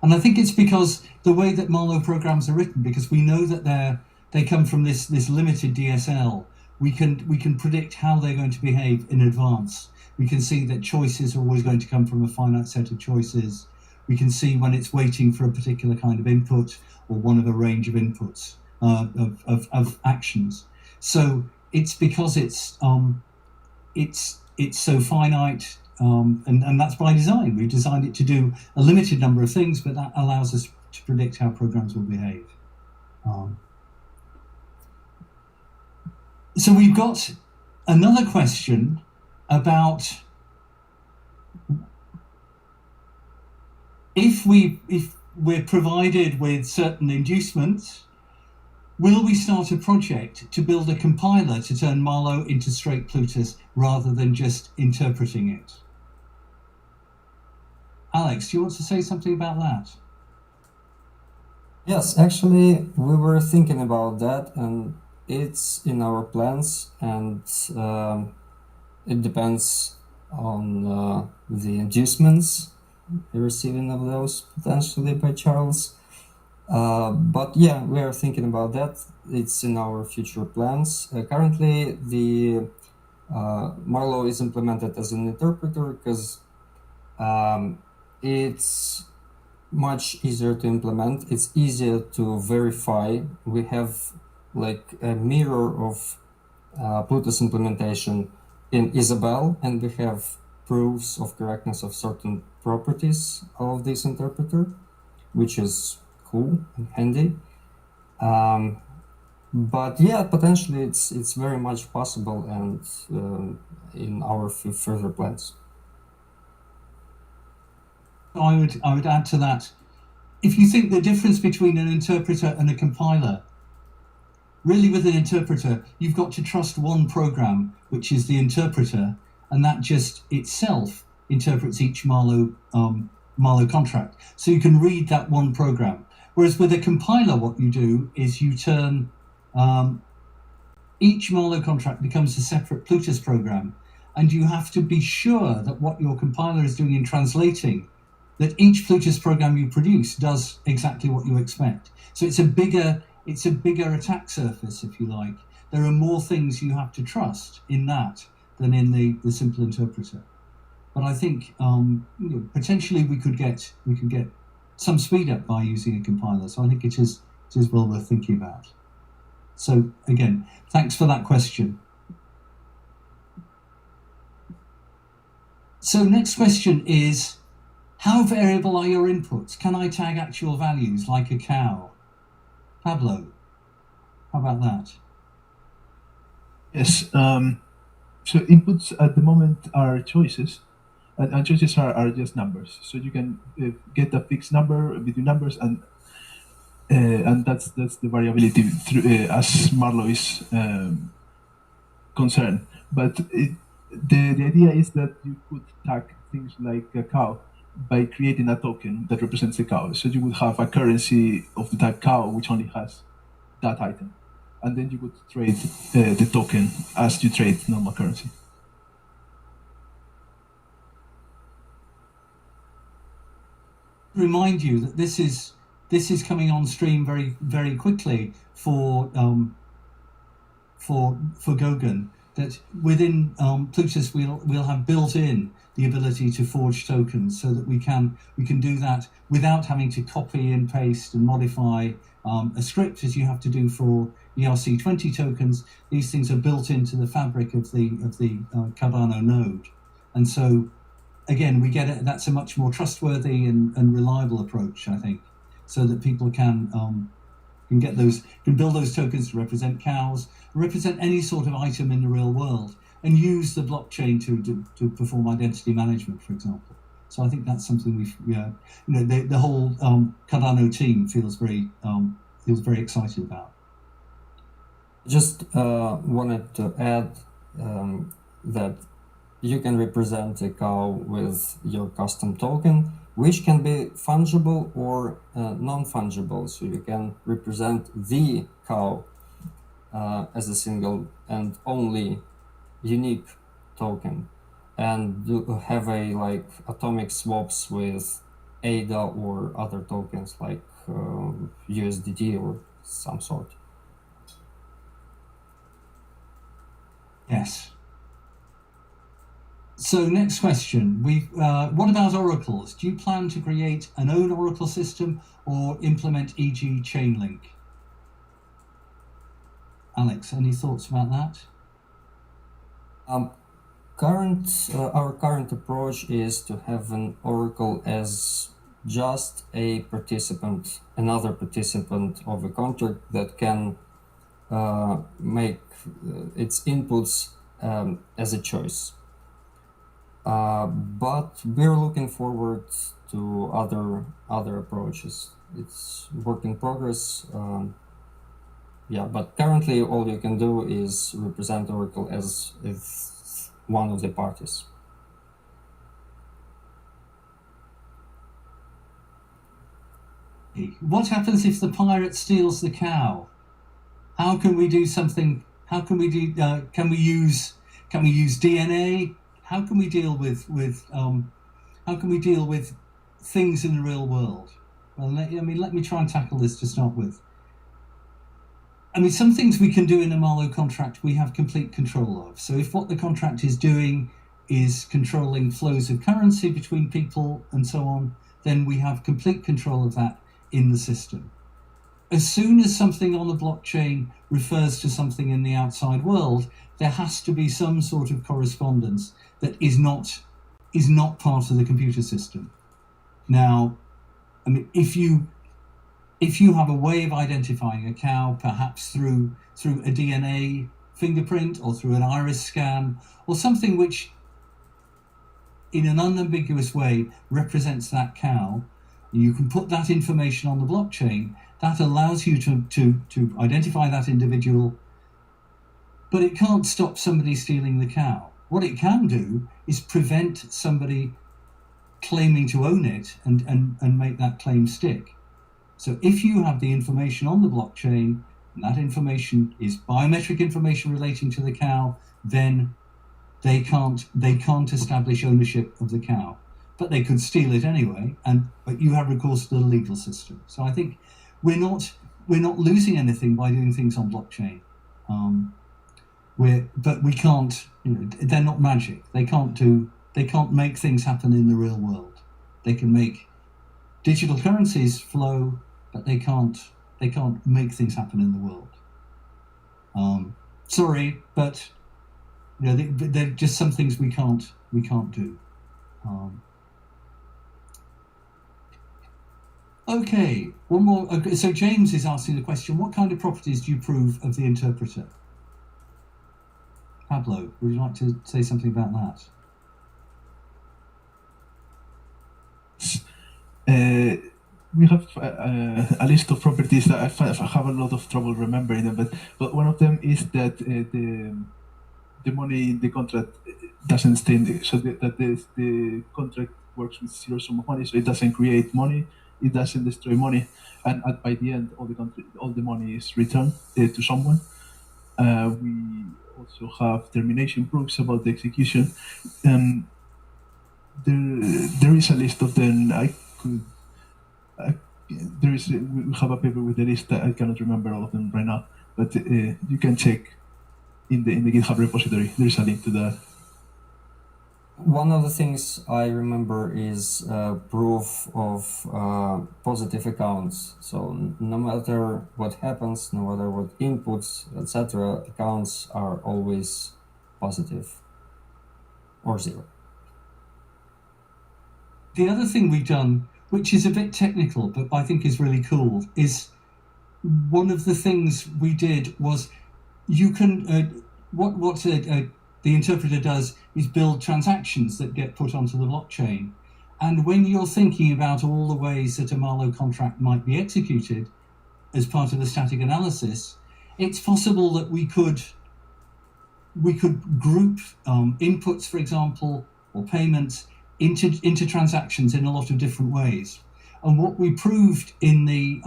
And I think it's because the way that Marlowe programs are written, because we know that they come from this limited DSL, we can predict how they're going to behave in advance. We can see that choices are always going to come from a finite set of choices. We can see when it's waiting for a particular kind of input or one of a range of inputs of actions. So it's because it's so finite. And that's by design. We've designed it to do a limited number of things, but that allows us to predict how programs will behave. So we've got another question about if we're provided with certain inducements, will we start a project to build a compiler to turn Marlowe into straight Plutus rather than just interpreting it? Alex, do you want to say something about that? Yes, actually, we were thinking about that, and it's in our plans, and it depends on the inducements receiving of those potentially by Charles. But yeah, we are thinking about that. It's in our future plans. Currently, the Marlowe is implemented as an interpreter because it's much easier to implement. It's easier to verify. We have like a mirror of Plutus implementation in Isabelle, and we have proofs of correctness of certain properties of this interpreter, which is cool and handy. But yeah, potentially it's very much possible and in our further plans. I would add to that, if you think the difference between an interpreter and a compiler, really with an interpreter, you've got to trust one program, which is the interpreter, and that just itself interprets each Marlowe contract. So you can read that one program. Whereas with a compiler, what you do is you turn each Marlowe contract becomes a separate Plutus program, and you have to be sure that what your compiler is doing in translating, that each Plutus program you produce does exactly what you expect. So it's a bigger attack surface, if you like. There are more things you have to trust in that than in the simple interpreter. But I think potentially we could get some speed up by using a compiler. So I think it is well worth thinking about. So again, thanks for that question. So next question is, how variable are your inputs? Can I tag actual values like a cow? Pablo, how about that? Yes. So inputs at the moment are choices, and choices are just numbers. So you can get a fixed number between numbers, and that's the variability through, as Marlowe is concerned. But the idea is that you could tag things like a cow by creating a token that represents the cow. So you would have a currency of the type cow, which only has that item. And then you would trade the token as you trade normal currency. Remind you that this is coming on stream very, very quickly for Goguen, that within Plutus we'll have built in the ability to forge tokens, so that we can do that without having to copy and paste and modify a script as you have to do for ERC20 tokens. These things are built into the fabric of the Cardano node, and so again we get it. That's a much more trustworthy and reliable approach, I think, so that people can build those tokens to represent cows, represent any sort of item in the real world, and use the blockchain to perform identity management, for example. So I think that's something the whole Cardano team feels very excited about. Just wanted to add that you can represent a cow with your custom token, which can be fungible or non-fungible. So you can represent the cow as a single and only unique token, and have a atomic swaps with ADA or other tokens like USDT or some sort. Yes. So next question, what about oracles? Do you plan to create an own oracle system or implement e.g. Chainlink? Alex, any thoughts about that? Our current approach is to have an oracle as just a participant, another participant of a contract that can make its inputs as a choice. But we're looking forward to other approaches. It's work in progress. Yeah, but currently all you can do is represent Oracle as if one of the parties. What happens if the pirate steals the cow? How can we do something? How can we do? Can we use DNA? How can we deal with things in the real world? Well, let me try and tackle this to start with. I mean, some things we can do in a Marlowe contract we have complete control of. So if what the contract is doing is controlling flows of currency between people and so on, then we have complete control of that in the system. As soon as something on the blockchain refers to something in the outside world, there has to be some sort of correspondence that is not part of the computer system. Now, I mean, if you have a way of identifying a cow, perhaps through a DNA fingerprint or through an iris scan or something which in an unambiguous way represents that cow, you can put that information on the blockchain. That allows you to identify that individual, but it can't stop somebody stealing the cow. What it can do is prevent somebody claiming to own it and make that claim stick. So if you have the information on the blockchain, and that information is biometric information relating to the cow, then they can't establish ownership of the cow. But they could steal it anyway, but you have recourse to the legal system. So I think we're not losing anything by doing things on blockchain. But we can't, they're not magic. They can't make things happen in the real world. They can make digital currencies flow, but they can't make things happen in the world. Sorry, but they're just some things we can't do. Okay, one more. Okay, so James is asking the question: what kind of properties do you prove of the interpreter? Pablo, would you like to say something about that? We have a list of properties that I have a lot of trouble remembering them, but one of them is that the money in the contract doesn't stay in the, so that the contract works with zero sum of money, so it doesn't create money, it doesn't destroy money, and by the end all the money is returned to someone. We also have termination proofs about the execution. There is a list of them. We have a paper with the list that I cannot remember all of them right now, but you can check in the GitHub repository. There is a link to that. One of the things I remember is proof of positive accounts. So no matter what happens, no matter what inputs, etc., accounts are always positive or zero. The other thing we've done, which is a bit technical, but I think is really cool, is one of the things we did was you can, what the interpreter does is build transactions that get put onto the blockchain. And when you're thinking about all the ways that a Marlowe contract might be executed as part of the static analysis, it's possible that we could group inputs, for example, or payments into transactions in a lot of different ways. And what we proved in the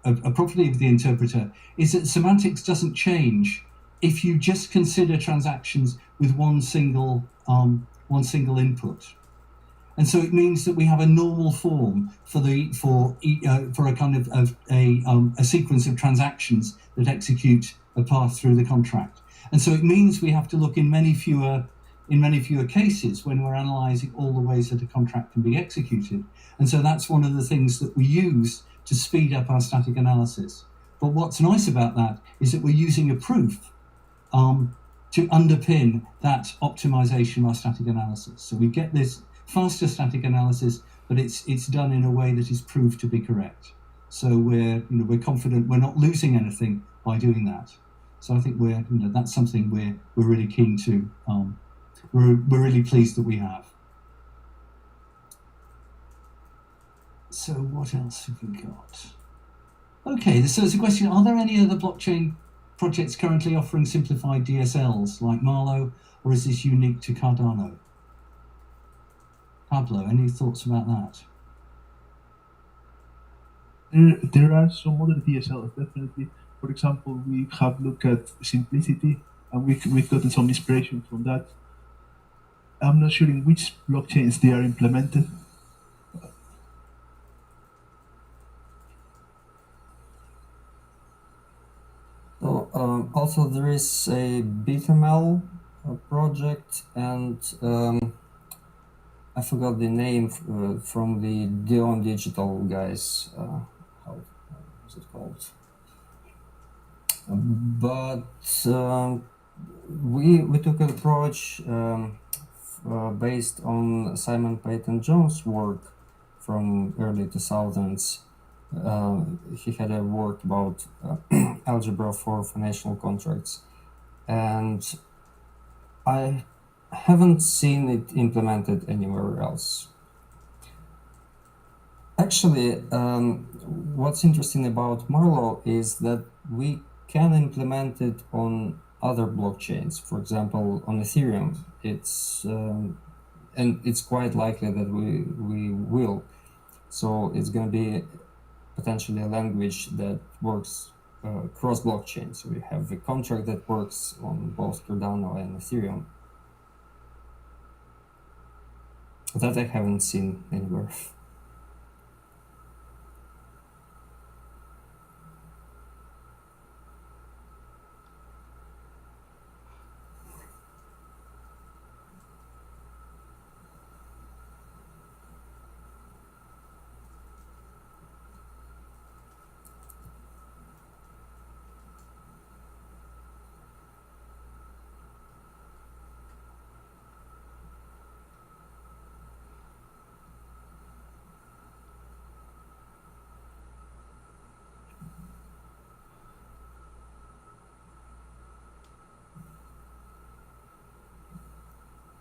a property of the interpreter is that semantics doesn't change if you just consider transactions with one single input. And so it means that we have a normal form for a kind of a sequence of transactions that execute a path through the contract. And so it means we have to look in many fewer cases when we're analyzing all the ways that a contract can be executed. And so that's one of the things that we use to speed up our static analysis. But what's nice about that is that we're using a proof to underpin that optimization of our static analysis. So we get this faster static analysis, but it's done in a way that is proved to be correct. So we're confident we're not losing anything by doing that. So I think that's something we're really keen to. We're really pleased that we have. So what else have we got? Okay, so there's a question: are there any other blockchain projects currently offering simplified DSLs like Marlowe, or is this unique to Cardano? Pablo, any thoughts about that? There are some other DSLs, definitely. For example, we have looked at simplicity, and we've gotten some inspiration from that. I'm not sure in which blockchains they are implemented. So, also there is a BitML project, and I forgot the name from the Dion Digital guys. How is it called? But we took an approach based on Simon Peyton Jones' work from early 2000s. He had a work about algebra for financial contracts, and I haven't seen it implemented anywhere else. Actually, what's interesting about Marlowe is that we can implement it on other blockchains. For example, on Ethereum, and it's quite likely that we will. So it's going to be potentially a language that works cross-blockchain. So we have a contract that works on both Cardano and Ethereum. That I haven't seen anywhere.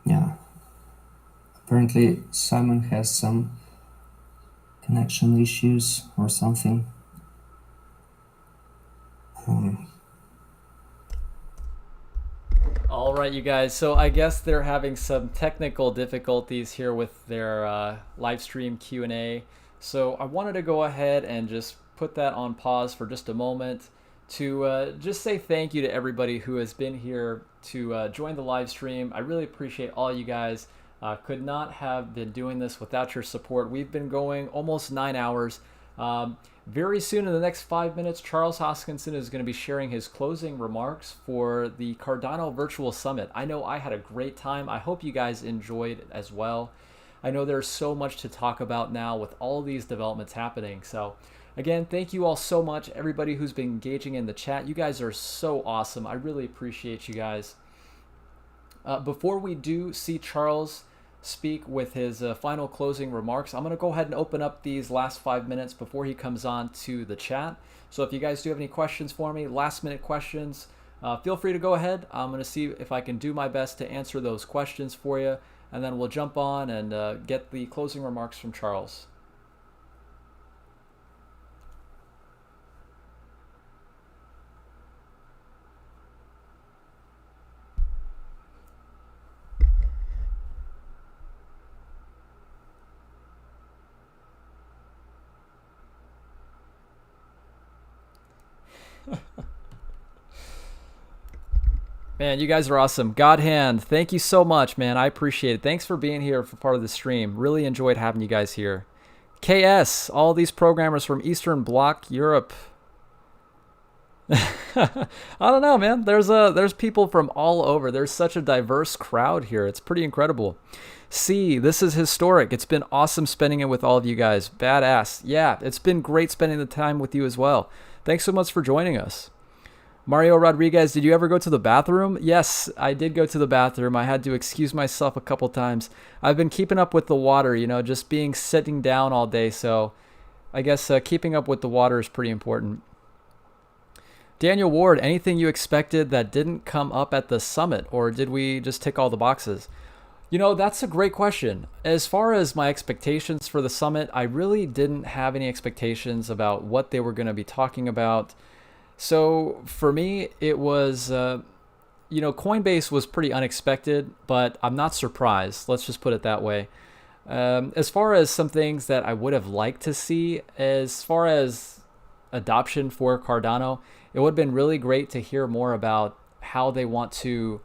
Yeah. Apparently Simon has some connection issues or something. All right, you guys. So I guess they're having some technical difficulties here with their live stream Q&A. So I wanted to go ahead and just put that on pause for just a moment to just say thank you to everybody who has been here to join the live stream. I really appreciate all you guys. Could not have been doing this without your support. We've been going almost 9 hours. Very soon, in the next 5 minutes, Charles Hoskinson is going to be sharing his closing remarks for the Cardano Virtual Summit. I know I had a great time. I hope you guys enjoyed it as well. I know there's so much to talk about now with all these developments happening. So again, thank you all so much, everybody who's been engaging in the chat. You guys are so awesome. I really appreciate you guys. Before we do see Charles speak with his final closing remarks, I'm going to go ahead and open up these last 5 minutes before he comes on to the chat. So if you guys do have any questions for me, last minute questions, feel free to go ahead. I'm going to see if I can do my best to answer those questions for you, and then we'll jump on and get the closing remarks from Charles. Man, you guys are awesome. God Hand, thank you so much, man. I appreciate it. Thanks for being here for part of the stream. Really enjoyed having you guys here. KS, all these programmers from Eastern Bloc Europe. I don't know, man. There's people from all over. There's such a diverse crowd here. It's pretty incredible. C, this is historic. It's been awesome spending it with all of you guys. Badass. Yeah, it's been great spending the time with you as well. Thanks so much for joining us. Mario Rodriguez, did you ever go to the bathroom? Yes, I did go to the bathroom. I had to excuse myself a couple times. I've been keeping up with the water, you know, just sitting down all day. So I guess keeping up with the water is pretty important. Daniel Ward, anything you expected that didn't come up at the summit, or did we just tick all the boxes? You know, that's a great question. As far as my expectations for the summit, I really didn't have any expectations about what they were going to be talking about. So for me, it was, you know, Coinbase was pretty unexpected, but I'm not surprised. Let's just put it that way. As far as some things that I would have liked to see, as far as adoption for Cardano, it would have been really great to hear more about how they want to,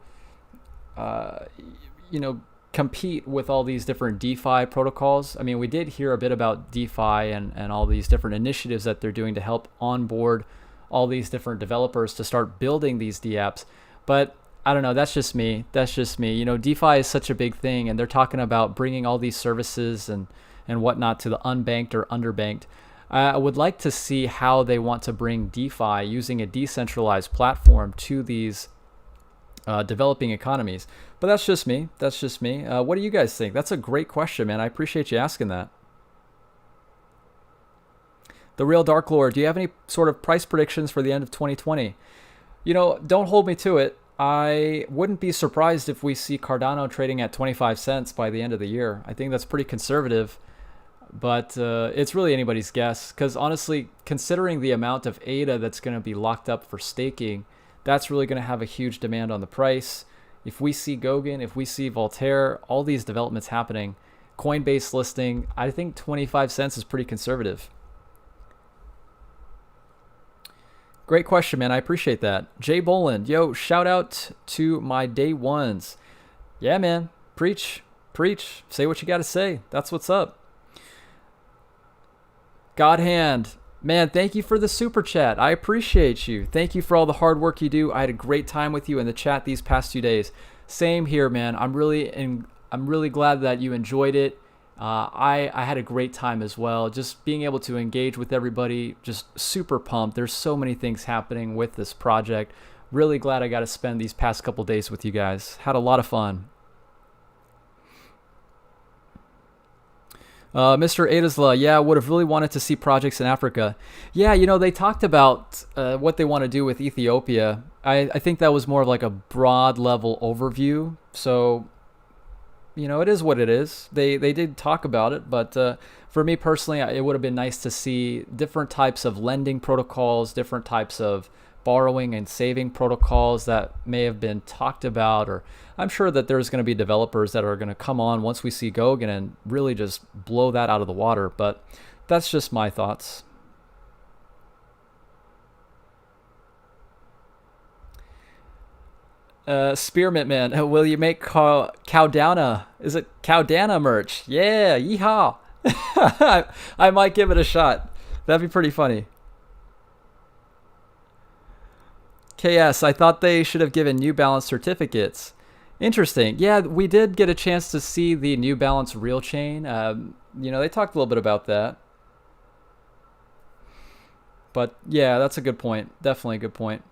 you know, compete with all these different DeFi protocols. I mean, we did hear a bit about DeFi and all these different initiatives that they're doing to help onboard all these different developers to start building these dApps. But I don't know, that's just me. You know, DeFi is such a big thing, and they're talking about bringing all these services and whatnot to the unbanked or underbanked. I would like to see how they want to bring DeFi using a decentralized platform to these developing economies. But that's just me. What do you guys think? That's a great question, man. I appreciate you asking that. The Real Dark Lord, do you have any sort of price predictions for the end of 2020? You know, don't hold me to it. I wouldn't be surprised if we see Cardano trading at 25 cents by the end of the year. I think that's pretty conservative, but it's really anybody's guess, because honestly, considering the amount of ADA that's going to be locked up for staking, that's really going to have a huge demand on the price. If we see Goguen, if we see Voltaire, all these developments happening, Coinbase listing, I think 25 cents is pretty conservative. Great question, man. I appreciate that. Jay Boland, yo, shout out to my day ones. Yeah, man. Preach. Say what you got to say. That's what's up. Godhand, man, thank you for the super chat. I appreciate you. Thank you for all the hard work you do. I had a great time with you in the chat these past 2 days. Same here, man. I'm really glad that you enjoyed it. I had a great time as well. Just being able to engage with everybody, just super pumped. There's so many things happening with this project. Really glad I got to spend these past couple days with you guys. Had a lot of fun. Mr. Adesla, yeah, would have really wanted to see projects in Africa. Yeah, you know, they talked about what they want to do with Ethiopia. I think that was more of like a broad level overview. So, you know, it is what it is. They did talk about it, but for me personally, it would have been nice to see different types of lending protocols, different types of borrowing and saving protocols that may have been talked about, or I'm sure that there's going to be developers that are going to come on once we see Goguen and really just blow that out of the water. But that's just my thoughts. Spearmint Man, will you make Cowdana? Is it Cowdana merch? Yeah, yeehaw. I might give it a shot. That'd be pretty funny. KS, I thought they should have given New Balance certificates. Interesting. Yeah, we did get a chance to see the New Balance real chain. You know, they talked a little bit about that. But yeah, that's a good point. Definitely a good point.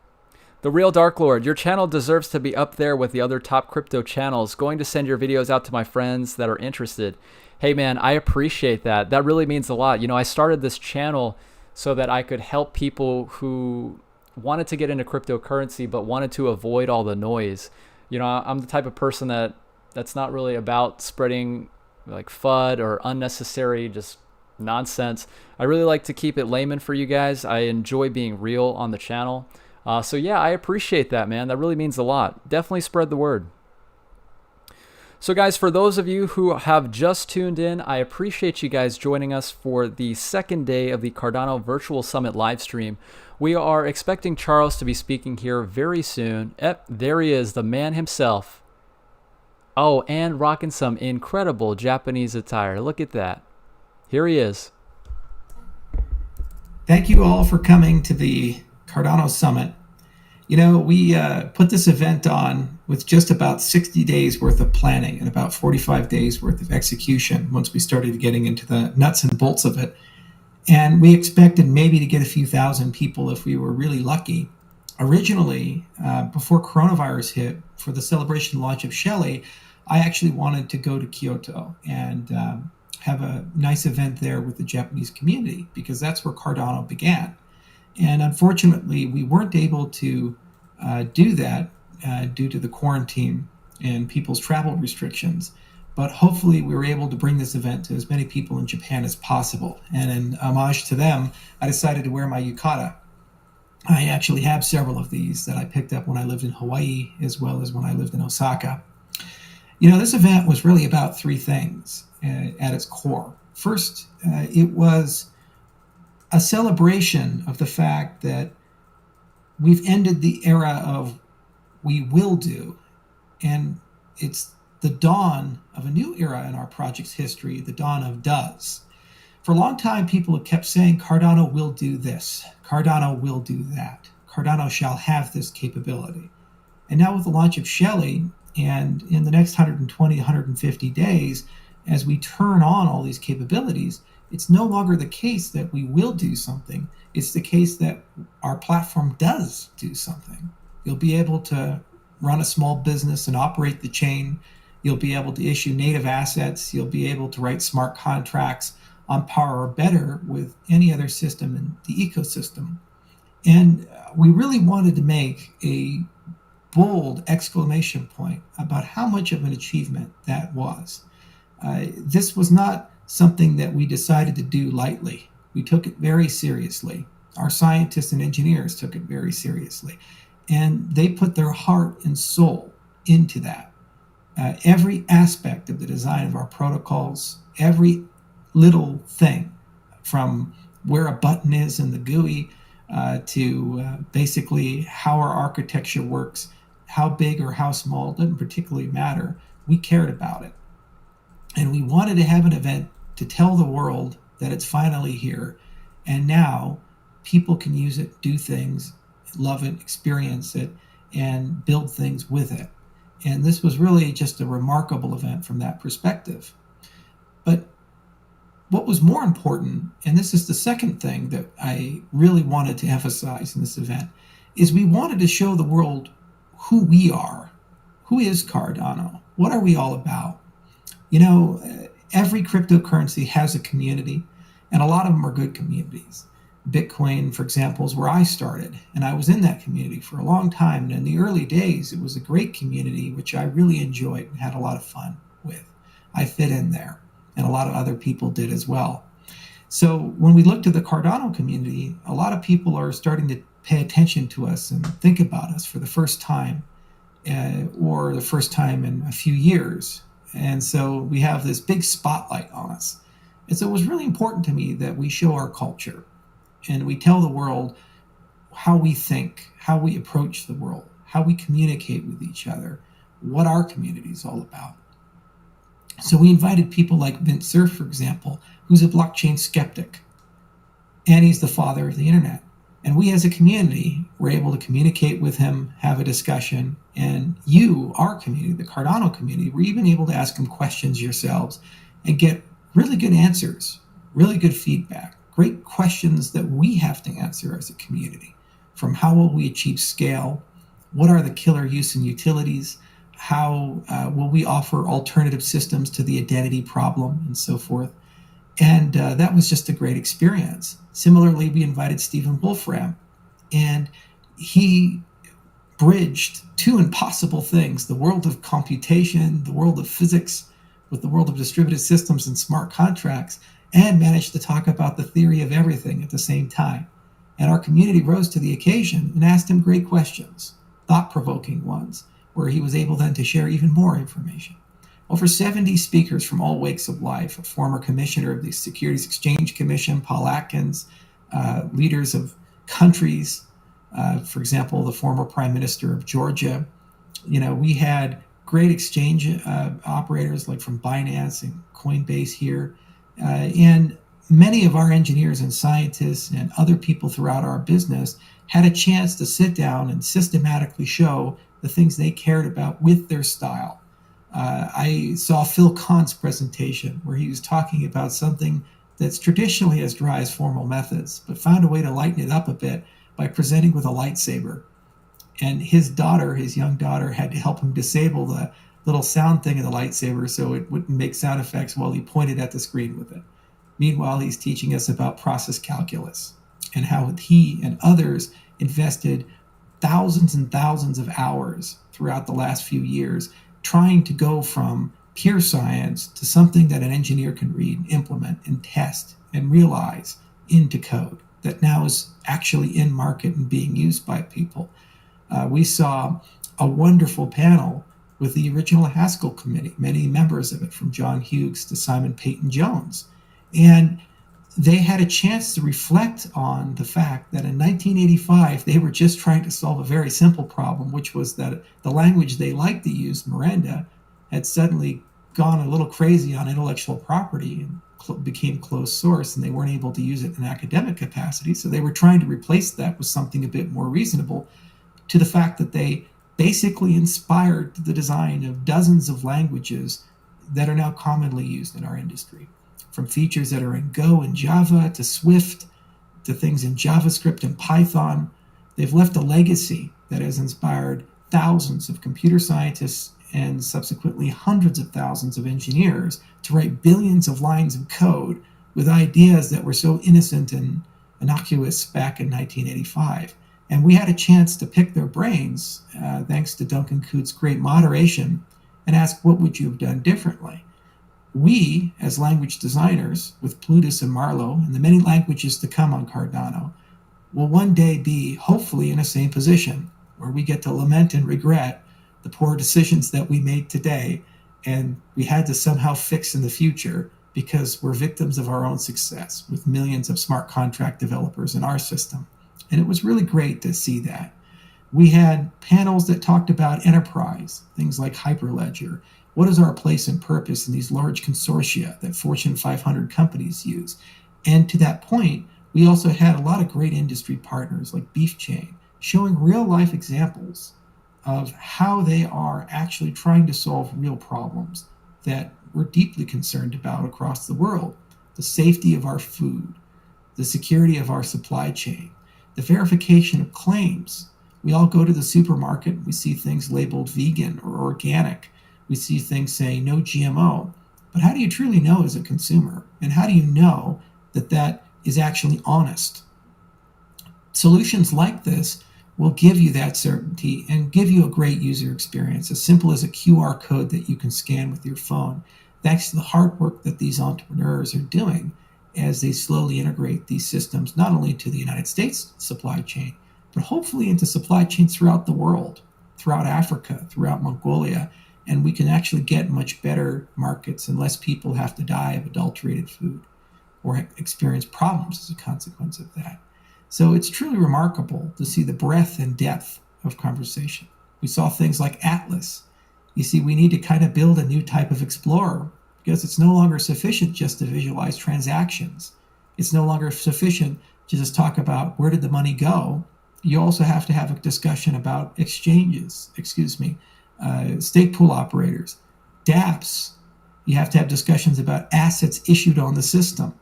The Real Dark Lord, your channel deserves to be up there with the other top crypto channels. Going to send your videos out to my friends that are interested. Hey man, I appreciate that. That really means a lot. You know, I started this channel so that I could help people who wanted to get into cryptocurrency but wanted to avoid all the noise. You know, I'm the type of person that's not really about spreading like FUD or unnecessary just nonsense. I really like to keep it layman for you guys. I enjoy being real on the channel. So yeah, I appreciate that, man. That really means a lot. Definitely spread the word. So guys, for those of you who have just tuned in, I appreciate you guys joining us for the second day of the Cardano Virtual Summit live stream. We are expecting Charles to be speaking here very soon. Yep, there he is, the man himself. Oh, and rocking some incredible Japanese attire. Look at that. Here he is. Thank you all for coming to the Cardano Summit. You know, we put this event on with just about 60 days worth of planning and about 45 days worth of execution once we started getting into the nuts and bolts of it. And we expected maybe to get a few thousand people if we were really lucky. Originally, before coronavirus hit, for the celebration launch of Shelley, I actually wanted to go to Kyoto and have a nice event there with the Japanese community, because that's where Cardano began. And unfortunately, we weren't able to do that due to the quarantine and people's travel restrictions. But hopefully we were able to bring this event to as many people in Japan as possible. And in homage to them, I decided to wear my yukata. I actually have several of these that I picked up when I lived in Hawaii as well as when I lived in Osaka. You know, this event was really about three things at its core. First, it was a celebration of the fact that we've ended the era of we will do, and it's the dawn of a new era in our project's history, the dawn of does. For a long time, people have kept saying Cardano will do this, Cardano will do that, Cardano shall have this capability. And now with the launch of Shelley, and in the next 120, 150 days, as we turn on all these capabilities, it's no longer the case that we will do something. It's the case that our platform does do something. You'll be able to run a small business and operate the chain. You'll be able to issue native assets. You'll be able to write smart contracts on par or better with any other system in the ecosystem. And we really wanted to make a bold exclamation point about how much of an achievement that was. This was not something that we decided to do lightly. We took it very seriously. Our scientists and engineers took it very seriously. And they put their heart and soul into that. Every aspect of the design of our protocols, every little thing, from where a button is in the GUI to basically how our architecture works, how big or how small, doesn't particularly matter. We cared about it. And we wanted to have an event to tell the world that it's finally here. And now people can use it, do things, love it, experience it, and build things with it. And this was really just a remarkable event from that perspective. But what was more important, and this is the second thing that I really wanted to emphasize in this event, is we wanted to show the world who we are. Who is Cardano? What are we all about? You know, every cryptocurrency has a community, and a lot of them are good communities. Bitcoin, for example, is where I started, and I was in that community for a long time. And in the early days, it was a great community, which I really enjoyed and had a lot of fun with. I fit in there, and a lot of other people did as well. So when we looked at the Cardano community, a lot of people are starting to pay attention to us and think about us for the first time, or the first time in a few years. And so we have this big spotlight on us. And so it was really important to me that we show our culture and we tell the world how we think, how we approach the world, how we communicate with each other, what our community is all about. So we invited people like Vint Cerf, for example, who's a blockchain skeptic, and he's the father of the internet. And we as a community were able to communicate with him, have a discussion, and you, our community, the Cardano community, were even able to ask him questions yourselves and get really good answers, really good feedback, great questions that we have to answer as a community, from how will we achieve scale, what are the killer use and utilities, how will we offer alternative systems to the identity problem, and so forth. And that was just a great experience. Similarly, we invited Stephen Wolfram, and he bridged two impossible things, the world of computation, the world of physics, with the world of distributed systems and smart contracts, and managed to talk about the theory of everything at the same time. And our community rose to the occasion and asked him great questions, thought-provoking ones, where he was able then to share even more information. Over 70 speakers from all wakes of life, a former commissioner of the Securities Exchange Commission, Paul Atkins, leaders of countries, for example, the former Prime Minister of Georgia. You know, we had great exchange operators like from Binance and Coinbase here. And many of our engineers and scientists and other people throughout our business had a chance to sit down and systematically show the things they cared about with their style. I saw Phil Kahn's presentation where he was talking about something that's traditionally as dry as formal methods, but found a way to lighten it up a bit by presenting with a lightsaber. And his daughter, his young daughter, had to help him disable the little sound thing of the lightsaber so it wouldn't make sound effects while he pointed at the screen with it. Meanwhile, he's teaching us about process calculus. and how he and others invested thousands and thousands of hours throughout the last few years trying to go from pure science to something that an engineer can read, implement, and test and realize into code that now is actually in market and being used by people. We saw a wonderful panel with the original Haskell committee, many members of it, from John Hughes to Simon Peyton-Jones. And they had a chance to reflect on the fact that in 1985, they were just trying to solve a very simple problem, which was that the language they liked to use, Miranda, had suddenly gone a little crazy on intellectual property and became closed source, and they weren't able to use it in academic capacity. So they were trying to replace that with something a bit more reasonable, to the fact that they basically inspired the design of dozens of languages that are now commonly used in our industry. From features that are in Go and Java to Swift to things in JavaScript and Python, they've left a legacy that has inspired thousands of computer scientists and subsequently hundreds of thousands of engineers to write billions of lines of code with ideas that were so innocent and innocuous back in 1985. And we had a chance to pick their brains, thanks to Duncan Coote's great moderation, and ask, what would you have done differently? We, as language designers, with Plutus and Marlowe and the many languages to come on Cardano, will one day be hopefully in the same position where we get to lament and regret the poor decisions that we made today and we had to somehow fix in the future because we're victims of our own success with millions of smart contract developers in our system. And it was really great to see that. We had panels that talked about enterprise, things like Hyperledger. What is our place and purpose in these large consortia that Fortune 500 companies use? And to that point, we also had a lot of great industry partners like Beef Chain showing real life examples of how they are actually trying to solve real problems that we're deeply concerned about across the world. The safety of our food, the security of our supply chain, the verification of claims. We all go to the supermarket, we see things labeled vegan or organic. We see things saying no GMO. But how do you truly know as a consumer? And how do you know that that is actually honest? Solutions like this will give you that certainty and give you a great user experience, as simple as a QR code that you can scan with your phone, thanks to the hard work that these entrepreneurs are doing as they slowly integrate these systems, not only to the United States supply chain, but hopefully into supply chains throughout the world, throughout Africa, throughout Mongolia. And we can actually get much better markets and less people have to die of adulterated food or experience problems as a consequence of that. So it's truly remarkable to see the breadth and depth of conversation. We saw things like Atlas. You see, we need to kind of build a new type of explorer because it's no longer sufficient just to visualize transactions. It's no longer sufficient to just talk about where did the money go. You also have to have a discussion about exchanges, stake pool operators, dApps. You have to have discussions about assets issued on the system.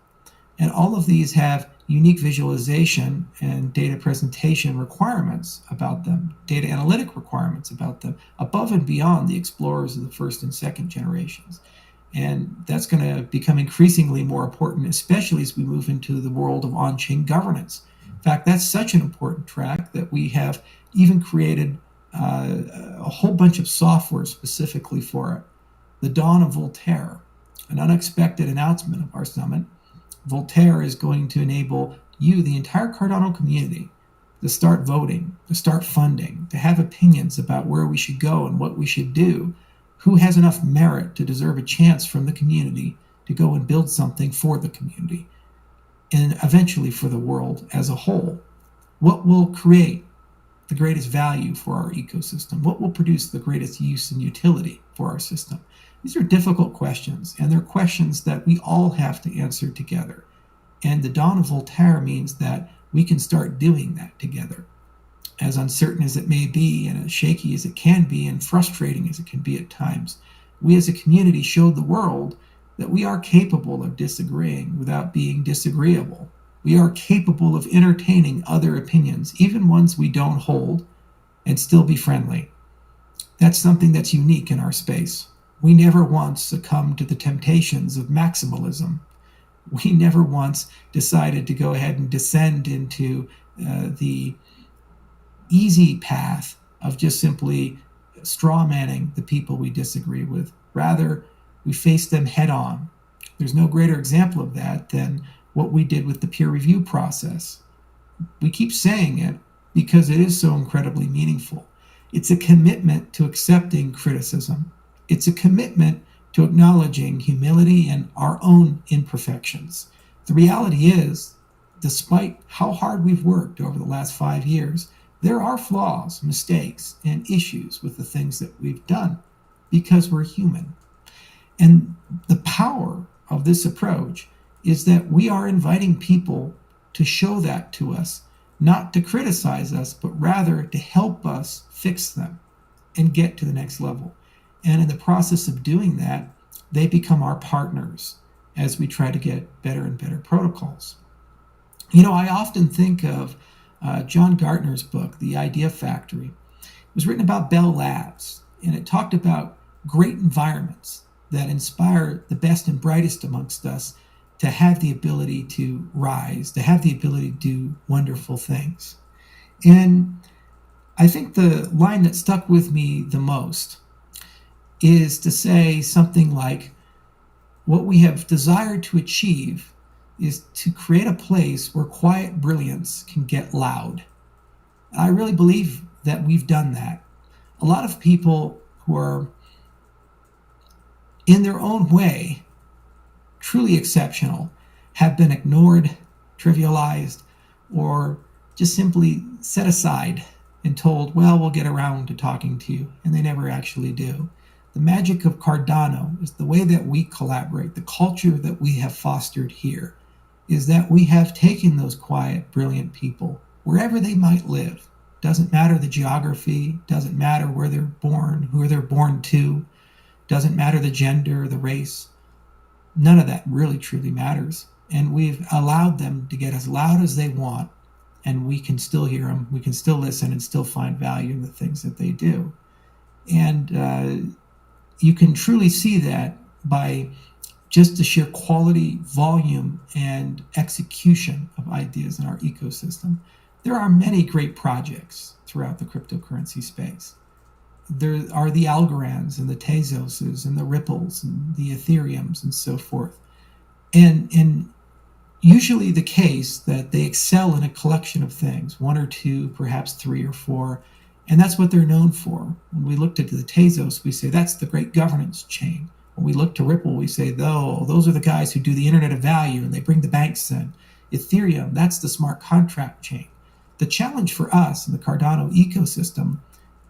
And all of these have unique visualization and data presentation requirements about them, data analytic requirements about them, above and beyond the explorers of the first and second generations. And that's going to become increasingly more important, especially as we move into the world of on-chain governance. In fact, that's such an important track that we have even created a whole bunch of software specifically for it. The dawn of Voltaire, an unexpected announcement of our summit. Voltaire is going to enable you, the entire Cardano community, to start voting, to start funding, to have opinions about where we should go and what we should do, who has enough merit to deserve a chance from the community to go and build something for the community, and eventually for the world as a whole. What will create the greatest value for our ecosystem? What will produce the greatest use and utility for our system? These are difficult questions, and they're questions that we all have to answer together. And the dawn of Voltaire means that we can start doing that together. As uncertain as it may be, and as shaky as it can be, and frustrating as it can be at times, we as a community showed the world that we are capable of disagreeing without being disagreeable. We are capable of entertaining other opinions, even ones we don't hold, and still be friendly. That's something that's unique in our space. We never once succumbed to the temptations of maximalism. We never once decided to go ahead and descend into the easy path of just simply straw manning the people we disagree with. Rather, we face them head on. There's no greater example of that than what we did with the peer review process. We keep saying it because it is so incredibly meaningful. It's a commitment to accepting criticism. It's a commitment to acknowledging humility and our own imperfections. The reality is, despite how hard we've worked over the last 5 years, there are flaws, mistakes, and issues with the things that we've done because we're human. And the power of this approach is that we are inviting people to show that to us, not to criticize us, but rather to help us fix them and get to the next level. And in the process of doing that, they become our partners as we try to get better and better protocols. You know, I often think of John Gartner's book, The Idea Factory. It was written about Bell Labs, and it talked about great environments that inspire the best and brightest amongst us to have the ability to rise, to have the ability to do wonderful things. And I think the line that stuck with me the most is to say something like, what we have desired to achieve is to create a place where quiet brilliance can get loud. I really believe that we've done that. A lot of people who are in their own way truly exceptional have been ignored, trivialized, or just simply set aside and told, well, we'll get around to talking to you, and they never actually do. The magic of Cardano is the way that we collaborate, the culture that we have fostered here, is that we have taken those quiet, brilliant people, wherever they might live. Doesn't matter the geography, doesn't matter where they're born, who they're born to, doesn't matter the gender, the race. None of that really truly matters. And we've allowed them to get as loud as they want, and we can still hear them, we can still listen and still find value in the things that they do. And you can truly see that by just the sheer quality, volume, and execution of ideas in our ecosystem. There are many great projects throughout the cryptocurrency space. There are the Algorands and the Tezoses and the Ripples and the Ethereums and so forth. And usually the case that they excel in a collection of things, one or two, perhaps three or four, and that's what they're known for. When we looked at the Tezos, we say that's the great governance chain. When we look to Ripple, we say, though, those are the guys who do the Internet of Value and they bring the banks in. Ethereum, that's the smart contract chain. The challenge for us in the Cardano ecosystem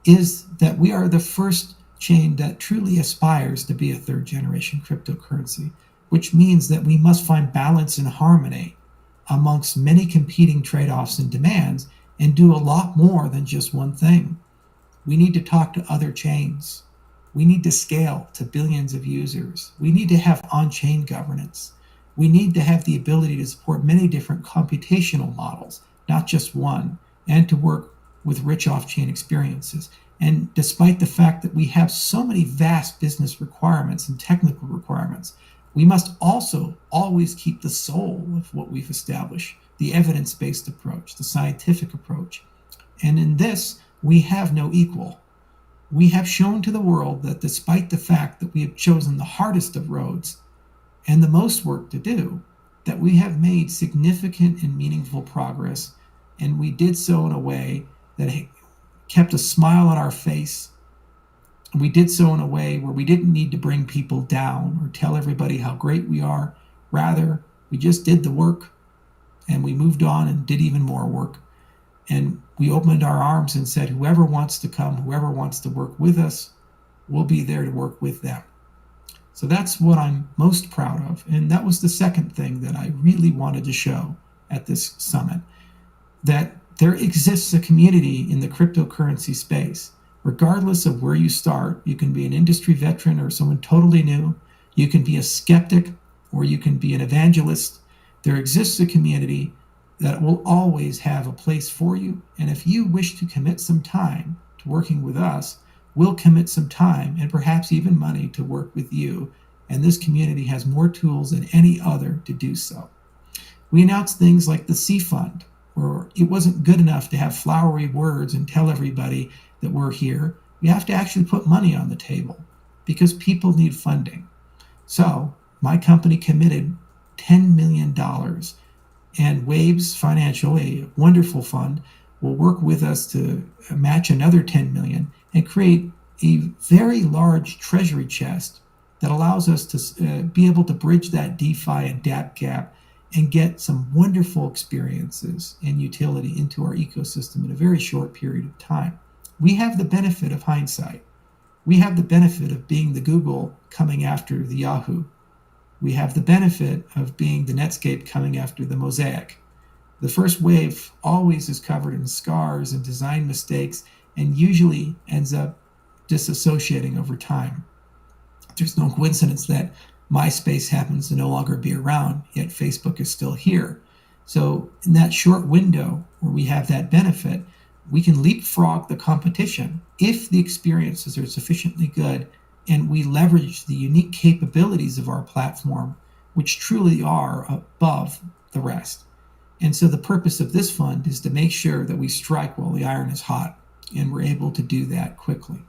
is that we are the first chain that truly aspires to be a third generation cryptocurrency, which means that we must find balance and harmony amongst many competing trade-offs and demands and do a lot more than just one thing. We need to talk to other chains. We need to scale to billions of users. We need to have on-chain governance. We need to have the ability to support many different computational models, not just one, and to work with rich off-chain experiences. And despite the fact that we have so many vast business requirements and technical requirements, we must also always keep the soul of what we've established, the evidence-based approach, the scientific approach. And in this, we have no equal. We have shown to the world that despite the fact that we have chosen the hardest of roads and the most work to do, that we have made significant and meaningful progress, and we did so in a way that kept a smile on our face. And we did so in a way where we didn't need to bring people down or tell everybody how great we are. Rather, we just did the work and we moved on and did even more work. And we opened our arms and said, whoever wants to come, whoever wants to work with us, we'll be there to work with them. So that's what I'm most proud of. And that was the second thing that I really wanted to show at this summit, that there exists a community in the cryptocurrency space. Regardless of where you start, you can be an industry veteran or someone totally new, you can be a skeptic, or you can be an evangelist. There exists a community that will always have a place for you. And if you wish to commit some time to working with us, we'll commit some time and perhaps even money to work with you and this community has more tools than any other to do so. We announced things like the C Fund, where it wasn't good enough to have flowery words and tell everybody that we're here. We have to actually put money on the table because people need funding. So my company committed $10 million, and Waves Financial, a wonderful fund, will work with us to match another $10 million and create a very large treasury chest that allows us to be able to bridge that DeFi and DApp gap and get some wonderful experiences and utility into our ecosystem in a very short period of time. We have the benefit of hindsight. We have the benefit of being the Google coming after the Yahoo. We have the benefit of being the Netscape coming after the Mosaic. The first wave always is covered in scars and design mistakes and usually ends up disassociating over time. There's no coincidence that MySpace happens to no longer be around, yet Facebook is still here. So in that short window where we have that benefit, we can leapfrog the competition if the experiences are sufficiently good and we leverage the unique capabilities of our platform, which truly are above the rest. And so the purpose of this fund is to make sure that we strike while the iron is hot, and we're able to do that quickly.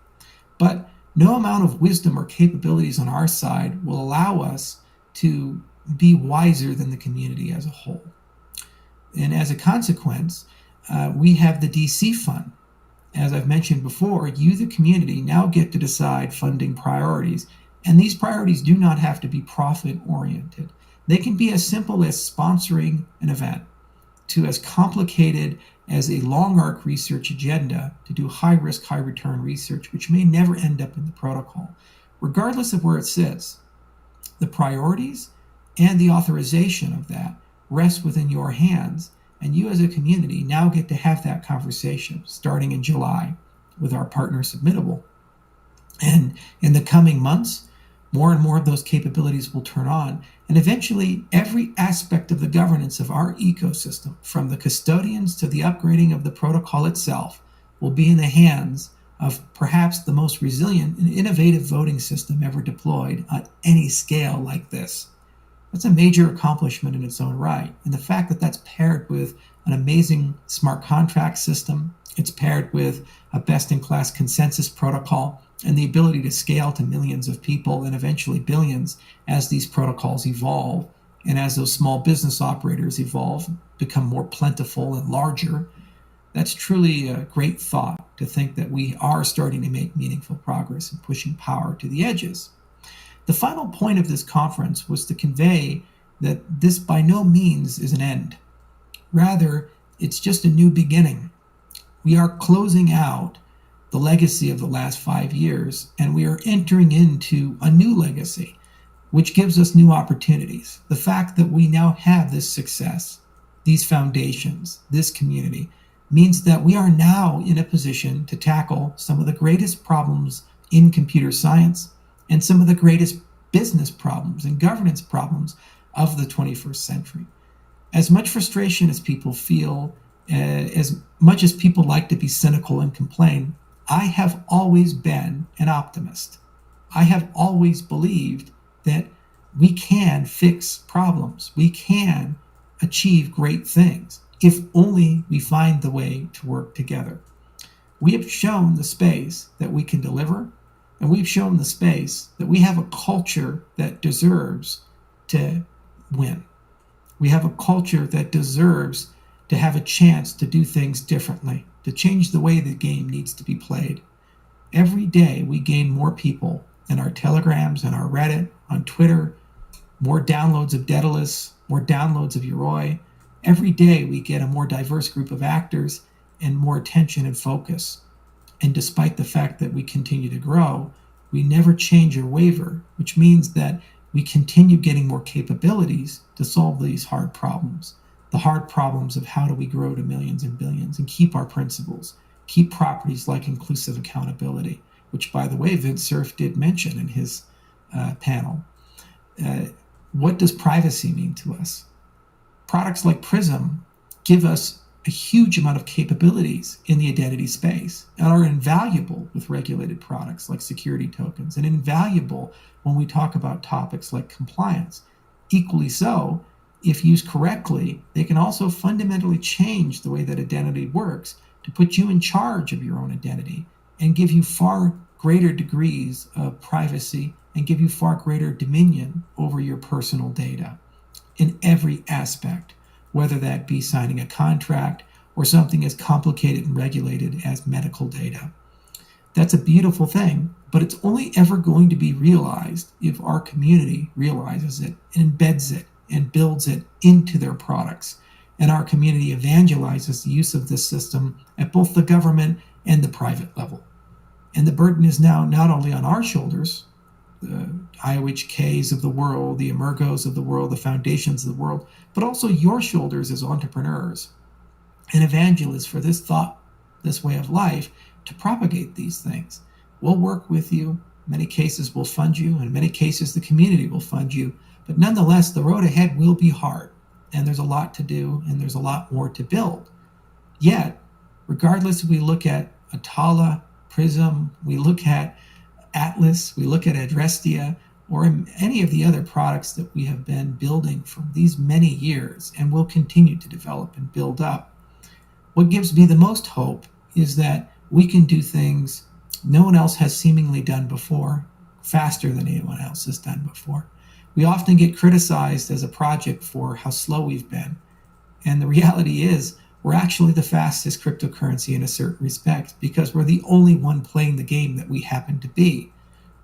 But no amount of wisdom or capabilities on our side will allow us to be wiser than the community as a whole. And as a consequence, we have the DC fund. As I've mentioned before, you, the community, now get to decide funding priorities. And these priorities do not have to be profit-oriented. They can be as simple as sponsoring an event to as complicated as a long arc research agenda to do high risk, high return research, which may never end up in the protocol. Regardless of where it sits, the priorities and the authorization of that rest within your hands. And you as a community now get to have that conversation starting in July with our partner Submittable. And in the coming months, more and more of those capabilities will turn on. And eventually, every aspect of the governance of our ecosystem, from the custodians to the upgrading of the protocol itself, will be in the hands of perhaps the most resilient and innovative voting system ever deployed on any scale like this. That's a major accomplishment in its own right. And the fact that that's paired with an amazing smart contract system, it's paired with a best-in-class consensus protocol, and the ability to scale to millions of people and eventually billions as these protocols evolve and as those small business operators evolve, become more plentiful and larger. That's truly a great thought to think that we are starting to make meaningful progress in pushing power to the edges. The final point of this conference was to convey that this by no means is an end. Rather, it's just a new beginning. We are closing out the legacy of the last 5 years, and we are entering into a new legacy, which gives us new opportunities. The fact that we now have this success, these foundations, this community, means that we are now in a position to tackle some of the greatest problems in computer science and some of the greatest business problems and governance problems of the 21st century. As much frustration as people feel, as much as people like to be cynical and complain, I have always been an optimist. I have always believed that we can fix problems. We can achieve great things if only we find the way to work together. We have shown the space that we can deliver, and we've shown the space that we have a culture that deserves to win. We have a culture that deserves to have a chance to do things differently, to change the way the game needs to be played. Every day we gain more people in our Telegrams and our Reddit, on Twitter, more downloads of Daedalus, more downloads of Yoroi. Every day we get a more diverse group of actors and more attention and focus. And despite the fact that we continue to grow, we never change or waver, which means that we continue getting more capabilities to solve these hard problems. The hard problems of how do we grow to millions and billions and keep our principles, keep properties like inclusive accountability, which, by the way, Vince Cerf did mention in his panel. What does privacy mean to us? Products like Prism give us a huge amount of capabilities in the identity space and are invaluable with regulated products like security tokens, and invaluable when we talk about topics like compliance. Equally so, if used correctly, they can also fundamentally change the way that identity works to put you in charge of your own identity and give you far greater degrees of privacy and give you far greater dominion over your personal data in every aspect, whether that be signing a contract or something as complicated and regulated as medical data. That's a beautiful thing, but it's only ever going to be realized if our community realizes it, embeds it, and builds it into their products. And our community evangelizes the use of this system at both the government and the private level. And the burden is now not only on our shoulders, the IOHKs of the world, the Emergos of the world, the foundations of the world, but also your shoulders as entrepreneurs and evangelists for this thought, this way of life, to propagate these things. We'll work with you. In many cases, we'll fund you. In many cases, the community will fund you. But nonetheless, the road ahead will be hard. And there's a lot to do, and there's a lot more to build. Yet, regardless if we look at Atala, Prism, we look at Atlas, we look at Adrestia, or any of the other products that we have been building for these many years and will continue to develop and build up, what gives me the most hope is that we can do things no one else has seemingly done before, faster than anyone else has done before. We often get criticized as a project for how slow we've been. And the reality is, we're actually the fastest cryptocurrency in a certain respect because we're the only one playing the game that we happen to be.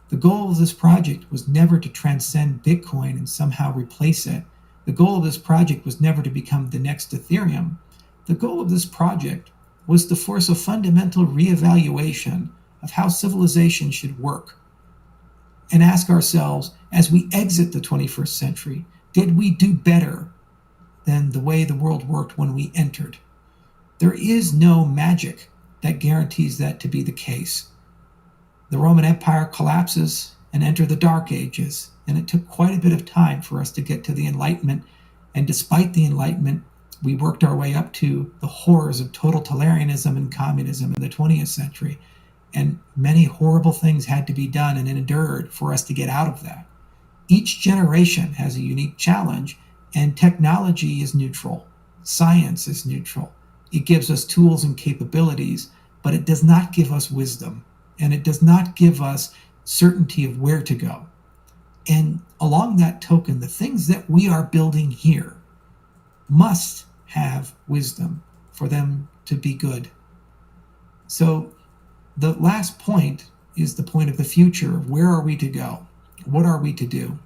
The goal of this project was never to transcend Bitcoin and somehow replace it. The goal of this project was never to become the next Ethereum. The goal of this project was to force a fundamental reevaluation of how civilization should work and ask ourselves, as we exit the 21st century, did we do better than the way the world worked when we entered? There is no magic that guarantees that to be the case. The Roman Empire collapses and enter the Dark Ages, and it took quite a bit of time for us to get to the Enlightenment, and despite the Enlightenment, we worked our way up to the horrors of totalitarianism and communism in the 20th century, and many horrible things had to be done and endured for us to get out of that. Each generation has a unique challenge, and technology is neutral. Science is neutral. It gives us tools and capabilities, but it does not give us wisdom, and it does not give us certainty of where to go. And along that token, the things that we are building here must have wisdom for them to be good. So the last point is the point of the future. Where are we to go? What are we to do?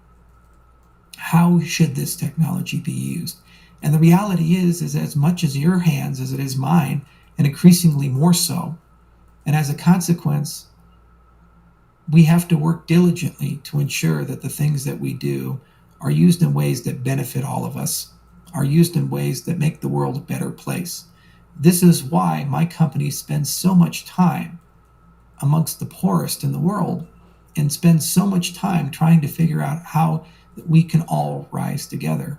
How should this technology be used? And the reality is as much as your hands as it is mine, and increasingly more so. And as a consequence, we have to work diligently to ensure that the things that we do are used in ways that benefit all of us, are used in ways that make the world a better place. This is why my company spends so much time amongst the poorest in the world and spends so much time trying to figure out how we can all rise together.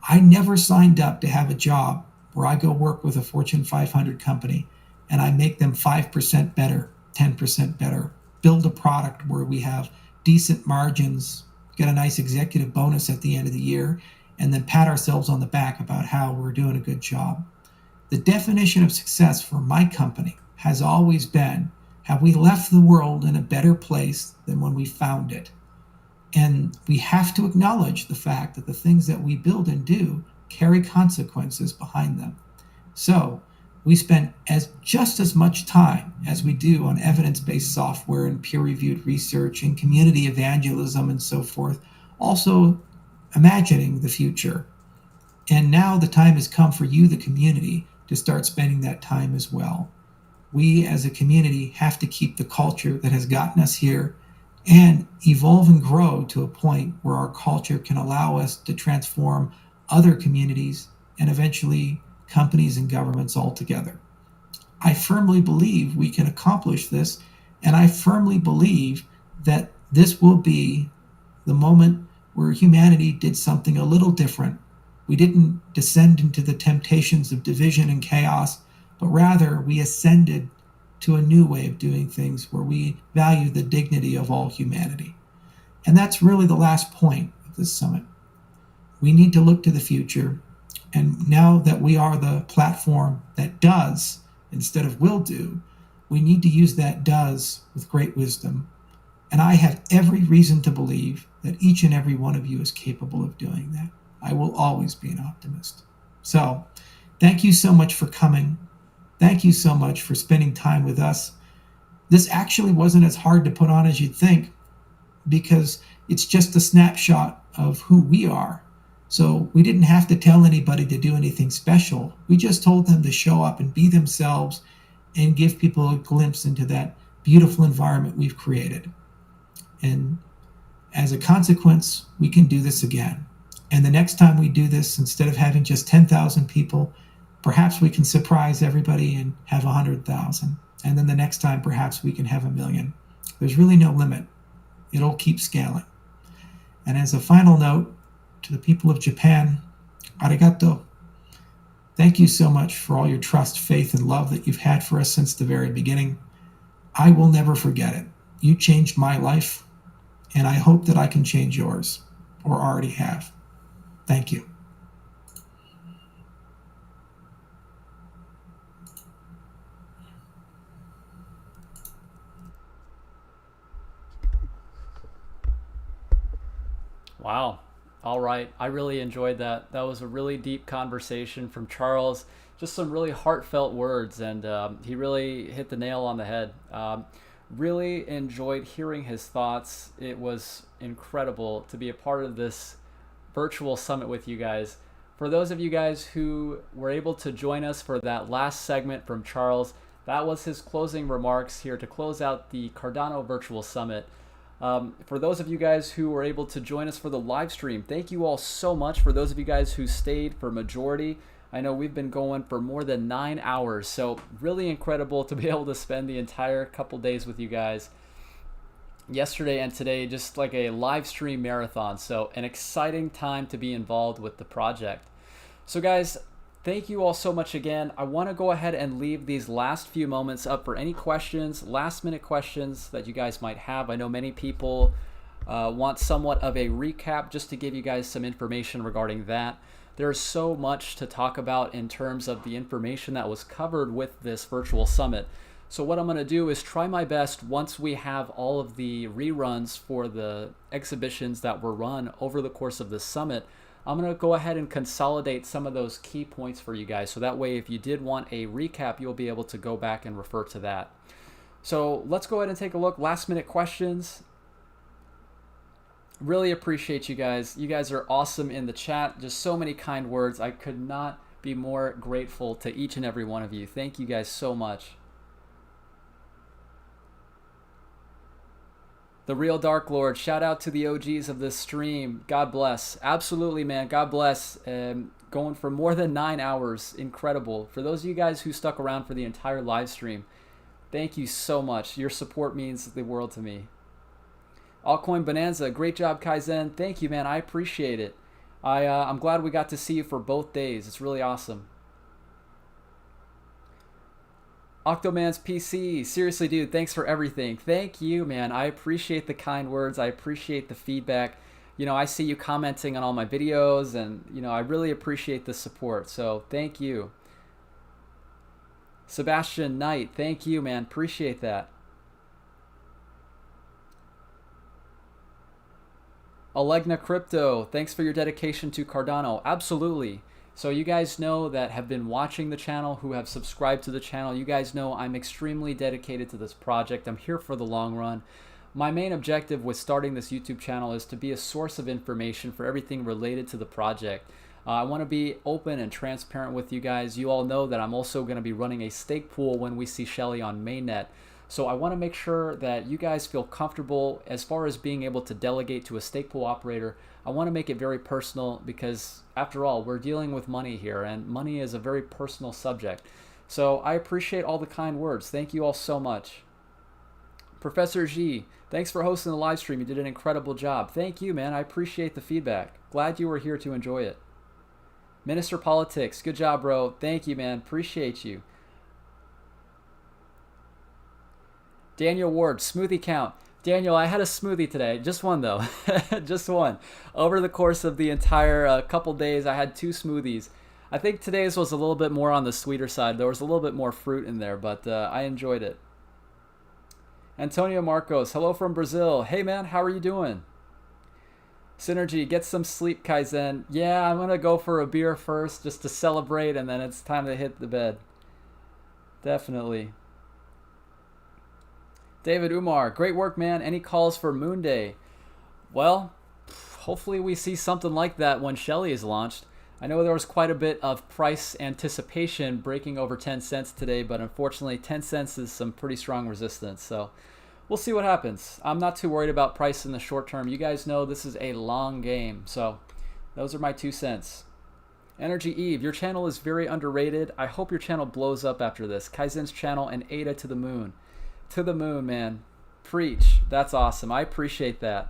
I never signed up to have a job where I go work with a Fortune 500 company and I make them 5% better, 10% better, build a product where we have decent margins, get a nice executive bonus at the end of the year, and then pat ourselves on the back about how we're doing a good job. The definition of success for my company has always been, have we left the world in a better place than when we found it? And we have to acknowledge the fact that the things that we build and do carry consequences behind them. So we spend just as much time as we do on evidence-based software and peer-reviewed research and community evangelism and so forth, also imagining the future. And now the time has come for you, the community, to start spending that time as well. We as a community have to keep the culture that has gotten us here and evolve and grow to a point where our culture can allow us to transform other communities and eventually companies and governments altogether. I firmly believe we can accomplish this, and I firmly believe that this will be the moment where humanity did something a little different We didn't descend into the temptations of division and chaos, but rather we ascended to a new way of doing things where we value the dignity of all humanity. And that's really the last point of this summit. We need to look to the future. And now that we are the platform that does instead of will do, we need to use that does with great wisdom. And I have every reason to believe that each and every one of you is capable of doing that. I will always be an optimist. So thank you so much for coming. Thank you so much for spending time with us. This actually wasn't as hard to put on as you'd think, because it's just a snapshot of who we are. So we didn't have to tell anybody to do anything special. We just told them to show up and be themselves and give people a glimpse into that beautiful environment we've created. And as a consequence, we can do this again. And the next time we do this, instead of having just 10,000 people, perhaps we can surprise everybody and have 100,000. And then the next time, perhaps we can have 1 million. There's really no limit. It'll keep scaling. And as a final note, to the people of Japan, arigato. Thank you so much for all your trust, faith, and love that you've had for us since the very beginning. I will never forget it. You changed my life, and I hope that I can change yours, or already have. Thank you. Wow. All right. I really enjoyed that. That was a really deep conversation from Charles. Just some really heartfelt words, and he really hit the nail on the head. Really enjoyed hearing his thoughts. It was incredible to be a part of this virtual summit with you guys. For those of you guys who were able to join us for that last segment from Charles, that was his closing remarks here to close out the Cardano Virtual Summit. For those of you guys who were able to join us for the live stream, thank you all so much. For those of you guys who stayed for majority, I know we've been going for more than 9 hours, so really incredible to be able to spend the entire couple days with you guys. Yesterday and today, just like a live stream marathon, so an exciting time to be involved with the project. So guys, thank you all so much again. I want to go ahead and leave these last few moments up for any questions, last minute questions that you guys might have. I know many people want somewhat of a recap just to give you guys some information regarding that. There's so much to talk about in terms of the information that was covered with this virtual summit. So what I'm going to do is try my best, once we have all of the reruns for the exhibitions that were run over the course of this summit, I'm going to go ahead and consolidate some of those key points for you guys. So that way, if you did want a recap, you'll be able to go back and refer to that. So let's go ahead and take a look. Last minute questions. Really appreciate you guys. You guys are awesome in the chat. Just so many kind words. I could not be more grateful to each and every one of you. Thank you guys so much. The Real Dark Lord, shout out to the OGs of this stream. God bless. Absolutely, man. God bless. Going for more than 9 hours. Incredible. For those of you guys who stuck around for the entire live stream, thank you so much. Your support means the world to me. Altcoin Bonanza, great job, Kaizen. Thank you, man. I appreciate it. I'm glad we got to see you for both days. It's really awesome. Octoman's PC, seriously, dude, thanks for everything. Thank you, man. I appreciate the kind words. I appreciate the feedback. You know, I see you commenting on all my videos, and, you know, I really appreciate the support. So thank you. Sebastian Knight, thank you, man. Appreciate that. Alegna Crypto, thanks for your dedication to Cardano. Absolutely. So you guys know that have been watching the channel, who have subscribed to the channel, you guys know I'm extremely dedicated to this project. I'm here for the long run. My main objective with starting this YouTube channel is to be a source of information for everything related to the project. I want to be open and transparent with you guys. You all know that I'm also going to be running a stake pool when we see Shelly on mainnet. So I want to make sure that you guys feel comfortable as far as being able to delegate to a stake pool operator. I want to make it very personal because, after all, we're dealing with money here, and money is a very personal subject. So I appreciate all the kind words. Thank you all so much. Professor G, thanks for hosting the live stream. You did an incredible job. Thank you, man. I appreciate the feedback. Glad you were here to enjoy it. Minister Politics, good job, bro. Thank you, man. Appreciate you. Daniel Ward, smoothie count. Daniel, I had a smoothie today. Just one, though. Just one. Over the course of the entire couple days, I had 2 smoothies. I think today's was a little bit more on the sweeter side. There was a little bit more fruit in there, but I enjoyed it. Antonio Marcos, hello from Brazil. Hey, man, how are you doing? Synergy, get some sleep, Kaizen. Yeah, I'm going to go for a beer first just to celebrate, and then it's time to hit the bed. Definitely. David Umar, great work, man. Any calls for Moon Day? Well, hopefully we see something like that when Shelly is launched. I know there was quite a bit of price anticipation breaking over 10 cents today, but unfortunately 10 cents is some pretty strong resistance. So we'll see what happens. I'm not too worried about price in the short term. You guys know this is a long game. So those are my 2 cents. Energy Eve, your channel is very underrated. I hope your channel blows up after this. Kaizen's channel and Ada to the moon. To the moon, man. Preach. That's awesome. I appreciate that.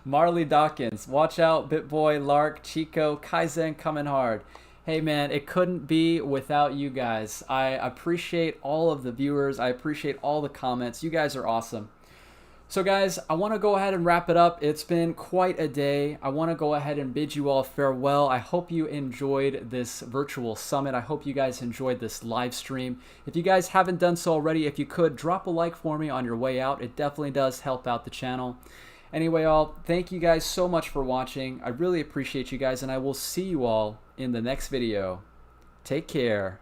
Marley Dawkins, watch out, BitBoy, Lark, Chico, Kaizen coming hard. Hey man, it couldn't be without you guys. I appreciate all of the viewers. I appreciate all the comments. You guys are awesome. So guys, I want to go ahead and wrap it up. It's been quite a day. I want to go ahead and bid you all farewell. I hope you enjoyed this virtual summit. I hope you guys enjoyed this live stream. If you guys haven't done so already, if you could, drop a like for me on your way out. It definitely does help out the channel. Anyway, all, thank you guys so much for watching. I really appreciate you guys, and I will see you all in the next video. Take care.